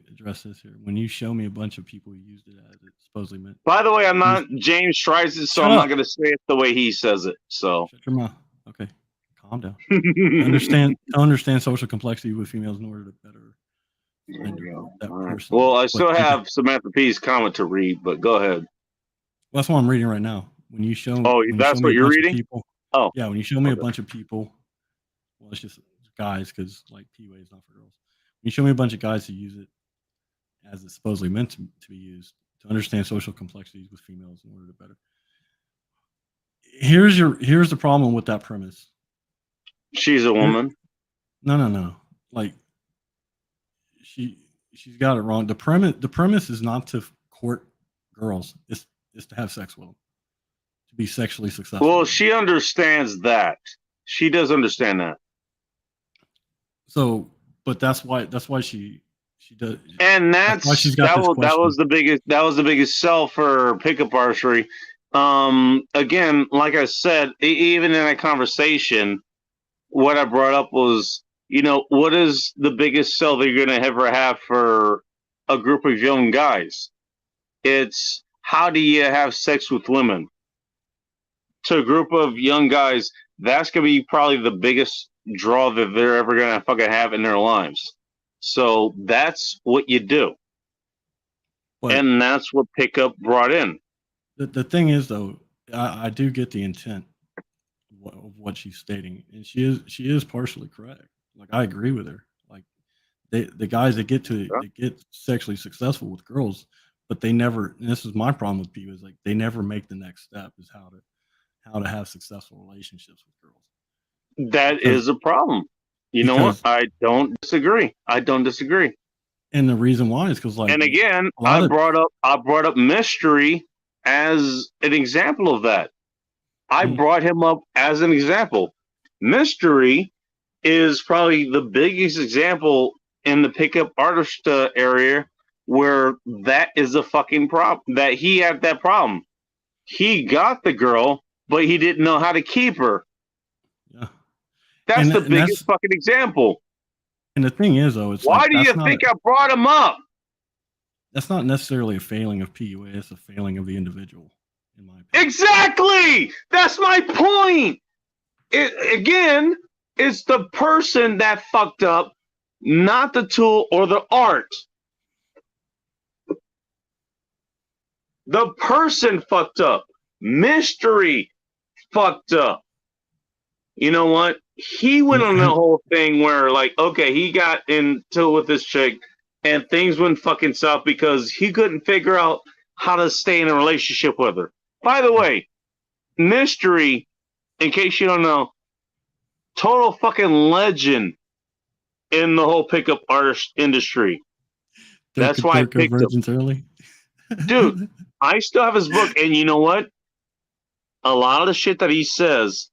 address this here. When you show me a bunch of people who used it as it supposedly meant.
By the way, I'm not James Streisand, so I'm not going to say it the way he says it. So
shut your mouth. Okay, calm down. understand social complexity with females in order to better that person.
Well, I still have Samantha P's comment to read, but go ahead.
Well, that's what I'm reading right now. When you show,
that's what you're reading.
People, yeah. When you show me a bunch of people, well, it's just guys because like PUA is not for girls. When you show me a bunch of guys who use it as it's supposedly meant to be used to understand social complexities with females in order to better. Here's the problem with that premise.
She's a woman.
No. Like she's got it wrong. The premise is not to court girls. It's to have sex with them. To be sexually successful.
Well, she understands that. She does understand that.
So, but that's why she does.
And that was the biggest sell for pickup archery. Again, like I said, even in that conversation, what I brought up was, what is the biggest sell that you're going to ever have for a group of young guys? It's how do you have sex with women? To a group of young guys, that's going to be probably the biggest draw that they're ever going to fucking have in their lives. So that's what you do. And that's what pickup brought in.
The thing is, though, I do get the intent of what she's stating, and she is partially correct. Like, I agree with her. Like, the guys that get sexually successful with girls, but they never. And this is my problem with people, is like they never make the next step. Is how to have successful relationships with girls.
That is a problem. You know what? I don't disagree.
And the reason why is because, like,
and again, I brought up Mystery as an example of that. I brought him up as an example. Mystery is probably the biggest example in the pickup artist area where that is a fucking problem. That he had that problem. He got the girl, but he didn't know how to keep her.
Yeah.
That's the biggest fucking example.
And the thing is, though, it's
why do you think I brought him up?
That's not necessarily a failing of PUA. It's a failing of the individual, in my opinion.
Exactly. That's my point. It's the person that fucked up, not the tool or the art. The person fucked up. Mystery fucked up. You know what? He went on the whole thing where, like, okay, he got into with this chick and things went fucking south because he couldn't figure out how to stay in a relationship with her. By the way, Mystery, in case you don't know, total fucking legend in the whole pickup artist industry. That's why I picked him.
Early.
Dude, I still have his book, and you know what? A lot of the shit that he says,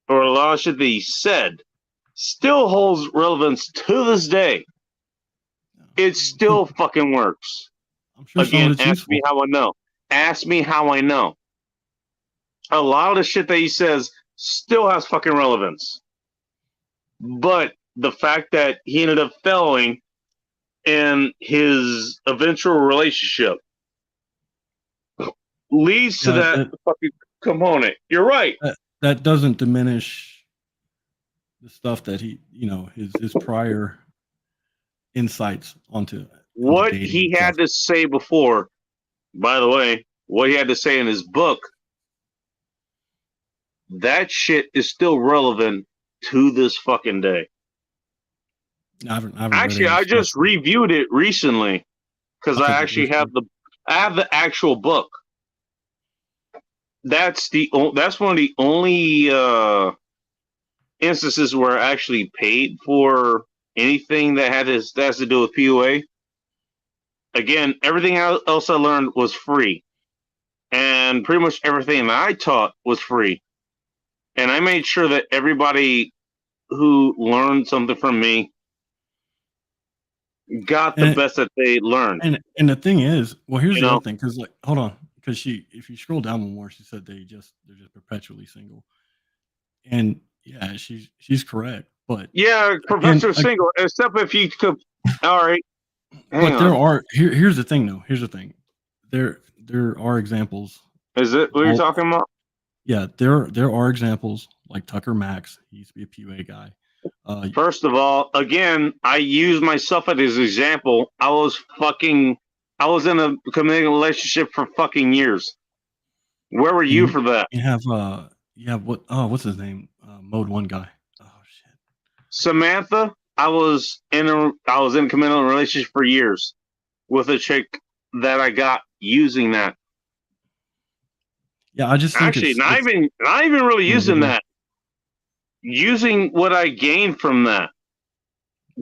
or a lot of shit that he said, still holds relevance to this day. It still fucking works.
I'm sure
Again, ask me how I know. Ask me how I know. A lot of the shit that he says still has fucking relevance. But the fact that he ended up failing in his eventual relationship, leads to that fucking component. You're right.
That doesn't diminish the stuff that he, his prior insights onto
what
dating
he
and
had
stuff.
to say before. By the way, what he had to say in his book, that shit is still relevant to this fucking day.
I haven't
Actually, I just reviewed it recently because I actually have the actual book. That's one of the only instances where I actually paid for anything that has to do with PUA. Again, everything else I learned was free, and pretty much everything that I taught was free. And I made sure that everybody who learned something from me got the best that they learned.
And the thing is, well, here's the other thing, because hold on, because if you scroll down one more, she said they're just perpetually single, and yeah, she's correct, but
yeah, perpetually single, except if you could. All right,
but there are here's the thing, though. Here's the thing, there are examples.
Is it what you're talking about?
Yeah, there are examples like Tucker Max. He used to be a PUA guy.
First of all, again, I use myself as an example. I was in a committed relationship for fucking years. Where were you for that?
You have what's his name? Mode 1 guy. Oh shit.
Samantha, I was in a committed relationship for years with a chick that I got using that.
Yeah, I just think
actually not even really using that. Using what I gained from that.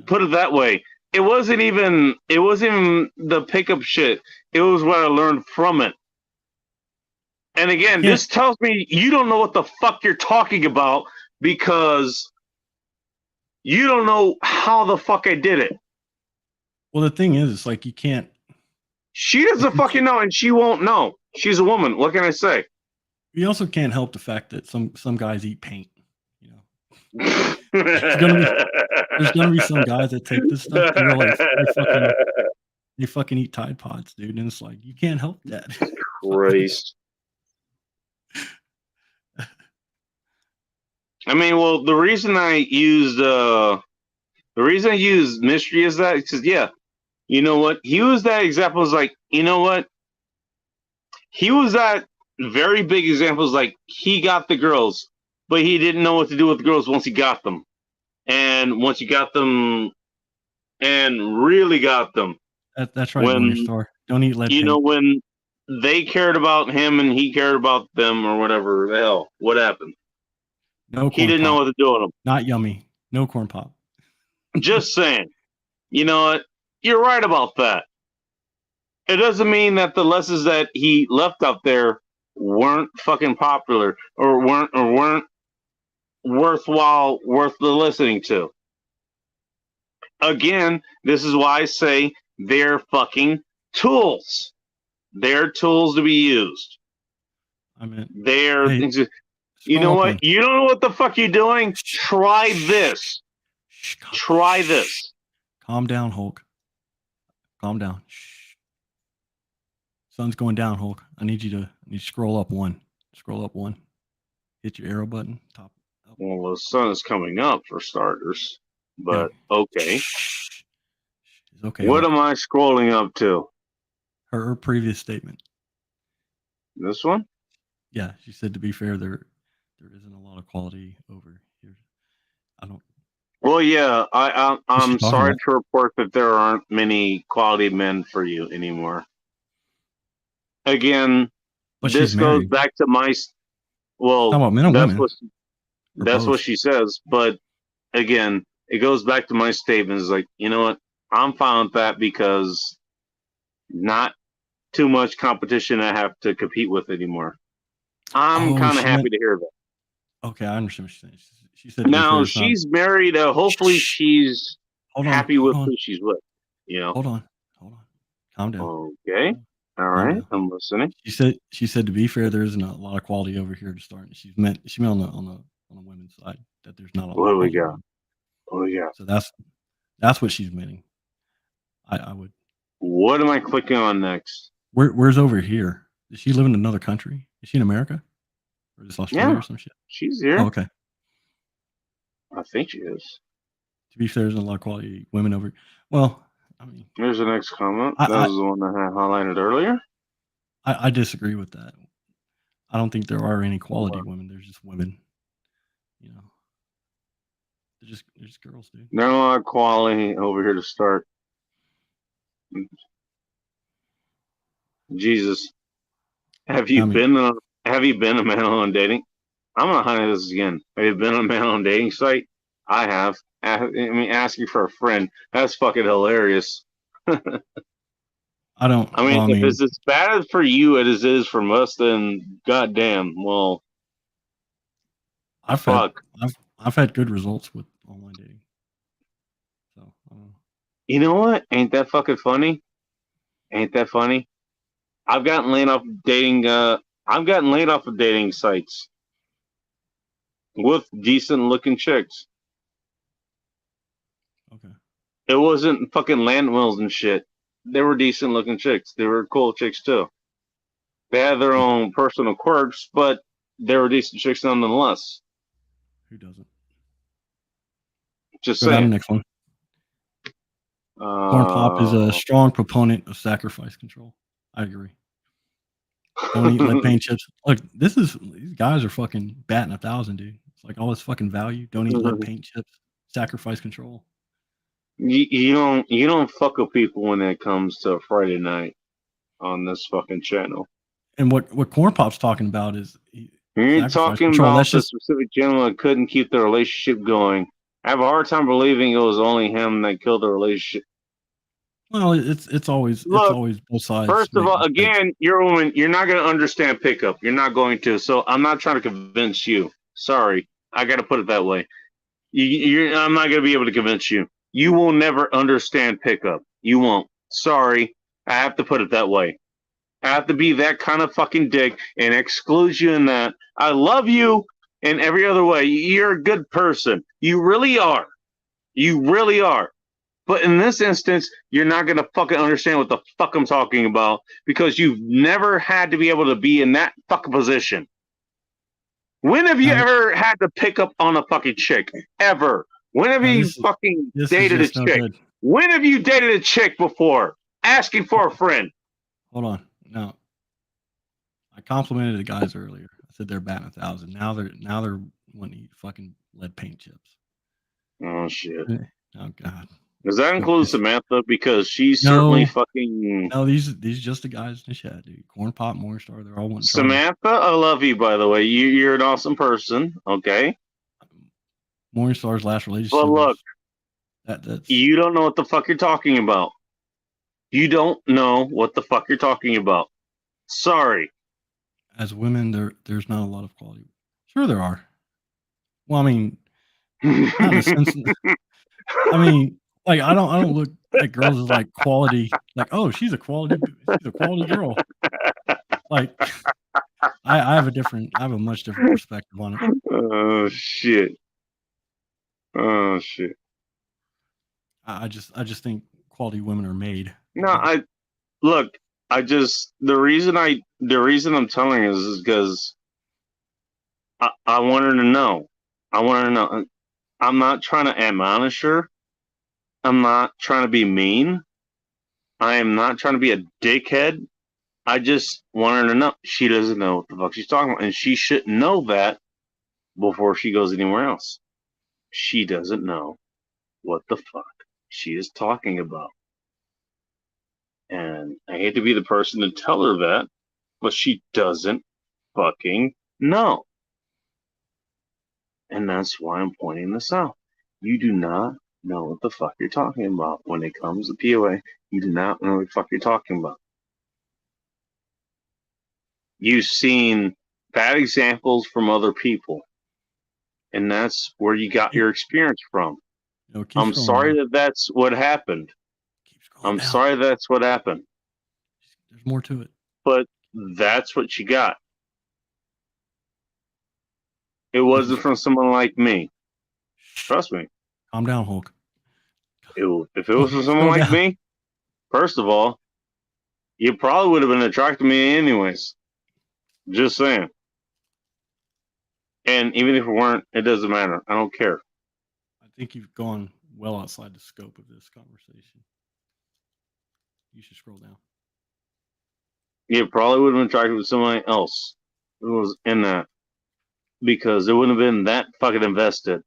Put it that way. It wasn't even the pickup shit. It was what I learned from it. And again, this tells me you don't know what the fuck you're talking about because you don't know how the fuck I did it.
Well, the thing is, it's like you can't.
She doesn't fucking know, and she won't know. She's a woman. What can I say?
You also can't help the fact that some guys eat paint. There's gonna be some guys that take this stuff and they fucking eat Tide Pods, dude, and it's like you can't help that.
Christ. I mean, well, the reason I used mystery is that because you know what? He was that example. Is like, you know what? He was that very big example. Is like he got the girls, but he didn't know what to do with the girls once he got them. And once you got them and really got them.
That's right, when Star. Don't eat lead paint.
You know, when they cared about him and he cared about them or whatever the hell. What happened?
No,
he didn't know what to do with them.
Not yummy. No corn pop.
Just saying. You know what? You're right about that. It doesn't mean that the lessons that he left up there weren't fucking popular or weren't worth the listening to. Again, this is why I say they're fucking tools. They're tools to be used.
I mean,
you know what? You don't know what the fuck you're doing? Try this. Try this.
Calm down, Hulk. Calm down. Shh. Sun's going down, Hulk. I need you to scroll up one. Scroll up one. Hit your arrow button. Top. Up.
Well, the sun is coming up for starters. But okay.
It's okay.
What am I scrolling up to?
Her previous statement.
This one?
Yeah, she said to be fair, there isn't a lot of quality over here. I don't.
Well, yeah, I'm sorry to report that there aren't many quality men for you anymore. Again, this goes back to my. Well, that's what she says. But again, it goes back to my statements. Like, you know what? I'm fine with that because not too much competition I have to compete with anymore. I'm kind of happy to hear that.
Okay, I understand what she's saying. She said
now she's married. Hopefully, she's happy with who she's with. You know.
Hold on. Calm down.
Okay. All right. I'm listening.
She said to be fair, there isn't a lot of quality over here to start. She meant on the women's side that there's not a lot.
What do we got? Oh yeah.
So that's what she's meaning. I would.
What am I clicking on next?
Where's over here? Does she live in another country? Is she in America? Or is Australia or some shit?
She's here.
Oh, okay.
I think she is.
To be fair, there's a lot of quality women over. Well, I mean,
there's the next comment. That was the one that I had highlighted earlier.
I disagree with that. I don't think there are any quality women. There's just women. You know, they're just girls, dude.
They're not quality over here to start. Jesus, have you been a man on dating? I'm gonna highlight this again. Have you been on a man on dating site? I have. I mean, asking for a friend. That's fucking hilarious.
I don't.
I mean, if it's as bad for you as it is for us, then goddamn. Well,
I've had good results with online dating. So,
you know what? Ain't that fucking funny? Ain't that funny? I've gotten laid off dating. I've gotten laid off of dating sites with decent looking chicks.
Okay.
It wasn't fucking landmills and shit. They were decent looking chicks. They were cool chicks too. They had their own personal quirks, but they were decent chicks nonetheless.
Who doesn't?
Just
Go down
saying.
to the next one. Corn Pop is a strong proponent of sacrifice control. I agree. Don't eat lead paint chips. Look, these guys are fucking batting 1,000, dude. It's like all this fucking value. Don't eat lead paint chips. Sacrifice control.
You don't fuck with people when it comes to Friday night on this fucking channel.
And what Corn Pop's talking about is
you're talking about the specific gentleman that couldn't keep the relationship going. I have a hard time believing it was only him that killed the relationship.
Well, it's always both sides.
First of all, again, you're a woman. You're not going to understand pickup. You're not going to. So I'm not trying to convince you. Sorry, I got to put it that way. I'm not going to be able to convince you. You will never understand pickup. You won't. Sorry, I have to put it that way. I have to be that kind of fucking dick and exclude you in that. I love you in every other way. You're a good person. You really are. You really are. But in this instance, you're not going to fucking understand what the fuck I'm talking about because you've never had to be able to be in that fucking position. When have you ever had to pick up on a fucking chick? Ever? When have you fucking dated a chick? No, when have you dated a chick before? Asking for a friend.
Hold on. No. I complimented the guys earlier. I said they're batting 1,000. Now they're wanting to eat fucking lead paint chips.
Oh shit.
Oh god.
Does that include Samantha? Because she's certainly fucking.
No, these just the guys in the chat, dude. Corn Pop, Morningstar, they're all wanting.
Samantha, I love you, by the way. You're an awesome person. Okay.
Morningstar's last relationship.
But look,
that's...
you don't know what the fuck you're talking about. You don't know what the fuck you're talking about. Sorry.
As women, there's not a lot of quality. Sure, there are. Well, I mean, not in a sense. I mean, like I don't look at girls as like quality. Like, oh, she's a quality girl. Like, I have a much different perspective on it.
Oh shit. Oh shit.
I just think quality women are made.
No, the reason I'm telling you is because I want her to know. I want her to know. I'm not trying to admonish her. I'm not trying to be mean. I am not trying to be a dickhead. I just want her to know she doesn't know what the fuck she's talking about, and she shouldn't know that before she goes anywhere else. She doesn't know what the fuck she is talking about. And I hate to be the person to tell her that, but she doesn't fucking know. And that's why I'm pointing this out. You do not know what the fuck you're talking about. When it comes to PUA, you do not know what the fuck you're talking about. You've seen bad examples from other people. And that's where you got your experience from. I'm sorry that that's what happened. I'm sorry that's what happened.
There's more to it.
But that's what you got. It wasn't from someone like me. Trust me.
Calm down, Hulk.
If it was from someone like me, first of all, you probably would have been attracted to me anyways. Just saying. And even if we weren't, it doesn't matter. I don't care.
I think you've gone well outside the scope of this conversation. You should scroll down.
Yeah, probably would have been attracted to somebody else who was in that. Because it wouldn't have been that fucking invested.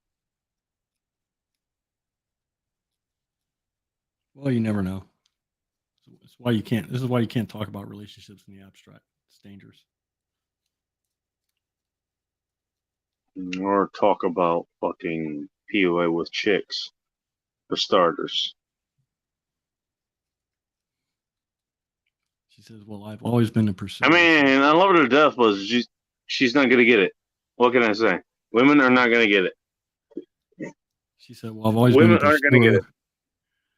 Well, you never know. It's why you can't. This is why you can't talk about relationships in the abstract. It's dangerous.
Or talk about fucking PUA with chicks, for starters.
She says, "Well, I've always been a pursuer."
I mean, I love her to death, but she's not gonna get it. What can I say? Women are not gonna get it.
She said, "Well, I've always
Women
been a
aren't gonna get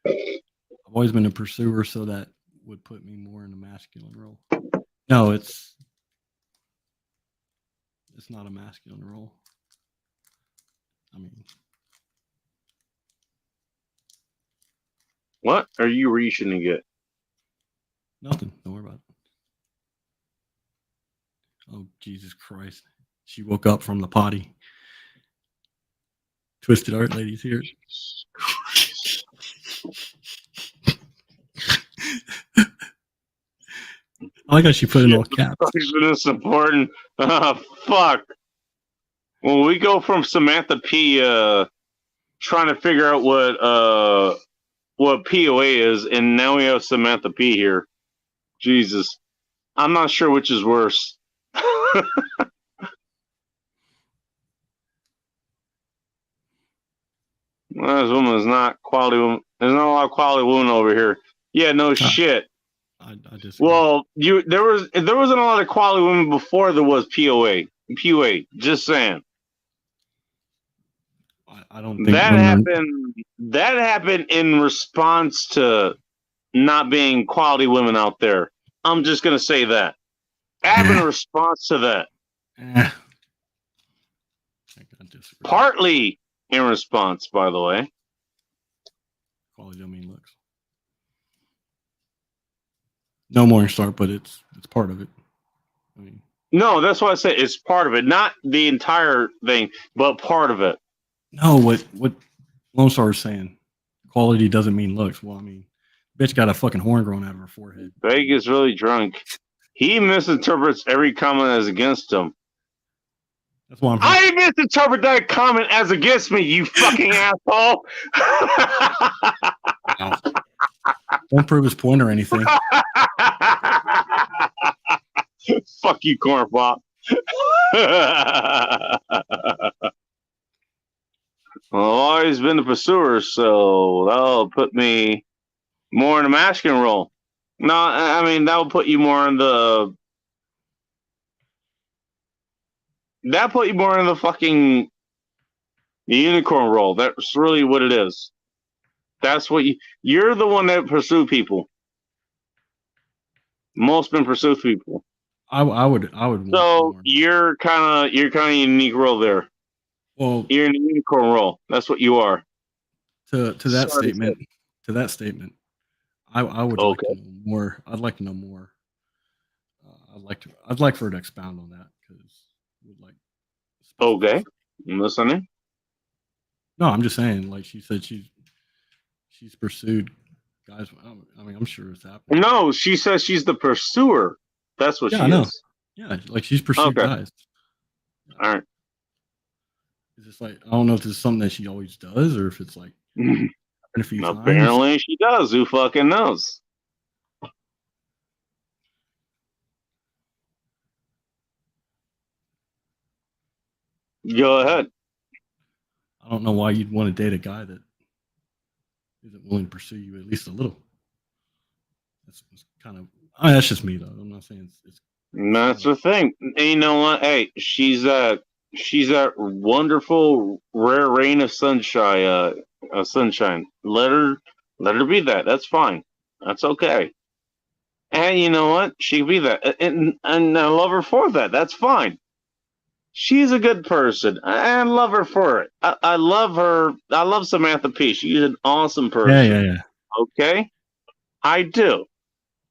pursuer.
it.
I've always been a pursuer, so that would put me more in a masculine role." No, it's not a masculine role. I mean,
What are you reaching to get?
nothing. Don't worry about it. Oh, Jesus Christ. She woke up from the potty. Twisted Art Lady's here. I like how she put in all caps.
This important. Fuck. When we go from Samantha P trying to figure out what POA is, and now we have Samantha P here. Jesus. I'm not sure which is worse. Well, this woman is not quality woman. There's not a lot of quality women over here. Yeah, no shit.
I disagree.
Well, there wasn't a lot of quality women before there was POA. PUA. Just saying.
I don't think
that happened. That happened in response to not being quality women out there. I'm just gonna say that. Happened in response to that. Partly in response, by the way.
Quality don't mean looks. No Morning Star, but it's part of it. I mean,
no, that's why I say it's part of it, not the entire thing, but part of it.
No, what Lone Star is saying, quality doesn't mean looks. Well, I mean, bitch got a fucking horn growing out of her forehead.
Vegas really drunk. He misinterprets every comment as against him.
That's why
I misinterpret that comment as against me, you fucking asshole.
Won't prove his point or anything.
Fuck you, corn pop. I've always been the pursuer, so that'll put me more in a masculine role. No, I mean, that'll put you more in the... That put you more in the fucking unicorn role. That's really what it is. That's what you're the one that pursue people. Most men pursue people.
I would.
So you're kind of a unique role there.
Well,
you're in a unicorn role. That's what you are.
To that statement. To that statement, I would like to know more. I'd like to know more. I'd like for her to expound on that because would like.
Okay, I'm listening.
No, I'm just saying. Like she said, she's pursued guys. I mean, I'm sure it's happening.
No, she says she's the pursuer. That's what she is.
Yeah, like she's pursued guys.
All right.
It's just like I don't know if this is something that she always does or if it's like a few times.
Apparently she does. Who fucking knows? Go ahead.
I don't know why you'd want to date a guy that isn't willing to pursue you at least a little. That's kind of. That's just me though. I'm not saying it's
that's the thing. And you know what? Hey, she's that wonderful rare rain of sunshine. Sunshine. Let her be that. That's fine. That's okay. And you know what? She can be that, and I love her for that. That's fine. She's a good person. I love her for it. I love her. I love Samantha P. She's an awesome person.
Yeah.
Okay? I do.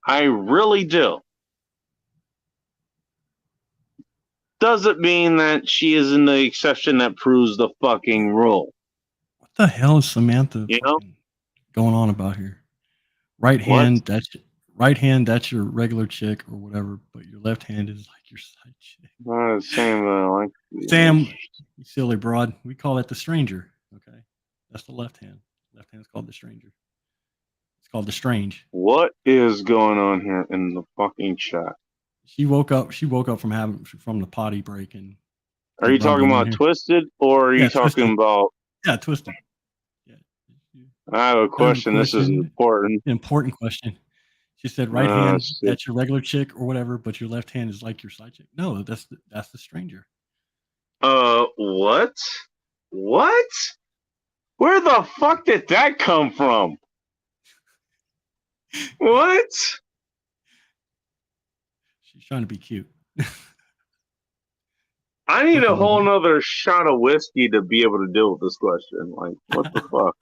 I really do. doesn't mean that she is in the exception that proves the fucking rule.
What the hell is Samantha
You know?
going on about here? Right hand, that's your regular chick or whatever, but your left hand is like your side chick.
Sam,
Sam, you silly broad. We call it the stranger. Okay, that's the left hand. Left hand is called the stranger. It's called the strange.
what is going on here in the fucking chat?
She woke up from the potty break and.
Are you talking about Twisted or are you talking about?
Yeah, Twisted. Yeah.
I have a question. This is important.
Important question. She said, "Right hand, that's your regular chick or whatever, but your left hand is like your side chick." No, that's the stranger.
What? What? Where the fuck did that come from? What?
She's trying to be cute.
I need a whole nother shot of whiskey to be able to deal with this question. Like, what the fuck?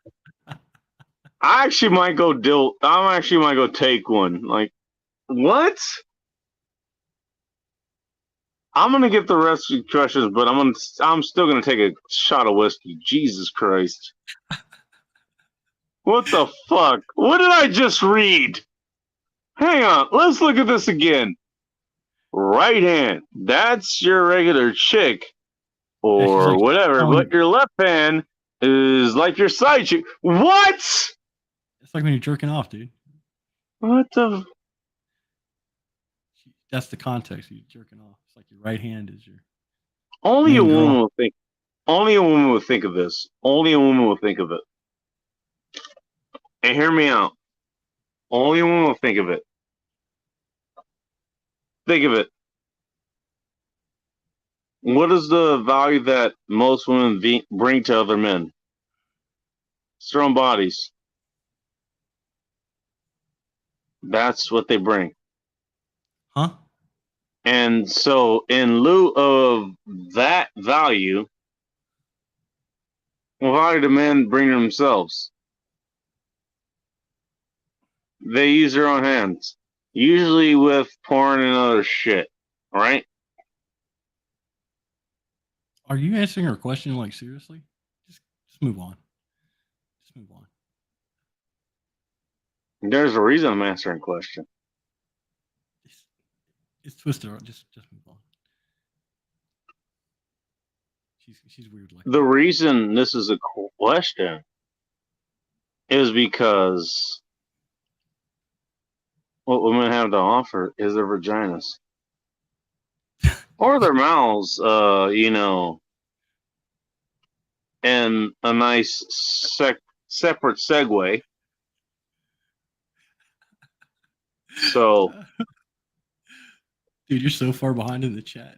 I actually might go take one. Like, what? I'm gonna get the rest of the questions, but I'm still gonna take a shot of whiskey. Jesus Christ. What the fuck? What did I just read? Hang on, let's look at this again. Right hand, that's your regular chick or like, whatever, but your left hand is like your side chick. What?
It's like when you're jerking off, dude.
What the?
That's the context. You're jerking off. It's like your right hand is your.
Only a woman will think. Only a woman will think of this. Only a woman will think of it. And hear me out. Only a woman will think of it. Think of it. What is the value that most women bring to other men? It's their own bodies. That's what they bring.
Huh?
And so, in lieu of that value, what value do men bring themselves? They use their own hands, usually with porn and other shit, right?
Are you answering her question like seriously? Just move on. Just move on.
There's a reason I'm answering a question.
It's twisted. Just move on. She's weird like
the reason this is a question is because what women have to offer is their vaginas or their mouths, you know, and a nice separate segue. So,
dude, you're so far behind in the chat.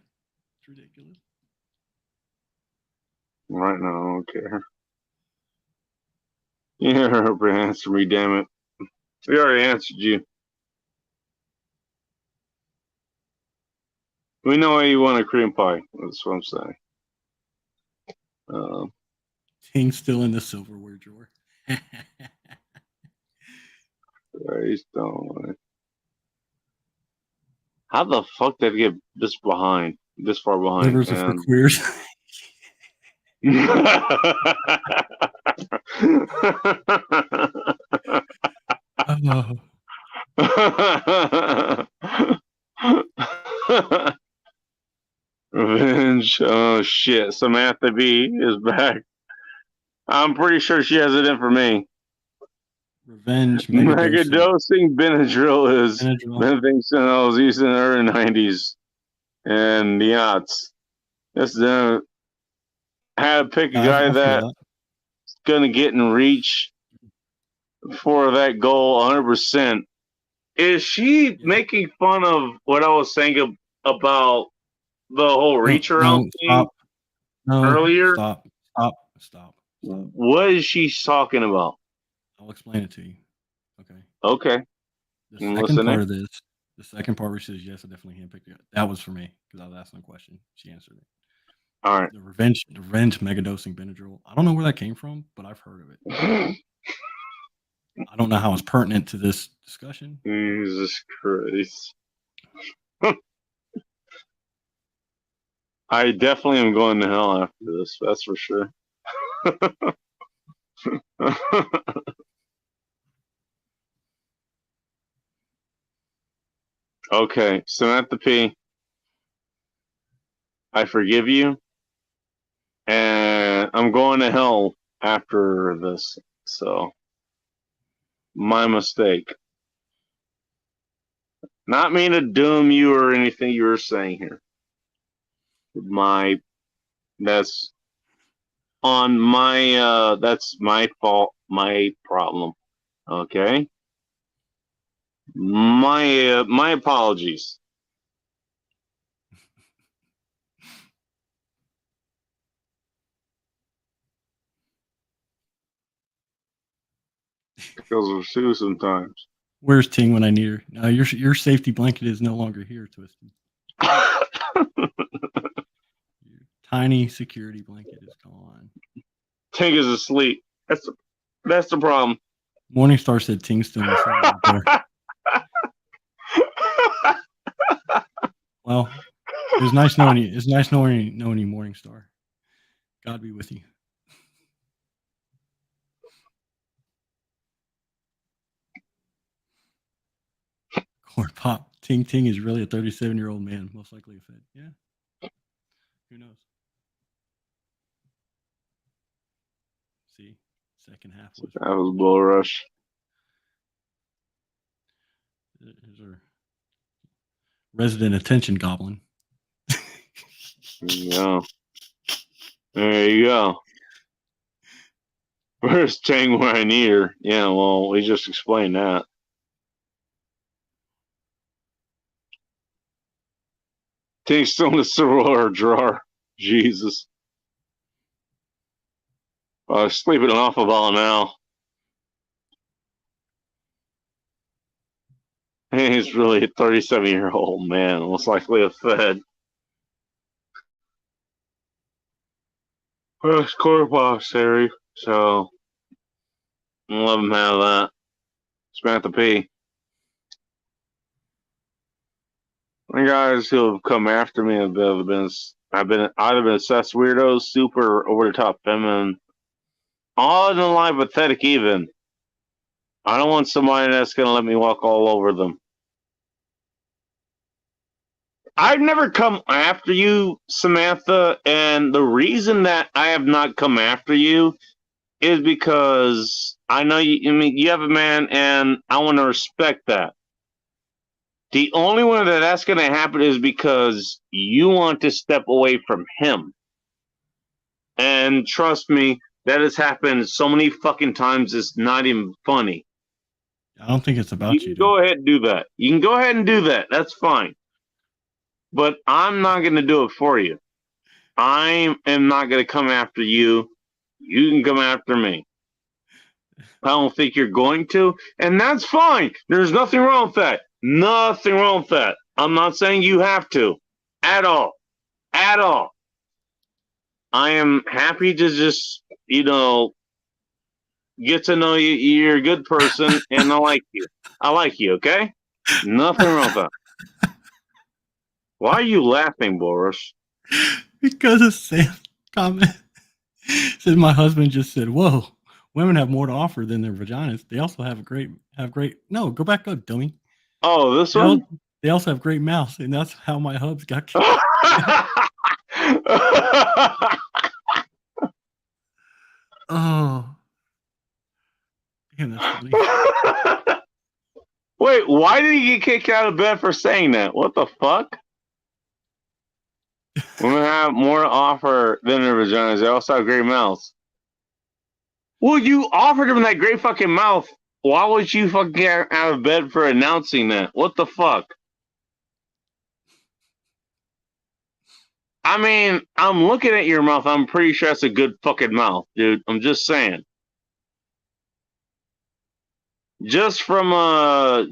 It's ridiculous.
Right now, I don't care. Yeah, answer me, damn it. We already answered you. We know why you want a cream pie. That's what I'm saying.
Thing's still in the silverware drawer.
Christ, don't. How the fuck did I get this far behind?
Livers are for queers.
Revenge. Oh shit. Samantha B is back. I'm pretty sure she has it in for me.
Revenge.
Megadosing Benadryl is something I was used in the early 90s. And the odds. This I had to pick a guy that's gonna get in reach for that goal 100%. Is she making fun of what I was saying about the whole reach around thing earlier?
Stop.
What is she talking about?
I'll explain it to you.
Okay.
The second part of this, the second part where she says, yes, I definitely handpicked it. That was for me because I was asking a question. She answered it.
All right.
The revenge megadosing Benadryl. I don't know where that came from, but I've heard of it. I don't know how it's pertinent to this discussion.
Jesus Christ. I definitely am going to hell after this. That's for sure. Okay, Samantha P. I forgive you, and I'm going to hell after this. So, my mistake. Not mean to doom you or anything you were saying here. That's on my that's my fault, my problem. Okay? My apologies. Because we're Sue sometimes.
Where's Ting when I need her? Your safety blanket is no longer here, Twisted. Your tiny security blanket is gone.
Ting is asleep. That's the problem.
Morningstar said Ting's still in the Well, it was nice knowing you. It's nice knowing you, Morningstar. God be with you. Corn Pop. Ting Ting is really a 37-year-old man, most likely a Fed. Yeah. Who knows? See, second half was.
That was Bull Rush.
Here's our resident attention goblin.
Yeah. There you go. Where's Ting where I need her? Yeah, well, we just explained that. Ting's still in the silverware drawer. Jesus. Sleeping off about now. He's really a 37-year-old man, most likely a Fed. Well, it's quarter box, Harry, so I'll let him have that. Samantha P. The guys who have come after me have been either been assessed weirdos, super over the top feminine, all in the line pathetic even. I don't want somebody that's gonna let me walk all over them. I've never come after you, Samantha, and the reason that I have not come after you is because I know you. I mean, you have a man, and I want to respect that. The only one that's going to happen is because you want to step away from him. And trust me, that has happened so many fucking times. It's not even funny.
I don't think it's about
you. You can go ahead and do that. You can go ahead and do that. That's fine. But I'm not going to do it for you. I am not going to come after you. You can come after me. I don't think you're going to, and that's fine. There's nothing wrong with that. Nothing wrong with that. I'm not saying you have to. At all. At all. I am happy to just, get to know you. You're a good person, and I like you. I like you, okay? Nothing wrong with that. Why are you laughing, Boris?
Because of Sam's comment. Said my husband just said, "Whoa, women have more to offer than their vaginas. They also have great. No, go back up, dummy.
Oh, this one.
They also have great mouths, and that's how my hubs got killed." Oh, damn, that's funny.
Wait, why did he get kicked out of bed for saying that? What the fuck? Women have more to offer than their vaginas. They also have great mouths. Well, you offered them that great fucking mouth. Why would you fucking get out of bed for announcing that? What the fuck? I mean, I'm looking at your mouth. I'm pretty sure that's a good fucking mouth, dude. I'm just saying. Just from a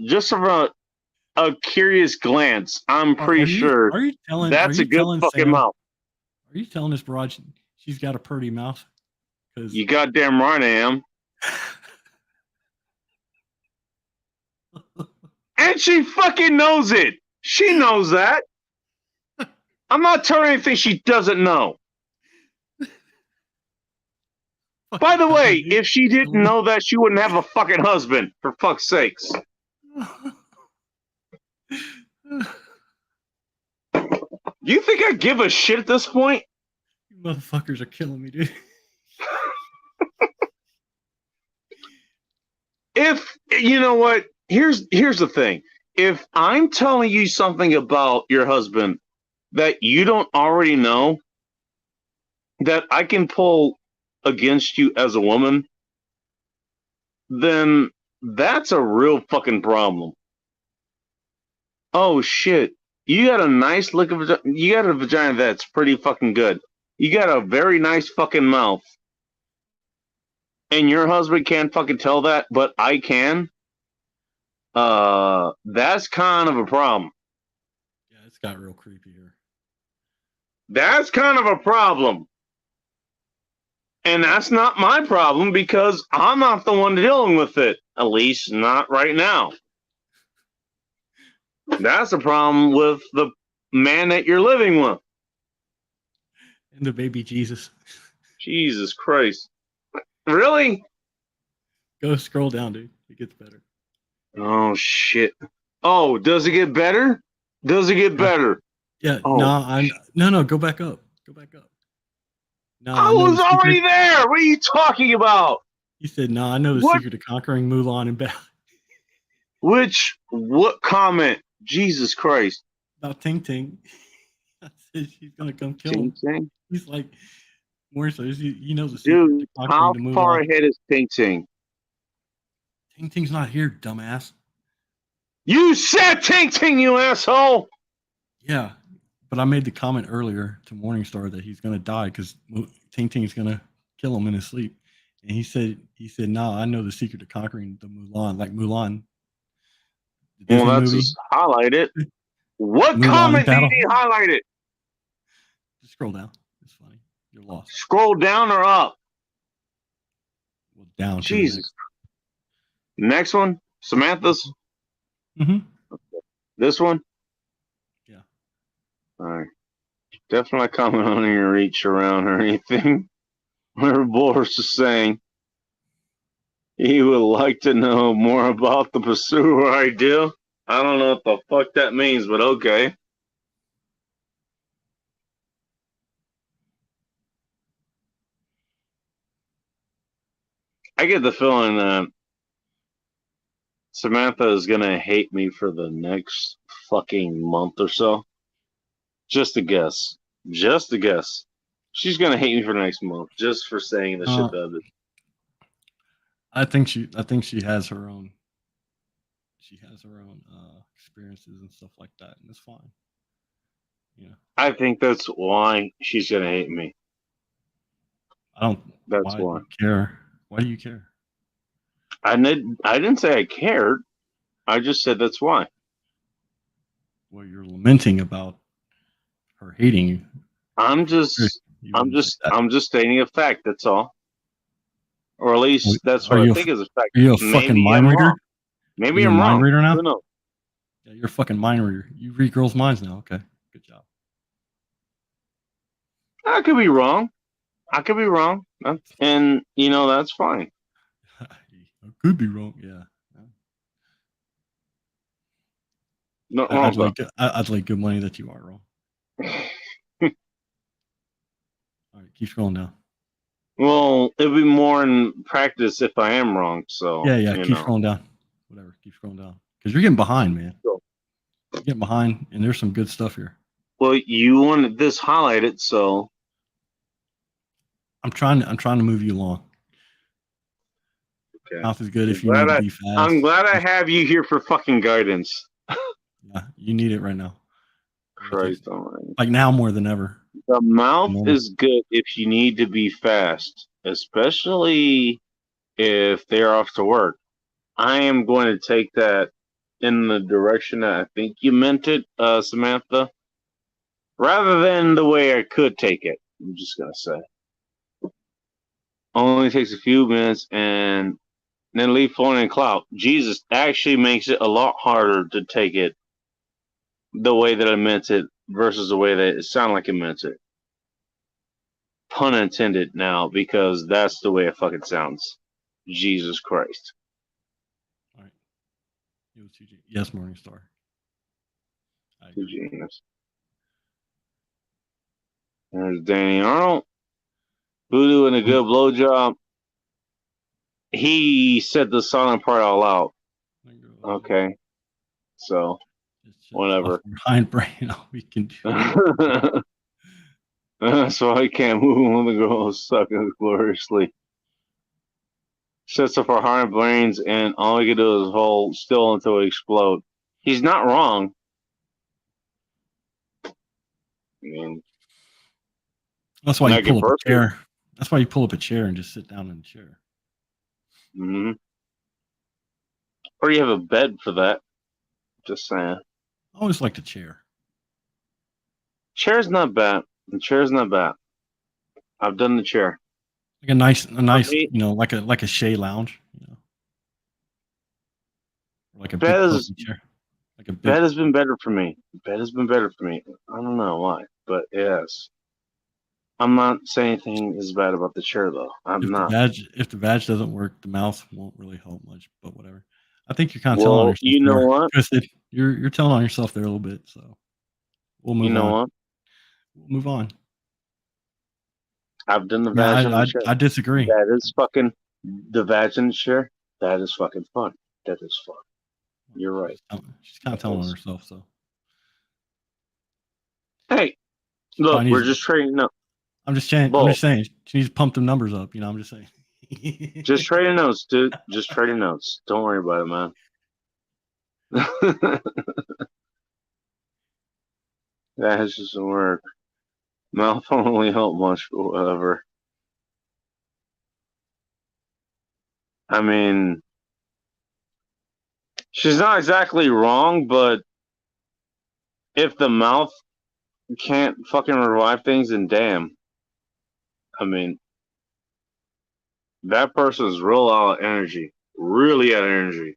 curious glance, I'm pretty sure that's a good fucking mouth.
Are you telling this broad she's got a pretty mouth?
You goddamn right I am. And she fucking knows it. She knows that. I'm not telling her anything she doesn't know. By the way, if she didn't know that, she wouldn't have a fucking husband, for fuck's sakes. You think I give a shit at this point?
You motherfuckers are killing me, dude.
If you know what, here's the thing. If I'm telling you something about your husband that you don't already know, that I can pull against you as a woman, then that's a real fucking problem. Oh shit. You got a nice look of you got a vagina that's pretty fucking good. You got a very nice fucking mouth. And your husband can't fucking tell that, but I can. That's kind of a problem.
Yeah, it's got real creepy here.
That's kind of a problem. And that's not my problem because I'm not the one dealing with it. At least not right now. That's a problem with the man that you're living with.
And the baby Jesus.
Jesus Christ. Really?
Go scroll down, dude. It gets better.
Oh, shit. Oh, does it get better? Does it get better?
Yeah,
Oh.
no, go back up. Go back up. No,
I was already there. What are you talking about?
You said, no, I know the secret to conquering Mulan and battle.
What comment? Jesus Christ.
About Ting Ting. I said she's going to come kill him.
Ting?
He's like, more so, you know the secret
Dude,
to conquering
how
the Mulan.
far ahead is Ting Ting?
Ting Ting's not here, dumbass.
You said Ting Ting, you asshole!
Yeah, but I made the comment earlier to Morningstar that he's going to die because Ting Ting's going to kill him in his sleep. And he said, nah, I know the secret to conquering the Mulan, like Mulan.
Well, that's just highlight it. What
Mulan
comment
battle.
did he highlight it?
Just scroll down. It's funny. You're lost.
Scroll down or up?
Well, down.
Jesus. Next one? Samantha's?
Mm-hmm.
This one?
Yeah.
All right. Definitely comment on your reach around or anything. Whatever Boris is saying. He would like to know more about the pursuer idea. I don't know what the fuck that means, but okay. I get the feeling that Samantha is going to hate me for the next fucking month or so. Just a guess. Just a guess. She's going to hate me for the next month just for saying the shit that
I think she has her own. She has her own experiences and stuff like that, and it's fine. Yeah.
I think that's why she's gonna hate me.
That's
why.
Do you care? Why do you care?
I didn't say I cared. I just said that's why.
Well, you're lamenting about her hating you.
I'm just stating a fact. That's all. Or at least that's what I think is a fact.
Are you a fucking mind reader?
Maybe I'm wrong.
Mind reader now?
Who knows?
Yeah, you're a fucking mind reader. You read girls' minds now. Okay, good job.
I could be wrong. And that's fine.
I could be wrong. Yeah.
Not wrong.
I'd like good money that you are wrong. All right, keep scrolling down.
Well, it'd be more in practice if I am wrong. So
yeah, keep scrolling down. Whatever, keep scrolling down because you're getting behind, man.
Sure.
You're getting behind, and there's some good stuff here.
Well, you wanted this highlighted, so
I'm trying to move you along.
Okay.
Mouth is good if you need to be fast.
I'm glad I have you here for fucking guidance.
Yeah, you need it right now.
Christ almighty.
Like now more than ever.
The mouth is good if you need to be fast, especially if they're off to work. I am going to take that in the direction that I think you meant it, Samantha, rather than the way I could take it. I'm just going to say. Only takes a few minutes and then leave phone and clout. Jesus actually makes it a lot harder to take it the way that I meant it versus the way that it sounded like it meant it. Pun intended now, because that's the way it fucking sounds. Jesus Christ.
All right. It was 2G. Yes, Morningstar. I
Two
agree.
genius. There's Danny Arnold. Voodoo and a good blowjob. He said the silent part out loud. Okay. So,
It's just
whatever.
behind brain, all we can do.
So I can't move when the girl is sucking gloriously. Sets up our hind brains, and all we can do is hold still until we explode. He's not wrong. I mean,
That's why you
make it
pull up a
perfect.
chair. That's why you pull up a chair and just sit down in the chair.
Mm-hmm. Or you have a bed for that. Just saying.
I always like the chair.
Chair's not bad. The chair's not bad. I've done the chair.
Like a nice,
me-
you know, like a Shea lounge, you know, like a big
Bed
cozy
is
chair, like a big.
bed has been better for me. Bed has been better for me. I don't know why, but yes. I'm not saying anything is bad about the chair though. I'm not.
If the badge doesn't work, the mouth won't really help much. But whatever. I think you're kind of telling on
Well,
yourself.
you know
there,
what?
Twisted. You're telling on yourself there a little bit. So we'll move
You know
on.
what?
We'll move on.
I've done the
Yeah,
vag on the chair.
I disagree.
That is fucking the vag in the chair. That is fucking fun. That is fun. You're right.
She's kind of telling on herself. So
hey, look,
Probably
we're
needs-
just trading notes.
I'm just saying.
Bull.
I'm just saying. She needs to pump them numbers up. You know. I'm just saying.
Just trading notes, dude. Just trading notes. Don't worry about it, man. That has just work. Mouth won't really help much, but whatever. I mean, she's not exactly wrong, but if the mouth can't fucking revive things, then damn. I mean, that person's real out of energy. Really out of energy.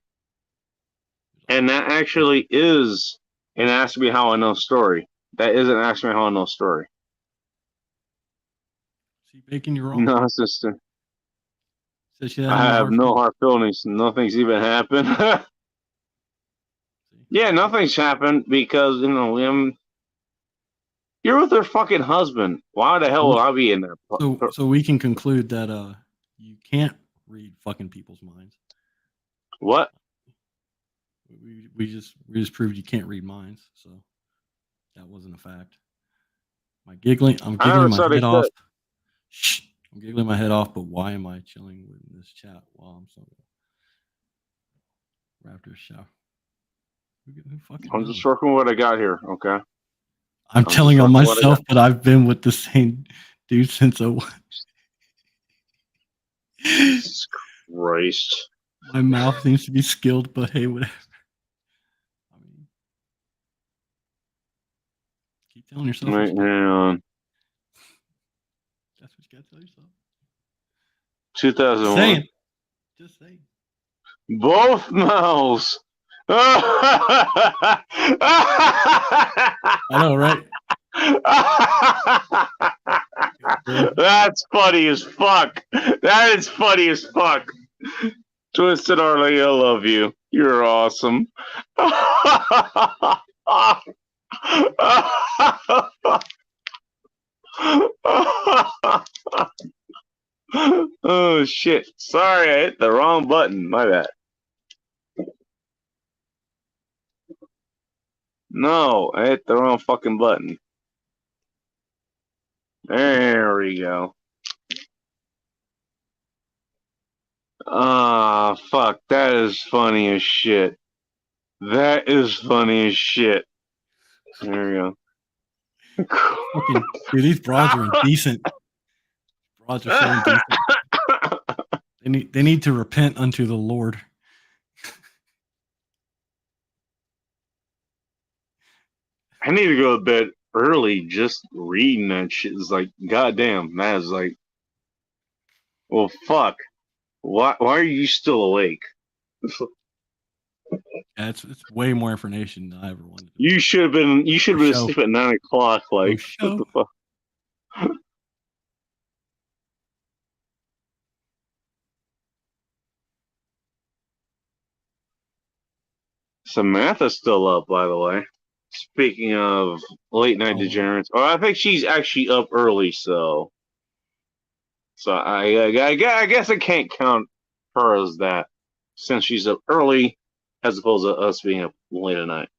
And that actually is an Ask Me How I Know story. That is an Ask Me How I Know story.
See, Bacon, you're wrong.
No, sister.
Said she
I have no hard feelings. Nothing's even happened. Yeah, nothing's happened because, you know, you're with her fucking husband. Why the hell would I be in there?
So we can conclude that you can't read fucking people's minds.
What?
We just proved you can't read minds, so that wasn't a fact. I'm giggling my head off. Shh, I'm giggling my head off, but why am I chilling with this chat while I'm so Raptors shower? Who fucking
I'm
knows?
just working with what I got here, okay?
I'm telling on myself, but I've been with the same dude since 01.
Jesus Christ.
My mouth seems to be skilled, but hey, whatever. I mean, keep telling yourself.
Wait, hang on.
That's what you gotta tell yourself.
2001.
Just saying.
Both mouths.
I know, right?
That's funny as fuck. That is funny as fuck. Twisted Arlie, I love you. You're awesome. Oh shit. Sorry, I hit the wrong button. My bad. No, I hit the wrong fucking button. There we go. Ah, fuck. That is funny as shit. That is funny as shit. There we go.
Fucking, dude, these broads are indecent. Broads are so indecent. They need to repent unto the Lord.
I need to go to bed early just reading that shit. It's like, goddamn, that is like, well, fuck. Why are you still awake?
Yeah, it's way more information than I ever wanted.
You should have been asleep at 9 o'clock. Like, what the fuck? Samantha's still up, by the way. Speaking of late night degenerates, I think she's actually up early, so I guess I can't count her as that, since she's up early as opposed to us being up late at night.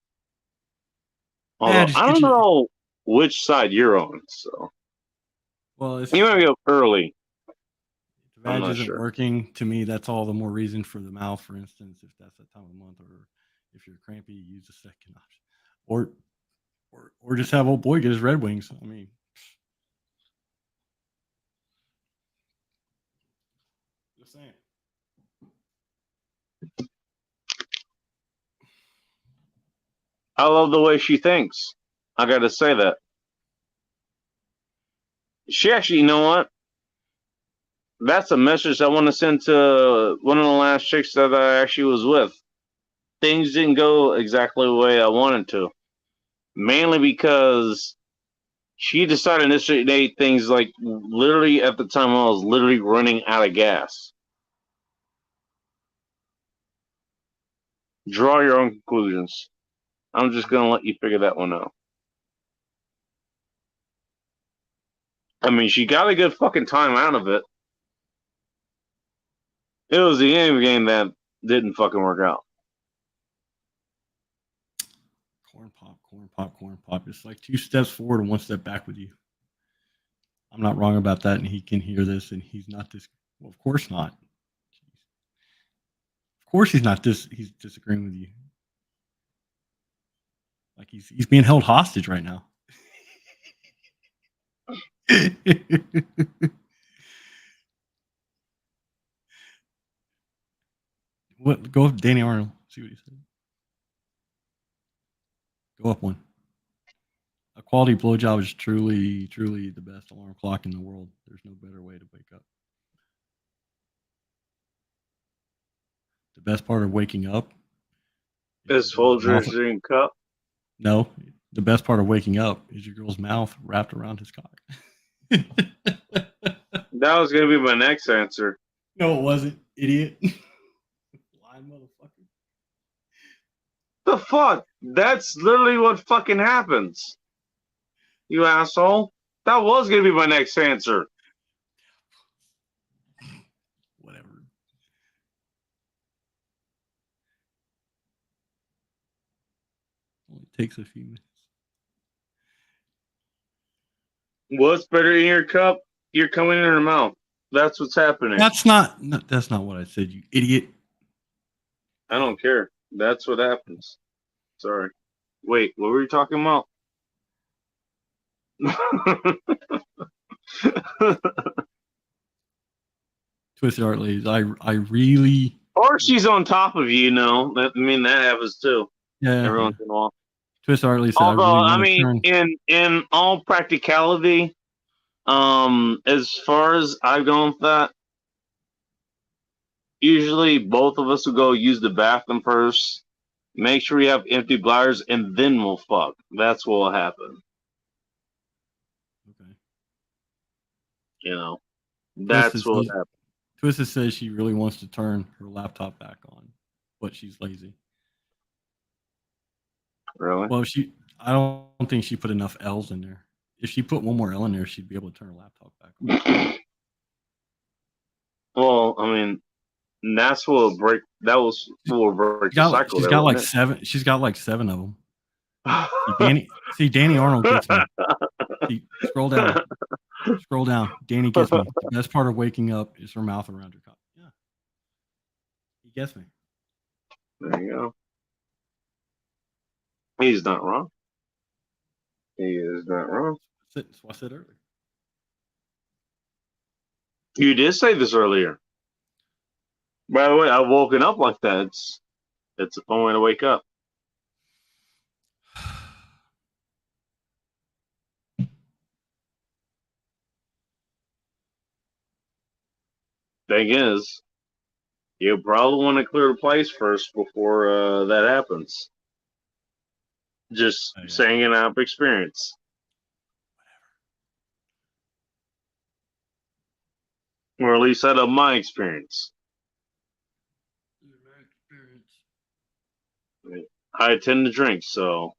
Although I don't know which side you're on, so you might be up early.
If the badge isn't working, to me, that's all the more reason for the mouth, for instance, if that's that time of month, or if you're crampy, use the second option. Or just have old boy get his Red Wings. I mean, just saying.
I love the way she thinks. I got to say that. She actually, you know what? That's a message I want to send to one of the last chicks that I actually was with. Things didn't go exactly the way I wanted to. Mainly because she decided to initiate things like literally at the time I was literally running out of gas. Draw your own conclusions. I'm just going to let you figure that one out. I mean, she got a good fucking time out of it. It was the game that didn't fucking work out.
Corn pop. It's like 2 steps forward and 1 step back with you. I'm not wrong about that, and he can hear this, and he's not this. Well, of course not. Of course he's not this. He's disagreeing with you. Like he's being held hostage right now. What? Go up, Danny Arnold. See what he said. Go up one. A quality blowjob is truly, truly the best alarm clock in the world. There's no better way to wake up. The best part of waking up
is Folger's drink cup.
No, the best part of waking up is your girl's mouth wrapped around his cock.
That was gonna be my next answer.
No, it wasn't, idiot. Lying motherfucker.
The fuck? That's literally what fucking happens. You asshole. That was gonna be my next answer.
Whatever. Only takes a few minutes.
What's better in your cup? You're coming in her mouth. That's what's happening.
That's not what I said, you idiot.
I don't care. That's what happens. Sorry. Wait, what were you talking about?
Twisted Art Ladies. I really.
Or she's on top of you, know. That happens too.
Yeah.
Every once in a while.
Twisted Art Ladies.
Although, I mean, in all practicality, as far as I've gone with that, usually both of us will go use the bathroom first, make sure we have empty bladders, and then we'll fuck. That's what will happen.
Okay.
You know, that's what will happen.
Twisted says she really wants to turn her laptop back on, but she's lazy.
Really?
Well, I don't think she put enough L's in there. If she put one more L in there, she'd be able to turn her laptop back on.
Well, I mean, that's what will break. That was what will break the cycle.
She's got like 7. She's got like 7 of them. Danny Arnold gets me. Scroll down. Danny gets me. The best part of waking up is her mouth around her cock. Yeah, he gets me.
There you go. He's not wrong. He is not wrong.
That's what I said earlier.
You did say this earlier. By the way, I've woken up like that. It's a fun way to wake up. Thing is, You probably want to clear the place first before that happens. Just saying it out of experience. Or at least out of my experience. I tend to drink, so.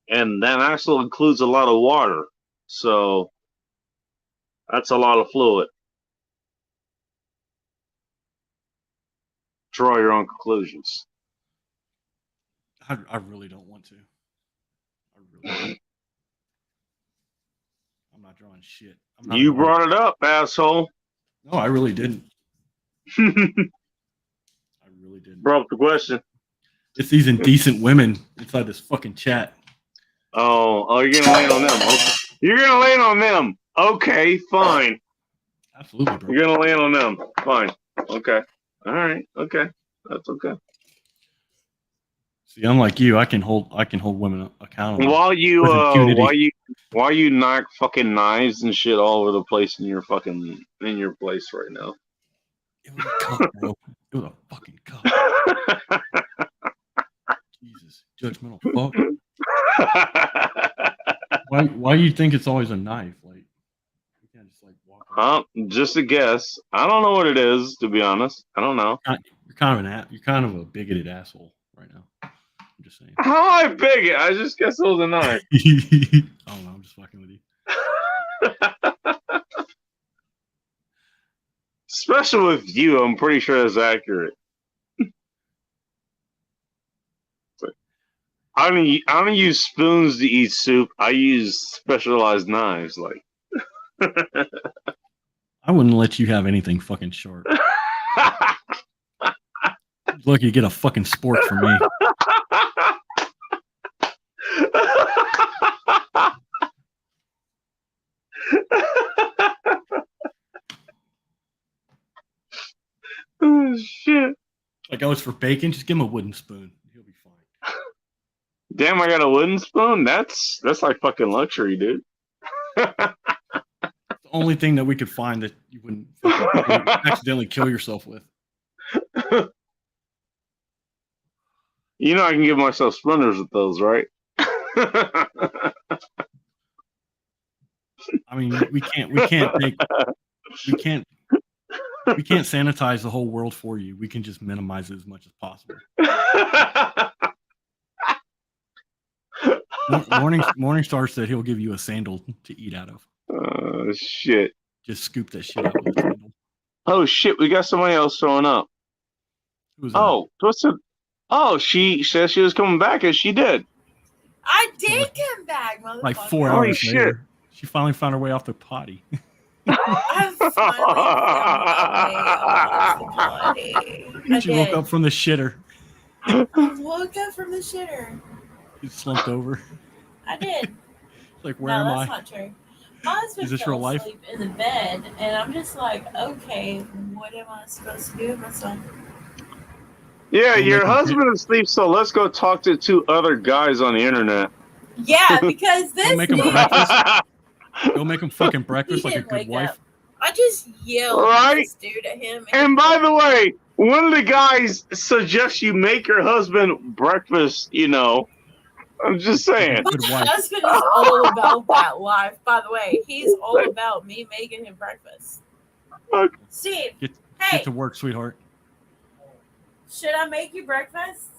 And that also includes a lot of water. So that's a lot of fluid. Draw your own conclusions.
I really don't want to. I'm not drawing shit.
You brought it up, asshole.
No, I really didn't. I really didn't.
Brought up the question.
It's these indecent women inside this fucking chat.
Oh, you're gonna land on them. Okay. You're gonna land on them. Okay, fine.
Absolutely, bro.
You're gonna land on them. Fine. Okay. All right. Okay. That's okay.
See, unlike you, I can hold women accountable.
While you knock fucking knives and shit all over the place in your place right now.
It was a cup, bro. It was a fucking cup. Jesus, judgmental fuck. Why you think it's always a knife? Like you can't just like walk around.
Just a guess. I don't know what it is, to be honest. I don't know.
You're kind of a bigoted asshole right now. I'm just saying.
How I bigot? I just guess it was a knife.
I don't know. I'm just fucking with you.
Especially with you, I'm pretty sure that's accurate. I don't use spoons to eat soup. I use specialized knives. Like,
I wouldn't let you have anything fucking short. Lucky you get a fucking sport from me.
Oh shit!
Like, oh, it's for bacon. Just give him a wooden spoon. He'll be fine.
Damn, I got a wooden spoon. That's like fucking luxury, dude.
The only thing that we could find that you wouldn't fucking accidentally kill yourself with.
You know I can give myself splinters with those, right?
I mean, we can't sanitize the whole world for you. We can just minimize it as much as possible. Morningstar said he'll give you a sandal to eat out of.
Shit.
Just scoop that shit out with a sandal.
Oh shit, we got somebody else showing up.
Who's that?
Oh, she said she was coming back, and she did.
I did come back, motherfucker.
Like 4 hours later, she finally found her way off the potty.
I finally found my way off the potty.
She woke up from the shitter.
I woke up from the shitter.
She slumped over.
I did.
Like, where am I?
That's not true. My husband
Is this
fell
real life?
asleep in the bed, and I'm just like, okay, what am I supposed to do with myself?
Yeah, your husband is asleep, so let's go talk to 2 other guys on the internet.
Yeah, because this
Go make him breakfast. Go make him fucking breakfast like a good wife.
Up. I just yelled this dude at him.
And by the way, one of the guys suggests you make your husband breakfast, you know. I'm just saying.
My husband is all about that life, by the way. He's all about me making him breakfast. Steve,
Get to work, sweetheart.
Should I make you breakfast?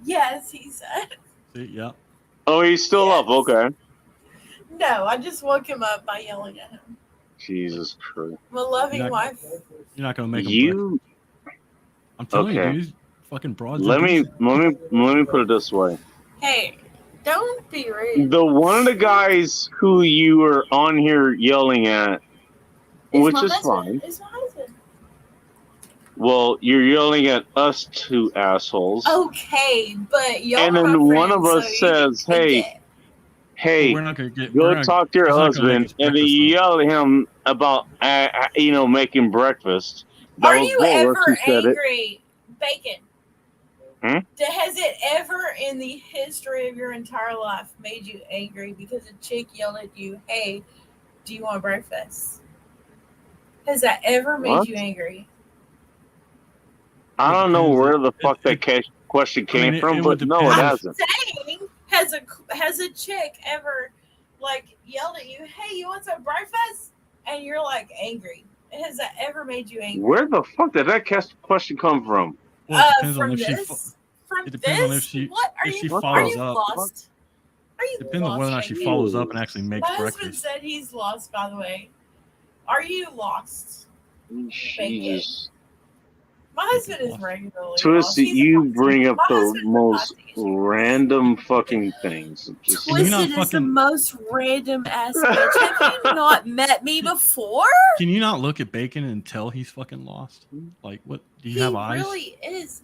Yes, he said.
See, yeah.
Oh, he's still up. Okay.
No, I just woke him up by yelling at him.
Jesus Christ.
I'm a loving wife.
You're not gonna make him breakfast. I'm telling you, dude. Fucking broads.
Let me put it this way.
Hey, don't be rude.
The one of the guys who you were on here yelling at, which is fine.
It's my husband.
Well, you're yelling at us 2 assholes.
Okay, but y'all.
And then one of us says, "Hey, go talk to your husband," and then you yell at him about, making breakfast.
Are you ever angry, Bacon? Has it ever in the history of your entire life made you angry because a chick yelled at you, "Hey, do you want breakfast?" Has that ever made you angry?
I don't know where the fuck that question came from, but no, it hasn't.
Saying, has a chick ever like yelled at you, "Hey, you want some breakfast?" And you're like angry? Has that ever made you angry?
Where the fuck did that question come from?
Well, it depends
from
on if
this. From
it depends on if
this.
she
What are
if
you?
she
Are
follows
you
up.
lost? Are you
Depends on
lost?
whether or not she
Jamie?
follows up and actually makes
My husband
breakfast.
said he's lost. By the way, are you lost?
Jesus.
My husband is regularly
Twisted,
lost. He's
you
a
bring up
my
the
husband's a
most
hostage.
random fucking things. Just,
Twisted is the most random ass bitch. Have you not met me before?
Can you not look at Bacon and tell he's fucking lost? Like, what? Do you have eyes?
He really is.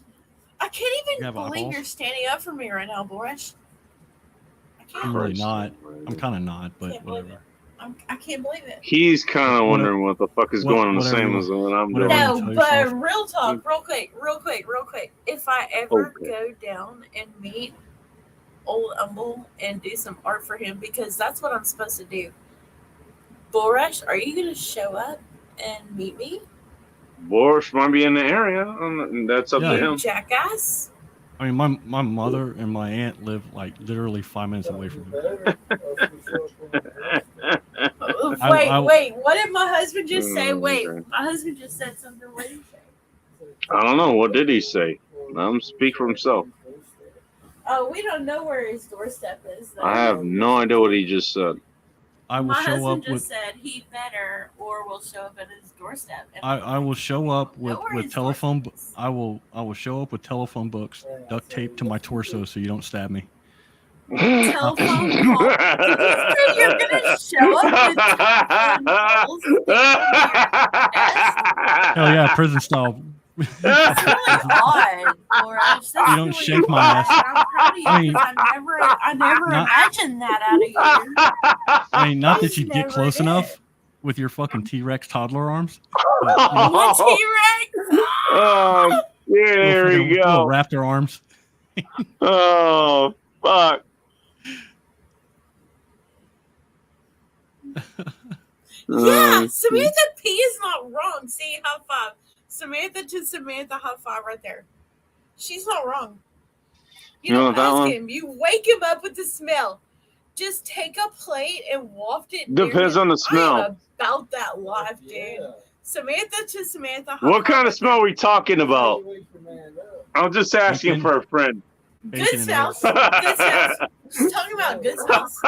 I can't
You
even
have
believe
eyeballs?
you're standing up for me right now, Boris.
I'm really not. I'm kind of not, but
Can't believe
whatever.
I can't believe it.
he's kind of wondering what the fuck is going on, the same as what I'm doing.
No, but real talk, real quick. If I ever go down and meet old Umble and do some art for him, because that's what I'm supposed to do. Boresh, are you going to show up and meet me?
Boris might be in the area. That's up to him.
Jackass.
I mean, my mother and my aunt live like literally 5 minutes away from him.
Wait. What did my husband just say? Wait, my husband just said something. What did he say?
I don't know. What did he say? Let him speak for himself.
Oh, we don't know where his doorstep is, though.
I have no idea what he just said.
I will
my
show
husband
up
just
with.
said he better or will show up at his doorstep. And
I will show up with telephone. I will show up with telephone books duct taped to my torso so you don't stab me.
Telephone call. Did you say you're gonna show up with telephone calls?
Hell yeah, prison style.
That's really odd, Boresh. That's
You don't
really
shake my
odd.
ass.
I'm proud of you
I mean,
because I never imagined that out of you.
I mean, not that you get
never
close
did.
enough with your fucking T-Rex toddler arms.
What T-Rex?
Oh, yeah, there we go.
Little raptor arms.
Oh, fuck.
Yeah, Samantha P is not wrong. See, high five. Samantha to Samantha, high five right there. She's not wrong. You don't ask him. You wake him up with the smell. Just take a plate and waft it.
Depends on the smell.
I am about that life, dude. Samantha to Samantha.
What kind of smell are we talking about? I'm just asking for a friend.
Good smells. Good smells. Just talking about good smells.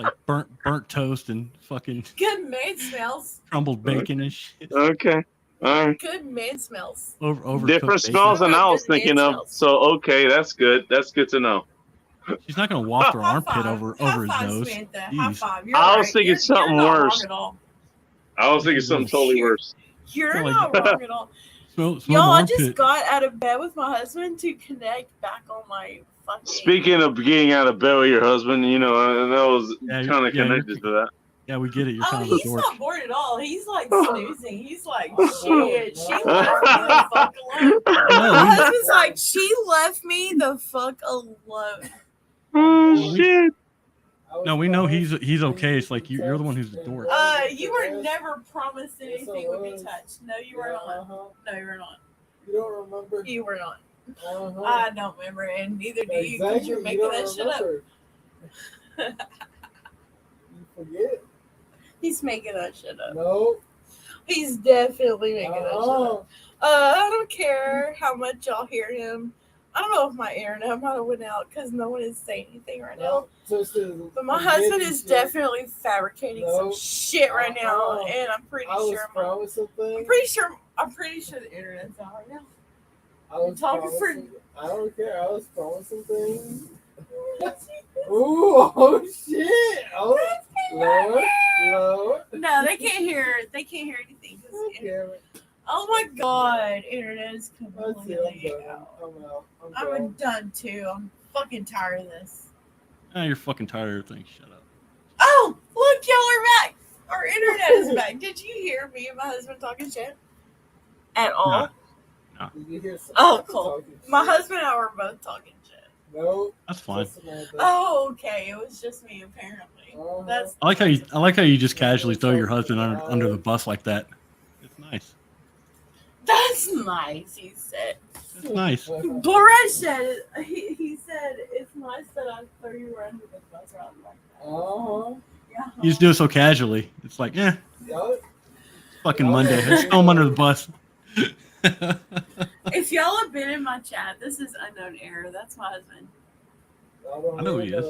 Like burnt toast and fucking
Good man smells.
crumbled bacon and shit.
Okay. All right.
Good man smells.
Overcooked
Different smells than I was thinking of. So okay, that's good. That's good to know.
She's not gonna waft her armpit over his nose.
Samantha. High five. You're
I was
right.
thinking something
you're not
worse.
wrong at all.
I was thinking something totally worse.
You're not wrong at all.
Smell
Y'all, I
armpit.
just got out of bed with my husband to connect back on my fucking.
Speaking of getting out of bed with your husband, you know, that was
Yeah,
kind of
yeah,
connected to that.
Yeah, we get it. You're
Oh,
kind of a
he's
dork.
not bored at all. He's like snoozing. He's like, shit, she left me the fuck alone. My husband's like, she left me the fuck alone.
Oh shit.
No, we know he's okay. It's like you're the one who's the dork.
You were never promised anything would be touched. No, you were not. No, you were not.
You don't remember?
You were not. I don't remember, and neither do you, because you're making that shit up.
You forget?
He's making that shit up.
No.
He's definitely making that shit up. I don't care how much y'all hear him. I don't know if my internet might have went out because no one is saying anything right now. But my husband is definitely fabricating some shit right now, and I'm pretty sure I'm pretty sure the internet's out right now.
I'm
talking for.
I don't care. I was promising things. Ooh, oh shit! Oh, Lord.
No, they can't hear. They can't hear anything. Oh my god, internet is completely out. I'm done too. I'm fucking tired of this.
You're fucking tired of everything. Shut up.
Oh, look, y'all are back. Our internet is back. Did you hear me and my husband talking shit? At all?
No.
Oh, cool. My husband and I were both talking shit.
No.
That's fine.
Oh, okay. It was just me, apparently. That's.
I like how you just casually throw your husband under the bus like that. It's nice.
That's nice. He said.
It's nice.
Boris said he said it's nice that I throw you around with the bus around like that. Yeah.
You just do it so casually. It's like, fucking Monday. Just throw him under the bus.
If y'all have been in my chat, this is unknown error. That's my husband.
I know who he is.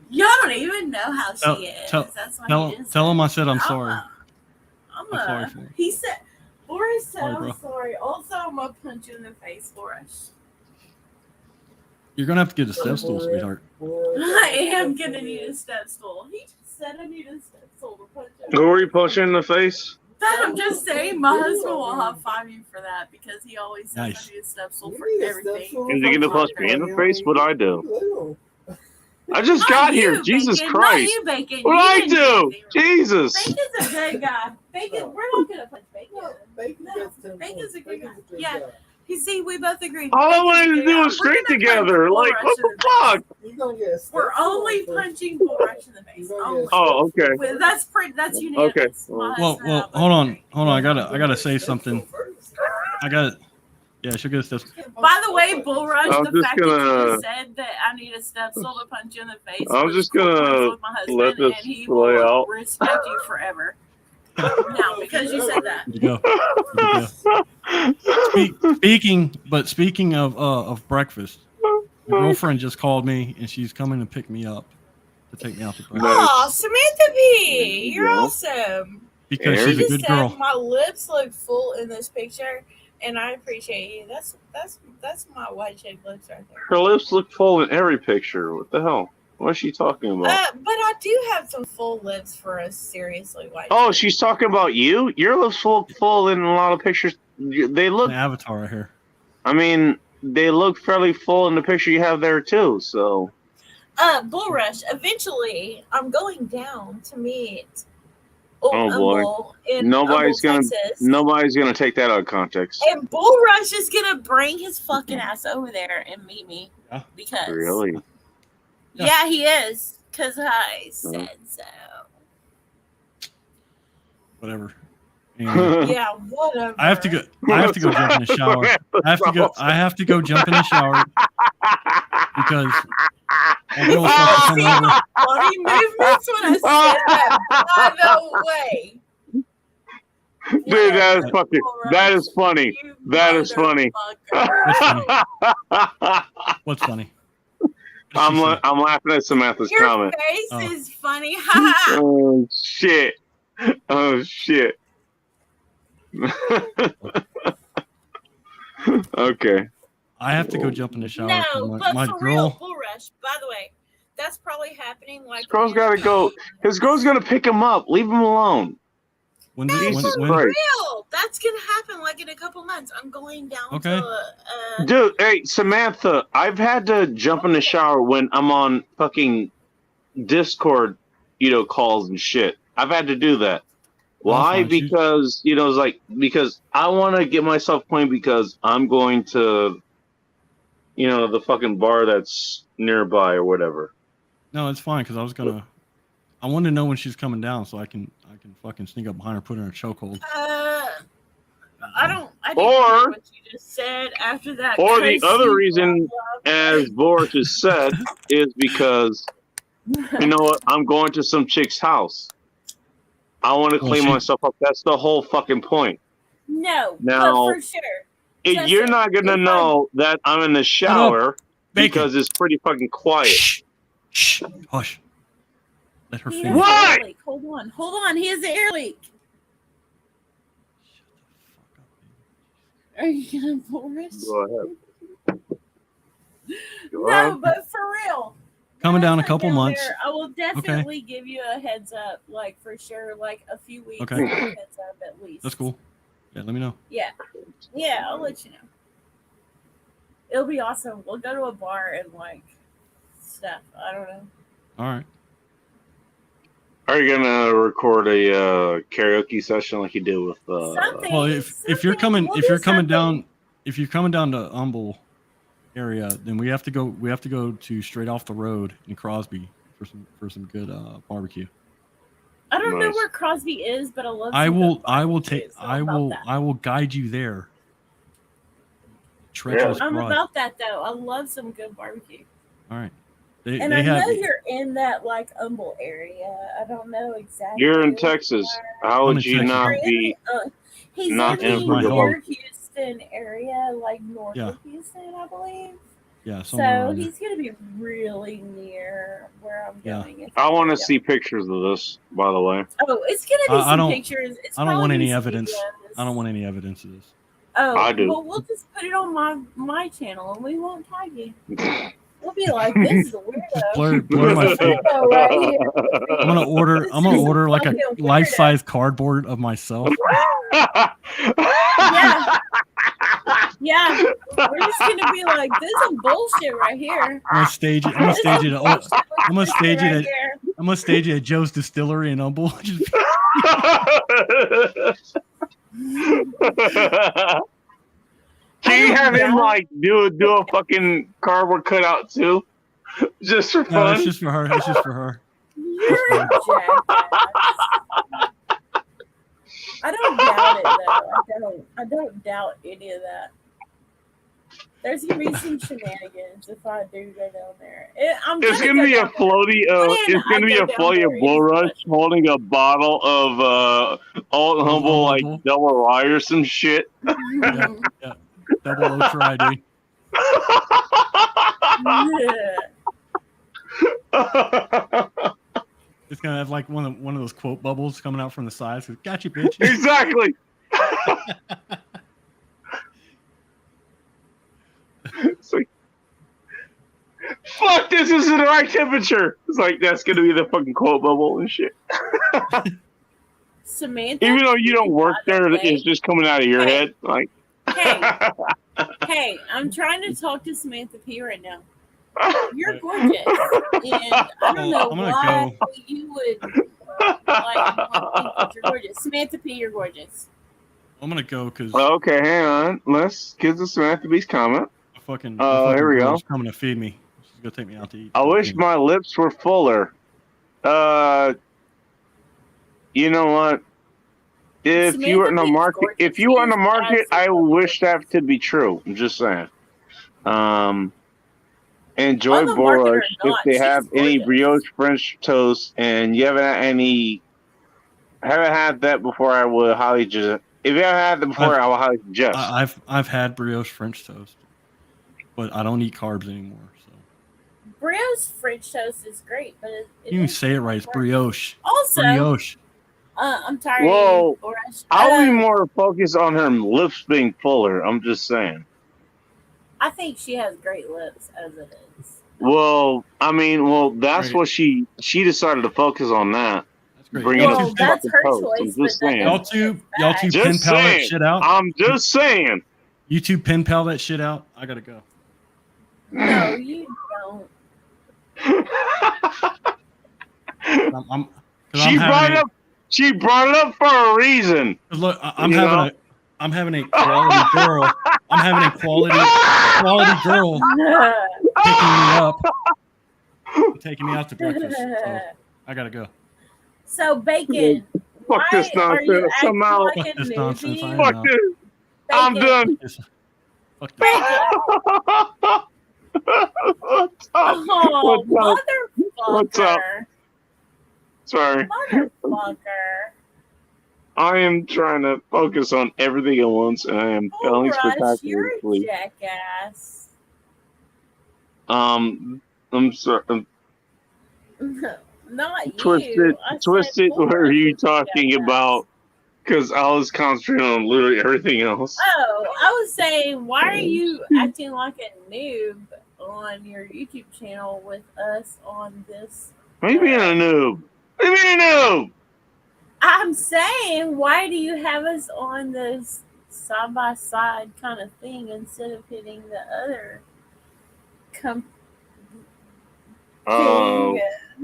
Y'all don't even know how she is. That's why
Tell him I said I'm sorry.
I'm
sorry for him.
He said, Boris said,
Sorry,
I'm
bro.
sorry. Also, I'm going to punch you in the face, Boris.
You're gonna have to get a step stool, sweetheart.
I am going to need a step stool. He just said I need a step stool to punch him.
Who are you punching in the face?
That I'm just saying, my husband will high-five you for that because he always says
Nice.
I need a step stool for everything.
Is he gonna punch me in the face? What I do? I just got here. Jesus
Bacon.
Christ!
Not you, Bacon.
What
You
I
didn't
do?
anything.
Jesus!
Bacon's a good guy. Bacon, we're not gonna punch Bacon. No, Bacon's a good guy. Yeah. You see, we both agree.
All I
Bacon's a
wanted to
good
do
guy.
was
We're
straight
gonna
together.
punch
Like,
Bull
what
Rush in
the fuck?
We're only punching Bull Rush in the face. Only.
Oh, okay.
Well, that's unanimous.
Okay.
My
Well,
husband and I both
hold on,
agree.
I gotta say something. I got it. Yeah, she'll get a step.
By the way, Bull Rush,
I'm
the
just
fact that you
gonna-
just said that I need a step stool to punch you in the face.
I'm
was
just
cool
gonna
points with my husband,
let this
and he
play
will
out.
respect you forever. Now, because you said that.
Good to go. Speaking of breakfast, my girlfriend just called me and she's coming to pick me up to take me out to breakfast
Oh, Samantha B, you're
Yeah.
awesome.
because
Eric?
she's a good girl.
My lips look full in this picture, and I appreciate you. That's my white shaped lips right there.
Her lips look full in every picture. What the hell? What is she talking about?
But I do have some full lips for a seriously white.
Oh, she's talking about you? Your lips full in a lot of pictures. They look.
An avatar right here.
I mean, they look fairly full in the picture you have there too. So.
Bull Rush. Eventually, I'm going down to meet.
Oh boy! Nobody's gonna take that out of context.
And Bull Rush is gonna bring his fucking ass over there and meet me because
Really?
Yeah, he is. Cause I said so.
Whatever. Anyway,
Yeah, whatever.
I have to go jump in the shower. I have to go jump in the shower because my girl fucking come over.
Funny movements when I said that. By the way.
Dude, that is fucking. That is funny. That is funny.
What's funny?
I'm laughing at Samantha's
Your
comment.
face is funny.
Oh shit! Oh shit! Okay.
I have to go jump in the shower.
No, but
my
for
girl.
real, Bull Rush. By the way, that's probably happening. Like
His girl's gotta go. His girl's gonna pick him up. Leave him alone.
When
Jesus
for
Christ.
real. That's gonna happen like in a couple months. I'm going down to
Dude, hey, Samantha, I've had to jump in the shower when I'm on fucking Discord, calls and shit. I've had to do that. Why? Because, it's like, because I want to get myself clean because I'm going to, the fucking bar that's nearby or whatever.
No, it's fine because I wanted to know when she's coming down so I can fucking sneak up behind her, put her in a chokehold.
I didn't hear what you just said after that.
Or the other reason, as Boris has said, is because, you know what? I'm going to some chick's house. I want to clean myself up. That's the whole fucking point.
No,
now,
but for sure.
You're not going to know that I'm in the shower because it's pretty fucking quiet.
Shh. Hush. Let her finish.
What? Hold on. He has an air leak. Are you gonna Boris?
Go ahead.
No, but for real.
Coming down a couple months.
I will definitely give you a heads up, like for sure, like a few weeks.
Okay.
Heads up at least.
That's cool. Yeah, let me know.
Yeah, I'll let you know. It'll be awesome. We'll go to a bar and like stuff. I don't know.
All right.
Are you gonna record a karaoke session like you did with?
Well, if you're coming down to Humble area, then we have to go to straight off the road in Crosby for some good barbecue.
I don't know
Nice.
where Crosby is, but I love.
I
some
will.
good
I will
barbecue,
take.
so I'm
I
about
will.
that.
I will guide you there. Treacherous
I'm
broad.
about that though. I love some good barbecue.
All right.
And
They
I know
have.
you're in that like Humble area. I don't know exactly.
You're in
where
Texas.
you are.
How
I'm
would
in
you
Texas.
not
You're in
be?
the, he's
Not
in
Texas is
the
my home.
near Houston area, like north
Yeah.
of Houston, I believe.
Yeah. Somewhere
So
around there.
he's gonna be really near where I'm
Yeah.
going.
I want to see pictures of this. By the way.
Oh, it's gonna be
I
some
don't.
pictures. It's
I don't want
probably
any
some
evidence.
videos.
I don't want any evidence of this.
Oh,
I do.
well, we'll just put it on my channel, and we won't tag you. We'll be like, "This is a weirdo."
Blur my
This is a
face.
weirdo right here.
I'm gonna order.
This
I'm gonna
is a
order like a
fucking weirdo.
life-size cardboard of myself.
Yeah, yeah. We're just gonna be like, "This is some bullshit right here."
I'm gonna stage it. I'm gonna
This is
stage
some
it.
bullshit
I'm gonna stage
right
it.
here.
I'm gonna stage it at Joe's Distillery in Humble. Just-
Can you have him
Yeah.
like do a fucking cardboard cutout too, just for
no,
fun?
it's just for her. It's just for her.
You're a jackass. I don't doubt it though. I don't doubt any of that. There's gonna be some shenanigans if I do go down there.
It's gonna be a floaty of Bull Rush holding a bottle of Old Humble like double rye or some shit.
Yeah, yeah. Double O try, dude. It's gonna have like one of those quote bubbles coming out from the sides. Got you, bitch.
Exactly. It's like, fuck, this isn't the right temperature. It's like that's gonna be the fucking quote bubble and shit.
Samantha,
even though you don't work there, it's just coming out of your head. Like,
hey, I'm trying to talk to Samantha P right now. You're gorgeous, and I don't know why you would like want to think that you're gorgeous. Samantha P, you're gorgeous.
I'm gonna go because
okay, hang on. Let's get the Samantha B's comment.
fucking
here we go.
girl's coming to feed me. She's gonna take me out to eat.
I wish my lips were fuller. You know what? If
Samantha
you were in the
B's
market,
gorgeous.
if you were in the
She's
market, I
absolutely
wish that to be true. I'm just saying. Enjoy
On the market or
Borush if
not,
they
she's
have any
gorgeous.
brioche French toast, and you haven't had that before, I would highly suggest. If you haven't had that before, I would highly suggest.
I've had brioche French toast, but I don't eat carbs anymore. So
Brioche French toast is great, but
you can say it right. It's brioche.
Also,
brioche.
I'm tired.
Well,
of you,
I'll be more focused on her lips being fuller. I'm just saying.
I think she has great lips as it is.
Well, I mean, that's what she decided to focus on that.
That's great.
Bringing
Well,
up
that's
fucking
her
toast.
choice,
I'm just saying.
Y'all two
Just
pen pal that
saying.
shit out.
I'm just saying.
You two pen pal that shit out. I gotta go.
No, you don't.
She brought it up for a reason.
Look, I'm having a quality girl. I'm having a quality girl picking me up, and taking me out to breakfast. So I gotta go.
So Bacon,
Fuck this
are you
nonsense.
acting
Somehow.
like
Fuck
a
this nonsense.
newbie?
Fuck this. I'm done.
Fuck this.
Oh,
What's up?
motherfucker.
Sorry.
Motherfucker.
I am trying to focus on everything at once, and I am failing
Rush, you're a
spectacularly.
jackass.
I'm sorry.
Not you.
Twisted.
I said
What are you
Rush, you're a
talking
jackass.
about? Because I was concentrating on literally everything else.
Oh, I was saying, why are you acting like a noob on your YouTube channel with us on this?
What do you mean a noob? What do you mean a noob?
I'm saying, why do you have us on this side by side kind of thing instead of hitting the other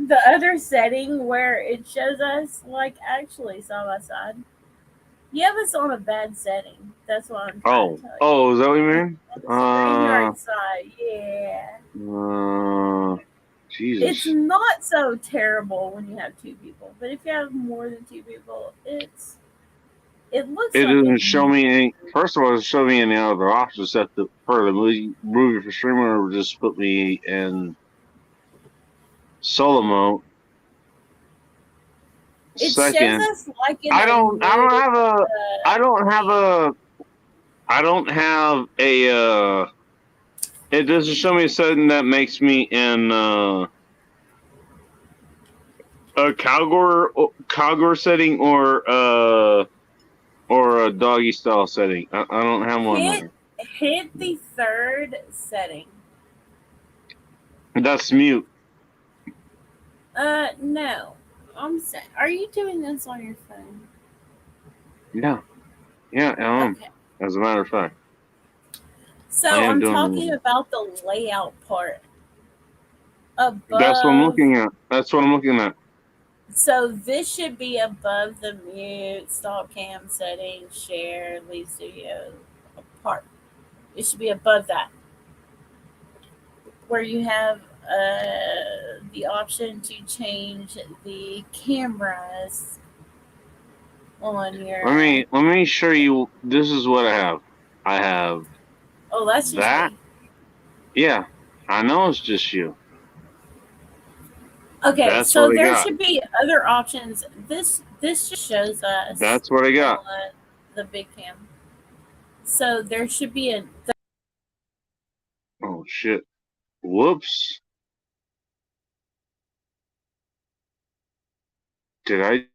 the other setting where it shows us like actually side by side? You have us on a bad setting. That's what I'm trying to tell you.
Is that what you mean?
StreamYard side, yeah.
Jesus
it's not so terrible when you have two people, but if you have more than two people, it looks.
It doesn't show me any. First of all, it doesn't show me any other options except for the movie for streamer, or just put me in solo mode.
It
Second,
shows us like in
I don't have a. It doesn't show me something that makes me in a cowgirl setting or a doggy style setting. I don't have one there.
Hit the third setting.
That's mute.
No. I'm saying, are you doing this on your phone?
Yeah, I am.
Okay.
As a matter of fact.
So I'm talking about the layout part. Above.
That's what I'm looking at.
So this should be above the mute, stop cam settings, share, leave studio apart. It should be above that. Where you have the option to change the cameras on your.
Let me show you. This is what I have. I have.
Oh, that's just
that.
me.
Yeah, I know it's just you.
Okay,
that's
so there should be other options. This just shows us.
That's what I got.
The big cam. So there should be a.
Oh shit! Whoops! Did I?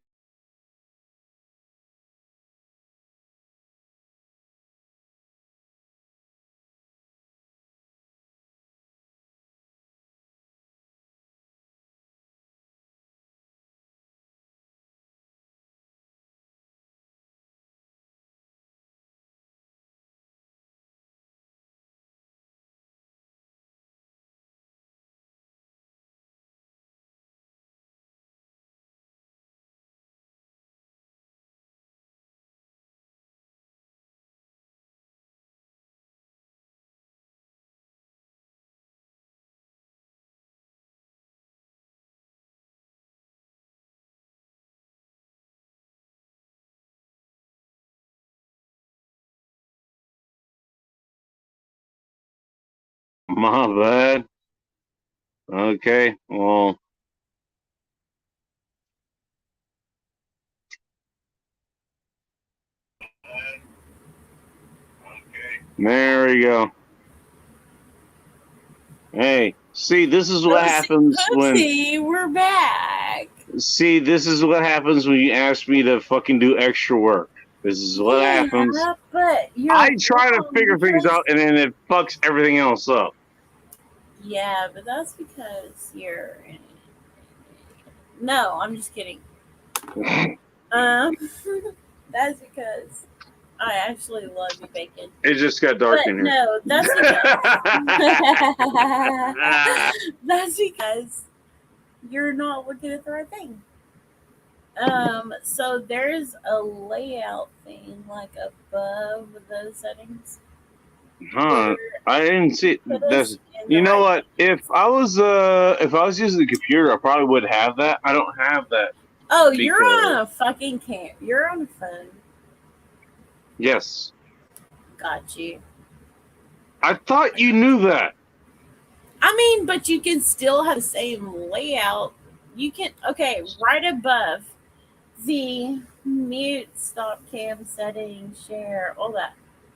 My bad. Okay, well. There we go. Hey, see, this is what happens when.
We're back.
See, this is what happens when you ask me to fucking do extra work. This is what happens.
But
I try to figure things out, and then it fucks everything else up.
Yeah, but that's because you're. No, I'm just kidding. That's because I actually love you, bacon.
It just got dark
but
in here.
No, that's because that's because you're not looking at the right thing. So there's a layout thing like above those settings.
Huh? I didn't see. That's. You know what? If I was using the computer, I probably would have that. I don't have that.
Oh, you're on a fucking camp. You're on a phone.
Yes.
Got you.
I thought you knew that.
I mean, but you can still have the same layout. You can, okay, right above the mute, stop cam settings, share, all that.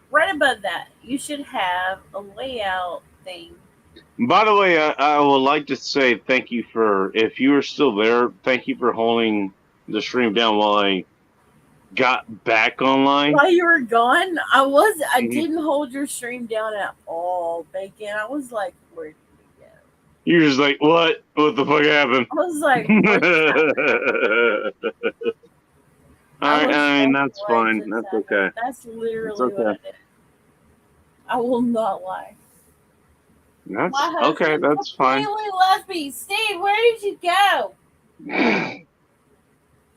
Right above that, you should have a layout thing.
By the way, I would like to say thank you for, if you are still there, thank you for holding the stream down while I got back online.
While you were gone, I didn't hold your stream down at all, Bacon. I was like, where did we go?
You're just like, what? What the fuck happened?
I was like,
I mean, that's fine. That's okay.
That's literally what I did. I will not lie.
That's okay. That's fine.
Left me. Steve, where did you go?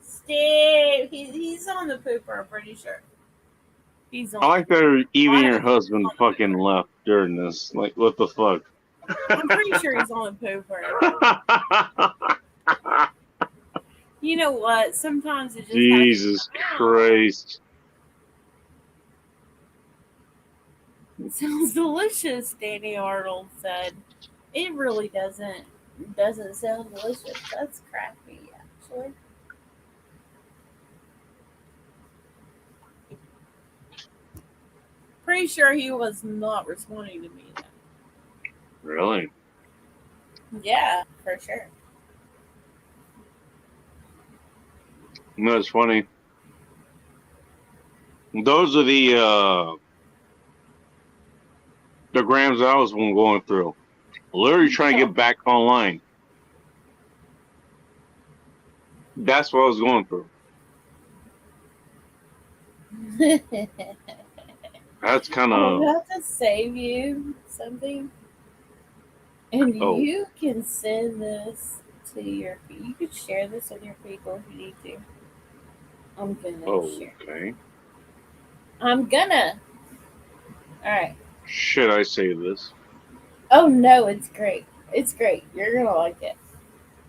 Steve, he's on the pooper. I'm pretty sure. He's on.
I like that even your husband fucking left during this. Like, what the fuck?
I'm pretty sure he's on a pooper. You know what? Sometimes it just
Jesus Christ.
It sounds delicious, Danny Arnold said. It really doesn't sound delicious. That's crappy, actually. Pretty sure he was not responding to me though.
Really?
Yeah, for sure.
No, it's funny. Those are the grams I was going through. Literally trying to get back online. That's what I was going through. That's kind
I'm
of.
about to save you something. And you can send this to your. You could share this with your people if you need to. I'm gonna share.
Okay.
I'm gonna. All right.
Should I save this?
Oh no, it's great. It's great. You're gonna like it.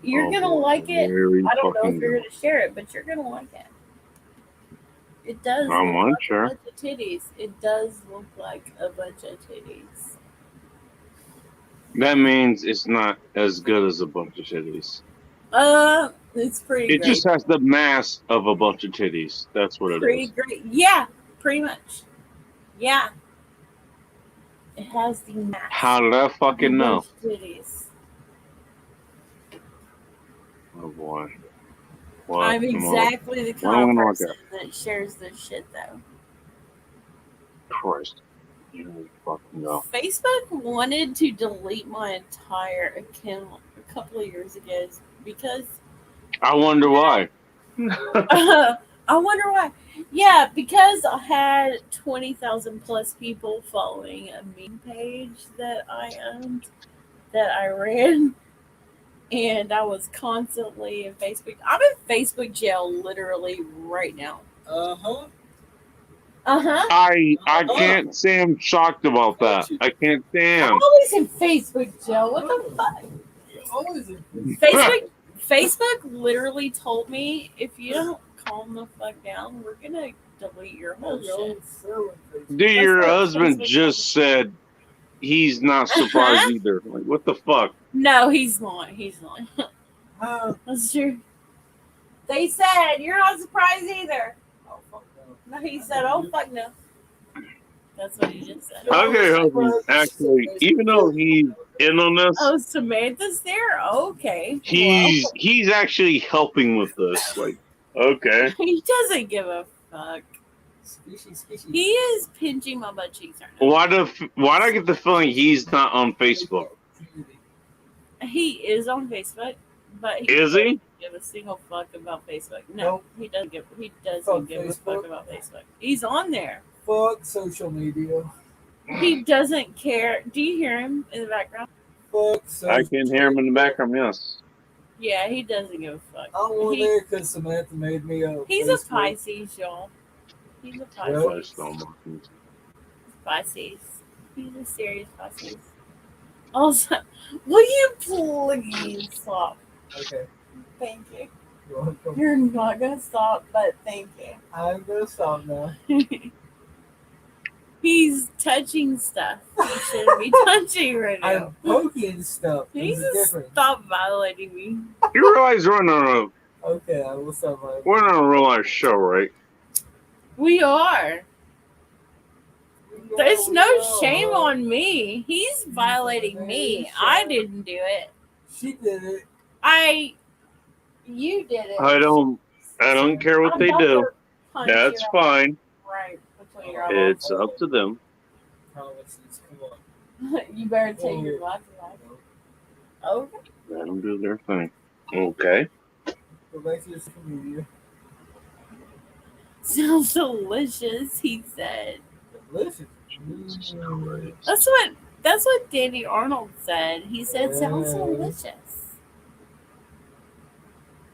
You're gonna like it. I don't know if you're gonna share it, but you're gonna like it. It does
I'm
look like
unsure.
a bunch of titties. It does look like a bunch of titties.
That means it's not as good as a bunch of titties.
It's pretty
It
great.
just has the mass of a bunch of titties. That's what it
Pretty
is.
great. Yeah, pretty much. Yeah. It has the mass.
How did I fucking
of a
know?
bunch of titties.
Oh boy. Well,
I'm exactly the kind of person that shares this shit though.
Christ. You fucking know.
Facebook wanted to delete my entire account a couple of years ago because
I wonder why.
I wonder why. Yeah, because I had 20,000 plus people following a meme page that I owned, that I ran, and I was constantly in Facebook. I'm in Facebook jail literally right now.
I can't say I'm shocked about that. I can't say
I'm
I'm.
always in Facebook jail. What the fuck? Facebook literally told me, if you don't calm the fuck down, we're gonna delete your whole shit.
Dude, your husband just said he's not surprised either. Like, what the fuck?
No, he's not. He's not. That's true. They said you're not surprised either. Oh fuck no. No, he said, "Oh fuck no." That's what he just said.
Okay, husband, actually, even though he's in on this,
Oh, Samantha's there. Okay.
he's actually helping with this. Like, okay.
He doesn't give a fuck. He is pinching my butt cheeks right now.
Why do I get the feeling he's not on Facebook?
He is on Facebook, but he
Is he?
doesn't give a single fuck about Facebook. No, he doesn't give a fuck about Facebook. He's on there.
Fuck social media.
He doesn't care. Do you hear him in the background?
Fuck social
I can hear him in the background, yes.
Yeah, he doesn't give a fuck.
I'm on there because Samantha made me a
He's a Pisces, y'all. He's a Pisces. Pisces. He's a serious Pisces. Also, will you please stop?
Okay.
Thank you.
You're welcome.
You're not gonna stop, but thank you.
I'm gonna stop now.
He's touching stuff he shouldn't be touching right now.
I'm poking stuff.
He
There's
needs
a
to
difference.
stop violating me.
You realize we're on
Okay, I will stop
a real life show, right?
We are. There's no shame on me. He's violating me. I didn't do it.
She did it.
You did it.
I don't care what they do. That's fine.
Right between your eyeballs.
It's up to them.
Promises. Come on.
You better take your glasses off. Okay.
Let them do their thing. Okay.
Go back to your social media.
Sounds delicious, he said.
Delicious.
That's what Danny Arnold said. He said sounds delicious.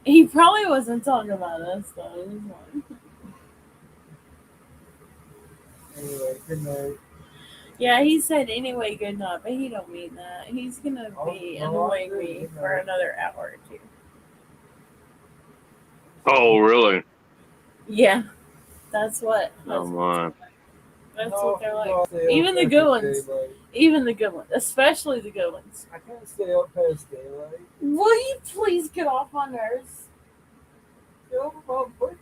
He probably wasn't talking about us though.
Anyway, good night.
Yeah, he said anyway, good night, but he don't mean that. He's gonna be annoying me for another hour or two.
Oh, really?
Yeah, that's what.
Oh my.
That's what they're like. Even the good ones. Even the good ones. Especially the good ones.
I can't stay up past daylight.
Will you please get off my nerves?
Get off my butt.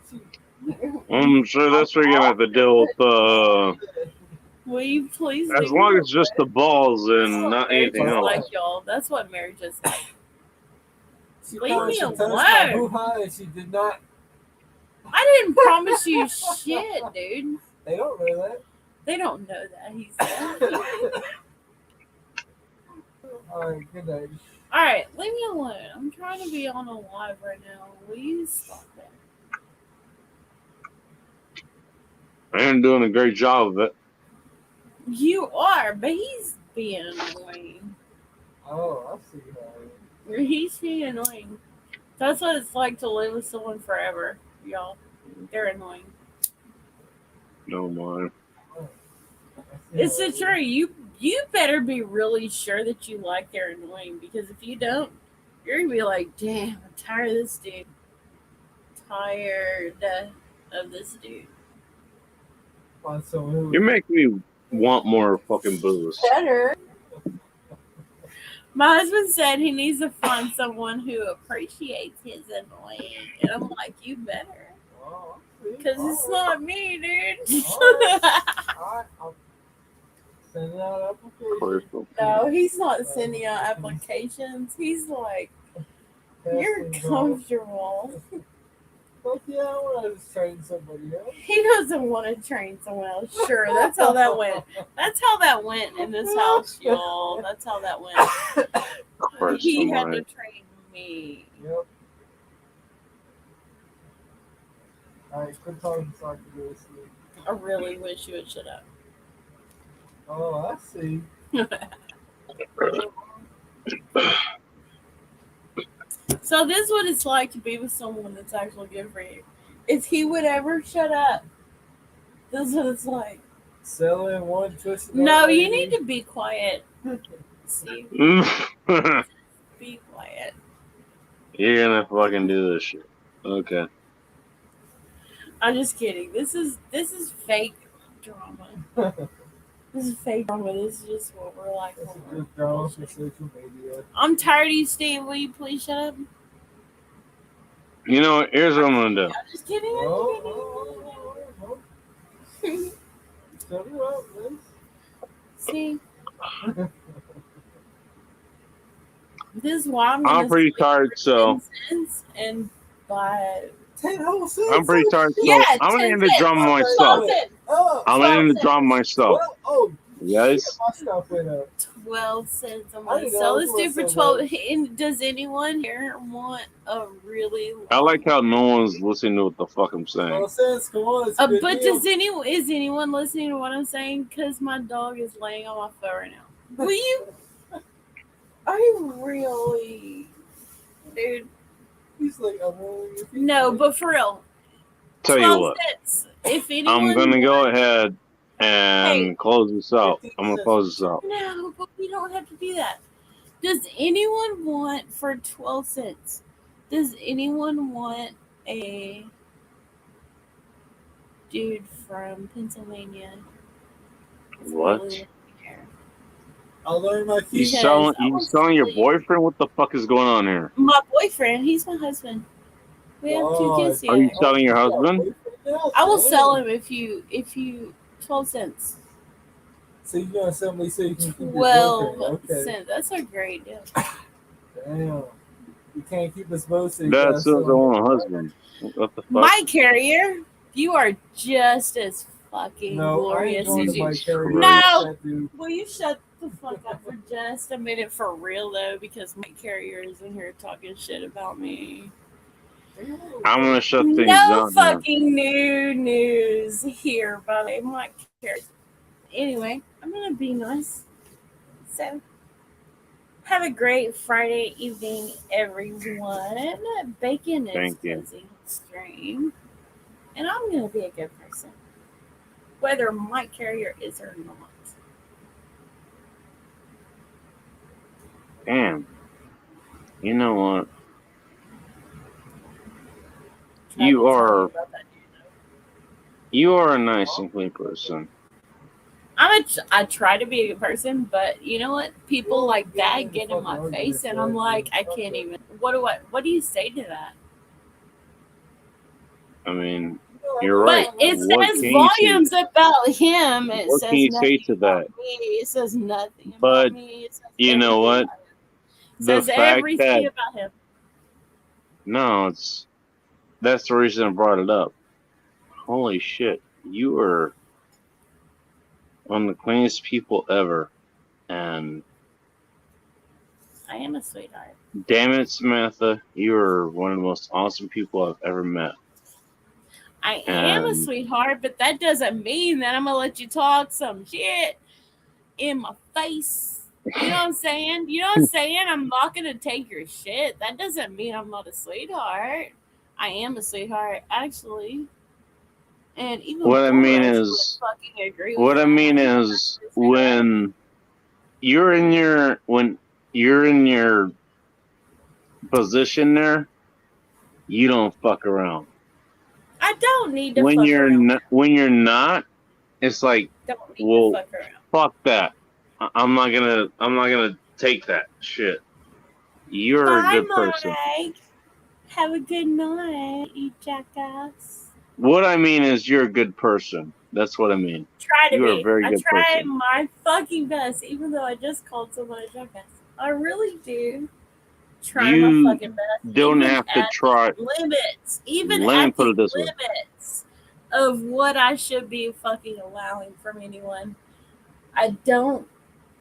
I'm sure that's where you're gonna have to deal with.
Will you please?
As long as it's just the balls and not anything else.
Like y'all. That's what marriage is like.
She
Leave me
touched my
alone.
hoo-ha and she did not.
I didn't promise you shit, dude.
They don't know that.
They don't know that. He said.
All right, good night.
All right, leave me alone. I'm trying to be on a live right now. Will you stop that?
I am doing a great job of it.
You are, but he's being annoying.
Oh, I see how.
He's being annoying. That's what it's like to live with someone forever, y'all. They're annoying.
No mind.
It's the truth. You better be really sure that you like they're annoying, because if you don't, you're gonna be like, damn, I'm tired of this dude. Tired of this dude.
You make me want more fucking booze.
Better. My husband said he needs to find someone who appreciates his annoying. And I'm like, you better. Because it's not me, dude.
Alright, I'll send out applications.
No, he's not sending out applications. He's like, you're comfortable.
Fuck yeah, I want to train somebody else.
He doesn't want to train someone else. Sure, that's how that went. That's how that went in this house, y'all. That's how that went. He had to train me.
Yep. Alright, quit talking so I can go to sleep.
I really wish you would shut up.
Oh, I see.
So this is what it's like to be with someone that's actually good for you. If he would ever shut up, this is what it's like.
Selling one twist.
No, you need to be quiet. See? Be quiet.
You're gonna fucking do this shit. Okay.
I'm just kidding. This is fake drama. This is fake drama. This is just what we're like.
This is just drama for social media.
I'm tired of you, Steve. Will you please shut up?
You know what? Here's what I'm gonna do.
I'm just kidding.
Shut her up, Liz.
See? This is why
I'm pretty tired, so
and by
10 whole cents.
I'm pretty tired, so
Yeah,
I'm gonna
10
end the
cents.
drama myself. I'm gonna end the
12
drama myself.
Oh,
You guys?
my stuff went up.
12 cents. I'm
I
gonna
didn't
sell
know
this
it
dude for
was so
12.
much.
And does anyone here want a really
I like how no one's listening to what the fuck I'm saying.
12 cents, come on. It's a good
but
deal.
is anyone listening to what I'm saying? Because my dog is laying on my foot right now. Will you? Are you really, dude?
He's like, I'm only.
No, but for real.
Tell you
12
what,
cents. If anyone
I'm gonna go
wants-
ahead and
Hey.
close this out. I'm gonna close this out.
No, but we don't have to do that. Does anyone want for 12 cents? Does anyone want a dude from Pennsylvania?
What?
I'll learn my
You
keys.
selling your boyfriend? What the fuck is going on here?
My boyfriend, he's my husband. We have 2 kids
Are you
together.
selling your husband?
I will sell him if you 12 cents.
So you're gonna sell me so you can keep your
12
boyfriend. Okay.
cents. That's a great deal.
Damn. You can't keep us both. So you
Dad
gotta
says
sell
I want a husband. What the fuck?
Mike Carrier, you are just as fucking
No, I ain't
glorious
going
as
to
you.
Mike Carrier.
No!
Dude.
Will you shut the fuck up for just a minute for real though? Because Mike Carrier is in here talking shit about me.
I'm gonna shut things
No
down.
fucking new news here, but Mike Carrier. Anyway, I'm gonna be nice. So, have a great Friday evening, everyone. Bacon is
Thank you.
closing stream, and I'm gonna be a good person, whether Mike Carrier is or not.
Damn. You know what? You are a nice and clean person.
I try to be a good person, but you know what? People like that get in my face, and I'm like, I can't even. What do you say to that?
I mean, you're right.
But it
What
says
can you say?
volumes about him. It
What
says
can you say
nothing
to
about
that?
me. It says nothing
But
about me. It says
you know what?
everything about him. It
The
says
fact
everything
that
about him.
no, that's the reason I brought it up. Holy shit, you are one of the cleanest people ever, and
I am a sweetheart.
damn it, Samantha, you are one of the most awesome people I've ever met.
I am a sweetheart, but that doesn't mean that I'm gonna let you talk some shit in my face. You know what I'm saying? You know what I'm saying? I'm not gonna take your shit. That doesn't mean I'm not a sweetheart. I am a sweetheart, actually. And even
What I mean
Boris would
is,
fucking agree with
what I
that.
mean is, when you're in your position there, you don't fuck around.
I don't need to
When
fuck
you're
around.
when you're not, it's like,
Don't need
well,
to fuck around.
fuck that. I'm not gonna take that shit. You're
Bye,
a good person.
Mike. Have a good night, you jackass.
What I mean is, you're a good person. That's what I mean.
Try to
You're a
be.
very
I
good
try
person.
my fucking best, even though I just called someone a jackass. I really do. Try my
You
fucking best.
don't
Even
have to
at
try.
the limits. Even
Let me
at
put
the
it this way.
limits of what I should be fucking allowing from anyone. I don't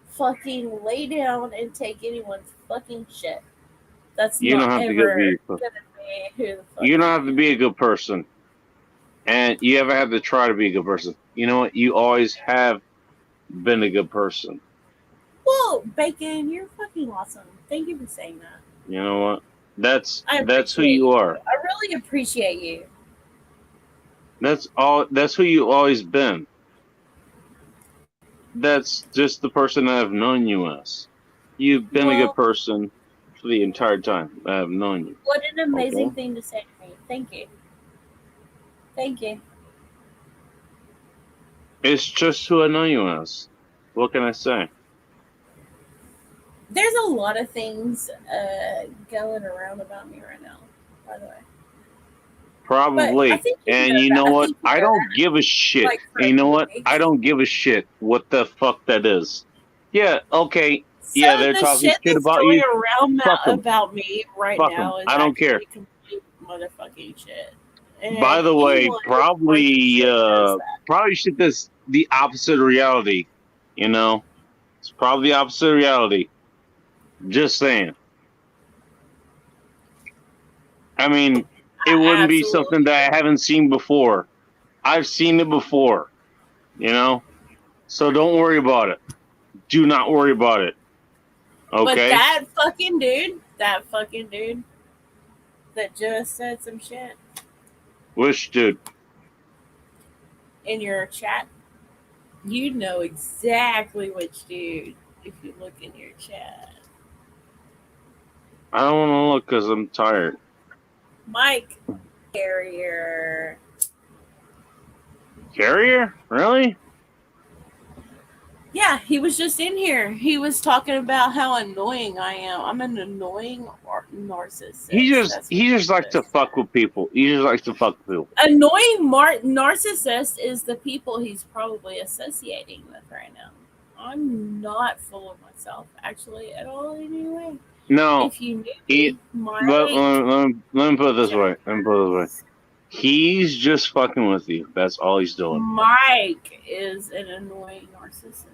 fucking lay down and take anyone's fucking shit. That's
You don't
not
have to go
ever
be.
gonna be who the fuck
You don't
I
have to
am.
be a good person, and you ever have to try to be a good person. You know what? You always have been a good person.
Whoa, Bacon, you're fucking awesome. Thank you for saying that.
You know what? That's
I
who
appreciate
you are.
I really appreciate you.
That's all. That's who you always been. That's just the person I've known you as. You've been a good
Well,
person for the entire time I've known you.
what an amazing
Okay?
thing to say to me. Thank you. Thank you.
It's just who I know you as. What can I say?
There's a lot of things going around about me right now, by the way.
Probably.
But I think you
And
know
you
that.
know
I
what?
think
I don't give a shit.
like
And you know what?
crazy.
I don't give a shit what the fuck that is. Yeah, okay. Yeah,
So
they're
the
talking
shit
shit
that's
about
going
you.
around
Fuck 'em.
about me right
Fuck 'em.
now is
I don't care.
actually complete motherfucking shit. And
By the way,
anyone who's worth their shit knows that.
probably shit that's the opposite of reality. You know? It's probably the opposite of reality. Just saying. I mean, it wouldn't be something that I haven't seen before. I've seen it before. You know? So don't worry about it. Do not worry about it. Okay?
But that fucking dude that just said some shit
Which dude?
in your chat, you know exactly which dude if you look in your chat.
I don't want to look because I'm tired.
Mike Carrier.
Carrier? Really?
Yeah, he was just in here. He was talking about how annoying I am. I'm an annoying narcissist.
He just likes to fuck with people. He just likes to fuck with people.
Annoying narcissist is the people he's probably associating with right now. I'm not full of myself, actually, at all anyway.
No.
If you knew
Let me put it this way. He's just fucking with you. That's all he's doing.
Mike is an annoying narcissist.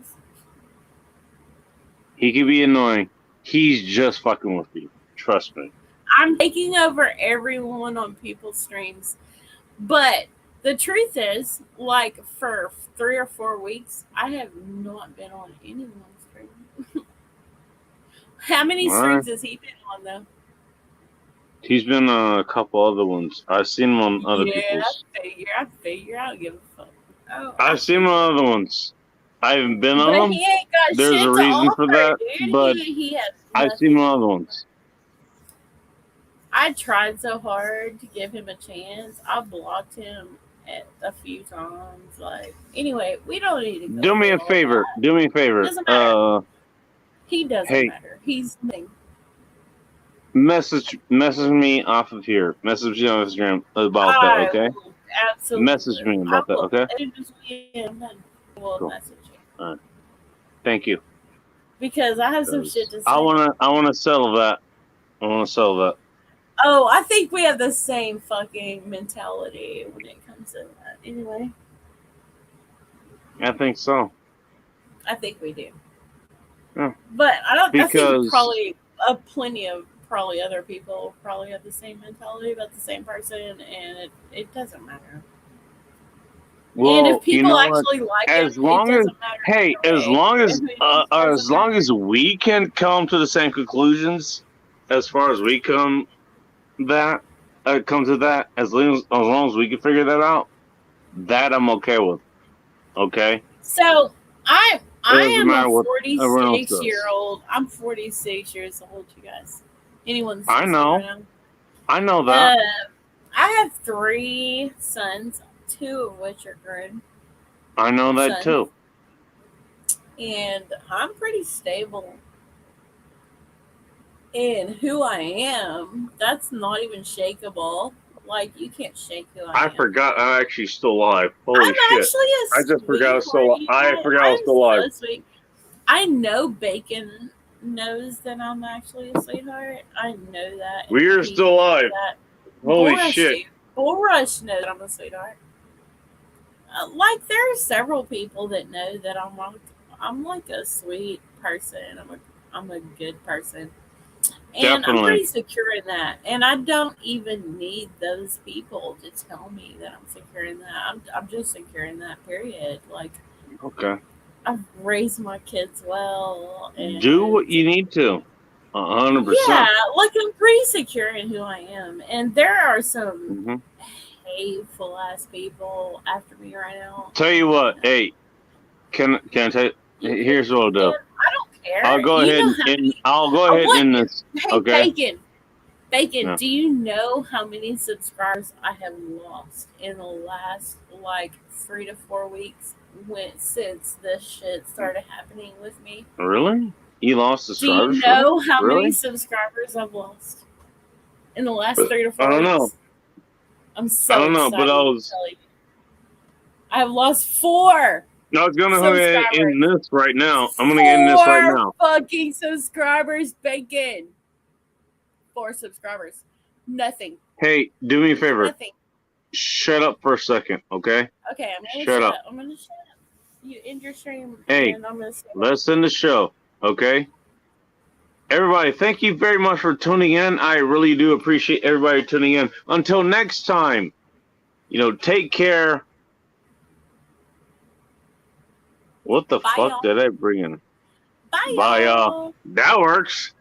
He can be annoying. He's just fucking with you. Trust me.
I'm taking over everyone on people's streams. But the truth is, like, for 3 or 4 weeks, I have not been on anyone's stream. How many streams has he been on, though?
He's been on a couple other ones. I've seen him on other people's.
I figure. I don't give a fuck. Oh,
I've seen him on other ones. I haven't been
But
on them.
he ain't got
There's
shit
a
to
reason
offer,
for that,
dude.
but
He has
I've
nothing.
seen other ones.
I tried so hard to give him a chance. I blocked him a few times. Like, anyway, we don't need to go
Do me
through
a
all
favor.
that.
Do me a favor.
Doesn't matter. He doesn't
Hey.
matter. He's nothing.
Message me off of here. Message me on Instagram about that, okay?
Absolutely.
Message me about that, okay?
As soon as we end, then we'll
Cool.
message you.
All right. Thank you.
Because I have some shit to say.
I wanna settle that. I wanna settle that.
Oh, I think we have the same fucking mentality when it comes to that. Anyway,
I think so.
I think we do.
Yeah.
But I think
Because-
probably plenty of probably other people probably have the same mentality about the same person, and it doesn't matter.
Well,
and if people
you know what?
actually like
as
him,
long
it
as
doesn't matter.
hey,
anyway.
as long as
It doesn't matter.
we can come to the same conclusions, as far as we come to that, as long as we can figure that out, that I'm okay with. Okay.
So I
doesn't
am
matter
a
what everyone else
46-year-old. I'm 46 years old, you guys. Anyone's
I
listening
know.
right now?
I know that.
I have 3 sons, 2 of which are grown,
I know that
sons.
too.
And I'm pretty stable in who I am. That's not even shakeable. Like, you can't shake who I am.
I forgot I'm actually still alive. Holy
I'm
shit.
actually a
I just forgot I was still
sweetheart,
I forgot I was still alive.
so sweet. I know Bacon knows that I'm actually a sweetheart. I know that. and
We're
he
still alive.
knows that.
Holy
Borush
shit.
too. Borush knows that I'm a sweetheart. Like, there are several people that know that I'm like a sweet person. I'm a good person. And I'm pretty secure in that. And I don't even need those people to tell me that I'm secure in that. I'm just secure in that, period. Like,
Okay.
I've raised my kids well. And
Do what you need to. 100%.
yeah, like, I'm pretty secure in who I am. And there are some hateful ass people after me right now.
Tell you what, hey, can I tell you? Here's what I'll do.
I don't care.
I'll go ahead and end this.
Hey,
Okay.
Bacon,
Yeah.
do you know how many subscribers I have lost in the last, like, 3 to 4 weeks since this shit started happening with me?
Really? You lost subscribers?
Do you know how
really?
many subscribers I've lost in the last 3 to 4
I don't
weeks?
know.
I'm so
I don't know,
excited
but
to tell you. I have lost 4.
I was gonna go ahead and end this right now. I'm gonna end this right now.
4 fucking subscribers, Bacon. 4 subscribers. Nothing.
Hey, do me a favor.
Nothing.
Shut up for a second, okay?
Okay, I'm gonna
Shut
shut
up.
up. I'm gonna shut up. You end your stream.
Hey,
and I'm gonna say
let's end the show, okay? Everybody, thank you very much for tuning in. I really do appreciate everybody tuning in. Until next time, take care. What the
Bye,
fuck
y'all.
did I bring in?
Bye,
y'all. That works.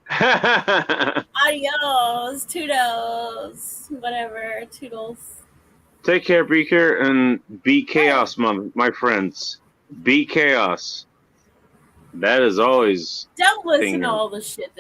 adios, toodles, whatever, toodles.
Take care, be care, and be chaos, my friends. Be chaos. That is always.
Don't listen
thing.
to all the shit that